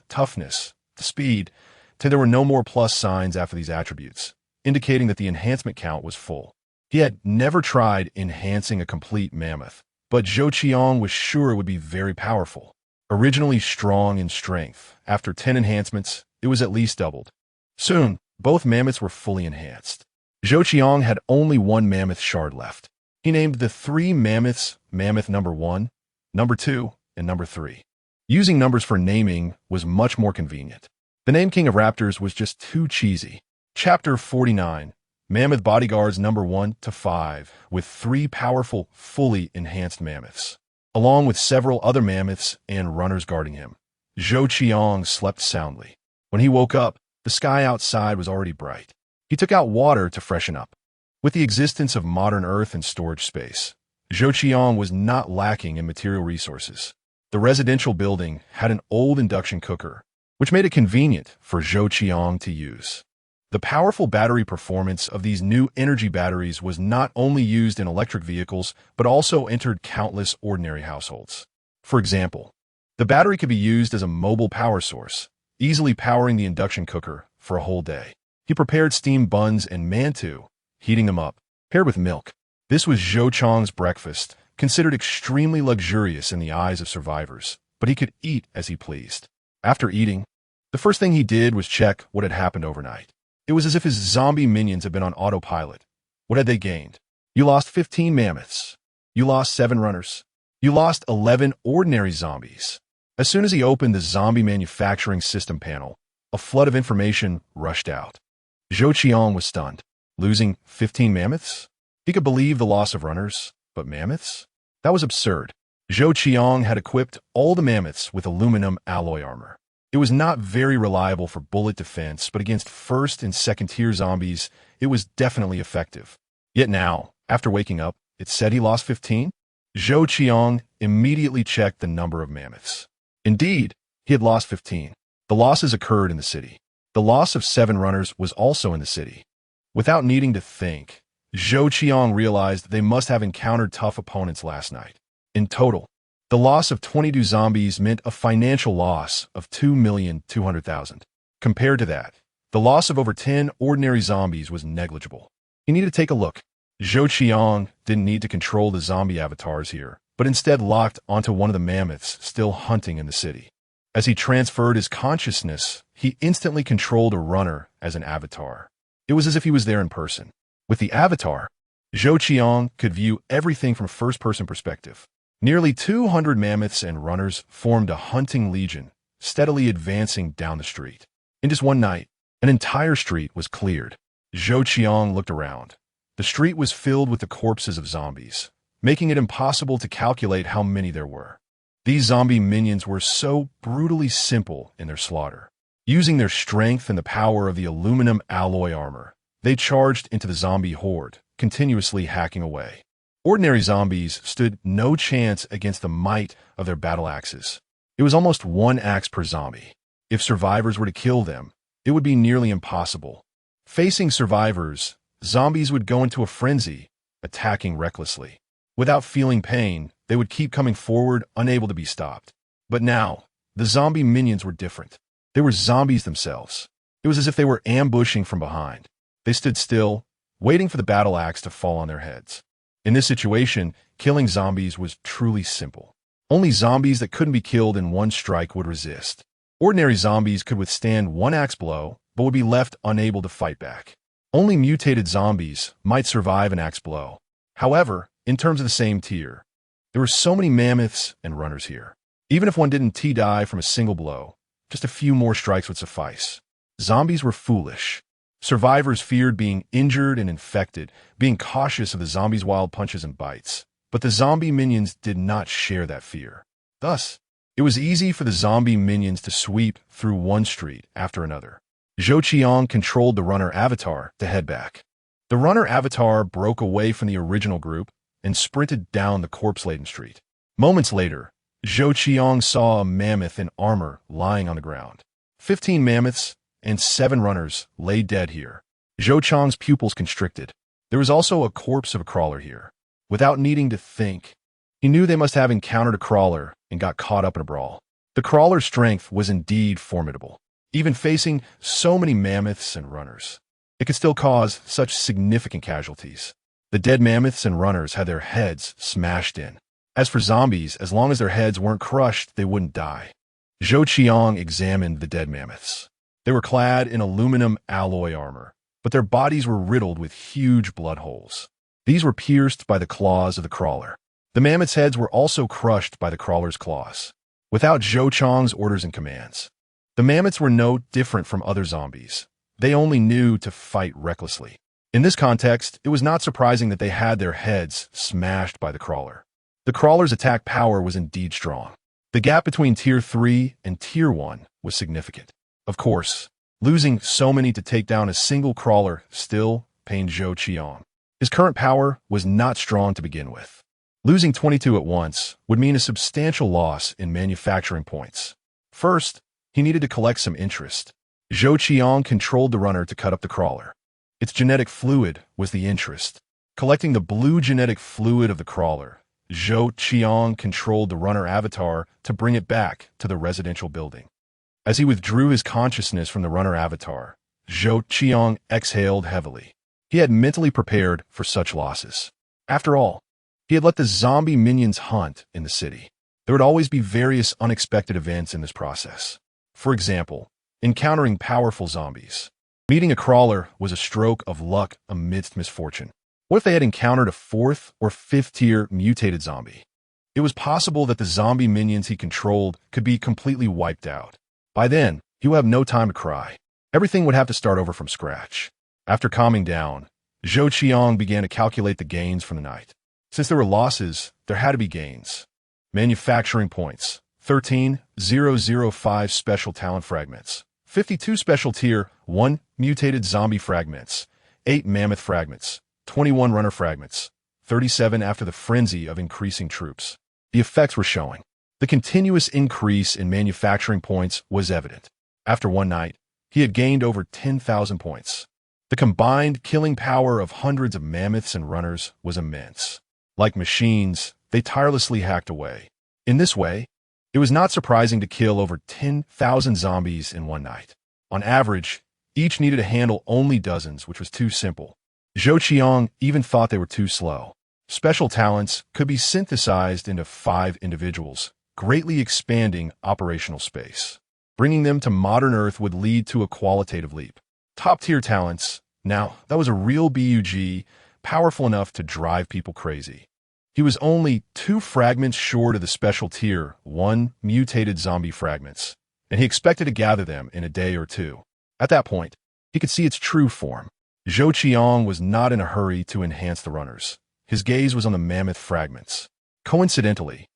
S1: toughness, speed. There were no more plus signs after these attributes, indicating that the enhancement count was full. He had never tried enhancing a complete mammoth, but Zhou Qiang was sure it would be very powerful. Originally strong in strength, after 10 enhancements, it was at least doubled. Soon, both mammoths were fully enhanced. Zhou Qiang had only 1 mammoth shard left. He named the 3 mammoths Mammoth number 1, number 2, and number 3. Using numbers for naming was much more convenient. The name King of Raptors was just too cheesy. Chapter 49, Mammoth Bodyguards number 1 to 5, with 3 powerful, fully enhanced mammoths, along with several other mammoths and runners guarding him. Zhou Qiang slept soundly. When he woke up, the sky outside was already bright. He took out water to freshen up. With the existence of modern earth and storage space, Zhou Qiang was not lacking in material resources. The residential building had an old induction cooker, which made it convenient for Zhou Qiang to use. The powerful battery performance of these new energy batteries was not only used in electric vehicles, but also entered countless ordinary households. For example, the battery could be used as a mobile power source, easily powering the induction cooker for a whole day. He prepared steamed buns and mantou, heating them up, paired with milk. This was Zhou Qiang's breakfast, considered extremely luxurious in the eyes of survivors, but he could eat as he pleased. After eating, the first thing he did was check what had happened overnight. It was as if his zombie minions had been on autopilot. What had they gained? You lost 15 mammoths. You lost 7 runners. You lost 11 ordinary zombies. As soon as he opened the zombie manufacturing system panel, a flood of information rushed out. Zhou Qiang was stunned. Losing 15 mammoths? He could believe the loss of runners, but mammoths? That was absurd. Zhou Qiang had equipped all the mammoths with aluminum alloy armor. It was not very reliable for bullet defense, but against first and second tier zombies, it was definitely effective. Yet now, after waking up, it said he lost 15? Zhou Qiang immediately checked the number of mammoths. Indeed, he had lost 15. The losses occurred in the city. The loss of 7 runners was also in the city. Without needing to think, Zhou Qiang realized they must have encountered tough opponents last night. In total, the loss of 22 zombies meant a financial loss of 2,200,000. Compared to that, the loss of over 10 ordinary zombies was negligible. He needed to take a look. Zhou Qiang didn't need to control the zombie avatars here, but instead locked onto one of the mammoths still hunting in the city. As he transferred his consciousness, he instantly controlled a runner as an avatar. It was as if he was there in person. With the avatar, Zhou Qiang could view everything from first-person perspective. Nearly 200 mammoths and runners formed a hunting legion, steadily advancing down the street. In just one night, an entire street was cleared. Zhou Qiang looked around. The street was filled with the corpses of zombies, making it impossible to calculate how many there were. These zombie minions were so brutally simple in their slaughter. Using their strength and the power of the aluminum alloy armor, they charged into the zombie horde, continuously hacking away. Ordinary zombies stood no chance against the might of their battle axes. It was almost one axe per zombie. If survivors were to kill them, it would be nearly impossible. Facing survivors, zombies would go into a frenzy, attacking recklessly. Without feeling pain, they would keep coming forward, unable to be stopped. But now, the zombie minions were different. They were zombies themselves. It was as if they were ambushing from behind. They stood still, waiting for the battle axe to fall on their heads. In this situation, killing zombies was truly simple. Only zombies that couldn't be killed in one strike would resist. Ordinary zombies could withstand one axe blow, but would be left unable to fight back. Only mutated zombies might survive an axe blow. However, in terms of the same tier, there were so many mammoths and runners here. Even if one didn't die from a single blow, just a few more strikes would suffice. Zombies were foolish. Survivors feared being injured and infected, being cautious of the zombies' wild punches and bites. But the zombie minions did not share that fear. Thus, it was easy for the zombie minions to sweep through one street after another. Zhou Qiang controlled the runner avatar to head back. The runner avatar broke away from the original group and sprinted down the corpse-laden street. Moments later, Zhou Qiang saw a mammoth in armor lying on the ground. 15 mammoths and 7 runners lay dead here. Zhou Qiang's pupils constricted. There was also a corpse of a crawler here. Without needing to think, he knew they must have encountered a crawler and got caught up in a brawl. The crawler's strength was indeed formidable. Even facing so many mammoths and runners, it could still cause such significant casualties. The dead mammoths and runners had their heads smashed in. As for zombies, as long as their heads weren't crushed, they wouldn't die. Zhou Qiang examined the dead mammoths. They were clad in aluminum alloy armor, but their bodies were riddled with huge blood holes. These were pierced by the claws of the crawler. The mammoths' heads were also crushed by the crawler's claws. Without Zhou Qiang's orders and commands, the mammoths were no different from other zombies. They only knew to fight recklessly. In this context, it was not surprising that they had their heads smashed by the crawler. The crawler's attack power was indeed strong. The gap between Tier 3 and Tier 1 was significant. Of course, losing so many to take down a single crawler still pained Zhou Qiang. His current power was not strong to begin with. Losing 22 at once would mean a substantial loss in manufacturing points. First, he needed to collect some interest. Zhou Qiang controlled the runner to cut up the crawler. Its genetic fluid was the interest. Collecting the blue genetic fluid of the crawler, Zhou Qiang controlled the runner avatar to bring it back to the residential building. As he withdrew his consciousness from the runner avatar, Zhou Qiang exhaled heavily. He had mentally prepared for such losses. After all, he had let the zombie minions hunt in the city. There would always be various unexpected events in this process. For example, encountering powerful zombies. Meeting a crawler was a stroke of luck amidst misfortune. What if they had encountered a 4th or 5th tier mutated zombie? It was possible that the zombie minions he controlled could be completely wiped out. By then, he would have no time to cry. Everything would have to start over from scratch. After calming down, Zhou Qiang began to calculate the gains from the night. Since there were losses, there had to be gains. Manufacturing points: 13,005 special talent fragments, 52 special tier 1 mutated zombie fragments, 8 mammoth fragments, 21 runner fragments, 37 after the frenzy of increasing troops. The effects were showing. The continuous increase in manufacturing points was evident. After one night, he had gained over 10,000 points. The combined killing power of hundreds of mammoths and runners was immense. Like machines, they tirelessly hacked away. In this way, it was not surprising to kill over 10,000 zombies in one night. On average, each needed to handle only dozens, which was too simple. Zhou Qiang even thought they were too slow. Special talents could be synthesized into 5 individuals, greatly expanding operational space. Bringing them to modern Earth would lead to a qualitative leap. Top-tier talents, now, that was a real bug, powerful enough to drive people crazy. He was only 2 fragments short of the special tier 1 mutated zombie fragments, and he expected to gather them in a day or two. At that point, he could see its true form. Zhou Qiang was not in a hurry to enhance the runners. His gaze was on the mammoth fragments. Coincidentally,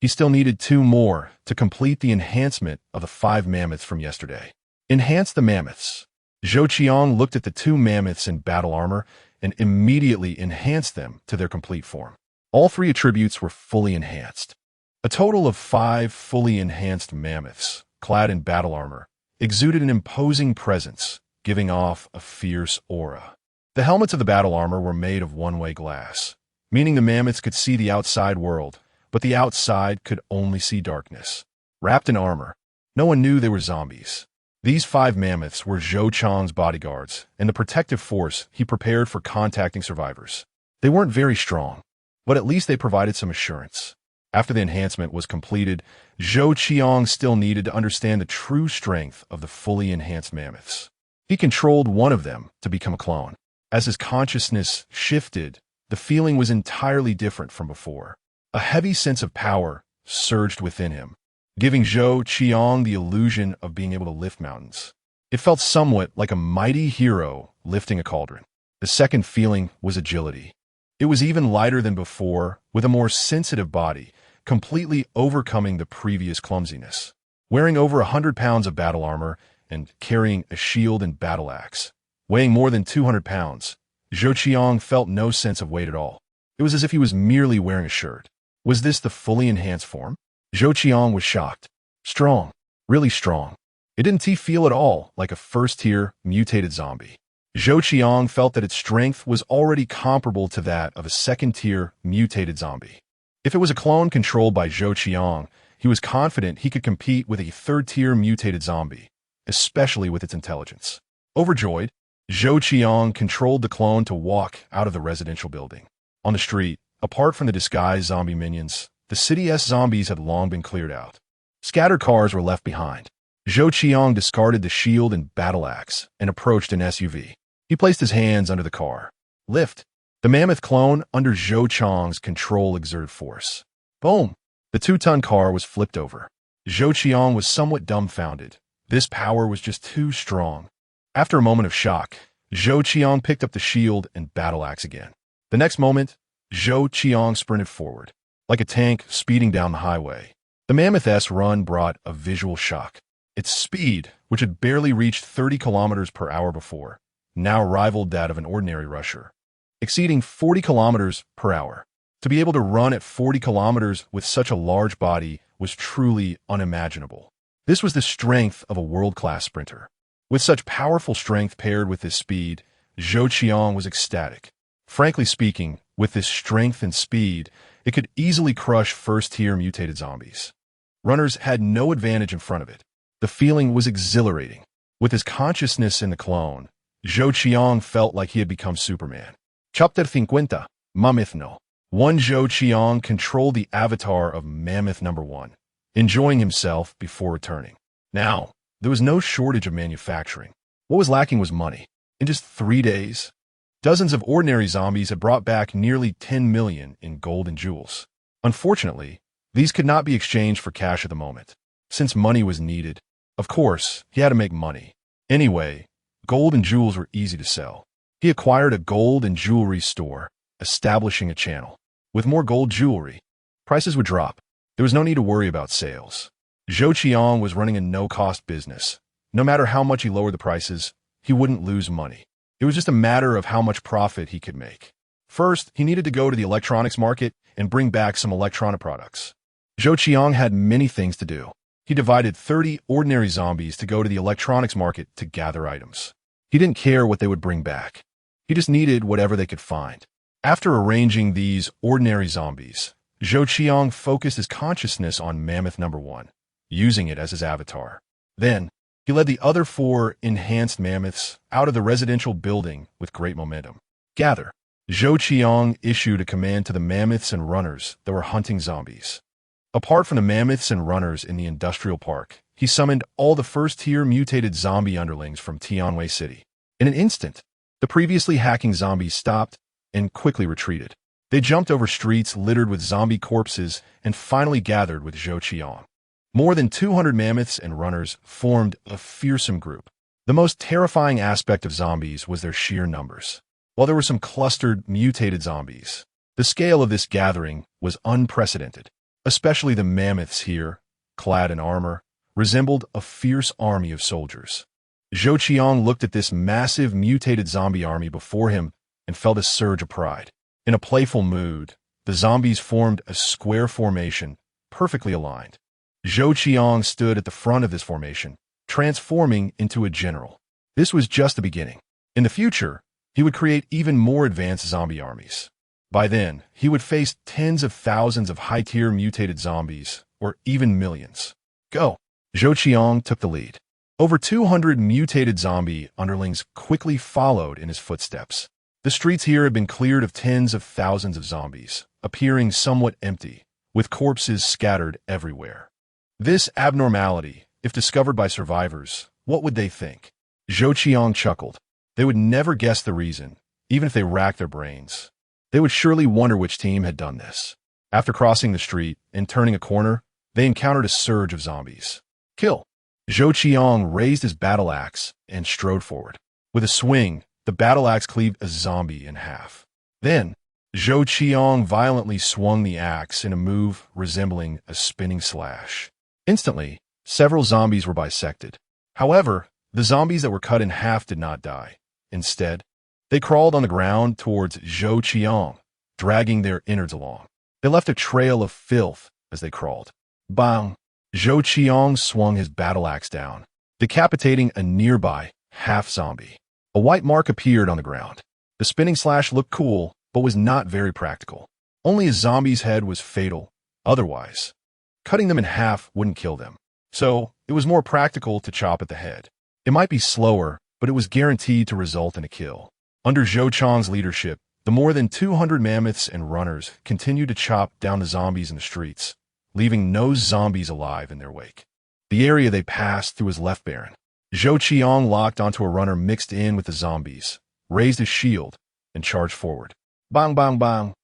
S1: he still needed 2 more to complete the enhancement of the 5 mammoths from yesterday. Enhance the mammoths. Zhou Qiang looked at the 2 mammoths in battle armor and immediately enhanced them to their complete form. All 3 attributes were fully enhanced. A total of 5 fully enhanced mammoths, clad in battle armor, exuded an imposing presence, giving off a fierce aura. The helmets of the battle armor were made of one-way glass, meaning the mammoths could see the outside world, but the outside could only see darkness. Wrapped in armor, no one knew they were zombies. These 5 mammoths were Zhou Qiang's bodyguards and the protective force he prepared for contacting survivors. They weren't very strong, but at least they provided some assurance. After the enhancement was completed, Zhou Qiang still needed to understand the true strength of the fully enhanced mammoths. He controlled one of them to become a clone. As his consciousness shifted, the feeling was entirely different from before. A heavy sense of power surged within him, giving Zhou Qiang the illusion of being able to lift mountains. It felt somewhat like a mighty hero lifting a cauldron. The second feeling was agility. It was even lighter than before, with a more sensitive body, completely overcoming the previous clumsiness. Wearing over 100 pounds of battle armor and carrying a shield and battle axe, weighing more than 200 pounds, Zhou Qiang felt no sense of weight at all. It was as if he was merely wearing a shirt. Was this the fully enhanced form? Zhou Qiang was shocked. Strong. Really strong. It didn't feel at all like a first-tier mutated zombie. Zhou Qiang felt that its strength was already comparable to that of a second-tier mutated zombie. If it was a clone controlled by Zhou Qiang, he was confident he could compete with a third-tier mutated zombie, especially with its intelligence. Overjoyed, Zhou Qiang controlled the clone to walk out of the residential building. On the street, apart from the disguised zombie minions, the city's zombies had long been cleared out. Scattered cars were left behind. Zhou Qiang discarded the shield and battle axe and approached an SUV. He placed his hands under the car. Lift. The mammoth clone under Zhou Qiang's control exerted force. Boom! The 2-ton car was flipped over. Zhou Qiang was somewhat dumbfounded. This power was just too strong. After a moment of shock, Zhou Qiang picked up the shield and battle axe again. The next moment, Zhou Qiang sprinted forward, like a tank speeding down the highway. The mammoth's run brought a visual shock. Its speed, which had barely reached 30 kilometers per hour before, now rivaled that of an ordinary rusher, exceeding 40 kilometers per hour. To be able to run at 40 kilometers with such a large body was truly unimaginable. This was the strength of a world-class sprinter. With such powerful strength paired with this speed, Zhou Qiang was ecstatic. Frankly speaking, with this strength and speed, it could easily crush first-tier mutated zombies. Runners had no advantage in front of it. The feeling was exhilarating. With his consciousness in the clone, Zhou Qiang felt like he had become Superman. Chapter 50, Mammoth No. 1. Zhou Qiang controlled the avatar of Mammoth No. 1, enjoying himself before returning. Now, there was no shortage of manufacturing. What was lacking was money. In just 3 days, dozens of ordinary zombies had brought back nearly 10 million in gold and jewels. Unfortunately, these could not be exchanged for cash at the moment. Since money was needed, of course, he had to make money. Anyway, gold and jewels were easy to sell. He acquired a gold and jewelry store, establishing a channel. With more gold jewelry, prices would drop. There was no need to worry about sales. Zhou Qiang was running a no-cost business. No matter how much he lowered the prices, he wouldn't lose money. It was just a matter of how much profit he could make. First, he needed to go to the electronics market and bring back some electronic products. Zhou Qiang had many things to do. He divided 30 ordinary zombies to go to the electronics market to gather items. He didn't care what they would bring back. He just needed whatever they could find. After arranging these ordinary zombies, Zhou Qiang focused his consciousness on Mammoth No. 1, using it as his avatar. Then, he led the other 4 enhanced mammoths out of the residential building with great momentum. Gather. Zhou Qiang issued a command to the mammoths and runners that were hunting zombies. Apart from the mammoths and runners in the industrial park, he summoned all the first-tier mutated zombie underlings from Tianwei City. In an instant, the previously hacking zombies stopped and quickly retreated. They jumped over streets littered with zombie corpses and finally gathered with Zhou Qiang. More than 200 mammoths and runners formed a fearsome group. The most terrifying aspect of zombies was their sheer numbers. While there were some clustered, mutated zombies, the scale of this gathering was unprecedented. Especially the mammoths here, clad in armor, resembled a fierce army of soldiers. Zhou Qiang looked at this massive mutated zombie army before him and felt a surge of pride. In a playful mood, the zombies formed a square formation, perfectly aligned. Zhou Qiang stood at the front of this formation, transforming into a general. This was just the beginning. In the future, he would create even more advanced zombie armies. By then, he would face tens of thousands of high-tier mutated zombies, or even millions. Go! Zhou Qiang took the lead. Over 200 mutated zombie underlings quickly followed in his footsteps. The streets here had been cleared of tens of thousands of zombies, appearing somewhat empty, with corpses scattered everywhere. This abnormality, if discovered by survivors, what would they think? Zhou Qiang chuckled. They would never guess the reason, even if they racked their brains. They would surely wonder which team had done this. After crossing the street and turning a corner, they encountered a surge of zombies. Kill! Zhou Qiang raised his battle axe and strode forward. With a swing, the battle axe cleaved a zombie in half. Then, Zhou Qiang violently swung the axe in a move resembling a spinning slash. Instantly, several zombies were bisected. However, the zombies that were cut in half did not die. Instead, they crawled on the ground towards Zhou Qiang, dragging their innards along. They left a trail of filth as they crawled. Bang! Zhou Qiang swung his battle axe down, decapitating a nearby half-zombie. A white mark appeared on the ground. The spinning slash looked cool, but was not very practical. Only a zombie's head was fatal. Otherwise, cutting them in half wouldn't kill them. So, it was more practical to chop at the head. It might be slower, but it was guaranteed to result in a kill. Under Zhou Qiang's leadership, the more than 200 mammoths and runners continued to chop down the zombies in the streets, leaving no zombies alive in their wake. The area they passed through was left barren. Zhou Qiang locked onto a runner mixed in with the zombies, raised his shield, and charged forward. Bang, bang, bang.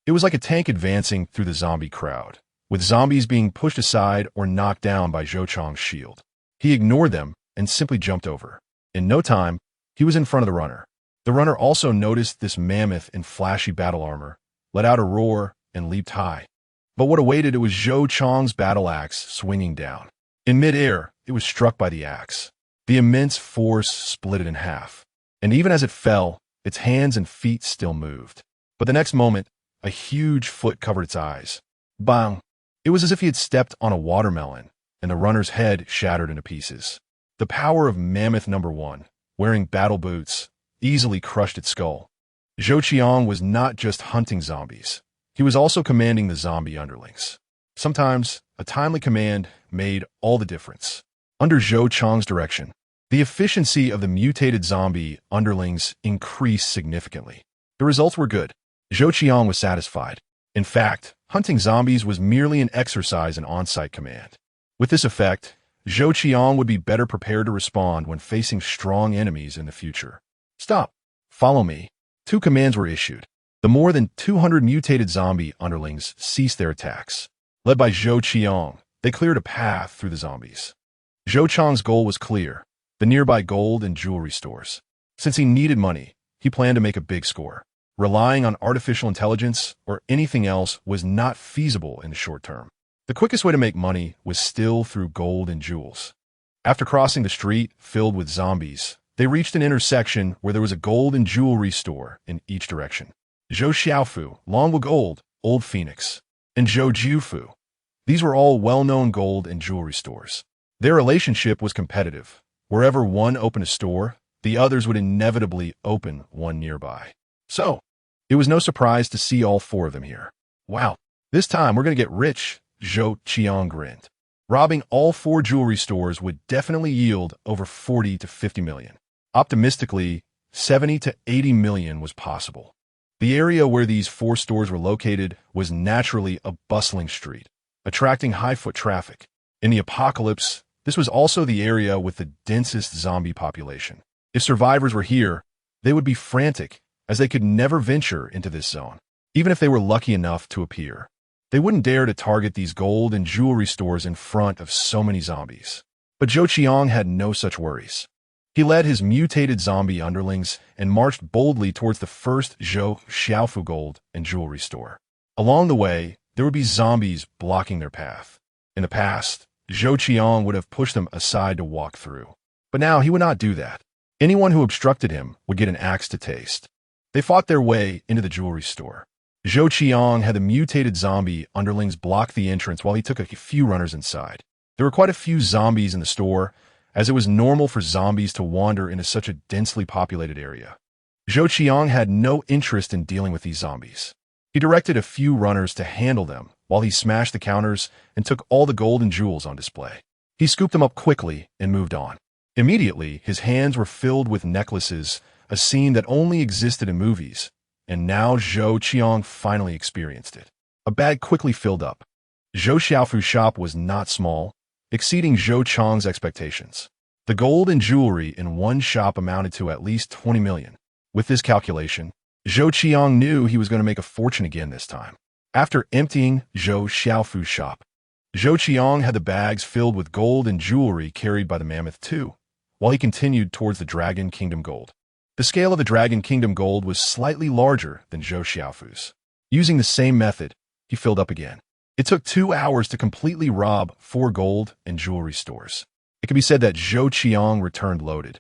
S1: It was like a tank advancing through the zombie crowd, with zombies being pushed aside or knocked down by Zhou Qiang's shield. He ignored them and simply jumped over. In no time, he was in front of the runner. The runner also noticed this mammoth in flashy battle armor, let out a roar, and leaped high. But what awaited it was Zhou Qiang's battle axe swinging down. In midair, it was struck by the axe. The immense force split it in half. And even as it fell, its hands and feet still moved. But the next moment, a huge foot covered its eyes. Bang! It was as if he had stepped on a watermelon, and the runner's head shattered into pieces. The power of Mammoth Number 1, wearing battle boots, easily crushed its skull. Zhou Qiang was not just hunting zombies. He was also commanding the zombie underlings. Sometimes, a timely command made all the difference. Under Zhou Qiang's direction, the efficiency of the mutated zombie underlings increased significantly. The results were good. Zhou Qiang was satisfied. In fact, hunting zombies was merely an exercise in on-site command. With this effect, Zhou Qiang would be better prepared to respond when facing strong enemies in the future. Stop. Follow me. 2 commands were issued. The more than 200 mutated zombie underlings ceased their attacks. Led by Zhou Qiang, they cleared a path through the zombies. Zhou Qiang's goal was clear: the nearby gold and jewelry stores. Since he needed money, he planned to make a big score. Relying on artificial intelligence or anything else was not feasible in the short term. The quickest way to make money was still through gold and jewels. After crossing the street filled with zombies, they reached an intersection where there was a gold and jewelry store in each direction. Zhou Xiaofu, Long Gold, Old Phoenix, and Zhou Jiufu. These were all well-known gold and jewelry stores. Their relationship was competitive. Wherever one opened a store, the others would inevitably open one nearby. So, it was no surprise to see all 4 of them here. Wow, this time we're going to get rich, Zhou Qiang grinned. Robbing all 4 jewelry stores would definitely yield over 40 to 50 million. Optimistically, 70 to 80 million was possible. The area where these 4 stores were located was naturally a bustling street, attracting high-foot traffic. In the apocalypse, this was also the area with the densest zombie population. If survivors were here, they would be frantic, as they could never venture into this zone, even if they were lucky enough to appear. They wouldn't dare to target these gold and jewelry stores in front of so many zombies. But Zhou Qiang had no such worries. He led his mutated zombie underlings and marched boldly towards the first Zhou Qiang gold and jewelry store. Along the way, there would be zombies blocking their path. In the past, Zhou Qiang would have pushed them aside to walk through. But now he would not do that. Anyone who obstructed him would get an axe to taste. They fought their way into the jewelry store. Zhou Qiang had the mutated zombie underlings block the entrance while he took a few runners inside. There were quite a few zombies in the store, as it was normal for zombies to wander into such a densely populated area. Zhou Qiang had no interest in dealing with these zombies. He directed a few runners to handle them while he smashed the counters and took all the gold and jewels on display. He scooped them up quickly and moved on. Immediately, his hands were filled with necklaces, a scene that only existed in movies, and now Zhou Qiang finally experienced it. A bag quickly filled up. Zhou Xiaofu's shop was not small, exceeding Zhou Qiang's expectations. The gold and jewelry in one shop amounted to at least 20 million. With this calculation, Zhou Qiang knew he was going to make a fortune again this time. After emptying Zhou Xiaofu's shop, Zhou Qiang had the bags filled with gold and jewelry carried by the Mammoth too, while he continued towards the Dragon Kingdom gold. The scale of the Dragon Kingdom gold was slightly larger than Zhou Xiaofu's. Using the same method, he filled up again. It took 2 hours to completely rob 4 gold and jewelry stores. It can be said that Zhou Qiang returned loaded.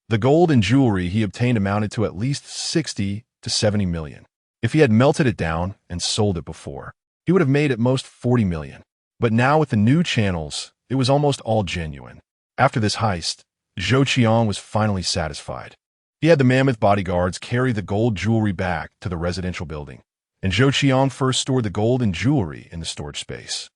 S1: The gold and jewelry he obtained amounted to at least 60 to 70 million. If he had melted it down and sold it before, he would have made at most 40 million. But now with the new channels, it was almost all genuine. After this heist, Zhou Qiang was finally satisfied. He had the Mammoth bodyguards carry the gold jewelry back to the residential building, and Zhou Qiang first stored the gold and jewelry in the storage space.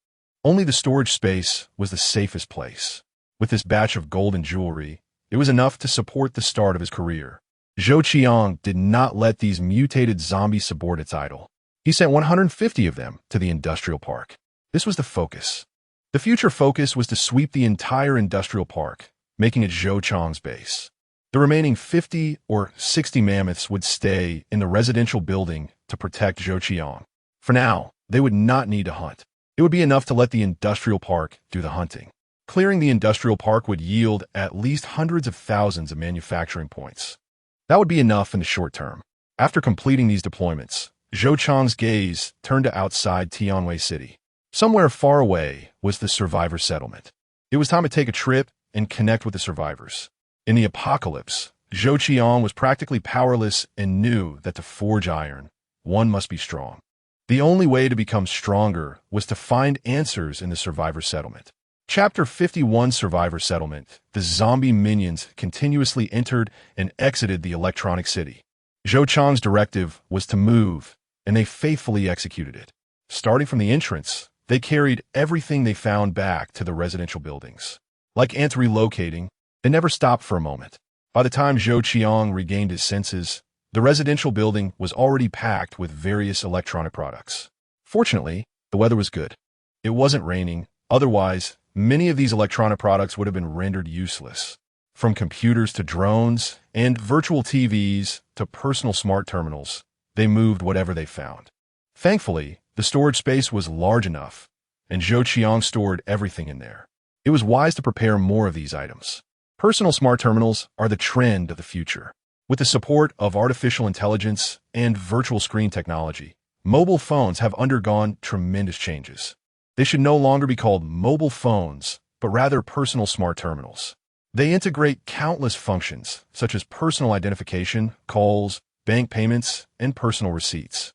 S1: Only the storage space was the safest place. With this batch of gold and jewelry, it was enough to support the start of his career. Zhou Qiang did not let these mutated zombie subordinates idle. He sent 150 of them to the industrial park. This was the focus. The future focus was to sweep the entire industrial park, making it Zhou Qiang's base. The remaining 50 or 60 mammoths would stay in the residential building to protect Zhou Qiang. For now, they would not need to hunt. It would be enough to let the industrial park do the hunting. Clearing the industrial park would yield at least hundreds of thousands of manufacturing points. That would be enough in the short term. After completing these deployments, Zhou Qiang's gaze turned to outside Tianwei City. Somewhere far away was the survivor settlement. It was time to take a trip and connect with the survivors. In the apocalypse, Zhou Qiang was practically powerless and knew that to forge iron, one must be strong. The only way to become stronger was to find answers in the survivor settlement. Chapter 51 Survivor Settlement. The zombie minions continuously entered and exited the electronic city. Zhou Qiang's directive was to move, and they faithfully executed it. Starting from the entrance, they carried everything they found back to the residential buildings. Like ants relocating, they never stopped for a moment. By the time Zhou Qiang regained his senses, the residential building was already packed with various electronic products. Fortunately, the weather was good. It wasn't raining, otherwise, many of these electronic products would have been rendered useless. From computers to drones and virtual TVs to personal smart terminals, they moved whatever they found. Thankfully, the storage space was large enough, and Zhou Qiang stored everything in there. It was wise to prepare more of these items. Personal smart terminals are the trend of the future. With the support of artificial intelligence and virtual screen technology, mobile phones have undergone tremendous changes. They should no longer be called mobile phones, but rather personal smart terminals. They integrate countless functions, such as personal identification, calls, bank payments, and personal receipts.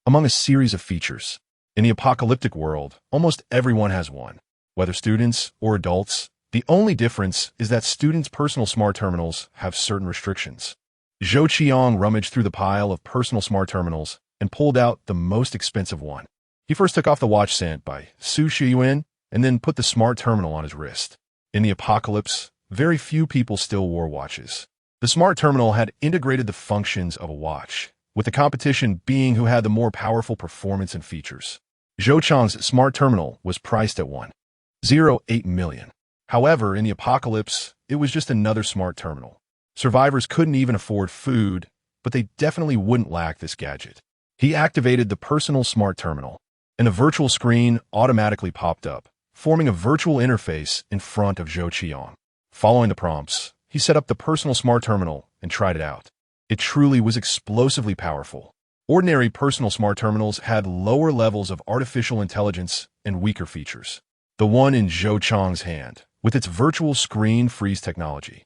S1: Among a series of features, in the apocalyptic world, almost everyone has one. Whether students or adults, the only difference is that students' personal smart terminals have certain restrictions. Zhou Qiang rummaged through the pile of personal smart terminals and pulled out the most expensive one. He first took off the watch sent by Su Shiyuan and then put the smart terminal on his wrist. In the apocalypse, very few people still wore watches. The smart terminal had integrated the functions of a watch, with the competition being who had the more powerful performance and features. Zhou Qiang's smart terminal was priced at 1.08 million. However, in the apocalypse, it was just another smart terminal. Survivors couldn't even afford food, but they definitely wouldn't lack this gadget. He activated the personal smart terminal, and a virtual screen automatically popped up, forming a virtual interface in front of Zhou Qiang. Following the prompts, he set up the personal smart terminal and tried it out. It truly was explosively powerful. Ordinary personal smart terminals had lower levels of artificial intelligence and weaker features. The one in Zhou Qiang's hand, with its virtual screen freeze technology,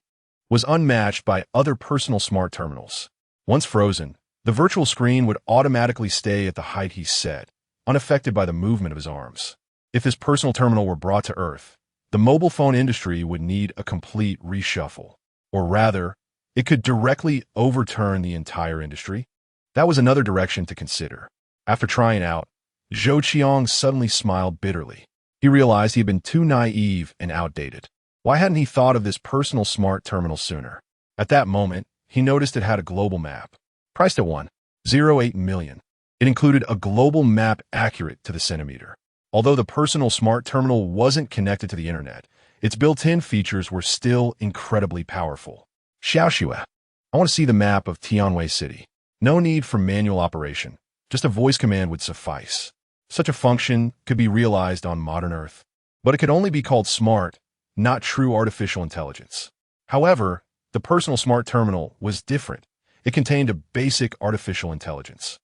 S1: was unmatched by other personal smart terminals. Once frozen, the virtual screen would automatically stay at the height he set, unaffected by the movement of his arms. If his personal terminal were brought to Earth, the mobile phone industry would need a complete reshuffle. Or rather, it could directly overturn the entire industry. That was another direction to consider. After trying out, Zhou Qiang suddenly smiled bitterly. He realized he had been too naive and outdated. Why hadn't he thought of this personal smart terminal sooner? At that moment, he noticed it had a global map, priced at $1.08 million. It included a global map accurate to the centimeter. Although the personal smart terminal wasn't connected to the internet, its built-in features were still incredibly powerful. Xiaoxue, I want to see the map of Tianwei City. No need for manual operation. Just a voice command would suffice. Such a function could be realized on modern Earth, but it could only be called smart, not true artificial intelligence. However, the personal smart terminal was different. It contained a basic artificial intelligence.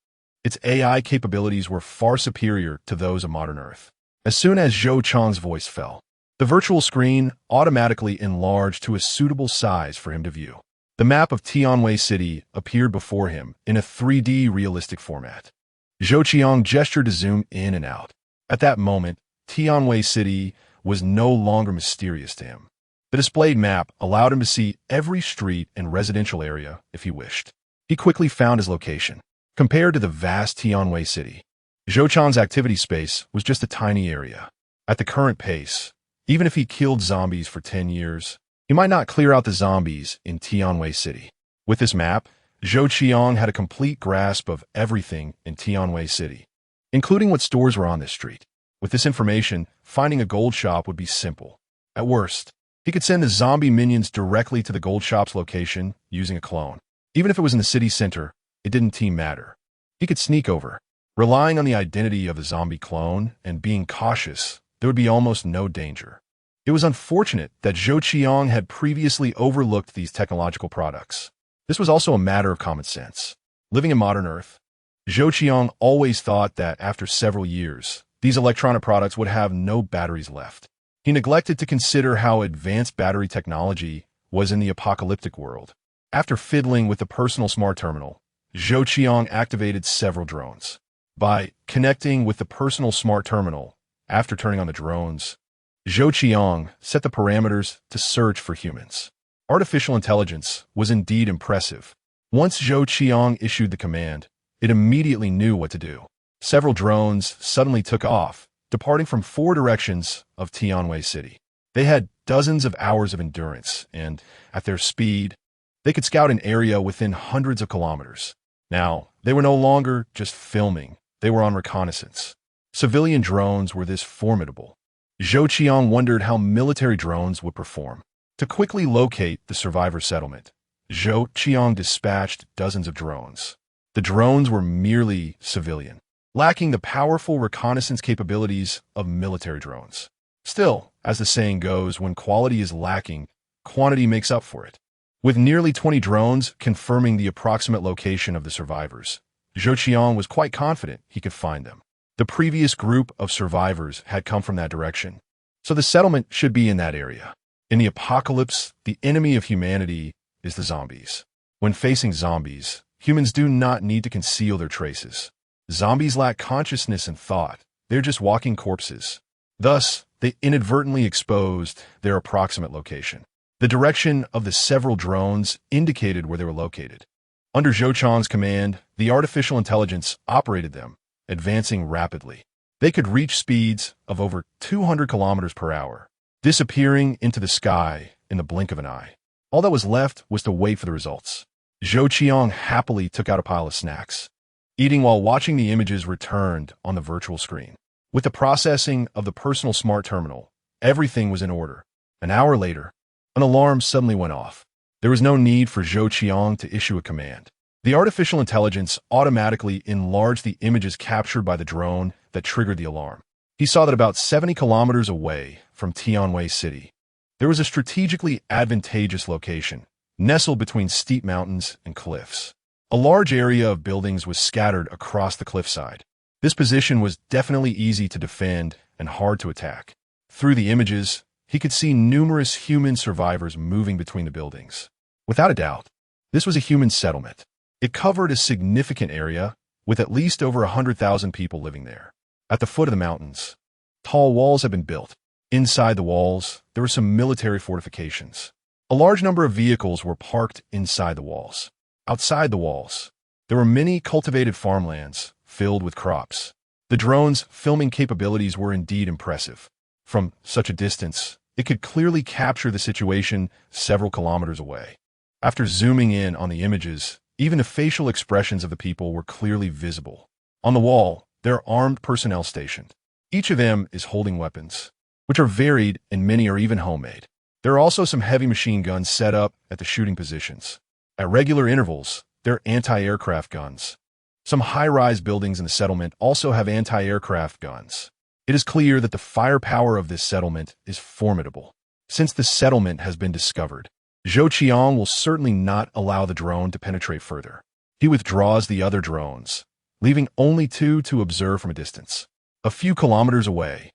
S1: Its AI capabilities were far superior to those of modern Earth. As soon as Zhou Qiang's voice fell, the virtual screen automatically enlarged to a suitable size for him to view. The map of Tianwei City appeared before him in a 3D realistic format. Zhou Qiang gestured to zoom in and out. At that moment, Tianwei City was no longer mysterious to him. The displayed map allowed him to see every street and residential area if he wished. He quickly found his location. Compared to the vast Tianwei City, Zhou Qiang's activity space was just a tiny area. At the current pace, even if he killed zombies for 10 years, he might not clear out the zombies in Tianwei City. With this map, Zhou Qiang had a complete grasp of everything in Tianwei City, including what stores were on this street. With this information, finding a gold shop would be simple. At worst, he could send the zombie minions directly to the gold shop's location using a clone. Even if it was in the city center, it didn't matter. He could sneak over. Relying on the identity of the zombie clone and being cautious, there would be almost no danger. It was unfortunate that Zhou Qiang had previously overlooked these technological products. This was also a matter of common sense. Living in modern Earth, Zhou Qiang always thought that after several years, these electronic products would have no batteries left. He neglected to consider how advanced battery technology was in the apocalyptic world. After fiddling with the personal smart terminal, Zhou Qiang activated several drones. By connecting with the personal smart terminal, after turning on the drones, Zhou Qiang set the parameters to search for humans. Artificial intelligence was indeed impressive. Once Zhou Qiang issued the command, it immediately knew what to do. Several drones suddenly took off, departing from 4 directions of Tianwei City. They had dozens of hours of endurance, and at their speed, they could scout an area within hundreds of kilometers. Now, they were no longer just filming, they were on reconnaissance. Civilian drones were this formidable. Zhou Qiang wondered how military drones would perform. To quickly locate the survivor settlement, Zhou Qiang dispatched dozens of drones. The drones were merely civilian, lacking the powerful reconnaissance capabilities of military drones. Still, as the saying goes, when quality is lacking, quantity makes up for it. With nearly 20 drones confirming the approximate location of the survivors, Zhou Qiang was quite confident he could find them. The previous group of survivors had come from that direction, so the settlement should be in that area. In the apocalypse, the enemy of humanity is the zombies. When facing zombies, humans do not need to conceal their traces. Zombies lack consciousness and thought. They're just walking corpses. Thus, they inadvertently exposed their approximate location. The direction of the several drones indicated where they were located. Under Zhou Qiang's command, the artificial intelligence operated them, advancing rapidly. They could reach speeds of over 200 kilometers per hour, disappearing into the sky in the blink of an eye. All that was left was to wait for the results. Zhou Qiang happily took out a pile of snacks, eating while watching the images returned on the virtual screen. With the processing of the personal smart terminal, everything was in order. An hour later, an alarm suddenly went off. There was no need for Zhou Qiang to issue a command. The artificial intelligence automatically enlarged the images captured by the drone that triggered the alarm. He saw that about 70 kilometers away from Tianwei City, There was a strategically advantageous location, nestled between steep mountains and cliffs. A large area of buildings was scattered across the cliffside. This position was definitely easy to defend and hard to attack. Through the images, he could see numerous human survivors moving between the buildings. Without a doubt, this was a human settlement. It covered a significant area, with at least over 100,000 people living there. At the foot of the mountains, tall walls had been built. Inside the walls, there were some military fortifications. A large number of vehicles were parked inside the walls. Outside the walls, there were many cultivated farmlands filled with crops. The drone's filming capabilities were indeed impressive. From such a distance, it could clearly capture the situation several kilometers away. After zooming in on the images, even the facial expressions of the people were clearly visible. On the wall, there are armed personnel stationed. Each of them is holding weapons, which are varied and many are even homemade. There are also some heavy machine guns set up at the shooting positions. At regular intervals, there are anti-aircraft guns. Some high-rise buildings in the settlement also have anti-aircraft guns. It is clear that the firepower of this settlement is formidable. Since the settlement has been discovered, Zhou Qiang will certainly not allow the drone to penetrate further. He withdraws the other drones, leaving only two to observe from a distance. A few kilometers away,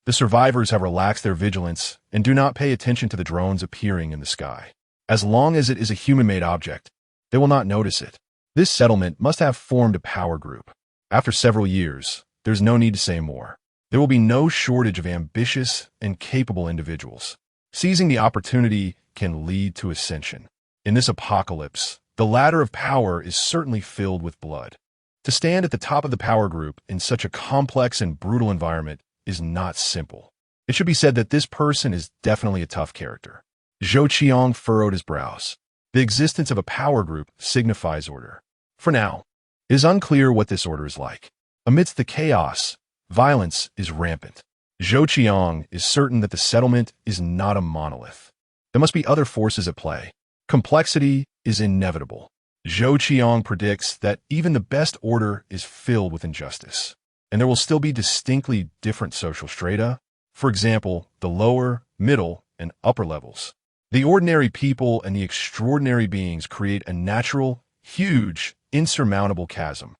S1: the survivors have relaxed their vigilance and do not pay attention to the drones appearing in the sky. As long as it is a human-made object, they will not notice it. This settlement must have formed a power group. After several years, there's no need to say more. There will be no shortage of ambitious and capable individuals. Seizing the opportunity can lead to ascension. In this apocalypse, the ladder of power is certainly filled with blood. To stand at the top of the power group in such a complex and brutal environment is not simple. It should be said that this person is definitely a tough character. Zhou Qiang furrowed his brows. The existence of a power group signifies order. For now, it is unclear what this order is like. Amidst the chaos, violence is rampant. Zhou Qiang is certain that the settlement is not a monolith. There must be other forces at play. Complexity is inevitable. Zhou Qiang predicts that even the best order is filled with injustice, and there will still be distinctly different social strata, for example, the lower, middle, and upper levels. The ordinary people and the extraordinary beings create a natural, huge, insurmountable chasm.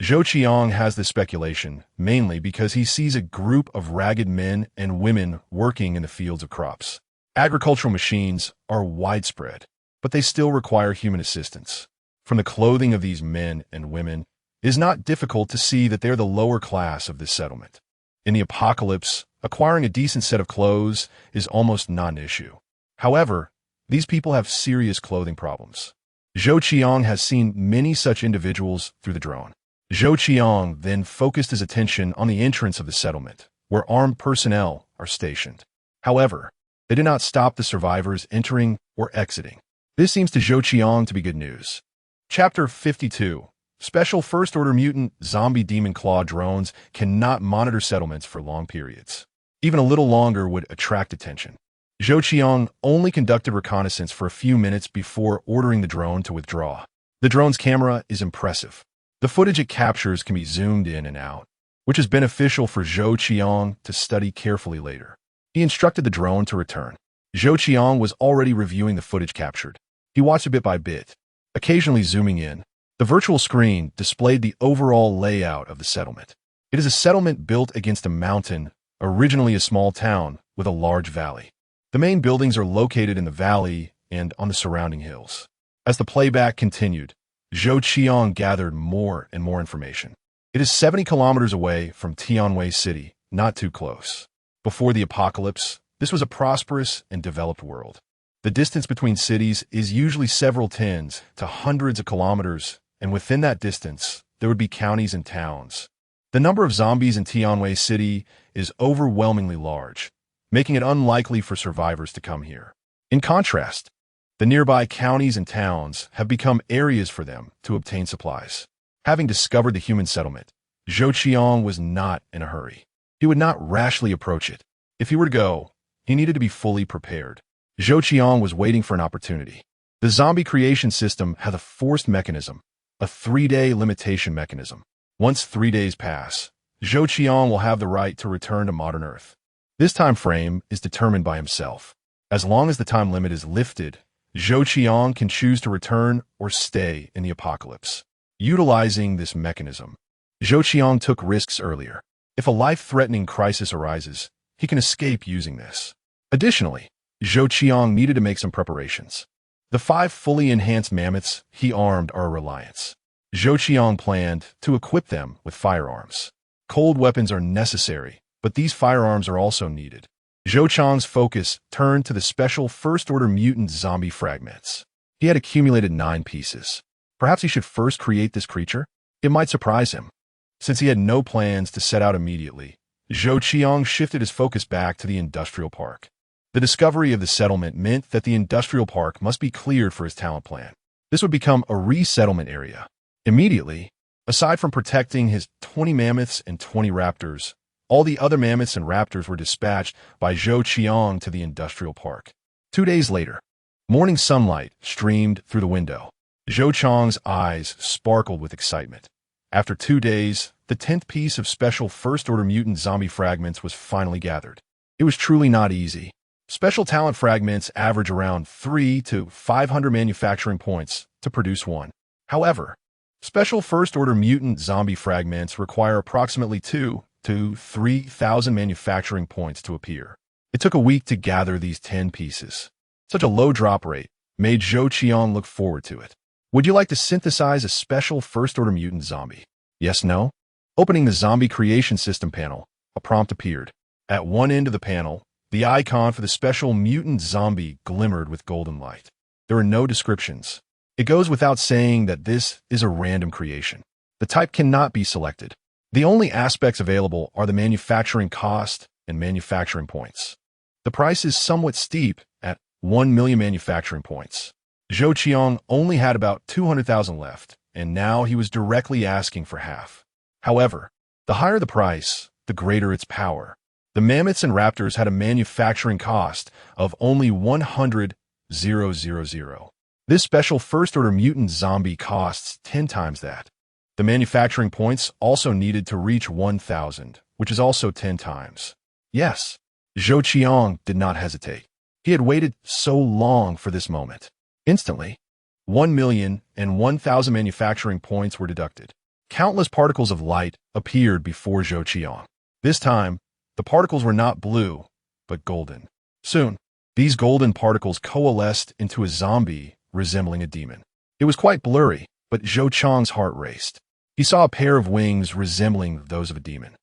S1: Zhou Qiang has this speculation mainly because he sees a group of ragged men and women working in the fields of crops. Agricultural machines are widespread, but they still require human assistance. From the clothing of these men and women, it is not difficult to see that they're the lower class of this settlement. In the apocalypse, acquiring a decent set of clothes is almost not an issue. However, these people have serious clothing problems. Zhou Qiang has seen many such individuals through the drone. Zhou Qiang then focused his attention on the entrance of the settlement, where armed personnel are stationed. However, they did not stop the survivors entering or exiting. This seems to Zhou Qiang to be good news. Chapter 52. Special First-Order Mutant Zombie Demon Claw drones cannot monitor settlements for long periods. Even a little longer would attract attention. Zhou Qiang only conducted reconnaissance for a few minutes before ordering the drone to withdraw. The drone's camera is impressive. The footage it captures can be zoomed in and out, which is beneficial for Zhou Qiang to study carefully later. He instructed the drone to return. Zhou Qiang was already reviewing the footage captured. He watched it bit by bit, occasionally zooming in. The virtual screen displayed the overall layout of the settlement. It is a settlement built against a mountain, originally a small town with a large valley. The main buildings are located in the valley and on the surrounding hills. As the playback continued, Zhou Qiang gathered more and more information. It is 70 kilometers away from Tianwei City, not too close. Before the apocalypse, this was a prosperous and developed world. The distance between cities is usually several tens to hundreds of kilometers, and within that distance, there would be counties and towns. The number of zombies in Tianwei City is overwhelmingly large, making it unlikely for survivors to come here. In contrast, the nearby counties and towns have become areas for them to obtain supplies. Having discovered the human settlement, Zhou Qiang was not in a hurry. He would not rashly approach it. If he were to go, he needed to be fully prepared. Zhou Qiang was waiting for an opportunity. The zombie creation system had a forced mechanism, a 3-day limitation mechanism. Once 3 days pass, Zhou Qiang will have the right to return to modern Earth. This time frame is determined by himself. As long as the time limit is lifted, Zhou Qiang can choose to return or stay in the apocalypse. Utilizing this mechanism, Zhou Qiang took risks earlier. If a life-threatening crisis arises, he can escape using this. Additionally, Zhou Qiang needed to make some preparations. The 5 fully enhanced mammoths he armed are a reliance. Zhou Qiang planned to equip them with firearms. Cold weapons are necessary, but these firearms are also needed. Zhou Qiang's focus turned to the special first-order mutant zombie fragments. He had accumulated 9 pieces. Perhaps he should first create this creature? It might surprise him. Since he had no plans to set out immediately, Zhou Qiang shifted his focus back to the industrial park. The discovery of the settlement meant that the industrial park must be cleared for his talent plan. This would become a resettlement area. Immediately, aside from protecting his 20 mammoths and 20 raptors, all the other mammoths and raptors were dispatched by Zhou Qiang to the industrial park. 2 days later, morning sunlight streamed through the window. Zhou Qiang's eyes sparkled with excitement. After 2 days, the 10th piece of special first-order mutant zombie fragments was finally gathered. It was truly not easy. Special talent fragments average around 300 to 500 manufacturing points to produce one. However, special first-order mutant zombie fragments require approximately 2,000 to 3,000 manufacturing points to appear. It took a week to gather these 10 pieces. Such a low drop rate made Zhou Qiang look forward to it. Would you like to synthesize a special first-order mutant zombie? Yes, no? Opening the zombie creation system panel, a prompt appeared. At one end of the panel, the icon for the special mutant zombie glimmered with golden light. There are no descriptions. It goes without saying that this is a random creation. The type cannot be selected. The only aspects available are the manufacturing cost and manufacturing points. The price is somewhat steep at 1 million manufacturing points. Zhou Qiang only had about 200,000 left, and now he was directly asking for half. However, the higher the price, the greater its power. The mammoths and raptors had a manufacturing cost of only 100,000. This special first-order mutant zombie costs 10 times that. The manufacturing points also needed to reach 1,000, which is also 10 times. Yes, Zhou Qiang did not hesitate. He had waited so long for this moment. Instantly, 1,001,000 manufacturing points were deducted. Countless particles of light appeared before Zhou Qiang. This time, the particles were not blue, but golden. Soon, these golden particles coalesced into a zombie resembling a demon. It was quite blurry, but Zhou Qiang's heart raced. He saw a pair of wings resembling those of a demon.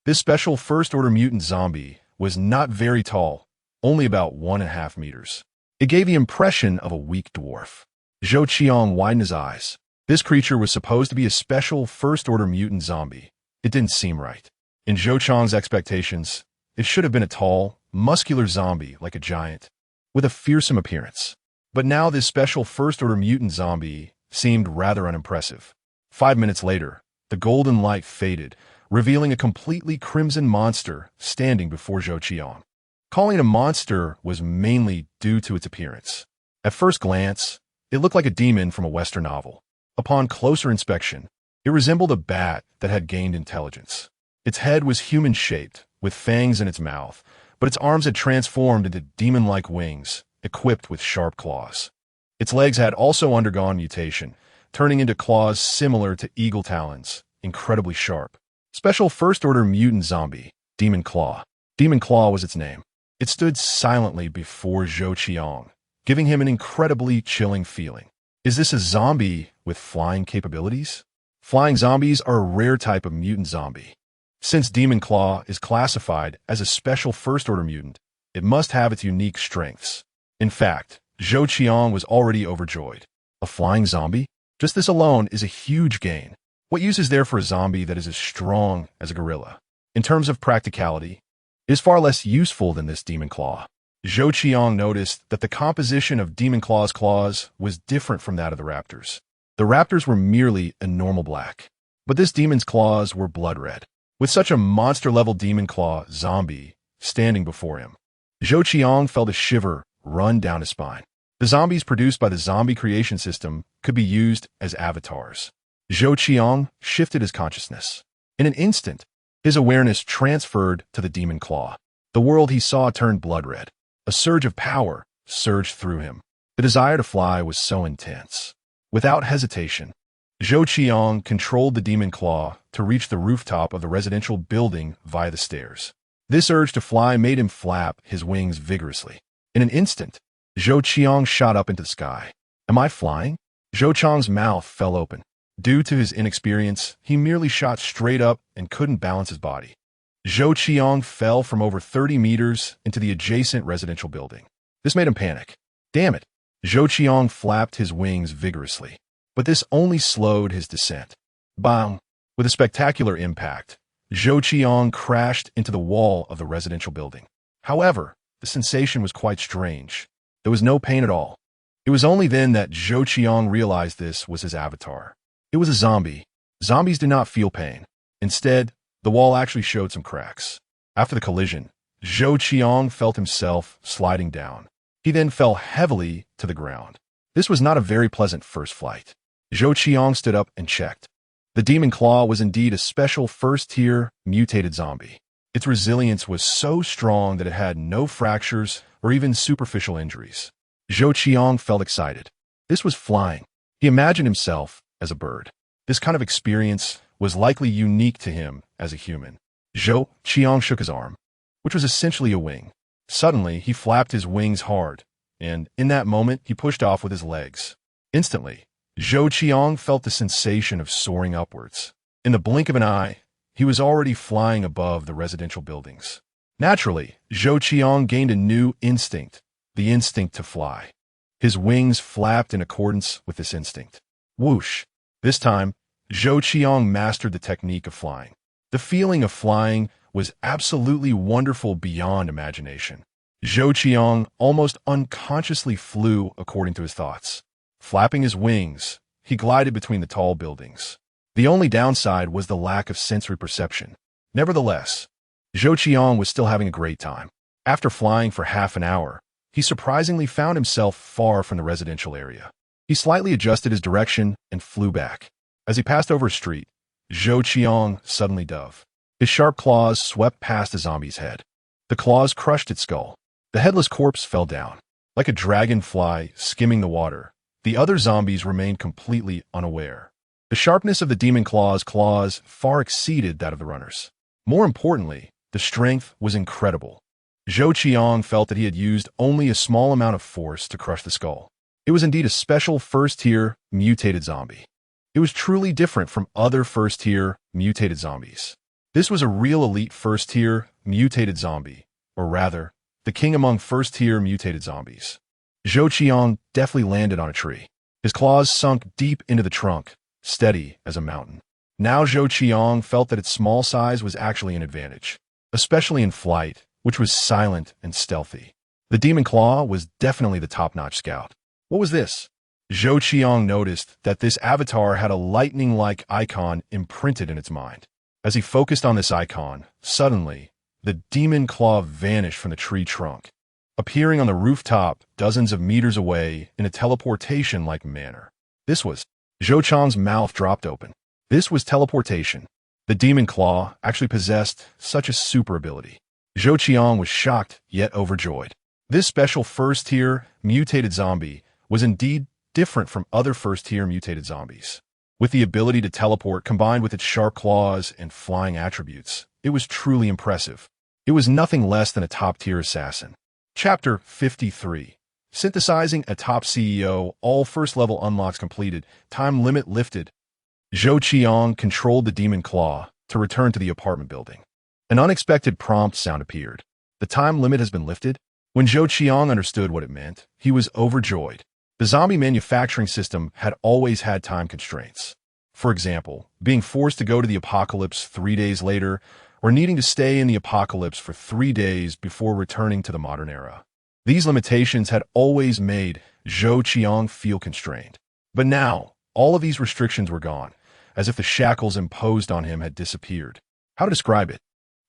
S1: This special first-order mutant zombie was not very tall, only about 1.5 meters. It gave the impression of a weak dwarf. Zhou Qiang widened his eyes. This creature was supposed to be a special first-order mutant zombie. It didn't seem right. In Zhou Qiang's expectations, it should have been a tall, muscular zombie like a giant, with a fearsome appearance. But now this special first-order mutant zombie seemed rather unimpressive. 5 minutes later, the golden light faded, revealing a completely crimson monster standing before Zhou Qiang. Calling it a monster was mainly due to its appearance. At first glance, it looked like a demon from a Western novel. Upon closer inspection, it resembled a bat that had gained intelligence. Its head was human-shaped, with fangs in its mouth, but its arms had transformed into demon-like wings, equipped with sharp claws. Its legs had also undergone mutation, turning into claws similar to eagle talons, incredibly sharp. Special first-order mutant zombie, Demon Claw. Demon Claw was its name. It stood silently before Zhou Qiang, giving him an incredibly chilling feeling. Is this a zombie with flying capabilities? Flying zombies are a rare type of mutant zombie. Since Demon Claw is classified as a special first-order mutant, it must have its unique strengths. In fact, Zhou Qiang was already overjoyed. A flying zombie? Just this alone is a huge gain. What use is there for a zombie that is as strong as a gorilla? In terms of practicality, it is far less useful than this Demon Claw. Zhou Qiang noticed that the composition of Demon Claw's claws was different from that of the raptors. The raptors were merely a normal black, but this demon's claws were blood red. With such a monster-level Demon Claw zombie standing before him, Zhou Qiang felt a shiver run down his spine. The zombies produced by the zombie creation system could be used as avatars. Zhou Qiang shifted his consciousness. In an instant, his awareness transferred to the Demon Claw. The world he saw turned blood red. A surge of power surged through him. The desire to fly was so intense. Without hesitation, Zhou Qiang controlled the demon claw to reach the rooftop of the residential building via the stairs. This urge to fly made him flap his wings vigorously. In an instant, Zhou Qiang shot up into the sky. Am I flying? Zhou Qiang's mouth fell open. Due to his inexperience, he merely shot straight up and couldn't balance his body. Zhou Qiang fell from over 30 meters into the adjacent residential building. This made him panic. Damn it! Zhou Qiang flapped his wings vigorously. But this only slowed his descent. Bang! With a spectacular impact, Zhou Qiang crashed into the wall of the residential building. However, the sensation was quite strange. There was no pain at all. It was only then that Zhou Qiang realized this was his avatar. It was a zombie. Zombies do not feel pain. Instead, the wall actually showed some cracks. After the collision, Zhou Qiang felt himself sliding down. He then fell heavily to the ground. This was not a very pleasant first flight. Zhou Qiang stood up and checked. The demon claw was indeed a special first-tier mutated zombie. Its resilience was so strong that it had no fractures or even superficial injuries. Zhou Qiang felt excited. This was flying. He imagined himself as a bird. This kind of experience was likely unique to him as a human. Zhou Qiang shook his arm, which was essentially a wing. Suddenly, he flapped his wings hard, and in that moment, he pushed off with his legs. Instantly, Zhou Qiang felt the sensation of soaring upwards. In the blink of an eye, he was already flying above the residential buildings. Naturally, Zhou Qiang gained a new instinct, the instinct to fly. His wings flapped in accordance with this instinct. Whoosh! This time, Zhou Qiang mastered the technique of flying. The feeling of flying was absolutely wonderful beyond imagination. Zhou Qiang almost unconsciously flew according to his thoughts. Flapping his wings, he glided between the tall buildings. The only downside was the lack of sensory perception. Nevertheless, Zhou Qiang was still having a great time. After flying for half an hour, he surprisingly found himself far from the residential area. He slightly adjusted his direction and flew back. As he passed over a street, Zhou Qiang suddenly dove. His sharp claws swept past the zombie's head. The claws crushed its skull. The headless corpse fell down. Like a dragonfly skimming the water, the other zombies remained completely unaware. The sharpness of the demon claws far exceeded that of the runners. More importantly, the strength was incredible. Zhou Qiang felt that he had used only a small amount of force to crush the skull. It was indeed a special first-tier mutated zombie. It was truly different from other first-tier mutated zombies. This was a real elite first-tier mutated zombie, or rather, the king among first-tier mutated zombies. Zhou Qiang deftly landed on a tree. His claws sunk deep into the trunk, steady as a mountain. Now Zhou Qiang felt that its small size was actually an advantage, especially in flight, which was silent and stealthy. The demon claw was definitely the top-notch scout. What was this? Zhou Qiang noticed that this avatar had a lightning-like icon imprinted in its mind. As he focused on this icon, suddenly, the demon claw vanished from the tree trunk, appearing on the rooftop dozens of meters away in a teleportation-like manner. This was... Zhou Qiang's mouth dropped open. This was teleportation. The demon claw actually possessed such a super ability. Zhou Qiang was shocked yet overjoyed. This special first-tier mutated zombie was indeed different from other first-tier mutated zombies. With the ability to teleport combined with its sharp claws and flying attributes, it was truly impressive. It was nothing less than a top-tier assassin. Chapter 53. Synthesizing a top CEO, all first-level unlocks completed, time limit lifted. Zhou Qiang controlled the demon claw to return to the apartment building. An unexpected prompt sound appeared. The time limit has been lifted. When Zhou Qiang understood what it meant, he was overjoyed. The zombie manufacturing system had always had time constraints. For example, being forced to go to the apocalypse 3 days later, or needing to stay in the apocalypse for 3 days before returning to the modern era. These limitations had always made Zhou Qiang feel constrained. But now, all of these restrictions were gone, as if the shackles imposed on him had disappeared. How to describe it?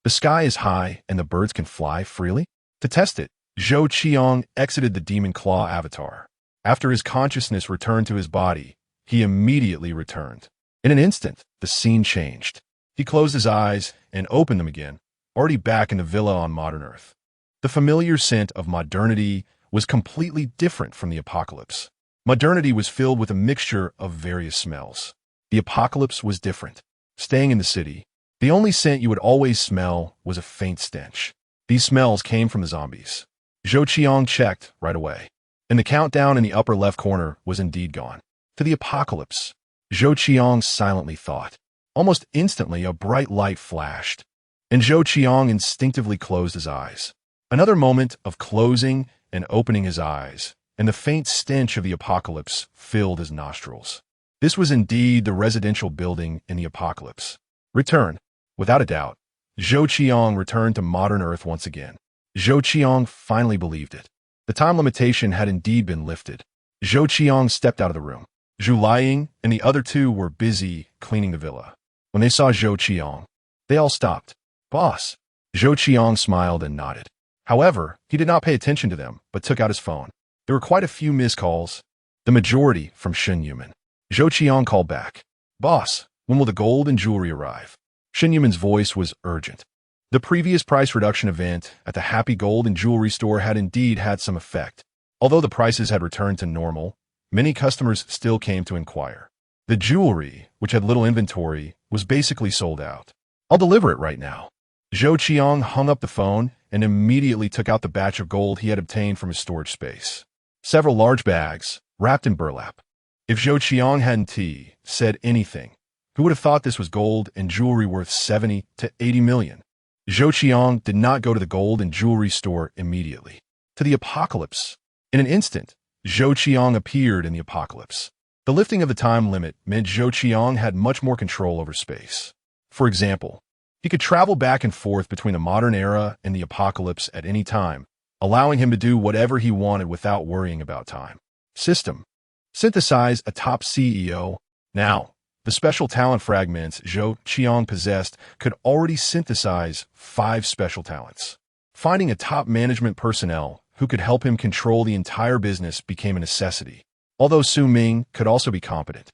S1: The sky is high and the birds can fly freely? To test it, Zhou Qiang exited the demon claw avatar. After his consciousness returned to his body, he immediately returned. In an instant, the scene changed. He closed his eyes and opened them again, already back in the villa on modern Earth. The familiar scent of modernity was completely different from the apocalypse. Modernity was filled with a mixture of various smells. The apocalypse was different. Staying in the city, the only scent you would always smell was a faint stench. These smells came from the zombies. Zhou Qiang checked right away, and the countdown in the upper left corner was indeed gone. To the apocalypse, Zhou Qiang silently thought. Almost instantly, a bright light flashed, and Zhou Qiang instinctively closed his eyes. Another moment of closing and opening his eyes, and the faint stench of the apocalypse filled his nostrils. This was indeed the residential building in the apocalypse. Return. Without a doubt, Zhou Qiang returned to modern Earth once again. Zhou Qiang finally believed it. The time limitation had indeed been lifted. Zhou Qiang stepped out of the room. Zhu Liang and the other two were busy cleaning the villa. When they saw Zhou Qiang, they all stopped. Boss. Zhou Qiang smiled and nodded. However, he did not pay attention to them, but took out his phone. There were quite a few missed calls, the majority from Shen Yuman. Zhou Qiang called back. Boss, when will the gold and jewelry arrive? Shen Yuman's voice was urgent. The previous price reduction event at the Happy Gold and Jewelry store had indeed had some effect. Although the prices had returned to normal, many customers still came to inquire. The jewelry, which had little inventory, was basically sold out. I'll deliver it right now. Zhou Qiang hung up the phone and immediately took out the batch of gold he had obtained from his storage space. Several large bags, wrapped in burlap. If Zhou Qiang hadn't said anything, who would have thought this was gold and jewelry worth 70 to 80 million? Zhou Qiang did not go to the gold and jewelry store immediately. To the apocalypse. In an instant, Zhou Qiang appeared in the apocalypse. The lifting of the time limit meant Zhou Qiang had much more control over space. For example, he could travel back and forth between the modern era and the apocalypse at any time, allowing him to do whatever he wanted without worrying about time. System. Synthesize a top CEO. Now, the special talent fragments Zhou Qiang possessed could already synthesize 5 special talents. Finding a top management personnel who could help him control the entire business became a necessity. Although Su Ming could also be competent,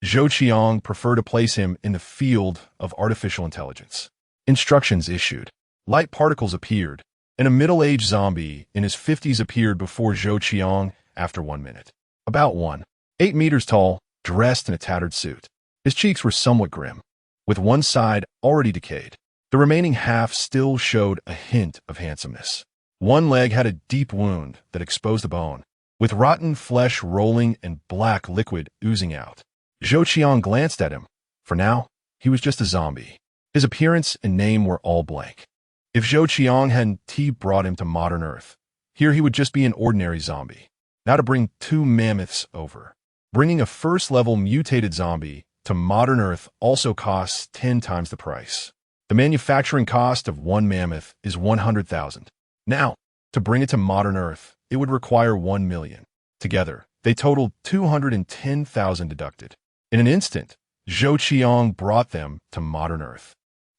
S1: Zhou Qiang preferred to place him in the field of artificial intelligence. Instructions issued. Light particles appeared, and a middle-aged zombie in his 50s appeared before Zhou Qiang after 1 minute. About 8 meters tall, dressed in a tattered suit. His cheeks were somewhat grim, with one side already decayed. The remaining half still showed a hint of handsomeness. One leg had a deep wound that exposed the bone, with rotten flesh rolling and black liquid oozing out. Zhou Qiang glanced at him. For now, he was just a zombie. His appearance and name were all blank. If Zhou Qiang hadn't brought him to modern Earth, here he would just be an ordinary zombie. Now to bring 2 mammoths over. Bringing a first-level mutated zombie to modern Earth also costs 10 times the price. The manufacturing cost of 1 mammoth is 100,000. Now, to bring it to modern Earth, it would require 1 million. Together, they totaled 210,000 deducted. In an instant, Zhou Qiang brought them to modern Earth.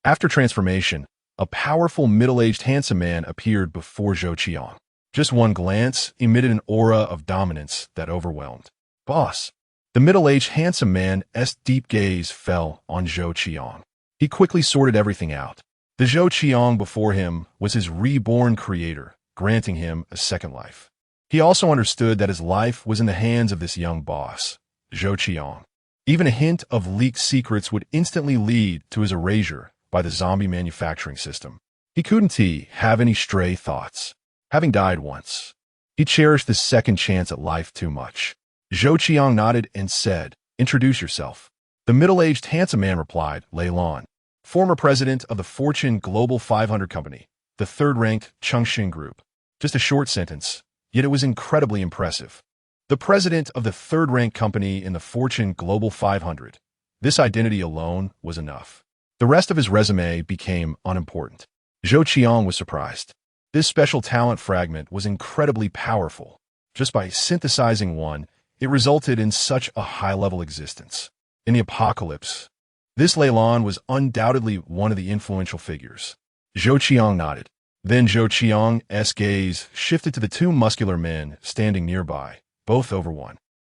S1: After transformation, a powerful middle-aged handsome man appeared before Zhou Qiang. Just one glance emitted an aura of dominance that overwhelmed. Boss. The middle-aged handsome man's deep gaze fell on Zhou Qiang. He quickly sorted everything out. The Zhou Qiang before him was his reborn creator, granting him a second life. He also understood that his life was in the hands of this young boss, Zhou Qiang. Even a hint of leaked secrets would instantly lead to his erasure by the zombie manufacturing system. He couldn't have any stray thoughts. Having died once, he cherished this second chance at life too much. Zhou Qiang nodded and said, "Introduce yourself." The middle-aged handsome man replied, Lei Lan, former president of the Fortune Global 500 company, the third-ranked Chengxin Group. Just a short sentence, yet it was incredibly impressive. The president of the third-ranked company in the Fortune Global 500. This identity alone was enough. The rest of his resume became unimportant. Zhou Qiang was surprised. This special talent fragment was incredibly powerful. Just by synthesizing one, it resulted in such a high-level existence. In the apocalypse, this Lei Lan was undoubtedly one of the influential figures. Zhou Qiang nodded. Then Zhou Qiang's gaze shifted to the 2 muscular men standing nearby, both over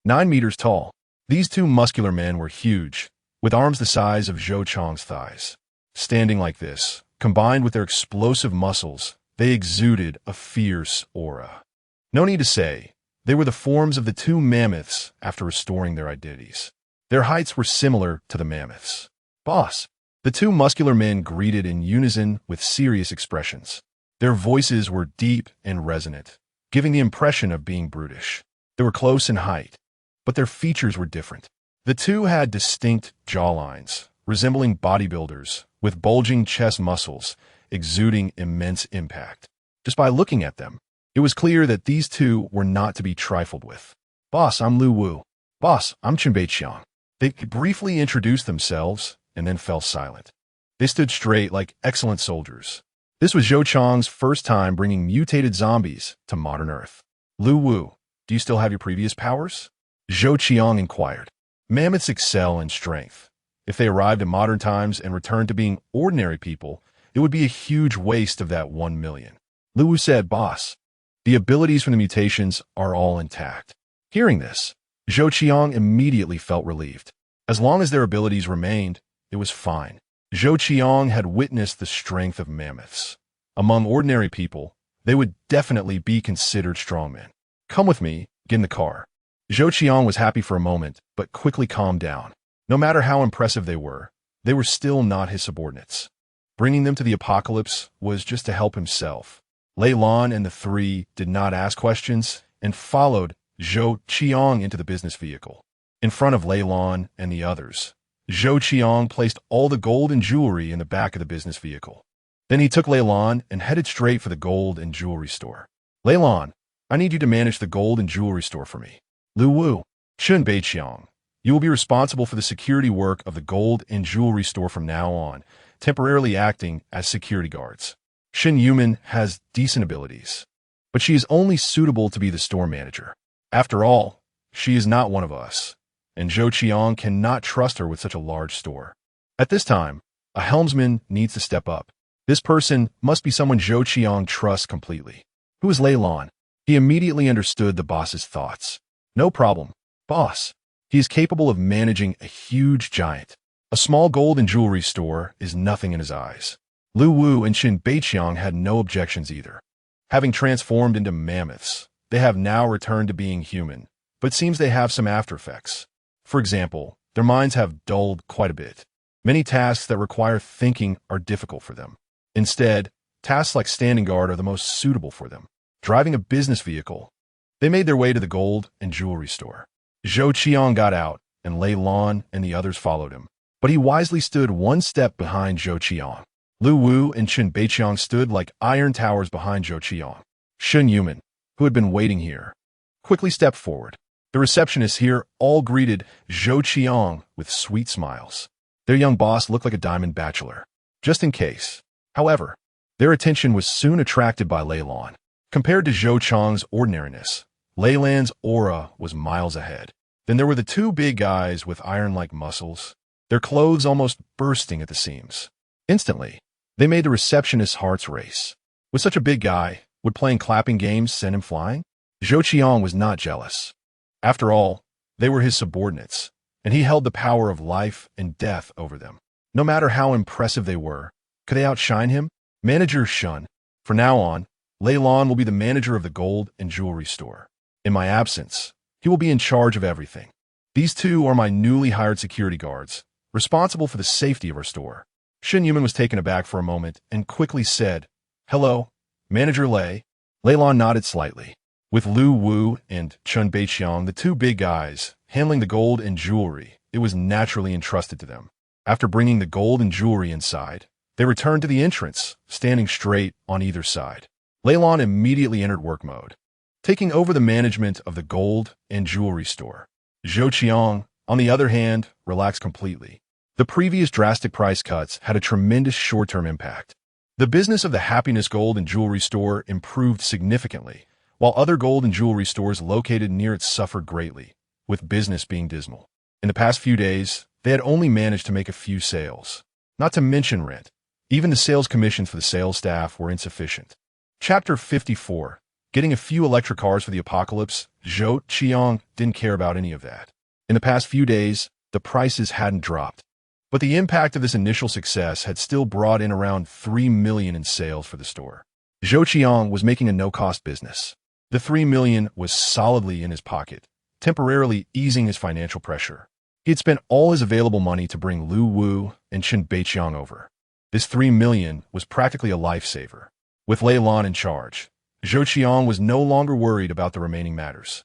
S1: 9 meters tall. These 2 muscular men were huge, with arms the size of Zhou Qiang's thighs. Standing like this, combined with their explosive muscles, They exuded a fierce aura. No need to say, they were the forms of the two mammoths after restoring their identities. Their heights were similar to the mammoths. Boss. The two muscular men greeted in unison with serious expressions. Their voices were deep and resonant, giving the impression of being brutish. They were close in height, but their features were different. The two had distinct jawlines, resembling bodybuilders, with bulging chest muscles, exuding immense impact. Just by looking at them, it was clear that these two were not to be trifled with. Boss, I'm Lu Wu. Boss, I'm Zhou Qiang. They briefly introduced themselves and then fell silent. They stood straight like excellent soldiers. This was Zhou Qiang's first time bringing mutated zombies to modern Earth. Lu Wu, do you still have your previous powers? Zhou Qiang inquired. Mammoths excel in strength. If they arrived in modern times and returned to being ordinary people, it would be a huge waste of that 1 million. Lu Wu said, Boss, the abilities from the mutations are all intact. Hearing this, Zhou Qiang immediately felt relieved. As long as their abilities remained, it was fine. Zhou Qiang had witnessed the strength of mammoths. Among ordinary people, they would definitely be considered strongmen. Come with me, get in the car. Zhou Qiang was happy for a moment, but quickly calmed down. No matter how impressive they were still not his subordinates. Bringing them to the apocalypse was just to help himself. Lei Lan and the three did not ask questions and followed Zhou Qiang into the business vehicle. In front of Lei Lan and the others, Zhou Qiang placed all the gold and jewelry in the back of the business vehicle. Then he took Lei Lan and headed straight for the gold and jewelry store. Lei Lan, I need you to manage the gold and jewelry store for me. Lu Wu, Zhou Qiang, you will be responsible for the security work of the gold and jewelry store from now on, temporarily acting as security guards. Shen Yuman has decent abilities, but she is only suitable to be the store manager. After all, she is not one of us, and Zhou Qiang cannot trust her with such a large store. At this time, a helmsman needs to step up. This person must be someone Zhou Qiang trusts completely. Who is Lei Lan? He immediately understood the boss's thoughts. No problem, boss. He is capable of managing a huge giant. A small gold and jewelry store is nothing in his eyes. Lu Wu and Zhou Qiang had no objections either. Having transformed into mammoths, they have now returned to being human, but seems they have some after effects. For example, their minds have dulled quite a bit. Many tasks that require thinking are difficult for them. Instead, tasks like standing guard are the most suitable for them. Driving a business vehicle, they made their way to the gold and jewelry store. Zhou Qiang got out, and Lei Lan and the others followed him. But he wisely stood one step behind Zhou Qiang. Lu Wu and Zhou Qiang stood like iron towers behind Zhou Qiang. Shen Yuman, who had been waiting here, quickly stepped forward. The receptionists here all greeted Zhou Qiang with sweet smiles. Their young boss looked like a diamond bachelor. Just in case. However, their attention was soon attracted by Lei Lan. Compared to Zhou Qiang's ordinariness, Lei Lan's aura was miles ahead. Then there were the two big guys with iron-like muscles, their clothes almost bursting at the seams. Instantly, they made the receptionist's hearts race. With such a big guy, would playing clapping games send him flying? Zhou Qiang was not jealous. After all, they were his subordinates, and he held the power of life and death over them. No matter how impressive they were, could they outshine him? Manager Shun. From now on, Lei Lan will be the manager of the gold and jewelry store. In my absence, he will be in charge of everything. These two are my newly hired security guards, responsible for the safety of our store. Shen Yuman was taken aback for a moment and quickly said, Hello, Manager Lei. Lei Lan nodded slightly. With Lu Wu and Zhou Qiang, the two big guys, handling the gold and jewelry, it was naturally entrusted to them. After bringing the gold and jewelry inside, they returned to the entrance, standing straight on either side. Lei Lan immediately entered work mode, taking over the management of the gold and jewelry store. Zhou Qiang, on the other hand, relaxed completely. The previous drastic price cuts had a tremendous short-term impact. The business of the Happiness Gold and Jewelry Store improved significantly, while other gold and jewelry stores located near it suffered greatly, with business being dismal. In the past few days, they had only managed to make a few sales. Not to mention rent. Even the sales commissions for the sales staff were insufficient. Chapter 54. Getting a few electric cars for the apocalypse. Zhou Qiang didn't care about any of that. In the past few days, the prices hadn't dropped. But the impact of this initial success had still brought in around 3 million in sales for the store. Zhou Qiang was making a no-cost business. The 3 million was solidly in his pocket, temporarily easing his financial pressure. He had spent all his available money to bring Lu Wu and Chen Beiqiang over. This 3 million was practically a lifesaver. With Lei Lan in charge, Zhou Qiang was no longer worried about the remaining matters.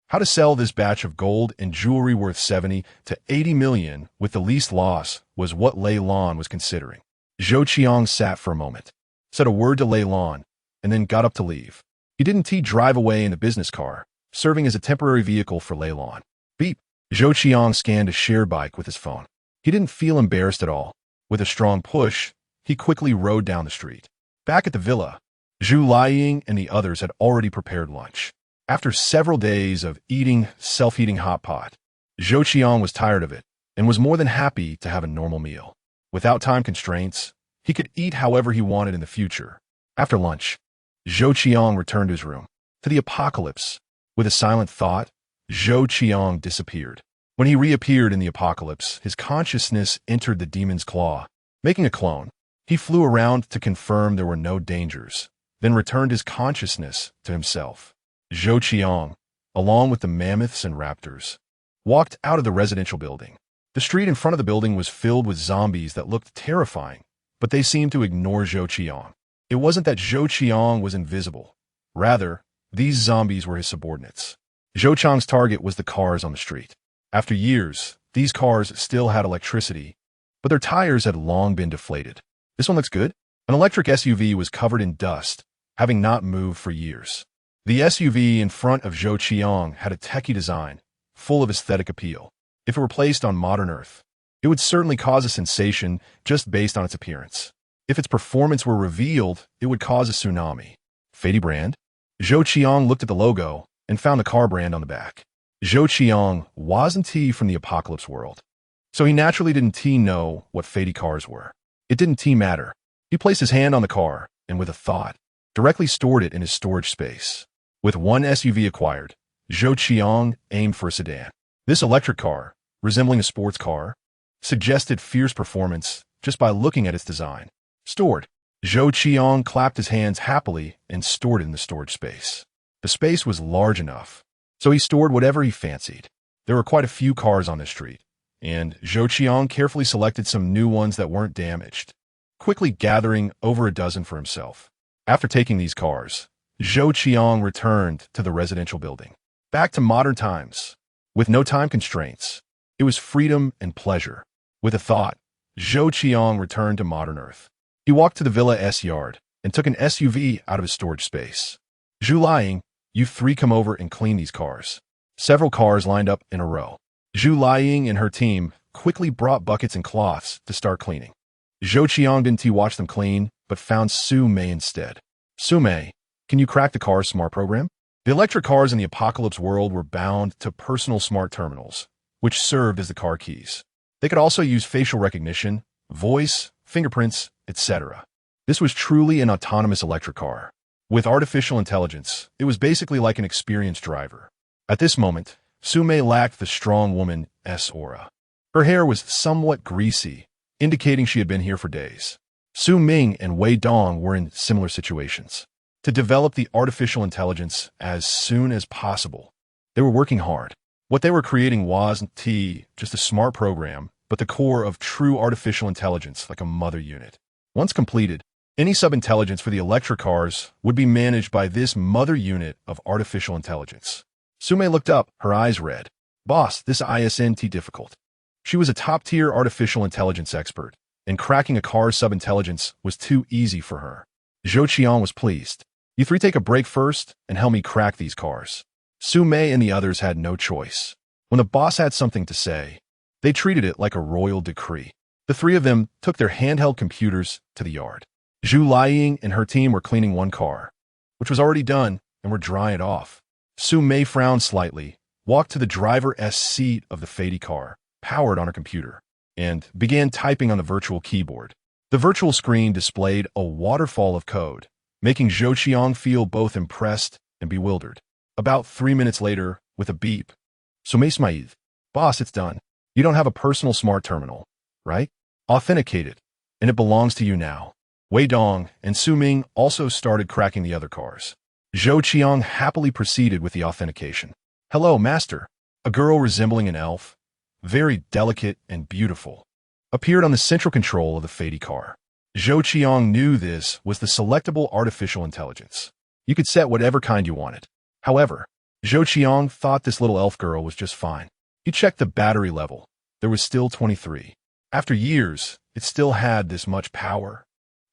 S1: How to sell this batch of gold and jewelry worth 70 to 80 million with the least loss was what Lei Lan was considering. Zhou Qiang sat for a moment, said a word to Lei Lan, and then got up to leave. He didn't drive away in the business car, serving as a temporary vehicle for Lei Lan. Beep. Zhou Qiang scanned a shared bike with his phone. He didn't feel embarrassed at all. With a strong push, he quickly rode down the street. Back at the villa, Zhu Liying and the others had already prepared lunch. After several days of eating self-heating hot pot, Zhou Qiang was tired of it and was more than happy to have a normal meal. Without time constraints, he could eat however he wanted in the future. After lunch, Zhou Qiang returned to his room. To the apocalypse. With a silent thought, Zhou Qiang disappeared. When he reappeared in the apocalypse, his consciousness entered the demon's claw. Making a clone, he flew around to confirm there were no dangers, then returned his consciousness to himself. Zhou Qiang, along with the mammoths and raptors, walked out of the residential building. The street in front of the building was filled with zombies that looked terrifying, but they seemed to ignore Zhou Qiang. It wasn't that Zhou Qiang was invisible. Rather, these zombies were his subordinates. Zhou Qiang's target was the cars on the street. After years, these cars still had electricity, but their tires had long been deflated. This one looks good. An electric SUV was covered in dust, having not moved for years. The SUV in front of Zhou Qiang had a techie design, full of aesthetic appeal. If it were placed on modern Earth, it would certainly cause a sensation just based on its appearance. If its performance were revealed, it would cause a tsunami. Fady brand? Zhou Qiang looked at the logo and found the car brand on the back. Zhou Qiang wasn't from the apocalypse world, so he naturally didn't know what Fady cars were. It didn't matter. He placed his hand on the car and, with a thought, directly stored it in his storage space. With one SUV acquired, Zhou Qiang aimed for a sedan. This electric car, resembling a sports car, suggested fierce performance just by looking at its design. Stored. Zhou Qiang clapped his hands happily and stored it in the storage space. The space was large enough, so he stored whatever he fancied. There were quite a few cars on the street, and Zhou Qiang carefully selected some new ones that weren't damaged, quickly gathering over a dozen for himself. After taking these cars, Zhou Qiang returned to the residential building. Back to modern times. With no time constraints, it was freedom and pleasure. With a thought, Zhou Qiang returned to modern Earth. He walked to the villa's yard and took an SUV out of his storage space. Zhu Liying, you three come over and clean these cars. Several cars lined up in a row. Zhu Liying and her team quickly brought buckets and cloths to start cleaning. Zhou Qiang didn't watch them clean, but found Su Mei instead. Su Mei, can you crack the car's smart program? The electric cars in the apocalypse world were bound to personal smart terminals, which served as the car keys. They could also use facial recognition, voice, fingerprints, etc. This was truly an autonomous electric car. With artificial intelligence, it was basically like an experienced driver. At this moment, Su Mei lacked the strong woman's aura. Her hair was somewhat greasy, indicating she had been here for days. Su Ming and Wei Dong were in similar situations. To develop the artificial intelligence as soon as possible, they were working hard. What they were creating wasn't just a smart program, but the core of true artificial intelligence, like a mother unit. Once completed, any sub-intelligence for the electric cars would be managed by this mother unit of artificial intelligence. Su Mei looked up, her eyes red. Boss, this isn't difficult. She was a top-tier artificial intelligence expert, and cracking a car's sub-intelligence was too easy for her. Zhou Qiang was pleased. You three take a break first and help me crack these cars. Su Mei and the others had no choice. When the boss had something to say, they treated it like a royal decree. The three of them took their handheld computers to the yard. Zhu Liying and her team were cleaning one car, which was already done, and were drying it off. Su Mei frowned slightly, walked to the driver's seat of the Fady car, powered on her computer, and began typing on the virtual keyboard. The virtual screen displayed a waterfall of code, making Zhou Qiang feel both impressed and bewildered. About 3 minutes later, with a beep, Su Mei smiled. Boss, it's done. You don't have a personal smart terminal, right? Authenticate it, and it belongs to you now. Wei Dong and Su Ming also started cracking the other cars. Zhou Qiang happily proceeded with the authentication. "Hello, master." A girl resembling an elf, very delicate and beautiful, appeared on the central control of the Fady car. Zhou Qiang knew this was the selectable artificial intelligence. You could set whatever kind you wanted. However, Zhou Qiang thought this little elf girl was just fine. He checked the battery level. There was still 23. After years, it still had this much power.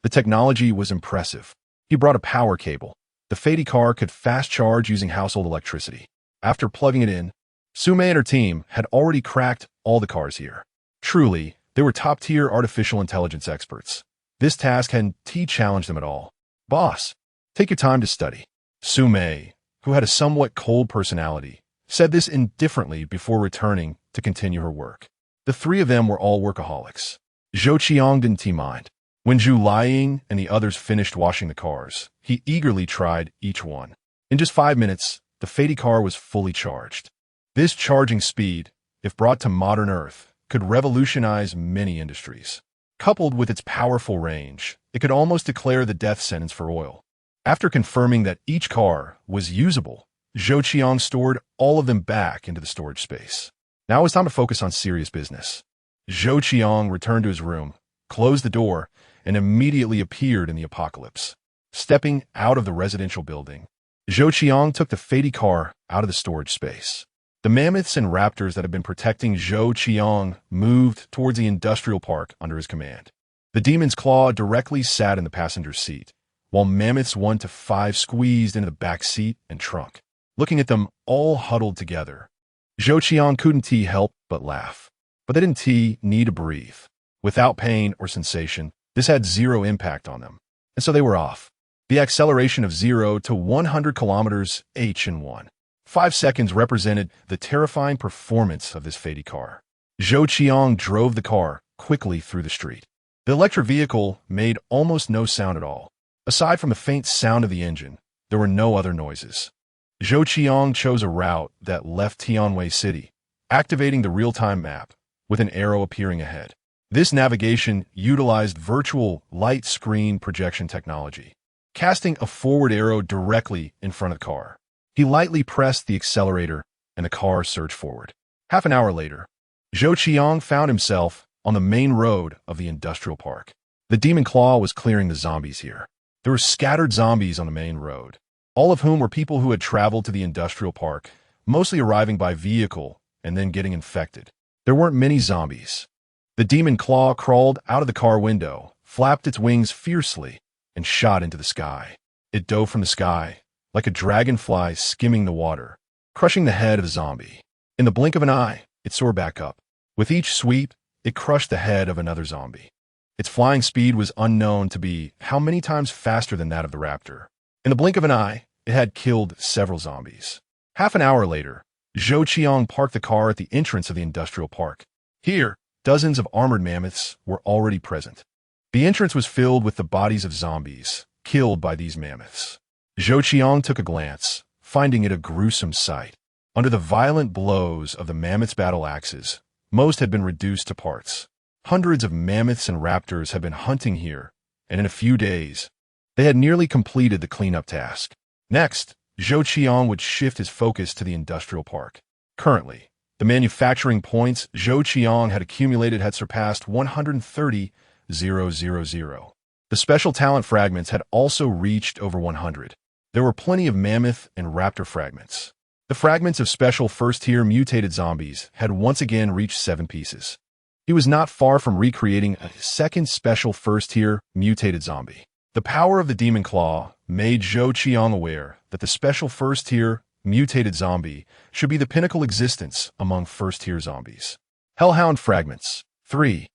S1: The technology was impressive. He brought a power cable. The Fady car could fast charge using household electricity. After plugging it in, Sume and her team had already cracked all the cars here. Truly, they were top-tier artificial intelligence experts. This task hadn't challenged them at all. "Boss, take your time to study." Sume, who had a somewhat cold personality, said this indifferently before returning to continue her work. The three of them were all workaholics. Zhou Qiang didn't mind. When Zhu Qiang and the others finished washing the cars, he eagerly tried each one. In just 5 minutes, the Fady car was fully charged. This charging speed, if brought to modern Earth, could revolutionize many industries. Coupled with its powerful range, it could almost declare the death sentence for oil. After confirming that each car was usable, Zhou Qiang stored all of them back into the storage space. Now it was time to focus on serious business. Zhou Qiang returned to his room, closed the door, and immediately appeared in the apocalypse. Stepping out of the residential building, Zhou Qiang took the Fady car out of the storage space. The mammoths and raptors that had been protecting Zhou Qiang moved towards the industrial park under his command. The demon's claw directly sat in the passenger seat, while mammoths 1 to 5 squeezed into the back seat and trunk. Looking at them all huddled together, Zhou Qiang couldn't help but laugh. But they didn't need to breathe. Without pain or sensation, this had zero impact on them, and so they were off. The acceleration of 0 to 100 kilometers h in 1.5 seconds represented the terrifying performance of this Fady car. Zhou Qiang drove the car quickly through the street. The electric vehicle made almost no sound at all. Aside from the faint sound of the engine, there were no other noises. Zhou Qiang chose a route that left Tianwei City, activating the real-time map, with an arrow appearing ahead. This navigation utilized virtual light screen projection technology, casting a forward arrow directly in front of the car. He lightly pressed the accelerator, and the car surged forward. Half an hour later, Zhou Qiang found himself on the main road of the industrial park. The Demon Claw was clearing the zombies here. There were scattered zombies on the main road, all of whom were people who had traveled to the industrial park, mostly arriving by vehicle and then getting infected. There weren't many zombies. The Demon Claw crawled out of the car window, flapped its wings fiercely, and shot into the sky. It dove from the sky, like a dragonfly skimming the water, crushing the head of a zombie. In the blink of an eye, it soared back up. With each sweep, it crushed the head of another zombie. Its flying speed was unknown to be how many times faster than that of the raptor. In the blink of an eye, it had killed several zombies. Half an hour later, Zhou Qiang parked the car at the entrance of the industrial park. Here, dozens of armored mammoths were already present. The entrance was filled with the bodies of zombies killed by these mammoths. Zhou Qiang took a glance, finding it a gruesome sight. Under the violent blows of the mammoths' battle axes, most had been reduced to parts. Hundreds of mammoths and raptors had been hunting here, and in a few days, they had nearly completed the cleanup task. Next, Zhou Qiang would shift his focus to the industrial park. Currently, the manufacturing points Zhou Qiang had accumulated had surpassed 130,000. The special talent fragments had also reached over 100. There were plenty of mammoth and raptor fragments. The fragments of special first-tier mutated zombies had once again reached 7 pieces. He was not far from recreating a second special first-tier mutated zombie. The power of the Demon Claw made Zhou Qiang aware that the special first-tier mutated zombie should be the pinnacle existence among first-tier zombies. Hellhound fragments. 3.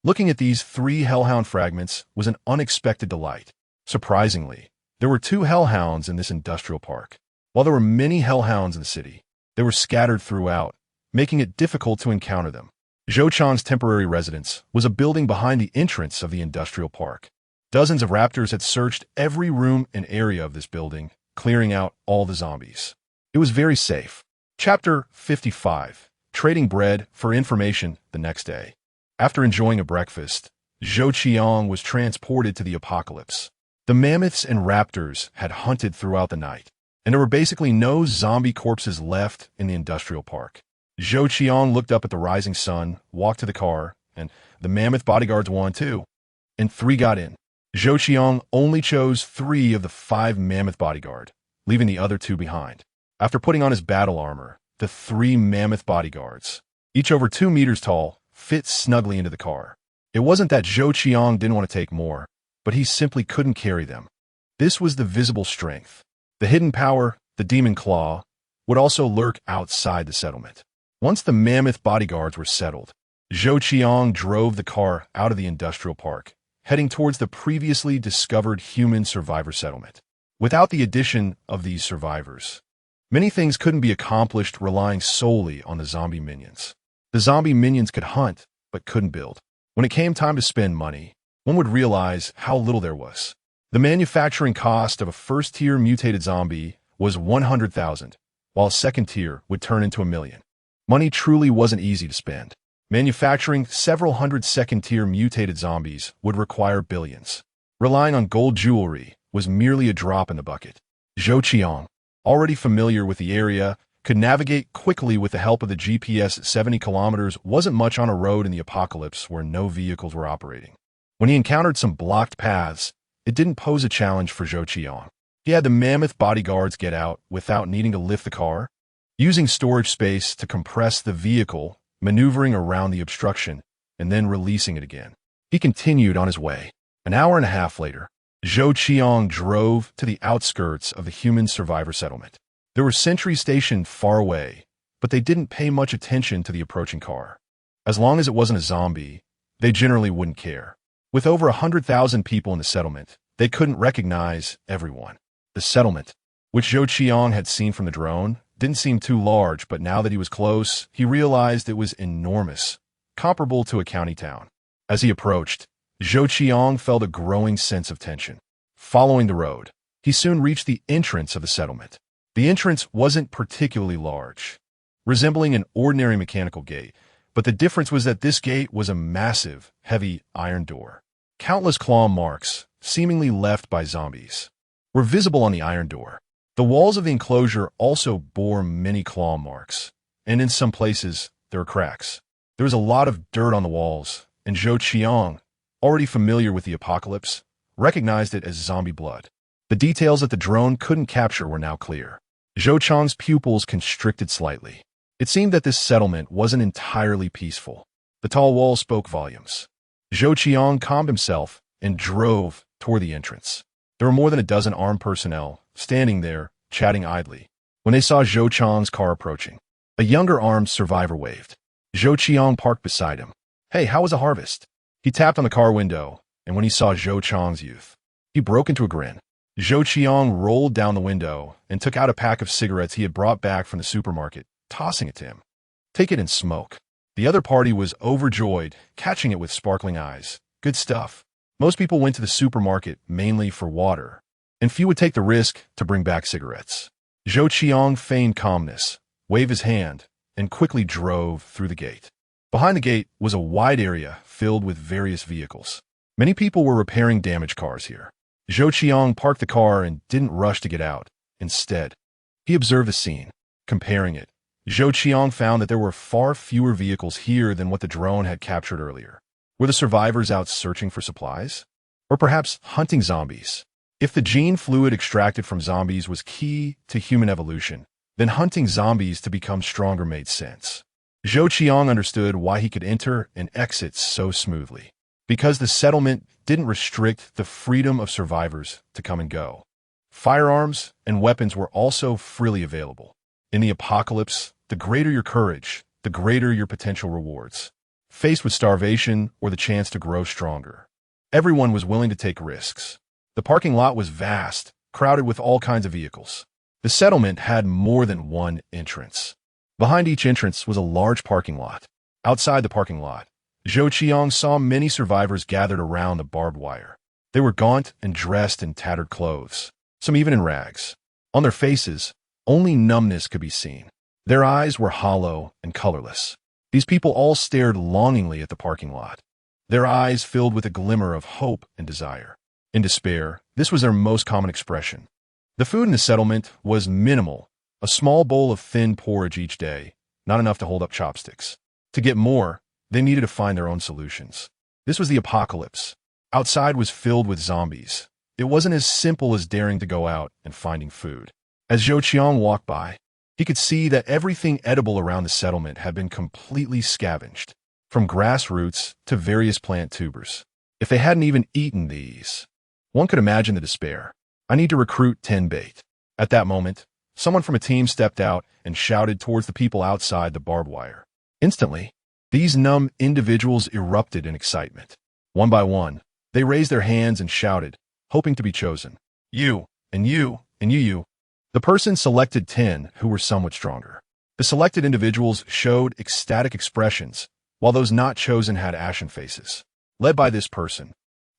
S1: Looking at these 3 hellhound fragments was an unexpected delight. Surprisingly, there were 2 hellhounds in this industrial park. While there were many hellhounds in the city, they were scattered throughout, making it difficult to encounter them. Zhou Qiang's temporary residence was a building behind the entrance of the industrial park. Dozens of raptors had searched every room and area of this building, clearing out all the zombies. It was very safe. Chapter 55. Trading bread for information the next day. After enjoying a breakfast, Zhou Qiang was transported to the apocalypse. The mammoths and raptors had hunted throughout the night, and there were basically no zombie corpses left in the industrial park. Zhou Qiang looked up at the rising sun, walked to the car, and the mammoth bodyguards won too. And 3 got in. Zhou Qiang only chose 3 of the 5 mammoth bodyguard, leaving the other 2 behind. After putting on his battle armor, the 3 mammoth bodyguards, each over 2 meters tall, fit snugly into the car. It wasn't that Zhou Qiang didn't want to take more, but he simply couldn't carry them. This was the visible strength. The hidden power, the demon claw, would also lurk outside the settlement. Once the mammoth bodyguards were settled, Zhou Qiang drove the car out of the industrial park, heading towards the previously discovered human survivor settlement. Without the addition of these survivors, many things couldn't be accomplished relying solely on the zombie minions. The zombie minions could hunt, but couldn't build. When it came time to spend money, one would realize how little there was. The manufacturing cost of a first-tier mutated zombie was 100,000, while a second-tier would turn into 1 million. Money truly wasn't easy to spend. Manufacturing several hundred second-tier mutated zombies would require billions. Relying on gold jewelry was merely a drop in the bucket. Zhou Qiang, already familiar with the area, could navigate quickly with the help of the GPS. 70 kilometers wasn't much on a road in the apocalypse where no vehicles were operating. When he encountered some blocked paths, it didn't pose a challenge for Zhou Qiang. He had the mammoth bodyguards get out without needing to lift the car, using storage space to compress the vehicle, maneuvering around the obstruction, and then releasing it again. He continued on his way. An hour and a half later, Zhou Qiang drove to the outskirts of the human survivor settlement. There were sentries stationed far away, but they didn't pay much attention to the approaching car. As long as it wasn't a zombie, they generally wouldn't care. With over 100,000 people in the settlement, they couldn't recognize everyone. The settlement, which Zhou Qiang had seen from the drone, didn't seem too large, but now that he was close, he realized it was enormous, comparable to a county town. As he approached, Zhou Qiang felt a growing sense of tension. Following the road, he soon reached the entrance of the settlement. The entrance wasn't particularly large, resembling an ordinary mechanical gate, but the difference was that this gate was a massive, heavy iron door. Countless claw marks, seemingly left by zombies, were visible on the iron door. The walls of the enclosure also bore many claw marks, and in some places, there were cracks. There was a lot of dirt on the walls, and Zhou Qiang, already familiar with the apocalypse, recognized it as zombie blood. The details that the drone couldn't capture were now clear. Zhou Qiang's pupils constricted slightly. It seemed that this settlement wasn't entirely peaceful. The tall walls spoke volumes. Zhou Qiang calmed himself and drove toward the entrance. There were more than a dozen armed personnel standing there, chatting idly. When they saw Zhou Qiang's car approaching, a younger armed survivor waved. Zhou Qiang parked beside him. "Hey, how was the harvest?" He tapped on the car window, and when he saw Zhou Qiang's youth, he broke into a grin. Zhou Qiang rolled down the window and took out a pack of cigarettes he had brought back from the supermarket, tossing it to him. "Take it and smoke." The other party was overjoyed, catching it with sparkling eyes. Good stuff. Most people went to the supermarket mainly for water, and few would take the risk to bring back cigarettes. Zhou Qiang feigned calmness, waved his hand, and quickly drove through the gate. Behind the gate was a wide area filled with various vehicles. Many people were repairing damaged cars here. Zhou Qiang parked the car and didn't rush to get out. Instead, he observed the scene. Comparing it, Zhou Qiang found that there were far fewer vehicles here than what the drone had captured earlier. Were the survivors out searching for supplies? Or perhaps hunting zombies? If the gene fluid extracted from zombies was key to human evolution, then hunting zombies to become stronger made sense. Zhou Qiang understood why he could enter and exit so smoothly. Because the settlement didn't restrict the freedom of survivors to come and go. Firearms and weapons were also freely available. In the apocalypse, the greater your courage, the greater your potential rewards. Faced with starvation or the chance to grow stronger, everyone was willing to take risks. The parking lot was vast, crowded with all kinds of vehicles. The settlement had more than one entrance. Behind each entrance was a large parking lot. Outside the parking lot, Zhou Qiang saw many survivors gathered around the barbed wire. They were gaunt and dressed in tattered clothes, some even in rags. On their faces, only numbness could be seen. Their eyes were hollow and colorless. These people all stared longingly at the parking lot. their eyes filled with a glimmer of hope and desire. In despair, this was their most common expression. The food in the settlement was minimal, a small bowl of thin porridge each day, not enough to hold up chopsticks. To get more, they needed to find their own solutions. This was the apocalypse. Outside was filled with zombies. It wasn't as simple as daring to go out and finding food. As Zhou Qiang walked by, he could see that everything edible around the settlement had been completely scavenged, from grass roots to various plant tubers. If they hadn't even eaten these, one could imagine the despair. I need to recruit 10 bait. At that moment, someone from a team stepped out and shouted towards the people outside the barbed wire. Instantly, these numb individuals erupted in excitement. One by one, they raised their hands and shouted, hoping to be chosen. You, and you, and you. The person selected 10 who were somewhat stronger. The selected individuals showed ecstatic expressions, while those not chosen had ashen faces. Led by this person,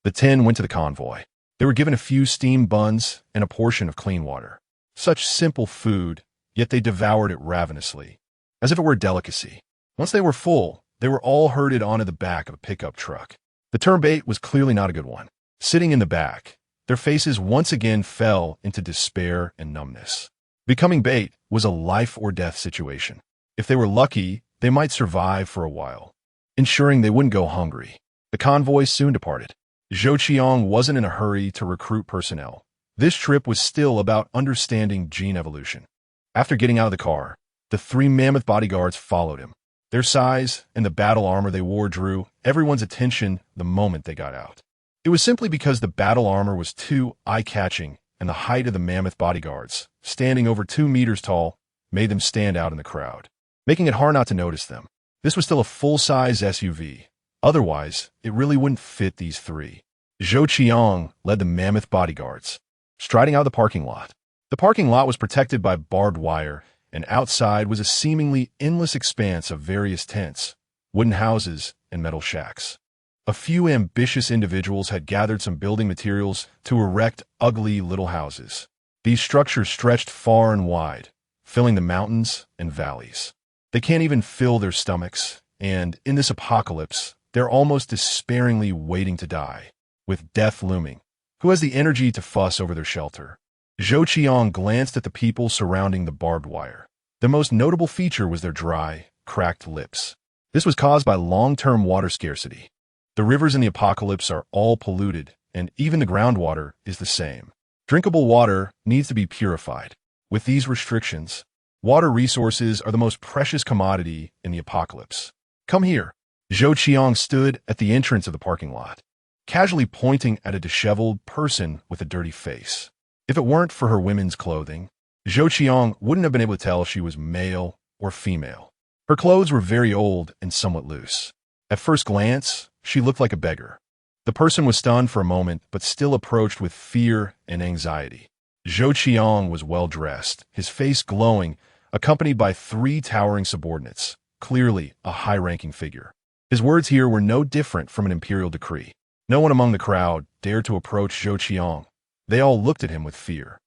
S1: the 10 went to the convoy. They were given a few steamed buns and a portion of clean water. Such simple food, yet they devoured it ravenously, as if it were a delicacy. Once they were full, they were all herded onto the back of a pickup truck. The term bait was clearly not a good one. Sitting in the back, their faces once again fell into despair and numbness. Becoming bait was a life-or-death situation. If they were lucky, they might survive for a while, ensuring they wouldn't go hungry. The convoy soon departed. Zhou Qiang wasn't in a hurry to recruit personnel. This trip was still about understanding gene evolution. After getting out of the car, the 3 mammoth bodyguards followed him. Their size and the battle armor they wore drew everyone's attention the moment they got out. It was simply because the battle armor was too eye-catching, and the height of the mammoth bodyguards, standing over 2 meters tall, made them stand out in the crowd, making it hard not to notice them. This was still a full-size SUV. Otherwise, it really wouldn't fit these 3. Zhou Qiang led the mammoth bodyguards, striding out of the parking lot. The parking lot was protected by barbed wire, and outside was a seemingly endless expanse of various tents, wooden houses, and metal shacks. A few ambitious individuals had gathered some building materials to erect ugly little houses. These structures stretched far and wide, filling the mountains and valleys. They can't even fill their stomachs, and in this apocalypse, they're almost despairingly waiting to die, with death looming. Who has the energy to fuss over their shelter? Zhou Qiang glanced at the people surrounding the barbed wire. The most notable feature was their dry, cracked lips. This was caused by long-term water scarcity. The rivers in the apocalypse are all polluted, and even the groundwater is the same. Drinkable water needs to be purified. With these restrictions, water resources are the most precious commodity in the apocalypse. Come here. Zhou Qiang stood at the entrance of the parking lot, casually pointing at a disheveled person with a dirty face. If it weren't for her women's clothing, Zhou Qiang wouldn't have been able to tell if she was male or female. Her clothes were very old and somewhat loose. At first glance, she looked like a beggar. The person was stunned for a moment, but still approached with fear and anxiety. Zhou Qiang was well-dressed, his face glowing, accompanied by 3 towering subordinates, clearly a high-ranking figure. His words here were no different from an imperial decree. No one among the crowd dared to approach Zhou Qiang. They all looked at him with fear.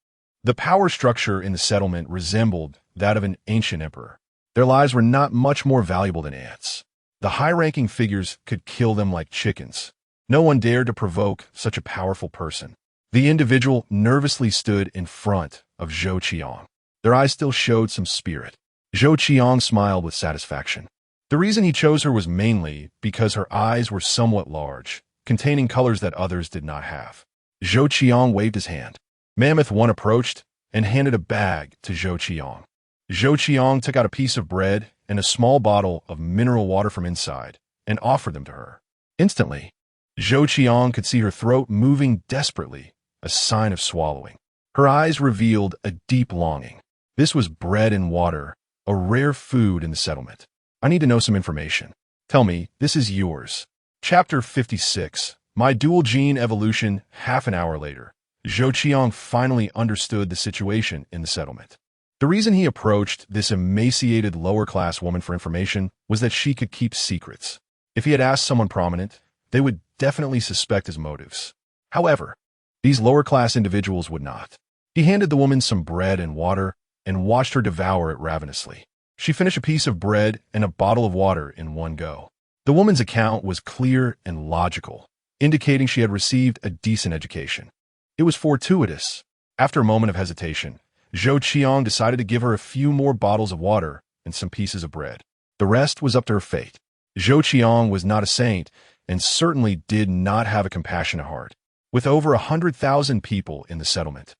S1: The power structure in the settlement resembled that of an ancient emperor. Their lives were not much more valuable than ants. The high-ranking figures could kill them like chickens. No one dared to provoke such a powerful person. The individual nervously stood in front of Zhou Qiang. Their eyes still showed some spirit. Zhou Qiang smiled with satisfaction. The reason he chose her was mainly because her eyes were somewhat large, containing colors that others did not have. Zhou Qiang waved his hand. Mammoth 1 approached and handed a bag to Zhou Qiang. Zhou Qiang took out a piece of bread and a small bottle of mineral water from inside and offered them to her. Instantly, Zhou Qiang could see her throat moving desperately, a sign of swallowing. Her eyes revealed a deep longing. This was bread and water, a rare food in the settlement. I need to know some information. Tell me, this is yours. Chapter 56. My dual gene evolution. Half an hour later, Zhou Qiang finally understood the situation in the settlement. The reason he approached this emaciated lower-class woman for information was that she could keep secrets. If he had asked someone prominent, they would definitely suspect his motives. However, these lower-class individuals would not. He handed the woman some bread and water and watched her devour it ravenously. She finished a piece of bread and a bottle of water in one go. The woman's account was clear and logical, indicating she had received a decent education. It was fortuitous. After a moment of hesitation, Zhou Qiang decided to give her a few more bottles of water and some pieces of bread. The rest was up to her fate. Zhou Qiang was not a saint and certainly did not have a compassionate heart. With over 100,000 people in the settlement,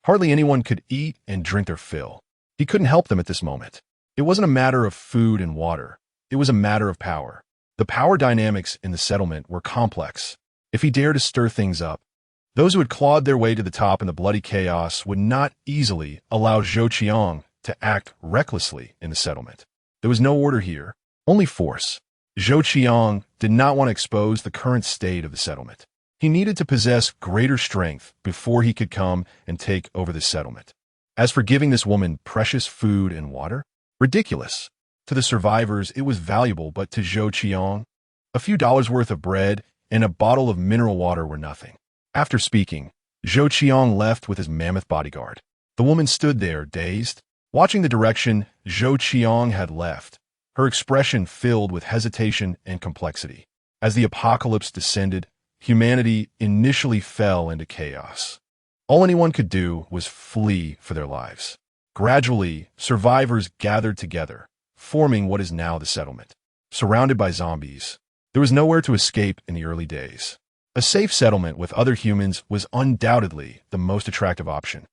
S1: hardly anyone could eat and drink their fill. He couldn't help them at this moment. It wasn't a matter of food and water. It was a matter of power. The power dynamics in the settlement were complex. If he dared to stir things up, those who had clawed their way to the top in the bloody chaos would not easily allow Zhou Qiang to act recklessly in the settlement. There was no order here, only force. Zhou Qiang did not want to expose the current state of the settlement. He needed to possess greater strength before he could come and take over the settlement. As for giving this woman precious food and water, ridiculous. To the survivors, it was valuable, but to Zhou Qiang, a few dollars worth of bread and a bottle of mineral water were nothing. After speaking, Zhou Qiang left with his mammoth bodyguard. The woman stood there, dazed, watching the direction Zhou Qiang had left, her expression filled with hesitation and complexity. As the apocalypse descended, humanity initially fell into chaos. All anyone could do was flee for their lives. Gradually, survivors gathered together, forming what is now the settlement. Surrounded by zombies, there was nowhere to escape in the early days. A safe settlement with other humans was undoubtedly the most attractive option.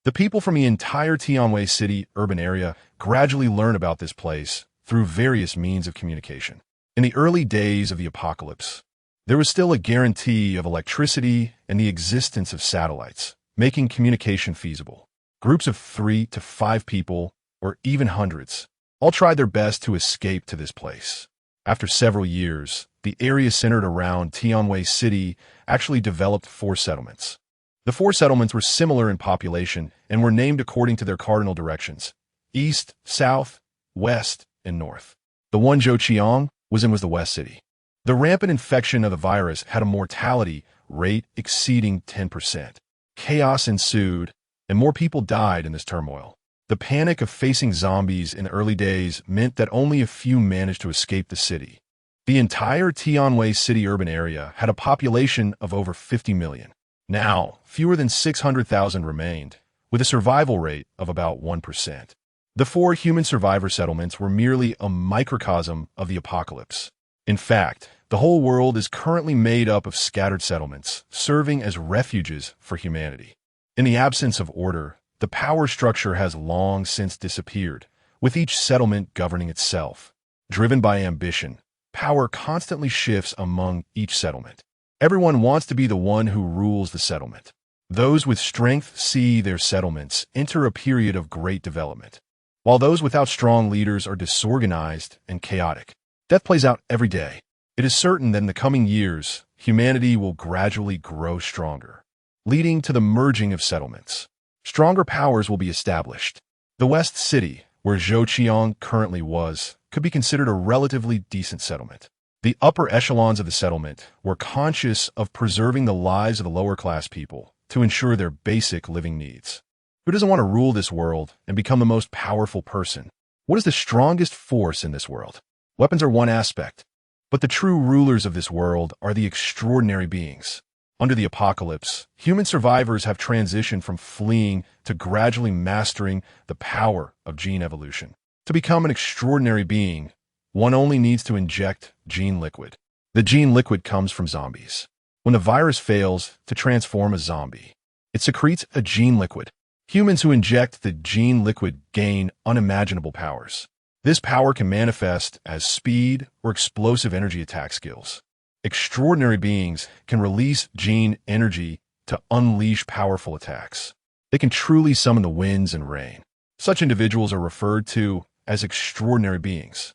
S1: The people from the entire Tianwei City urban area gradually learned about this place through various means of communication. In the early days of the apocalypse, there was still a guarantee of electricity and the existence of satellites, making communication feasible. Groups of 3 to 5 people, or even hundreds, all tried their best to escape to this place. After several years, the area centered around Tianwei City actually developed 4 settlements. The 4 settlements were similar in population and were named according to their cardinal directions: east, south, west, and north. The one Zhou Qiang was in was the West City. The rampant infection of the virus had a mortality rate exceeding 10%. Chaos ensued, and more people died in this turmoil. The panic of facing zombies in the early days meant that only a few managed to escape the city. The entire Tianwei City urban area had a population of over 50 million. Now, fewer than 600,000 remained, with a survival rate of about 1%. The 4 human survivor settlements were merely a microcosm of the apocalypse. In fact, the whole world is currently made up of scattered settlements, serving as refuges for humanity. In the absence of order, the power structure has long since disappeared, with each settlement governing itself. Driven by ambition, power constantly shifts among each settlement. Everyone wants to be the one who rules the settlement. Those with strength see their settlements enter a period of great development, while those without strong leaders are disorganized and chaotic. Death plays out every day. It is certain that in the coming years, humanity will gradually grow stronger, leading to the merging of settlements. Stronger powers will be established. The West City, where Zhou Qiang currently was, could be considered a relatively decent settlement. The upper echelons of the settlement were conscious of preserving the lives of the lower-class people to ensure their basic living needs. Who doesn't want to rule this world and become the most powerful person? What is the strongest force in this world? Weapons are one aspect, but the true rulers of this world are the extraordinary beings. Under the apocalypse, human survivors have transitioned from fleeing to gradually mastering the power of gene evolution. To become an extraordinary being, one only needs to inject gene liquid. The gene liquid comes from zombies. When the virus fails to transform a zombie, it secretes a gene liquid. Humans who inject the gene liquid gain unimaginable powers. This power can manifest as speed or explosive energy attack skills. Extraordinary beings can release gene energy to unleash powerful attacks. They can truly summon the winds and rain. Such individuals are referred to as extraordinary beings.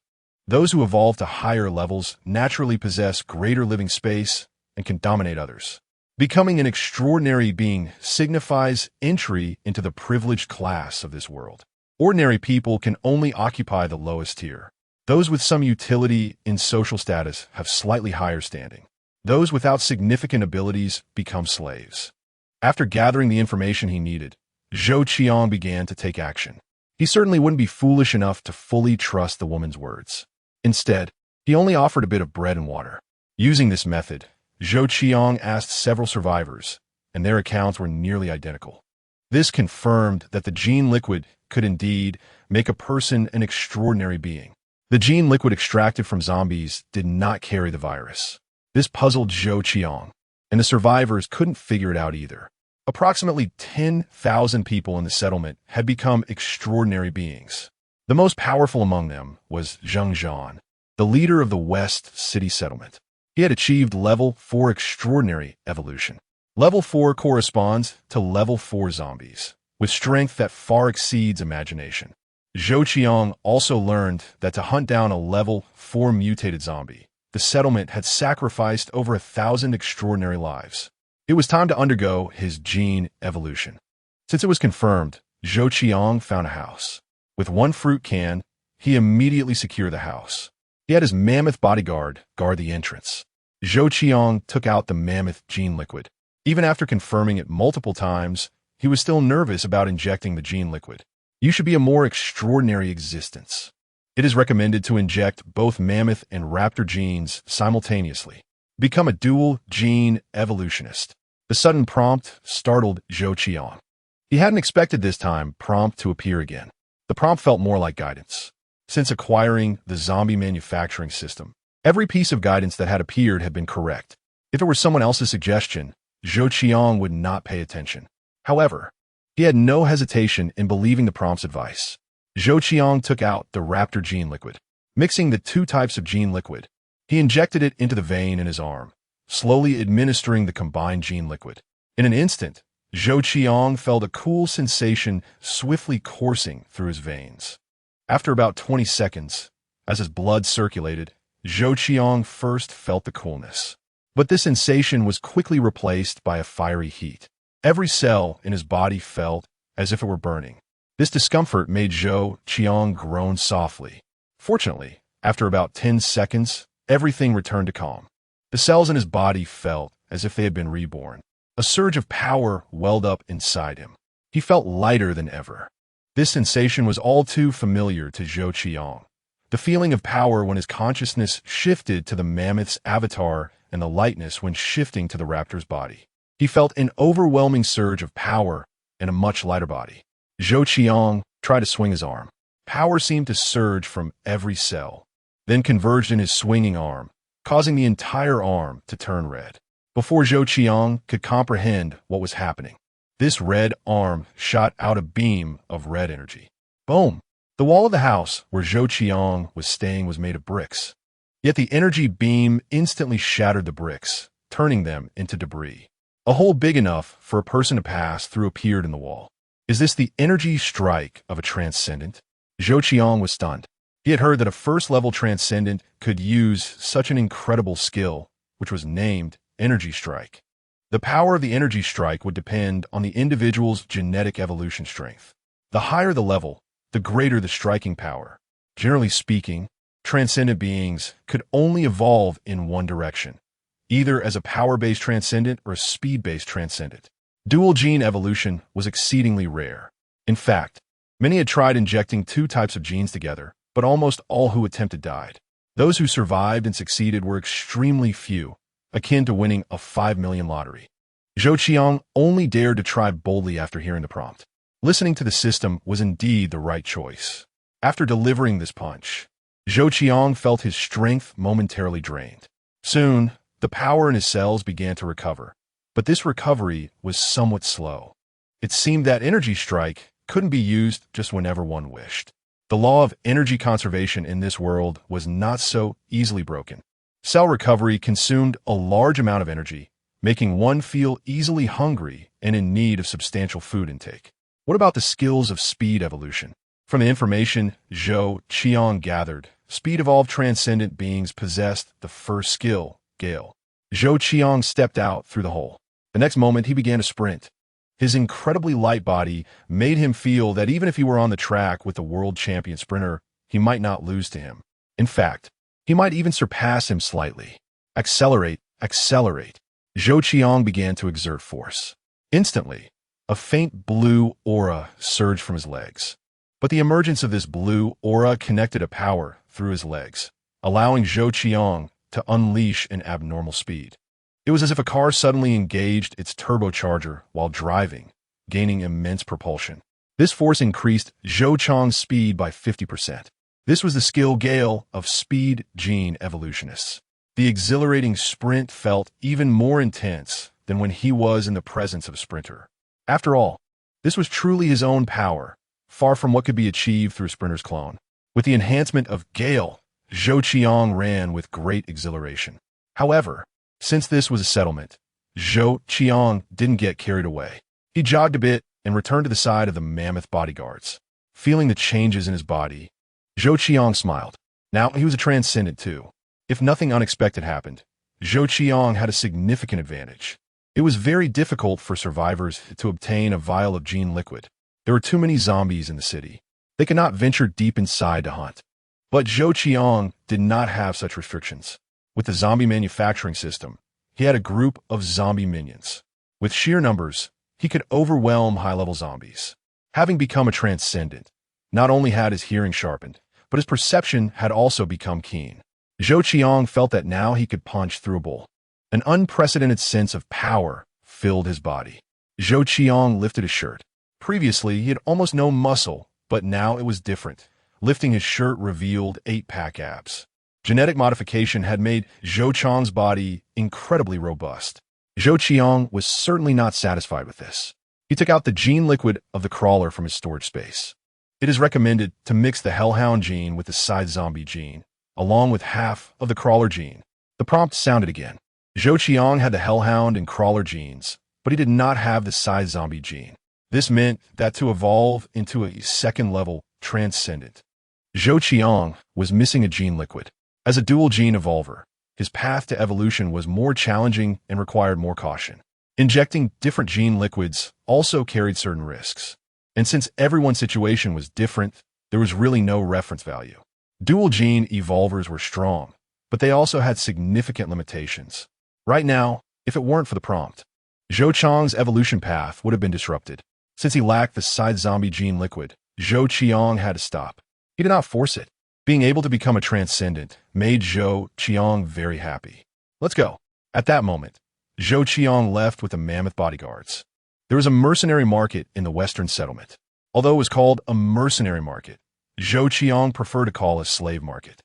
S1: Those who evolve to higher levels naturally possess greater living space and can dominate others. Becoming an extraordinary being signifies entry into the privileged class of this world. Ordinary people can only occupy the lowest tier. Those with some utility in social status have slightly higher standing. Those without significant abilities become slaves. After gathering the information he needed, Zhou Qiang began to take action. He certainly wouldn't be foolish enough to fully trust the woman's words. Instead, He only offered a bit of bread and water. Using this method, Zhou Qiang asked several survivors, and their accounts were nearly identical. This confirmed that the gene liquid could indeed make a person an extraordinary being. The gene liquid extracted from zombies did not carry the virus. This puzzled Zhou Qiang, and the survivors couldn't figure it out either. Approximately 10,000 people in the settlement had become extraordinary beings. The most powerful among them was Zhou Qiang, the leader of the West City settlement. He had achieved level 4 extraordinary evolution. Level 4 corresponds to level 4 zombies, with strength that far exceeds imagination. Zhou Qiang also learned that to hunt down a level 4 mutated zombie, the settlement had sacrificed over 1,000 extraordinary lives. It was time to undergo his gene evolution. Since it was confirmed, Zhou Qiang found a house. With one fruit can, he immediately secured the house. He had his mammoth bodyguard guard the entrance. Zhou Qiang took out the mammoth gene liquid. Even after confirming it multiple times, he was still nervous about injecting the gene liquid. You should be a more extraordinary existence. It is recommended to inject both mammoth and raptor genes simultaneously. Become a dual gene evolutionist. The sudden prompt startled Zhou Qiang. He hadn't expected this time prompt to appear again. The prompt felt more like guidance. Since acquiring the zombie manufacturing system, every piece of guidance that had appeared had been correct. If it were someone else's suggestion, Zhou Qiang would not pay attention. However, he had no hesitation in believing the prompt's advice. Zhou Qiang took out the raptor gene liquid. Mixing the two types of gene liquid, he injected it into the vein in his arm, slowly administering the combined gene liquid. In an instant, Zhou Qiang felt a cool sensation swiftly coursing through his veins. After about 20 seconds, as his blood circulated, Zhou Qiang first felt the coolness. But this sensation was quickly replaced by a fiery heat. Every cell in his body felt as if it were burning. This discomfort made Zhou Qiang groan softly. Fortunately, after about 10 seconds, everything returned to calm. The cells in his body felt as if they had been reborn. A surge of power welled up inside him. He felt lighter than ever. This sensation was all too familiar to Zhou Qiang. The feeling of power when his consciousness shifted to the mammoth's avatar and the lightness when shifting to the raptor's body. He felt an overwhelming surge of power and a much lighter body. Zhou Qiang tried to swing his arm. Power seemed to surge from every cell, then converged in his swinging arm, causing the entire arm to turn red. Before Zhou Qiang could comprehend what was happening, this red arm shot out a beam of red energy. Boom! The wall of the house where Zhou Qiang was staying was made of bricks. Yet the energy beam instantly shattered the bricks, turning them into debris. A hole big enough for a person to pass through appeared in the wall. Is this the energy strike of a transcendent? Zhou Qiang was stunned. He had heard that a first-level transcendent could use such an incredible skill, which was named Energy Strike. The power of the energy strike would depend on the individual's genetic evolution strength. The higher the level, the greater the striking power. Generally speaking, transcendent beings could only evolve in one direction, either as a power-based transcendent or a speed-based transcendent. Dual gene evolution was exceedingly rare. In fact, many had tried injecting two types of genes together, but almost all who attempted died. Those who survived and succeeded were extremely few, akin to winning a 5 million lottery. Zhou Qiang only dared to try boldly after hearing the prompt. Listening to the system was indeed the right choice. After delivering this punch, Zhou Qiang felt his strength momentarily drained. Soon, the power in his cells began to recover, but this recovery was somewhat slow. It seemed that energy strike couldn't be used just whenever one wished. The law of energy conservation in this world was not so easily broken. Cell recovery consumed a large amount of energy, making one feel easily hungry and in need of substantial food intake. What about the skills of speed evolution? From the information Zhou Qiang gathered, speed-evolved transcendent beings possessed the first skill, Gale. Zhou Qiang stepped out through the hole. The next moment, he began to sprint. His incredibly light body made him feel that even if he were on the track with the world champion sprinter, he might not lose to him. In fact, he might even surpass him slightly. Accelerate, accelerate. Zhou Qiang began to exert force. Instantly, a faint blue aura surged from his legs. But the emergence of this blue aura connected a power through his legs. allowing Zhou Qiang to unleash an abnormal speed. It was as if a car suddenly engaged its turbocharger while driving, gaining immense propulsion. This force increased Zhou Qiang's speed by 50%. This was the skill gale of speed gene evolutionists. The exhilarating sprint felt even more intense than when he was in the presence of a sprinter. After all, this was truly his own power, far from what could be achieved through a sprinter's clone. With the enhancement of Gale, Zhou Qiang ran with great exhilaration. However, since this was a settlement, Zhou Qiang didn't get carried away. He jogged a bit and returned to the side of the mammoth bodyguards. Feeling the changes in his body, Zhou Qiang smiled. Now he was a transcendent too. If nothing unexpected happened, Zhou Qiang had a significant advantage. It was very difficult for survivors to obtain a vial of gene liquid. There were too many zombies in the city. They could not venture deep inside to hunt. But Zhou Qiang did not have such restrictions. With the zombie manufacturing system, he had a group of zombie minions. With sheer numbers, he could overwhelm high-level zombies. Having become a transcendent, not only had his hearing sharpened, but his perception had also become keen. Zhou Qiang felt that now he could punch through a bull. An unprecedented sense of power filled his body. Zhou Qiang lifted his shirt. Previously, he had almost no muscle, but now it was different. Lifting his shirt revealed 8-pack abs. Genetic modification had made Zhou Qiang's body incredibly robust. Zhou Qiang was certainly not satisfied with this. He took out the gene liquid of the crawler from his storage space. It is recommended to mix the hellhound gene with the side zombie gene, along with half of the crawler gene. The prompt sounded again. Zhou Qiang had the hellhound and crawler genes, but he did not have the side zombie gene. This meant that to evolve into a second-level transcendent, Zhou Qiang was missing a gene liquid. As a dual gene evolver, his path to evolution was more challenging and required more caution. Injecting different gene liquids also carried certain risks. And since everyone's situation was different, there was really no reference value. Dual gene evolvers were strong, but they also had significant limitations. Right now, if it weren't for the prompt, Zhou Qiang's evolution path would have been disrupted. Since he lacked the side zombie gene liquid, Zhou Qiang had to stop. He did not force it. Being able to become a transcendent made Zhou Qiang very happy. Let's go. At that moment, Zhou Qiang left with the mammoth bodyguards. There was a mercenary market in the western settlement. Although it was called a mercenary market, Zhou Qiang preferred to call it a slave market,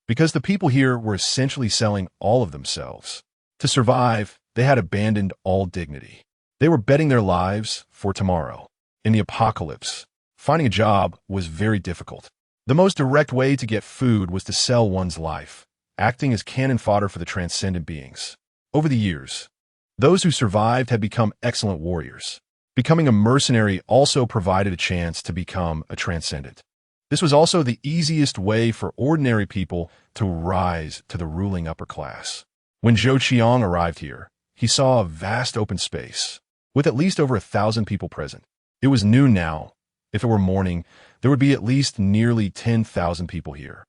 S1: because the people here were essentially selling all of themselves. To survive, they had abandoned all dignity. They were betting their lives for tomorrow. In the apocalypse, finding a job was very difficult. The most direct way to get food was to sell one's life, acting as cannon fodder for the transcendent beings. Over the years, those who survived had become excellent warriors. Becoming a mercenary also provided a chance to become a transcendent. This was also the easiest way for ordinary people to rise to the ruling upper class. When Zhou Qiang arrived here, he saw a vast open space, with at least over 1,000 people present. It was noon now. If it were morning, there would be at least nearly 10,000 people here.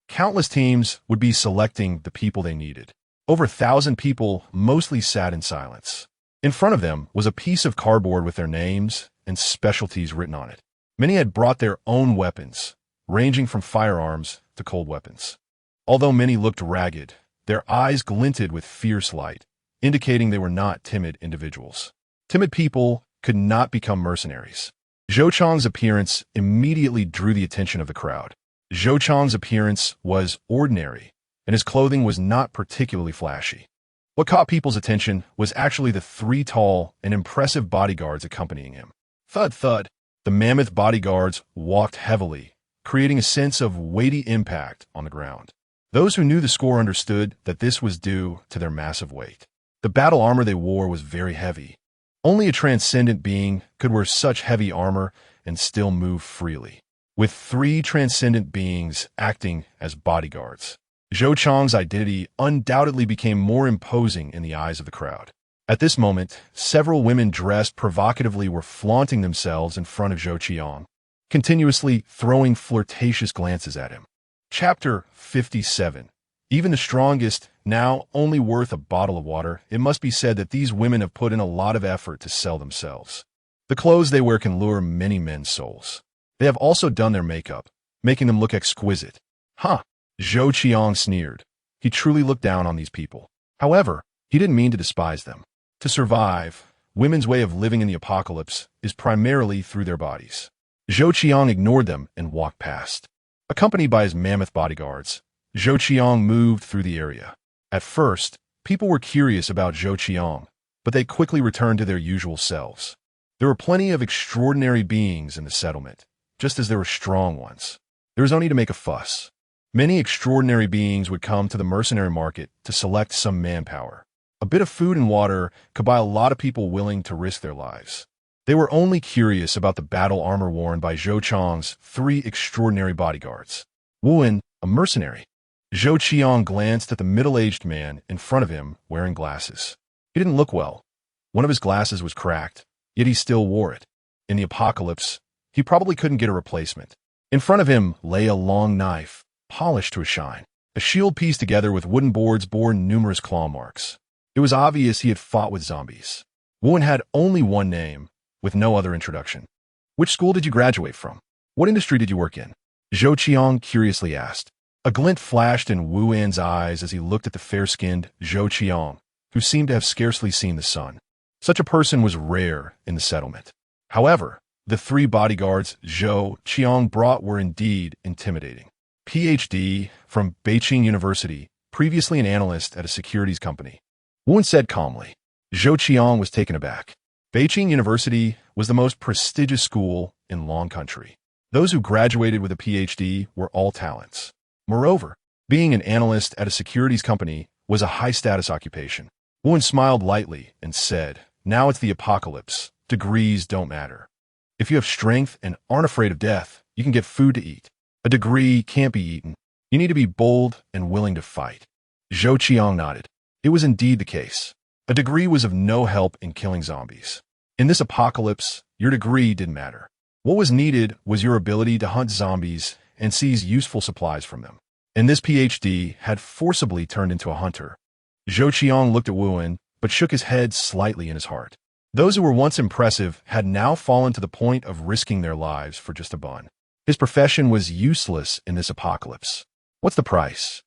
S1: Countless teams would be selecting the people they needed. Over 1,000 people mostly sat in silence. In front of them was a piece of cardboard with their names and specialties written on it. Many had brought their own weapons, ranging from firearms to cold weapons. Although many looked ragged, their eyes glinted with fierce light, indicating they were not timid individuals. Timid people could not become mercenaries. Zhou Qiang's appearance immediately drew the attention of the crowd. Zhou Qiang's appearance was ordinary, and his clothing was not particularly flashy. What caught people's attention was actually the 3 tall and impressive bodyguards accompanying him. Thud, thud. The mammoth bodyguards walked heavily, creating a sense of weighty impact on the ground. Those who knew the score understood that this was due to their massive weight. The battle armor they wore was very heavy. Only a transcendent being could wear such heavy armor and still move freely. With 3 transcendent beings acting as bodyguards, Zhou Qiang's identity undoubtedly became more imposing in the eyes of the crowd. At this moment, several women dressed provocatively were flaunting themselves in front of Zhou Qiang, continuously throwing flirtatious glances at him. Chapter 57. Even the strongest, now only worth a bottle of water, it must be said that these women have put in a lot of effort to sell themselves. The clothes they wear can lure many men's souls. They have also done their makeup, making them look exquisite. Huh, Zhou Qiang sneered. He truly looked down on these people. However, he didn't mean to despise them. To survive, women's way of living in the apocalypse is primarily through their bodies. Zhou Qiang ignored them and walked past. Accompanied by his mammoth bodyguards, Zhou Qiang moved through the area. At first, people were curious about Zhou Qiang, but they quickly returned to their usual selves. There were plenty of extraordinary beings in the settlement, just as there were strong ones. There was no need to make a fuss. Many extraordinary beings would come to the mercenary market to select some manpower. A bit of food and water could buy a lot of people willing to risk their lives. They were only curious about the battle armor worn by Zhou Qiang's 3 extraordinary bodyguards. Wuan, a mercenary. Zhou Qiang glanced at the middle-aged man in front of him wearing glasses. He didn't look well. One of his glasses was cracked, yet he still wore it. In the apocalypse, he probably couldn't get a replacement. In front of him lay a long knife, polished to a shine. A shield pieced together with wooden boards bore numerous claw marks. It was obvious he had fought with zombies. Wuan had only one name, with no other introduction. Which school did you graduate from? What industry did you work in? Zhou Qiang curiously asked. A glint flashed in Wu An's eyes as he looked at the fair-skinned Zhou Qiang, who seemed to have scarcely seen the sun. Such a person was rare in the settlement. However, the 3 bodyguards Zhou Qiang brought were indeed intimidating. PhD from Beijing University, previously an analyst at a securities company. Wu said calmly. Zhou Qiang was taken aback. Beijing University was the most prestigious school in Long Country. Those who graduated with a PhD were all talents. Moreover, being an analyst at a securities company was a high-status occupation. Wu smiled lightly and said, "Now it's the apocalypse. Degrees don't matter. If you have strength and aren't afraid of death, you can get food to eat. A degree can't be eaten. You need to be bold and willing to fight." Zhou Qiang nodded. It was indeed the case. A degree was of no help in killing zombies. In this apocalypse, your degree didn't matter. What was needed was your ability to hunt zombies and seize useful supplies from them. And this PhD had forcibly turned into a hunter. Zhou Qiang looked at Wuan, but shook his head slightly in his heart. Those who were once impressive had now fallen to the point of risking their lives for just a bun. His profession was useless in this apocalypse. What's the price?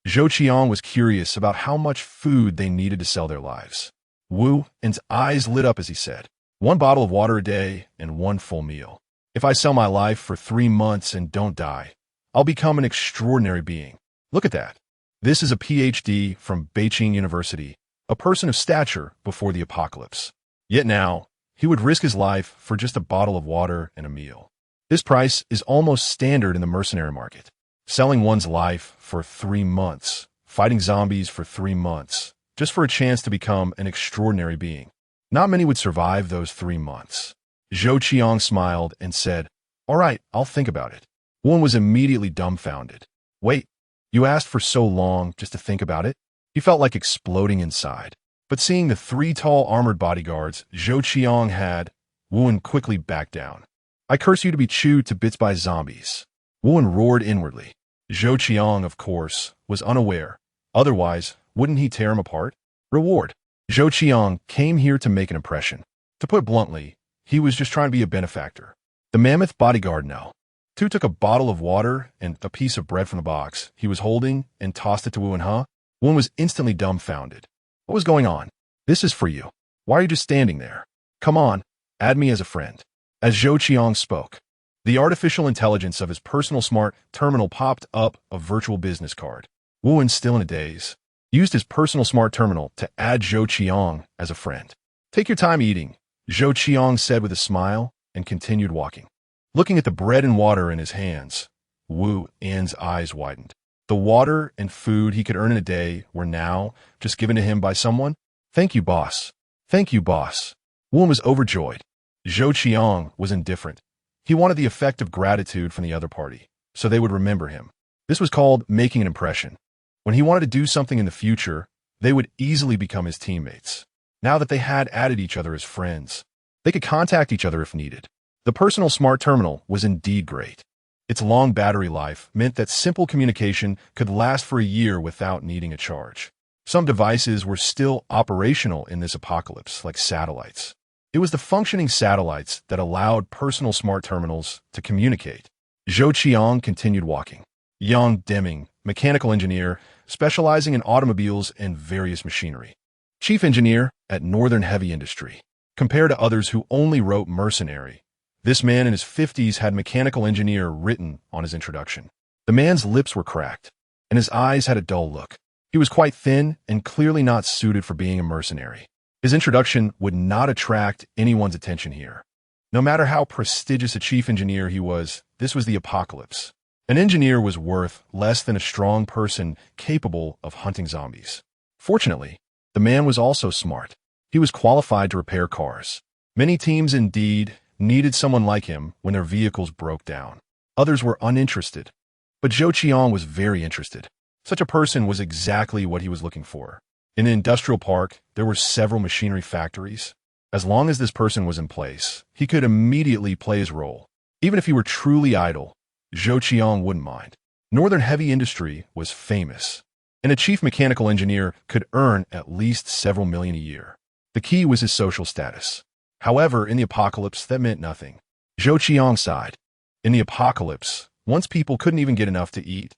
S1: Zhou Qiang was curious about how much food they needed to sell their lives. Wu An's eyes lit up as he said, 1 bottle of water a day and 1 full meal. If I sell my life for 3 months and don't die, I'll become an extraordinary being. Look at that. This is a PhD from Beijing University, a person of stature before the apocalypse. Yet now, he would risk his life for just a bottle of water and a meal. This price is almost standard in the mercenary market. Selling one's life for 3 months, fighting zombies for 3 months, just for a chance to become an extraordinary being. Not many would survive those 3 months. Zhou Qiang smiled and said, "All right, I'll think about it." Wu was immediately dumbfounded. "Wait, you asked for so long just to think about it?" He felt like exploding inside. But seeing the 3 tall armored bodyguards Zhou Qiang had, Wu quickly backed down. "I curse you to be chewed to bits by zombies." Wu roared inwardly. Zhou Qiang, of course, was unaware. Otherwise, wouldn't he tear him apart? Reward. Zhou Qiang came here to make an impression. To put bluntly, he was just trying to be a benefactor. The mammoth bodyguard now. Tu took a bottle of water and a piece of bread from the box he was holding and tossed it to Wu. Wu was instantly dumbfounded. What was going on? "This is for you. Why are you just standing there? Come on, add me as a friend." As Zhou Qiang spoke, the artificial intelligence of his personal smart terminal popped up a virtual business card. Wu, still in a daze, used his personal smart terminal to add Zhou Qiang as a friend. "Take your time eating," Zhou Qiang said with a smile and continued walking. Looking at the bread and water in his hands, Wu An's eyes widened. The water and food he could earn in a day were now just given to him by someone. "Thank you, boss. Thank you, boss." Wu was overjoyed. Zhou Qiang was indifferent. He wanted the effect of gratitude from the other party, so they would remember him. This was called making an impression. When he wanted to do something in the future, they would easily become his teammates. Now that they had added each other as friends, they could contact each other if needed. The personal smart terminal was indeed great. Its long battery life meant that simple communication could last for a year without needing a charge. Some devices were still operational in this apocalypse, like satellites. It was the functioning satellites that allowed personal smart terminals to communicate. Zhou Qiang continued walking. Yang Deming mechanical engineer, specializing in automobiles and various machinery. Chief engineer at Northern Heavy Industry. Compared to others who only wrote mercenary, this man in his 50s had mechanical engineer written on his introduction. The man's lips were cracked, and his eyes had a dull look. He was quite thin and clearly not suited for being a mercenary. His introduction would not attract anyone's attention here. No matter how prestigious a chief engineer he was, this was the apocalypse. An engineer was worth less than a strong person capable of hunting zombies. Fortunately, the man was also smart. He was qualified to repair cars. Many teams indeed needed someone like him when their vehicles broke down. Others were uninterested. But Zhou Qiang was very interested. Such a person was exactly what he was looking for. In the industrial park, there were several machinery factories. As long as this person was in place, he could immediately play his role. Even if he were truly idle, Zhou Qiang wouldn't mind. Northern Heavy Industry was famous, and a chief mechanical engineer could earn at least several million a year. The key was his social status. However, in the apocalypse, that meant nothing. Zhou Qiang sighed. In the apocalypse, once people couldn't even get enough to eat,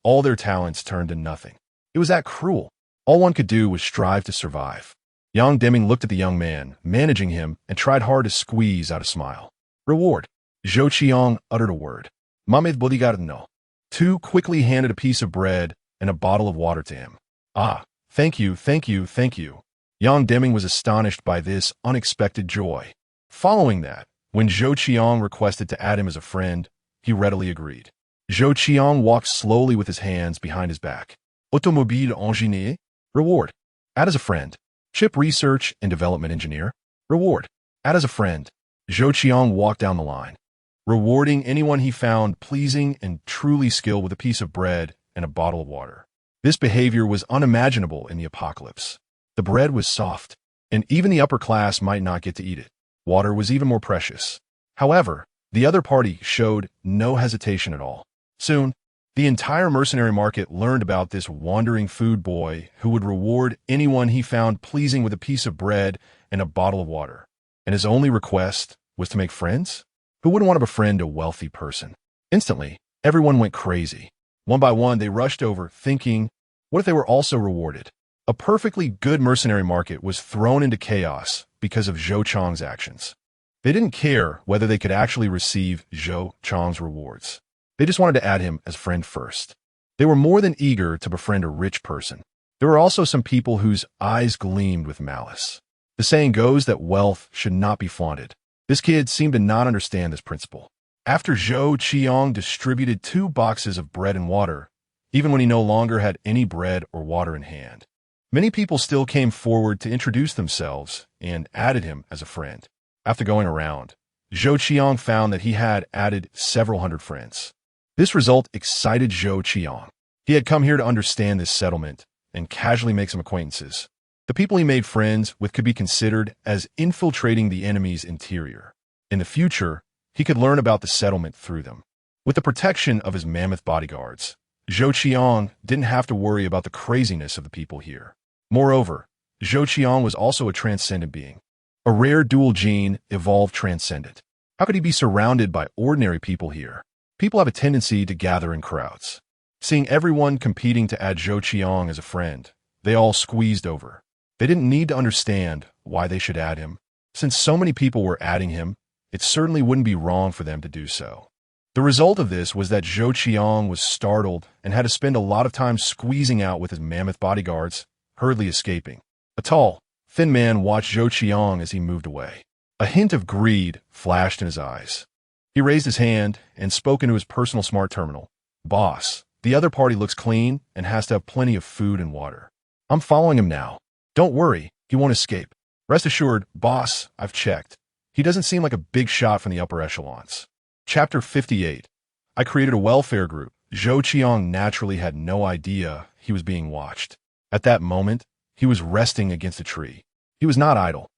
S1: all their talents turned to nothing. It was that cruel. All one could do was strive to survive. Yang Deming looked at the young man, managing him, and tried hard to squeeze out a smile. Reward. Zhou Qiang uttered a word. Mamed Bodyguardno. Tu quickly handed a piece of bread and a bottle of water to him. Ah, thank you, thank you, thank you. Yang Deming was astonished by this unexpected joy. Following that, when Zhou Qiang requested to add him as a friend, he readily agreed. Zhou Qiang walked slowly with his hands behind his back. Automobile ingénieur. Reward. Add as a friend. Chip research and development engineer. Reward. Add as a friend. Zhou Qiang walked down the line, rewarding anyone he found pleasing and truly skilled with a piece of bread and a bottle of water. This behavior was unimaginable in the apocalypse. The bread was soft, and even the upper class might not get to eat it. Water was even more precious. However, the other party showed no hesitation at all. Soon, the entire mercenary market learned about this wandering food boy who would reward anyone he found pleasing with a piece of bread and a bottle of water. And his only request was to make friends? Who wouldn't want to befriend a wealthy person? Instantly, everyone went crazy. One by one, they rushed over, thinking, what if they were also rewarded? A perfectly good mercenary market was thrown into chaos because of Zhou Qiang's actions. They didn't care whether they could actually receive Zhou Qiang's rewards. They just wanted to add him as friend first. They were more than eager to befriend a rich person. There were also some people whose eyes gleamed with malice. The saying goes that wealth should not be flaunted. This kid seemed to not understand this principle. After Zhou Qiang distributed 2 boxes of bread and water, even when he no longer had any bread or water in hand, many people still came forward to introduce themselves and added him as a friend. After going around, Zhou Qiang found that he had added several hundred friends. This result excited Zhou Qiang. He had come here to understand this settlement and casually make some acquaintances. The people he made friends with could be considered as infiltrating the enemy's interior. In the future, he could learn about the settlement through them. With the protection of his mammoth bodyguards, Zhou Qiang didn't have to worry about the craziness of the people here. Moreover, Zhou Qiang was also a transcendent being. A rare dual gene evolved transcendent. How could he be surrounded by ordinary people here? People have a tendency to gather in crowds. Seeing everyone competing to add Zhou Qiang as a friend, they all squeezed over. They didn't need to understand why they should add him. Since so many people were adding him, it certainly wouldn't be wrong for them to do so. The result of this was that Zhou Qiang was startled and had to spend a lot of time squeezing out with his mammoth bodyguards, hurriedly escaping. A tall, thin man watched Zhou Qiang as he moved away. A hint of greed flashed in his eyes. He raised his hand and spoke into his personal smart terminal. Boss, the other party looks clean and has to have plenty of food and water. I'm following him now. Don't worry, he won't escape. Rest assured, boss, I've checked. He doesn't seem like a big shot from the upper echelons. Chapter 58. I created a welfare group. Zhou Qiang naturally had no idea he was being watched. At that moment, he was resting against a tree. He was not idle.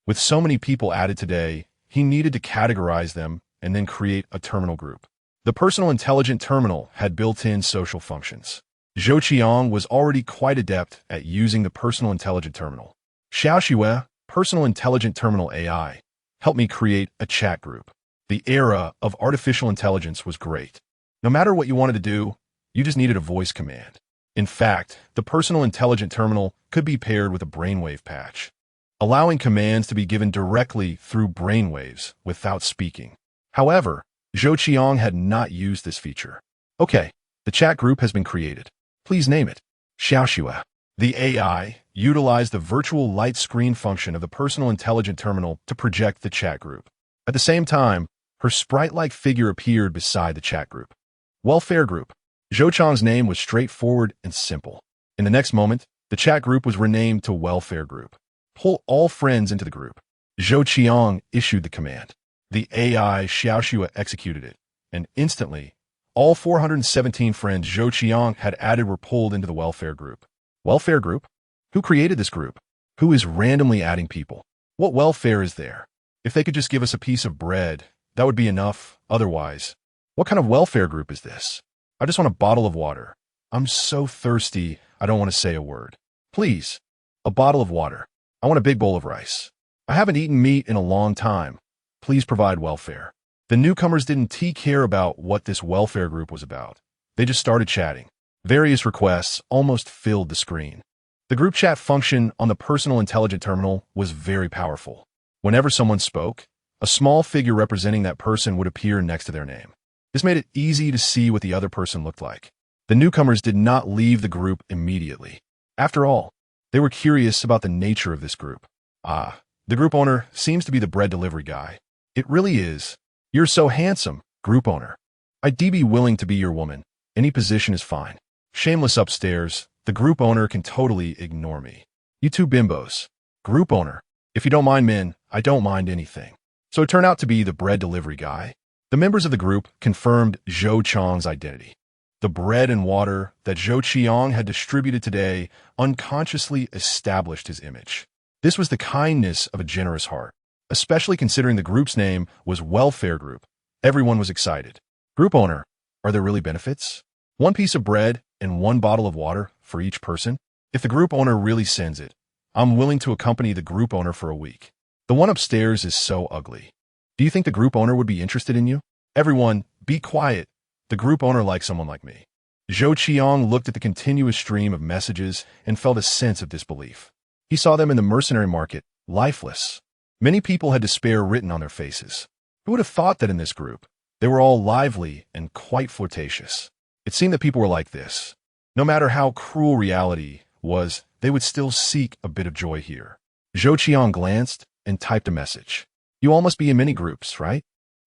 S1: With so many people added today, he needed to categorize them and then create a terminal group. The personal intelligent terminal had built-in social functions. Zhou Qiang was already quite adept at using the personal intelligent terminal. Xiaoxue, personal intelligent terminal AI, helped me create a chat group. The era of artificial intelligence was great. No matter what you wanted to do, You just needed a voice command. In fact, the personal intelligent terminal could be paired with a brainwave patch, allowing commands to be given directly through brainwaves without speaking. However, Zhou Qiang had not used this feature. Okay, the chat group has been created. Please name it. Xiaoxue. The AI utilized the virtual light screen function of the personal intelligent terminal to project the chat group. At the same time, her sprite-like figure appeared beside the chat group. Welfare group. Zhou Qiang's name was straightforward and simple. In the next moment, the chat group was renamed to Welfare Group. Pull all friends into the group. Zhou Qiang issued the command. The AI Xiaoxue executed it, and instantly, all 417 friends Zhou Qiang had added were pulled into the Welfare Group. Welfare Group? Who created this group? Who is randomly adding people? What welfare is there? If they could just give us a piece of bread, that would be enough. Otherwise, what kind of welfare group is this? I just want a bottle of water. I'm so thirsty, I don't want to say a word. Please, a bottle of water. I want a big bowl of rice. I haven't eaten meat in a long time. Please provide welfare. The newcomers didn't care about what this welfare group was about. They just started chatting. Various requests almost filled the screen. The group chat function on the personal intelligent terminal was very powerful. Whenever someone spoke, a small figure representing that person would appear next to their name. This made it easy to see what the other person looked like. The newcomers did not leave the group immediately. After all, they were curious about the nature of this group. The group owner seems to be the bread delivery guy. It really is. You're so handsome, group owner. I'd be willing to be your woman. Any position is fine. Shameless upstairs, the group owner can totally ignore me. You two bimbos. Group owner. If you don't mind men, I don't mind anything. So it turned out to be the bread delivery guy. The members of the group confirmed Zhou Qiang's identity. The bread and water that Zhou Qiang had distributed today unconsciously established his image. This was the kindness of a generous heart, especially considering the group's name was Welfare Group. Everyone was excited. Group owner, are there really benefits? One piece of bread and one bottle of water for each person? If the group owner really sends it, I'm willing to accompany the group owner for a week. The one upstairs is so ugly. Do you think the group owner would be interested in you? Everyone, be quiet. The group owner likes someone like me. Zhou Qiang looked at the continuous stream of messages and felt a sense of disbelief. He saw them in the mercenary market, lifeless. Many people had despair written on their faces. Who would have thought that in this group? They were all lively and quite flirtatious. It seemed that people were like this. No matter how cruel reality was, they would still seek a bit of joy here. Zhou Qiang glanced and typed a message. You all must be in many groups, right?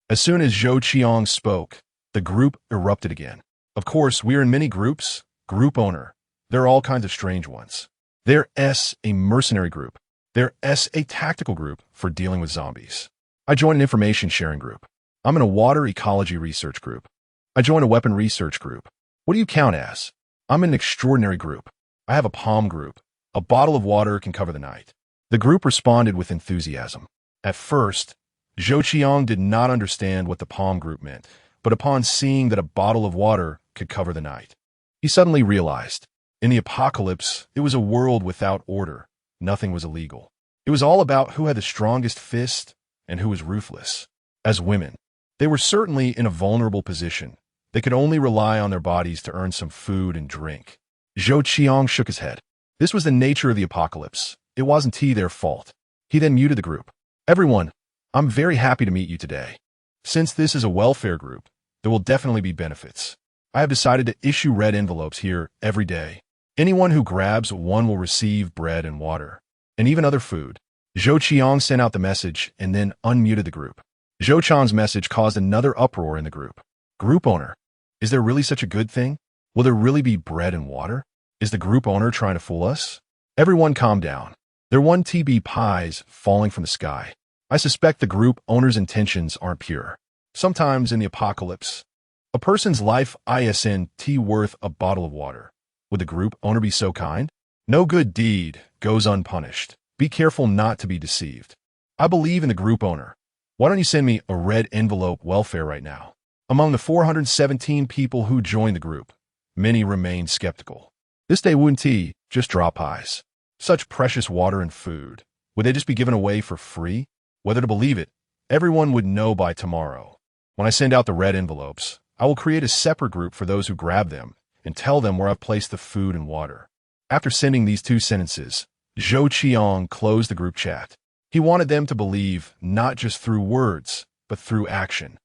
S1: As soon as Zhou Qiang spoke, the group erupted again. Of course, we are in many groups. Group owner. There are all kinds of strange ones. There's a mercenary group. There's a tactical group for dealing with zombies. I joined an information sharing group. I'm in a water ecology research group. I joined a weapon research group. What do you count as? I'm in an extraordinary group. I have a palm group. A bottle of water can cover the night. The group responded with enthusiasm. At first, Zhou Qiang did not understand what the palm group meant, but upon seeing that a bottle of water could cover the night, he suddenly realized, in the apocalypse, it was a world without order. Nothing was illegal. It was all about who had the strongest fist and who was ruthless. As women, they were certainly in a vulnerable position. They could only rely on their bodies to earn some food and drink. Zhou Qiang shook his head. This was the nature of the apocalypse. It wasn't their fault. He then muted the group. Everyone, I'm very happy to meet you today. Since this is a welfare group, there will definitely be benefits. I have decided to issue red envelopes here every day. Anyone who grabs one will receive bread and water, and even other food. Zhou Qiang sent out the message and then unmuted the group. Zhou Qiang's message caused another uproar in the group. Group owner, is there really such a good thing? Will there really be bread and water? Is the group owner trying to fool us? Everyone calm down. There are 1 TB pies falling from the sky. I suspect the group owner's intentions aren't pure. Sometimes in the apocalypse, a person's life isn't worth a bottle of water. Would the group owner be so kind? No good deed goes unpunished. Be careful not to be deceived. I believe in the group owner. Why don't you send me a red envelope welfare right now? Among the 417 people who joined the group, many remained skeptical. This day wouldn't just drop pies. Such precious water and food. Would they just be given away for free? Whether to believe it, everyone would know by tomorrow. When I send out the red envelopes, I will create a separate group for those who grab them and tell them where I've placed the food and water. After sending these 2 sentences, Zhou Qiang closed the group chat. He wanted them to believe not just through words, but through action.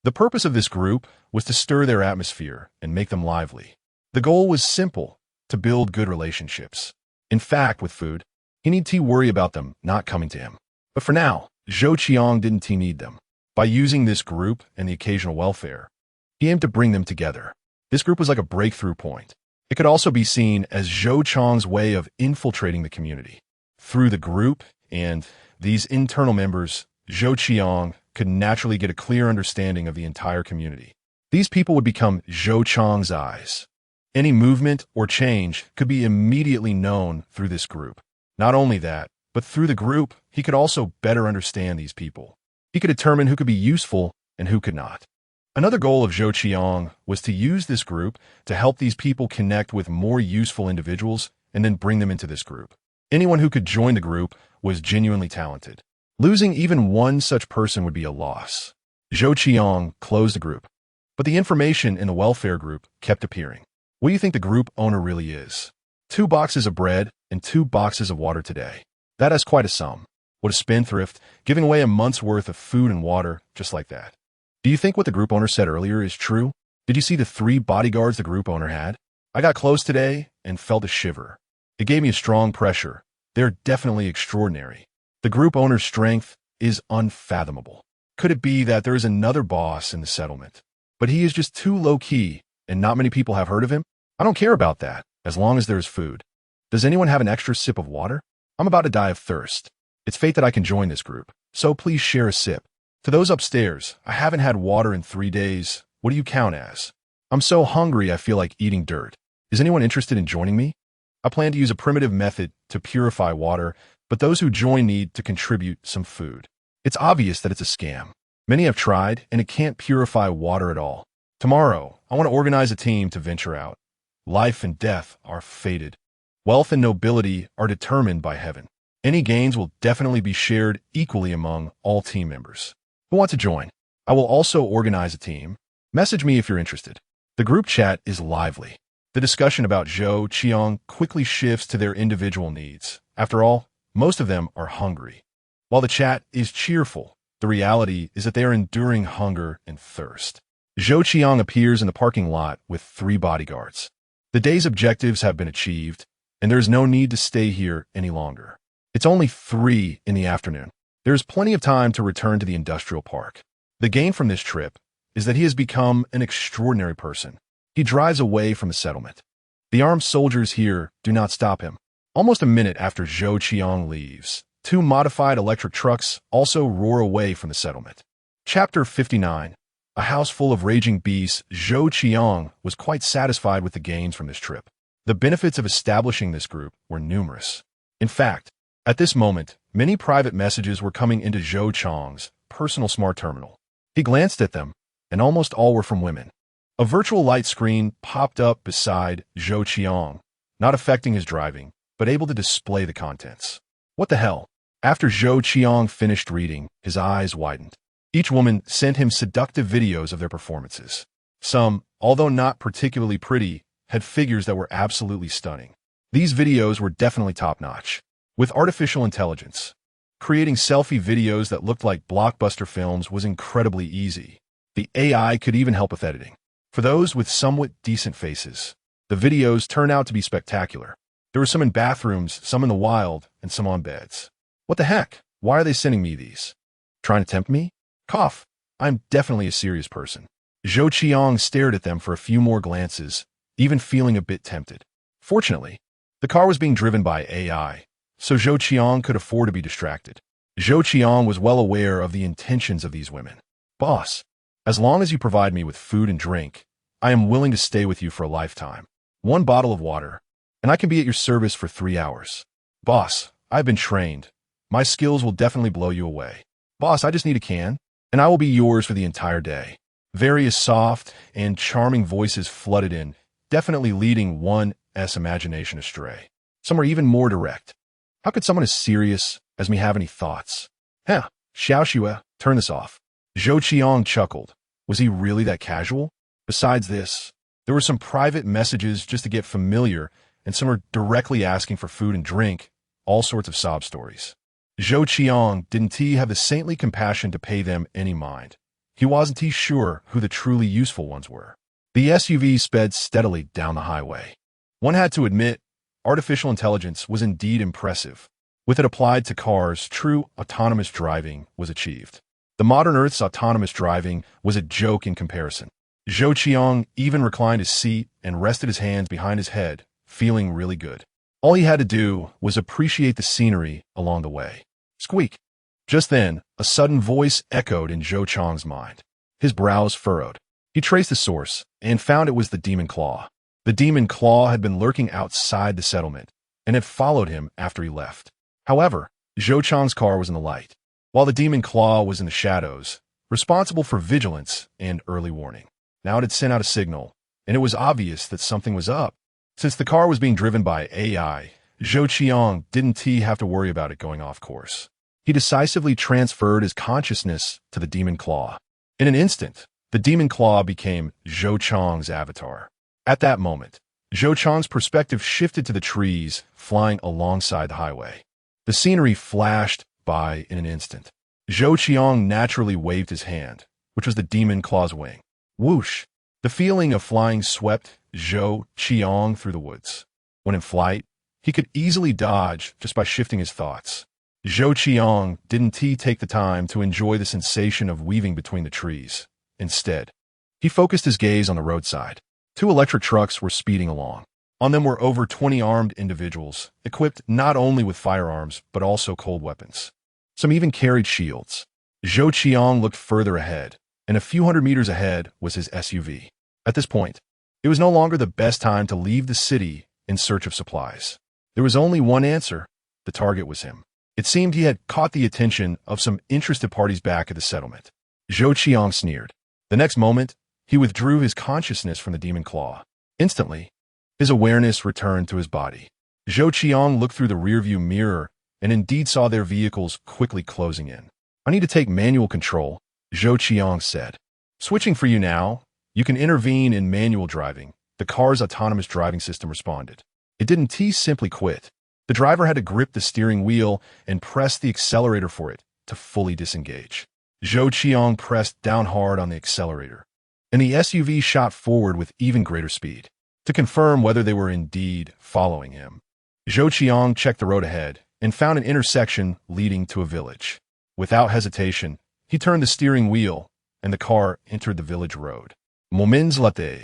S1: The purpose of this group was to stir their atmosphere and make them lively. The goal was simple, to build good relationships. In fact, with food, he needed to worry about them not coming to him. But for now, Zhou Qiang didn't need them. By using this group and the occasional welfare, he aimed to bring them together. This group was like a breakthrough point. It could also be seen as Zhou Qiang's way of infiltrating the community. Through the group and these internal members, Zhou Qiang could naturally get a clear understanding of the entire community. These people would become Zhou Qiang's eyes. Any movement or change could be immediately known through this group. Not only that, but through the group, he could also better understand these people. He could determine who could be useful and who could not. Another goal of Zhou Qiang was to use this group to help these people connect with more useful individuals and then bring them into this group. Anyone who could join the group was genuinely talented. Losing even one such person would be a loss. Zhou Qiang closed the group, but the information in the welfare group kept appearing. What do you think the group owner really is? 2 boxes of bread and 2 boxes of water today. That is quite a sum. What a spendthrift, giving away a month's worth of food and water just like that. Do you think what the group owner said earlier is true? Did you see the 3 bodyguards the group owner had? I got close today and felt a shiver. It gave me a strong pressure. They're definitely extraordinary. The group owner's strength is unfathomable. Could it be that there is another boss in the settlement? But he is just too low-key, and not many people have heard of him? I don't care about that, as long as there is food. Does anyone have an extra sip of water? I'm about to die of thirst. It's fate that I can join this group, so please share a sip. To those upstairs, I haven't had water in 3 days. What do you count as? I'm so hungry I feel like eating dirt. Is anyone interested in joining me? I plan to use a primitive method to purify water, but those who join need to contribute some food. It's obvious that it's a scam. Many have tried, and it can't purify water at all. Tomorrow, I want to organize a team to venture out. Life and death are fated. Wealth and nobility are determined by heaven. Any gains will definitely be shared equally among all team members. Who want to join? I will also organize a team. Message me if you're interested. The group chat is lively. The discussion about Zhou Qiang quickly shifts to their individual needs. After all, most of them are hungry. While the chat is cheerful, the reality is that they are enduring hunger and thirst. Zhou Qiang appears in the parking lot with 3 bodyguards. The day's objectives have been achieved, and there is no need to stay here any longer. It's only 3 in the afternoon. There is plenty of time to return to the industrial park. The gain from this trip is that he has become an extraordinary person. He drives away from the settlement. The armed soldiers here do not stop him. Almost a minute after Zhou Qiang leaves, 2 modified electric trucks also roar away from the settlement. Chapter 59. A house full of raging beasts. Zhou Qiang was quite satisfied with the gains from this trip. The benefits of establishing this group were numerous. In fact, at this moment, many private messages were coming into Zhou Qiang's personal smart terminal. He glanced at them, and almost all were from women. A virtual light screen popped up beside Zhou Qiang, not affecting his driving, but able to display the contents. What the hell? After Zhou Qiang finished reading, his eyes widened. Each woman sent him seductive videos of their performances. Some, although not particularly pretty, had figures that were absolutely stunning. These videos were definitely top-notch. With artificial intelligence, creating selfie videos that looked like blockbuster films was incredibly easy. The AI could even help with editing. For those with somewhat decent faces, the videos turned out to be spectacular. There were some in bathrooms, some in the wild, and some on beds. What the heck? Why are they sending me these? Trying to tempt me? Cough. I'm definitely a serious person. Zhou Qiang stared at them for a few more glances, even feeling a bit tempted. Fortunately, the car was being driven by AI, so Zhou Qiang could afford to be distracted. Zhou Qiang was well aware of the intentions of these women. Boss, as long as you provide me with food and drink, I am willing to stay with you for a lifetime. 1 bottle of water, and I can be at your service for 3 hours. Boss, I've been trained. My skills will definitely blow you away. Boss, I just need a can, and I will be yours for the entire day. Various soft and charming voices flooded in, definitely leading one's imagination astray. Some are even more direct. How could someone as serious as me have any thoughts? Heh, Xiaoxue, turn this off. Zhou Qiang chuckled. Was he really that casual? Besides this, There were some private messages just to get familiar, and some were directly asking for food and drink, all sorts of sob stories. Zhou Qiang didn't have the saintly compassion to pay them any mind. He wasn't sure who the truly useful ones were. The SUV sped steadily down the highway. One had to admit, artificial intelligence was indeed impressive. With it applied to cars, true autonomous driving was achieved. The modern Earth's autonomous driving was a joke in comparison. Zhou Qiang even reclined his seat and rested his hands behind his head, feeling really good. All he had to do was appreciate the scenery along the way. Squeak! Just then, a sudden voice echoed in Zhou Qiang's mind. His brows furrowed. He traced the source and found it was the Demon Claw. The Demon Claw had been lurking outside the settlement and had followed him after he left. However, Zhou Qiang's car was in the light, while the Demon Claw was in the shadows, responsible for vigilance and early warning. Now it had sent out a signal, and it was obvious that something was up. Since the car was being driven by AI, Zhou Qiang didn't have to worry about it going off course. He decisively transferred his consciousness to the Demon Claw. In an instant, the Demon Claw became Zhou Qiang's avatar. At that moment, Zhou Qiang's perspective shifted to the trees flying alongside the highway. The scenery flashed by in an instant. Zhou Qiang naturally waved his hand, which was the Demon Claw's wing. Whoosh! The feeling of flying swept Zhou Qiang through the woods. When in flight, he could easily dodge just by shifting his thoughts. Zhou Qiang didn't take the time to enjoy the sensation of weaving between the trees. Instead, he focused his gaze on the roadside. 2 electric trucks were speeding along. On them were over 20 armed individuals, equipped not only with firearms but also cold weapons. Some even carried shields. Zhou Qiang looked further ahead, and a few hundred meters ahead was his SUV. At this point, it was no longer the best time to leave the city in search of supplies. There was only one answer. The target was him. It seemed he had caught the attention of some interested parties back at the settlement. Zhou Qiang sneered. The next moment, he withdrew his consciousness from the Demon Claw. Instantly, his awareness returned to his body. Zhou Qiang looked through the rearview mirror and indeed saw their vehicles quickly closing in. I need to take manual control, Zhou Qiang said. Switching for you now. You can intervene in manual driving. The car's autonomous driving system responded. It didn't simply quit. The driver had to grip the steering wheel and press the accelerator for it to fully disengage. Zhou Qiang pressed down hard on the accelerator, and the SUV shot forward with even greater speed. To confirm whether they were indeed following him, Zhou Qiang checked the road ahead and found an intersection leading to a village. Without hesitation, he turned the steering wheel, and the car entered the village road. Moments later,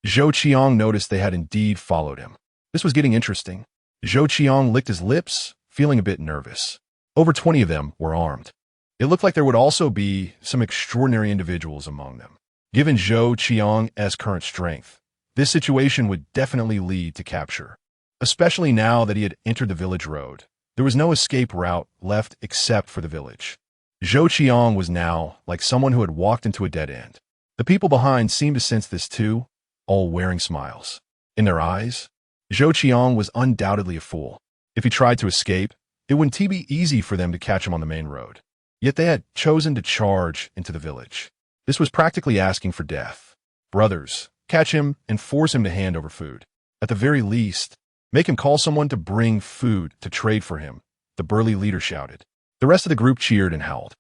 S1: Zhou Qiang noticed they had indeed followed him. This was getting interesting. Zhou Qiang licked his lips, feeling a bit nervous. Over 20 of them were armed. It looked like there would also be some extraordinary individuals among them. Given Zhou Qiang's current strength, this situation would definitely lead to capture. Especially now that he had entered the village road, there was no escape route left except for the village. Zhou Qiang was now like someone who had walked into a dead end. The people behind seemed to sense this too, all wearing smiles. In their eyes, Zhou Qiang was undoubtedly a fool. If he tried to escape, it wouldn't be easy for them to catch him on the main road. Yet they had chosen to charge into the village. This was practically asking for death. Brothers, catch him and force him to hand over food. At the very least, make him call someone to bring food to trade for him, the burly leader shouted. The rest of the group cheered and howled.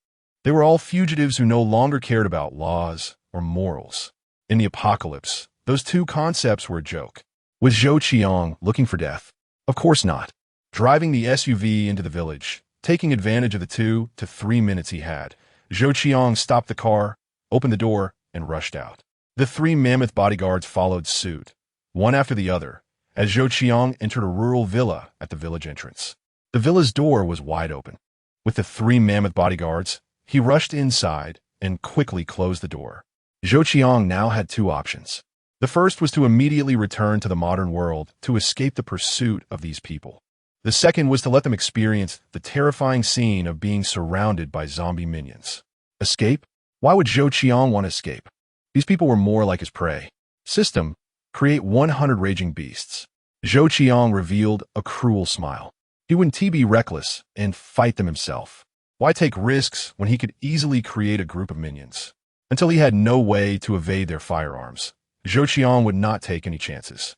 S1: They were all fugitives who no longer cared about laws or morals. In the apocalypse, those two concepts were a joke. Was Zhou Qiang looking for death? Of course not. Driving the SUV into the village, taking advantage of the 2 to 3 minutes he had, Zhou Qiang stopped the car, opened the door, and rushed out. The 3 mammoth bodyguards followed suit, one after the other, as Zhou Qiang entered a rural villa at the village entrance. The villa's door was wide open. With the 3 mammoth bodyguards, he rushed inside and quickly closed the door. Zhou Qiang now had 2 options. The first was to immediately return to the modern world to escape the pursuit of these people. The second was to let them experience the terrifying scene of being surrounded by zombie minions. Escape? Why would Zhou Qiang want to escape? These people were more like his prey. System, create 100 raging beasts. Zhou Qiang revealed a cruel smile. He wouldn't be reckless and fight them himself. Why take risks when he could easily create a group of minions? Until he had no way to evade their firearms, Zhou Qiang would not take any chances.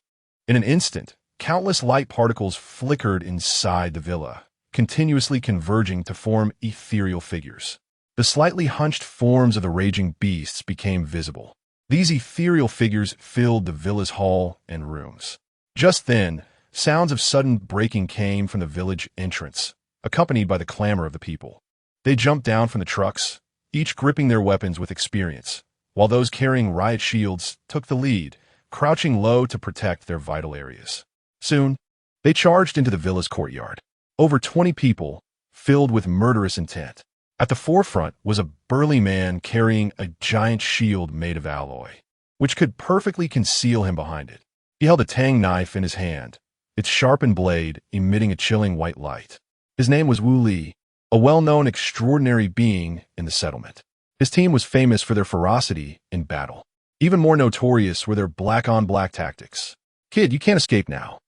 S1: In an instant, countless light particles flickered inside the villa, continuously converging to form ethereal figures. The slightly hunched forms of the raging beasts became visible. These ethereal figures filled the villa's hall and rooms. Just then, sounds of sudden breaking came from the village entrance, accompanied by the clamor of the people. They jumped down from the trucks, each gripping their weapons with experience, while those carrying riot shields took the lead, crouching low to protect their vital areas. Soon, they charged into the villa's courtyard. Over 20 people, filled with murderous intent. At the forefront was a burly man carrying a giant shield made of alloy, which could perfectly conceal him behind it. He held a tang knife in his hand, its sharpened blade emitting a chilling white light. His name was Wu Li, a well-known extraordinary being in the settlement. His team was famous for their ferocity in battle. Even more notorious were their black-on-black tactics. "Kid, you can't escape now."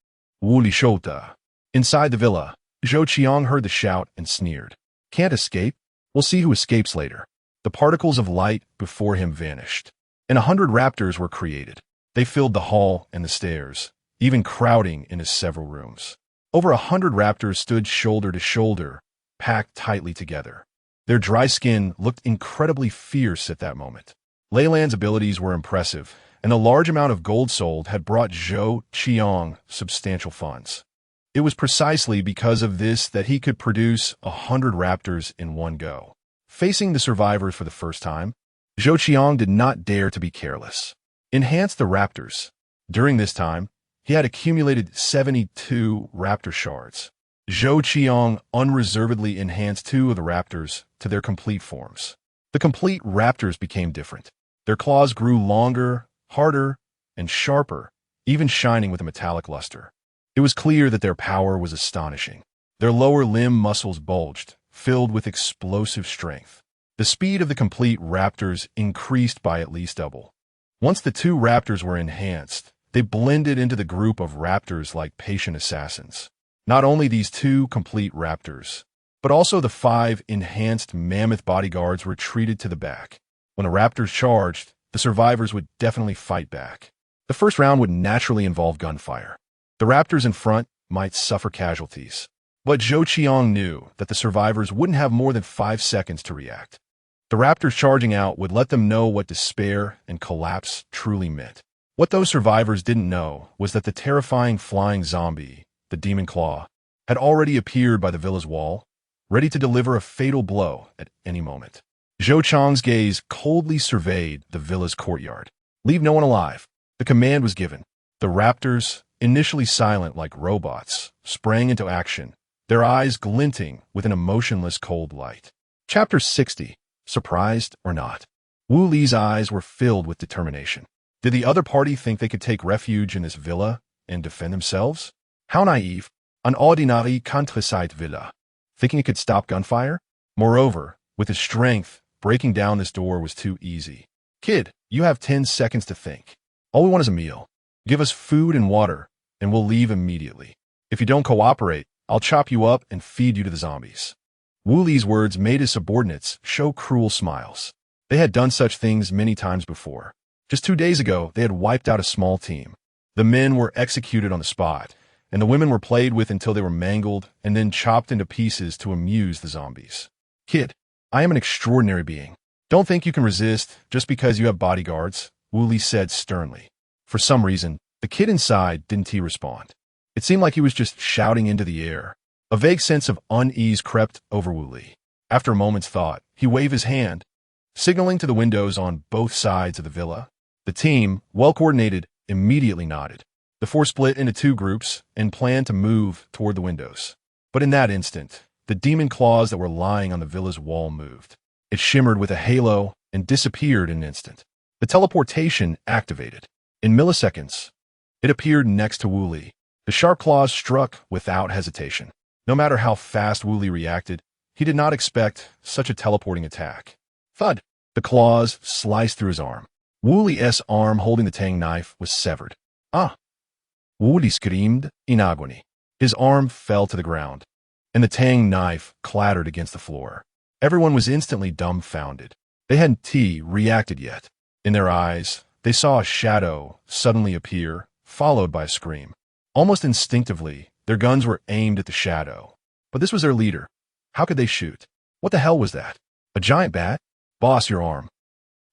S1: Wu Li shouta. Inside the villa, Zhou Qiang heard the shout and sneered. "Can't escape? We'll see who escapes later." The particles of light before him vanished, and 100 raptors were created. They filled the hall and the stairs, even crowding into several rooms. Over 100 raptors stood shoulder to shoulder, packed tightly together. Their dry skin looked incredibly fierce at that moment. Leyland's abilities were impressive, and the large amount of gold sold had brought Zhou Qiang substantial funds. It was precisely because of this that he could produce 100 raptors in one go. Facing the survivors for the first time, Zhou Qiang did not dare to be careless. Enhance the raptors. During this time, he had accumulated 72 raptor shards. Zhou Qiang unreservedly enhanced 2 of the raptors to their complete forms. The complete raptors became different. Their claws grew longer, harder, and sharper, even shining with a metallic luster. It was clear that their power was astonishing. Their lower limb muscles bulged, filled with explosive strength. The speed of the complete raptors increased by at least double. Once the 2 raptors were enhanced, they blended into the group of raptors like patient assassins. Not only these 2 complete raptors, but also the 5 enhanced mammoth bodyguards retreated to the back. When the raptors charged, the survivors would definitely fight back. The first round would naturally involve gunfire. The raptors in front might suffer casualties, but Zhou Qiang knew that the survivors wouldn't have more than 5 seconds to react. The raptors charging out would let them know what despair and collapse truly meant. What those survivors didn't know was that the terrifying flying zombie, the Demon Claw, had already appeared by the villa's wall, ready to deliver a fatal blow at any moment. Zhou Qiang's gaze coldly surveyed the villa's courtyard. "Leave no one alive." The command was given. The raptors, initially silent like robots, sprang into action, their eyes glinting with an emotionless cold light. Chapter 60. Surprised or not? Wu Li's eyes were filled with determination. Did the other party think they could take refuge in this villa and defend themselves? How naive. An ordinary countryside villa. Thinking it could stop gunfire? Moreover, with his strength, breaking down this door was too easy. "Kid, you have 10 seconds to think. All we want is a meal. Give us food and water, and we'll leave immediately. If you don't cooperate, I'll chop you up and feed you to the zombies." Wu Li's words made his subordinates show cruel smiles. They had done such things many times before. Just 2 days ago, they had wiped out a small team. The men were executed on the spot, and the women were played with until they were mangled and then chopped into pieces to amuse the zombies. "Kid, I am an extraordinary being. Don't think you can resist just because you have bodyguards," Wu Li said sternly. For some reason, the kid inside didn't respond. It seemed like he was just shouting into the air. A vague sense of unease crept over Wu Li. After a moment's thought, he waved his hand, signaling to the windows on both sides of the villa. The team, well-coordinated, immediately nodded. The 4 split into 2 groups and planned to move toward the windows. But in that instant, the demon claws that were lying on the villa's wall moved. It shimmered with a halo and disappeared in an instant. The teleportation activated. In milliseconds, it appeared next to Wu Li. The sharp claws struck without hesitation. No matter how fast Wu Li reacted, he did not expect such a teleporting attack. Thud! The claws sliced through his arm. Wu Li's arm holding the tang knife was severed. "Ah!" Wu Li screamed in agony. His arm fell to the ground, and the tang knife clattered against the floor. Everyone was instantly dumbfounded. They hadn't reacted yet. In their eyes, They saw a shadow suddenly appear, followed by a scream. Almost instinctively, their guns were aimed at the shadow. But this was their leader. How could they shoot? What the hell was that? A giant bat? Boss, your arm.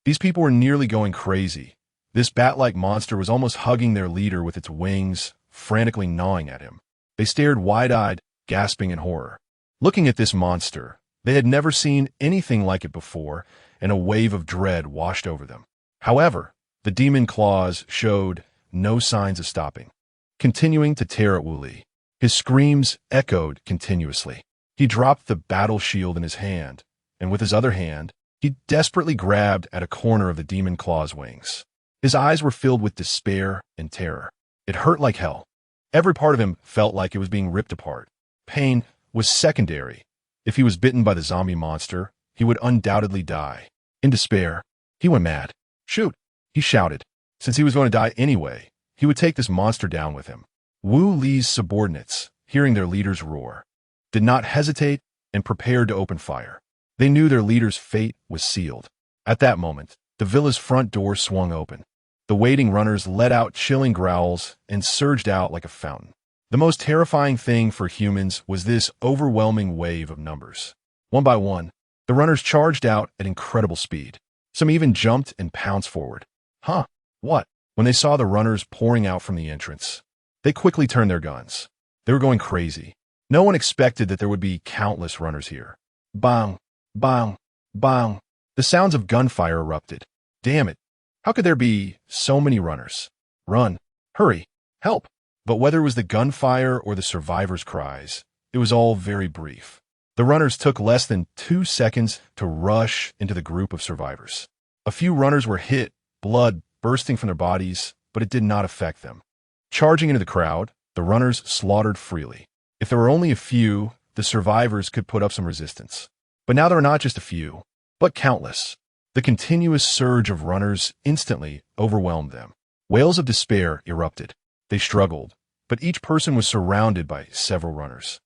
S1: These people were nearly going crazy. This bat-like monster was almost hugging their leader with its wings, frantically gnawing at him. They stared wide-eyed, gasping in horror. Looking at this monster, they had never seen anything like it before, and a wave of dread washed over them. However, the demon claws showed no signs of stopping, continuing to tear at Wu Li. His screams echoed continuously. He dropped the battle shield in his hand, and with his other hand, he desperately grabbed at a corner of the demon claw's wings. His eyes were filled with despair and terror. It hurt like hell. Every part of him felt like it was being ripped apart. Pain was secondary. If he was bitten by the zombie monster, he would undoubtedly die. In despair, he went mad. Shoot, he shouted. Since he was going to die anyway, he would take this monster down with him. Wu Li's subordinates, hearing their leader's roar, did not hesitate and prepared to open fire. They knew their leader's fate was sealed. At that moment, the villa's front door swung open. The waiting runners let out chilling growls and surged out like a fountain. The most terrifying thing for humans was this overwhelming wave of numbers. One by one, the runners charged out at incredible speed. Some even jumped and pounced forward. Huh? What? When they saw the runners pouring out from the entrance, they quickly turned their guns. They were going crazy. No one expected that there would be countless runners here. Bang! Bang! Bang! The sounds of gunfire erupted. Damn it! How could there be so many runners? Run! Hurry! Help! But whether it was the gunfire or the survivors' cries, it was all very brief. The runners took less than 2 seconds to rush into the group of survivors. A few runners were hit, blood bursting from their bodies, but it did not affect them. Charging into the crowd, the runners slaughtered freely. If there were only a few, the survivors could put up some resistance. But now there were not just a few, but countless. The continuous surge of runners instantly overwhelmed them. Wails of despair erupted. They struggled, but each person was surrounded by several runners.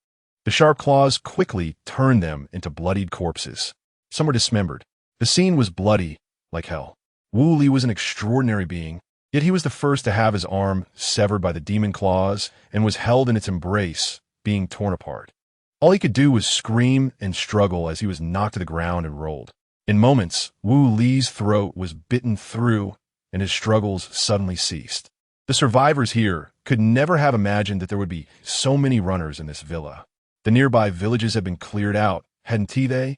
S1: The sharp claws quickly turned them into bloodied corpses. Some were dismembered. The scene was bloody like hell. Wu Li was an extraordinary being, yet he was the first to have his arm severed by the demon claws and was held in its embrace, being torn apart. All he could do was scream and struggle as he was knocked to the ground and rolled. In moments, Wu Li's throat was bitten through and his struggles suddenly ceased. The survivors here could never have imagined that there would be so many runners in this villa. The nearby villages had been cleared out, hadn't they?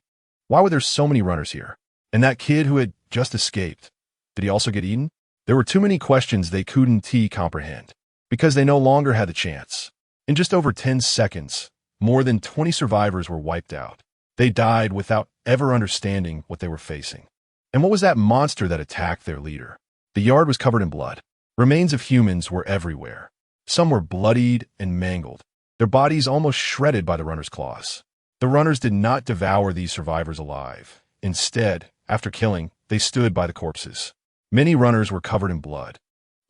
S1: Why were there so many runners here? And that kid who had just escaped, did he also get eaten? There were too many questions they couldn't comprehend, because they no longer had the chance. In just over 10 seconds, more than 20 survivors were wiped out. They died without ever understanding what they were facing. And what was that monster that attacked their leader? The yard was covered in blood. Remains of humans were everywhere. Some were bloodied and mangled, their bodies almost shredded by the runners' claws. The runners did not devour these survivors alive. Instead, after killing, they stood by the corpses. Many runners were covered in blood,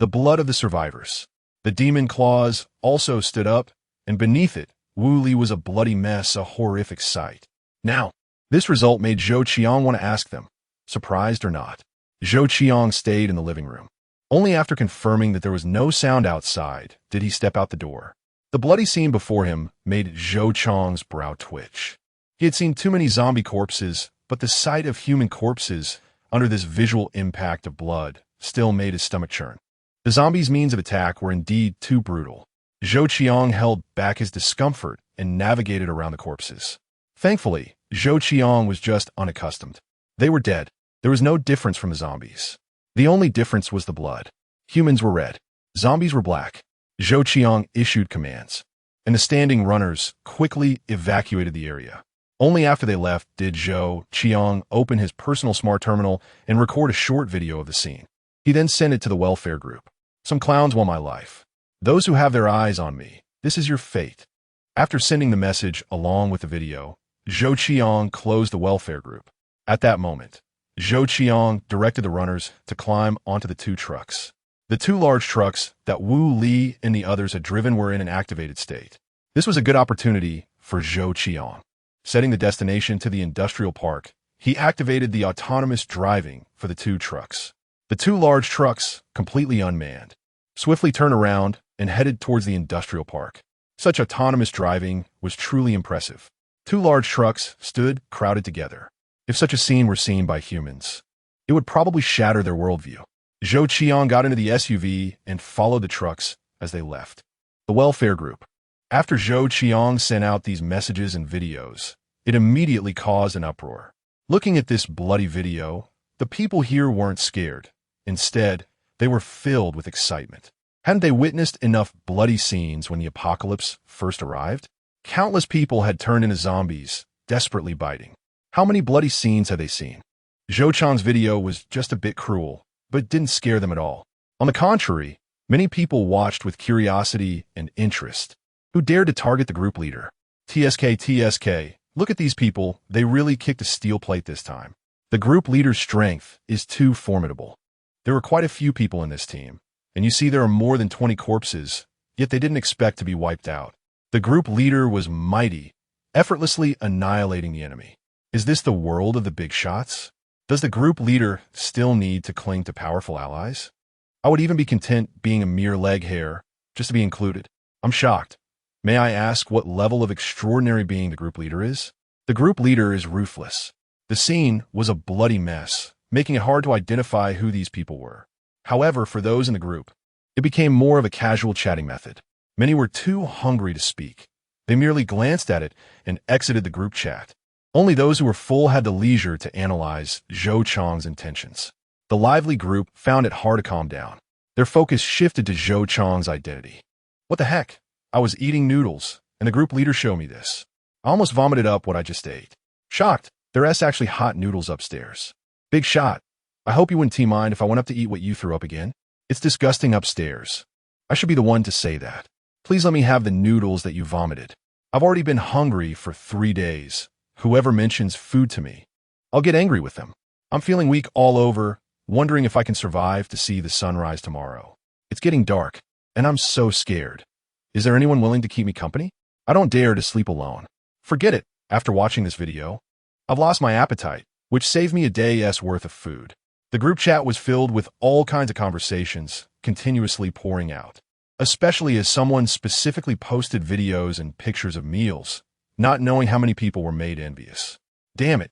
S1: the blood of the survivors. The demon claws also stood up, and beneath it, Wu Li was a bloody mess, a horrific sight. Now, this result made Zhou Qiang want to ask them, surprised or not. Zhou Qiang stayed in the living room. Only after confirming that there was no sound outside did he step out the door. The bloody scene before him made Zhou Qiang's brow twitch. He had seen too many zombie corpses, but the sight of human corpses under this visual impact of blood still made his stomach churn. The zombies' means of attack were indeed too brutal. Zhou Qiang held back his discomfort and navigated around the corpses. Thankfully, Zhou Qiang was just unaccustomed. They were dead. There was no difference from the zombies. The only difference was the blood. Humans were red. Zombies were black. Zhou Qiang issued commands, and the standing runners quickly evacuated the area. Only after they left did Zhou Qiang open his personal smart terminal and record a short video of the scene. He then sent it to the welfare group. Some clowns want my life. Those who have their eyes on me, this is your fate. After sending the message along with the video, Zhou Qiang closed the welfare group. At that moment, Zhou Qiang directed the runners to climb onto the 2 trucks. The 2 large trucks that Wu Li and the others had driven were in an activated state. This was a good opportunity for Zhou Qiang. Setting the destination to the industrial park, he activated the autonomous driving for the 2 trucks. The two large trucks, completely unmanned, swiftly turned around and headed towards the industrial park. Such autonomous driving was truly impressive. Two large trucks stood crowded together. If such a scene were seen by humans, it would probably shatter their worldview. Zhou Qiang got into the SUV and followed the trucks as they left. The welfare group. After Zhou Qiang sent out these messages and videos, it immediately caused an uproar. Looking at this bloody video, the people here weren't scared. Instead, they were filled with excitement. Hadn't they witnessed enough bloody scenes when the apocalypse first arrived? Countless people had turned into zombies, desperately biting. How many bloody scenes had they seen? Zhou Qiang's video was just a bit cruel, but it didn't scare them at all. On the contrary, many people watched with curiosity and interest. Who dared to target the group leader? TSK, look at these people, they really kicked a steel plate this time. The group leader's strength is too formidable. There were quite a few people in this team, and you see there are more than 20 corpses, yet they didn't expect to be wiped out. The group leader was mighty, effortlessly annihilating the enemy. Is this the world of the big shots? Does the group leader still need to cling to powerful allies? I would even be content being a mere leg hair, just to be included. I'm shocked. May I ask what level of extraordinary being the group leader is? The group leader is ruthless. The scene was a bloody mess, making it hard to identify who these people were. However, for those in the group, it became more of a casual chatting method. Many were too hungry to speak. They merely glanced at it and exited the group chat. Only those who were full had the leisure to analyze Zhou Qiang's intentions. The lively group found it hard to calm down. Their focus shifted to Zhou Qiang's identity. What the heck? I was eating noodles, and the group leader showed me this. I almost vomited up what I just ate. Shocked, there's actually hot noodles upstairs. Big shot. I hope you wouldn't mind if I went up to eat what you threw up again. It's disgusting upstairs. I should be the one to say that. Please let me have the noodles that you vomited. I've already been hungry for 3 days. Whoever mentions food to me, I'll get angry with them. I'm feeling weak all over, wondering if I can survive to see the sunrise tomorrow. It's getting dark, and I'm so scared. Is there anyone willing to keep me company? I don't dare to sleep alone. Forget it. After watching this video, I've lost my appetite, which saved me a day's worth of food. The group chat was filled with all kinds of conversations, continuously pouring out. Especially as someone specifically posted videos and pictures of meals, not knowing how many people were made envious. Damn it.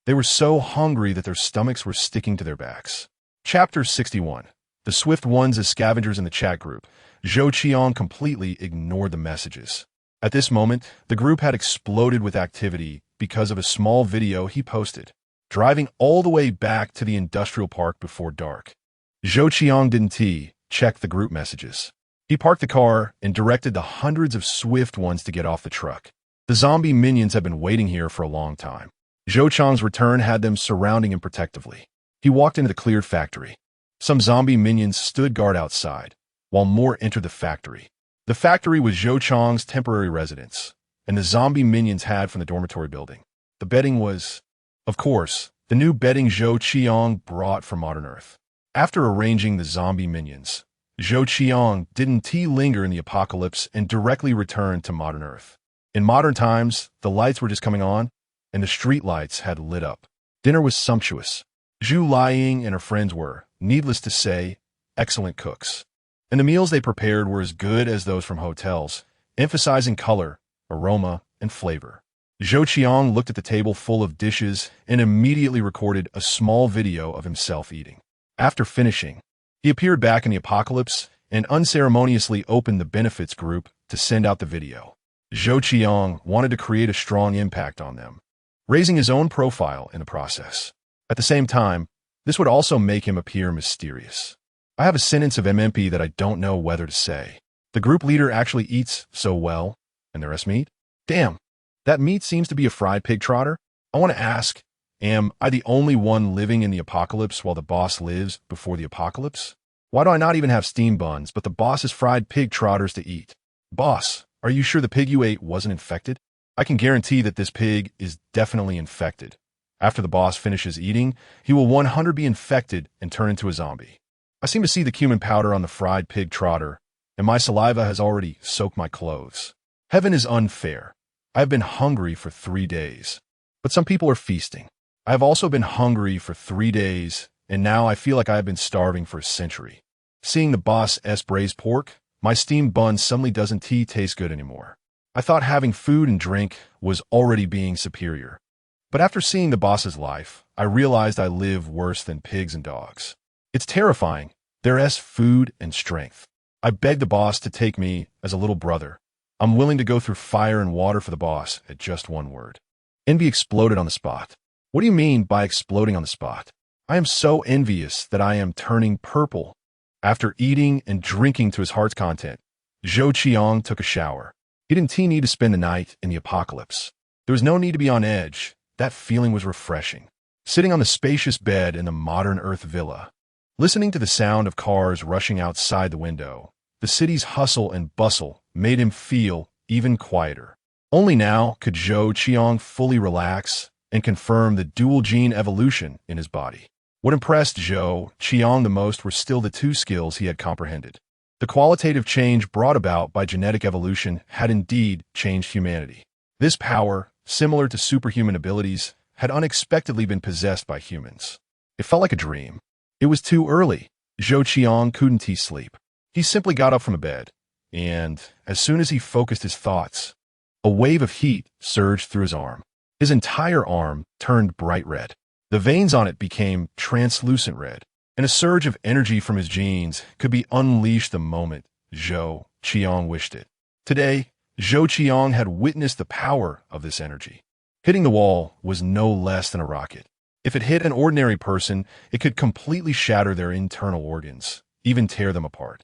S1: They were so hungry that their stomachs were sticking to their backs. Chapter 61. The swift ones as scavengers in the chat group. Zhou Qiang completely ignored the messages. At this moment, the group had exploded with activity because of a small video he posted, driving all the way back to the industrial park before dark. Zhou Qiang didn't check the group messages. He parked the car and directed the hundreds of swift ones to get off the truck. The zombie minions had been waiting here for a long time. Zhou Qiang's return had them surrounding him protectively. He walked into the cleared factory. Some zombie minions stood guard outside, while more entered the factory. The factory was Zhou Qiang's temporary residence, and the zombie minions had from the dormitory building. The bedding was, of course, the new bedding Zhou Qiang brought from modern Earth. After arranging the zombie minions, Zhou Qiang didn't linger in the apocalypse and directly returned to modern Earth. In modern times, the lights were just coming on, and the street lights had lit up. Dinner was sumptuous. Zhou Qiang and her friends were, needless to say, excellent cooks. And the meals they prepared were as good as those from hotels, emphasizing color, aroma, and flavor. Zhou Qiang looked at the table full of dishes and immediately recorded a small video of himself eating. After finishing, he appeared back in the apocalypse and unceremoniously opened the benefits group to send out the video. Zhou Qiang wanted to create a strong impact on them, raising his own profile in the process. At the same time, this would also make him appear mysterious. I have a sentence of MMP that I don't know whether to say. The group leader actually eats so well, and the rest meat? Damn, that meat seems to be a fried pig trotter. I want to ask, am I the only one living in the apocalypse while the boss lives before the apocalypse? Why do I not even have steam buns, but the boss has fried pig trotters to eat? Boss, are you sure the pig you ate wasn't infected? I can guarantee that this pig is definitely infected. After the boss finishes eating, he will 100% be infected and turn into a zombie. I seem to see the cumin powder on the fried pig trotter, and my saliva has already soaked my clothes. Heaven is unfair. I have been hungry for 3 days, but some people are feasting. I have also been hungry for 3 days, and now I feel like I have been starving for a century. Seeing the boss's braised pork, my steamed bun suddenly doesn't taste good anymore. I thought having food and drink was already being superior. But after seeing the boss's life, I realized I live worse than pigs and dogs. It's terrifying. There's food and strength. I begged the boss to take me as a little brother. I'm willing to go through fire and water for the boss at just one word. Envy exploded on the spot. What do you mean by exploding on the spot? I am so envious that I am turning purple. After eating and drinking to his heart's content, Zhou Qiang took a shower. He didn't need to spend the night in the apocalypse. There was no need to be on edge. That feeling was refreshing. Sitting on the spacious bed in the modern Earth villa, listening to the sound of cars rushing outside the window, the city's hustle and bustle made him feel even quieter. Only now could Zhou Qiang fully relax and confirm the dual gene evolution in his body. What impressed Zhou Qiang the most were still the two skills he had comprehended. The qualitative change brought about by genetic evolution had indeed changed humanity. This power, similar to superhuman abilities, had unexpectedly been possessed by humans. It felt like a dream. It was too early. Zhou Qiang couldn't sleep. He simply got up from the bed, and as soon as he focused his thoughts, a wave of heat surged through his arm. His entire arm turned bright red. The veins on it became translucent red, and a surge of energy from his genes could be unleashed the moment Zhou Qiang wished it. Today, Zhou Qiang had witnessed the power of this energy. Hitting the wall was no less than a rocket. If it hit an ordinary person, it could completely shatter their internal organs, even tear them apart.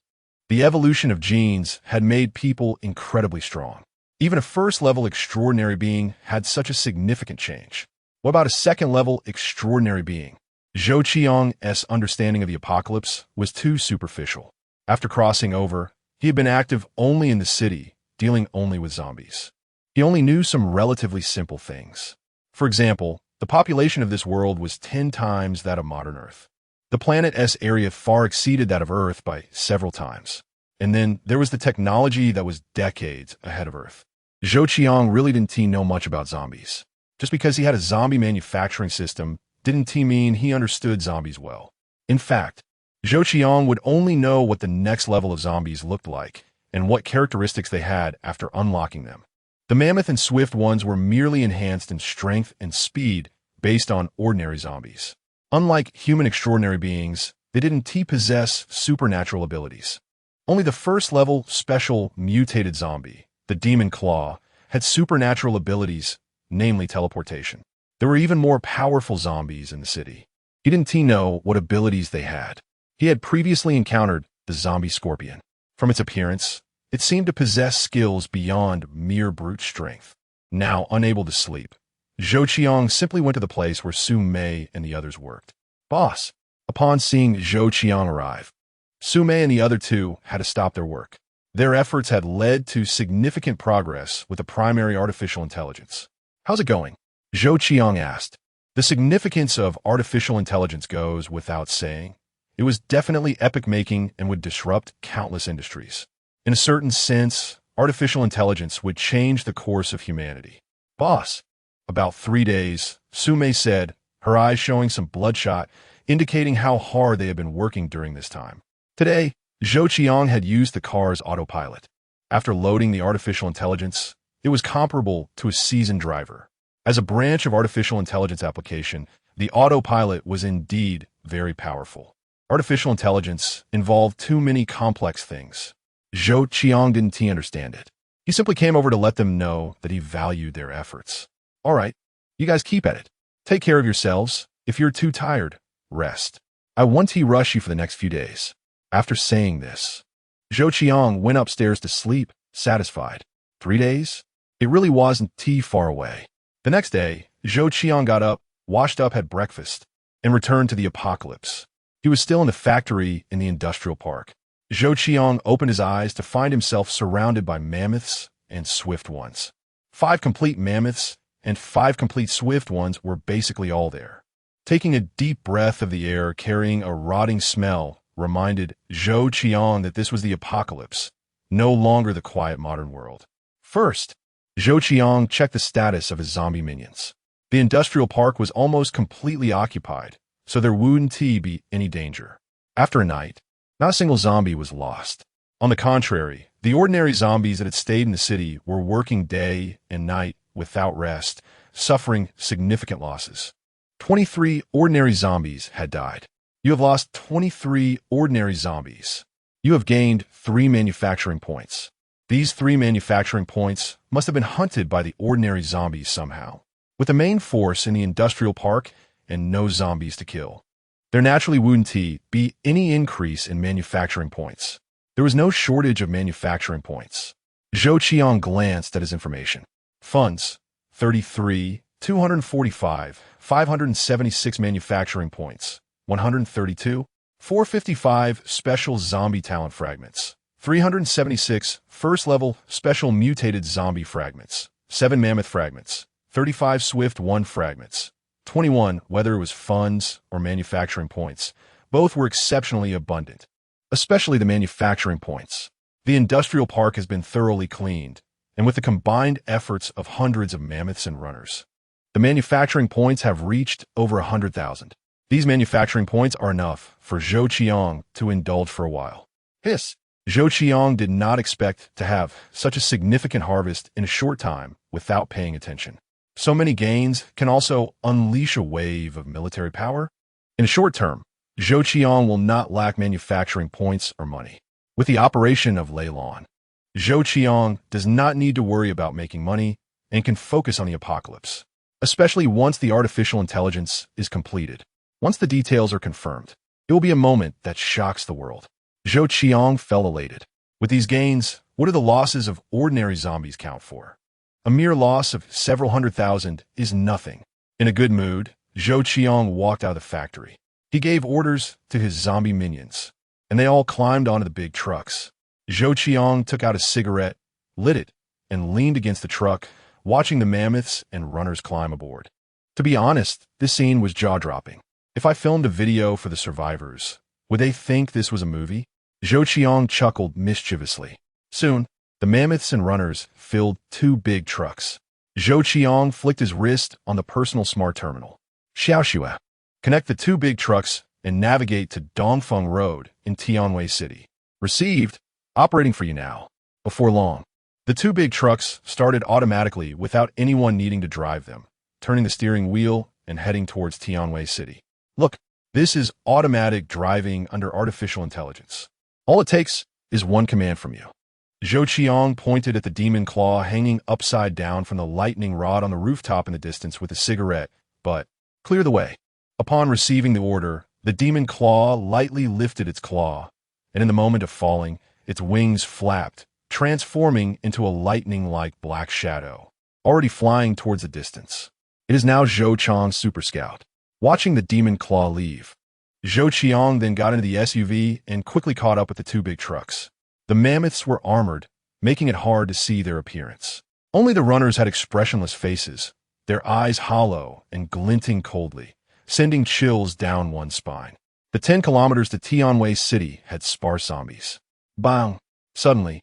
S1: The evolution of genes had made people incredibly strong. Even a first-level extraordinary being had such a significant change. What about a second-level extraordinary being? Zhou Qiang's understanding of the apocalypse was too superficial. After crossing over, he had been active only in the city, dealing only with zombies. He only knew some relatively simple things. For example, the population of this world was 10 times that of modern Earth. The planet's area far exceeded that of Earth by several times. And then there was the technology that was decades ahead of Earth. Zhou Qiang really didn't know much about zombies. Just because he had a zombie manufacturing system didn't mean he understood zombies well. In fact, Zhou Qiang would only know what the next level of zombies looked like and what characteristics they had after unlocking them. The mammoth and swift ones were merely enhanced in strength and speed based on ordinary zombies. Unlike human extraordinary beings, they didn't possess supernatural abilities. Only the first-level special mutated zombie, the Demon Claw, had supernatural abilities, namely teleportation. There were even more powerful zombies in the city. He didn't know what abilities they had. He had previously encountered the zombie scorpion. From its appearance, it seemed to possess skills beyond mere brute strength. Now, unable to sleep, Zhou Qiang simply went to the place where Su Mei and the others worked. Boss. Upon seeing Zhou Qiang arrive, Su Mei and the other two had to stop their work. Their efforts had led to significant progress with the primary artificial intelligence. How's it going? Zhou Qiang asked. The significance of artificial intelligence goes without saying. It was definitely epoch-making and would disrupt countless industries. In a certain sense, artificial intelligence would change the course of humanity. Boss. About 3 days, Su Mei said, her eyes showing some bloodshot, indicating how hard they had been working during this time. Today, Zhou Qiang had used the car's autopilot. After loading the artificial intelligence, it was comparable to a seasoned driver. As a branch of artificial intelligence application, the autopilot was indeed very powerful. Artificial intelligence involved too many complex things. Zhou Qiang didn't understand it. He simply came over to let them know that he valued their efforts. All right, you guys keep at it. Take care of yourselves. If you're too tired, rest. I won't rush you for the next few days. After saying this, Zhou Qiang went upstairs to sleep, satisfied. 3 days? It really wasn't far away. The next day, Zhou Qiang got up, washed up, had breakfast, and returned to the apocalypse. He was still in the factory in the industrial park. Zhou Qiang opened his eyes to find himself surrounded by mammoths and swift ones. 5 complete mammoths and 5 complete swift ones were basically all there. Taking a deep breath of the air carrying a rotting smell reminded Zhou Qiang that this was the apocalypse, no longer the quiet modern world. First, Zhou Qiang checked the status of his zombie minions. The industrial park was almost completely occupied, so there wouldn't be any danger. After a night, not a single zombie was lost. On the contrary, the ordinary zombies that had stayed in the city were working day and night without rest, suffering significant losses. 23 ordinary zombies had died. You have lost 23 ordinary zombies. You have gained 3 manufacturing points. These 3 manufacturing points must have been hunted by the ordinary zombies somehow. With the main force in the industrial park and no zombies to kill, there naturally wouldn't be any increase in manufacturing points. There was no shortage of manufacturing points. Zhou Qiang glanced at his information. Funds, 33, 245, 576 manufacturing points, 132, 455 special zombie talent fragments, 376 first-level special mutated zombie fragments, 7 mammoth fragments, 35 swift 1 fragments, 21 whether it was funds or manufacturing points. Both were exceptionally abundant, especially the manufacturing points. The industrial park has been thoroughly cleaned, and with the combined efforts of hundreds of mammoths and runners, the manufacturing points have reached over 100,000. These manufacturing points are enough for Zhou Qiang to indulge for a while. Zhou Qiang did not expect to have such a significant harvest in a short time without paying attention. So many gains can also unleash a wave of military power. In a short term, Zhou Qiang will not lack manufacturing points or money. With the operation of Leilon, Zhou Qiang does not need to worry about making money and can focus on the apocalypse, especially once the artificial intelligence is completed. Once the details are confirmed, it will be a moment that shocks the world. Zhou Qiang felt elated. With these gains, what do the losses of ordinary zombies count for? A mere loss of several 100,000 is nothing. In a good mood, Zhou Qiang walked out of the factory. He gave orders to his zombie minions, and they all climbed onto the big trucks. Zhou Qiang took out a cigarette, lit it, and leaned against the truck, watching the mammoths and runners climb aboard. To be honest, this scene was jaw-dropping. If I filmed a video for the survivors, would they think this was a movie? Zhou Qiang chuckled mischievously. Soon, the mammoths and runners filled 2 big trucks. Zhou Qiang flicked his wrist on the personal smart terminal. Xiaoxue. Connect the 2 big trucks and navigate to Dongfeng Road in Tianwei City. Received. Operating for you now. Before long, the 2 big trucks started automatically without anyone needing to drive them, turning the steering wheel and heading towards Tianwei City. Look, this is automatic driving under artificial intelligence. All it takes is one command from you. Zhou Qiang pointed at the demon claw hanging upside down from the lightning rod on the rooftop in the distance with a cigarette, but clear the way. Upon receiving the order, the demon claw lightly lifted its claw, and in the moment of falling, its wings flapped, transforming into a lightning-like black shadow, already flying towards the distance. It is now Zhou Qiang's Super Scout. Watching the demon claw leave, Zhou Qiang then got into the SUV and quickly caught up with the 2 big trucks. The mammoths were armored, making it hard to see their appearance. Only the runners had expressionless faces, their eyes hollow and glinting coldly, sending chills down one's spine. The 10 kilometers to Tianwei City had sparse zombies. Bang! Suddenly,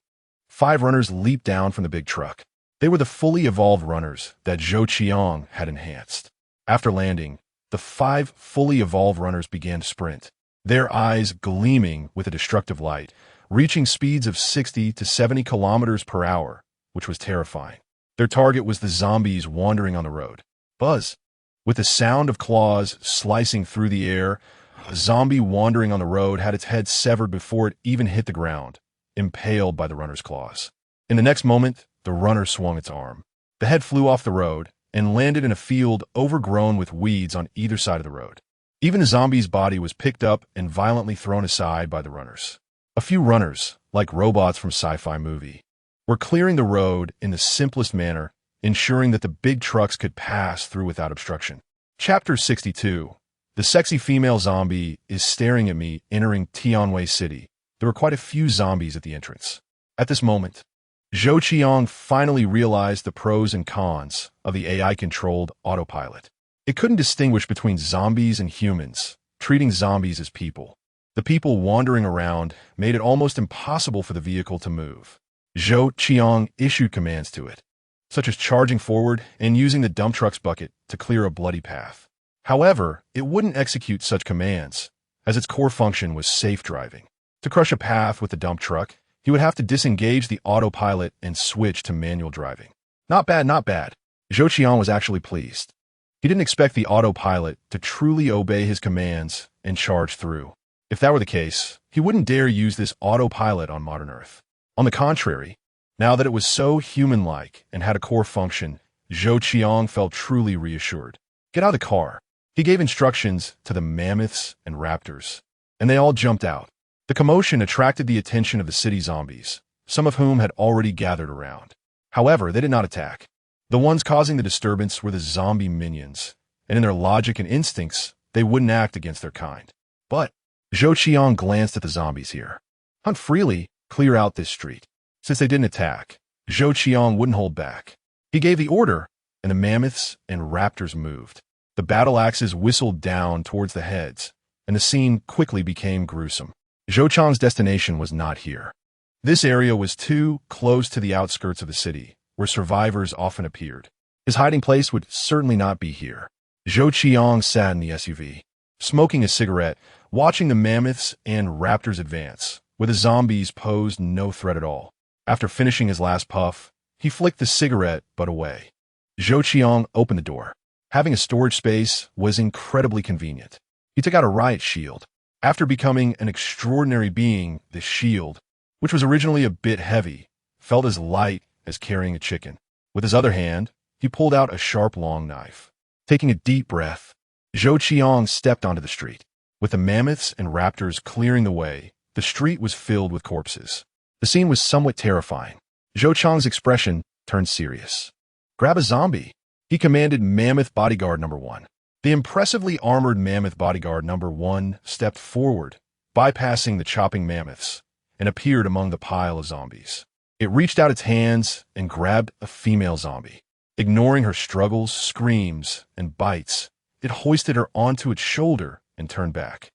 S1: 5 runners leaped down from the big truck. They were the fully evolved runners that Zhou Qiang had enhanced. After landing, the 5 fully evolved runners began to sprint, their eyes gleaming with a destructive light, reaching speeds of 60 to 70 kilometers per hour, which was terrifying. Their target was the zombies wandering on the road. Buzz! With the sound of claws slicing through the air, a zombie wandering on the road had its head severed before it even hit the ground, impaled by the runner's claws. In the next moment, the runner swung its arm. The head flew off the road and landed in a field overgrown with weeds on either side of the road. Even the zombie's body was picked up and violently thrown aside by the runners. A few runners, like robots from sci-fi movie, were clearing the road in the simplest manner, ensuring that the big trucks could pass through without obstruction. Chapter 62. The sexy female zombie is staring at me entering Tianwei City. There were quite a few zombies at the entrance. At this moment, Zhou Qiang finally realized the pros and cons of the AI-controlled autopilot. It couldn't distinguish between zombies and humans, treating zombies as people. The people wandering around made it almost impossible for the vehicle to move. Zhou Qiang issued commands to it, such as charging forward and using the dump truck's bucket to clear a bloody path. However, it wouldn't execute such commands, as its core function was safe driving. To crush a path with the dump truck, he would have to disengage the autopilot and switch to manual driving. Not bad, not bad. Zhou Qiang was actually pleased. He didn't expect the autopilot to truly obey his commands and charge through. If that were the case, he wouldn't dare use this autopilot on modern Earth. On the contrary, now that it was so human-like and had a core function, Zhou Qiang felt truly reassured. Get out of the car. He gave instructions to the mammoths and raptors, and they all jumped out. The commotion attracted the attention of the city zombies, some of whom had already gathered around. However, they did not attack. The ones causing the disturbance were the zombie minions, and in their logic and instincts, they wouldn't act against their kind. But Zhou Qiang glanced at the zombies here. Hunt freely, clear out this street. Since they didn't attack, Zhou Qiang wouldn't hold back. He gave the order, and the mammoths and raptors moved. The battle axes whistled down towards the heads, and the scene quickly became gruesome. Zhou Qiang's destination was not here. This area was too close to the outskirts of the city, where survivors often appeared. His hiding place would certainly not be here. Zhou Qiang sat in the SUV, smoking a cigarette, watching the mammoths and raptors advance, where the zombies posed no threat at all. After finishing his last puff, he flicked the cigarette butt away. Zhou Qiang opened the door. Having a storage space was incredibly convenient. He took out a riot shield. After becoming an extraordinary being, this shield, which was originally a bit heavy, felt as light as carrying a chicken. With his other hand, he pulled out a sharp long knife. Taking a deep breath, Zhou Qiang stepped onto the street. With the mammoths and raptors clearing the way, the street was filled with corpses. The scene was somewhat terrifying. Zhou Qiang's expression turned serious. Grab a zombie, he commanded Mammoth Bodyguard Number 1. The impressively armored Mammoth Bodyguard Number 1 stepped forward, bypassing the chopping mammoths, and appeared among the pile of zombies. It reached out its hands and grabbed a female zombie. Ignoring her struggles, screams, and bites, it hoisted her onto its shoulder and turned back.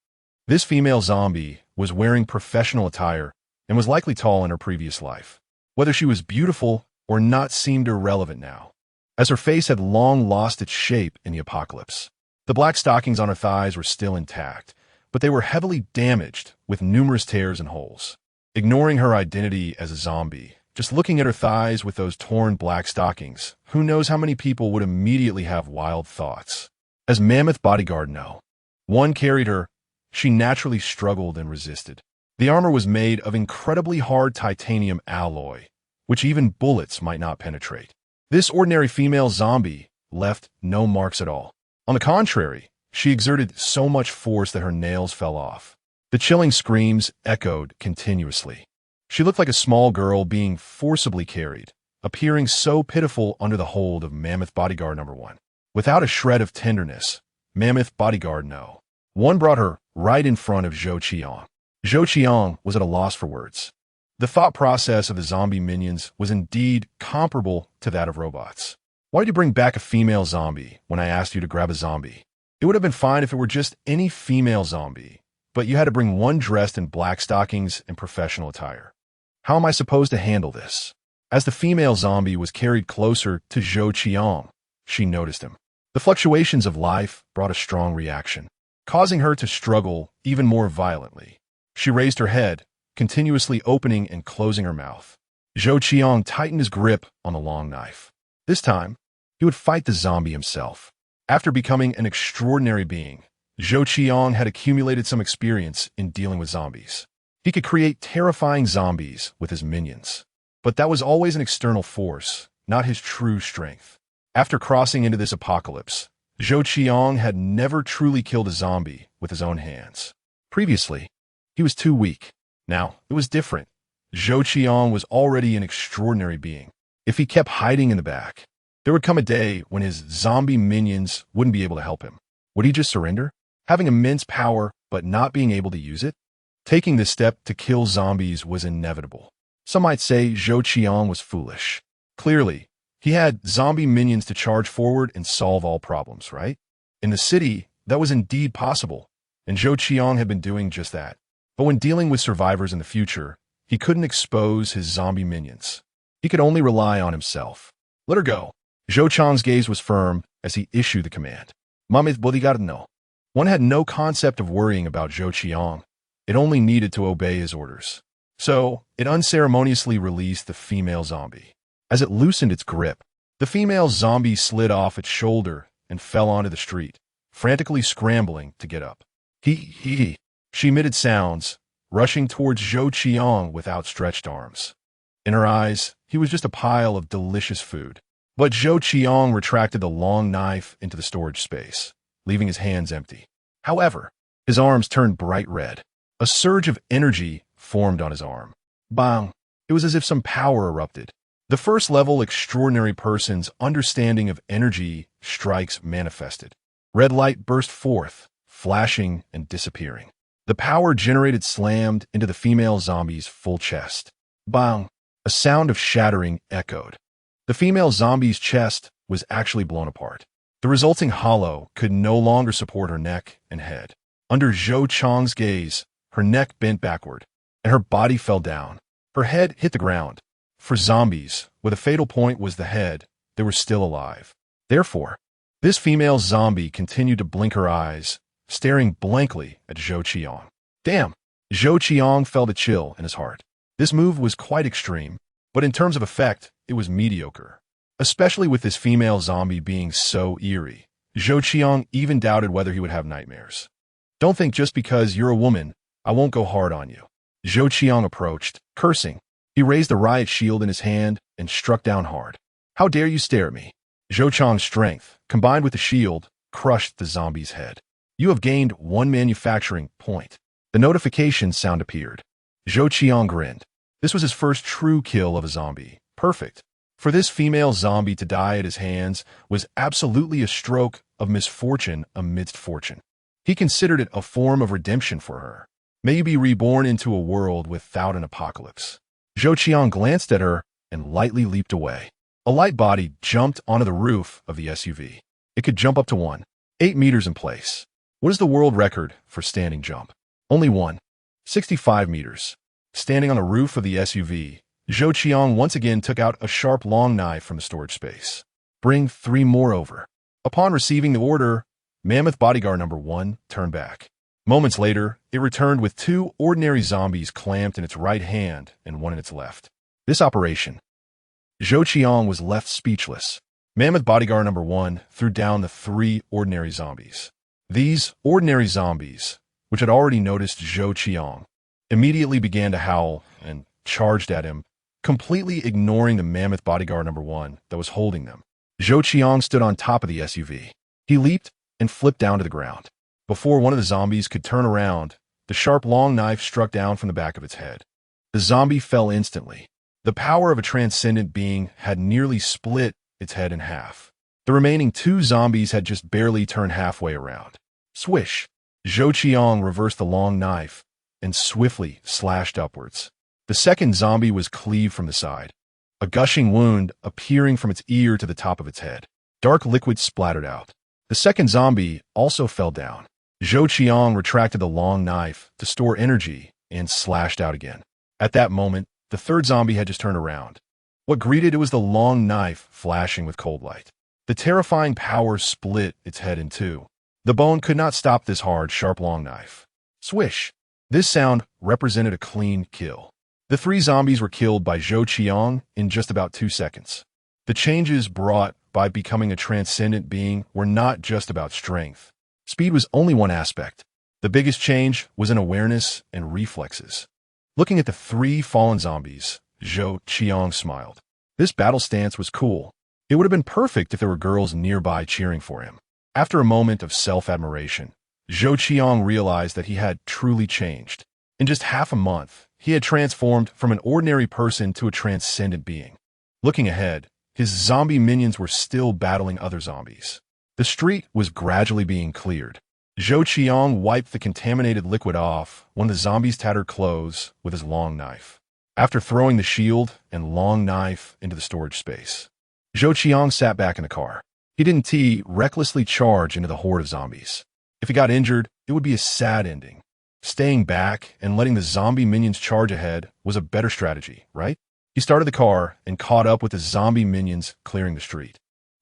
S1: This female zombie was wearing professional attire and was likely tall in her previous life. Whether she was beautiful or not seemed irrelevant now, as her face had long lost its shape in the apocalypse. The black stockings on her thighs were still intact, but they were heavily damaged with numerous tears and holes. Ignoring her identity as a zombie, just looking at her thighs with those torn black stockings, who knows how many people would immediately have wild thoughts. As Mammoth Bodyguard No. 1 carried her, she naturally struggled and resisted. The armor was made of incredibly hard titanium alloy, which even bullets might not penetrate. This ordinary female zombie left no marks at all. On the contrary, she exerted so much force that her nails fell off. The chilling screams echoed continuously. She looked like a small girl being forcibly carried, appearing so pitiful under the hold of Mammoth Bodyguard Number 1. Without a shred of tenderness, Mammoth Bodyguard No. 1 brought her right in front of Zhou Qiang. Zhou Qiang was at a loss for words. The thought process of the zombie minions was indeed comparable to that of robots. Why did you bring back a female zombie when I asked you to grab a zombie? It would have been fine if it were just any female zombie, but you had to bring one dressed in black stockings and professional attire. How am I supposed to handle this? As the female zombie was carried closer to Zhou Qiang, she noticed him. The fluctuations of life brought a strong reaction, causing her to struggle even more violently. She raised her head, continuously opening and closing her mouth. Zhou Qiang tightened his grip on the long knife. This time, he would fight the zombie himself. After becoming an extraordinary being, Zhou Qiang had accumulated some experience in dealing with zombies. He could create terrifying zombies with his minions. But that was always an external force, not his true strength. After crossing into this apocalypse, Zhou Qiang had never truly killed a zombie with his own hands. Previously, he was too weak. Now, it was different. Zhou Qiang was already an extraordinary being. If he kept hiding in the back, there would come a day when his zombie minions wouldn't be able to help him. Would he just surrender? Having immense power, but not being able to use it? Taking this step to kill zombies was inevitable. Some might say Zhou Qiang was foolish. Clearly, he had zombie minions to charge forward and solve all problems, right? In the city, that was indeed possible, and Zhou Qiang had been doing just that. But when dealing with survivors in the future, he couldn't expose his zombie minions. He could only rely on himself. Let her go. Zhou Qiang's gaze was firm as he issued the command. Mamit bodyguard no. One had no concept of worrying about Zhou Qiang. It only needed to obey his orders. So, it unceremoniously released the female zombie. As it loosened its grip, the female zombie slid off its shoulder and fell onto the street, frantically scrambling to get up. He. She emitted sounds, rushing towards Zhou Qiang with outstretched arms. In her eyes, he was just a pile of delicious food. But Zhou Qiang retracted the long knife into the storage space, leaving his hands empty. However, his arms turned bright red. A surge of energy formed on his arm. Bang! It was as if some power erupted. The first-level extraordinary person's understanding of energy strikes manifested. Red light burst forth, flashing and disappearing. The power generated slammed into the female zombie's full chest. Bang! A sound of shattering echoed. The female zombie's chest was actually blown apart. The resulting hollow could no longer support her neck and head. Under Zhou Qiang's gaze, her neck bent backward, and her body fell down. Her head hit the ground. For zombies, where the fatal point was the head, they were still alive. Therefore, this female zombie continued to blink her eyes, staring blankly at Zhou Qiang. Damn! Zhou Qiang felt a chill in his heart. This move was quite extreme, but in terms of effect, it was mediocre. Especially with this female zombie being so eerie, Zhou Qiang even doubted whether he would have nightmares. Don't think just because you're a woman, I won't go hard on you. Zhou Qiang approached, cursing. He raised the riot shield in his hand and struck down hard. How dare you stare at me? Zhou Qiang's strength, combined with the shield, crushed the zombie's head. You have gained 1 manufacturing point. The notification sound appeared. Zhou Qiang grinned. This was his first true kill of a zombie. Perfect. For this female zombie to die at his hands was absolutely a stroke of misfortune amidst fortune. He considered it a form of redemption for her. May you be reborn into a world without an apocalypse. Zhou Qiang glanced at her and lightly leaped away. A light body jumped onto the roof of the SUV. It could jump up to 8 meters in place. What is the world record for standing jump? Only 65 meters. Standing on the roof of the SUV, Zhou Qiang once again took out a sharp long knife from the storage space. Bring 3 more over. Upon receiving the order, Mammoth Bodyguard number 1 turned back. Moments later, it returned with 2 ordinary zombies clamped in its right hand and 1 in its left. This operation. Zhou Qiang was left speechless. Mammoth Bodyguard number 1 threw down the 3 ordinary zombies. These ordinary zombies, which had already noticed Zhou Qiang, immediately began to howl and charged at him, completely ignoring the Mammoth Bodyguard number 1 that was holding them. Zhou Qiang stood on top of the SUV. He leaped and flipped down to the ground. Before one of the zombies could turn around, the sharp long knife struck down from the back of its head. The zombie fell instantly. The power of a transcendent being had nearly split its head in half. The remaining 2 zombies had just barely turned halfway around. Swish! Zhou Qiang reversed the long knife and swiftly slashed upwards. The second zombie was cleaved from the side, a gushing wound appearing from its ear to the top of its head. Dark liquid splattered out. The second zombie also fell down. Zhou Qiang retracted the long knife to store energy and slashed out again. At that moment, the third zombie had just turned around. What greeted it was the long knife flashing with cold light. The terrifying power split its head in 2. The bone could not stop this hard, sharp long knife. Swish! This sound represented a clean kill. The 3 zombies were killed by Zhou Qiang in just about 2 seconds. The changes brought by becoming a transcendent being were not just about strength. Speed was only one aspect. The biggest change was in awareness and reflexes. Looking at the 3 fallen zombies, Zhou Qiang smiled. This battle stance was cool. It would have been perfect if there were girls nearby cheering for him. After a moment of self-admiration, Zhou Qiang realized that he had truly changed. In just half a month, he had transformed from an ordinary person to a transcendent being. Looking ahead, his zombie minions were still battling other zombies. The street was gradually being cleared. Zhou Qiang wiped the contaminated liquid off one of the zombie's tattered clothes with his long knife. After throwing the shield and long knife into the storage space, Zhou Qiang sat back in the car. He didn't recklessly charge into the horde of zombies. If he got injured, it would be a sad ending. Staying back and letting the zombie minions charge ahead was a better strategy, right? He started the car and caught up with the zombie minions clearing the street.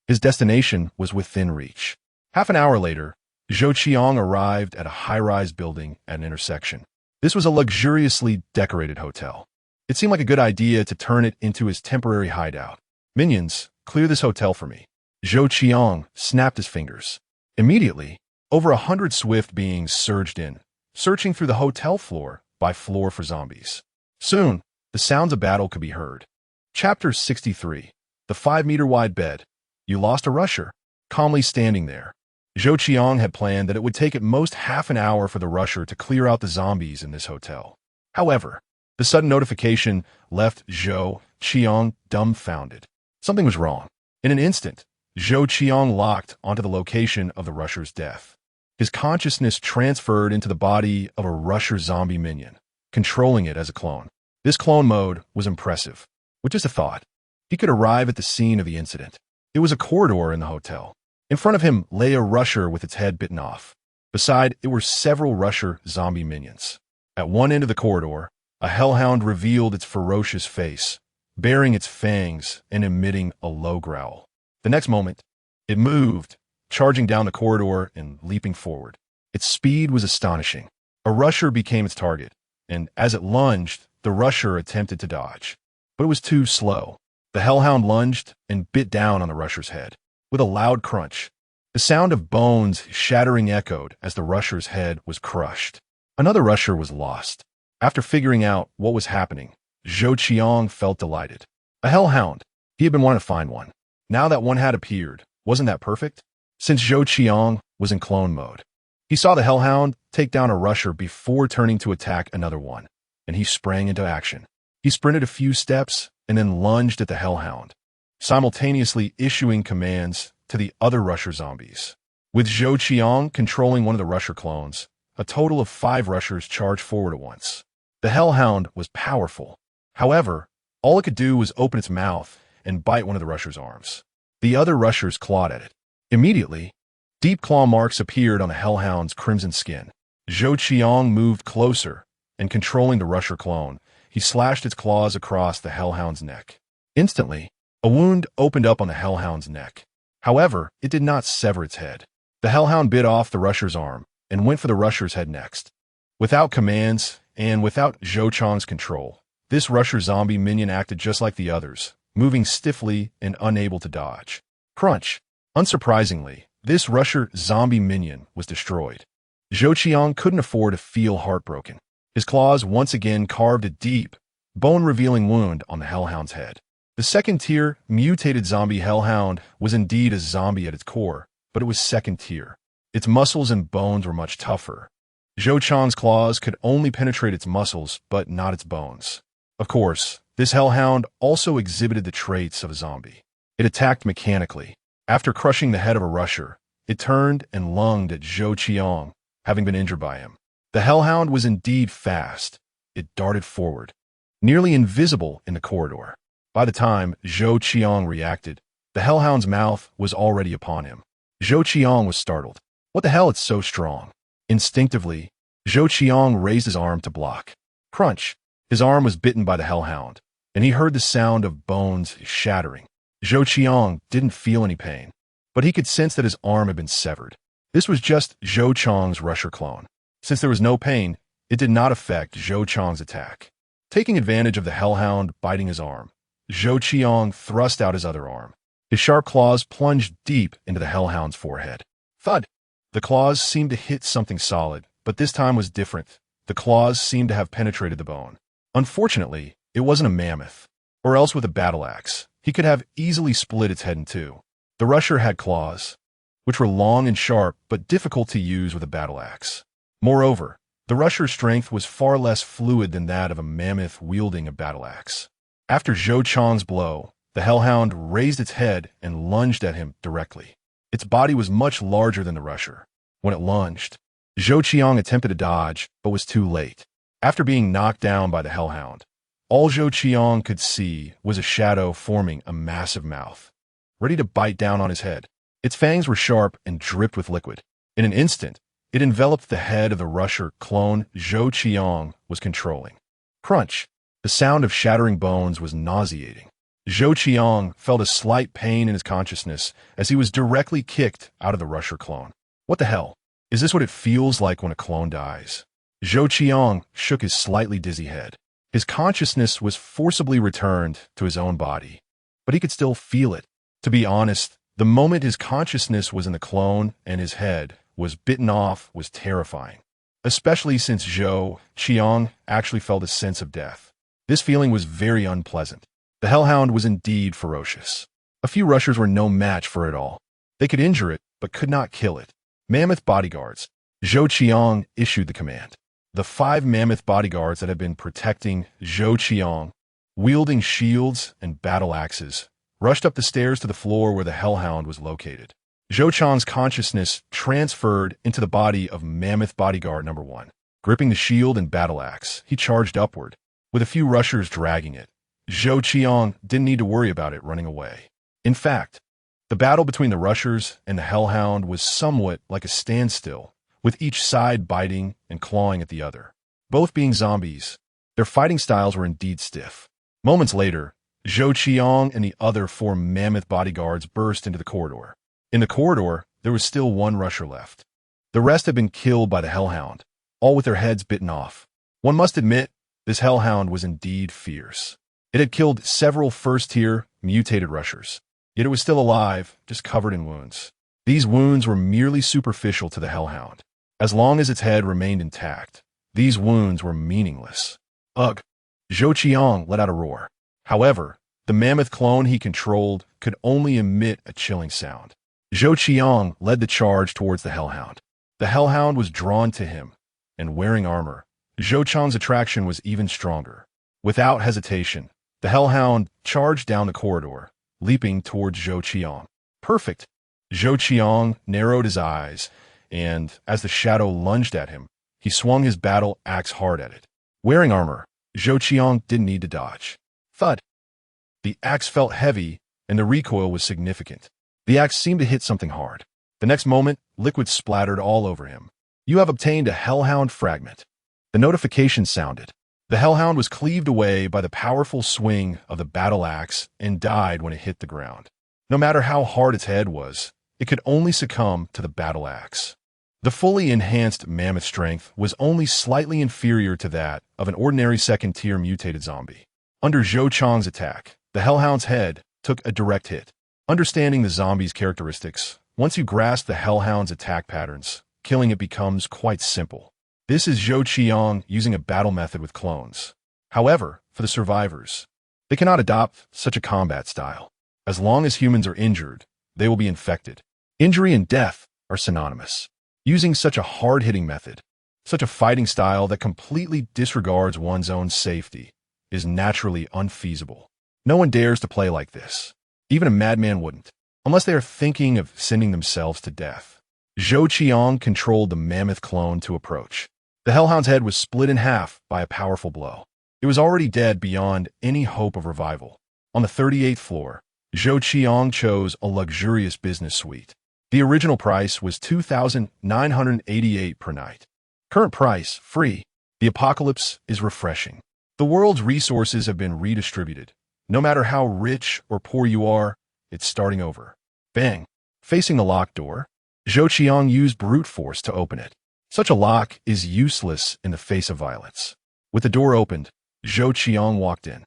S1: His destination was within reach. Half an hour later, Zhou Qiang arrived at a high-rise building at an intersection. This was a luxuriously decorated hotel. It seemed like a good idea to turn it into his temporary hideout. Minions, clear this hotel for me. Zhou Qiang snapped his fingers. Immediately, over 100 swift beings surged in, searching through the hotel floor by floor for zombies. Soon, the sounds of battle could be heard. Chapter 63. The 5-meter-wide bed. You lost a rusher. Calmly standing there, Zhou Qiang had planned that it would take at most half an hour for the rusher to clear out the zombies in this hotel. However, the sudden notification left Zhou Qiang dumbfounded. Something was wrong. In an instant, Zhou Qiang locked onto the location of the rusher's death. His consciousness transferred into the body of a rusher zombie minion, controlling it as a clone. This clone mode was impressive. With just a thought, he could arrive at the scene of the incident. It was a corridor in the hotel. In front of him lay a rusher with its head bitten off. Beside it were several rusher zombie minions. At one end of the corridor, a hellhound revealed its ferocious face, baring its fangs and emitting a low growl. The next moment, it moved, charging down the corridor and leaping forward. Its speed was astonishing. A rusher became its target, and as it lunged, the rusher attempted to dodge. But it was too slow. The hellhound lunged and bit down on the rusher's head. With a loud crunch, the sound of bones shattering echoed as the rusher's head was crushed. Another rusher was lost. After figuring out what was happening, Zhou Qiang felt delighted. A hellhound. He had been wanting to find one. Now that one had appeared, wasn't that perfect? Since Zhou Qiang was in clone mode, he saw the hellhound take down a rusher before turning to attack another one, and he sprang into action. He sprinted a few steps and then lunged at the hellhound, simultaneously issuing commands to the other rusher zombies. With Zhou Qiang controlling one of the rusher clones, a total of 5 rushers charged forward at once. The hellhound was powerful. However, all it could do was open its mouth and bite one of the rusher's arms. The other rushers clawed at it. Immediately, deep claw marks appeared on the hellhound's crimson skin. Zhou Qiang moved closer, and controlling the rusher clone, he slashed its claws across the hellhound's neck. Instantly, a wound opened up on the hellhound's neck. However, it did not sever its head. The hellhound bit off the rusher's arm and went for the rusher's head next. Without commands and without Zhou Qiang's control, this rusher zombie minion acted just like the others, moving stiffly and unable to dodge. Crunch. Unsurprisingly, this rusher zombie minion was destroyed. Zhou Qiang couldn't afford to feel heartbroken. His claws once again carved a deep, bone-revealing wound on the hellhound's head. The second-tier, mutated zombie hellhound was indeed a zombie at its core, but it was second-tier. Its muscles and bones were much tougher. Zhou Qiang's claws could only penetrate its muscles, but not its bones. Of course, this hellhound also exhibited the traits of a zombie. It attacked mechanically. After crushing the head of a rusher, it turned and lunged at Zhou Qiang, having been injured by him. The hellhound was indeed fast. It darted forward, nearly invisible in the corridor. By the time Zhou Qiang reacted, the hellhound's mouth was already upon him. Zhou Qiang was startled. What the hell, it's so strong. Instinctively, Zhou Qiang raised his arm to block. Crunch. His arm was bitten by the hellhound, and he heard the sound of bones shattering. Zhou Qiang didn't feel any pain, but he could sense that his arm had been severed. This was just Zhou Qiang's rusher clone. Since there was no pain, it did not affect Zhou Qiang's attack. Taking advantage of the hellhound biting his arm, Zhou Qiang thrust out his other arm. His sharp claws plunged deep into the hellhound's forehead. Thud! The claws seemed to hit something solid, but this time was different. The claws seemed to have penetrated the bone. Unfortunately, it wasn't a mammoth, or else with a battle axe, he could have easily split its head in two. The rusher had claws, which were long and sharp, but difficult to use with a battle axe. Moreover, the rusher's strength was far less fluid than that of a mammoth wielding a battle axe. After Zhou Qiang's blow, the hellhound raised its head and lunged at him directly. Its body was much larger than the rusher. When it lunged, Zhou Qiang attempted to dodge, but was too late. After being knocked down by the hellhound, all Zhou Qiang could see was a shadow forming a massive mouth, ready to bite down on his head. Its fangs were sharp and dripped with liquid. In an instant, it enveloped the head of the rusher clone Zhou Qiang was controlling. Crunch! The sound of shattering bones was nauseating. Zhou Qiang felt a slight pain in his consciousness as he was directly kicked out of the Rusher clone. What the hell? Is this what it feels like when a clone dies? Zhou Qiang shook his slightly dizzy head. His consciousness was forcibly returned to his own body, but he could still feel it. To be honest, the moment his consciousness was in the clone and his head was bitten off was terrifying, especially since Zhou Qiang actually felt a sense of death. This feeling was very unpleasant. The Hellhound was indeed ferocious. A few rushers were no match for it all. They could injure it, but could not kill it. Mammoth bodyguards. Zhou Qiang issued the command. The 5 mammoth bodyguards that had been protecting Zhou Qiang, wielding shields and battle axes, rushed up the stairs to the floor where the Hellhound was located. Zhou Qiang's consciousness transferred into the body of mammoth bodyguard number 1. Gripping the shield and battle axe, he charged upward, with a few rushers dragging it. Zhou Qiang didn't need to worry about it running away. In fact, the battle between the rushers and the Hellhound was somewhat like a standstill, with each side biting and clawing at the other. Both being zombies, their fighting styles were indeed stiff. Moments later, Zhou Qiang and the other 4 mammoth bodyguards burst into the corridor. In the corridor, there was still 1 rusher left. The rest had been killed by the Hellhound, all with their heads bitten off. One must admit, this Hellhound was indeed fierce. It had killed several first-tier, mutated rushers. Yet it was still alive, just covered in wounds. These wounds were merely superficial to the Hellhound. As long as its head remained intact, these wounds were meaningless. Ugh! Zhou Qiang let out a roar. However, the mammoth clone he controlled could only emit a chilling sound. Zhou Qiang led the charge towards the Hellhound. The Hellhound was drawn to him, and wearing armor, Zhou Qiang's attraction was even stronger. Without hesitation, the Hellhound charged down the corridor, leaping towards Zhou Qiang. Perfect! Zhou Qiang narrowed his eyes, and as the shadow lunged at him, he swung his battle axe hard at it. Wearing armor, Zhou Qiang didn't need to dodge. Thud! The axe felt heavy, and the recoil was significant. The axe seemed to hit something hard. The next moment, liquid splattered all over him. You have obtained a Hellhound fragment. The notification sounded. The Hellhound was cleaved away by the powerful swing of the battle axe and died when it hit the ground. No matter how hard its head was, it could only succumb to the battle axe. The fully enhanced mammoth strength was only slightly inferior to that of an ordinary second-tier mutated zombie. Under Zhou Qiang's attack, the Hellhound's head took a direct hit. Understanding the zombie's characteristics, once you grasp the Hellhound's attack patterns, killing it becomes quite simple. This is Zhou Qiang using a battle method with clones. However, for the survivors, they cannot adopt such a combat style. As long as humans are injured, they will be infected. Injury and death are synonymous. Using such a hard-hitting method, such a fighting style that completely disregards one's own safety, is naturally unfeasible. No one dares to play like this. Even a madman wouldn't, unless they are thinking of sending themselves to death. Zhou Qiang controlled the mammoth clone to approach. The Hellhound's head was split in half by a powerful blow. It was already dead beyond any hope of revival. On the 38th floor, Zhou Qiang chose a luxurious business suite. The original price was $2,988 per night. Current price, free. The apocalypse is refreshing. The world's resources have been redistributed. No matter how rich or poor you are, it's starting over. Bang! Facing the locked door, Zhou Qiang used brute force to open it. Such a lock is useless in the face of violence. With the door opened, Zhou Qiang walked in.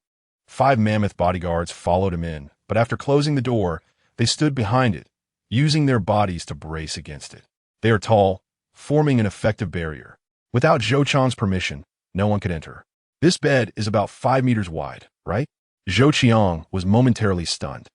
S1: 5 mammoth bodyguards followed him in, but after closing the door, they stood behind it, using their bodies to brace against it. They are tall, forming an effective barrier. Without Zhou Qiang's permission, no one could enter. This bed is about 5 meters wide, right? Zhou Qiang was momentarily stunned.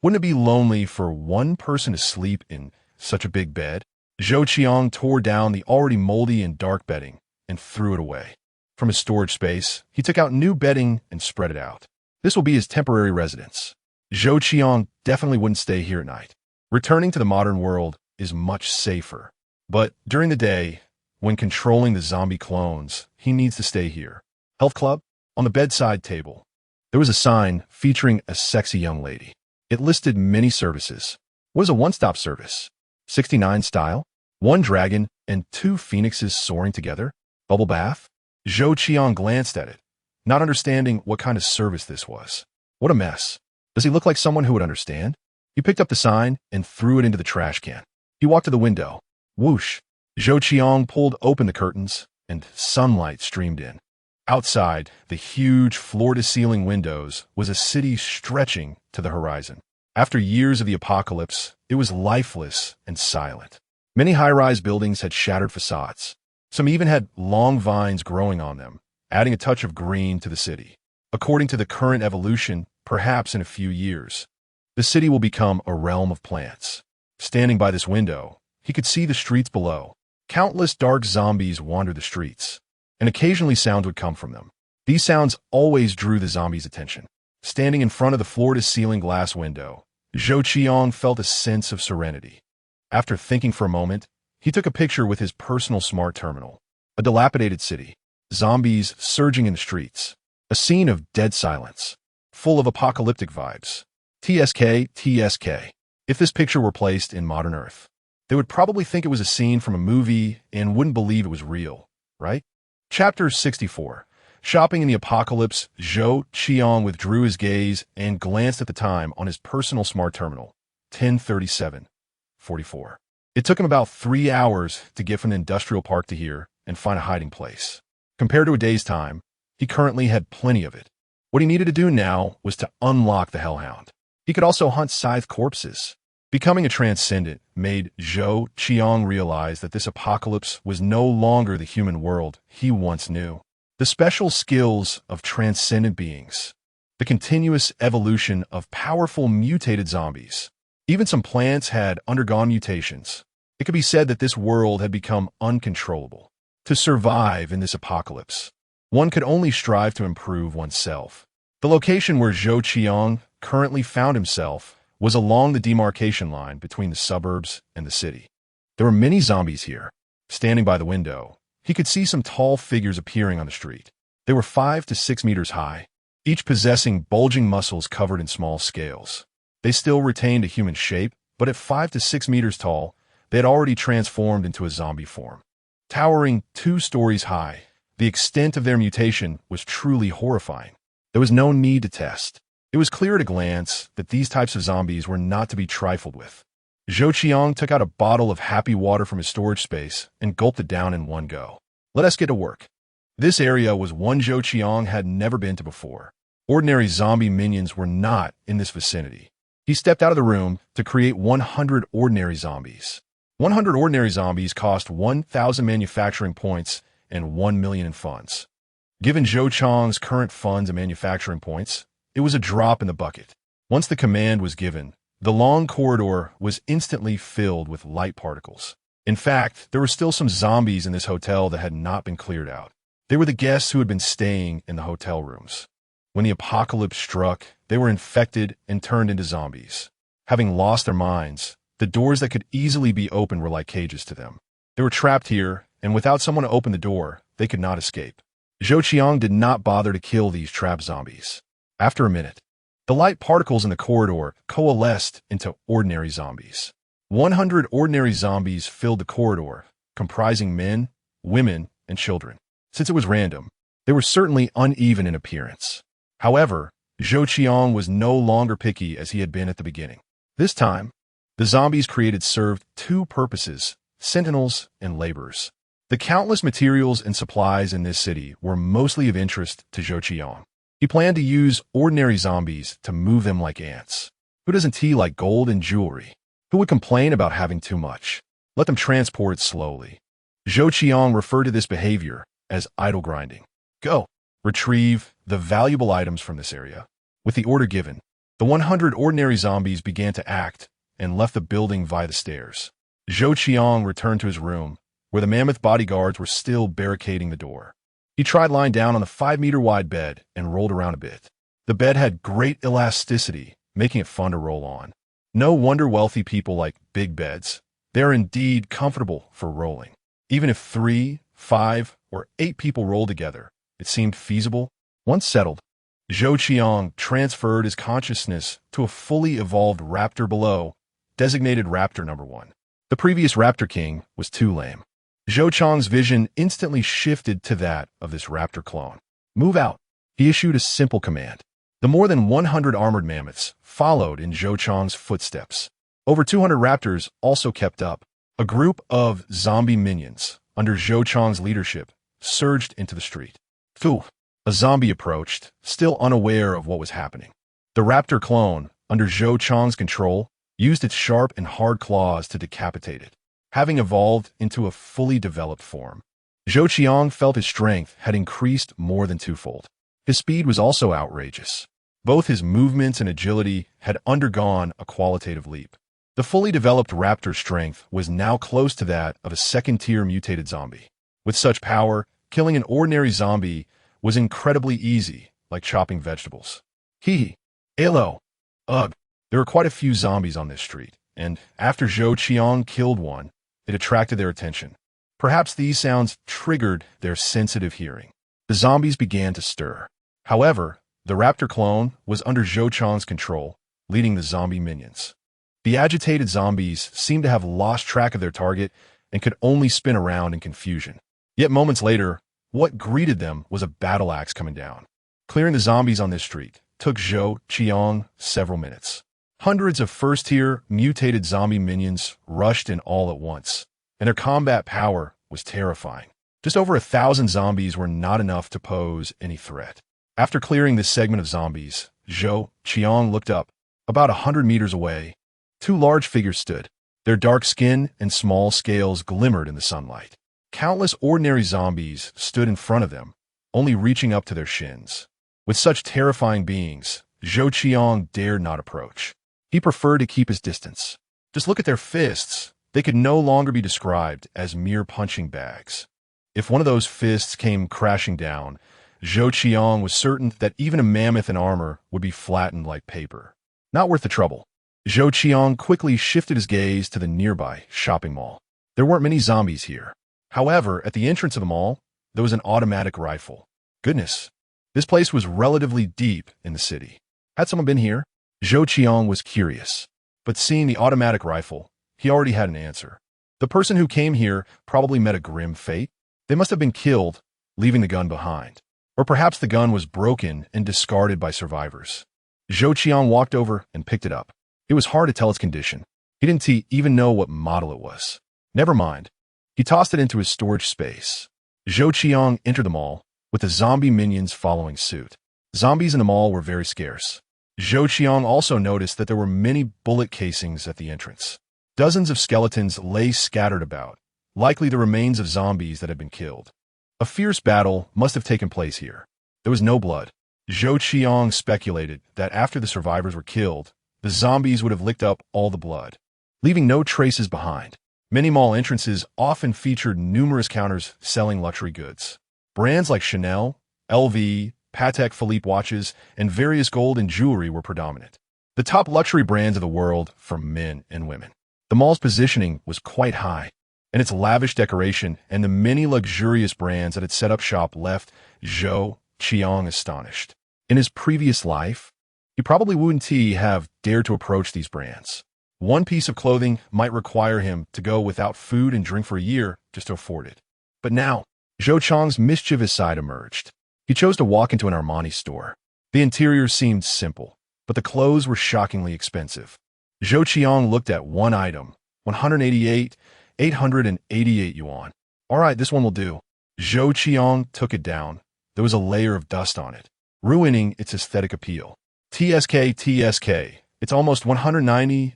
S1: Wouldn't it be lonely for one person to sleep in such a big bed? Zhou Qiang tore down the already moldy and dark bedding and threw it away. From his storage space, he took out new bedding and spread it out. This will be his temporary residence. Zhou Qiang definitely wouldn't stay here at night. Returning to the modern world is much safer. But during the day, when controlling the zombie clones, he needs to stay here. Health club? On the bedside table, there was a sign featuring a sexy young lady. It listed many services. What is a one-stop service? 69 style? 1 dragon and 2 phoenixes soaring together? Bubble bath? Zhou Qiang glanced at it, not understanding what kind of service this was. What a mess. Does he look like someone who would understand? He picked up the sign and threw it into the trash can. He walked to the window. Whoosh! Zhou Qiang pulled open the curtains, and sunlight streamed in. Outside, the huge floor-to-ceiling windows was a city stretching to the horizon. After years of the apocalypse, it was lifeless and silent. Many high-rise buildings had shattered facades. Some even had long vines growing on them, adding a touch of green to the city. According to the current evolution, perhaps in a few years, the city will become a realm of plants. Standing by this window, he could see the streets below. Countless dark zombies wandered the streets, and occasionally sounds would come from them. These sounds always drew the zombies' attention. Standing in front of the floor-to-ceiling glass window, Zhou Qiang felt a sense of serenity. After thinking for a moment, he took a picture with his personal smart terminal. A dilapidated city, zombies surging in the streets, a scene of dead silence, full of apocalyptic vibes. TSK. If this picture were placed in modern Earth, they would probably think it was a scene from a movie and wouldn't believe it was real, right? Chapter 64. Shopping in the apocalypse, Zhou Qiang withdrew his gaze and glanced at the time on his personal smart terminal. 10:37:44. It took him about 3 hours to get from the industrial park to here and find a hiding place. Compared to a day's time, he currently had plenty of it. What he needed to do now was to unlock the Hellhound. He could also hunt scythe corpses. Becoming a transcendent made Zhou Qiang realize that this apocalypse was no longer the human world he once knew. The special skills of transcendent beings. The continuous evolution of powerful mutated zombies. Even some plants had undergone mutations. It could be said that this world had become uncontrollable. To survive in this apocalypse, one could only strive to improve oneself. The location where Zhou Qiang currently found himself was along the demarcation line between the suburbs and the city. There were many zombies here. Standing by the window, he could see some tall figures appearing on the street. They were 5 to 6 meters high, each possessing bulging muscles covered in small scales. They still retained a human shape, but at 5 to 6 meters tall, they had already transformed into a zombie form. Towering 2 stories high, the extent of their mutation was truly horrifying. There was no need to test. It was clear at a glance that these types of zombies were not to be trifled with. Zhou Qiang took out a bottle of happy water from his storage space and gulped it down in one go. Let us get to work. This area was one Zhou Qiang had never been to before. Ordinary zombie minions were not in this vicinity. He stepped out of the room to create 100 ordinary zombies. 100 ordinary zombies cost 1,000 manufacturing points and 1 million in funds. Given Zhou Qiang's current funds and manufacturing points, it was a drop in the bucket. Once the command was given, the long corridor was instantly filled with light particles. In fact, there were still some zombies in this hotel that had not been cleared out. They were the guests who had been staying in the hotel rooms. When the apocalypse struck, they were infected and turned into zombies. Having lost their minds, the doors that could easily be opened were like cages to them. They were trapped here, and without someone to open the door, they could not escape. Zhou Qiang did not bother to kill these trapped zombies. After a minute, the light particles in the corridor coalesced into ordinary zombies. 100 ordinary zombies filled the corridor, comprising men, women, and children. Since it was random, they were certainly uneven in appearance. However, Zhou Qiang was no longer picky as he had been at the beginning. This time, the zombies created served 2 purposes: sentinels and laborers. The countless materials and supplies in this city were mostly of interest to Zhou Qiang. He planned to use ordinary zombies to move them like ants. Who doesn't like gold and jewelry? Who would complain about having too much? Let them transport it slowly. Zhou Qiang referred to this behavior as idle grinding. Go. Retrieve the valuable items from this area. With the order given, the 100 ordinary zombies began to act and left the building via the stairs. Zhou Qiang returned to his room, where the mammoth bodyguards were still barricading the door. He tried lying down on the 5-meter-wide bed and rolled around a bit. The bed had great elasticity, making it fun to roll on. No wonder wealthy people like big beds. They are indeed comfortable for rolling. Even if 3, 5, or 8 people rolled together, it seemed feasible. Once settled, Zhou Qiang transferred his consciousness to a fully evolved raptor below, designated Raptor Number 1. The previous Raptor King was too lame. Zhou Qiang's vision instantly shifted to that of this raptor clone. Move out. He issued a simple command. The more than 100 armored mammoths followed in Zhou Qiang's footsteps. Over 200 raptors also kept up. A group of zombie minions, under Zhou Qiang's leadership, surged into the street. Phew! A zombie approached, still unaware of what was happening. The raptor clone, under Zhou Qiang's control, used its sharp and hard claws to decapitate it, having evolved into a fully developed form. Zhou Qiang felt his strength had increased more than twofold. His speed was also outrageous. Both his movements and agility had undergone a qualitative leap. The fully developed raptor strength was now close to that of a second-tier mutated zombie. With such power, killing an ordinary zombie was incredibly easy, like chopping vegetables. Hello. Ugh. There were quite a few zombies on this street, and after Zhou Qiang killed one, it attracted their attention. Perhaps these sounds triggered their sensitive hearing. The zombies began to stir. However, the raptor clone was under Zhou Qiang's control, leading the zombie minions. The agitated zombies seemed to have lost track of their target and could only spin around in confusion. Yet moments later, what greeted them was a battle axe coming down. Clearing the zombies on this street took Zhou Qiang several minutes. Hundreds of first-tier mutated zombie minions rushed in all at once, and their combat power was terrifying. Just over 1,000 zombies were not enough to pose any threat. After clearing this segment of zombies, Zhou Qiang looked up. About 100 meters away, two large figures stood. Their dark skin and small scales glimmered in the sunlight. Countless ordinary zombies stood in front of them, only reaching up to their shins. With such terrifying beings, Zhou Qiang dared not approach. He preferred to keep his distance. Just look at their fists. They could no longer be described as mere punching bags. If one of those fists came crashing down, Zhou Qiang was certain that even a mammoth in armor would be flattened like paper. Not worth the trouble. Zhou Qiang quickly shifted his gaze to the nearby shopping mall. There weren't many zombies here. However, at the entrance of the mall, there was an automatic rifle. Goodness, this place was relatively deep in the city. Had someone been here? Zhou Qiang was curious, but seeing the automatic rifle, he already had an answer. The person who came here probably met a grim fate. They must have been killed, leaving the gun behind. Or perhaps the gun was broken and discarded by survivors. Zhou Qiang walked over and picked it up. It was hard to tell its condition. He didn't even know what model it was. Never mind. He tossed it into his storage space. Zhou Qiang entered the mall, with the zombie minions following suit. Zombies in the mall were very scarce. Zhou Qiang also noticed that there were many bullet casings at the entrance. Dozens of skeletons lay scattered about, likely the remains of zombies that had been killed. A fierce battle must have taken place here. There was no blood. Zhou Qiang speculated that after the survivors were killed, the zombies would have licked up all the blood, leaving no traces behind. Many mall entrances often featured numerous counters selling luxury goods. Brands like Chanel, LV, Patek Philippe watches, and various gold and jewelry were predominant. The top luxury brands of the world for men and women. The mall's positioning was quite high, and its lavish decoration and the many luxurious brands that had set up shop left Zhou Qiang astonished. In his previous life, he probably wouldn't have dared to approach these brands. One piece of clothing might require him to go without food and drink for a year just to afford it. But now, Zhou Qiang's mischievous side emerged. He chose to walk into an Armani store. The interior seemed simple, but the clothes were shockingly expensive. Zhou Qiang looked at one item, 888 yuan. All right, this one will do. Zhou Qiang took it down. There was a layer of dust on it, ruining its aesthetic appeal. TSK. It's almost 190,000.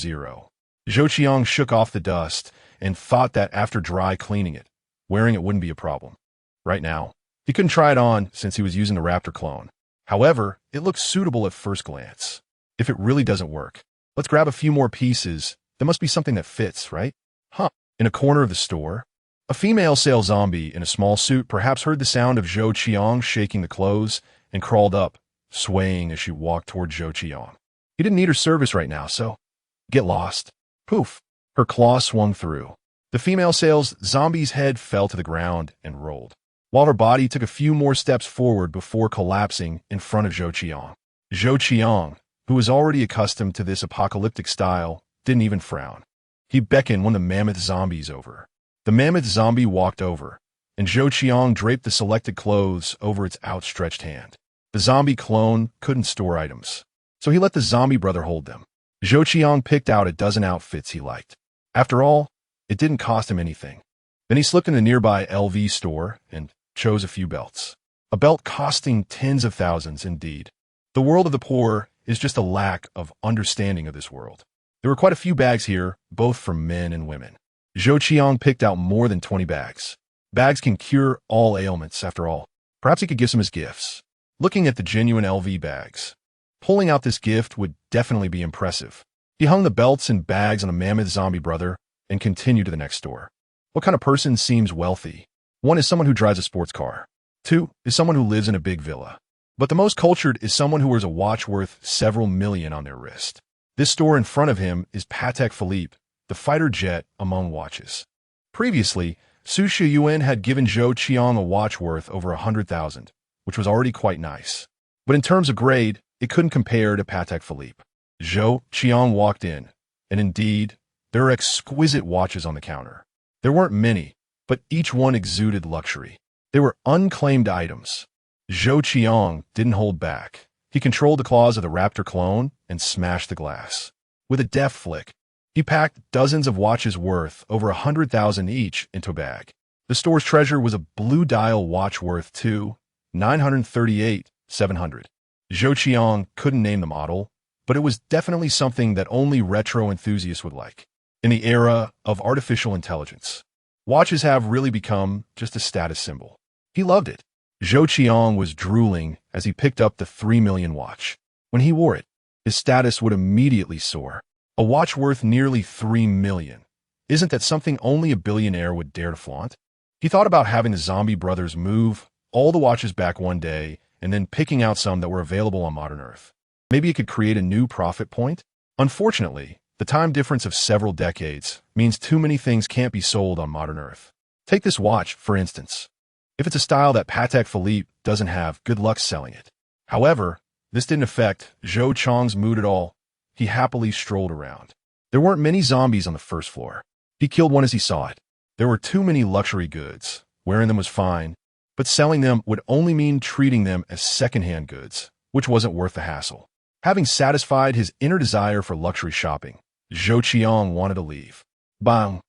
S1: Zhou Qiang shook off the dust and thought that after dry cleaning it, wearing it wouldn't be a problem. Right now, he couldn't try it on since he was using the raptor clone. However, it looked suitable at first glance. If it really doesn't work, let's grab a few more pieces. There must be something that fits, right? In a corner of the store, a female sales zombie in a small suit perhaps heard the sound of Zhou Qiang shaking the clothes and crawled up, swaying as she walked toward Zhou Qiang. He didn't need her service right now, so get lost. Poof! Her claw swung through. The female sales zombie's head fell to the ground and rolled, while her body took a few more steps forward before collapsing in front of Zhou Qiang. Zhou Qiang, who was already accustomed to this apocalyptic style, didn't even frown. He beckoned one of the mammoth zombies over. The mammoth zombie walked over, and Zhou Qiang draped the selected clothes over its outstretched hand. The zombie clone couldn't store items, so he let the zombie brother hold them. Zhou Qiang picked out a dozen outfits he liked. After all, it didn't cost him anything. Then he slipped in the nearby LV store and chose a few belts. A belt costing tens of thousands, indeed. The world of the poor is just a lack of understanding of this world. There were quite a few bags here, both for men and women. Zhou Qiang picked out more than 20 bags. Bags can cure all ailments, after all. Perhaps he could give some as gifts. Looking at the genuine LV bags, pulling out this gift would definitely be impressive. He hung the belts and bags on the mammoth zombie brother and continued to the next store. What kind of person seems wealthy? 1 is someone who drives a sports car. 2 is someone who lives in a big villa. But the most cultured is someone who wears a watch worth several million on their wrist. This store in front of him is Patek Philippe, the fighter jet among watches. Previously, Su Shiyuan had given Zhou Qiang a watch worth over 100,000, which was already quite nice. But in terms of grade, it couldn't compare to Patek Philippe. Zhou Qiang walked in, and indeed, there were exquisite watches on the counter. There weren't many, but each one exuded luxury. They were unclaimed items. Zhou Qiang didn't hold back. He controlled the claws of the raptor clone and smashed the glass. With a deft flick, he packed dozens of watches worth over 100,000 each into a bag. The store's treasure was a blue dial watch worth $938,700. Zhou Qiang couldn't name the model, but it was definitely something that only retro enthusiasts would like. In the era of artificial intelligence, watches have really become just a status symbol. He loved it. Zhou Qiang was drooling as he picked up the 3 million watch. When he wore it, his status would immediately soar. A watch worth nearly 3 million. Isn't that something only a billionaire would dare to flaunt? He thought about having the zombie brothers move all the watches back one day and then picking out some that were available on modern Earth. Maybe it could create a new profit point? Unfortunately, the time difference of several decades means too many things can't be sold on modern Earth. Take this watch, for instance. If it's a style that Patek Philippe doesn't have, good luck selling it. However, this didn't affect Zhou Qiang's mood at all. He happily strolled around. There weren't many zombies on the first floor. He killed one as he saw it. There were too many luxury goods. Wearing them was fine, but selling them would only mean treating them as second-hand goods, which wasn't worth the hassle. Having satisfied his inner desire for luxury shopping, Zhou Qiang wanted to leave. Bang!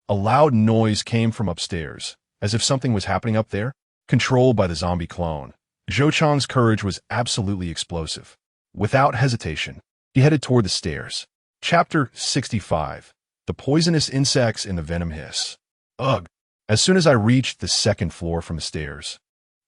S1: A loud noise came from upstairs, as if something was happening up there. Controlled by the zombie clone, Zhou Qiang's courage was absolutely explosive. Without hesitation, he headed toward the stairs. Chapter 65. The Poisonous Insects in the Venom Hiss. Ugh! As soon as I reached the second floor from the stairs,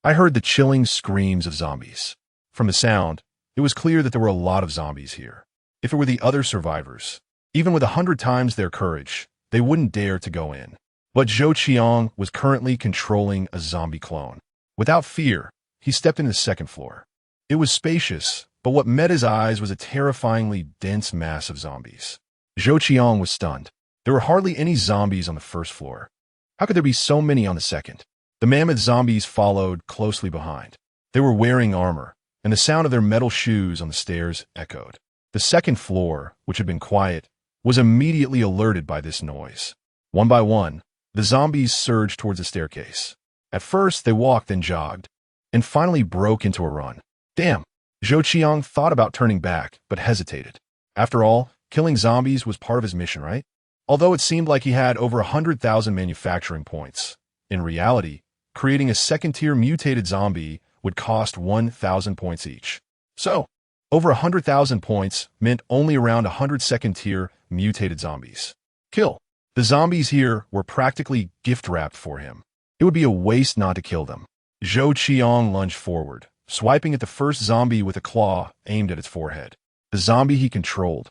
S1: I heard the chilling screams of zombies. From the sound, it was clear that there were a lot of zombies here. If it were the other survivors, even with 100 times their courage, they wouldn't dare to go in. But Zhou Qiang was currently controlling a zombie clone. Without fear, he stepped into the second floor. It was spacious, but what met his eyes was a terrifyingly dense mass of zombies. Zhou Qiang was stunned. There were hardly any zombies on the first floor. How could there be so many on the second? The mammoth zombies followed closely behind. They were wearing armor, and the sound of their metal shoes on the stairs echoed. The second floor, which had been quiet, was immediately alerted by this noise. One by one, the zombies surged towards the staircase. At first, they walked and jogged, and finally broke into a run. Damn! Zhou Qiang thought about turning back, but hesitated. After all, killing zombies was part of his mission, right? Although it seemed like he had over 100,000 manufacturing points, in reality, creating a second-tier mutated zombie would cost 1,000 points each. So, over 100,000 points meant only around 100 second-tier mutated zombies. Kill. The zombies here were practically gift-wrapped for him. It would be a waste not to kill them. Zhou Qiang lunged forward, swiping at the first zombie with a claw aimed at its forehead. The zombie he controlled.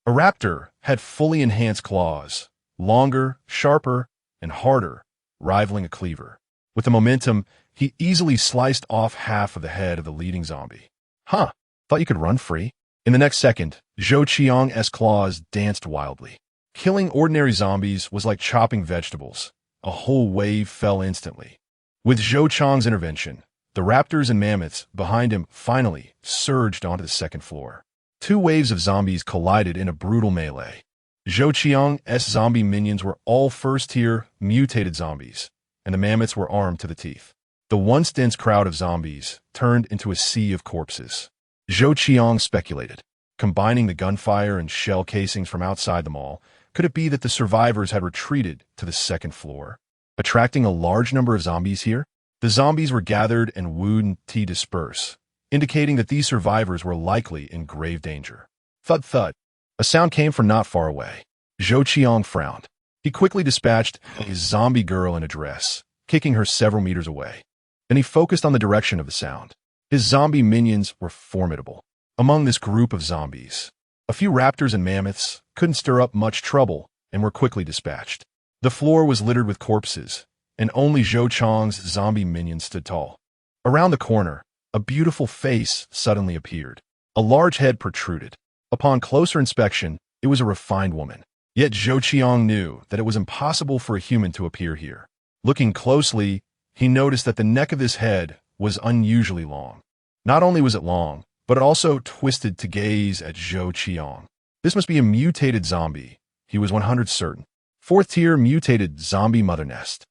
S1: A raptor had fully enhanced claws, longer, sharper, and harder, rivaling a cleaver. With the momentum, he easily sliced off half of the head of the leading zombie. Huh, thought you could run free? In the next second, Zhou Qiang's claws danced wildly. Killing ordinary zombies was like chopping vegetables. A whole wave fell instantly. With Zhou Qiang's intervention, the raptors and mammoths behind him finally surged onto the second floor. 2 waves of zombies collided in a brutal melee. Zhou Qiang's zombie minions were all first-tier, mutated zombies, and the mammoths were armed to the teeth. The once dense crowd of zombies turned into a sea of corpses. Zhou Qiang speculated. Combining the gunfire and shell casings from outside the mall, could it be that the survivors had retreated to the second floor, attracting a large number of zombies here? The zombies were gathered and wouldn't disperse, indicating that these survivors were likely in grave danger. Thud thud. A sound came from not far away. Zhou Qiang frowned. He quickly dispatched his zombie girl in a dress, kicking her several meters away. Then he focused on the direction of the sound. His zombie minions were formidable. Among this group of zombies, a few raptors and mammoths couldn't stir up much trouble and were quickly dispatched. The floor was littered with corpses, and only Zhou Qiang's zombie minions stood tall. Around the corner, a beautiful face suddenly appeared. A large head protruded. Upon closer inspection, it was a refined woman. Yet Zhou Qiang knew that it was impossible for a human to appear here. Looking closely, he noticed that the neck of this head was unusually long. Not only was it long, but it also twisted to gaze at Zhou Qiang. This must be a mutated zombie, he was 100% certain. Fourth tier mutated zombie mother nest.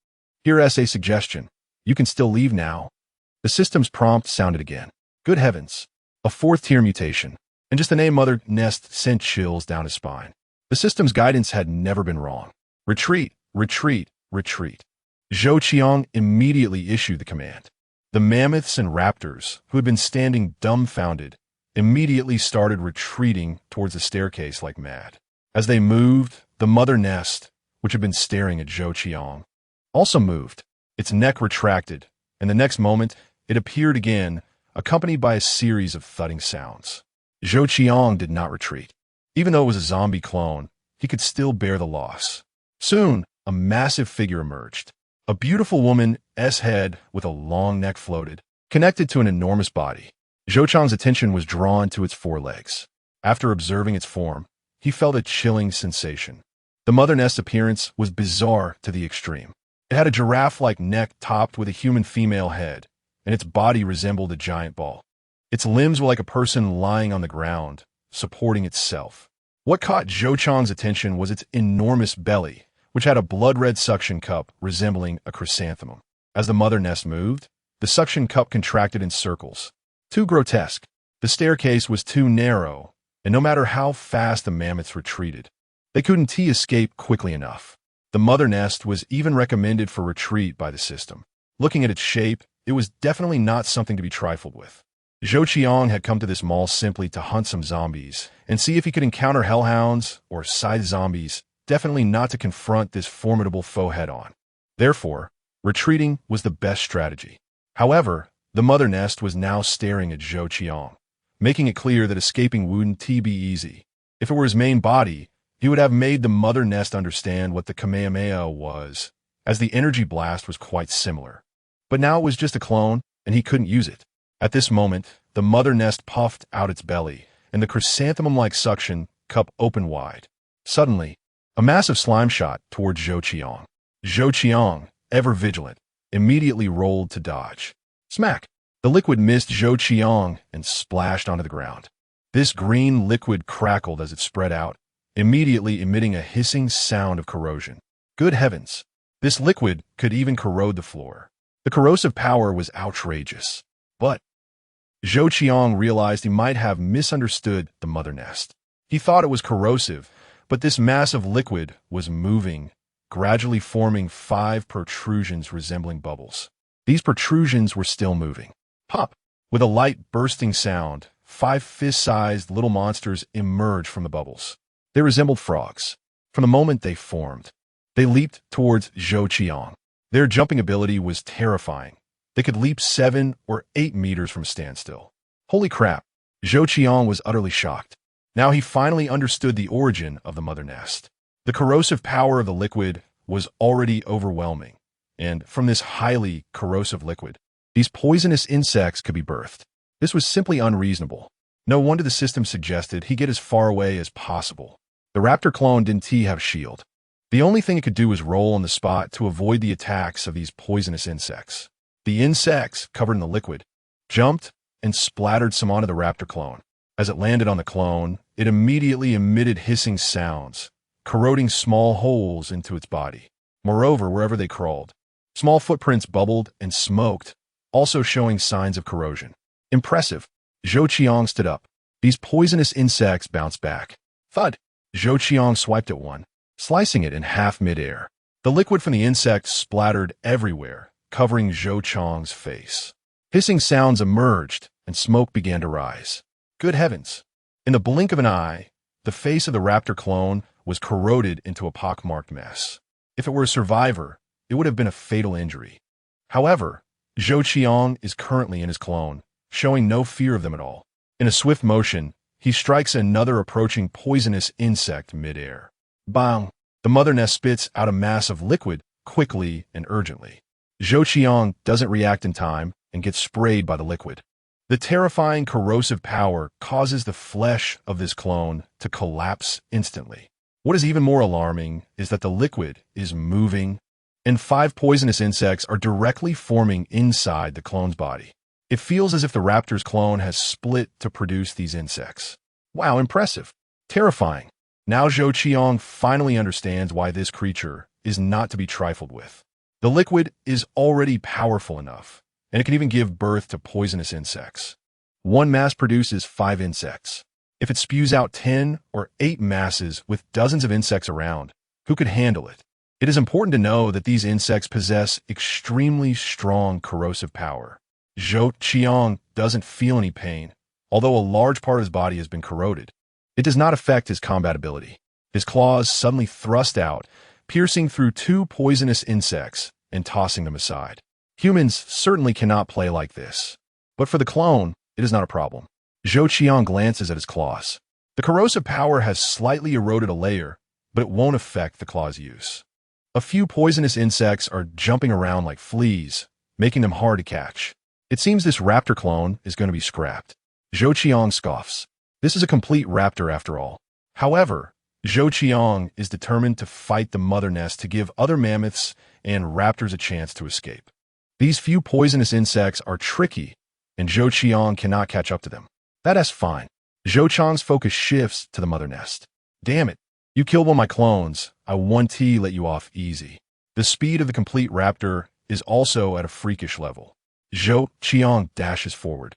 S1: Here as a suggestion. You can still leave now. The system's prompt sounded again. Good heavens. A fourth tier mutation. And just the name mother nest sent chills down his spine. The system's guidance had never been wrong. Retreat, retreat, retreat. Zhou Qiang immediately issued the command. The mammoths and raptors, who had been standing dumbfounded, immediately started retreating towards the staircase like mad. As they moved, the mother nest, which had been staring at Zhou Qiang, also moved. Its neck retracted, and the next moment, it appeared again, accompanied by a series of thudding sounds. Zhou Qiang did not retreat. Even though it was a zombie clone, he could still bear the loss. Soon, a massive figure emerged. A beautiful woman's head with a long neck floated, connected to an enormous body. Zhou Qiang's attention was drawn to its forelegs. After observing its form, he felt a chilling sensation. The mother nest's appearance was bizarre to the extreme. It had a giraffe-like neck topped with a human female head, and its body resembled a giant ball. Its limbs were like a person lying on the ground, supporting itself. What caught Zhou Qiang's attention was its enormous belly, which had a blood-red suction cup resembling a chrysanthemum. As the mother nest moved, the suction cup contracted in circles. Too grotesque. The staircase was too narrow, and no matter how fast the mammoths retreated, they couldn't escape quickly enough. The mother nest was even recommended for retreat by the system. Looking at its shape, it was definitely not something to be trifled with. Zhou Qiang had come to this mall simply to hunt some zombies and see if he could encounter hellhounds or scythe zombies, definitely not to confront this formidable foe head-on. Therefore, retreating was the best strategy. However, the mother nest was now staring at Zhou Qiang, making it clear that escaping wouldn't be easy. If it were his main body, he would have made the mother nest understand what the Kamehameha was, as the energy blast was quite similar. But now it was just a clone, and he couldn't use it. At this moment, the mother nest puffed out its belly, and the chrysanthemum-like suction cup opened wide. Suddenly, a massive slime shot towards Zhou Qiang. Zhou Qiang, ever vigilant, immediately rolled to dodge. Smack! The liquid missed Zhou Qiang and splashed onto the ground. This green liquid crackled as it spread out, immediately emitting a hissing sound of corrosion. Good heavens! This liquid could even corrode the floor. The corrosive power was outrageous. But Zhou Qiang realized he might have misunderstood the mother nest. He thought it was corrosive, but this mass of liquid was moving, gradually forming 5 protrusions resembling bubbles. These protrusions were still moving. Pop! With a light bursting sound, 5 fist-sized little monsters emerged from the bubbles. They resembled frogs. From the moment they formed, they leaped towards Zhou Qiang. Their jumping ability was terrifying. They could leap 7 or 8 meters from a standstill. Holy crap! Zhou Qiang was utterly shocked. Now he finally understood the origin of the mother nest. The corrosive power of the liquid was already overwhelming, and from this highly corrosive liquid, these poisonous insects could be birthed. This was simply unreasonable. No wonder the system suggested he get as far away as possible. The raptor clone didn't have a shield. The only thing it could do was roll on the spot to avoid the attacks of these poisonous insects. The insects, covered in the liquid, jumped and splattered some onto the raptor clone. As it landed on the clone, it immediately emitted hissing sounds, corroding small holes into its body. Moreover, wherever they crawled, small footprints bubbled and smoked also showing signs of corrosion. Impressive. Zhou Qiang stood up. These poisonous insects bounced back. Thud. Zhou Qiang swiped at one, slicing it in half midair. The liquid from the insect splattered everywhere, covering Zhou Qiang's face. Hissing sounds emerged, and smoke began to rise. Good heavens! In the blink of an eye, the face of the raptor clone was corroded into a pockmarked mess. If it were a survivor, it would have been a fatal injury. However, Zhou Qiang is currently in his clone, showing no fear of them at all. In a swift motion, he strikes another approaching poisonous insect midair. Bang! The mother nest spits out a mass of liquid quickly and urgently. Zhou Qiang doesn't react in time and gets sprayed by the liquid. The terrifying corrosive power causes the flesh of this clone to collapse instantly. What is even more alarming is that the liquid is moving, and 5 poisonous insects are directly forming inside the clone's body. It feels as if the raptor's clone has split to produce these insects. Wow, impressive. Terrifying. Now Zhou Qiang finally understands why this creature is not to be trifled with. The liquid is already powerful enough, and it can even give birth to poisonous insects. One mass produces 5 insects. If it spews out 10 or 8 masses with dozens of insects around, who could handle it? It is important to know that these insects possess extremely strong corrosive power. Zhou Qiang doesn't feel any pain, although a large part of his body has been corroded. It does not affect his combat ability. His claws suddenly thrust out, piercing through 2 poisonous insects and tossing them aside. Humans certainly cannot play like this. But for the clone, it is not a problem. Zhou Qiang glances at his claws. The corrosive power has slightly eroded a layer, but it won't affect the claw's use. A few poisonous insects are jumping around like fleas, making them hard to catch. It seems this raptor clone is going to be scrapped. Zhou Qiang scoffs. This is a complete raptor after all. However, Zhou Qiang is determined to fight the mother nest to give other mammoths and raptors a chance to escape. These few poisonous insects are tricky, and Zhou Qiang cannot catch up to them. That's fine. Zhou Qiang's focus shifts to the mother nest. Damn it. You killed one of my clones. I 1T let you off easy. The speed of the complete raptor is also at a freakish level. Zhou Qiang dashes forward,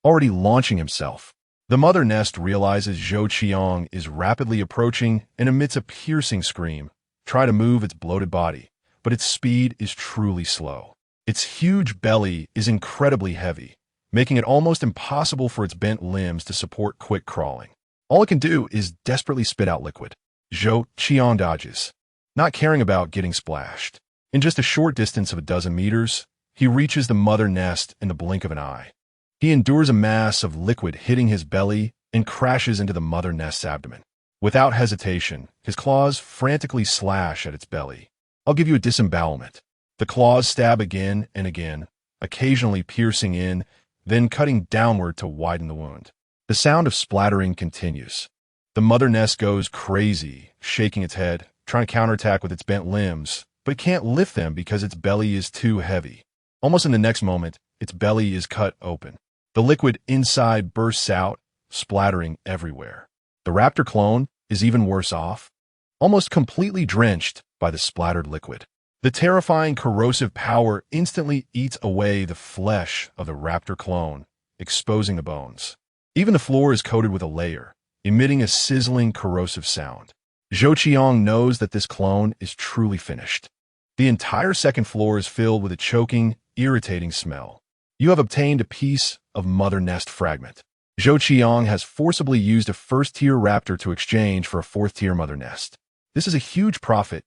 S1: already launching himself. The mother nest realizes Zhou Qiang is rapidly approaching and emits a piercing scream, try to move its bloated body, but its speed is truly slow. Its huge belly is incredibly heavy, making it almost impossible for its bent limbs to support quick crawling. All it can do is desperately spit out liquid. Zhou Qiang dodges, not caring about getting splashed. In just a short distance of a dozen meters, he reaches the mother nest in the blink of an eye. He endures a mass of liquid hitting his belly and crashes into the mother nest's abdomen. Without hesitation, his claws frantically slash at its belly. I'll give you a disembowelment. The claws stab again and again, occasionally piercing in, then cutting downward to widen the wound. The sound of splattering continues. The mother nest goes crazy, shaking its head, trying to counterattack with its bent limbs, but it can't lift them because its belly is too heavy. Almost in the next moment, its belly is cut open. The liquid inside bursts out, splattering everywhere. The raptor clone is even worse off, almost completely drenched by the splattered liquid. The terrifying corrosive power instantly eats away the flesh of the raptor clone, exposing the bones. Even the floor is coated with a layer, emitting a sizzling corrosive sound. Zhou Qiang knows that this clone is truly finished. The entire second floor is filled with a choking, irritating smell. You have obtained a piece of mother nest fragment. Zhou Qiang has forcibly used a first-tier raptor to exchange for a 4th-tier mother nest. This is a huge profit.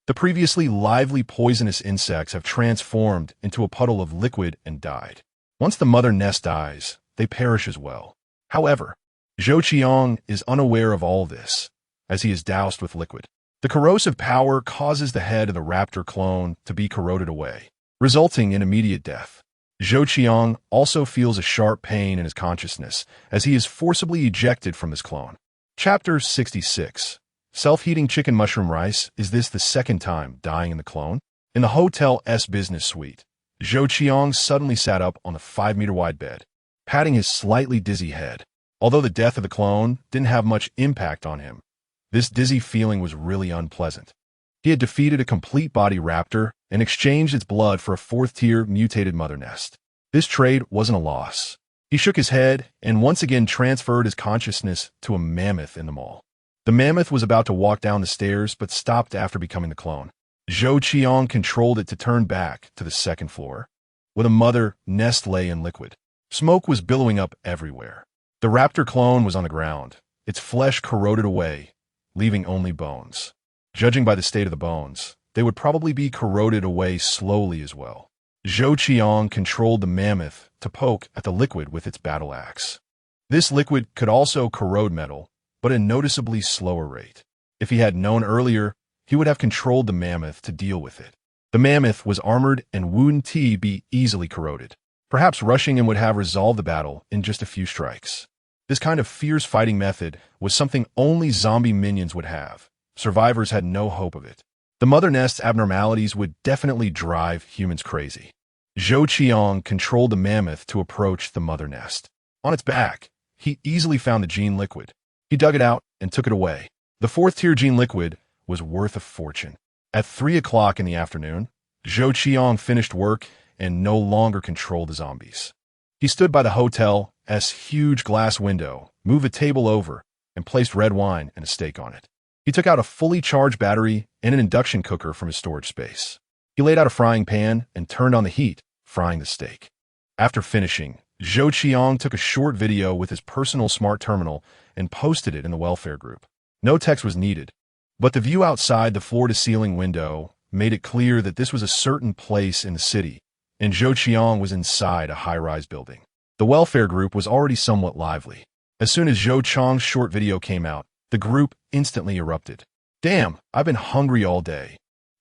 S1: The previously lively poisonous insects have transformed into a puddle of liquid and died. Once the mother nest dies, they perish as well. However, Zhou Qiang is unaware of all this, as he is doused with liquid. The corrosive power causes the head of the raptor clone to be corroded away, resulting in immediate death. Zhou Qiang also feels a sharp pain in his consciousness as he is forcibly ejected from his clone. Chapter 66. Self-heating chicken mushroom rice. Is this the second time dying in the clone? In the hotel's business suite, Zhou Qiang suddenly sat up on the 5-meter-wide bed, patting his slightly dizzy head. Although the death of the clone didn't have much impact on him, this dizzy feeling was really unpleasant. He had defeated a complete body raptor and exchanged its blood for a 4th-tier mutated mother nest. This trade wasn't a loss. He shook his head and once again transferred his consciousness to a mammoth in the mall. The mammoth was about to walk down the stairs but stopped after becoming the clone. Zhou Qiang controlled it to turn back to the second floor, where the mother nest lay in liquid. Smoke was billowing up everywhere. The raptor clone was on the ground, its flesh corroded away, leaving only bones. Judging by the state of the bones, they would probably be corroded away slowly as well. Zhou Qiang controlled the mammoth to poke at the liquid with its battle axe. This liquid could also corrode metal, but at a noticeably slower rate. If he had known earlier, he would have controlled the mammoth to deal with it. The mammoth was armored and wouldn't be easily corroded. Perhaps rushing him would have resolved the battle in just a few strikes. This kind of fierce fighting method was something only zombie minions would have. Survivors had no hope of it. The mother nest's abnormalities would definitely drive humans crazy. Zhou Qiang controlled the mammoth to approach the mother nest. On its back, he easily found the gene liquid. He dug it out and took it away. The fourth-tier gene liquid was worth a fortune. At 3 o'clock in the afternoon, Zhou Qiang finished work and no longer controlled the zombies. He stood by the hotel's huge glass window, moved a table over, and placed red wine and a steak on it. He took out a fully charged battery and an induction cooker from his storage space. He laid out a frying pan and turned on the heat, frying the steak. After finishing, Zhou Qiang took a short video with his personal smart terminal and posted it in the welfare group. No text was needed, but the view outside the floor-to-ceiling window made it clear that this was a certain place in the city, and Zhou Qiang was inside a high-rise building. The welfare group was already somewhat lively. As soon as Zhou Qiang's short video came out, the group instantly erupted. Damn, I've been hungry all day.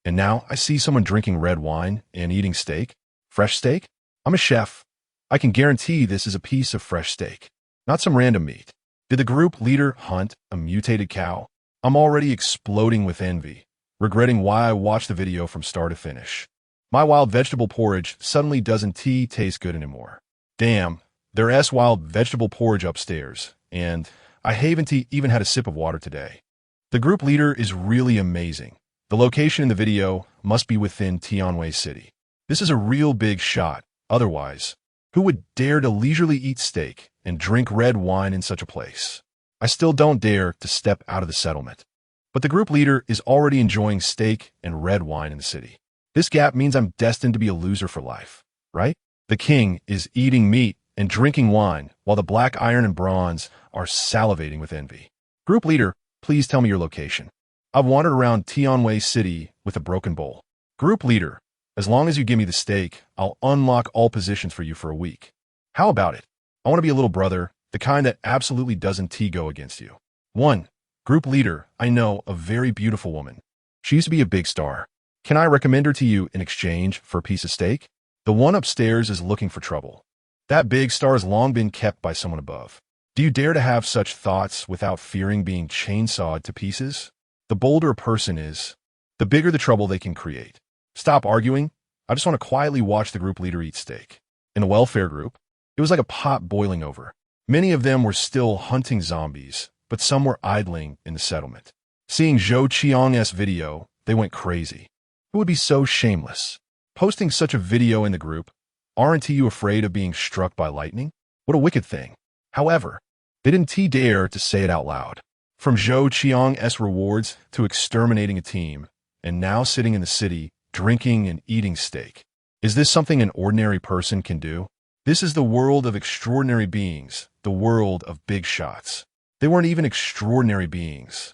S1: And now I see someone drinking red wine and eating steak? Fresh steak? I'm a chef. I can guarantee this is a piece of fresh steak, not some random meat. Did the group leader hunt a mutated cow? I'm already exploding with envy, regretting why I watched the video from start to finish. My wild vegetable porridge suddenly doesn't taste good anymore. Damn, there's wild vegetable porridge upstairs, and I haven't even had a sip of water today. The group leader is really amazing. The location in the video must be within Tianwei City. This is a real big shot. Otherwise, who would dare to leisurely eat steak and drink red wine in such a place? I still don't dare to step out of the settlement. But the group leader is already enjoying steak and red wine in the city. This gap means I'm destined to be a loser for life, right? The king is eating meat and drinking wine, while the black iron and bronze are salivating with envy. Group leader, please tell me your location. I've wandered around Tianwei City with a broken bowl. Group leader, as long as you give me the steak, I'll unlock all positions for you for a week. How about it? I want to be a little brother, the kind that absolutely doesn't go against you. 1. Group leader, I know a very beautiful woman. She used to be a big star. Can I recommend her to you in exchange for a piece of steak? The one upstairs is looking for trouble. That big star has long been kept by someone above. Do you dare to have such thoughts without fearing being chainsawed to pieces? The bolder a person is, the bigger the trouble they can create. Stop arguing. I just want to quietly watch the group leader eat steak. In the welfare group, it was like a pot boiling over. Many of them were still hunting zombies, but some were idling in the settlement. Seeing Zhou Qiang's video, they went crazy. Who would be so shameless? Posting such a video in the group? Aren't you afraid of being struck by lightning? What a wicked thing. However, they didn't dare to say it out loud. From Zhou Qiang's rewards to exterminating a team, and now sitting in the city, drinking and eating steak. Is this something an ordinary person can do? This is the world of extraordinary beings, the world of big shots. They weren't even extraordinary beings.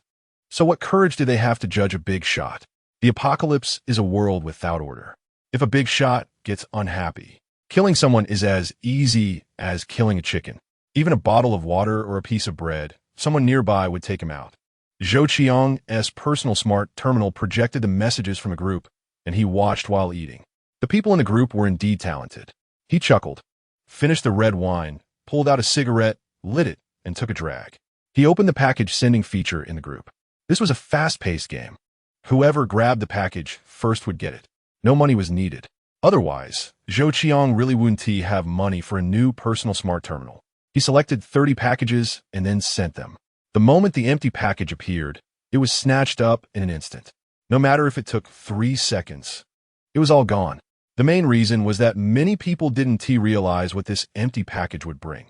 S1: So what courage do they have to judge a big shot? The apocalypse is a world without order. If a big shot gets unhappy, killing someone is as easy as killing a chicken. Even a bottle of water or a piece of bread, someone nearby would take him out. Zhou Qiang's personal smart terminal projected the messages from the group, and he watched while eating. The people in the group were indeed talented. He chuckled, finished the red wine, pulled out a cigarette, lit it, and took a drag. He opened the package sending feature in the group. This was a fast-paced game. Whoever grabbed the package first would get it. No money was needed. Otherwise, Zhou Qiang really wouldn't have money for a new personal smart terminal. He selected 30 packages and then sent them. The moment the empty package appeared, it was snatched up in an instant. No matter if it took 3 seconds, it was all gone. The main reason was that many people didn't realize what this empty package would bring.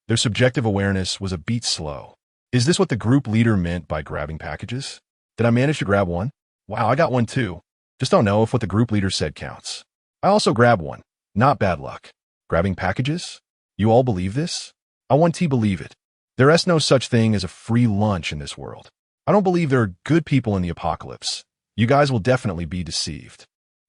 S1: Their subjective awareness was a beat slow. Is this what the group leader meant by grabbing packages? Did I manage to grab one? Wow, I got one too. Just don't know if what the group leader said counts. I also grabbed one. Not bad luck. Grabbing packages? You all believe this? I want to believe it. There is no such thing as a free lunch in this world. I don't believe there are good people in the apocalypse. You guys will definitely be deceived.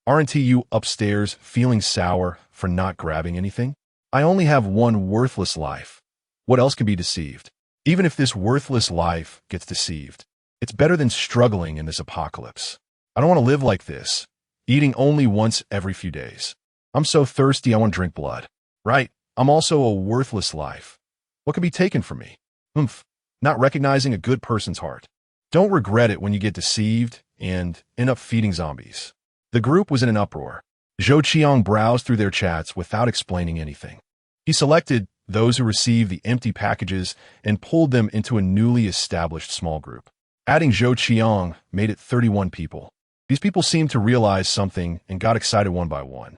S1: Aren't you upstairs feeling sour for not grabbing anything? I only have one worthless life. What else can be deceived? Even if this worthless life gets deceived, it's better than struggling in this apocalypse. I don't want to live like this, eating only once every few days. I'm so thirsty I want to drink blood. Right, I'm also a worthless life. What can be taken from me? Not recognizing a good person's heart. Don't regret it when you get deceived and end up feeding zombies. The group was in an uproar. Zhou Qiang browsed through their chats without explaining anything. He selected those who received the empty packages and pulled them into a newly established small group. Adding Zhou Qiang made it 31 people. These people seemed to realize something and got excited one by one.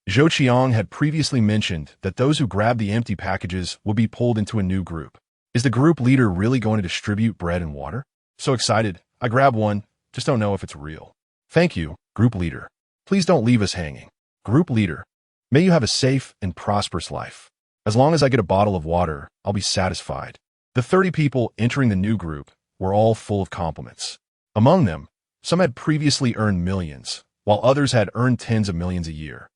S1: Zhou Qiang had previously mentioned that those who grabbed the empty packages would be pulled into a new group. Is the group leader really going to distribute bread and water? So excited, I grabbed one, just don't know if it's real. Thank you, group leader. Please don't leave us hanging. Group leader, may you have a safe and prosperous life. As long as I get a bottle of water, I'll be satisfied. The 30 people entering the new group were all full of compliments. Among them, some had previously earned millions, while others had earned tens of millions a year.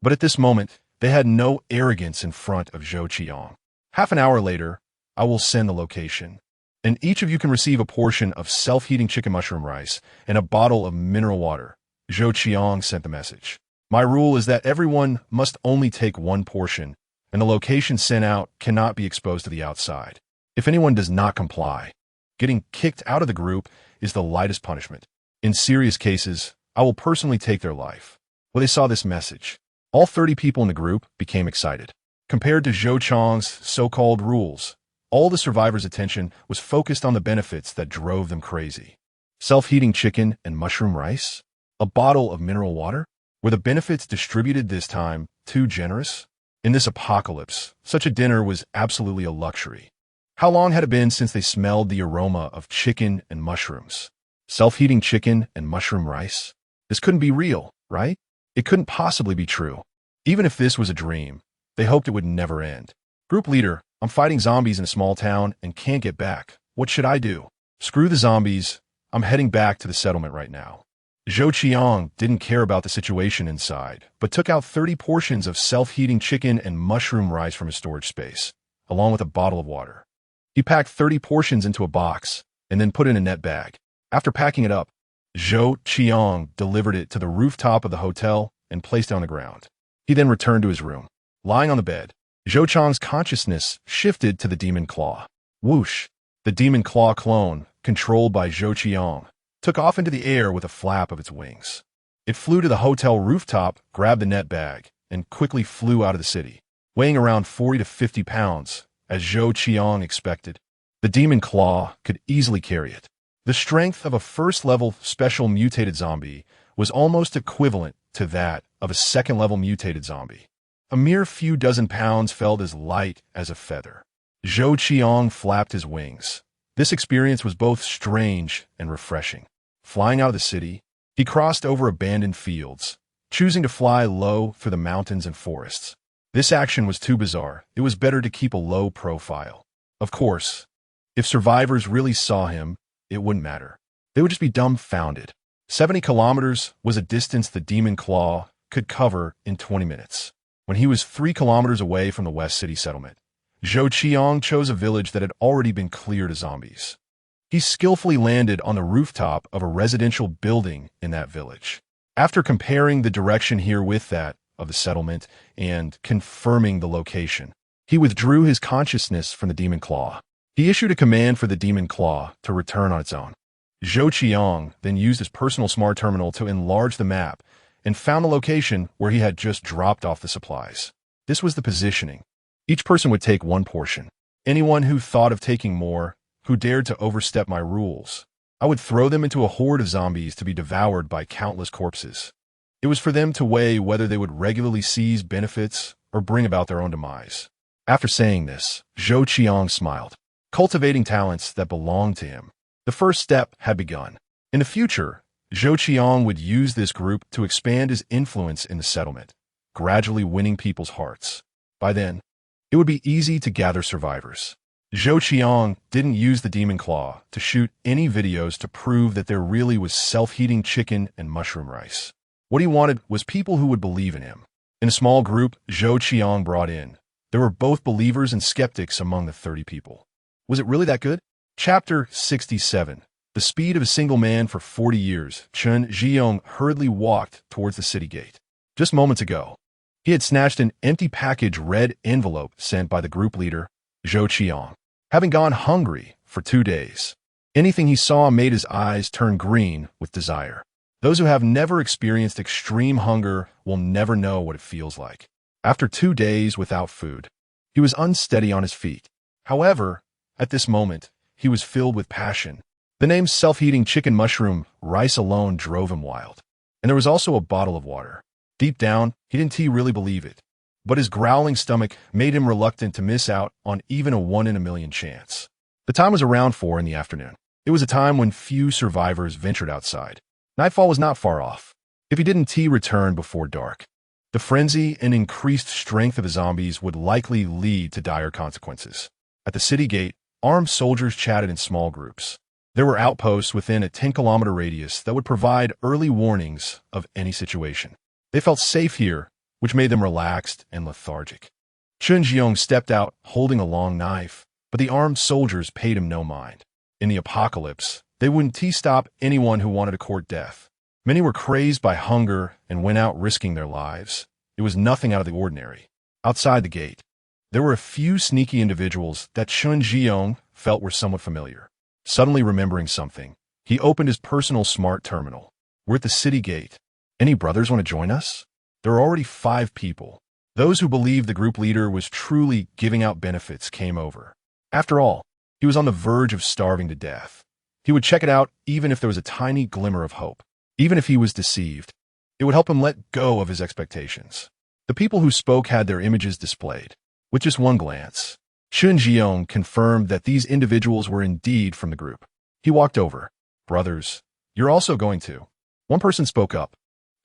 S1: But at this moment, they had no arrogance in front of Zhou Qiang. Half an hour later, I will send the location, and each of you can receive a portion of self-heating chicken mushroom rice and a bottle of mineral water. Zhou Qiang sent the message. My rule is that everyone must only take one portion, and the location sent out cannot be exposed to the outside. If anyone does not comply, getting kicked out of the group is the lightest punishment. In serious cases, I will personally take their life. When they saw this message, all 30 people in the group became excited. Compared to Zhou Qiang's so-called rules, all the survivors' attention was focused on the benefits that drove them crazy. Self-heating chicken and mushroom rice? A bottle of mineral water? Were the benefits distributed this time too generous? In this apocalypse, such a dinner was absolutely a luxury. How long had it been since they smelled the aroma of chicken and mushrooms? Self-heating chicken and mushroom rice? This couldn't be real, right? It couldn't possibly be true. Even if this was a dream, they hoped it would never end. Group leader, I'm fighting zombies in a small town and can't get back. What should I do? Screw the zombies. I'm heading back to the settlement right now. Zhou Qiang didn't care about the situation inside, but took out 30 portions of self-heating chicken and mushroom rice from his storage space, along with a bottle of water. He packed 30 portions into a box and then put it in a net bag. After packing it up, Zhou Qiang delivered it to the rooftop of the hotel and placed it on the ground. He then returned to his room. Lying on the bed, Zhou Qiang's consciousness shifted to the demon claw. Whoosh! The demon claw clone, controlled by Zhou Qiang, took off into the air with a flap of its wings. It flew to the hotel rooftop, grabbed the net bag, and quickly flew out of the city, weighing around 40 to 50 pounds, as Zhou Qiang expected. The demon claw could easily carry it. The strength of a first-level special mutated zombie was almost equivalent to that of a second-level mutated zombie. A mere few dozen pounds felt as light as a feather. Zhou Qiang flapped his wings. This experience was both strange and refreshing. Flying out of the city, he crossed over abandoned fields, choosing to fly low through the mountains and forests. This action was too bizarre. It was better to keep a low profile. Of course, if survivors really saw him, it wouldn't matter. They would just be dumbfounded. 70 kilometers was a distance the demon claw could cover in 20 minutes. When he was 3 kilometers away from the West City settlement, Zhou Qiang chose a village that had already been cleared of zombies. He skillfully landed on the rooftop of a residential building in that village. After comparing the direction here with that of the settlement and confirming the location, he withdrew his consciousness from the demon claw. He issued a command for the demon claw to return on its own. Zhou Qiang then used his personal smart terminal to enlarge the map and found the location where he had just dropped off the supplies. This was the positioning. Each person would take one portion. Anyone who thought of taking more, who dared to overstep my rules, I would throw them into a horde of zombies to be devoured by countless corpses. It was for them to weigh whether they would regularly seize benefits or bring about their own demise. After saying this, Zhou Qiang smiled, cultivating talents that belonged to him. The first step had begun. In the future, Zhou Qiang would use this group to expand his influence in the settlement, gradually winning people's hearts. By then, it would be easy to gather survivors. Zhou Qiang didn't use the demon claw to shoot any videos to prove that there really was self-heating chicken and mushroom rice. What he wanted was people who would believe in him. In a small group Zhou Qiang brought in, there were both believers and skeptics among the 30 people. Was it really that good? Chapter 67. The speed of a single man for 40 years, Zhou Qiang hurriedly walked towards the city gate. Just moments ago, he had snatched an empty package red envelope sent by the group leader, Zhou Qiang. Having gone hungry for 2 days, anything he saw made his eyes turn green with desire. Those who have never experienced extreme hunger will never know what it feels like. After 2 days without food, he was unsteady on his feet. However, at this moment, he was filled with passion. The name self-heating chicken mushroom rice alone drove him wild. And there was also a bottle of water. Deep down, he didn't really believe it. But his growling stomach made him reluctant to miss out on even a 1 in a million chance. The time was around 4 in the afternoon. It was a time when few survivors ventured outside. Nightfall was not far off. If he didn't return before dark, the frenzy and increased strength of the zombies would likely lead to dire consequences. At the city gate, armed soldiers chatted in small groups. There were outposts within a 10-kilometer radius that would provide early warnings of any situation. They felt safe here, which made them relaxed and lethargic. Zhou Qiang stepped out holding a long knife, but the armed soldiers paid him no mind. In the apocalypse, they wouldn't stop anyone who wanted to court death. Many were crazed by hunger and went out risking their lives. It was nothing out of the ordinary. Outside the gate, there were a few sneaky individuals that Zhou Qiang felt were somewhat familiar. Suddenly remembering something, he opened his personal smart terminal. We're at the city gate. Any brothers want to join us? There are already 5 people. Those who believed the group leader was truly giving out benefits came over. After all, he was on the verge of starving to death. He would check it out even if there was a tiny glimmer of hope. Even if he was deceived, it would help him let go of his expectations. The people who spoke had their images displayed. With just one glance, Zhou Qiang confirmed that these individuals were indeed from the group. He walked over. Brothers, you're also going to. One person spoke up.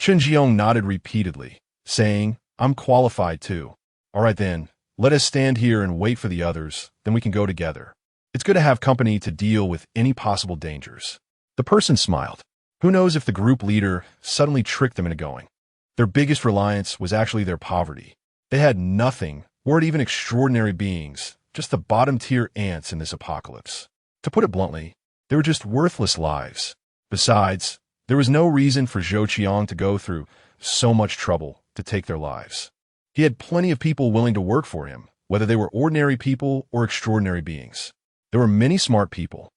S1: Zhou Qiang nodded repeatedly, saying, I'm qualified too. All right then, let us stand here and wait for the others, then we can go together. It's good to have company to deal with any possible dangers. The person smiled. Who knows if the group leader suddenly tricked them into going. Their biggest reliance was actually their poverty. They had nothing, weren't even extraordinary beings, just the bottom-tier ants in this apocalypse. To put it bluntly, they were just worthless lives. Besides, there was no reason for Zhou Qiang to go through so much trouble to take their lives. He had plenty of people willing to work for him, whether they were ordinary people or extraordinary beings. There were many smart people.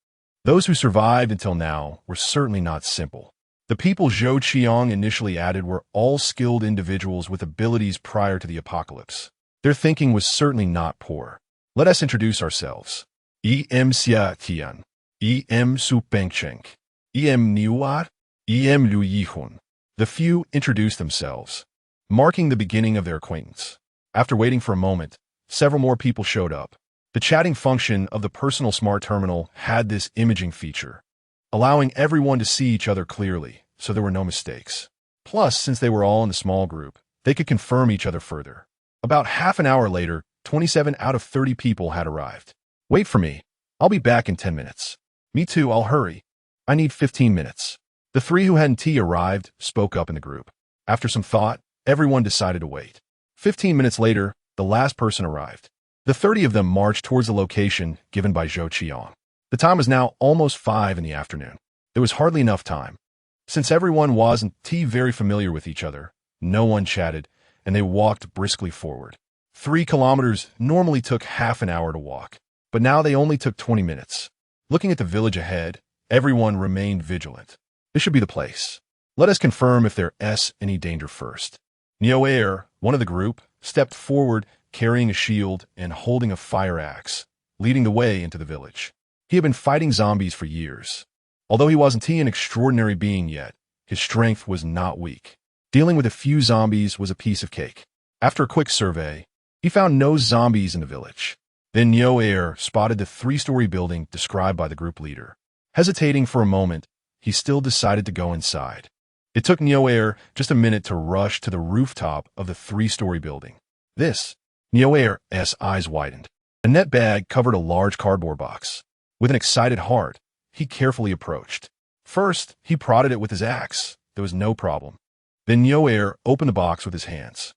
S1: Those who survived until now were certainly not simple. The people Zhou Qiang initially added were all skilled individuals with abilities prior to the apocalypse. Their thinking was certainly not poor. Let us introduce ourselves. Xia Tian. Su Bengcheng. Niuat. Lu Yihun. The few introduced themselves, marking the beginning of their acquaintance. After waiting for a moment, several more people showed up. The chatting function of the personal smart terminal had this imaging feature, allowing everyone to see each other clearly, so there were no mistakes. Plus, since they were all in a small group, they could confirm each other further. About half an hour later, 27 out of 30 people had arrived. Wait for me. I'll be back in 10 minutes. Me too, I'll hurry. I need 15 minutes. The 3 who hadn't arrived spoke up in the group. After some thought, everyone decided to wait. 15 minutes later, the last person arrived. The 30 of them marched towards the location given by Zhou Qiang. The time was now almost 5 in the afternoon. There was hardly enough time. Since everyone wasn't very familiar with each other, no one chatted, and they walked briskly forward. 3 kilometers normally took half an hour to walk, but now they only took 20 minutes. Looking at the village ahead, everyone remained vigilant. This should be the place. Let us confirm if there's any danger first. Neo-Air, one of the group, stepped forward carrying a shield and holding a fire axe, leading the way into the village. He had been fighting zombies for years. Although he wasn't an extraordinary being yet, his strength was not weak. Dealing with a few zombies was a piece of cake. After a quick survey, he found no zombies in the village. Then Nyo spotted the 3-story building described by the group leader. Hesitating for a moment, he still decided to go inside. It took Nyo just a minute to rush to the rooftop of the 3-story building. Nyo's eyes widened. A net bag covered a large cardboard box. With an excited heart, he carefully approached. First, he prodded it with his axe. There was no problem. Then Nyo opened the box with his hands.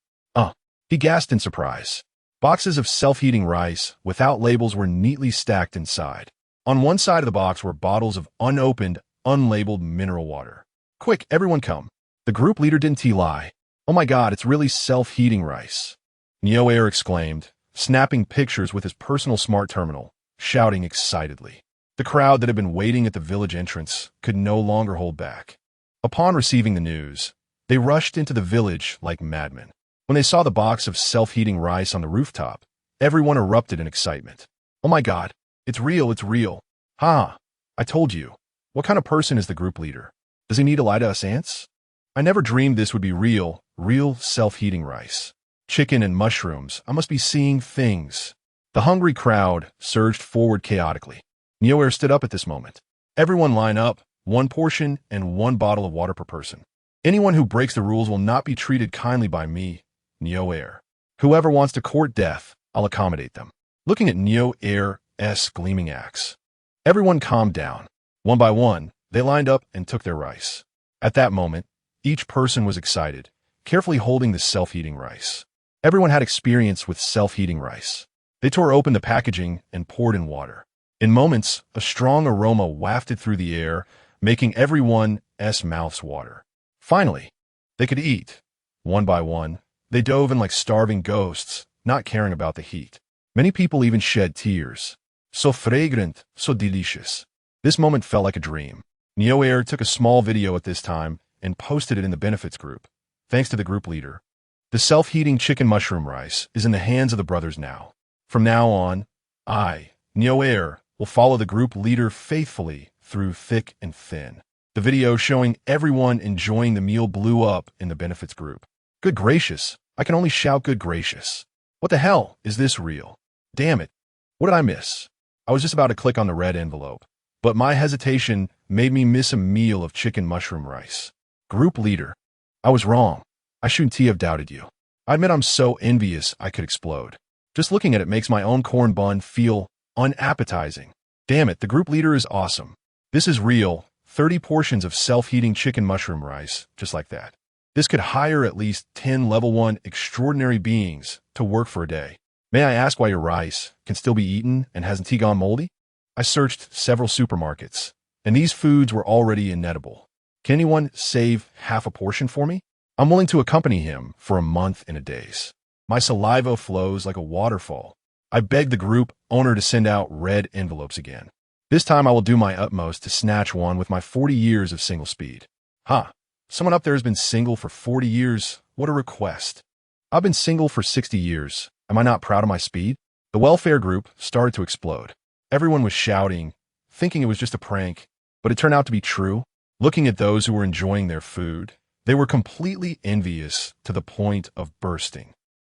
S1: He gasped in surprise. Boxes of self-heating rice without labels were neatly stacked inside. On one side of the box were bottles of unopened, unlabeled mineral water. Quick, everyone come. The group leader didn't lie. Oh my god, it's really self-heating rice. Nyo exclaimed, snapping pictures with his personal smart terminal, shouting excitedly. The crowd that had been waiting at the village entrance could no longer hold back. Upon receiving the news, they rushed into the village like madmen. When they saw the box of self-heating rice on the rooftop, everyone erupted in excitement. Oh my god, it's real, it's real. Ha! I told you. What kind of person is the group leader? Does he need to lie to us ants? I never dreamed this would be real self-heating rice. Chicken and mushrooms, I must be seeing things. The hungry crowd surged forward chaotically. Nyo stood up at this moment. Everyone line up, 1 portion and 1 bottle of water per person. Anyone who breaks the rules will not be treated kindly by me, Nyo. Whoever wants to court death, I'll accommodate them. Looking at Nyo's gleaming axe. Everyone calmed down. One by one, they lined up and took their rice. At that moment, each person was excited, carefully holding the self-heating rice. Everyone had experience with self-heating rice. They tore open the packaging and poured in water. In moments, a strong aroma wafted through the air, making everyone's mouths water. Finally, they could eat. One by one, they dove in like starving ghosts, not caring about the heat. Many people even shed tears. So fragrant, so delicious. This moment felt like a dream. Nyo took a small video at this time and posted it in the benefits group. Thanks to the group leader. The self-heating chicken mushroom rice is in the hands of the brothers now. From now on, I, Nyo, will follow the group leader faithfully through thick and thin. The video showing everyone enjoying the meal blew up in the benefits group. Good gracious, I can only shout good gracious. What the hell, is this real? Damn it, what did I miss? I was just about to click on the red envelope, but my hesitation made me miss a meal of chicken mushroom rice. Group leader, I was wrong. I shouldn't have doubted you. I admit I'm so envious I could explode. Just looking at it makes my own corn bun feel unappetizing. Damn it, the group leader is awesome. This is real, 30 portions of self-heating chicken mushroom rice, just like that. This could hire at least 10 level 1 extraordinary beings to work for a day. May I ask why your rice can still be eaten and hasn't gone moldy? I searched several supermarkets, and these foods were already inedible. Can anyone save half a portion for me? I'm willing to accompany him for a month and a days. My saliva flows like a waterfall. I beg the group owner to send out red envelopes again. This time I will do my utmost to snatch one with my 40 years of single speed. Someone up there has been single for 40 years. What a request. I've been single for 60 years. Am I not proud of my speed? The welfare group started to explode. Everyone was shouting, thinking it was just a prank, but it turned out to be true. Looking at those who were enjoying their food, they were completely envious to the point of bursting.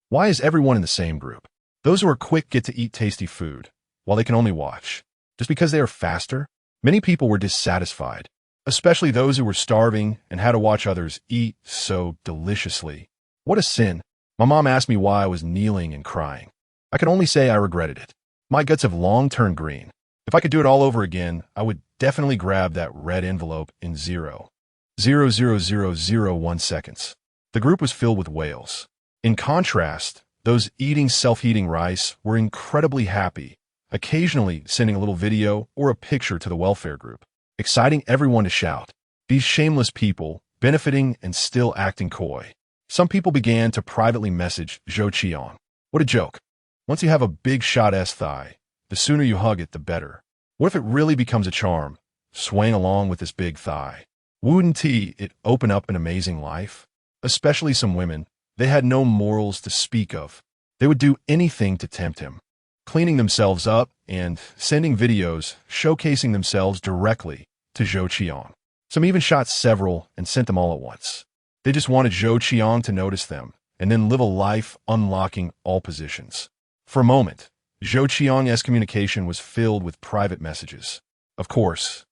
S1: Why is everyone in the same group? Those who are quick get to eat tasty food, while they can only watch. Just because they are faster? Many people were dissatisfied, especially those who were starving and had to watch others eat so deliciously. What a sin. My mom asked me why I was kneeling and crying. I can only say I regretted it. My guts have long turned green. If I could do it all over again, I would definitely grab that red envelope in 0.00001 seconds. The group was filled with wails. In contrast, those eating self-heating rice were incredibly happy, occasionally sending a little video or a picture to the welfare group, exciting everyone to shout. These shameless people, benefiting and still acting coy. Some people began to privately message Zhou Qiang. What a joke. Once you have a big shot-ass thigh, the sooner you hug it, the better. What if it really becomes a charm, swaying along with this big thigh? Wouldn't it open up an amazing life? Especially some women, they had no morals to speak of. They would do anything to tempt him, cleaning themselves up and sending videos showcasing themselves directly to Zhou Qiang. Some even shot several and sent them all at once. They just wanted Zhou Qiang to notice them, and then live a life unlocking all positions. For a moment, Zhou Qiang's communication was filled with private messages. Of course,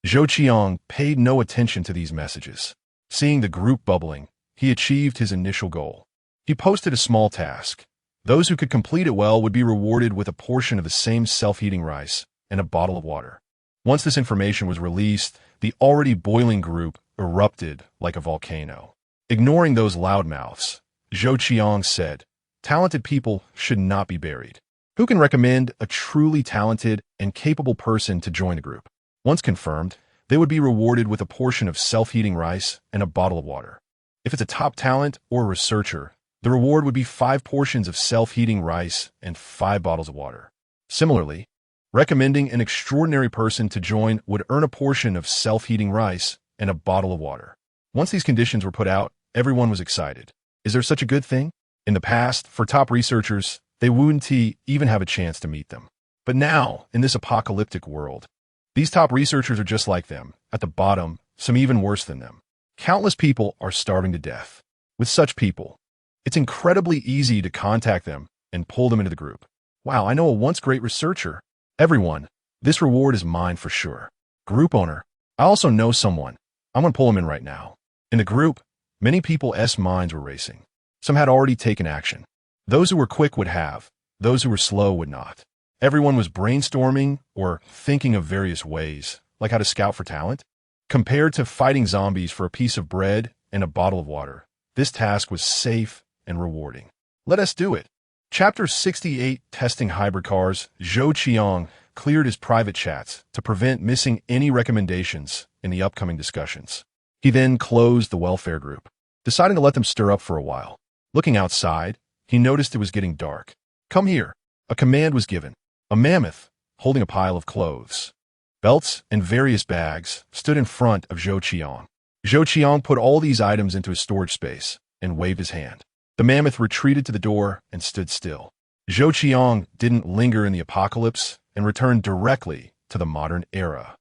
S1: Zhou Qiang paid no attention to these messages. Seeing the group bubbling, he achieved his initial goal. He posted a small task. Those who could complete it well would be rewarded with a portion of the same self-heating rice and a bottle of water. Once this information was released, the already boiling group erupted like a volcano. Ignoring those loudmouths, Zhou Qiang said, "Talented people should not be buried. Who can recommend a truly talented and capable person to join the group?" Once confirmed, they would be rewarded with a portion of self-heating rice and a bottle of water. If it's a top talent or a researcher, the reward would be 5 portions of self-heating rice and 5 bottles of water. Similarly, recommending an extraordinary person to join would earn a portion of self-heating rice and a bottle of water. Once these conditions were put out, everyone was excited. Is there such a good thing? In the past, for top researchers, they wouldn't even have a chance to meet them. But now, in this apocalyptic world, these top researchers are just like them, at the bottom, some even worse than them. Countless people are starving to death. With such people, it's incredibly easy to contact them and pull them into the group. Wow, I know a once great researcher. Everyone, this reward is mine for sure. Group owner, I also know someone. I'm going to pull him in right now. In the group, many people's minds were racing. Some had already taken action. Those who were quick would have, those who were slow would not. Everyone was brainstorming or thinking of various ways, like how to scout for talent. Compared to fighting zombies for a piece of bread and a bottle of water, this task was safe and rewarding. Let us do it. Chapter 68, Testing Hybrid Cars. Zhou Qiang cleared his private chats to prevent missing any recommendations in the upcoming discussions. He then closed the welfare group, deciding to let them stir up for a while. Looking outside, he noticed it was getting dark. "Come here." A command was given. A mammoth, holding a pile of clothes, belts, and various bags, stood in front of Zhou Qiang. Zhou Qiang put all these items into his storage space and waved his hand. The mammoth retreated to the door and stood still. Zhou Qiang didn't linger in the apocalypse and returned directly to the modern era.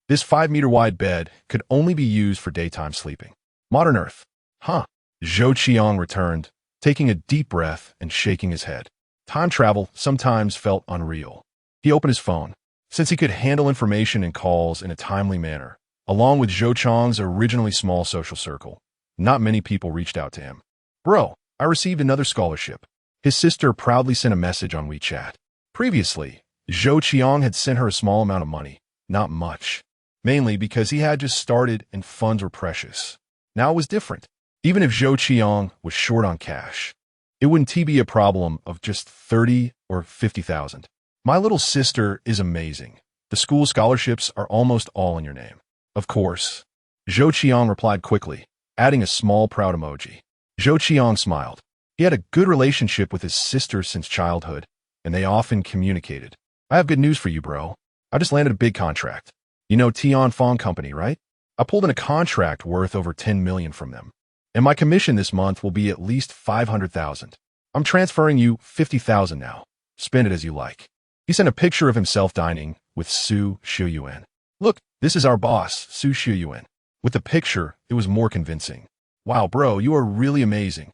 S1: This 5-meter-wide bed could only be used for daytime sleeping. Modern Earth. Huh. Zhou Qiang returned, taking a deep breath and shaking his head. Time travel sometimes felt unreal. He opened his phone. Since he could handle information and calls in a timely manner, along with Zhou Qiang's originally small social circle, not many people reached out to him. "Bro, I received another scholarship." His sister proudly sent a message on WeChat. Previously, Zhou Qiang had sent her a small amount of money, not much, mainly because he had just started and funds were precious. Now it was different. Even if Zhou Qiang was short on cash, it wouldn't be a problem of just 30 or 50,000. "My little sister is amazing. The school scholarships are almost all in your name." Of course. Zhou Qiang replied quickly, adding a small proud emoji. Zhou Qiang smiled. He had a good relationship with his sister since childhood, and they often communicated. "I have good news for you, bro. I just landed a big contract. You know Tianfeng Company, right? I pulled in a contract worth over 10 million from them. And my commission this month will be at least 500,000. I'm transferring you 50,000 now. Spend it as you like." He sent a picture of himself dining with Zhou Qiang. "Look, this is our boss, Zhou Qiang." With the picture, it was more convincing. "Wow, bro, you are really amazing.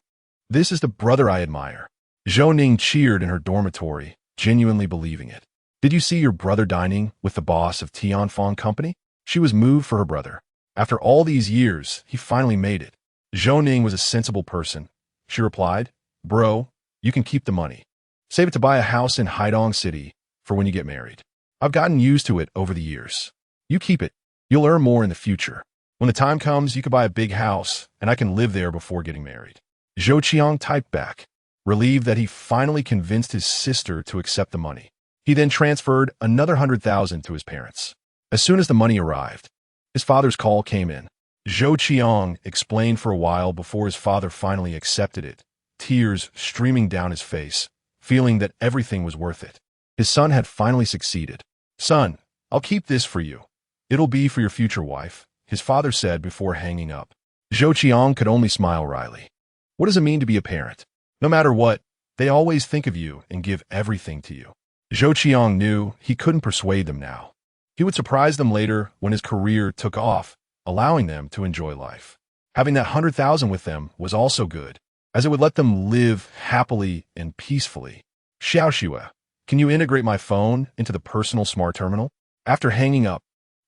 S1: This is the brother I admire." Zhou Ning cheered in her dormitory, genuinely believing it. "Did you see your brother dining with the boss of Tianfeng Company?" She was moved for her brother. After all these years, he finally made it. Zhou Ning was a sensible person. She replied, "Bro, you can keep the money. Save it to buy a house in Haidong City for when you get married. I've gotten used to it over the years. You keep it. You'll earn more in the future. When the time comes, you can buy a big house, and I can live there before getting married." Zhou Qiang typed back, relieved that he finally convinced his sister to accept the money. He then transferred another 100,000 to his parents. As soon as the money arrived, his father's call came in. Zhou Qiang explained for a while before his father finally accepted it, tears streaming down his face, feeling that everything was worth it. His son had finally succeeded. "Son, I'll keep this for you. It'll be for your future wife," his father said before hanging up. Zhou Qiang could only smile wryly. What does it mean to be a parent? No matter what, they always think of you and give everything to you. Zhou Qiang knew he couldn't persuade them now. He would surprise them later when his career took off, allowing them to enjoy life. Having that 100,000 with them was also good, as it would let them live happily and peacefully. Xiaoxue, can you integrate my phone into the personal smart terminal? After hanging up,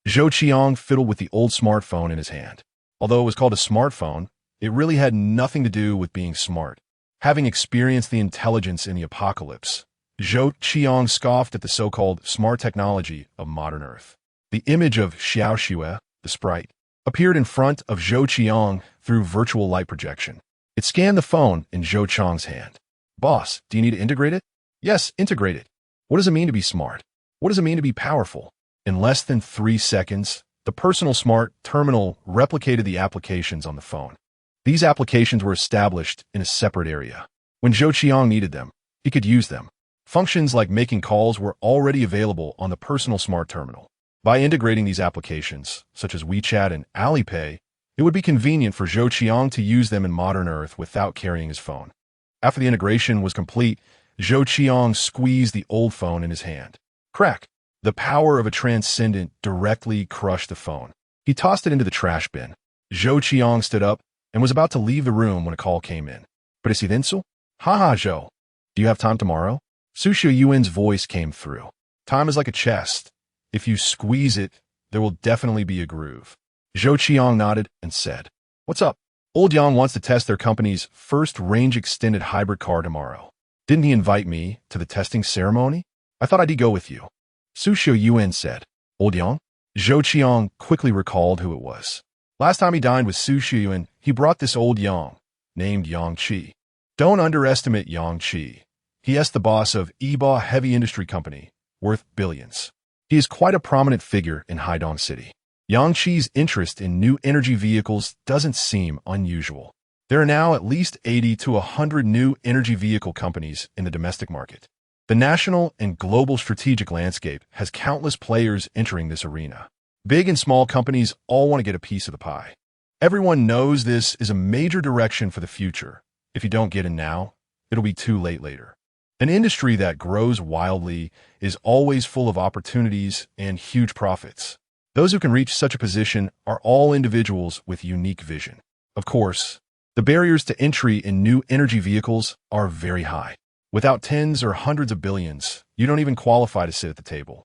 S1: Zhou Qiang fiddled with the old smartphone in his hand. Although it was called a smartphone, it really had nothing to do with being smart. Having experienced the intelligence in the apocalypse, Zhou Qiang scoffed at the so-called smart technology of modern Earth. The image of Xiaoxue, the sprite, appeared in front of Zhou Qiang through virtual light projection. It scanned the phone in Zhou Qiang's hand. Boss, do you need to integrate it? Yes, integrate it. What does it mean to be smart? What does it mean to be powerful? In less than 3 seconds, the personal smart terminal replicated the applications on the phone. These applications were established in a separate area. When Zhou Qiang needed them, he could use them. Functions like making calls were already available on the personal smart terminal. By integrating these applications, such as WeChat and Alipay, it would be convenient for Zhou Qiang to use them in modern Earth without carrying his phone. After the integration was complete, Zhou Qiang squeezed the old phone in his hand. Crack! The power of a transcendent directly crushed the phone. He tossed it into the trash bin. Zhou Qiang stood up and was about to leave the room when a call came in. Presidenso? Haha, Zhou. Do you have time tomorrow? Su Xiuyuan's voice came through. Time is like a chest. If you squeeze it, there will definitely be a groove. Zhou Qiang nodded and said, What's up? Old Yang wants to test their company's first range-extended hybrid car tomorrow. Didn't he invite me to the testing ceremony? I thought I'd go with you. Su Xiuyuan said, Old Yang? Zhou Qiang quickly recalled who it was. Last time he dined with Su Xiuyuan, he brought this old Yang, named Yang Qi. Don't underestimate Yang Qi. He is the boss of Yiba Heavy Industry Company, worth billions. He is quite a prominent figure in Haidong City. Yang Qi's interest in new energy vehicles doesn't seem unusual. There are now at least 80 to 100 new energy vehicle companies in the domestic market. The national and global strategic landscape has countless players entering this arena. Big and small companies all want to get a piece of the pie. Everyone knows this is a major direction for the future. If you don't get in now, it'll be too late later. An industry that grows wildly is always full of opportunities and huge profits. Those who can reach such a position are all individuals with unique vision. Of course, the barriers to entry in new energy vehicles are very high. Without tens or hundreds of billions, you don't even qualify to sit at the table.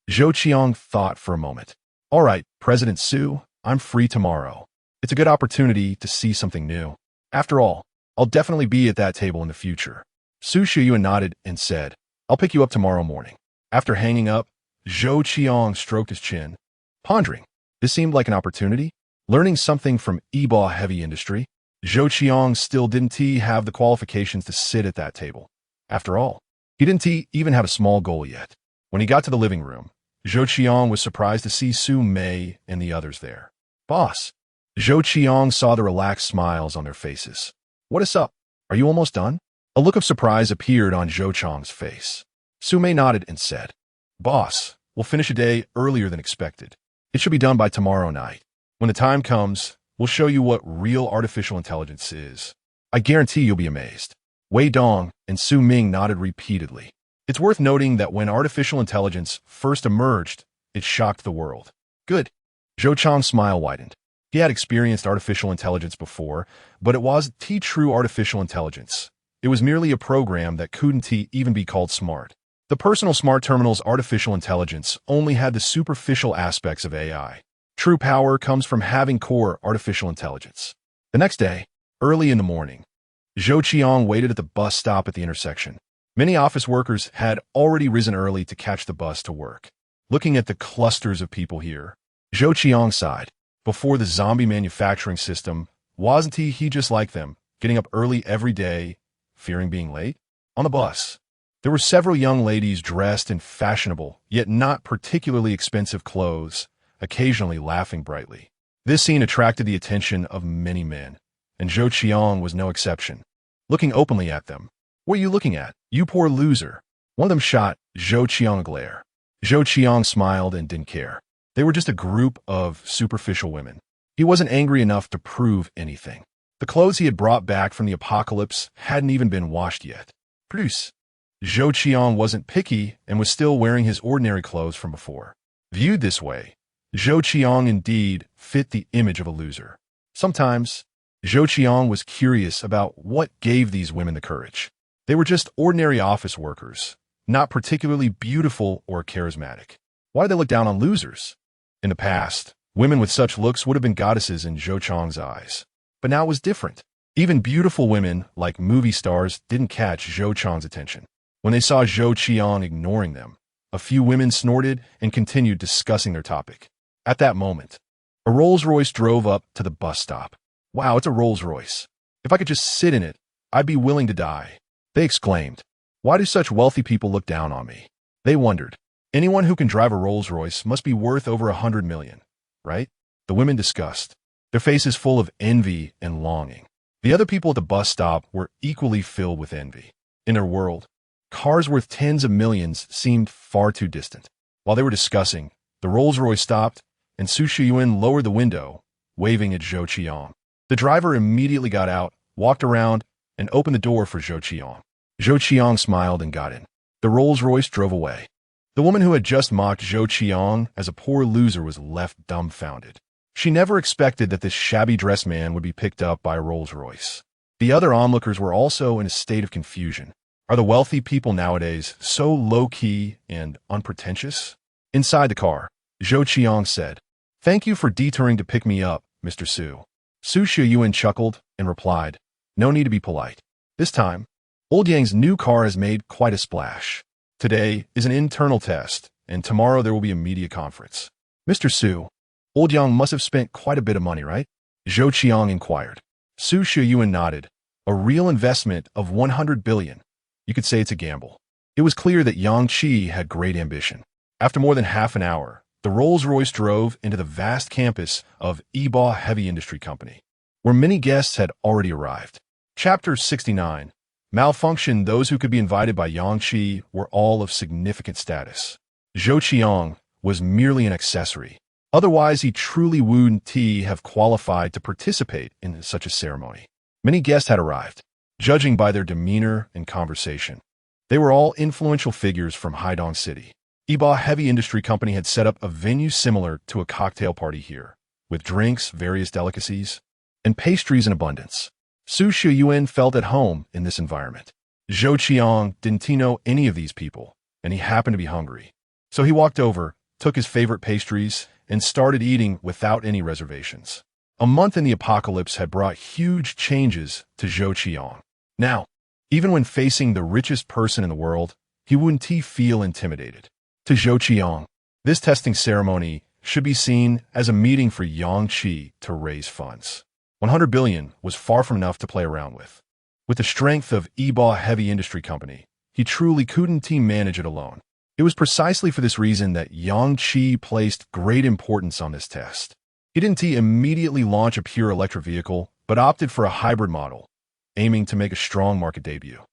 S1: Zhou Qiang thought for a moment. All right, President Su, I'm free tomorrow. It's a good opportunity to see something new. After all, I'll definitely be at that table in the future. Su Xiuyuan nodded and said, I'll pick you up tomorrow morning. After hanging up, Zhou Qiang stroked his chin. Pondering, this seemed like an opportunity. Learning something from Yiba Heavy Industry, Zhou Qiang still didn't have the qualifications to sit at that table. After all, he didn't even have a small goal yet. When he got to the living room, Zhou Qiang was surprised to see Su Mei and the others there. Boss. Zhou Qiang saw the relaxed smiles on their faces. What is up? Are you almost done? A look of surprise appeared on Zhou Qiang's face. Su Mei nodded and said, Boss, we'll finish a day earlier than expected. It should be done by tomorrow night. When the time comes, we'll show you what real artificial intelligence is. I guarantee you'll be amazed. Wei Dong and Su Ming nodded repeatedly. It's worth noting that when artificial intelligence first emerged, it shocked the world. Good. Zhou Qiang's smile widened. He had experienced artificial intelligence before, but it wasn't true artificial intelligence. It was merely a program that couldn't even be called smart. The personal smart terminal's artificial intelligence only had the superficial aspects of AI. True power comes from having core artificial intelligence. The next day, early in the morning, Zhou Qiang waited at the bus stop at the intersection. Many office workers had already risen early to catch the bus to work. Looking at the clusters of people here, Zhou Qiang sighed. Before the zombie manufacturing system, wasn't he just like them, getting up early every day, fearing being late? On the bus, there were several young ladies dressed in fashionable, yet not particularly expensive clothes, occasionally laughing brightly. This scene attracted the attention of many men, and Zhou Qiang was no exception. Looking openly at them, what are you looking at, you poor loser? One of them shot Zhou Qiang a glare. Zhou Qiang smiled and didn't care. They were just a group of superficial women. He wasn't angry enough to prove anything. The clothes he had brought back from the apocalypse hadn't even been washed yet. Produce. Zhou Qiang wasn't picky and was still wearing his ordinary clothes from before. Viewed this way, Zhou Qiang indeed fit the image of a loser. Sometimes, Zhou Qiang was curious about what gave these women the courage. They were just ordinary office workers, not particularly beautiful or charismatic. Why did they look down on losers? In the past, women with such looks would have been goddesses in Zhou Qiang's eyes. But now it was different. Even beautiful women, like movie stars, didn't catch Zhou Qiang's attention. When they saw Zhou Qiang ignoring them, a few women snorted and continued discussing their topic. At that moment, a Rolls-Royce drove up to the bus stop. "Wow, it's a Rolls-Royce. If I could just sit in it, I'd be willing to die," they exclaimed. Why do such wealthy people look down on me? They wondered. Anyone who can drive a Rolls-Royce must be worth over 100 million, right? The women discussed, their faces full of envy and longing. The other people at the bus stop were equally filled with envy. In their world, cars worth tens of millions seemed far too distant. While they were discussing, the Rolls-Royce stopped, and Zhou Qiang lowered the window, waving at Zhou Qiang. The driver immediately got out, walked around, and opened the door for Zhou Qiang. Zhou Qiang smiled and got in. The Rolls-Royce drove away. The woman who had just mocked Zhou Qiang as a poor loser was left dumbfounded. She never expected that this shabby-dressed man would be picked up by a Rolls-Royce. The other onlookers were also in a state of confusion. Are the wealthy people nowadays so low-key and unpretentious? Inside the car, Zhou Qiang said, "Thank you for detouring to pick me up, Mr. Su." Zhou Qiang chuckled and replied, "No need to be polite. This time, Old Yang's new car has made quite a splash. Today is an internal test, and tomorrow there will be a media conference." "Mr. Su, Old Yang must have spent quite a bit of money, right?" Zhou Qiang inquired. Zhou Qiang nodded. "A real investment of 100 billion. You could say it's a gamble." It was clear that Yang Qi had great ambition. After more than half an hour, the Rolls-Royce drove into the vast campus of Eba Heavy Industry Company, where many guests had already arrived. Chapter 69. Malfunction. Those who could be invited by Yang Qi were all of significant status. Zhou Qiang was merely an accessory. Otherwise, he truly wouldn't have qualified to participate in such a ceremony. Many guests had arrived, judging by their demeanor and conversation. They were all influential figures from Haidong City. Eba Heavy Industry Company had set up a venue similar to a cocktail party here, with drinks, various delicacies, and pastries in abundance. Zhou Qiang felt at home in this environment. Zhou Qiang didn't know any of these people, and he happened to be hungry. So he walked over, took his favorite pastries, and started eating without any reservations. A month in the apocalypse had brought huge changes to Zhou Qiang. Now, even when facing the richest person in the world, he wouldn't feel intimidated. To Zhou Qiang, this testing ceremony should be seen as a meeting for Yang Qi to raise funds. 100 billion was far from enough to play around with. With the strength of Eba Heavy Industry Company, he truly couldn't manage it alone. It was precisely for this reason that Yang Qi placed great importance on this test. He didn't immediately launch a pure electric vehicle, but opted for a hybrid model, aiming to make a strong market debut.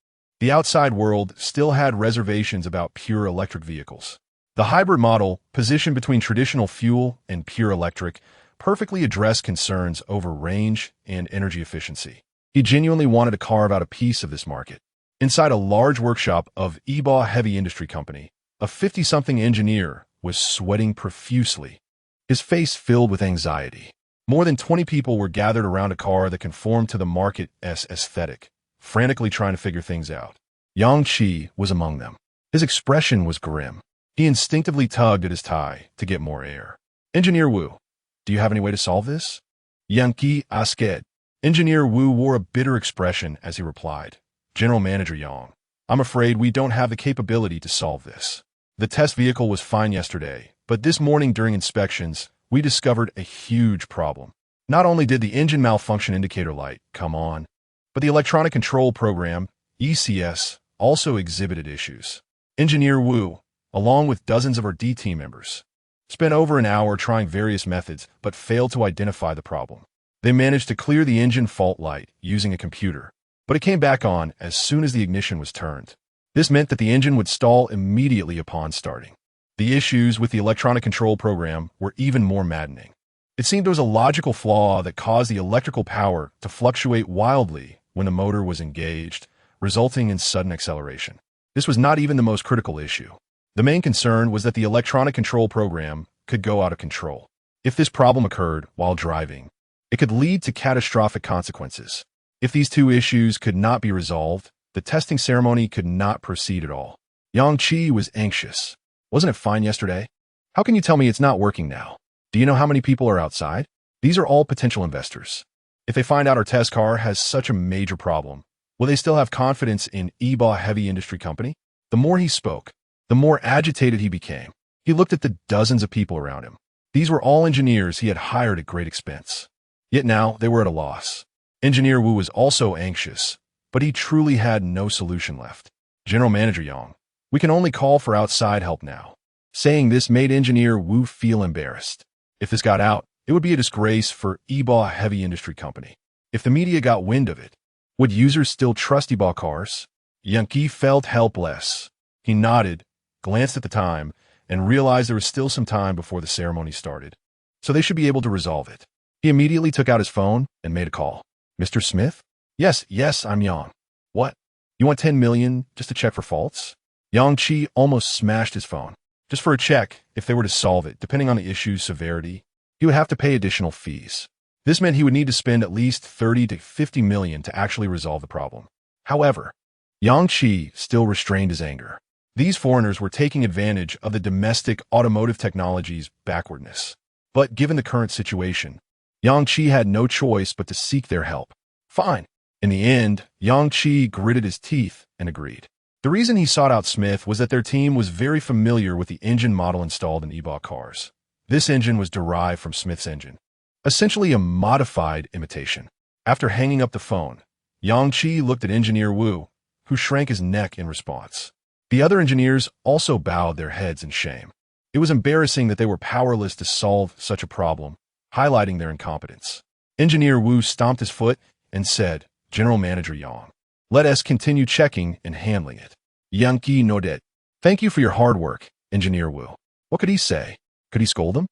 S1: The outside world still had reservations about pure electric vehicles. The hybrid model, positioned between traditional fuel and pure electric, perfectly addressed concerns over range and energy efficiency. He genuinely wanted to carve out a piece of this market. Inside a large workshop of Eba Heavy Industry Company, a 50-something engineer was sweating profusely, his face filled with anxiety. More than 20 people were gathered around a car that conformed to the market's aesthetic, frantically trying to figure things out. Yang Qi was among them. His expression was grim. He instinctively tugged at his tie to get more air. "Engineer Wu, do you have any way to solve this?" Yang Qi asked. Engineer Wu wore a bitter expression as he replied, "General Manager Yang, I'm afraid we don't have the capability to solve this. The test vehicle was fine yesterday, but this morning during inspections, we discovered a huge problem. Not only did the engine malfunction indicator light come on, but the electronic control program, ECS, also exhibited issues." Engineer Wu, along with dozens of our D team members, spent over an hour trying various methods but failed to identify the problem. They managed to clear the engine fault light using a computer, but it came back on as soon as the ignition was turned. This meant that the engine would stall immediately upon starting. The issues with the electronic control program were even more maddening. It seemed there was a logical flaw that caused the electrical power to fluctuate wildly when the motor was engaged, resulting in sudden acceleration. This was not even the most critical issue. The main concern was that the electronic control program could go out of control. If this problem occurred while driving, It could lead to catastrophic consequences. If these two issues could not be resolved, the testing ceremony could not proceed at all. Yang Qi was anxious. Wasn't it fine yesterday? How can you tell me it's not working now? Do you know how many people are outside? These are all potential investors. If they find out our test car has such a major problem, will they still have confidence in EBA heavy industry company? The more he spoke, the more agitated he became. He looked at the dozens of people around him. These were all engineers he had hired at great expense. Yet now they were at a loss. Engineer Wu was also anxious, but he truly had no solution left. General Manager Yang, we can only call for outside help now. Saying this made Engineer Wu feel embarrassed. If this got out, it would be a disgrace for EBA heavy industry company. If the media got wind of it, would users still trust EBA cars? Yang Qi felt helpless. He nodded, glanced at the time, and realized there was still some time before the ceremony started. So they should be able to resolve it. He immediately took out his phone and made a call. Mr. Smith? Yes, I'm Yang. What? You want 10 million just to check for faults? Yang Qi almost smashed his phone. Just for a check, if they were to solve it, depending on the issue's severity, he would have to pay additional fees. This meant he would need to spend at least 30 to 50 million to actually resolve the problem. However, Yang Qi still restrained his anger. These foreigners were taking advantage of the domestic automotive technology's backwardness. But given the current situation, Yang Qi had no choice but to seek their help. Fine. In the end, Yang Qi gritted his teeth and agreed. The reason he sought out Smith was that their team was very familiar with the engine model installed in EBA cars. This engine was derived from Smith's engine, essentially a modified imitation. After hanging up the phone, Yang Qi looked at Engineer Wu, who shrank his neck in response. The other engineers also bowed their heads in shame. It was embarrassing that they were powerless to solve such a problem, highlighting their incompetence. Engineer Wu stomped his foot and said, General Manager Yang, let us continue checking and handling it. Yang Qi nodded. Thank you for your hard work, Engineer Wu. What could he say? Could he scold them?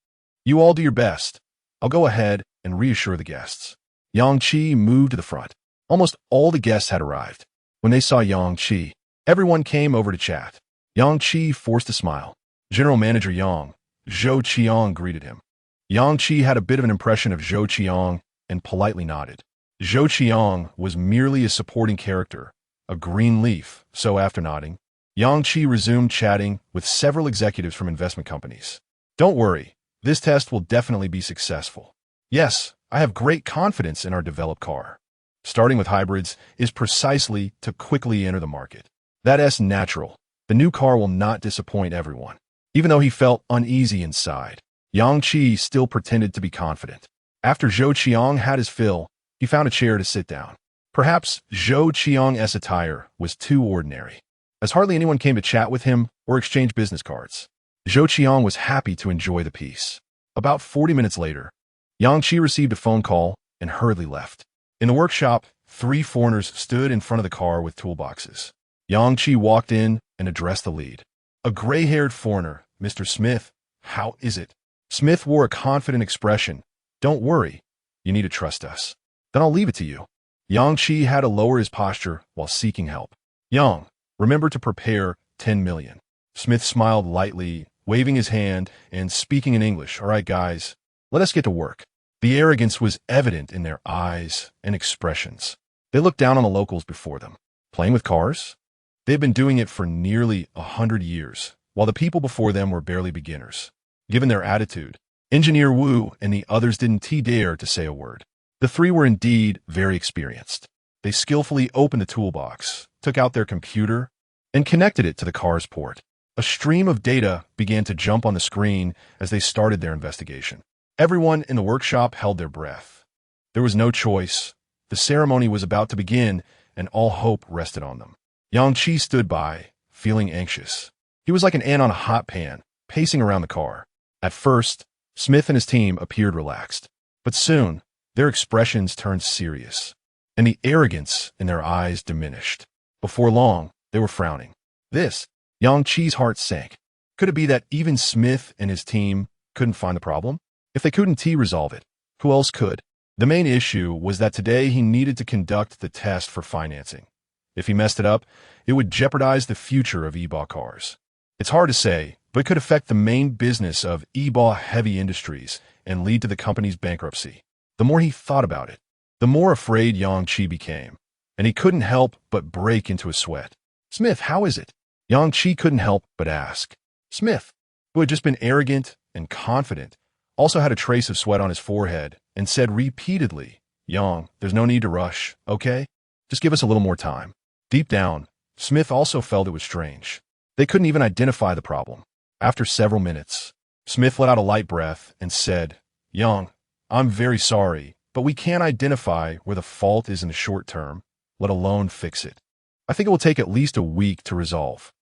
S1: You all do your best. I'll go ahead and reassure the guests. Yang Qi moved to the front. Almost all the guests had arrived. When they saw Yang Qi, everyone came over to chat. Yang Qi forced a smile. General Manager Yang, Zhou Qiang greeted him. Yang Qi had a bit of an impression of Zhou Qiang and politely nodded. Zhou Qiang was merely a supporting character, a green leaf, so after nodding, Yang Qi resumed chatting with several executives from investment companies. Don't worry, this test will definitely be successful. Yes, I have great confidence in our developed car. Starting with hybrids is precisely to quickly enter the market. That's natural. The new car will not disappoint everyone. Even though he felt uneasy inside, Yang Qi still pretended to be confident. After Zhou Qiang had his fill, he found a chair to sit down. Perhaps Zhou Qiang's attire was too ordinary, as hardly anyone came to chat with him or exchange business cards. Zhou Qiang was happy to enjoy the peace. About 40 minutes later, Yang Qi received a phone call and hurriedly left. In the workshop, 3 foreigners stood in front of the car with toolboxes. Yang Qi walked in and addressed the lead. A gray-haired foreigner, Mr. Smith, how is it? Smith wore a confident expression. Don't worry, you need to trust us. Then I'll leave it to you. Yang Qi had to lower his posture while seeking help. Yang, remember to prepare 10 million. Smith smiled lightly, waving his hand and speaking in English. All right, guys, let us get to work. The arrogance was evident in their eyes and expressions. They looked down on the locals before them. Playing with cars? They've been doing it for nearly 100 years, while the people before them were barely beginners. Given their attitude, Engineer Wu and the others didn't dare to say a word. The 3 were indeed very experienced. They skillfully opened the toolbox, took out their computer, and connected it to the car's port. A stream of data began to jump on the screen as they started their investigation. Everyone in the workshop held their breath. There was no choice. The ceremony was about to begin, and all hope rested on them. Yang Qi stood by, feeling anxious. He was like an ant on a hot pan, pacing around the car. At first, Smith and his team appeared relaxed, but soon, their expressions turned serious, and the arrogance in their eyes diminished. Before long, they were frowning. Yang Qi's heart sank. Could it be that even Smith and his team couldn't find the problem? If they couldn't resolve it, who else could? The main issue was that today he needed to conduct the test for financing. If he messed it up, it would jeopardize the future of EBA cars. It's hard to say, but it could affect the main business of EBA heavy industries and lead to the company's bankruptcy. The more he thought about it, the more afraid Yang Qi became, and he couldn't help but break into a sweat. Smith, how is it? Yang Qi couldn't help but ask. Smith, who had just been arrogant and confident, also had a trace of sweat on his forehead and said repeatedly, Yang, there's no need to rush, okay? Just give us a little more time. Deep down, Smith also felt it was strange. They couldn't even identify the problem. After several minutes, Smith let out a light breath and said, Yang, I'm very sorry, but we can't identify where the fault is in the short term, let alone fix it. I think it will take at least a week to resolve.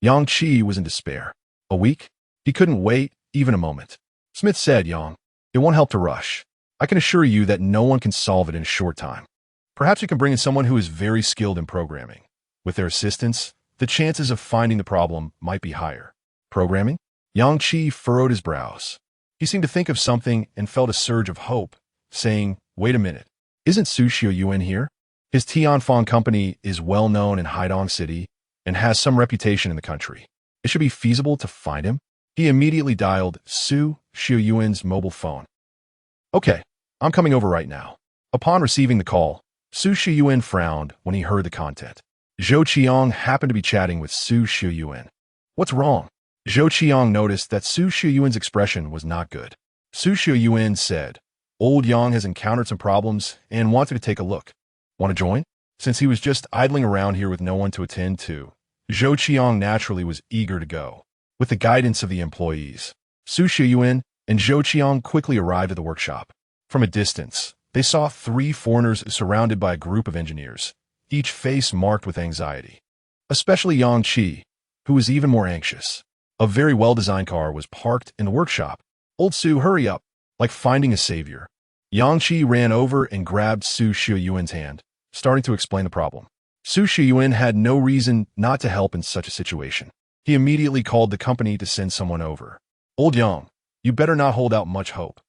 S1: Yang Qi was in despair. A week? He couldn't wait even a moment. Smith said, Yang, it won't help to rush. I can assure you that no one can solve it in a short time. Perhaps you can bring in someone who is very skilled in programming. With their assistance, the chances of finding the problem might be higher. Programming? Yang Qi furrowed his brows. He seemed to think of something and felt a surge of hope, saying, wait a minute, isn't Zhou Qiang here? His Tianfeng company is well known in Haidong City and has some reputation in the country. It should be feasible to find him. He immediately dialed Zhou Qiang's mobile phone. Okay, I'm coming over right now. Upon receiving the call, Zhou Qiang frowned when he heard the content. Zhou Qiang happened to be chatting with Zhou Qiang. What's wrong? Zhou Qiang noticed that Zhou Qiang's expression was not good. Zhou Qiang said, Old Yang has encountered some problems and wanted to take a look. Want to join? Since he was just idling around here with no one to attend to, Zhou Qiang naturally was eager to go. With the guidance of the employees, Zhou Qiang and Zhou Qiang quickly arrived at the workshop. From a distance, they saw 3 foreigners surrounded by a group of engineers, each face marked with anxiety. Especially Yang Qi, who was even more anxious. A very well-designed car was parked in the workshop. Old Zhou, hurry up, like finding a savior. Yang Qi ran over and grabbed Zhou Qiang's hand, starting to explain the problem. Zhou Qiang had no reason not to help in such a situation. He immediately called the company to send someone over. Old Yang, you better not hold out much hope.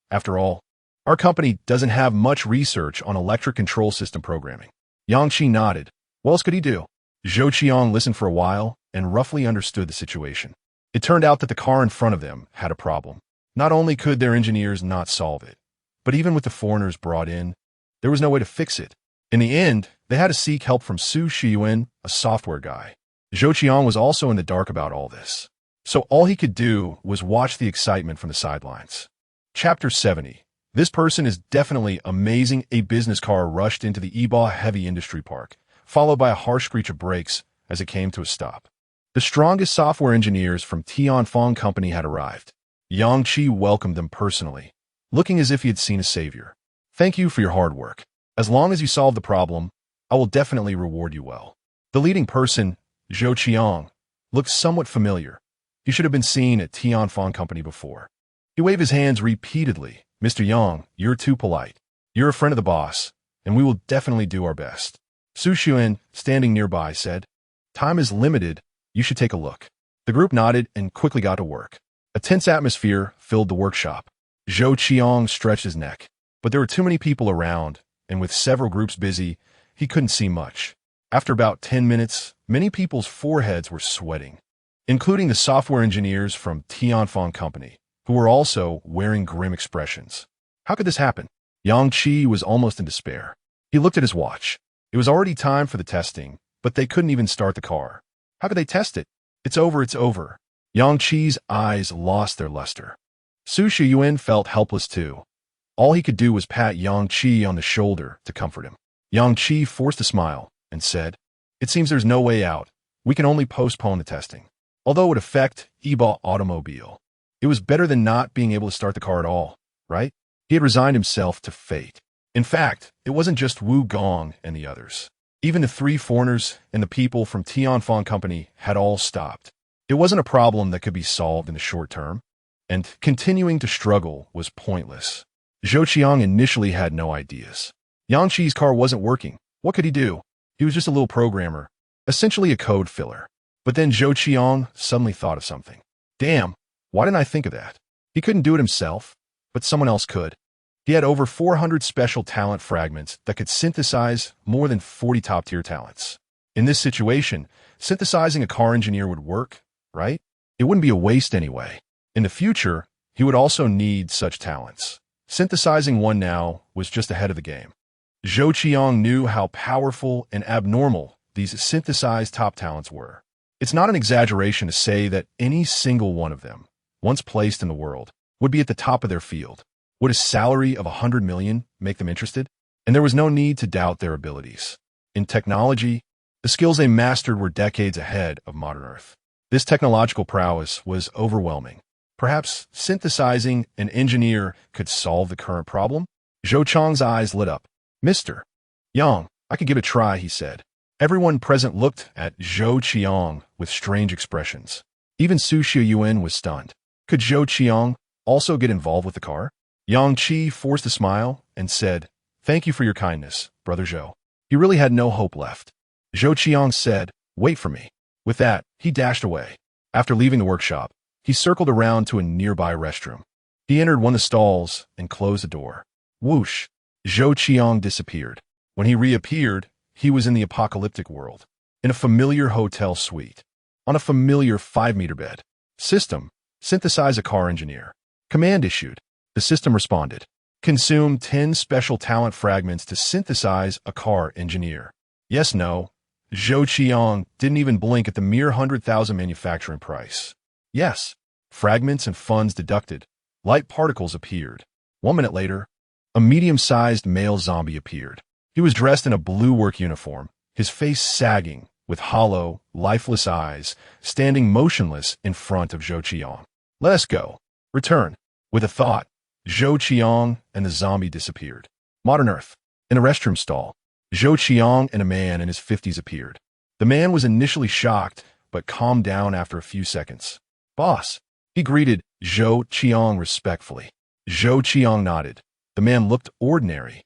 S1: After all, our company doesn't have much research on electric control system programming. Yang Qi nodded. What else could he do? Zhou Qiang listened for a while and roughly understood the situation. It turned out that the car in front of them had a problem. Not only could their engineers not solve it, but even with the foreigners brought in, there was no way to fix it. In the end, they had to seek help from Zhou Qiang, a software guy. Zhou Qiang was also in the dark about all this, so all he could do was watch the excitement from the sidelines. Chapter 70. This person is definitely amazing. A business car rushed into the Iba Heavy Industry Park, followed by a harsh screech of brakes as it came to a stop. The strongest software engineers from Tianfeng Company had arrived. Yang Qi welcomed them personally, looking as if he had seen a savior. Thank you for your hard work. As long as you solve the problem, I will definitely reward you well. The leading person, Zhou Qiang, looked somewhat familiar. He should have been seen at Tianfeng Company before. He waved his hands repeatedly. Mr. Yang, you're too polite. You're a friend of the boss, and we will definitely do our best. Zhou Qiang, standing nearby, said, Time is limited. You should take a look. The group nodded and quickly got to work. A tense atmosphere filled the workshop. Zhou Qiang stretched his neck, but there were too many people around, and with several groups busy, he couldn't see much. After about 10 minutes, many people's foreheads were sweating, including the software engineers from Tianfeng Company, who were also wearing grim expressions. How could this happen? Yang Qi was almost in despair. He looked at his watch. It was already time for the testing, but they couldn't even start the car. How could they test it? It's over, it's over. Yang Qi's eyes lost their luster. Zhou Qiang felt helpless too. All he could do was pat Yang Qi on the shoulder to comfort him. Yang Qi forced a smile and said, It seems there's no way out. We can only postpone the testing. Although it would affect Iba Automobile, it was better than not being able to start the car at all, right? He had resigned himself to fate. In fact, it wasn't just Wu Gong and the others. Even the 3 foreigners and the people from Tianfeng Company had all stopped. It wasn't a problem that could be solved in the short term, and continuing to struggle was pointless. Zhou Qiang initially had no ideas. Yang Qi's car wasn't working. What could he do? He was just a little programmer, essentially a code filler. But then Zhou Qiang suddenly thought of something. Damn, why didn't I think of that? He couldn't do it himself, but someone else could. He had over 400 special talent fragments that could synthesize more than 40 top-tier talents. In this situation, synthesizing a car engineer would work, right? It wouldn't be a waste anyway. In the future, he would also need such talents. Synthesizing one now was just ahead of the game. Zhou Qiang knew how powerful and abnormal these synthesized top talents were. It's not an exaggeration to say that any single one of them, once placed in the world, would be at the top of their field. Would a salary of 100 million make them interested? And there was no need to doubt their abilities. In technology, the skills they mastered were decades ahead of modern Earth. This technological prowess was overwhelming. Perhaps synthesizing an engineer could solve the current problem? Zhou Qiang's eyes lit up. Mr. Yang, I could give it a try, he said. Everyone present looked at Zhou Qiang with strange expressions. Even Su Xiuyuan was stunned. Could Zhou Qiang also get involved with the car? Yang Qi forced a smile and said, "Thank you for your kindness, Brother Zhou." He really had no hope left. Zhou Qiang said, "Wait for me." With that, he dashed away. After leaving the workshop, he circled around to a nearby restroom. He entered one of the stalls and closed the door. Whoosh! Zhou Qiang disappeared. When he reappeared, he was in the apocalyptic world, in a familiar hotel suite, on a familiar 5-meter bed. System, synthesize a car engineer. Command issued. The system responded. Consume 10 special talent fragments to synthesize a car engineer. Yes, no. Zhou Qiang didn't even blink at the mere 100,000 manufacturing price. Yes. Fragments and funds deducted. Light particles appeared. 1 minute later, a medium-sized male zombie appeared. He was dressed in a blue work uniform, his face sagging, with hollow, lifeless eyes, standing motionless in front of Zhou Qiang. Let us go. Return. With a thought, Zhou Qiang and the zombie disappeared. Modern Earth. In a restroom stall, Zhou Qiang and a man in his 50s appeared. The man was initially shocked, but calmed down after a few seconds. Boss. He greeted Zhou Qiang respectfully. Zhou Qiang nodded. The man looked ordinary,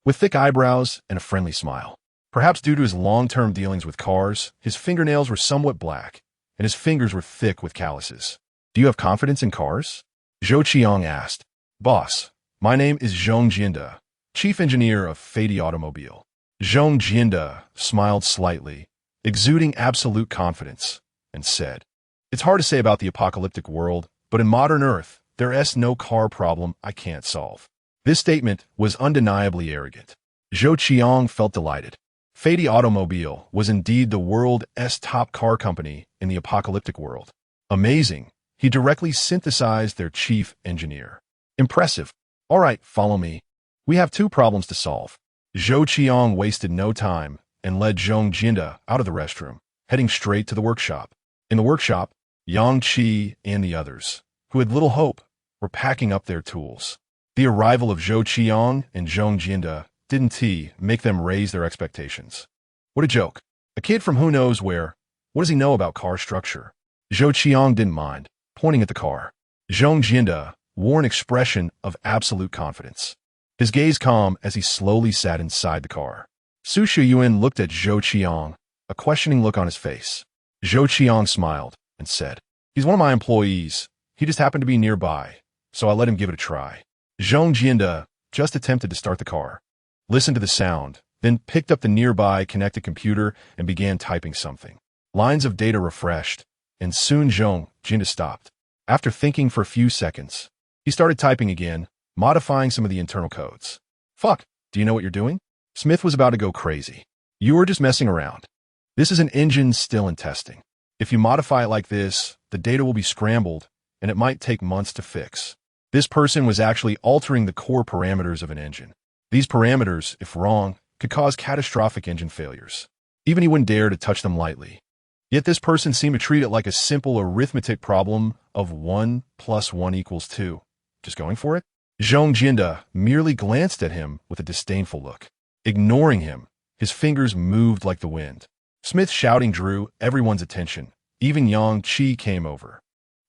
S1: with thick eyebrows and a friendly smile. Perhaps due to his long-term dealings with cars, his fingernails were somewhat black, and his fingers were thick with calluses. Do you have confidence in cars? Zhou Qiang asked. Boss, my name is Zhou Qiang, chief engineer of Fady Automobile. Zhou Qiang smiled slightly, exuding absolute confidence, and said, It's hard to say about the apocalyptic world, but in modern Earth, there's no car problem I can't solve. This statement was undeniably arrogant. Zhou Qiang felt delighted. Fady Automobile was indeed the world's top car company in the apocalyptic world. Amazing. He directly synthesized their chief engineer. Impressive. All right, follow me. We have 2 problems to solve. Zhou Qiang wasted no time and led Zhou Qiang out of the restroom, heading straight to the workshop. In the workshop, Yang Qi and the others, who had little hope, were packing up their tools. The arrival of Zhou Qiang and Zhou Qiang didn't make them raise their expectations. What a joke. A kid from who knows where. What does he know about car structure? Zhou Qiang didn't mind, pointing at the car. Zhou Qiang wore an expression of absolute confidence. His gaze calm as he slowly sat inside the car. Su Xiuyuan looked at Zhou Qiang, a questioning look on his face. Zhou Qiang smiled and said, He's one of my employees. He just happened to be nearby, so I let him give it a try. Zhou Qiang just attempted to start the car, listened to the sound, then picked up the nearby connected computer and began typing something. Lines of data refreshed, and soon Zhou Qiang stopped. After thinking for a few seconds, he started typing again, modifying some of the internal codes. Fuck, do you know what you're doing? Smith was about to go crazy. You were just messing around. This is an engine still in testing. If you modify it like this, the data will be scrambled, and it might take months to fix. This person was actually altering the core parameters of an engine. These parameters, if wrong, could cause catastrophic engine failures. Even he wouldn't dare to touch them lightly. Yet this person seemed to treat it like a simple arithmetic problem of 1 + 1 = 2. Just going for it? Zhou Qiang merely glanced at him with a disdainful look. Ignoring him, his fingers moved like the wind. Smith's shouting drew everyone's attention. Even Yang Qi came over.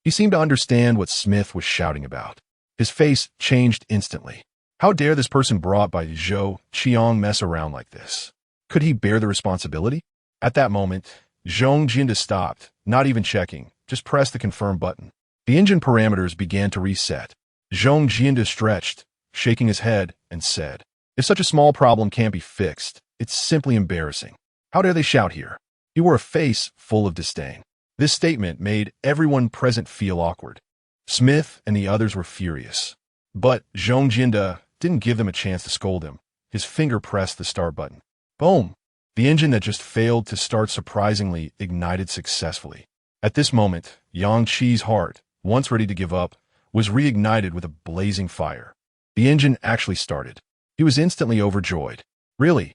S1: He seemed to understand what Smith was shouting about. His face changed instantly. How dare this person brought by Zhou Qiang mess around like this? Could he bear the responsibility? At that moment, Zhou Qiang stopped, not even checking, just pressed the confirm button. The engine parameters began to reset. Zhou Qiang stretched, shaking his head, and said, If such a small problem can't be fixed, it's simply embarrassing. How dare they shout here? He wore a face full of disdain. This statement made everyone present feel awkward. Smith and the others were furious. But Zhou Qiang didn't give them a chance to scold him. His finger pressed the start button. Boom! The engine that just failed to start surprisingly ignited successfully. At this moment, Yang Qi's heart, once ready to give up, was reignited with a blazing fire. The engine actually started. He was instantly overjoyed. Really?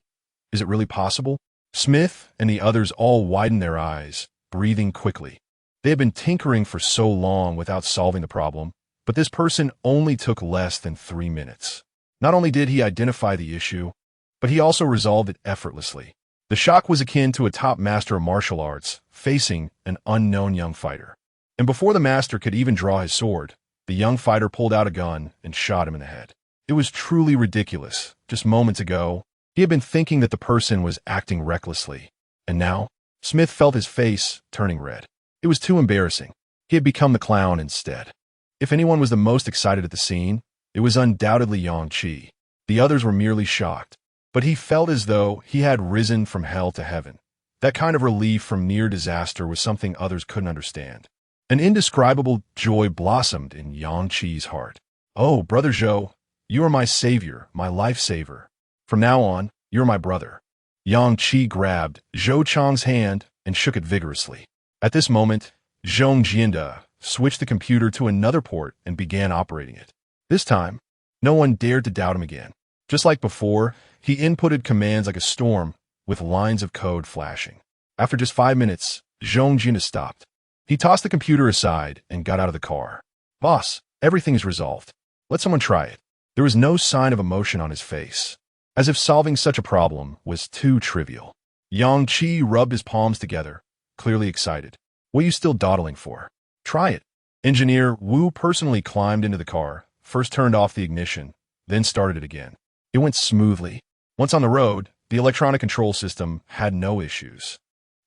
S1: Is it really possible? Smith and the others all widened their eyes, breathing quickly. They had been tinkering for so long without solving the problem, but this person only took less than 3 minutes. Not only did he identify the issue, but he also resolved it effortlessly. The shock was akin to a top master of martial arts facing an unknown young fighter. And before the master could even draw his sword, the young fighter pulled out a gun and shot him in the head. It was truly ridiculous. Just moments ago, he had been thinking that the person was acting recklessly. And now, Smith felt his face turning red. It was too embarrassing. He had become the clown instead. If anyone was the most excited at the scene, it was undoubtedly Yang Qi. The others were merely shocked. But he felt as though he had risen from hell to heaven. That kind of relief from near disaster was something others couldn't understand. An indescribable joy blossomed in Yang Qi's heart. Oh, Brother Zhou, you are my savior, my lifesaver. From now on, you're my brother. Yang Qi grabbed Zhou Qiang's hand and shook it vigorously. At this moment, Zhou Qiang switched the computer to another port and began operating it. This time, no one dared to doubt him again. Just like before, he inputted commands like a storm, with lines of code flashing. After just 5 minutes, Zhou Qiang stopped. He tossed the computer aside and got out of the car. Boss, everything is resolved. Let someone try it. There was no sign of emotion on his face, as if solving such a problem was too trivial. Yang Qi rubbed his palms together, clearly excited. What are you still dawdling for? Try it. Engineer Wu personally climbed into the car, first turned off the ignition, then started it again. It went smoothly. Once on the road, the electronic control system had no issues.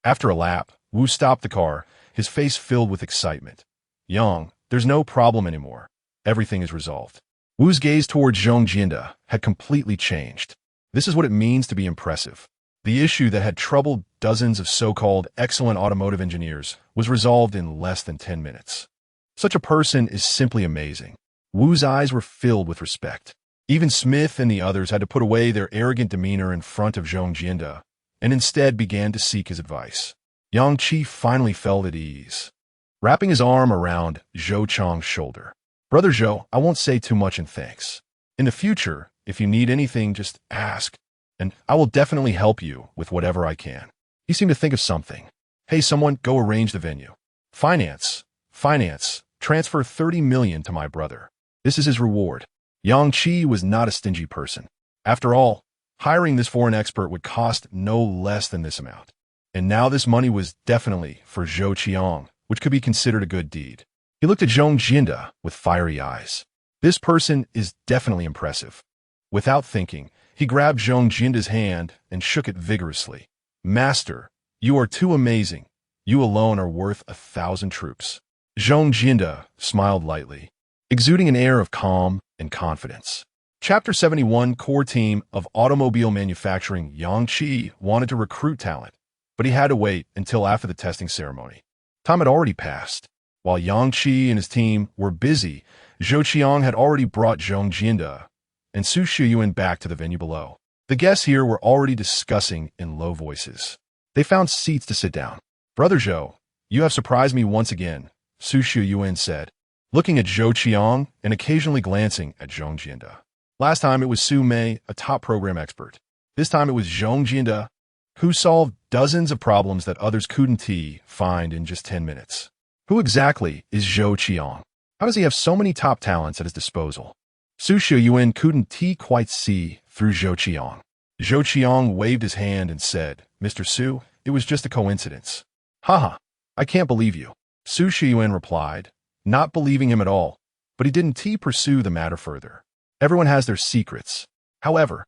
S1: After a lap, Wu stopped the car, his face filled with excitement. Yang, there's no problem anymore. Everything is resolved. Wu's gaze toward Zhou Qiang had completely changed. This is what it means to be impressive. The issue that had troubled dozens of so-called excellent automotive engineers was resolved in less than 10 minutes. Such a person is simply amazing. Wu's eyes were filled with respect. Even Smith and the others had to put away their arrogant demeanor in front of Zhou Qiang and instead began to seek his advice. Yang Qi finally felt at ease, wrapping his arm around Zhou Qiang's shoulder. Brother Zhou, I won't say too much in thanks. In the future, if you need anything, just ask, and I will definitely help you with whatever I can. He seemed to think of something. Hey, someone, go arrange the venue. Finance, transfer 30 million to my brother. This is his reward. Yang Qi was not a stingy person. After all, hiring this foreign expert would cost no less than this amount. And now this money was definitely for Zhou Qiang, which could be considered a good deed. He looked at Zhou Qiang with fiery eyes. This person is definitely impressive. Without thinking, he grabbed Zhou Qiang's hand and shook it vigorously. Master, you are too amazing. You alone are worth 1,000 troops. Zhou Qiang smiled lightly, exuding an air of calm and confidence. Chapter 71 Core Team of Automobile Manufacturing. Yang Qi wanted to recruit talent, but he had to wait until after the testing ceremony. Time had already passed. While Yang Qi and his team were busy, Zhou Qiang had already brought Zhou Qiang and Su Shiyuan back to the venue below. The guests here were already discussing in low voices. They found seats to sit down. Brother Zhou, you have surprised me once again, Su Shiyuan said, looking at Zhou Qiang and occasionally glancing at Zhou Qiang. Last time it was Su Mei, a top program expert. This time it was Zhou Qiang, who solved dozens of problems that others couldn't find in just 10 minutes. Who exactly is Zhou Qiang? How does he have so many top talents at his disposal? Su Shiyuan couldn't quite see through Zhou Qiang. Zhou Qiang waved his hand and said, Mr. Su, it was just a coincidence. Haha, I can't believe you. Su Shiyuan replied, not believing him at all, but he didn't pursue the matter further. Everyone has their secrets. However,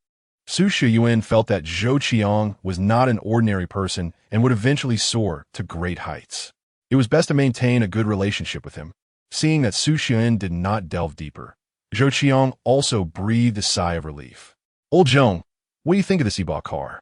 S1: Su Shiyuan felt that Zhou Qiang was not an ordinary person and would eventually soar to great heights. It was best to maintain a good relationship with him. Seeing that Su Shiyuan did not delve deeper, Zhou Qiang also breathed a sigh of relief. Old Zhou, what do you think of this e-bought car?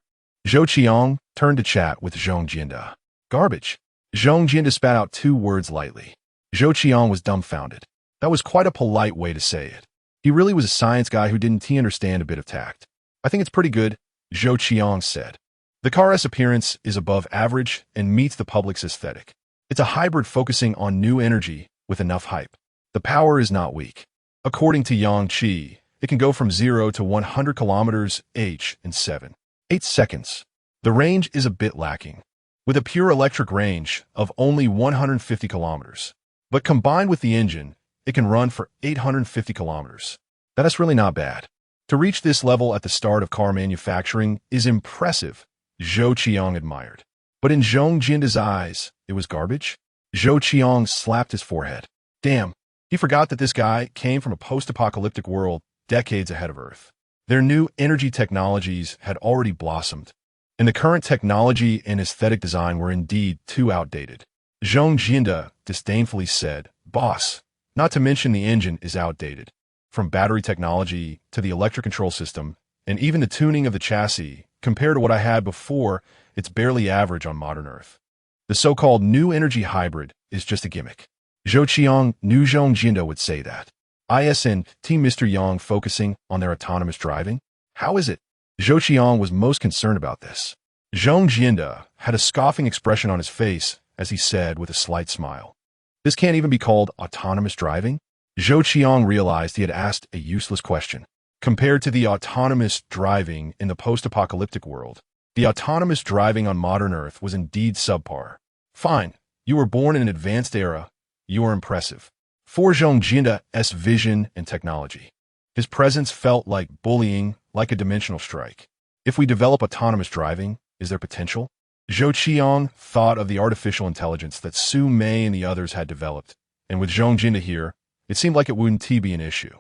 S1: Zhou Qiang turned to chat with Zhou Qiang. Garbage. Zhou Qiang spat out 2 words lightly. Zhou Qiang was dumbfounded. That was quite a polite way to say it. He really was a science guy who didn't understand a bit of tact. I think it's pretty good, Zhou Qiang said. The car's appearance is above average and meets the public's aesthetic. It's a hybrid focusing on new energy with enough hype. The power is not weak. According to Yang Qi, it can go from 0 to 100 km/h in 7.8 seconds. The range is a bit lacking, with a pure electric range of only 150 kilometers. But combined with the engine, it can run for 850 kilometers. That's really not bad. To reach this level at the start of car manufacturing is impressive, Zhou Qiang admired. But in Zhou Jinda's eyes, it was garbage? Zhou Qiang slapped his forehead. Damn, he forgot that this guy came from a post-apocalyptic world decades ahead of Earth. Their new energy technologies had already blossomed, and the current technology and aesthetic design were indeed too outdated. Zhou Jinda disdainfully said, "Boss, not to mention the engine is outdated. From battery technology to the electric control system, and even the tuning of the chassis, compared to what I had before, it's barely average on modern Earth. The so-called new energy hybrid is just a gimmick." Zhou Qiang knew Zhou Jinda would say that. ISN Team Mr. Yang focusing on their autonomous driving? How is it? Zhou Qiang was most concerned about this. Zhou Jinda had a scoffing expression on his face as he said with a slight smile, "This can't even be called autonomous driving?" Zhou Qiang realized he had asked a useless question. Compared to the autonomous driving in the post-apocalyptic world, the autonomous driving on modern Earth was indeed subpar. Fine, you were born in an advanced era. You are impressive. For Zhou Jinda's vision and technology, his presence felt like bullying, like a dimensional strike. If we develop autonomous driving, is there potential? Zhou Qiang thought of the artificial intelligence that Su Mei and the others had developed, and with Zhou Jinda here, it seemed like it wouldn't be an issue.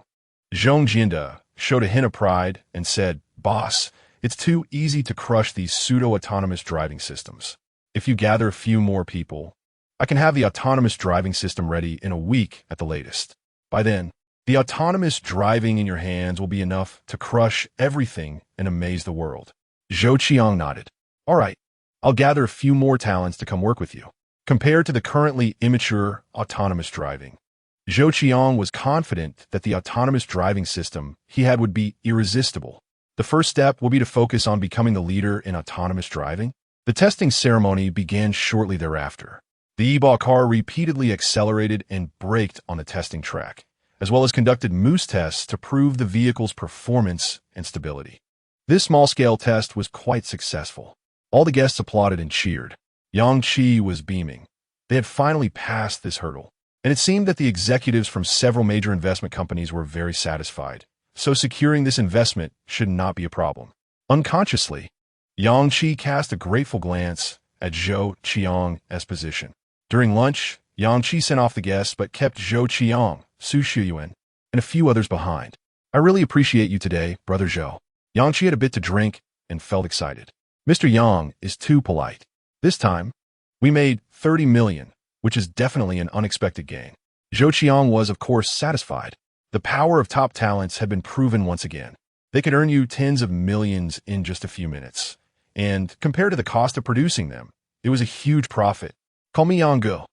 S1: Zhou Jinda showed a hint of pride and said, "Boss, it's too easy to crush these pseudo-autonomous driving systems. If you gather a few more people, I can have the autonomous driving system ready in a week at the latest. By then, the autonomous driving in your hands will be enough to crush everything and amaze the world." Zhou Qiang nodded. "All right, I'll gather a few more talents to come work with you." Compared to the currently immature autonomous driving, Zhou Qiang was confident that the autonomous driving system he had would be irresistible. The first step will be to focus on becoming the leader in autonomous driving. The testing ceremony began shortly thereafter. The e-ball car repeatedly accelerated and braked on the testing track, as well as conducted moose tests to prove the vehicle's performance and stability. This small-scale test was quite successful. All the guests applauded and cheered. Yang Qi was beaming. They had finally passed this hurdle, and it seemed that the executives from several major investment companies were very satisfied, so securing this investment should not be a problem. Unconsciously, Yang Qi cast a grateful glance at Zhou Qiang's position. During lunch, Yang Qi sent off the guests but kept Zhou Qiang, Su Shuyuan, and a few others behind. "I really appreciate you today, Brother Zhou." Yang Qi had a bit to drink and felt excited. "Mr. Yang is too polite. This time, we made 30 million, which is definitely an unexpected gain." Zhou Qiang was, of course, satisfied. The power of top talents had been proven once again. They could earn you tens of millions in just a few minutes. And compared to the cost of producing them, it was a huge profit. "Call me Yang Ge."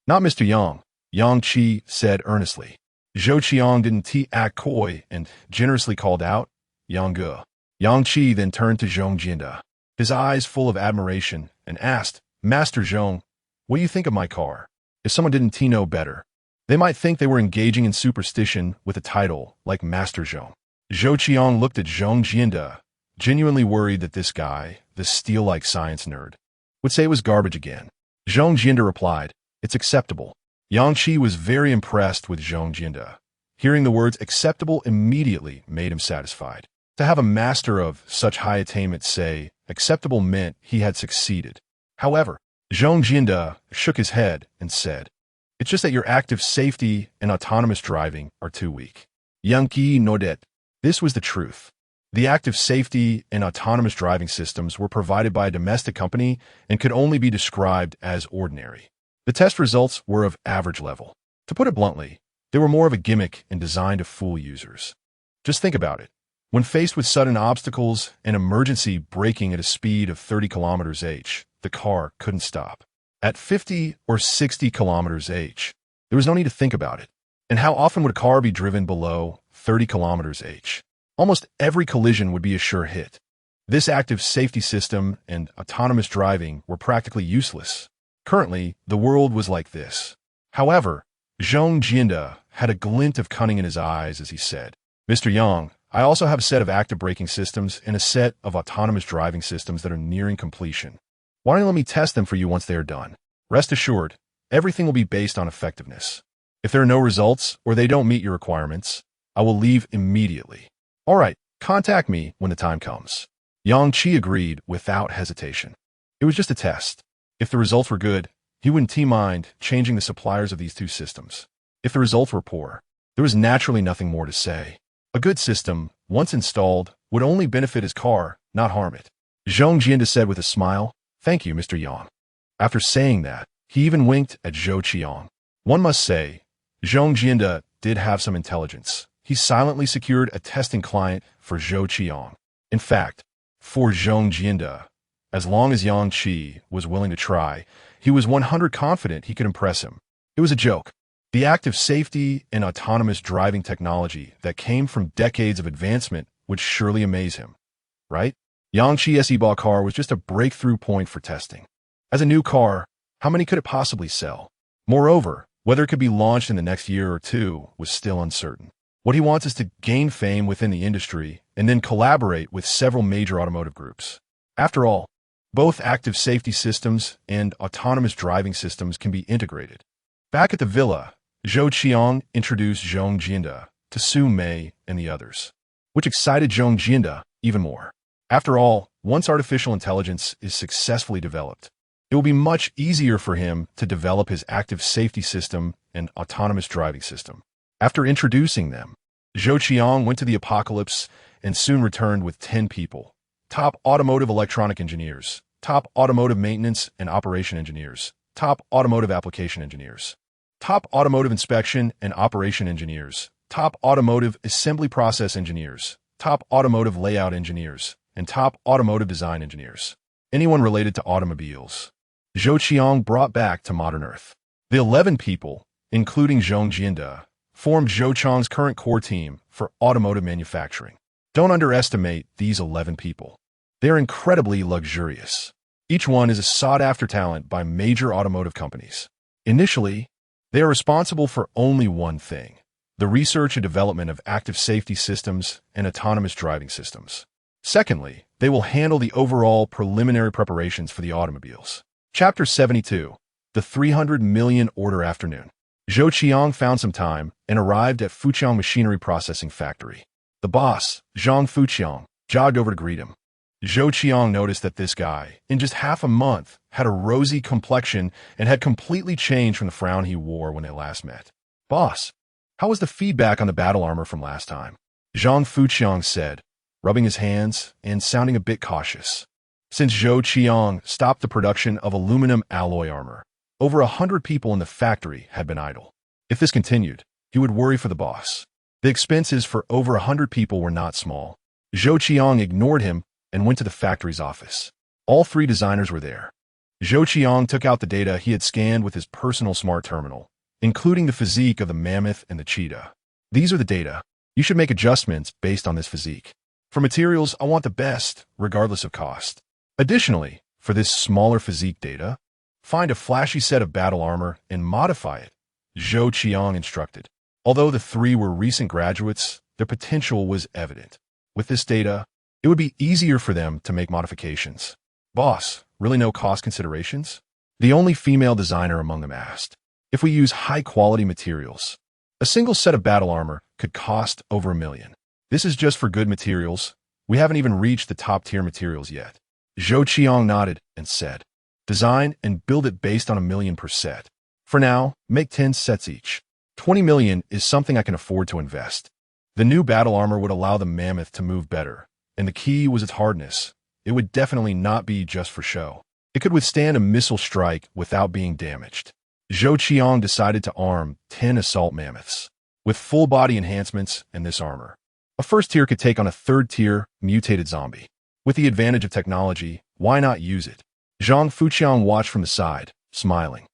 S1: "Not Mr. Yang," Yang Qi said earnestly. Zhou Qiang didn't act coy and generously called out, "Yang Ge." Yang Qi then turned to Zhou Jinda, his eyes full of admiration, and asked, "Master Zhou, what do you think of my car?" If someone didn't know better, they might think they were engaging in superstition with a title like Master Zhou. Zhou Qiang looked at Zhou Jinda, genuinely worried that this guy, this steel-like science nerd, would say it was garbage again. Zhou Jinda replied, "It's acceptable." Yang Qi was very impressed with Zhou Jinda. Hearing the words acceptable immediately made him satisfied. To have a master of such high attainment say acceptable meant he had succeeded. However, Zhou Jinda shook his head and said, "It's just that your active safety and autonomous driving are too weak." Yang Qi nodded. This was the truth. The active safety and autonomous driving systems were provided by a domestic company and could only be described as ordinary. The test results were of average level. To put it bluntly, they were more of a gimmick and designed to fool users. Just think about it. When faced with sudden obstacles and emergency braking at a speed of 30 km/h, the car couldn't stop. At 50 or 60 km/h, there was no need to think about it. And how often would a car be driven below 30 kilometers h. Almost every collision would be a sure hit. This active safety system and autonomous driving were practically useless. Currently, the world was like this. However, Zhou Qiang had a glint of cunning in his eyes as he said, "Mr. Yang, I also have a set of active braking systems and a set of autonomous driving systems that are nearing completion. Why don't you let me test them for you once they are done? Rest assured, everything will be based on effectiveness. If there are no results or they don't meet your requirements, I will leave immediately. All right, contact me when the time comes." Yang Qi agreed without hesitation. It was just a test. If the results were good, he wouldn't mind changing the suppliers of these two systems. If the results were poor, there was naturally nothing more to say. A good system, once installed, would only benefit his car, not harm it. Zhou Qiang said with a smile, "Thank you, Mr. Yang." After saying that, he even winked at Zhou Qiang. One must say, Zhou Qiang did have some intelligence. He silently secured a testing client for Zhou Qiang. In fact, for Zhou Qiang, as long as Yang Qi was willing to try, he was 100% confident he could impress him. It was a joke. The active safety and autonomous driving technology that came from decades of advancement would surely amaze him, right? Yang Qi's e-ball car was just a breakthrough point for testing. As a new car, how many could it possibly sell? Moreover, whether it could be launched in the next year or two was still uncertain. What he wants is to gain fame within the industry and then collaborate with several major automotive groups. After all, both active safety systems and autonomous driving systems can be integrated. Back at the villa, Zhou Qiang introduced Zhou Qiang to Su Mei and the others, which excited Zhou Qiang even more. After all, once artificial intelligence is successfully developed, it will be much easier for him to develop his active safety system and autonomous driving system. After introducing them, Zhou Qiang went to the apocalypse and soon returned with 10 people. Top automotive electronic engineers, top automotive maintenance and operation engineers, top automotive application engineers, top automotive inspection and operation engineers, top automotive assembly process engineers, top automotive layout engineers, and top automotive design engineers. Anyone related to automobiles. Zhou Qiang brought back to modern Earth. The 11 people, including Zhou Qiang, formed Zhou Qiang's current core team for automotive manufacturing. Don't underestimate these 11 people. They're incredibly luxurious. Each one is a sought-after talent by major automotive companies. Initially, they are responsible for only one thing: the research and development of active safety systems and autonomous driving systems. Secondly, they will handle the overall preliminary preparations for the automobiles. Chapter 72, The 300 Million Order Afternoon. Zhou Qiang found some time and arrived at Fuqiang Machinery Processing Factory. The boss, Zhang Fuqiang, jogged over to greet him. Zhou Qiang noticed that this guy, in just half a month, had a rosy complexion and had completely changed from the frown he wore when they last met. "Boss, how was the feedback on the battle armor from last time?" Zhang Fuqiang said, rubbing his hands and sounding a bit cautious. Since Zhou Qiang stopped the production of aluminum alloy armor, over 100 people in the factory had been idle. If this continued, he would worry for the boss. The expenses for over 100 people were not small. Zhou Qiang ignored him and went to the factory's office. All 3 designers were there. Zhou Qiang took out the data he had scanned with his personal smart terminal, including the physique of the mammoth and the cheetah. "These are the data. You should make adjustments based on this physique. For materials, I want the best, regardless of cost. Additionally, for this smaller physique data, find a flashy set of battle armor and modify it," Zhou Qiang instructed. Although the 3 were recent graduates, their potential was evident. With this data, it would be easier for them to make modifications. "Boss, really no cost considerations?" The only female designer among them asked. "If we use high-quality materials, a single set of battle armor could cost over $1 million. This is just for good materials. We haven't even reached the top-tier materials yet." Zhou Qiang nodded and said, "Design and build it based on $1 million per set. For now, make 10 sets each. $20 million is something I can afford to invest." The new battle armor would allow the mammoth to move better, and the key was its hardness. It would definitely not be just for show. It could withstand a missile strike without being damaged. Zhou Qiang decided to arm 10 assault mammoths with full body enhancements and this armor. A first tier could take on a third tier mutated zombie. With the advantage of technology, why not use it? Zhang Fuqiang watched from the side, smiling.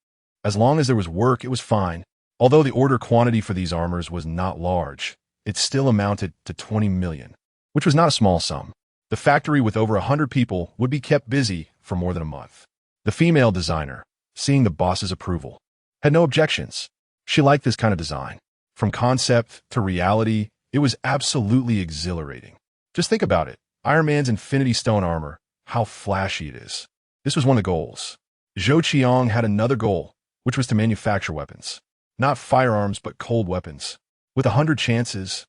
S1: As long as there was work, it was fine. Although the order quantity for these armors was not large, it still amounted to 20 million, which was not a small sum. The factory with over 100 people would be kept busy for more than a month. The female designer, seeing the boss's approval, had no objections. She liked this kind of design. From concept to reality, it was absolutely exhilarating. Just think about it. Iron Man's Infinity Stone armor, how flashy it is. This was one of the goals. Zhou Qiang had another goal, which was to manufacture weapons. Not firearms, but cold weapons. With 100 chances,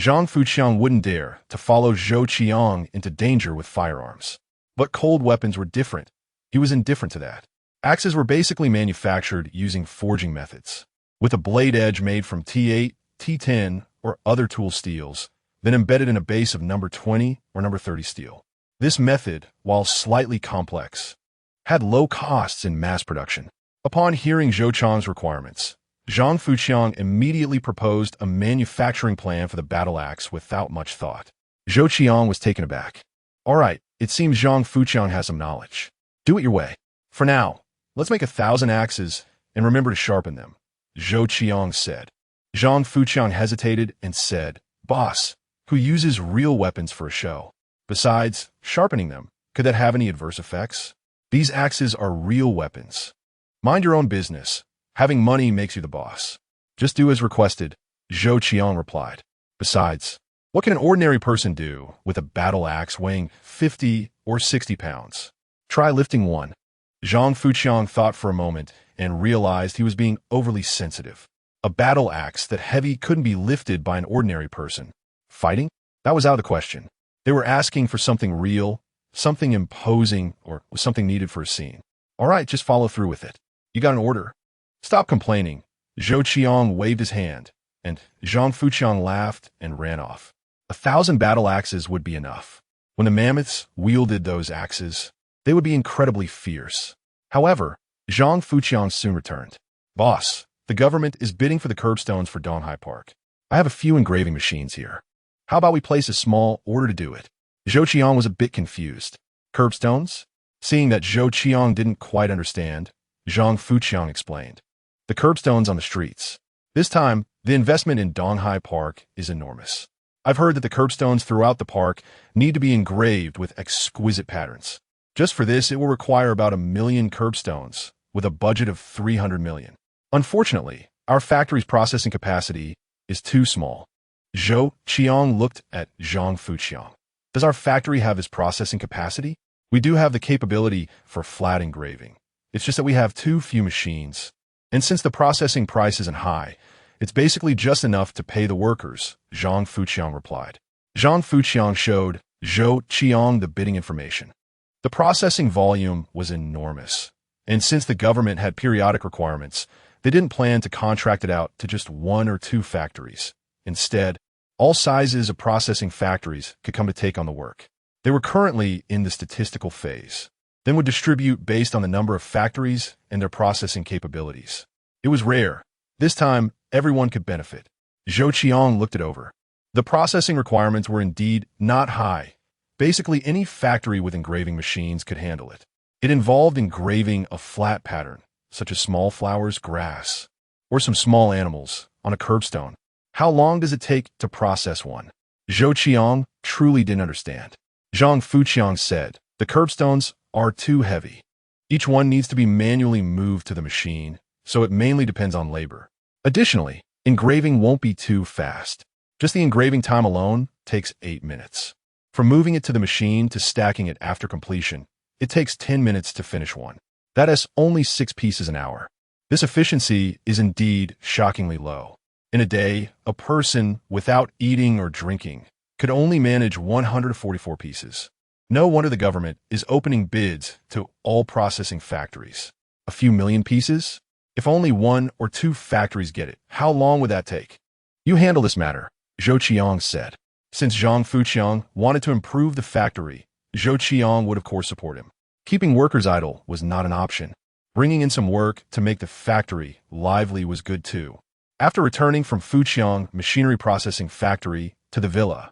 S1: Zhang Fuqiang wouldn't dare to follow Zhou Qiang into danger with firearms. But cold weapons were different. He was indifferent to that. Axes were basically manufactured using forging methods, with a blade edge made from T8, T10, or other tool steels, then embedded in a base of number 20 or number 30 steel. This method, while slightly complex, had low costs in mass production. Upon hearing Zhou Qiang's requirements, Zhang Fuqiang immediately proposed a manufacturing plan for the battle axe without much thought. Zhou Qiang was taken aback. All right, it seems Zhang Fuqiang has some knowledge. Do it your way. For now, let's make 1,000 axes and remember to sharpen them, Zhou Qiang said. Zhang Fuqiang hesitated and said, Boss, who uses real weapons for a show? Besides, sharpening them, could that have any adverse effects? These axes are real weapons. Mind your own business. Having money makes you the boss. Just do as requested, Zhou Qiang replied. Besides, what can an ordinary person do with a battle axe weighing 50 or 60 pounds? Try lifting one. Zhang Fuqiang thought for a moment and realized he was being overly sensitive. A battle axe that heavy couldn't be lifted by an ordinary person. Fighting? That was out of the question. They were asking for something real, something imposing, or something needed for a scene. All right, just follow through with it. You got an order. Stop complaining. Zhou Qiang waved his hand, and Zhang Fuqiang laughed and ran off. 1,000 battle axes would be enough. When the mammoths wielded those axes, they would be incredibly fierce. However, Zhang Fuqiang soon returned. Boss, the government is bidding for the curbstones for Donghai Park. I have a few engraving machines here. How about we place a small order to do it? Zhou Qiang was a bit confused. Curbstones? Seeing that Zhou Qiang didn't quite understand, Zhang Fuqiang explained. The curbstones on the streets. This time, the investment in Donghai Park is enormous. I've heard that the curbstones throughout the park need to be engraved with exquisite patterns. Just for this, it will require about 1 million curbstones, with a budget of 300 million. Unfortunately, our factory's processing capacity is too small. Zhou Qiang looked at Zhang Fuqiang. Does our factory have this processing capacity? We do have the capability for flat engraving. It's just that we have too few machines. And since the processing price isn't high, it's basically just enough to pay the workers, Zhang Fuqiang replied. Zhang Fuqiang showed Zhou Qiang the bidding information. The processing volume was enormous, and since the government had periodic requirements, they didn't plan to contract it out to just 1 or 2 factories. Instead, all sizes of processing factories could come to take on the work. They were currently in the statistical phase, then would distribute based on the number of factories and their processing capabilities. It was rare. This time, everyone could benefit. Zhou Qiang looked it over. The processing requirements were indeed not high. Basically, any factory with engraving machines could handle it. It involved engraving a flat pattern, such as small flowers, grass, or some small animals, on a curbstone. How long does it take to process one? Zhou Qiang truly didn't understand. Zhang Fuqiang said, the curbstones are too heavy. Each one needs to be manually moved to the machine, so it mainly depends on labor. Additionally, engraving won't be too fast. Just the engraving time alone takes 8 minutes. From moving it to the machine to stacking it after completion, it takes 10 minutes to finish one. That is only 6 pieces an hour. This efficiency is indeed shockingly low. In a day, a person without eating or drinking could only manage 144 pieces. No wonder the government is opening bids to all processing factories. A few million pieces? If only 1 or 2 factories get it, how long would that take? You handle this matter, Zhou Qiang said. Since Zhang Fuqiang wanted to improve the factory, Zhou Qiang would of course support him. Keeping workers idle was not an option. Bringing in some work to make the factory lively was good too. After returning from Fuqiang Machinery Processing Factory to the villa,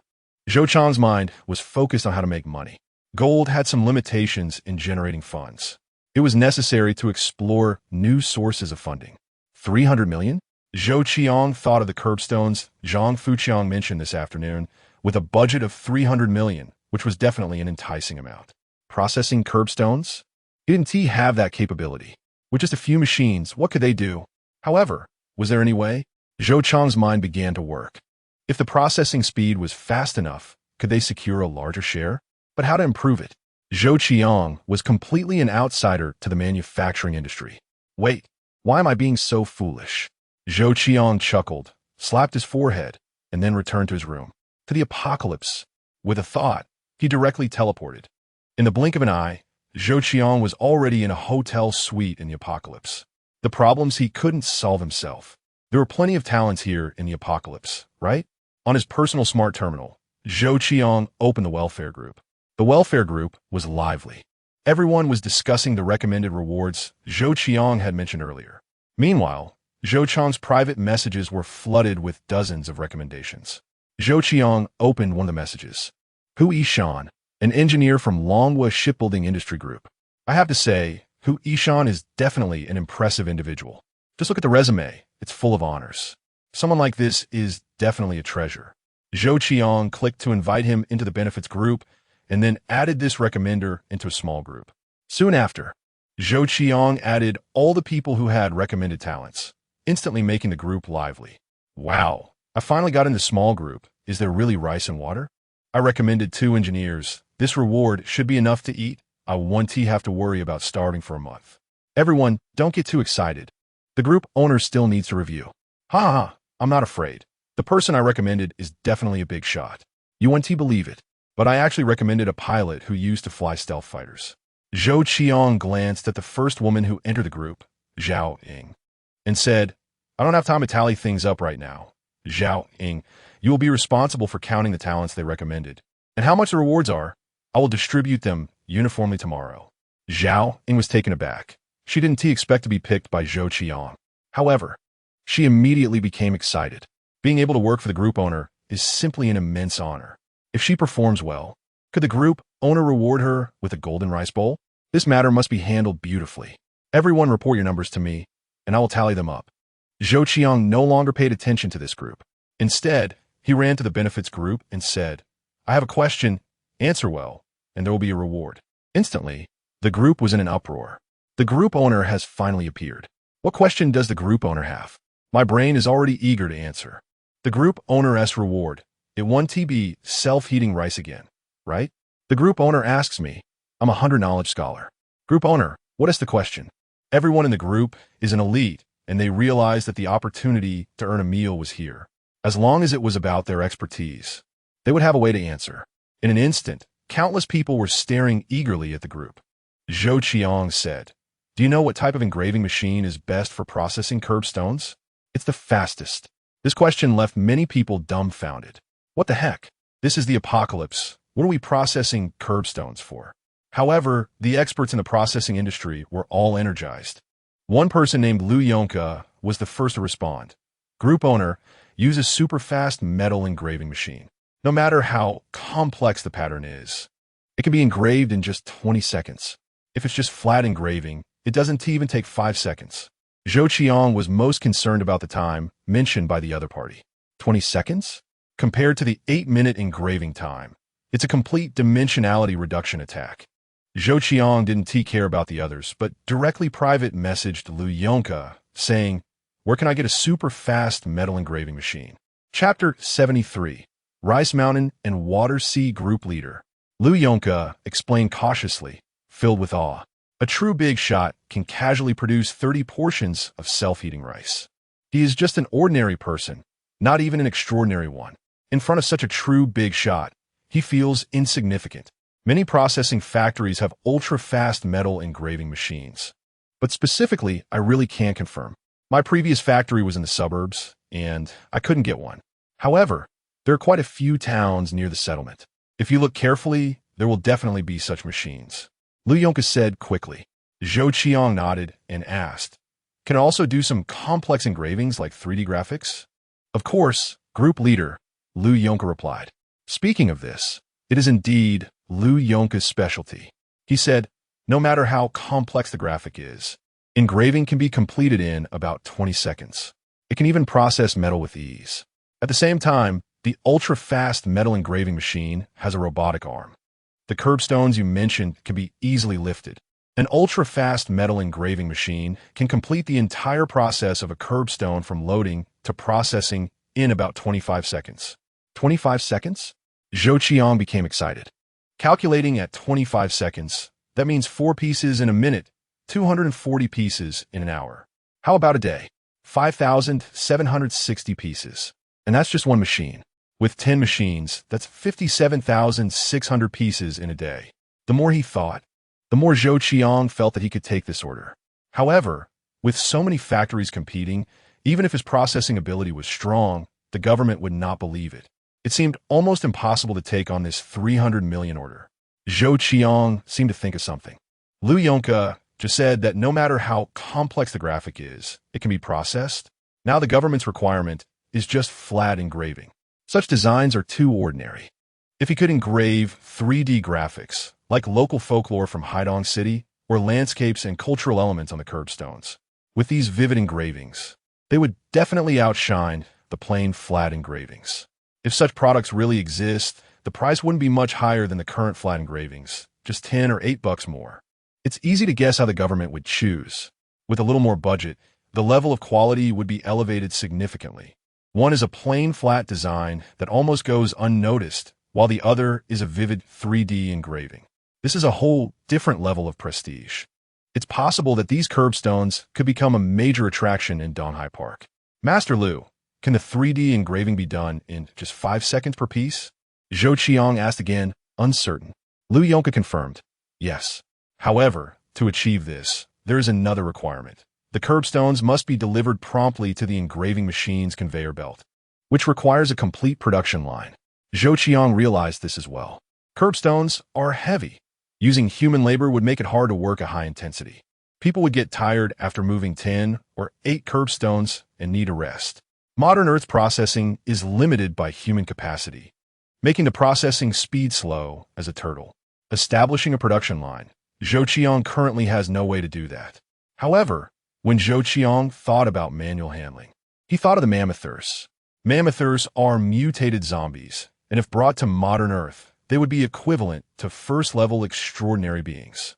S1: Zhou Qiang's mind was focused on how to make money. Gold had some limitations in generating funds. It was necessary to explore new sources of funding. 300 million? Zhou Qiang thought of the curbstones Zhang Fuqiang mentioned this afternoon, with a budget of 300 million, which was definitely an enticing amount. Processing curbstones? Didn't he have that capability? With just a few machines, what could they do? However, was there any way? Zhou Qiang's mind began to work. If the processing speed was fast enough, could they secure a larger share? But how to improve it? Zhou Qiang was completely an outsider to the manufacturing industry. Wait, why am I being so foolish? Zhou Qiang chuckled, slapped his forehead, and then returned to his room. To the apocalypse. With a thought, he directly teleported. In the blink of an eye, Zhou Qiang was already in a hotel suite in the apocalypse. The problems he couldn't solve himself. There were plenty of talents here in the apocalypse, right? On his personal smart terminal, Zhou Qiang opened the welfare group. The welfare group was lively. Everyone was discussing the recommended rewards Zhou Qiang had mentioned earlier. Meanwhile, Zhou Qiang's private messages were flooded with dozens of recommendations. Zhou Qiang opened one of the messages. Hu Yishan, an engineer from Longhua Shipbuilding Industry Group. I have to say, Hu Yishan is definitely an impressive individual. Just look at the resume. It's full of honors. Someone like this is definitely a treasure. Zhou Qiang clicked to invite him into the benefits group and then added this recommender into a small group. Soon after, Zhou Qiang added all the people who had recommended talents, instantly making the group lively. Wow, I finally got in the small group. Is there really rice and water? I recommended 2 engineers. This reward should be enough to eat. I won't have to worry about starving for a month. Everyone, don't get too excited. The group owner still needs to review. Ha, I'm not afraid. The person I recommended is definitely a big shot. You won't believe it, but I actually recommended a pilot who used to fly stealth fighters. Zhou Qiang glanced at the first woman who entered the group, Zhao Ying, and said, I don't have time to tally things up right now. Zhao Ying, you will be responsible for counting the talents they recommended. And how much the rewards are, I will distribute them uniformly tomorrow. Zhao Ying was taken aback. She didn't expect to be picked by Zhou Qiang. However, she immediately became excited. Being able to work for the group owner is simply an immense honor. If she performs well, could the group owner reward her with a golden rice bowl? This matter must be handled beautifully. Everyone report your numbers to me, and I will tally them up. Zhou Qiang no longer paid attention to this group. Instead, he ran to the benefits group and said, I have a question, answer well, and there will be a reward. Instantly, the group was in an uproar. The group owner has finally appeared. What question does the group owner have? My brain is already eager to answer. The group owner's reward. It won TB self-heating rice again, right? The group owner asks me. I'm a 100 knowledge scholar. Group owner, what is the question? Everyone in the group is an elite, and they realized that the opportunity to earn a meal was here. As long as it was about their expertise, they would have a way to answer. In an instant, countless people were staring eagerly at the group. Zhou Qiang said, do you know what type of engraving machine is best for processing curbstones? It's the fastest. This question left many people dumbfounded. What the heck? This is the apocalypse. What are we processing curbstones for? However, the experts in the processing industry were all energized. One person named Lu Yonka was the first to respond. Group owner, use a super-fast metal engraving machine. No matter how complex the pattern is, it can be engraved in just 20 seconds. If it's just flat engraving, it doesn't even take 5 seconds. Zhou Qiang was most concerned about the time mentioned by the other party. 20 seconds? Compared to the 8-minute engraving time, it's a complete dimensionality reduction attack. Zhou Qiang didn't care about the others, but directly private messaged Lu Yonka, saying, where can I get a super-fast metal engraving machine? Chapter 73, Rice Mountain and Water Sea Group Leader. Lu Yonka explained cautiously, filled with awe. A true big shot can casually produce 30 portions of self-heating rice. He is just an ordinary person, not even an extraordinary one. In front of such a true big shot, he feels insignificant. Many processing factories have ultra-fast metal engraving machines. But specifically, I really can't confirm. My previous factory was in the suburbs, and I couldn't get one. However, there are quite a few towns near the settlement. If you look carefully, there will definitely be such machines. Lu Yonka said quickly. Zhou Qiang nodded and asked, can I also do some complex engravings like 3D graphics? Of course, group leader, Lu Yonka replied. Speaking of this, it is indeed Lu Yonka's specialty. He said, no matter how complex the graphic is, engraving can be completed in about 20 seconds. It can even process metal with ease. At the same time, the ultra-fast metal engraving machine has a robotic arm. The curbstones you mentioned can be easily lifted. An ultra-fast metal engraving machine can complete the entire process of a curbstone from loading to processing in about 25 seconds. 25 seconds? Zhou Qiang became excited. Calculating at 25 seconds, that means 4 pieces in a minute, 240 pieces in an hour. How about a day? 5,760 pieces. And that's just one machine. With 10 machines, that's 57,600 pieces in a day. The more he thought, the more Zhou Qiang felt that he could take this order. However, with so many factories competing, even if his processing ability was strong, the government would not believe it. It seemed almost impossible to take on this 300 million order. Zhou Qiang seemed to think of something. Liu Yongke just said that no matter how complex the graphic is, it can be processed. Now the government's requirement is just flat engraving. Such designs are too ordinary. If he could engrave 3D graphics, like local folklore from Haidong City, or landscapes and cultural elements on the curbstones, with these vivid engravings, they would definitely outshine the plain flat engravings. If such products really exist, the price wouldn't be much higher than the current flat engravings, just $10 or $8 more. It's easy to guess how the government would choose. With a little more budget, the level of quality would be elevated significantly. One is a plain flat design that almost goes unnoticed, while the other is a vivid 3D engraving. This is a whole different level of prestige. It's possible that these curbstones could become a major attraction in Donghai Park. Master Liu, can the 3D engraving be done in just 5 seconds per piece? Zhou Qiang asked again, uncertain. Liu Yongke confirmed, yes. However, to achieve this, there is another requirement. The curbstones must be delivered promptly to the engraving machine's conveyor belt, which requires a complete production line. Zhou Qiang realized this as well. Curbstones are heavy. Using human labor would make it hard to work at high intensity. People would get tired after moving 10 or 8 curbstones and need a rest. Modern Earth's processing is limited by human capacity, making the processing speed slow as a turtle. Establishing a production line, Zhou Qiang currently has no way to do that. However, when Zhou Qiang thought about manual handling, he thought of the mammothers. Mammothers are mutated zombies, and if brought to modern Earth, they would be equivalent to first-level extraordinary beings.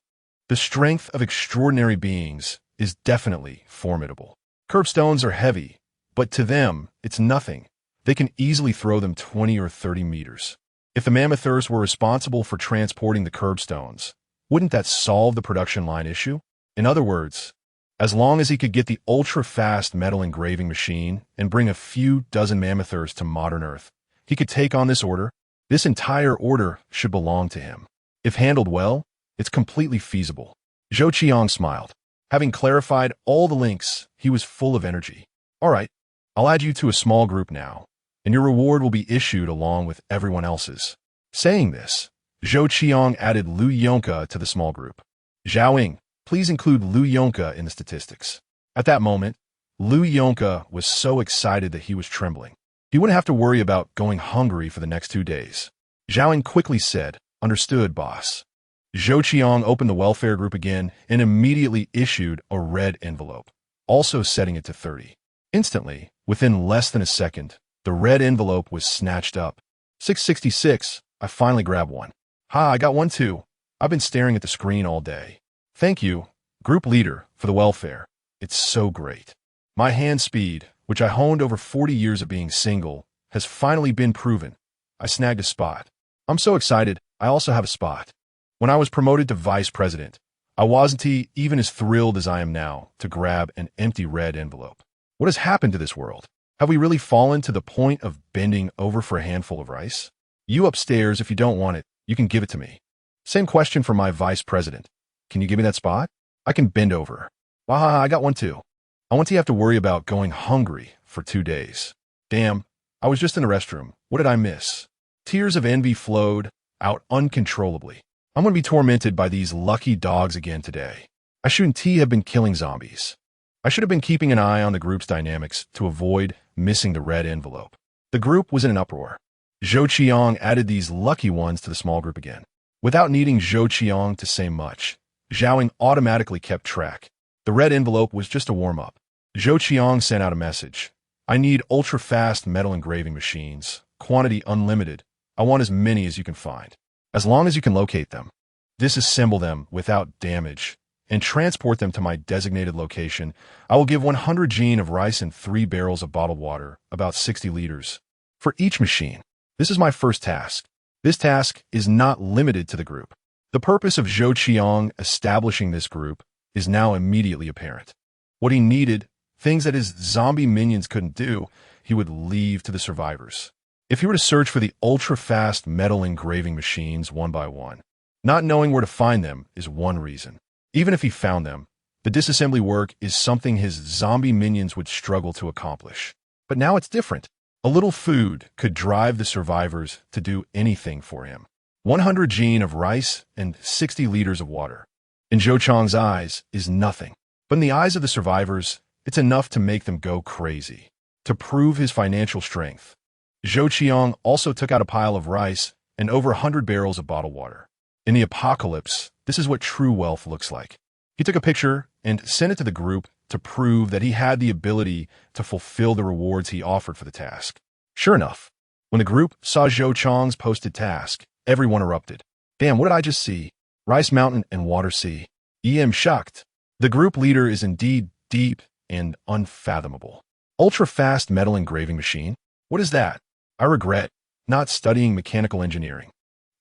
S1: The strength of extraordinary beings is definitely formidable. Curbstones are heavy, but to them, it's nothing. They can easily throw them 20 or 30 meters. If the mammothers were responsible for transporting the curbstones, wouldn't that solve the production line issue? In other words, as long as he could get the ultra-fast metal engraving machine and bring a few dozen mammothers to modern Earth, he could take on this order. This entire order should belong to him. If handled well, it's completely feasible. Zhou Qiang smiled. Having clarified all the links, he was full of energy. All right, I'll add you to a small group now, and your reward will be issued along with everyone else's. Saying this, Zhou Qiang added Liu Yongke to the small group. Zhaoing, please include Liu Yongke in the statistics. At that moment, Liu Yongke was so excited that he was trembling. He wouldn't have to worry about going hungry for the next 2 days. Zhaoing quickly said, understood, boss. Zhou Qiang opened the welfare group again and immediately issued a red envelope, also setting it to 30. Instantly, within less than a second, the red envelope was snatched up. 666, I finally grabbed one. Ha, I got one too. I've been staring at the screen all day. Thank you, group leader, for the welfare. It's so great. My hand speed, which I honed over 40 years of being single, has finally been proven. I snagged a spot. I'm so excited, I also have a spot. When I was promoted to vice president, I wasn't even as thrilled as I am now to grab an empty red envelope. What has happened to this world? Have we really fallen to the point of bending over for a handful of rice? You upstairs, if you don't want it, you can give it to me. Same question for my vice president. Can you give me that spot? I can bend over. Wahaha, I got one too. I won't have to worry about going hungry for 2 days. Damn, I was just in the restroom. What did I miss? Tears of envy flowed out uncontrollably. I'm going to be tormented by these lucky dogs again today. I shouldn't have been killing zombies. I should have been keeping an eye on the group's dynamics to avoid missing the red envelope. The group was in an uproar. Zhou Qiang added these lucky ones to the small group again. Without needing Zhou Qiang to say much, Zhaoing automatically kept track. The red envelope was just a warm-up. Zhou Qiang sent out a message. I need ultra-fast metal engraving machines, quantity unlimited. I want as many as you can find. As long as you can locate them, disassemble them without damage, and transport them to my designated location, I will give 100 gene of rice and 3 barrels of bottled water, about 60 liters, for each machine. This is my first task. This task is not limited to the group. The purpose of Zhou Qiang establishing this group is now immediately apparent. What he needed, things that his zombie minions couldn't do, he would leave to the survivors. If he were to search for the ultra-fast metal engraving machines one by one, not knowing where to find them is one reason. Even if he found them, the disassembly work is something his zombie minions would struggle to accomplish. But now it's different. A little food could drive the survivors to do anything for him. 100 gene of rice and 60 liters of water. In Zhou Qiang's eyes is nothing. But in the eyes of the survivors, it's enough to make them go crazy. To prove his financial strength, Zhou Qiang also took out a pile of rice and over 100 barrels of bottled water. In the apocalypse, this is what true wealth looks like. He took a picture and sent it to the group to prove that he had the ability to fulfill the rewards he offered for the task. Sure enough, when the group saw Zhou Qiang's posted task, everyone erupted. Damn, what did I just see? Rice mountain and water sea. I'm shocked. The group leader is indeed deep and unfathomable. Ultra-fast metal engraving machine? What is that? I regret not studying mechanical engineering.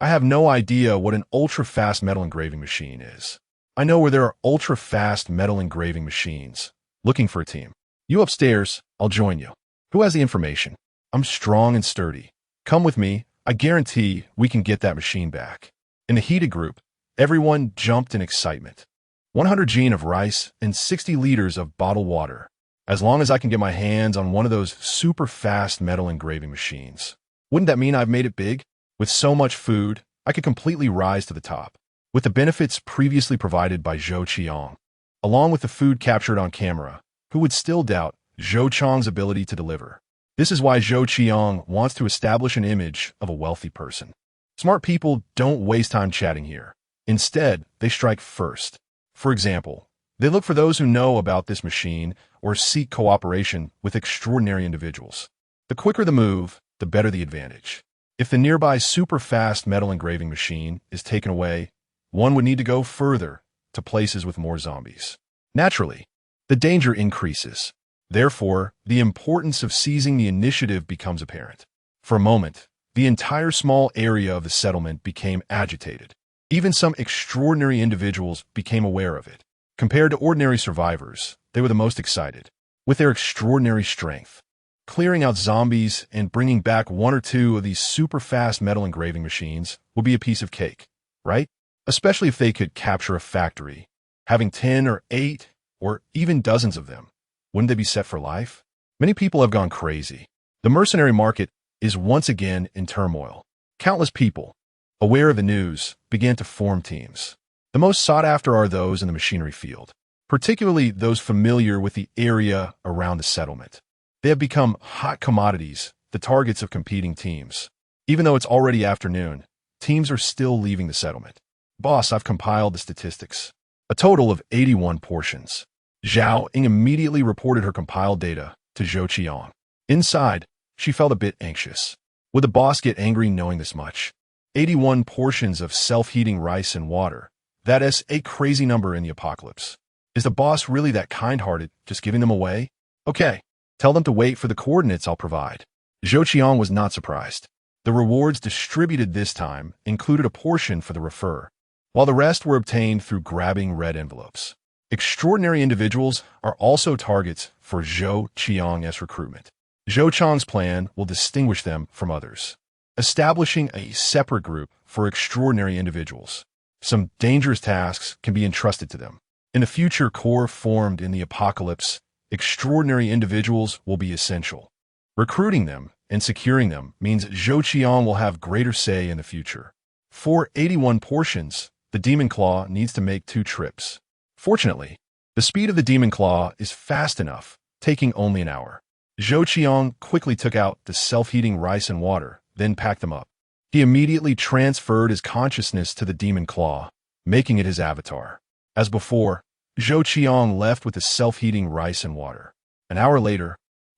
S1: I have no idea what an ultra-fast metal engraving machine is. I know where there are ultra-fast metal engraving machines. Looking for a team. You upstairs, I'll join you. Who has the information? I'm strong and sturdy. Come with me, I guarantee we can get that machine back. In the heated group, everyone jumped in excitement. 100 gene of rice and 60 liters of bottled water. As long as I can get my hands on one of those super fast metal engraving machines. Wouldn't that mean I've made it big? With so much food, I could completely rise to the top. With the benefits previously provided by Zhou Qiang, along with the food captured on camera, who would still doubt Zhou Qiang's ability to deliver? This is why Zhou Qiang wants to establish an image of a wealthy person. Smart people don't waste time chatting here. Instead, they strike first. For example, they look for those who know about this machine or seek cooperation with extraordinary individuals. The quicker the move, the better the advantage. If the nearby super-fast metal engraving machine is taken away, one would need to go further to places with more zombies. Naturally, the danger increases. Therefore, the importance of seizing the initiative becomes apparent. For a moment, the entire small area of the settlement became agitated. Even some extraordinary individuals became aware of it. Compared to ordinary survivors, they were the most excited. With their extraordinary strength, clearing out zombies and bringing back 1 or 2 of these super-fast metal engraving machines would be a piece of cake, right? Especially if they could capture a factory. Having 10 or 8 or even dozens of them, wouldn't they be set for life? Many people have gone crazy. The mercenary market is once again in turmoil. Countless people, aware of the news, began to form teams. The most sought after are those in the machinery field, particularly those familiar with the area around the settlement. They have become hot commodities, the targets of competing teams. Even though it's already afternoon, teams are still leaving the settlement. Boss, I've compiled the statistics. A total of 81 portions. Zhao Ying immediately reported her compiled data to Zhou Qiang. Inside, she felt a bit anxious. Would the boss get angry knowing this much? 81 portions of self-heating rice and water. That is a crazy number in the apocalypse. Is the boss really that kind-hearted, just giving them away? Okay, tell them to wait for the coordinates I'll provide. Zhou Qiang was not surprised. The rewards distributed this time included a portion for the refer, while the rest were obtained through grabbing red envelopes. Extraordinary individuals are also targets for Zhou Qiang's recruitment. Zhou Qiang's plan will distinguish them from others, establishing a separate group for extraordinary individuals. Some dangerous tasks can be entrusted to them. In the future corps formed in the apocalypse, extraordinary individuals will be essential. Recruiting them and securing them means Zhou Qiang will have greater say in the future. For 81 portions, the Demon Claw needs to make 2 trips. Fortunately, the speed of the Demon Claw is fast enough, taking only an hour. Zhou Qiang quickly took out the self-heating rice and water, then packed them up. He immediately transferred his consciousness to the Demon Claw, making it his avatar. As before, Zhou Qiang left with the self-heating rice and water. An hour later,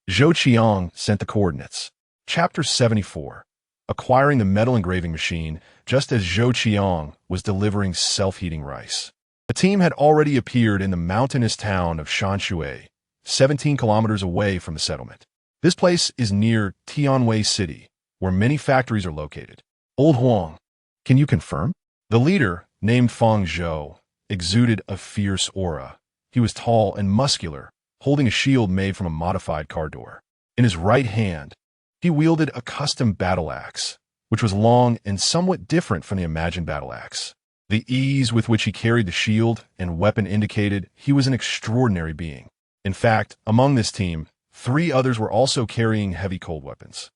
S1: Zhou Qiang sent the coordinates. Chapter 74. Acquiring the metal engraving machine just as Zhou Qiang was delivering self-heating rice. A team had already appeared in the mountainous town of Shanshui, 17 kilometers away from the settlement. This place is near Tianwei City, where many factories are located. Old Huang, can you confirm? The leader, named Feng Zhou, exuded a fierce aura. He was tall and muscular, holding a shield made from a modified car door. In his right hand, he wielded a custom battle axe, which was long and somewhat different from the imagined battle axe. The ease with which he carried the shield and weapon indicated he was an extraordinary being. In fact, among this team, 3 others were also carrying heavy cold weapons.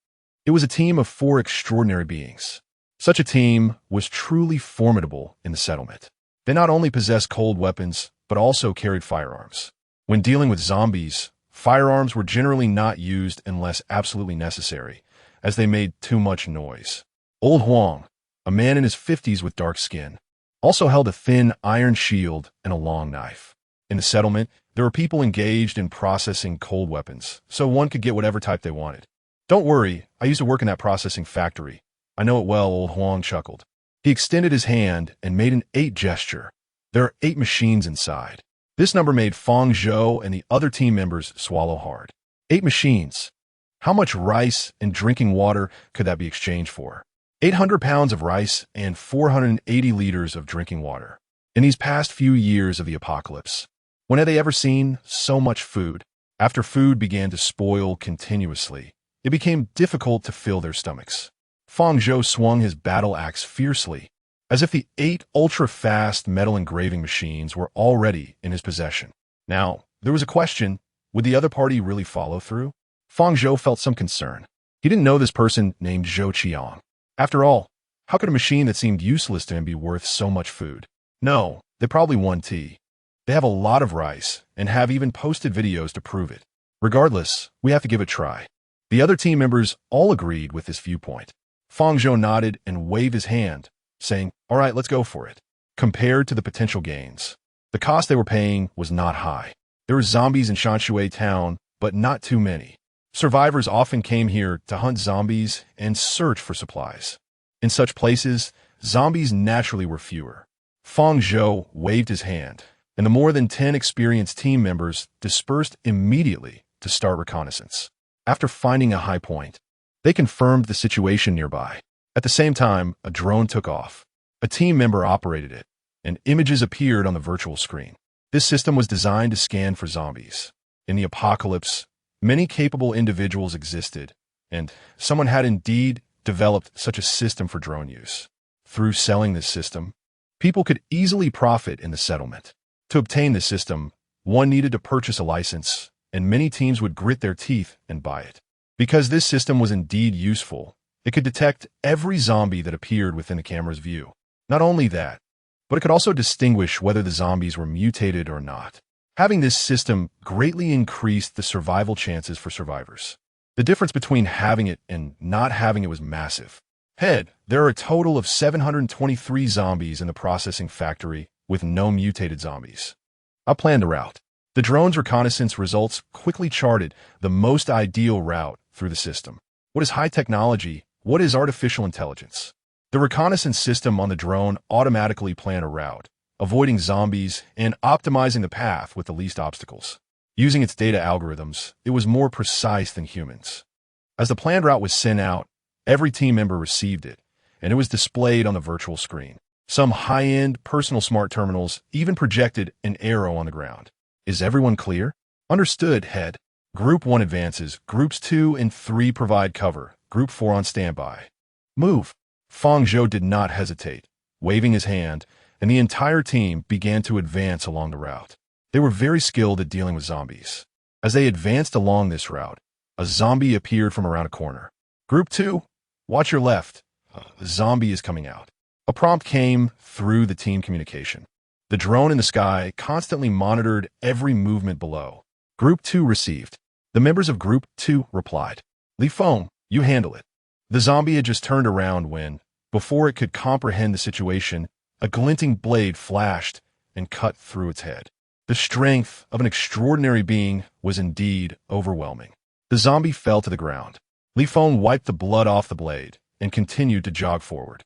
S1: It was a team of 4 extraordinary beings. Such a team was truly formidable in the settlement. They not only possessed cold weapons, but also carried firearms. When dealing with zombies, firearms were generally not used unless absolutely necessary, as they made too much noise. Old Huang, a man in his 50s with dark skin, also held a thin iron shield and a long knife. In the settlement, there were people engaged in processing cold weapons, so one could get whatever type they wanted. Don't worry, I used to work in that processing factory. I know it well, Old Huang chuckled. He extended his hand and made an 8 gesture. There are 8 machines inside. This number made Feng Zhou and the other team members swallow hard. 8 machines. How much rice and drinking water could that be exchanged for? 800 pounds of rice and 480 liters of drinking water. In these past few years of the apocalypse, when had they ever seen so much food? After food began to spoil continuously, it became difficult to fill their stomachs. Feng Zhou swung his battle axe fiercely, as if the 8 ultra-fast metal engraving machines were already in his possession. Now, there was a question, would the other party really follow through? Feng Zhou felt some concern. He didn't know this person named Zhou Qiang. After all, how could a machine that seemed useless to him be worth so much food? No, they probably won tea. They have a lot of rice and have even posted videos to prove it. Regardless, we have to give it a try. The other team members all agreed with this viewpoint. Feng Zhou nodded and waved his hand, saying, all right, let's go for it. Compared to the potential gains, the cost they were paying was not high. There were zombies in Shanshui town, but not too many. Survivors often came here to hunt zombies and search for supplies. In such places, zombies naturally were fewer. Feng Zhou waved his hand, and the more than 10 experienced team members dispersed immediately to start reconnaissance. After finding a high point, they confirmed the situation nearby. At the same time, a drone took off. A team member operated it, and images appeared on the virtual screen. This system was designed to scan for zombies. In the apocalypse, many capable individuals existed, and someone had indeed developed such a system for drone use. Through selling this system, people could easily profit in the settlement. To obtain this system, one needed to purchase a license, and many teams would grit their teeth and buy it. Because this system was indeed useful, it could detect every zombie that appeared within the camera's view. Not only that, but it could also distinguish whether the zombies were mutated or not. Having this system greatly increased the survival chances for survivors. The difference between having it and not having it was massive. There are a total of 723 zombies in the processing factory with no mutated zombies. I planned the route. The drone's reconnaissance results quickly charted the most ideal route through the system. What is high technology? What is artificial intelligence? The reconnaissance system on the drone automatically planned a route, avoiding zombies and optimizing the path with the least obstacles. Using its data algorithms, it was more precise than humans. As the planned route was sent out, every team member received it, and it was displayed on the virtual screen. Some high-end personal smart terminals even projected an arrow on the ground. Is everyone clear? Understood, head. Group 1 advances, Groups 2 and 3 provide cover, Group 4 on standby. Move. Feng Zhou did not hesitate, waving his hand, and the entire team began to advance along the route. They were very skilled at dealing with zombies. As they advanced along this route, a zombie appeared from around a corner. Group 2, watch your left. A zombie is coming out. A prompt came through the team communication. The drone in the sky constantly monitored every movement below. Group 2 received. The members of Group 2 replied. Li Feng, you handle it. The zombie had just turned around when, before it could comprehend the situation, a glinting blade flashed and cut through its head. The strength of an extraordinary being was indeed overwhelming. The zombie fell to the ground. Li Feng wiped the blood off the blade and continued to jog forward.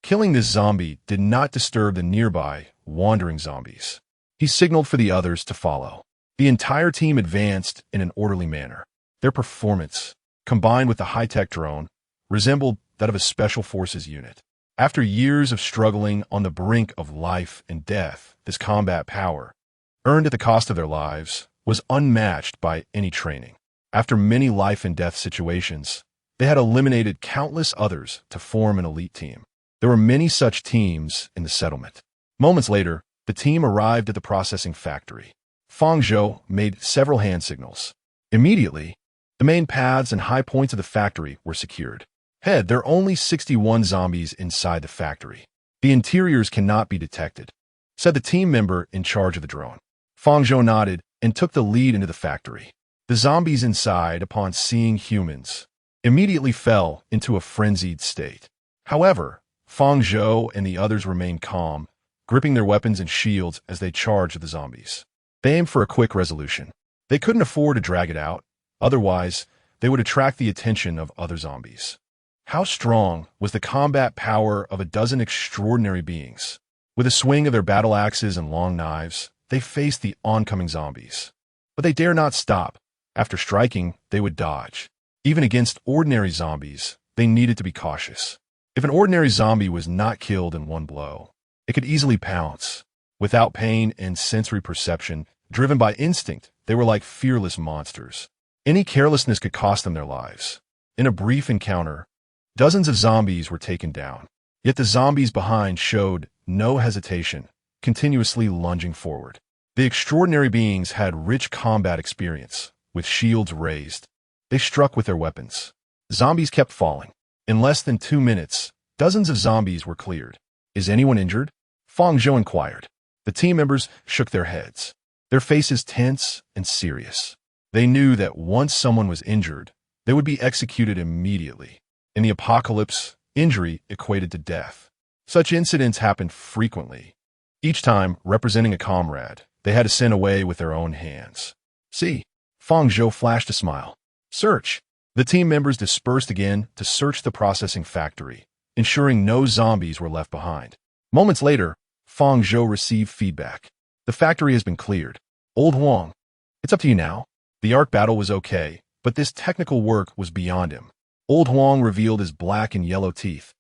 S1: Killing this zombie did not disturb the nearby, wandering zombies. He signaled for the others to follow. The entire team advanced in an orderly manner. Their performance, combined with the high-tech drone, resembled that of a special forces unit. After years of struggling on the brink of life and death, this combat power, earned at the cost of their lives, was unmatched by any training. After many life and death situations, they had eliminated countless others to form an elite team. There were many such teams in the settlement. Moments later, the team arrived at the processing factory. Feng Zhou made several hand signals. Immediately, the main paths and high points of the factory were secured. There are only 61 zombies inside the factory. The interiors cannot be detected, said the team member in charge of the drone. Feng Zhou nodded and took the lead into the factory. The zombies inside, upon seeing humans, immediately fell into a frenzied state. However, Feng Zhou and the others remained calm, gripping their weapons and shields as they charged the zombies. They aimed for a quick resolution. They couldn't afford to drag it out, otherwise they would attract the attention of other zombies. How strong was the combat power of a dozen extraordinary beings? With a swing of their battle axes and long knives, they faced the oncoming zombies. But they dare not stop. After striking, they would dodge. Even against ordinary zombies, they needed to be cautious. If an ordinary zombie was not killed in one blow, it could easily pounce. Without pain and sensory perception, driven by instinct, they were like fearless monsters. Any carelessness could cost them their lives. In a brief encounter, dozens of zombies were taken down. Yet the zombies behind showed no hesitation, continuously lunging forward. The extraordinary beings had rich combat experience. With shields raised, they struck with their weapons. Zombies kept falling. In less than 2 minutes, dozens of zombies were cleared. Is anyone injured? Feng Zhou inquired. The team members shook their heads, their faces tense and serious. They knew that once someone was injured, they would be executed immediately. In the apocalypse, injury equated to death. Such incidents happened frequently. Each time, representing a comrade, they had to send away with their own hands. See, Feng Zhou flashed a smile. Search. The team members dispersed again to search the processing factory, ensuring no zombies were left behind. Moments later, Feng Zhou received feedback. The factory has been cleared. Old Huang, it's up to you now. The arc battle was okay, but this technical work was beyond him. Old Huang revealed his black and yellow teeth.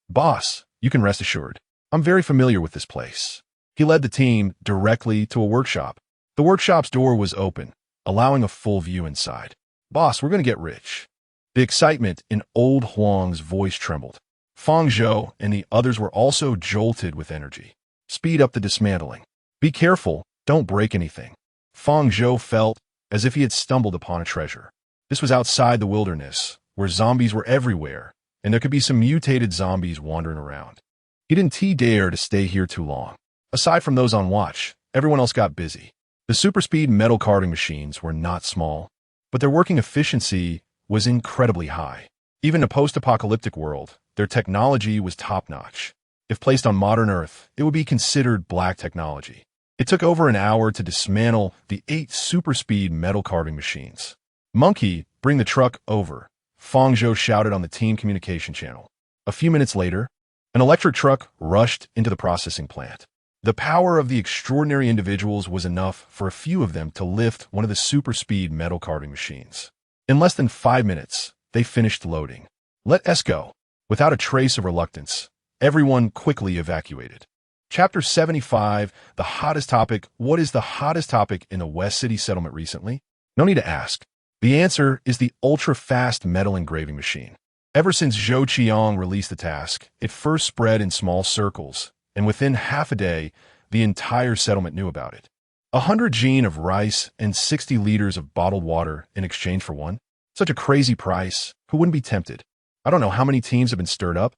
S1: Boss, you can rest assured. I'm very familiar with this place. He led the team directly to a workshop. The workshop's door was open, allowing a full view inside. Boss, we're going to get rich. The excitement in Old Huang's voice trembled. Feng Zhou and the others were also jolted with energy. Speed up the dismantling. Be careful, don't break anything. Feng Zhou felt as if he had stumbled upon a treasure. This was outside the wilderness, where zombies were everywhere, and there could be some mutated zombies wandering around. He didn't dare to stay here too long. Aside from those on watch, everyone else got busy. The super-speed metal carving machines were not small, but their working efficiency was incredibly high. Even in a post-apocalyptic world, their technology was top-notch. If placed on modern Earth, it would be considered black technology. It took over an hour to dismantle the 8 super-speed metal carving machines. Monkey, bring the truck over, Feng Zhou shouted on the team communication channel. A few minutes later, an electric truck rushed into the processing plant. The power of the extraordinary individuals was enough for a few of them to lift one of the super-speed metal carving machines. In less than 5 minutes, they finished loading. Let us go. Without a trace of reluctance, everyone quickly evacuated. Chapter 75, the hottest topic. What is the hottest topic in the West City settlement recently? No need to ask. The answer is the ultra-fast metal engraving machine. Ever since Zhou Qiang released the task, it first spread in small circles, and within half a day, the entire settlement knew about it. 100 gene of rice and 60 liters of bottled water in exchange for one? Such a crazy price. Who wouldn't be tempted? I don't know how many teams have been stirred up.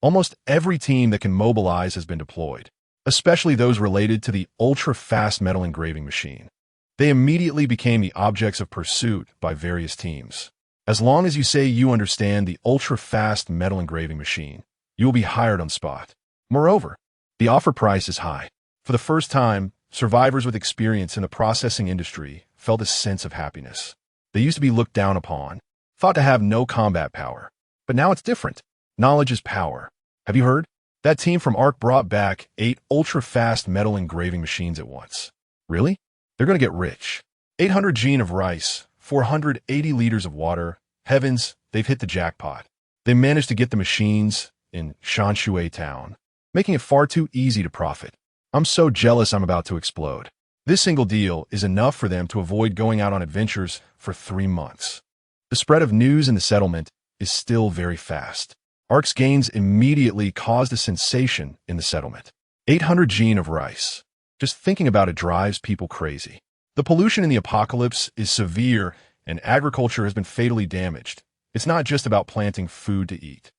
S1: Almost every team that can mobilize has been deployed, especially those related to the ultra-fast metal engraving machine. They immediately became the objects of pursuit by various teams. As long as you say you understand the ultra-fast metal engraving machine, you will be hired on spot. Moreover, the offer price is high. For the first time, survivors with experience in the processing industry felt a sense of happiness. They used to be looked down upon, thought to have no combat power. But now it's different. Knowledge is power. Have you heard? That team from Ark brought back 8 ultra-fast metal engraving machines at once. Really? They're going to get rich. 800 gene of rice, 480 liters of water. Heavens, they've hit the jackpot. They managed to get the machines in Shanshui town, making it far too easy to profit. I'm so jealous I'm about to explode. This single deal is enough for them to avoid going out on adventures for 3 months. The spread of news in the settlement is still very fast. Ark's gains immediately caused a sensation in the settlement. 800 gene of rice. Just thinking about it drives people crazy. The pollution in the apocalypse is severe and agriculture has been fatally damaged. It's not just about planting food to eat.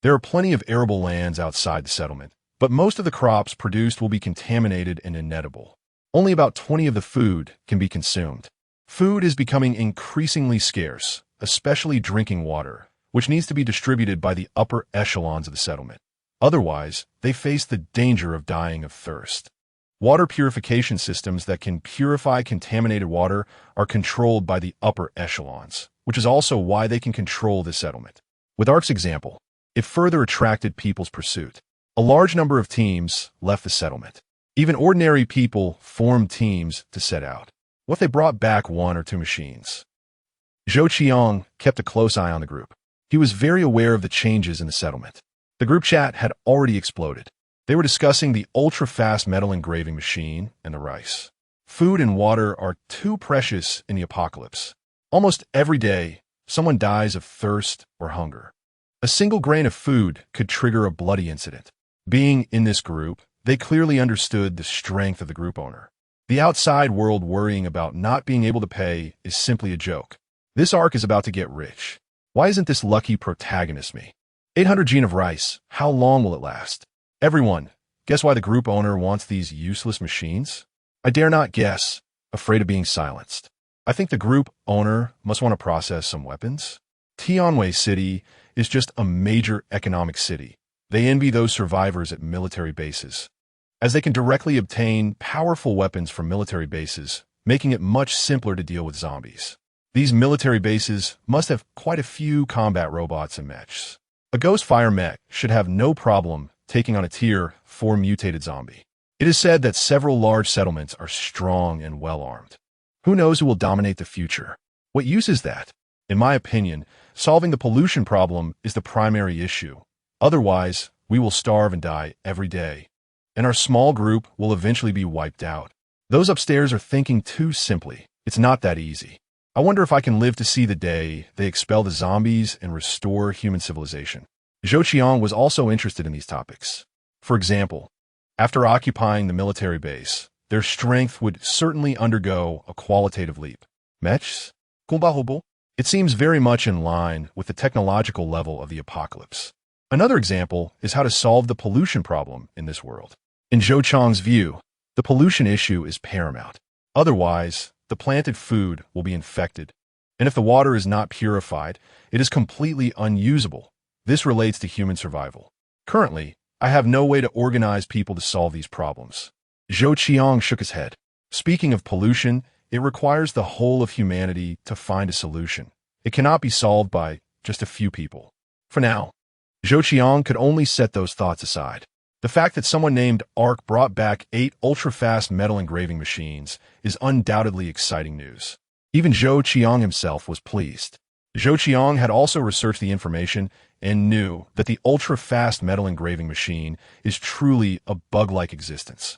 S1: There are plenty of arable lands outside the settlement, but most of the crops produced will be contaminated and inedible. Only about 20 of the food can be consumed. Food is becoming increasingly scarce, especially drinking water, which needs to be distributed by the upper echelons of the settlement. Otherwise, they face the danger of dying of thirst. Water purification systems that can purify contaminated water are controlled by the upper echelons, which is also why they can control the settlement. With Ark's example, it further attracted people's pursuit. A large number of teams left the settlement. Even ordinary people formed teams to set out. What if they brought back 1 or 2 machines? Zhou Qiang kept a close eye on the group. He was very aware of the changes in the settlement. The group chat had already exploded. They were discussing the ultra-fast metal engraving machine and the rice. Food and water are too precious in the apocalypse. Almost every day, someone dies of thirst or hunger. A single grain of food could trigger a bloody incident. Being in this group, they clearly understood the strength of the group owner. The outside world worrying about not being able to pay is simply a joke. This Ark is about to get rich. Why isn't this lucky protagonist me? 800 gene of rice. How long will it last? Everyone, guess why the group owner wants these useless machines? I dare not guess, afraid of being silenced. I think the group owner must want to process some weapons. Tianwei City is just a major economic city. They envy those survivors at military bases, as they can directly obtain powerful weapons from military bases, making it much simpler to deal with zombies. These military bases must have quite a few combat robots and mechs. A Ghost Fire mech should have no problem taking on a Tier 4 mutated zombie. It is said that several large settlements are strong and well-armed. Who knows who will dominate the future? What use is that? In my opinion, solving the pollution problem is the primary issue. Otherwise, we will starve and die every day, and our small group will eventually be wiped out. Those upstairs are thinking too simply. It's not that easy. I wonder if I can live to see the day they expel the zombies and restore human civilization. Zhou Qiang was also interested in these topics. For example, after occupying the military base, their strength would certainly undergo a qualitative leap. Mechs? Comparable? It seems very much in line with the technological level of the apocalypse. Another example is how to solve the pollution problem in this world. In Zhou Qiang's view, the pollution issue is paramount. Otherwise, the planted food will be infected, and if the water is not purified, it is completely unusable. This relates to human survival. Currently, I have no way to organize people to solve these problems. Zhou Qiang shook his head. Speaking of pollution, it requires the whole of humanity to find a solution. It cannot be solved by just a few people. For now, Zhou Qiang could only set those thoughts aside. The fact that someone named Ark brought back 8 ultra-fast metal engraving machines is undoubtedly exciting news. Even Zhou Qiang himself was pleased. Zhou Qiang had also researched the information and knew that the ultra-fast metal engraving machine is truly a bug-like existence.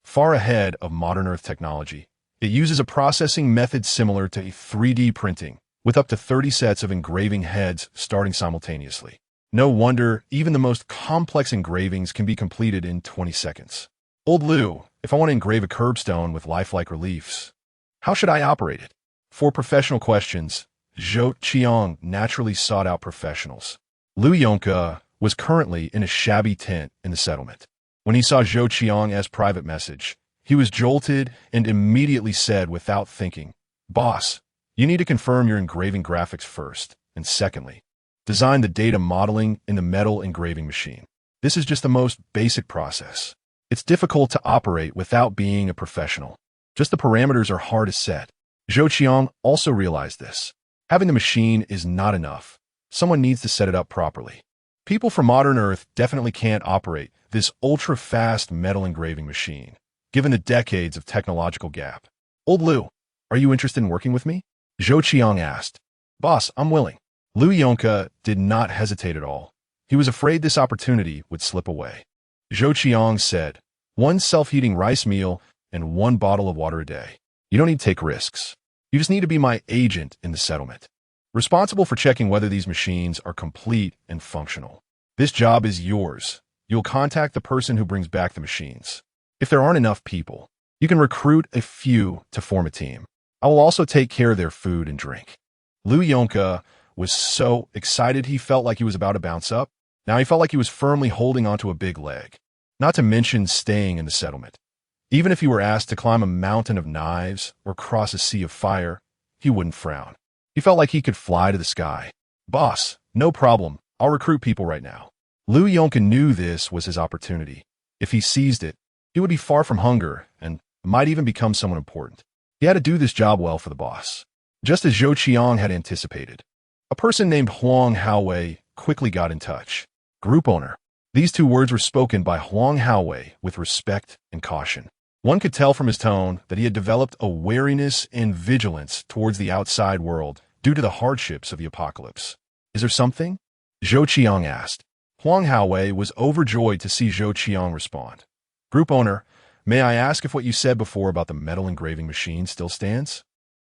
S1: Far ahead of modern Earth technology, it uses a processing method similar to 3D printing, with up to 30 sets of engraving heads starting simultaneously. No wonder even the most complex engravings can be completed in 20 seconds. Old Liu, if I want to engrave a curbstone with lifelike reliefs, how should I operate it? For professional questions, Zhou Qiang naturally sought out professionals. Liu Yonke was currently in a shabby tent in the settlement. When he saw Zhou Qiang as private message, he was jolted and immediately said without thinking, "Boss, you need to confirm your engraving graphics first, and secondly, design the data modeling in the metal engraving machine. This is just the most basic process. It's difficult to operate without being a professional. Just the parameters are hard to set. Zhou Qiang also realized this. Having the machine is not enough. Someone needs to set it up properly. People from modern Earth definitely can't operate this ultra-fast metal engraving machine, given the decades of technological gap. Old Liu, are you interested in working with me? Zhou Qiang asked. Boss, I'm willing. Liu Yonka did not hesitate at all. He was afraid this opportunity would slip away. Zhou Qiang said, 1 self-heating rice meal and 1 bottle of water a day. You don't need to take risks. You just need to be my agent in the settlement, responsible for checking whether these machines are complete and functional. This job is yours. You'll contact the person who brings back the machines. If there aren't enough people, you can recruit a few to form a team. I will also take care of their food and drink. Liu Yonka was so excited he felt like he was about to bounce up. Now he felt like he was firmly holding onto a big leg, not to mention staying in the settlement. Even if he were asked to climb a mountain of knives or cross a sea of fire, he wouldn't frown. He felt like he could fly to the sky. Boss, no problem. I'll recruit people right now. Liu Yonka knew this was his opportunity. If he seized it, he would be far from hunger and might even become someone important. He had to do this job well for the boss. Just as Zhou Qiang had anticipated, a person named Huang Haowei quickly got in touch. Group owner. These 2 words were spoken by Huang Haowei with respect and caution. One could tell from his tone that he had developed a wariness and vigilance towards the outside world due to the hardships of the apocalypse. Is there something? Zhou Qiang asked. Huang Haowei was overjoyed to see Zhou Qiang respond. Group owner, may I ask if what you said before about the metal engraving machine still stands?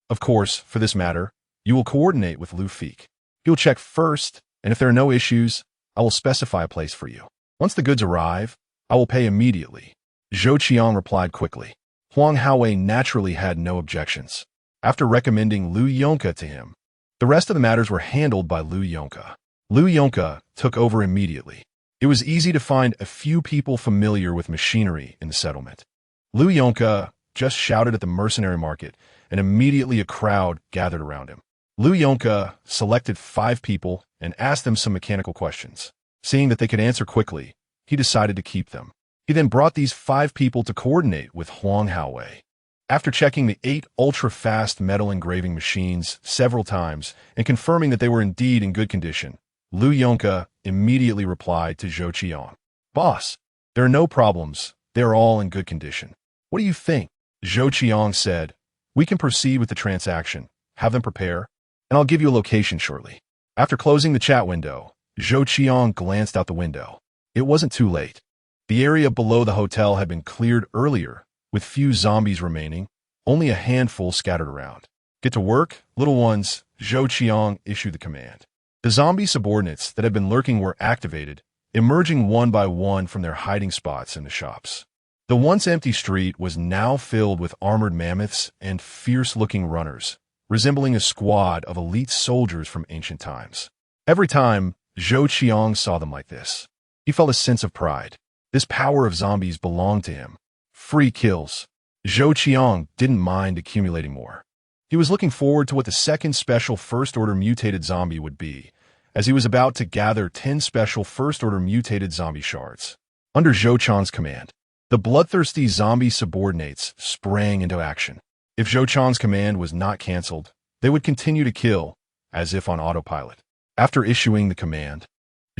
S1: Of course, for this matter, you will coordinate with Liu Fik. He will check first, and if there are no issues, I will specify a place for you. Once the goods arrive, I will pay immediately. Zhou Qiang replied quickly. Huang Haowei naturally had no objections. After recommending Liu Yonka to him, the rest of the matters were handled by Liu Yonka. Liu Yonka took over immediately. It was easy to find a few people familiar with machinery in the settlement. Liu Yonka just shouted at the mercenary market, and immediately a crowd gathered around him. Liu Yonka selected 5 people and asked them some mechanical questions. Seeing that they could answer quickly, he decided to keep them. He then brought these 5 people to coordinate with Huang Haowei. After checking the 8 ultra-fast metal engraving machines several times and confirming that they were indeed in good condition, Liu Yonka immediately replied to Zhou Qiang. Boss, there are no problems. They are all in good condition. What do you think? Zhou Qiang said, we can proceed with the transaction. Have them prepare, and I'll give you a location shortly. After closing the chat window, Zhou Qiang glanced out the window. It wasn't too late. The area below the hotel had been cleared earlier, with few zombies remaining, only a handful scattered around. Get to work, little ones, Zhou Qiang issued the command. The zombie subordinates that had been lurking were activated, emerging one by one from their hiding spots in the shops. The once empty street was now filled with armored mammoths and fierce-looking runners, resembling a squad of elite soldiers from ancient times. Every time Zhou Qiang saw them like this, he felt a sense of pride. This power of zombies belonged to him. Free kills. Zhou Qiang didn't mind accumulating more. He was looking forward to what the second special first-order mutated zombie would be, as he was about to gather 10 special first-order mutated zombie shards. Under Zhou Qiang's command, the bloodthirsty zombie subordinates sprang into action. If Zhou Qiang's command was not cancelled, they would continue to kill, as if on autopilot. After issuing the command,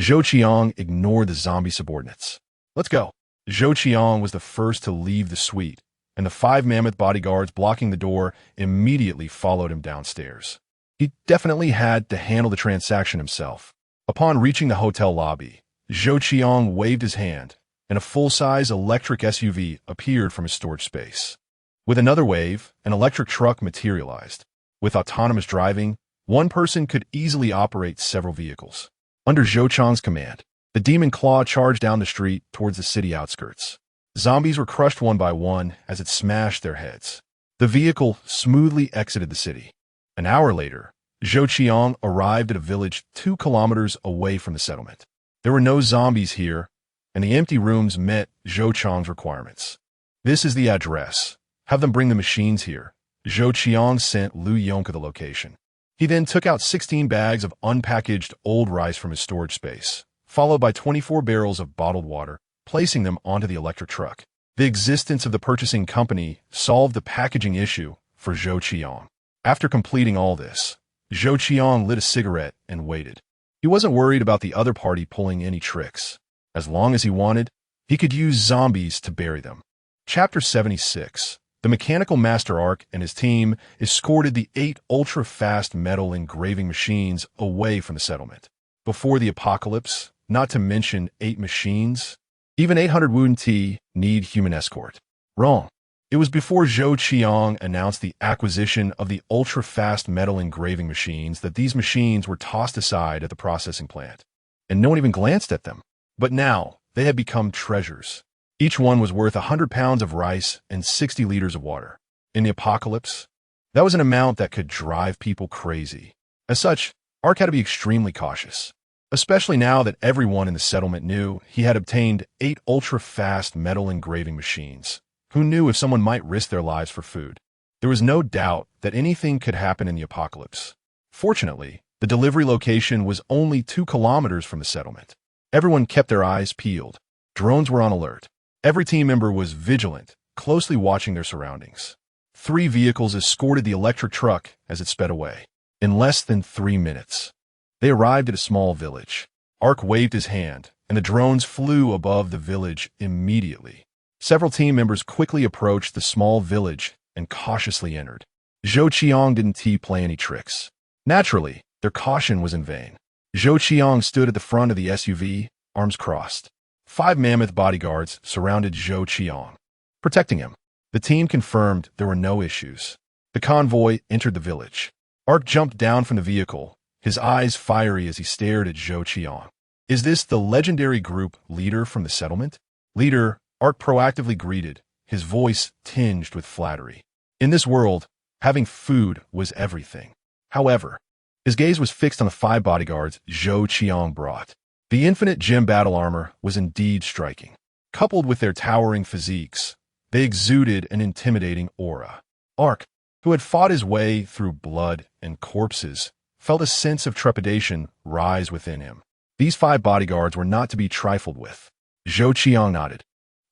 S1: Zhou Qiang ignored the zombie subordinates. Let's go. Zhou Qiang was the first to leave the suite, and the 5 mammoth bodyguards blocking the door immediately followed him downstairs. He definitely had to handle the transaction himself. Upon reaching the hotel lobby, Zhou Qiang waved his hand, and a full-size electric SUV appeared from his storage space. With another wave, an electric truck materialized. With autonomous driving, one person could easily operate several vehicles. Under Zhou Qiang's command, the Demon Claw charged down the street towards the city outskirts. Zombies were crushed one by one as it smashed their heads. The vehicle smoothly exited the city. An hour later, Zhou Qiang arrived at a village 2 kilometers away from the settlement. There were no zombies here, and the empty rooms met Zhou Qiang's requirements. This is the address. Have them bring the machines here. Zhou Qiang sent Liu Yonka the location. He then took out 16 bags of unpackaged old rice from his storage space, followed by 24 barrels of bottled water, placing them onto the electric truck. The existence of the purchasing company solved the packaging issue for Zhou Qiang. After completing all this, Zhou Qiang lit a cigarette and waited. He wasn't worried about the other party pulling any tricks. As long as he wanted, he could use zombies to bury them. Chapter 76. The mechanical master Ark and his team escorted the 8 ultra-fast metal engraving machines away from the settlement. Before the apocalypse, not to mention 8 machines, even 800 wound T need human escort. Wrong. It was before Zhou Qiang announced the acquisition of the ultra-fast metal engraving machines that these machines were tossed aside at the processing plant, and no one even glanced at them. But now, they had become treasures. Each one was worth 100 pounds of rice and 60 liters of water. In the apocalypse, that was an amount that could drive people crazy. As such, Ark had to be extremely cautious, especially now that everyone in the settlement knew he had obtained 8 ultra-fast metal engraving machines. Who knew if someone might risk their lives for food? There was no doubt that anything could happen in the apocalypse. Fortunately, the delivery location was only 2 kilometers from the settlement. Everyone kept their eyes peeled. Drones were on alert. Every team member was vigilant, closely watching their surroundings. 3 vehicles escorted the electric truck as it sped away. In less than 3 minutes, they arrived at a small village. Ark waved his hand, and the drones flew above the village immediately. Several team members quickly approached the small village and cautiously entered. Zhou Qiang didn't play any tricks. Naturally, their caution was in vain. Zhou Qiang stood at the front of the SUV, arms crossed. 5 mammoth bodyguards surrounded Zhou Qiang, protecting him. The team confirmed there were no issues. The convoy entered the village. Ark jumped down from the vehicle, his eyes fiery as he stared at Zhou Qiang. Is this the legendary group leader from the settlement? Leader, Ark proactively greeted, his voice tinged with flattery. In this world, having food was everything. However, his gaze was fixed on the 5 bodyguards Zhou Qiang brought. The infinite gem battle armor was indeed striking. Coupled with their towering physiques, they exuded an intimidating aura. Ark, who had fought his way through blood and corpses, felt a sense of trepidation rise within him. These 5 bodyguards were not to be trifled with. Zhou Qiang nodded,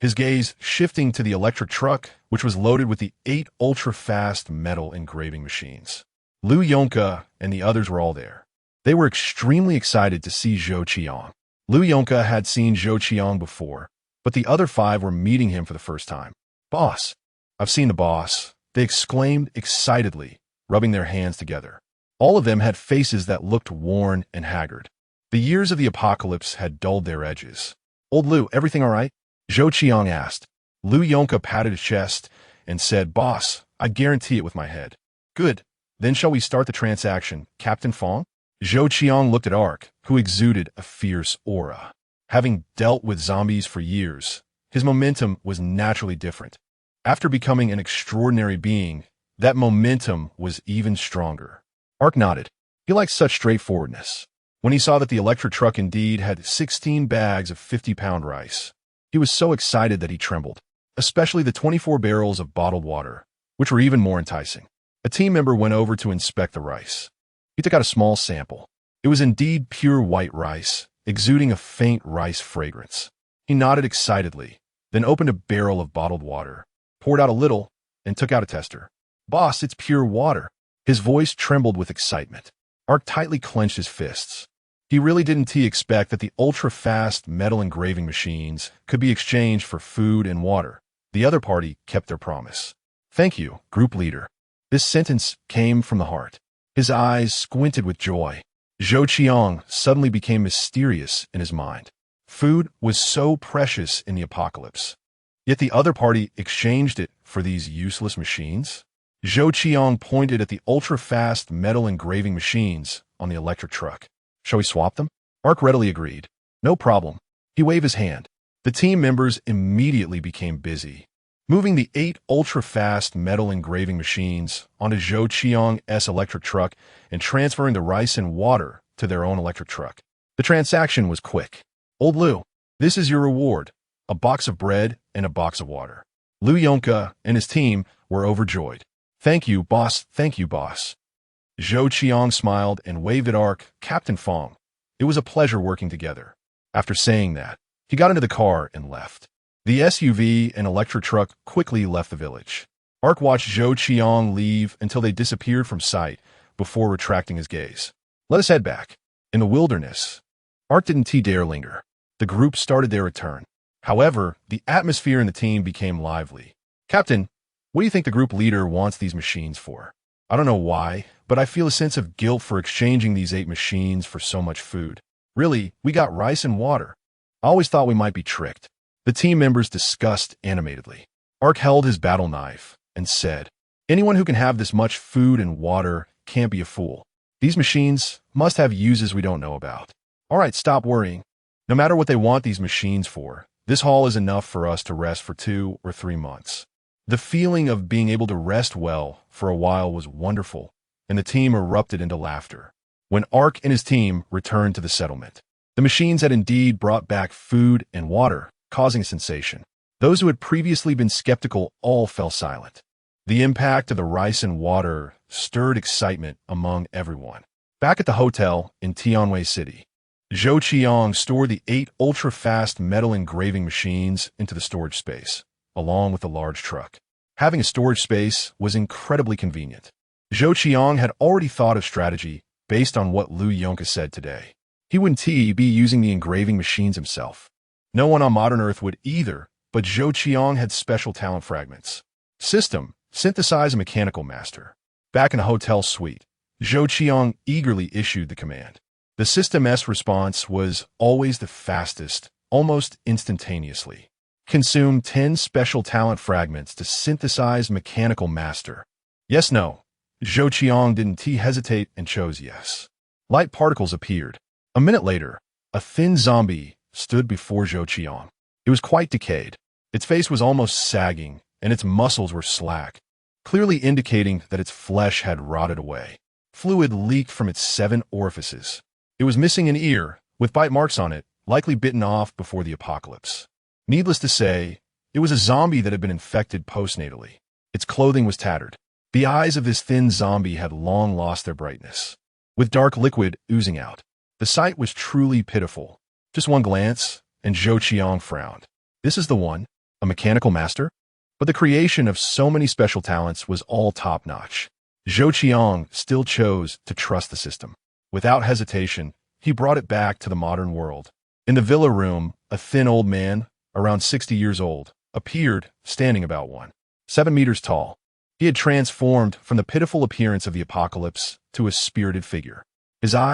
S1: his gaze shifting to the electric truck, which was loaded with the 8 ultra-fast metal engraving machines. Liu Yonka and the others were all there. They were extremely excited to see Zhou Qiang. Liu Yonka had seen Zhou Qiang before, but the other 5 were meeting him for the first time. Boss! I've seen the boss, they exclaimed excitedly, rubbing their hands together. All of them had faces that looked worn and haggard. The years of the apocalypse had dulled their edges. Old Liu, everything all right? Zhou Qiang asked. Liu Yonka patted his chest and said, Boss, I guarantee it with my head. Good. Then shall we start the transaction, Captain Fong? Zhou Qiang looked at Ark, who exuded a fierce aura. Having dealt with zombies for years, his momentum was naturally different. After becoming an extraordinary being, that momentum was even stronger. Ark nodded. He liked such straightforwardness. When he saw that the electric truck indeed had 16 bags of 50-pound rice, he was so excited that he trembled, especially the 24 barrels of bottled water, which were even more enticing. A team member went over to inspect the rice. He took out a small sample. It was indeed pure white rice, exuding a faint rice fragrance. He nodded excitedly, then opened a barrel of bottled water, poured out a little, and took out a tester. Boss, it's pure water. His voice trembled with excitement. Ark tightly clenched his fists. He really didn't expect that the ultra-fast metal engraving machines could be exchanged for food and water. The other party kept their promise. Thank you, group leader. This sentence came from the heart. His eyes squinted with joy. Zhou Qiang suddenly became mysterious in his mind. Food was so precious in the apocalypse. Yet the other party exchanged it for these useless machines? Zhou Qiang pointed at the ultra-fast metal engraving machines on the electric truck. Shall we swap them? Ark readily agreed. No problem. He waved his hand. The team members immediately became busy, moving the 8 ultra-fast metal engraving machines onto Zhou Qiang's electric truck and transferring the rice and water to their own electric truck. The transaction was quick. Old Liu, this is your reward, a box of bread and a box of water. Liu Yonka and his team were overjoyed. Thank you, boss. Thank you, boss. Zhou Qiang smiled and waved at Ark, Captain Fong. It was a pleasure working together. After saying that, he got into the car and left. The SUV and electric truck quickly left the village. Ark watched Zhou Qiang leave until they disappeared from sight before retracting his gaze. Let us head back. In the wilderness, Ark didn't dare linger. The group started their return. However, the atmosphere in the team became lively. Captain, what do you think the group leader wants these machines for? I don't know why, but I feel a sense of guilt for exchanging these 8 machines for so much food. Really, we got rice and water. I always thought we might be tricked. The team members discussed animatedly. Ark held his battle knife and said, anyone who can have this much food and water can't be a fool. These machines must have uses we don't know about. All right, stop worrying. No matter what they want these machines for, this haul is enough for us to rest for 2 or 3 months. The feeling of being able to rest well for a while was wonderful, and the team erupted into laughter. When Ark and his team returned to the settlement, the machines had indeed brought back food and water, causing a sensation. Those who had previously been skeptical all fell silent. The impact of the rice and water stirred excitement among everyone. Back at the hotel in Tianwei City, Zhou Qiang stored the 8 ultra-fast metal engraving machines into the storage space, along with a large truck. Having a storage space was incredibly convenient. Zhou Qiang had already thought of strategy based on what Liu Yonka said today. He wouldn't be using the engraving machines himself. No one on modern Earth would either, but Zhou Qiang had special talent fragments. System, synthesize a mechanical master. Back in the hotel suite, Zhou Qiang eagerly issued the command. The system.S response was always the fastest, almost instantaneously. Consume 10 special talent fragments to synthesize mechanical master. Yes, no. Zhou Qiang didn't hesitate and chose yes. Light particles appeared. A minute later, a thin zombie stood before Zhou Qiang. It was quite decayed. Its face was almost sagging, and its muscles were slack, clearly indicating that its flesh had rotted away. Fluid leaked from its 7 orifices. It was missing an ear, with bite marks on it, likely bitten off before the apocalypse. Needless to say, it was a zombie that had been infected postnatally. Its clothing was tattered. The eyes of this thin zombie had long lost their brightness, with dark liquid oozing out. The sight was truly pitiful. Just one glance, and Zhou Qiang frowned. This is the one, a mechanical master? But the creation of so many special talents was all top-notch. Zhou Qiang still chose to trust the system. Without hesitation, he brought it back to the modern world. In the villa room, a thin old man, around 60 years old, appeared, standing about 7 meters tall. He had transformed from the pitiful appearance of the apocalypse to a spirited figure. His eyes